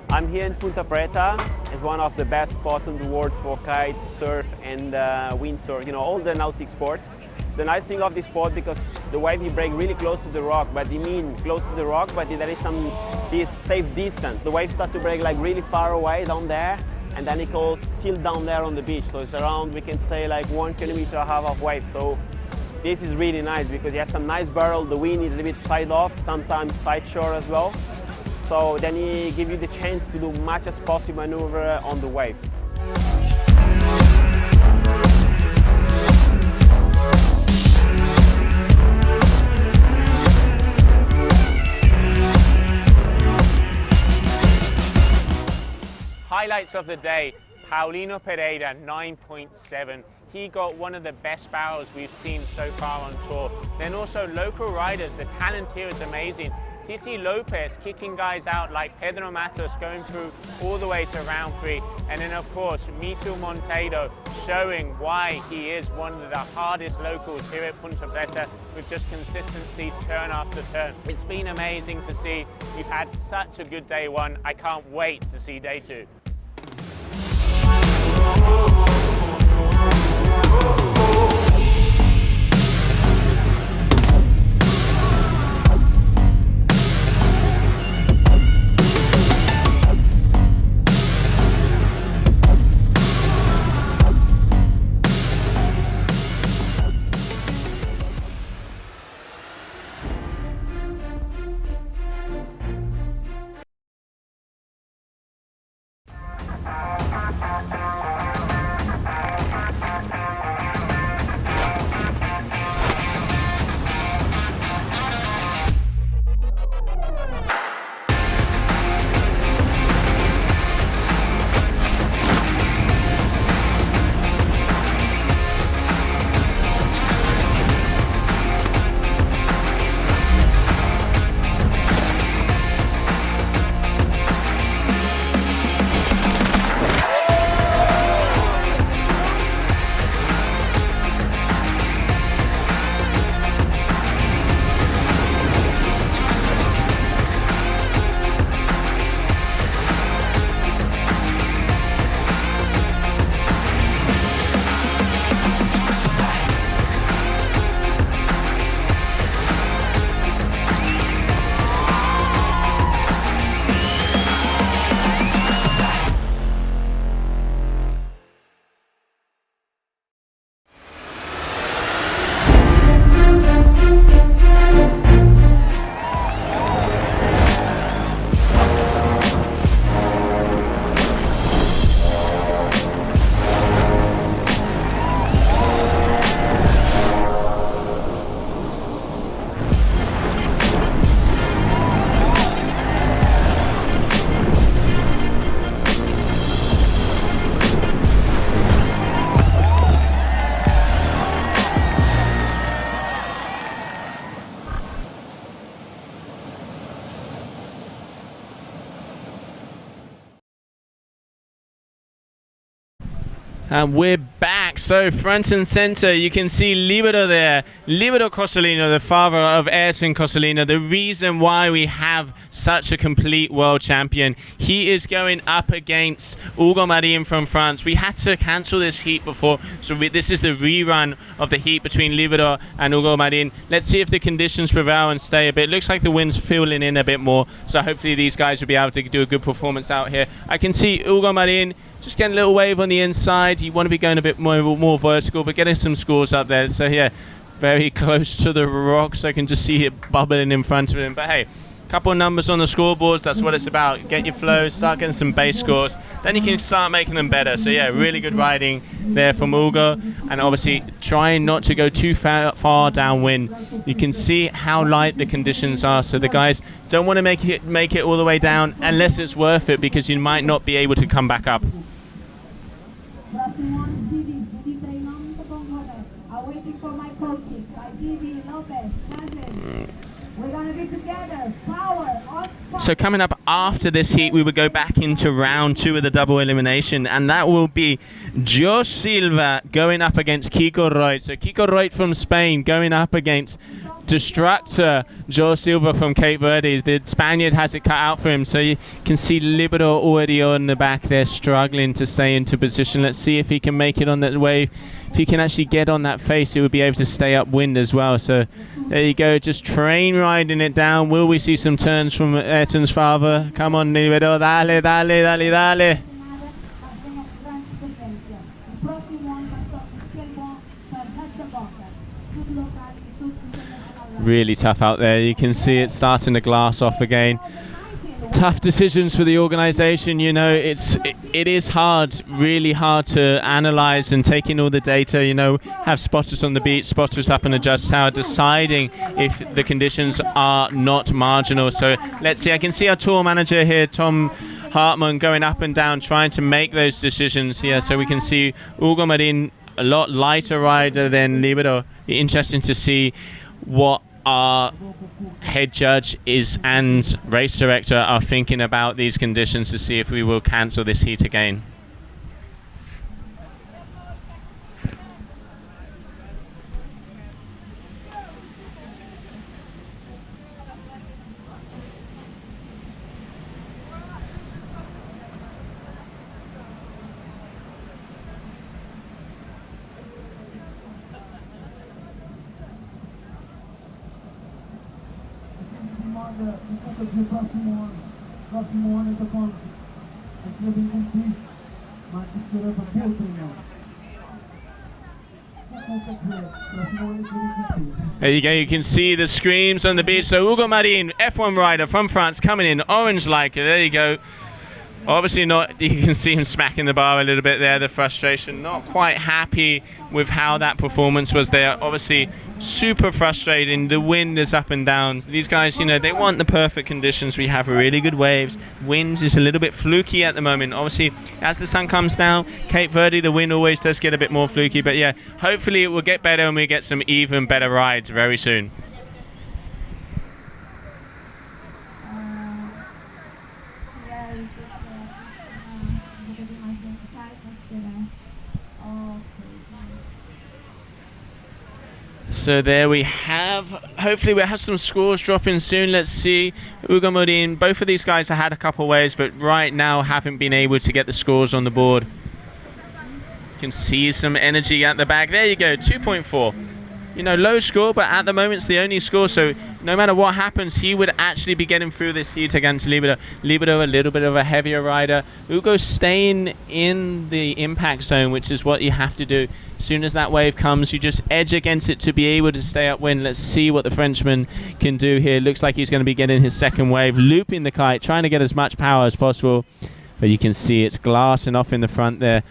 I'm here in Punta Preta. It's one of the best spots in the world for kite, surf and windsurf, you know, all the nautic sport. It's the nice thing of this sport because the wave he break really close to the rock, but he mean close to the rock, but there is some safe distance. The waves start to break like really far away down there, and then it will tilt down there on the beach. So it's around, we can say like 1.5 kilometers of wave. So this is really nice because you have some nice barrel, the wind is a little bit side off, sometimes side shore as well. So then he gives you the chance to do much as possible maneuver on the wave. Highlights of the day. Paulino Pereira, 9.7. He got one of the best barrels we've seen so far on tour. Then also local riders, the talent here is amazing. Titi Lopez kicking guys out like Pedro Matos going through all the way to round 3. And then of course, Mitu Monteiro showing why he is one of the hardest locals here at Punta Preta with just consistency turn after turn. It's been amazing to see. We've had such a good day 1. I can't wait to see day 2. And we're back. So front and center, you can see Libero there. Libero Costolino, the father of Ayrton Costolino, the reason why we have such a complete world champion. He is going up against Hugo Marin from France. We had to cancel this heat before, so this is the rerun of the heat between Libero and Hugo Marin. Let's see if the conditions prevail and stay a bit. Looks like the wind's filling in a bit more, so hopefully these guys will be able to do a good performance out here. I can see Hugo Marin just getting a little wave on the inside. You want to be going a bit more vertical, but getting some scores up there. So yeah, very close to the rocks. I can just see it bubbling in front of him. But hey, couple of numbers on the scoreboards, that's what it's about. Get your flow, start getting some base scores, then you can start making them better. So yeah, really good riding there from Hugo, and obviously trying not to go too far downwind. You can see how light the conditions are, so the guys don't want to make it all the way down unless it's worth it, because you might not be able to come back up. So coming up after this heat, we would go back into round 2 of the double elimination, and that will be Josh Silva going up against Kiko Reut. So Kiko Reut from Spain going up against Destructor Joe Silva from Cape Verde. The Spaniard has it cut out for him, so you can see Libero already on the back there struggling to stay into position. Let's see if he can make it on that wave. If he can actually get on that face, he would be able to stay upwind as well. So there you go, just train riding it down. Will we see some turns from Ayrton's father? Come on, Libero, dale, dale, dale, dale. Really tough out there. You can see it starting to glass off again. Tough decisions for the organization. You know, it is hard, really hard to analyze and take in all the data. You know, have spotters on the beach, spotters up in the judge tower, deciding if the conditions are not marginal. So let's see. I can see our tour manager here, Tom Hartmann going up and down, trying to make those decisions here. So we can see Hugo Marin, a lot lighter rider than Libero. Interesting to see what our head judge and race director are thinking about these conditions to see if we will cancel this heat again. Próximo ano eu tô com aqui cumprir, mas esperando para There you go, you can see the screams on the beach. So Hugo Marin, F1 rider from France, coming in, orange like it. There you go. Obviously not, you can see him smacking the bar a little bit there, the frustration. Not quite happy with how that performance was there. Obviously super frustrating, the wind is up and down. These guys, you know, they want the perfect conditions. We have really good waves. Wind is a little bit fluky at the moment. Obviously, as the sun comes down, Cape Verde, the wind always does get a bit more fluky. But yeah, hopefully it will get better and we get some even better rides very soon. So there we have, hopefully we'll have some scores dropping soon. Let's see, Hugo Marin, both of these guys have had a couple waves, but right now haven't been able to get the scores on the board. You can see some energy at the back. There you go, 2.4. You know, low score, but at the moment it's the only score, so no matter what happens, he would actually be getting through this heat against Libero. Libero, a little bit of a heavier rider. Hugo staying in the impact zone, which is what you have to do. As soon as that wave comes, you just edge against it to be able to stay upwind. Let's see what the Frenchman can do here. Looks like he's going to be getting his second wave, looping the kite, trying to get as much power as possible. But you can see it's glassing off in the front there.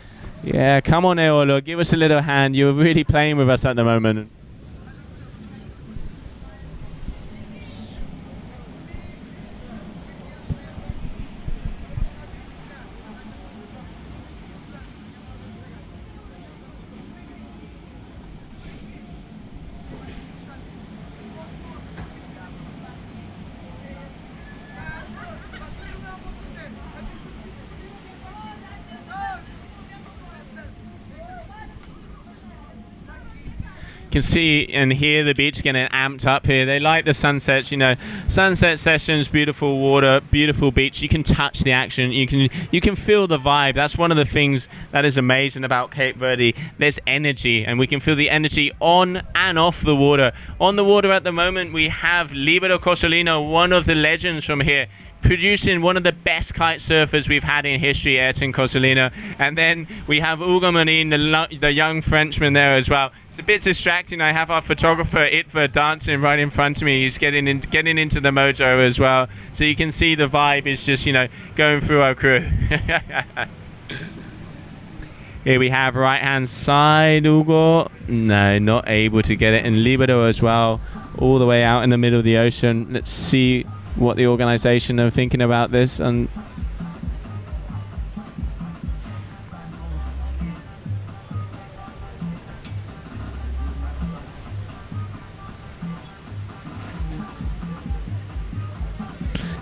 Yeah, come on, Eolo, give us a little hand. You're really playing with us at the moment. Can see and hear the beach getting amped up here. They like the sunsets, you know, sunset sessions, beautiful water, beautiful beach. You can touch the action. You can feel the vibe. That's one of the things that is amazing about Cape Verde. There's energy, and we can feel the energy on and off the water. On the water at the moment, we have Libero Cosolino, one of the legends from here, producing one of the best kite surfers we've had in history, Ayrton Cosolino. And then we have Hugo Marin, the young Frenchman there as well. It's a bit distracting. I have our photographer Itva dancing right in front of me. He's getting into the mojo as well. So you can see the vibe is just, you know, going through our crew. Here we have right hand side, Hugo. No, not able to get it. And Libero as well, all the way out in the middle of the ocean. Let's see what the organization are thinking about this. And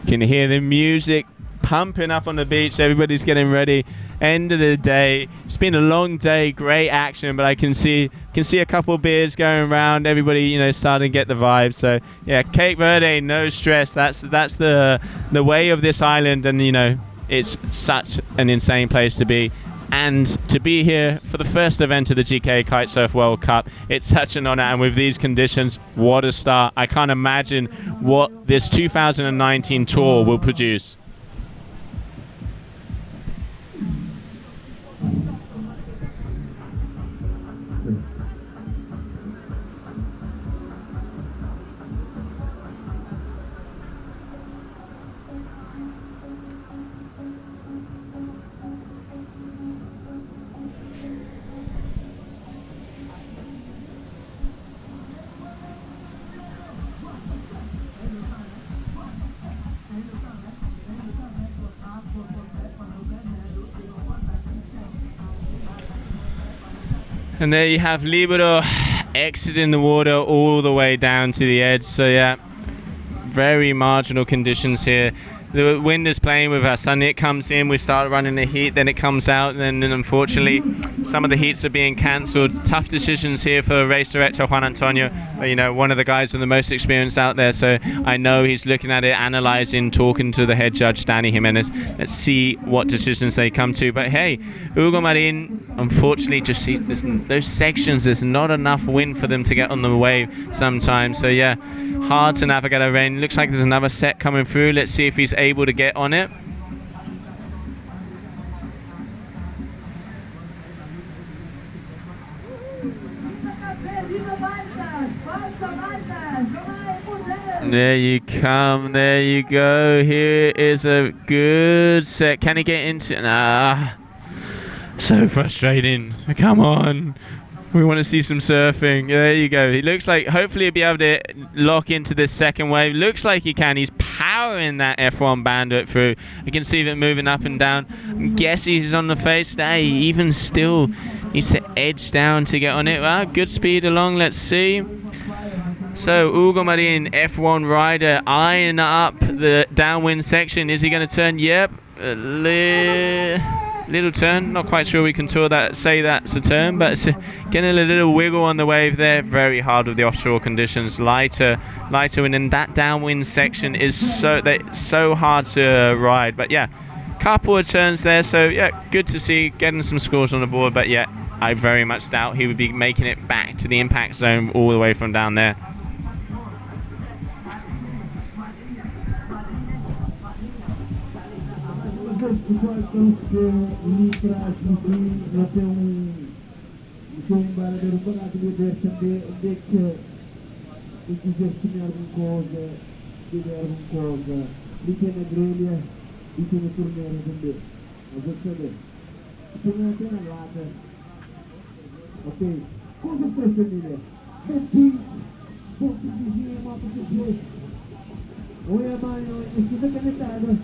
can hear the music pumping up on the beach. Everybody's getting ready. End of the day, it's been a long day, great action, but I can see a couple of beers going around. Everybody, you know, starting to get the vibe. So yeah, Cape Verde, no stress. That's the way of this island, and you know, it's such an insane place to be. And to be here for the first event of the GKA Kite-Surf World Cup, it's such an honor. And with these conditions, what a start. I can't imagine what this 2019 tour will produce. And there you have Libero exiting the water all the way down to the edge. So yeah, very marginal conditions here. The wind is playing with us, and it comes in, we start running the heat, then it comes out, and then unfortunately some of the heats are being cancelled. Tough decisions here for race director Juan Antonio, but, you know, one of the guys with the most experience out there, so I know he's looking at it, analysing, talking to the head judge Danny Jimenez. Let's see what decisions they come to. But hey, Hugo Marin, unfortunately, just those sections, there's not enough wind for them to get on the wave sometimes, so yeah, hard to navigate a rain. Looks like there's another set coming through. Let's see if he's able to get on it. There you come, there you go. Here is a good set. Can he get into? Nah. So frustrating. Come on. We want to see some surfing. There you go. He looks like hopefully he'll be able to lock into this second wave. Looks like he can. He's powering that F1 Bandit through. You can see it moving up and down. Guess he's on the face. Hey, even still needs to edge down to get on it. Well, good speed along. Let's see. So Hugo Marin, F1 rider, eyeing up the downwind section. Is he going to turn? Yep. Little turn, not quite sure we can say that's a turn, but it's getting a little wiggle on the wave there. Very hard with the offshore conditions, lighter, and then that downwind section is so hard to ride. But yeah, couple of turns there, so yeah, good to see, getting some scores on the board. But yeah, I very much doubt he would be making it back to the impact zone all the way from down there. Pessoal, então, ali atrás, no fim, já tem embaradeiro parado de também, onde que quiser comer alguma coisa, beber alguma coisa, ali tem na grelha, e tem na torneira também. Mas eu saber. Tem na lata. Ok? Coisa para essa família. Betinho, pouco de dinheiro, mapa de jogo. Oi, amanhã, esse vai canetado.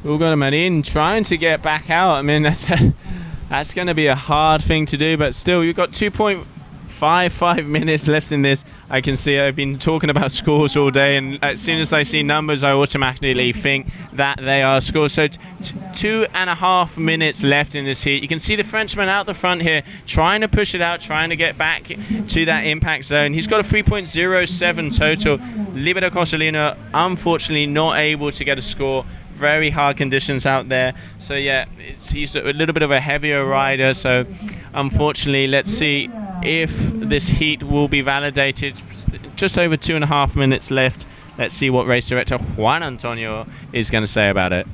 Hugo Marin trying to get back out. I mean, that's going to be a hard thing to do, but still, you've got 2.55 minutes left in this. I can see I've been talking about scores all day, and as soon as I see numbers, I automatically think that they are scores. So 2.5 minutes left in this heat. You can see the Frenchman out the front here, trying to push it out, trying to get back to that impact zone. He's got a 3.07 total. Libero Cosolino, unfortunately, not able to get a score. Very hard conditions out there, so yeah, he's a little bit of a heavier rider, so unfortunately, let's see if this heat will be validated. Just over 2.5 minutes left. Let's see what race director Juan Antonio is going to say about it.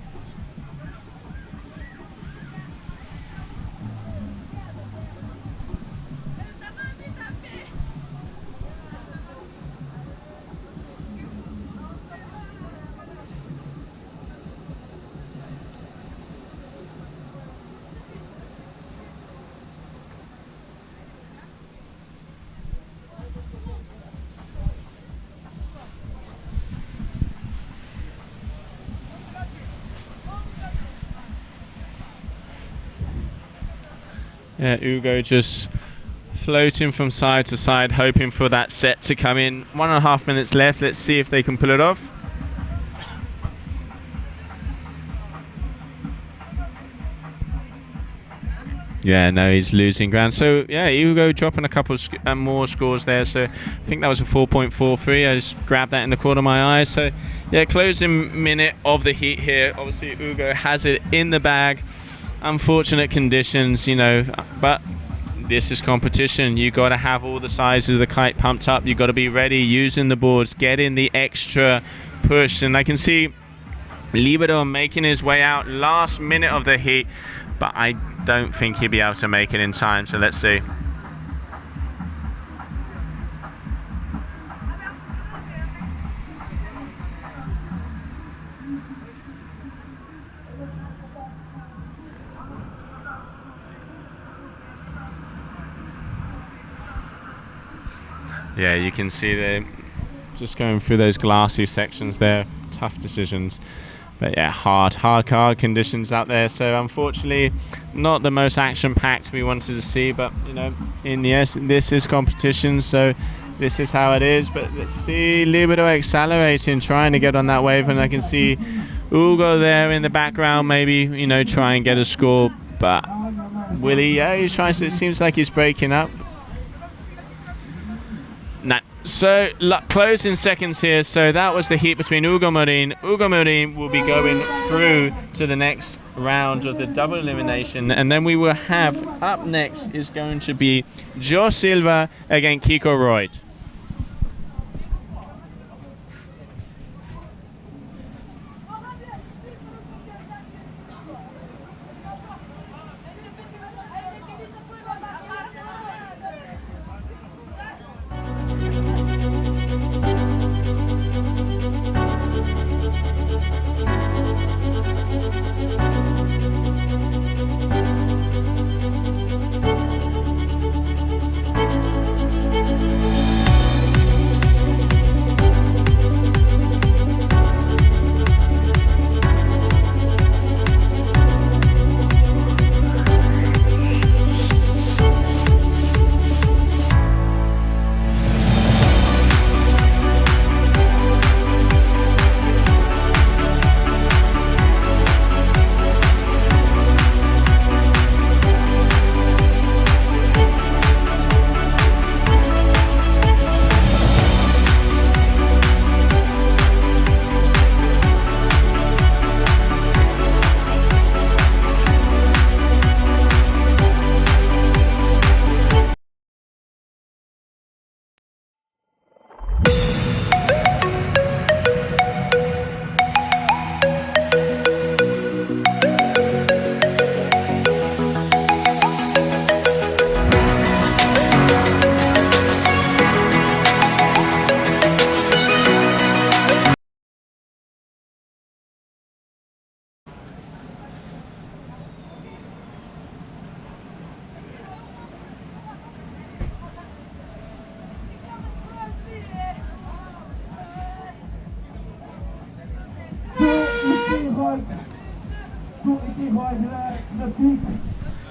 Yeah, Hugo just floating from side to side, hoping for that set to come in. 1.5 minutes left. Let's see if they can pull it off. Yeah, no, he's losing ground. So, yeah, Hugo dropping a couple more scores there. So, I think that was a 4.43. I just grabbed that in the corner of my eye. So, yeah, closing minute of the heat here. Obviously, Hugo has it in the bag. Unfortunate conditions, you know, but this is competition. You got to have all the sizes of the kite pumped up. You got to be ready, using the boards, getting the extra push. And I can see Libero making his way out last minute of the heat, but I don't think he'll be able to make it in time. So let's see. Yeah, you can see they're just going through those glassy sections there. Tough decisions. But yeah, hard conditions out there. So unfortunately, not the most action-packed we wanted to see. But you know, in the end, this is competition, so this is how it is. But let's see Libero accelerating, trying to get on that wave, and I can see Ugo there in the background, maybe, you know, try and get a score. But Willie, yeah, he's trying to. It seems like he's breaking up. No. So closing seconds here. So that was the heat between Ugo Morin. Ugo Morin will be going through to the next round of the double elimination, and then we will have up next is going to be Joe Silva against Kiko Reut.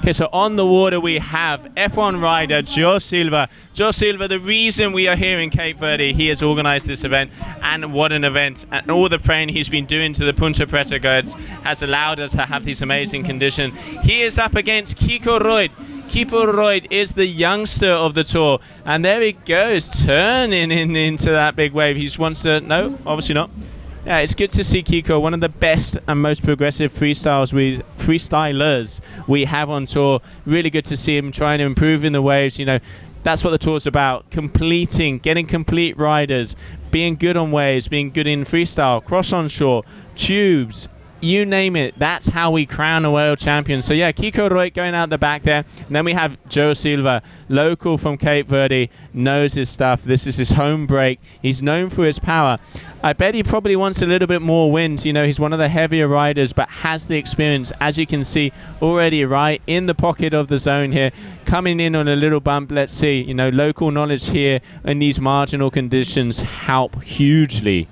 Okay, so on the water we have F1 rider Joe Silva. Joe Silva, the reason we are here in Cape Verde, he has organized this event, and what an event. And all the praying he's been doing to the Punta Preta gods has allowed us to have these amazing conditions. He is up against Kiko Reut. Kiko Reut is the youngster of the tour, and there he goes, turning into that big wave. He just wants to, no, obviously not. Yeah, it's good to see Kiko, one of the best and most progressive freestylers we have on tour. Really good to see him trying to improve in the waves. You know, that's what the tour's about. Completing, getting complete riders, being good on waves, being good in freestyle, cross on shore, tubes, you name it. That's how we crown a world champion. So yeah, Kiko Reut going out the back there. And then we have Joe Silva, local from Cape Verde, knows his stuff. This is his home break. He's known for his power. I bet he probably wants a little bit more wind. You know, he's one of the heavier riders, but has the experience, as you can see, already right in the pocket of the zone here, coming in on a little bump. Let's see, you know, local knowledge here in these marginal conditions help hugely.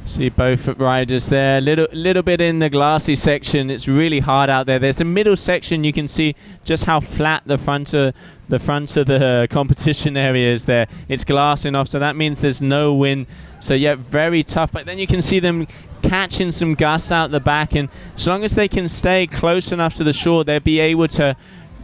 See both riders there, little bit in the glassy section. It's really hard out there. There's a middle section. You can see just how flat the front of the competition area is there. It's glassing off, so that means there's no wind. So yeah, very tough. But then you can see them catching some gusts out the back, and as long as they can stay close enough to the shore, they'll be able to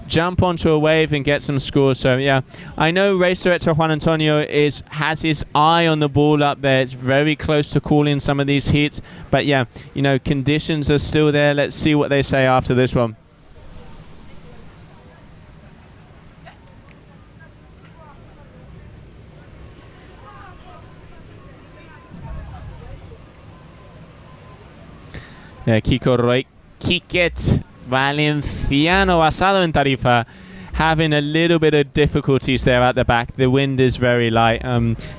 jump onto a wave and get some scores. So yeah, I know race director Juan Antonio has his eye on the ball up there. It's very close to calling some of these heats, but yeah, you know, conditions are still there. Let's see what they say after this one. Yeah, Kiko Reut, Kiket Valenciano basado en Tarifa. having a little bit of difficulties there at the back. The wind is very light.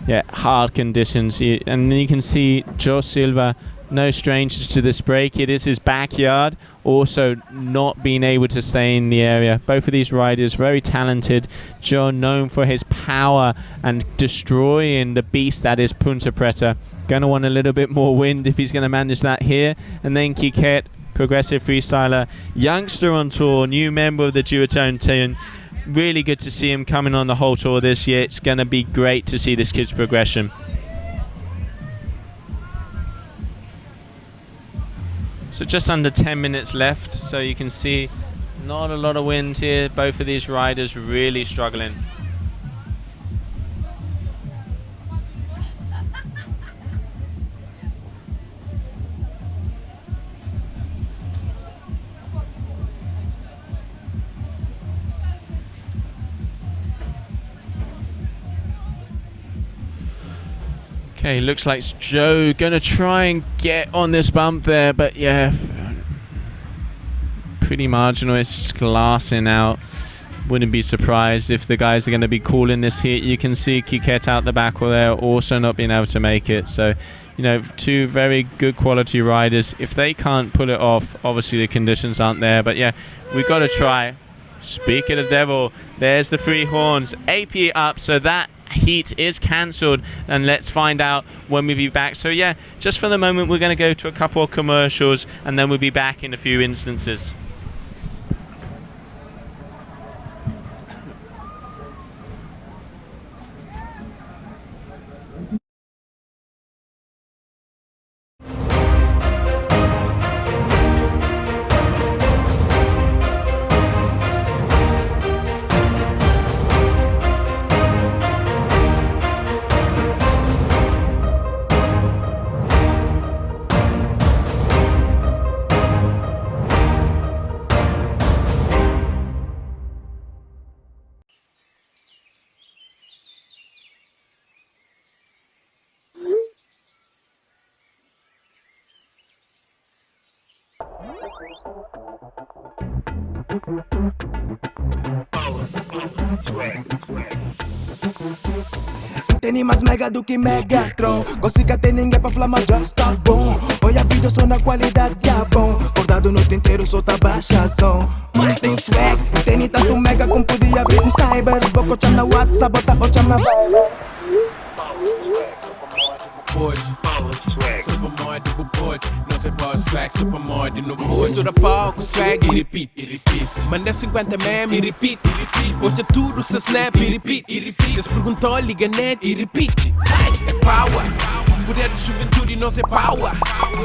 Yeah, hard conditions. And you can see Joe Silva, no stranger to this break. It is his backyard. Also not being able to stay in the area. Both of these riders very talented. Joe known for his power and destroying the beast that is Punta Preta. Gonna want a little bit more wind if he's gonna manage that here. And then Kite, progressive freestyler, youngster on tour, new member of the duotone team. Really good to see him coming on the whole tour this year. It's gonna be great to see this kid's progression. So just under 10 minutes left, so you can see not a lot of wind here. Both of these riders really struggling. Okay, looks like Joe gonna try and get on this bump there, but yeah, pretty marginal. It's glassing out. Wouldn't be surprised if the guys are going to be calling this heat. You can see Kite out the back there also not being able to make it. So, you know, two very good quality riders. If they can't pull it off, obviously the conditions aren't there. But yeah, we've got to try. Speak of the devil, there's the three horns. AP up, so that heat is cancelled, and let's find out when we'll be back. So yeah, just for the moment we're going to go to a couple of commercials and then we'll be back in a few instances. Tem mais mega do que Megatron. Consiga ter ninguém pra falar, mas já está bom. Olha vídeo só na qualidade, é bom. Acordado noite inteiro, solta baixa som. Tem swag, tem tanto mega como podia abrir um cyber. Boca o cham na WhatsApp, bota o cham na vibe. Supermod, double pode, não sei qual swag, supermod no pode. Mistura palco, swag e repeat, Manda 50 meme e repeat, Hoje é tudo se snap e repeat, Eles perguntou, liga net e repeat. É power, poder de juventude não sei power.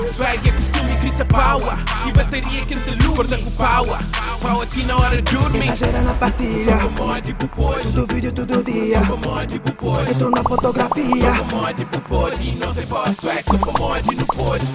Swag é costume, grita power. E bateria que te luta, corta com power. Power aqui na hora de dormir. Exagera na partilha. Supermod, pode. Tudo vídeo, tudo dia. Supermod, pode. Entro na fotografia. Supermod, pode. Não sei qual swag, supermod no pode.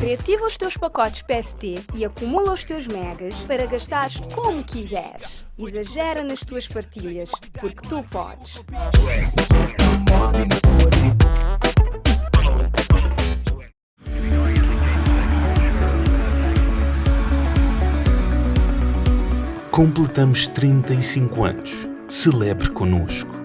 Reativa os teus pacotes PST e acumula os teus megas para gastares como quiseres. Exagera nas tuas partilhas, porque tu podes. Completamos 35 anos. Celebre connosco.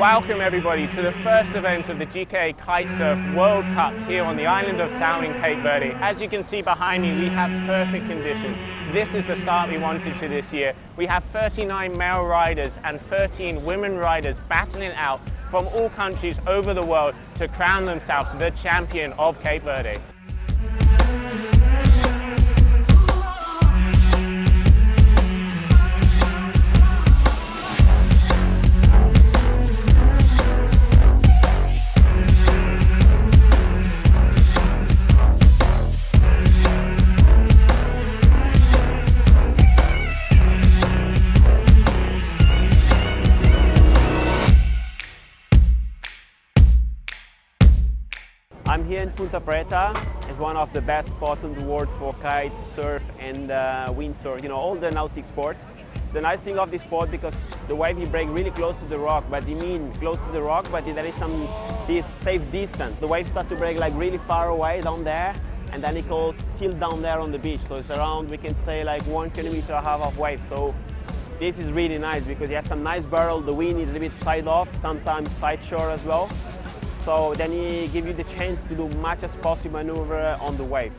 Welcome everybody to the first event of the GKA Kite-Surf World Cup here on the island of São in Cape Verde. As you can see behind me, we have perfect conditions. This is the start we wanted to this year. We have 39 male riders and 13 women riders battling it out from all countries over the world to crown themselves the champion of Cape Verde. I'm here in Punta Preta. It's one of the best spots in the world for kite, surf and windsurf, you know, all the nautic sport. It's the nice thing of this sport because the wave he breaks really close to the rock, but he means close to the rock, but there is some safe distance. The waves start to break like really far away down there, and then it will tilt down there on the beach. So it's around, we can say, like 1.5 kilometers of wave. So this is really nice because you have some nice barrel, the wind is a little bit side off, sometimes side shore as well. So then he gives you the chance to do much as possible maneuver on the wave.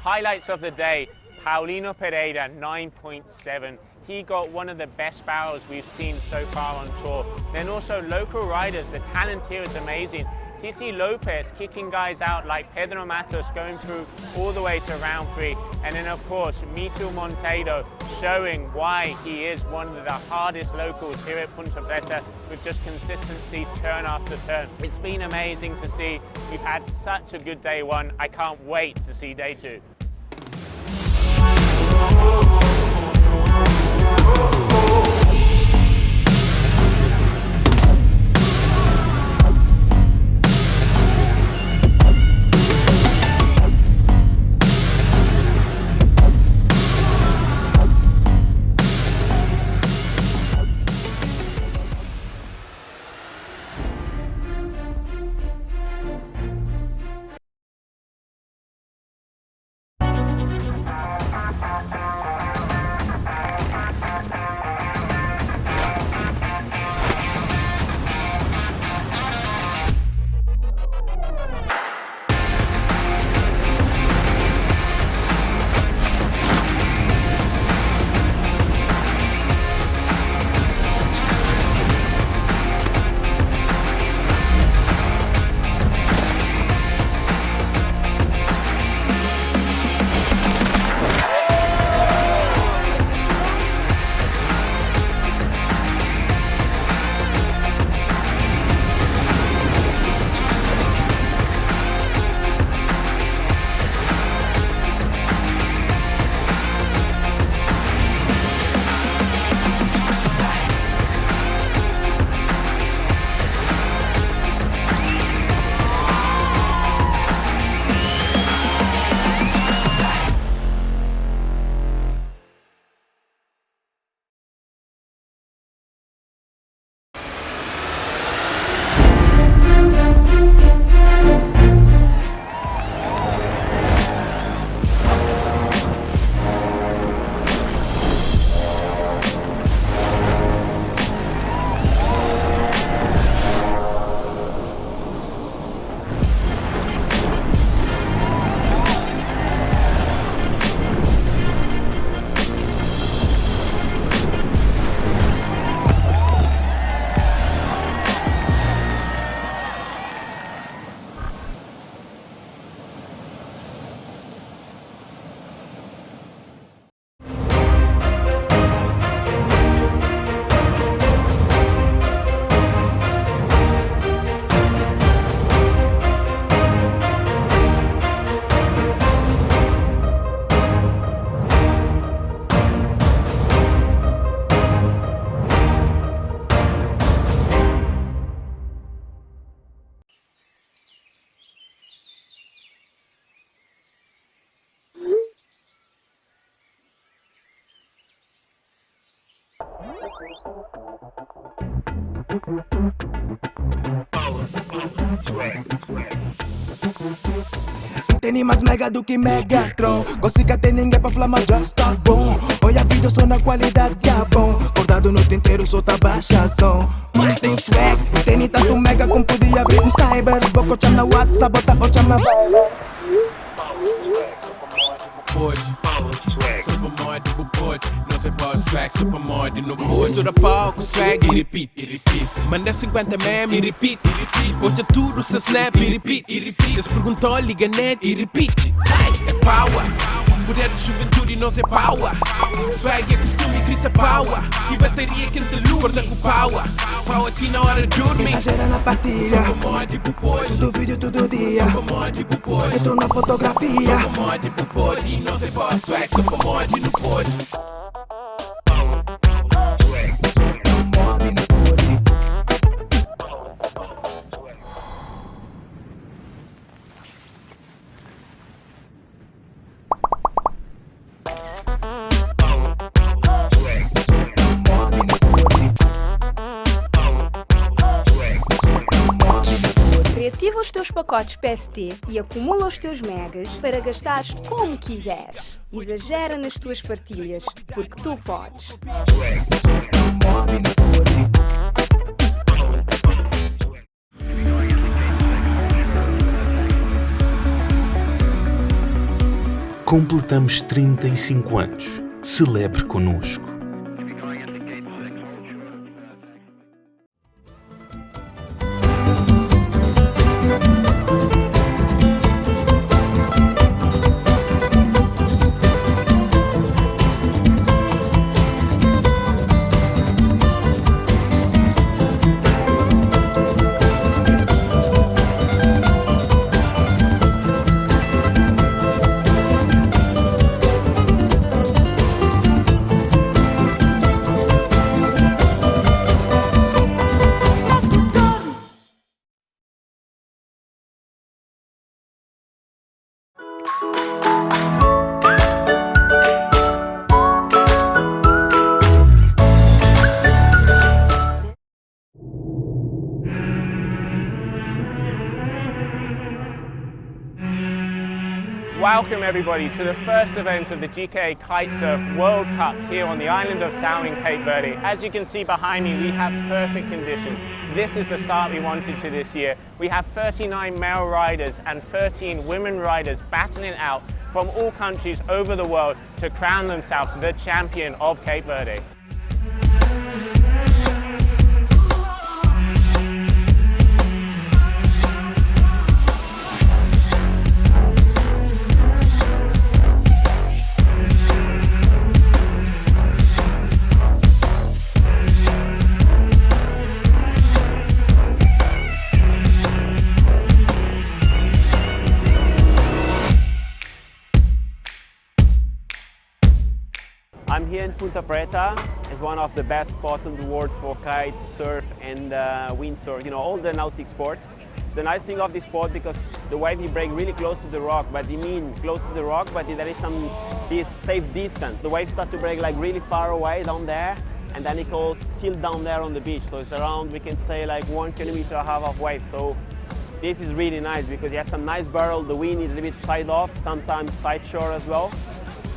Highlights of the day, Paulino Pereira, 9.7. He got one of the best barrels we've seen so far on tour. Then also local riders, the talent here is amazing. Titi Lopez kicking guys out like Pedro Matos going through all the way to round 3. And then of course, Mito Monteiro showing why he is one of the hardest locals here at Punta Preta with just consistency turn after turn. It's been amazing to see. We've had such a good day 1. I can't wait to see day 2. Tem mais mega do que Megatron. Gosto que tem ninguém pra falar, mas já está bom. Olha a vida só na qualidade, é bom. Acordado no inteiro, só tá baixa som. Tem swag, tem tanto mega como podia abrir um cyber. Boco cham na WhatsApp, bota o cham na vibe. Supermod, pode, não sei qual swag, supermod no pode. Mistura palco, swag e repeat. Manda 50 meme e repeat. Hoje é tudo se snap e repeat. Eles perguntam, liga net e repeat. É power. Mulher de juventude não sei power. Swag é costume, grita power. E bateria que entre lua, guarda com power. Power aqui na hora de dormir. Exagera na partilha. Supermod, pode. Todo vídeo, todo dia. Supermod, pode. Entro na fotografia. Supermod, pode. Não sei qual swag, supermod no pode. Reativa os teus pacotes PST e acumula os teus megas para gastares como quiseres. Exagera nas tuas partilhas, porque tu podes. Completamos 35 anos. Celebre connosco. Welcome everybody to the first event of the GKA Kite-Surf World Cup here on the island of São in Cape Verde. As you can see behind me, we have perfect conditions. This is the start we wanted to this year. We have 39 male riders and 13 women riders battling out from all countries over the world to crown themselves the champion of Cape Verde. I'm here in Punta Preta. It's one of the best spots in the world for kite, surf and windsurf, you know, all the nautic sport. It's the nice thing of this sport because the wave he breaks really close to the rock, but he mean close to the rock, but there is some safe distance. The waves start to break like really far away down there, and then it will tilt down there on the beach. So it's around, we can say like 1.5 kilometers of wave. So this is really nice because you have some nice barrel, the wind is a little bit side off, sometimes side shore as well.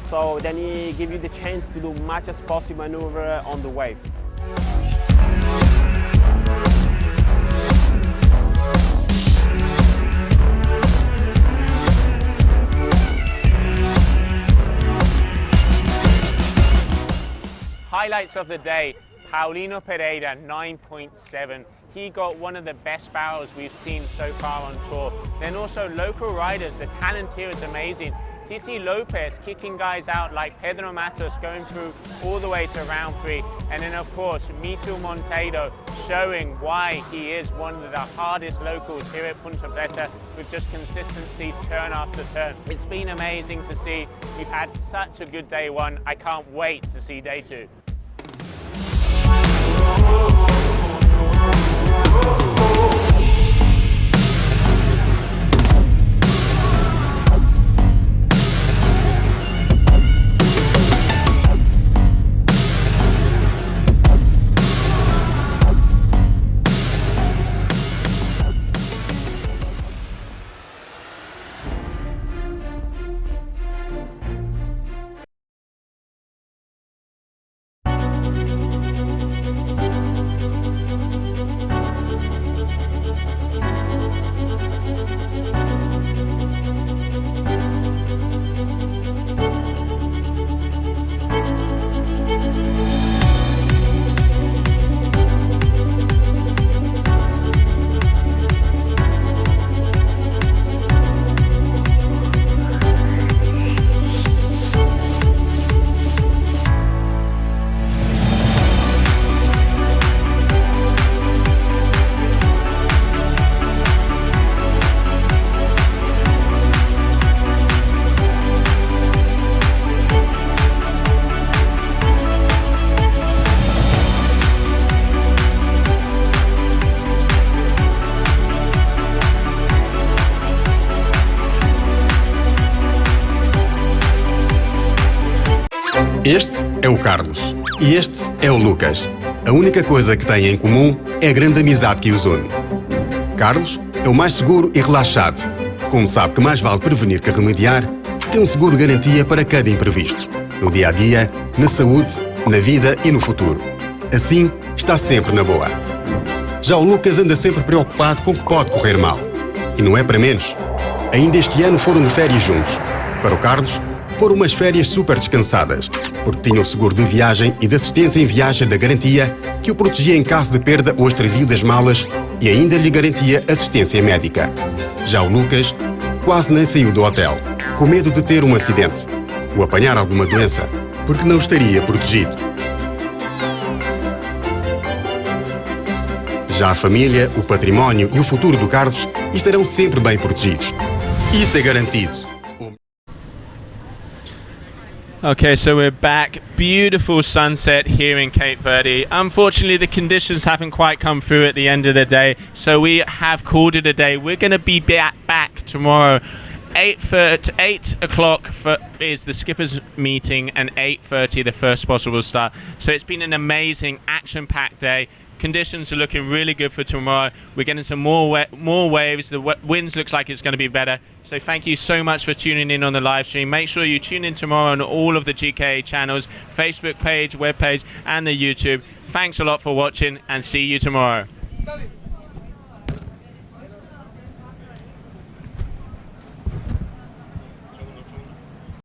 So then he gives you the chance to do much as possible maneuver on the wave. Highlights of the day, Paulino Pereira 9.7. He got one of the best barrels we've seen so far on tour. Then also local riders, the talent here is amazing. Titi Lopez kicking guys out like Pedro Matos going through all the way to round 3. And then of course, Mitu Monteiro showing why he is one of the hardest locals here at Punta Preta with just consistency turn after turn. It's been amazing to see. We've had such a good day 1. I can't wait to see day 2. Este é o Carlos e este é o Lucas. A única coisa que têm em comum é a grande amizade que os une. Carlos é o mais seguro e relaxado. Como sabe que mais vale prevenir que remediar, tem um seguro garantia para cada imprevisto. No dia a dia, na saúde, na vida e no futuro. Assim, está sempre na boa. Já o Lucas anda sempre preocupado com o que pode correr mal. E não é para menos. Ainda este ano foram de férias juntos. Para o Carlos, foram umas férias super descansadas, porque tinha o seguro de viagem e de assistência em viagem da garantia que o protegia em caso de perda ou extravio das malas e ainda lhe garantia assistência médica. Já o Lucas quase nem saiu do hotel, com medo de ter um acidente ou apanhar alguma doença, porque não estaria protegido. Já a família, o património e o futuro do Carlos estarão sempre bem protegidos. Isso é garantido. Okay, so we're back. Beautiful sunset here in Cape Verde. Unfortunately, the conditions haven't quite come through at the end of the day, so we have called it a day. We're going to be back tomorrow. 8 o'clock is the skipper's meeting, and 8:30 the first spot will start. So it's been an amazing, action-packed day. Conditions are looking really good for tomorrow. We're getting some more waves. The winds looks like it's going to be better. So thank you so much for tuning in on the live stream. Make sure you tune in tomorrow on all of the GKA channels, Facebook page, web page, and the YouTube. Thanks a lot for watching, and see you tomorrow.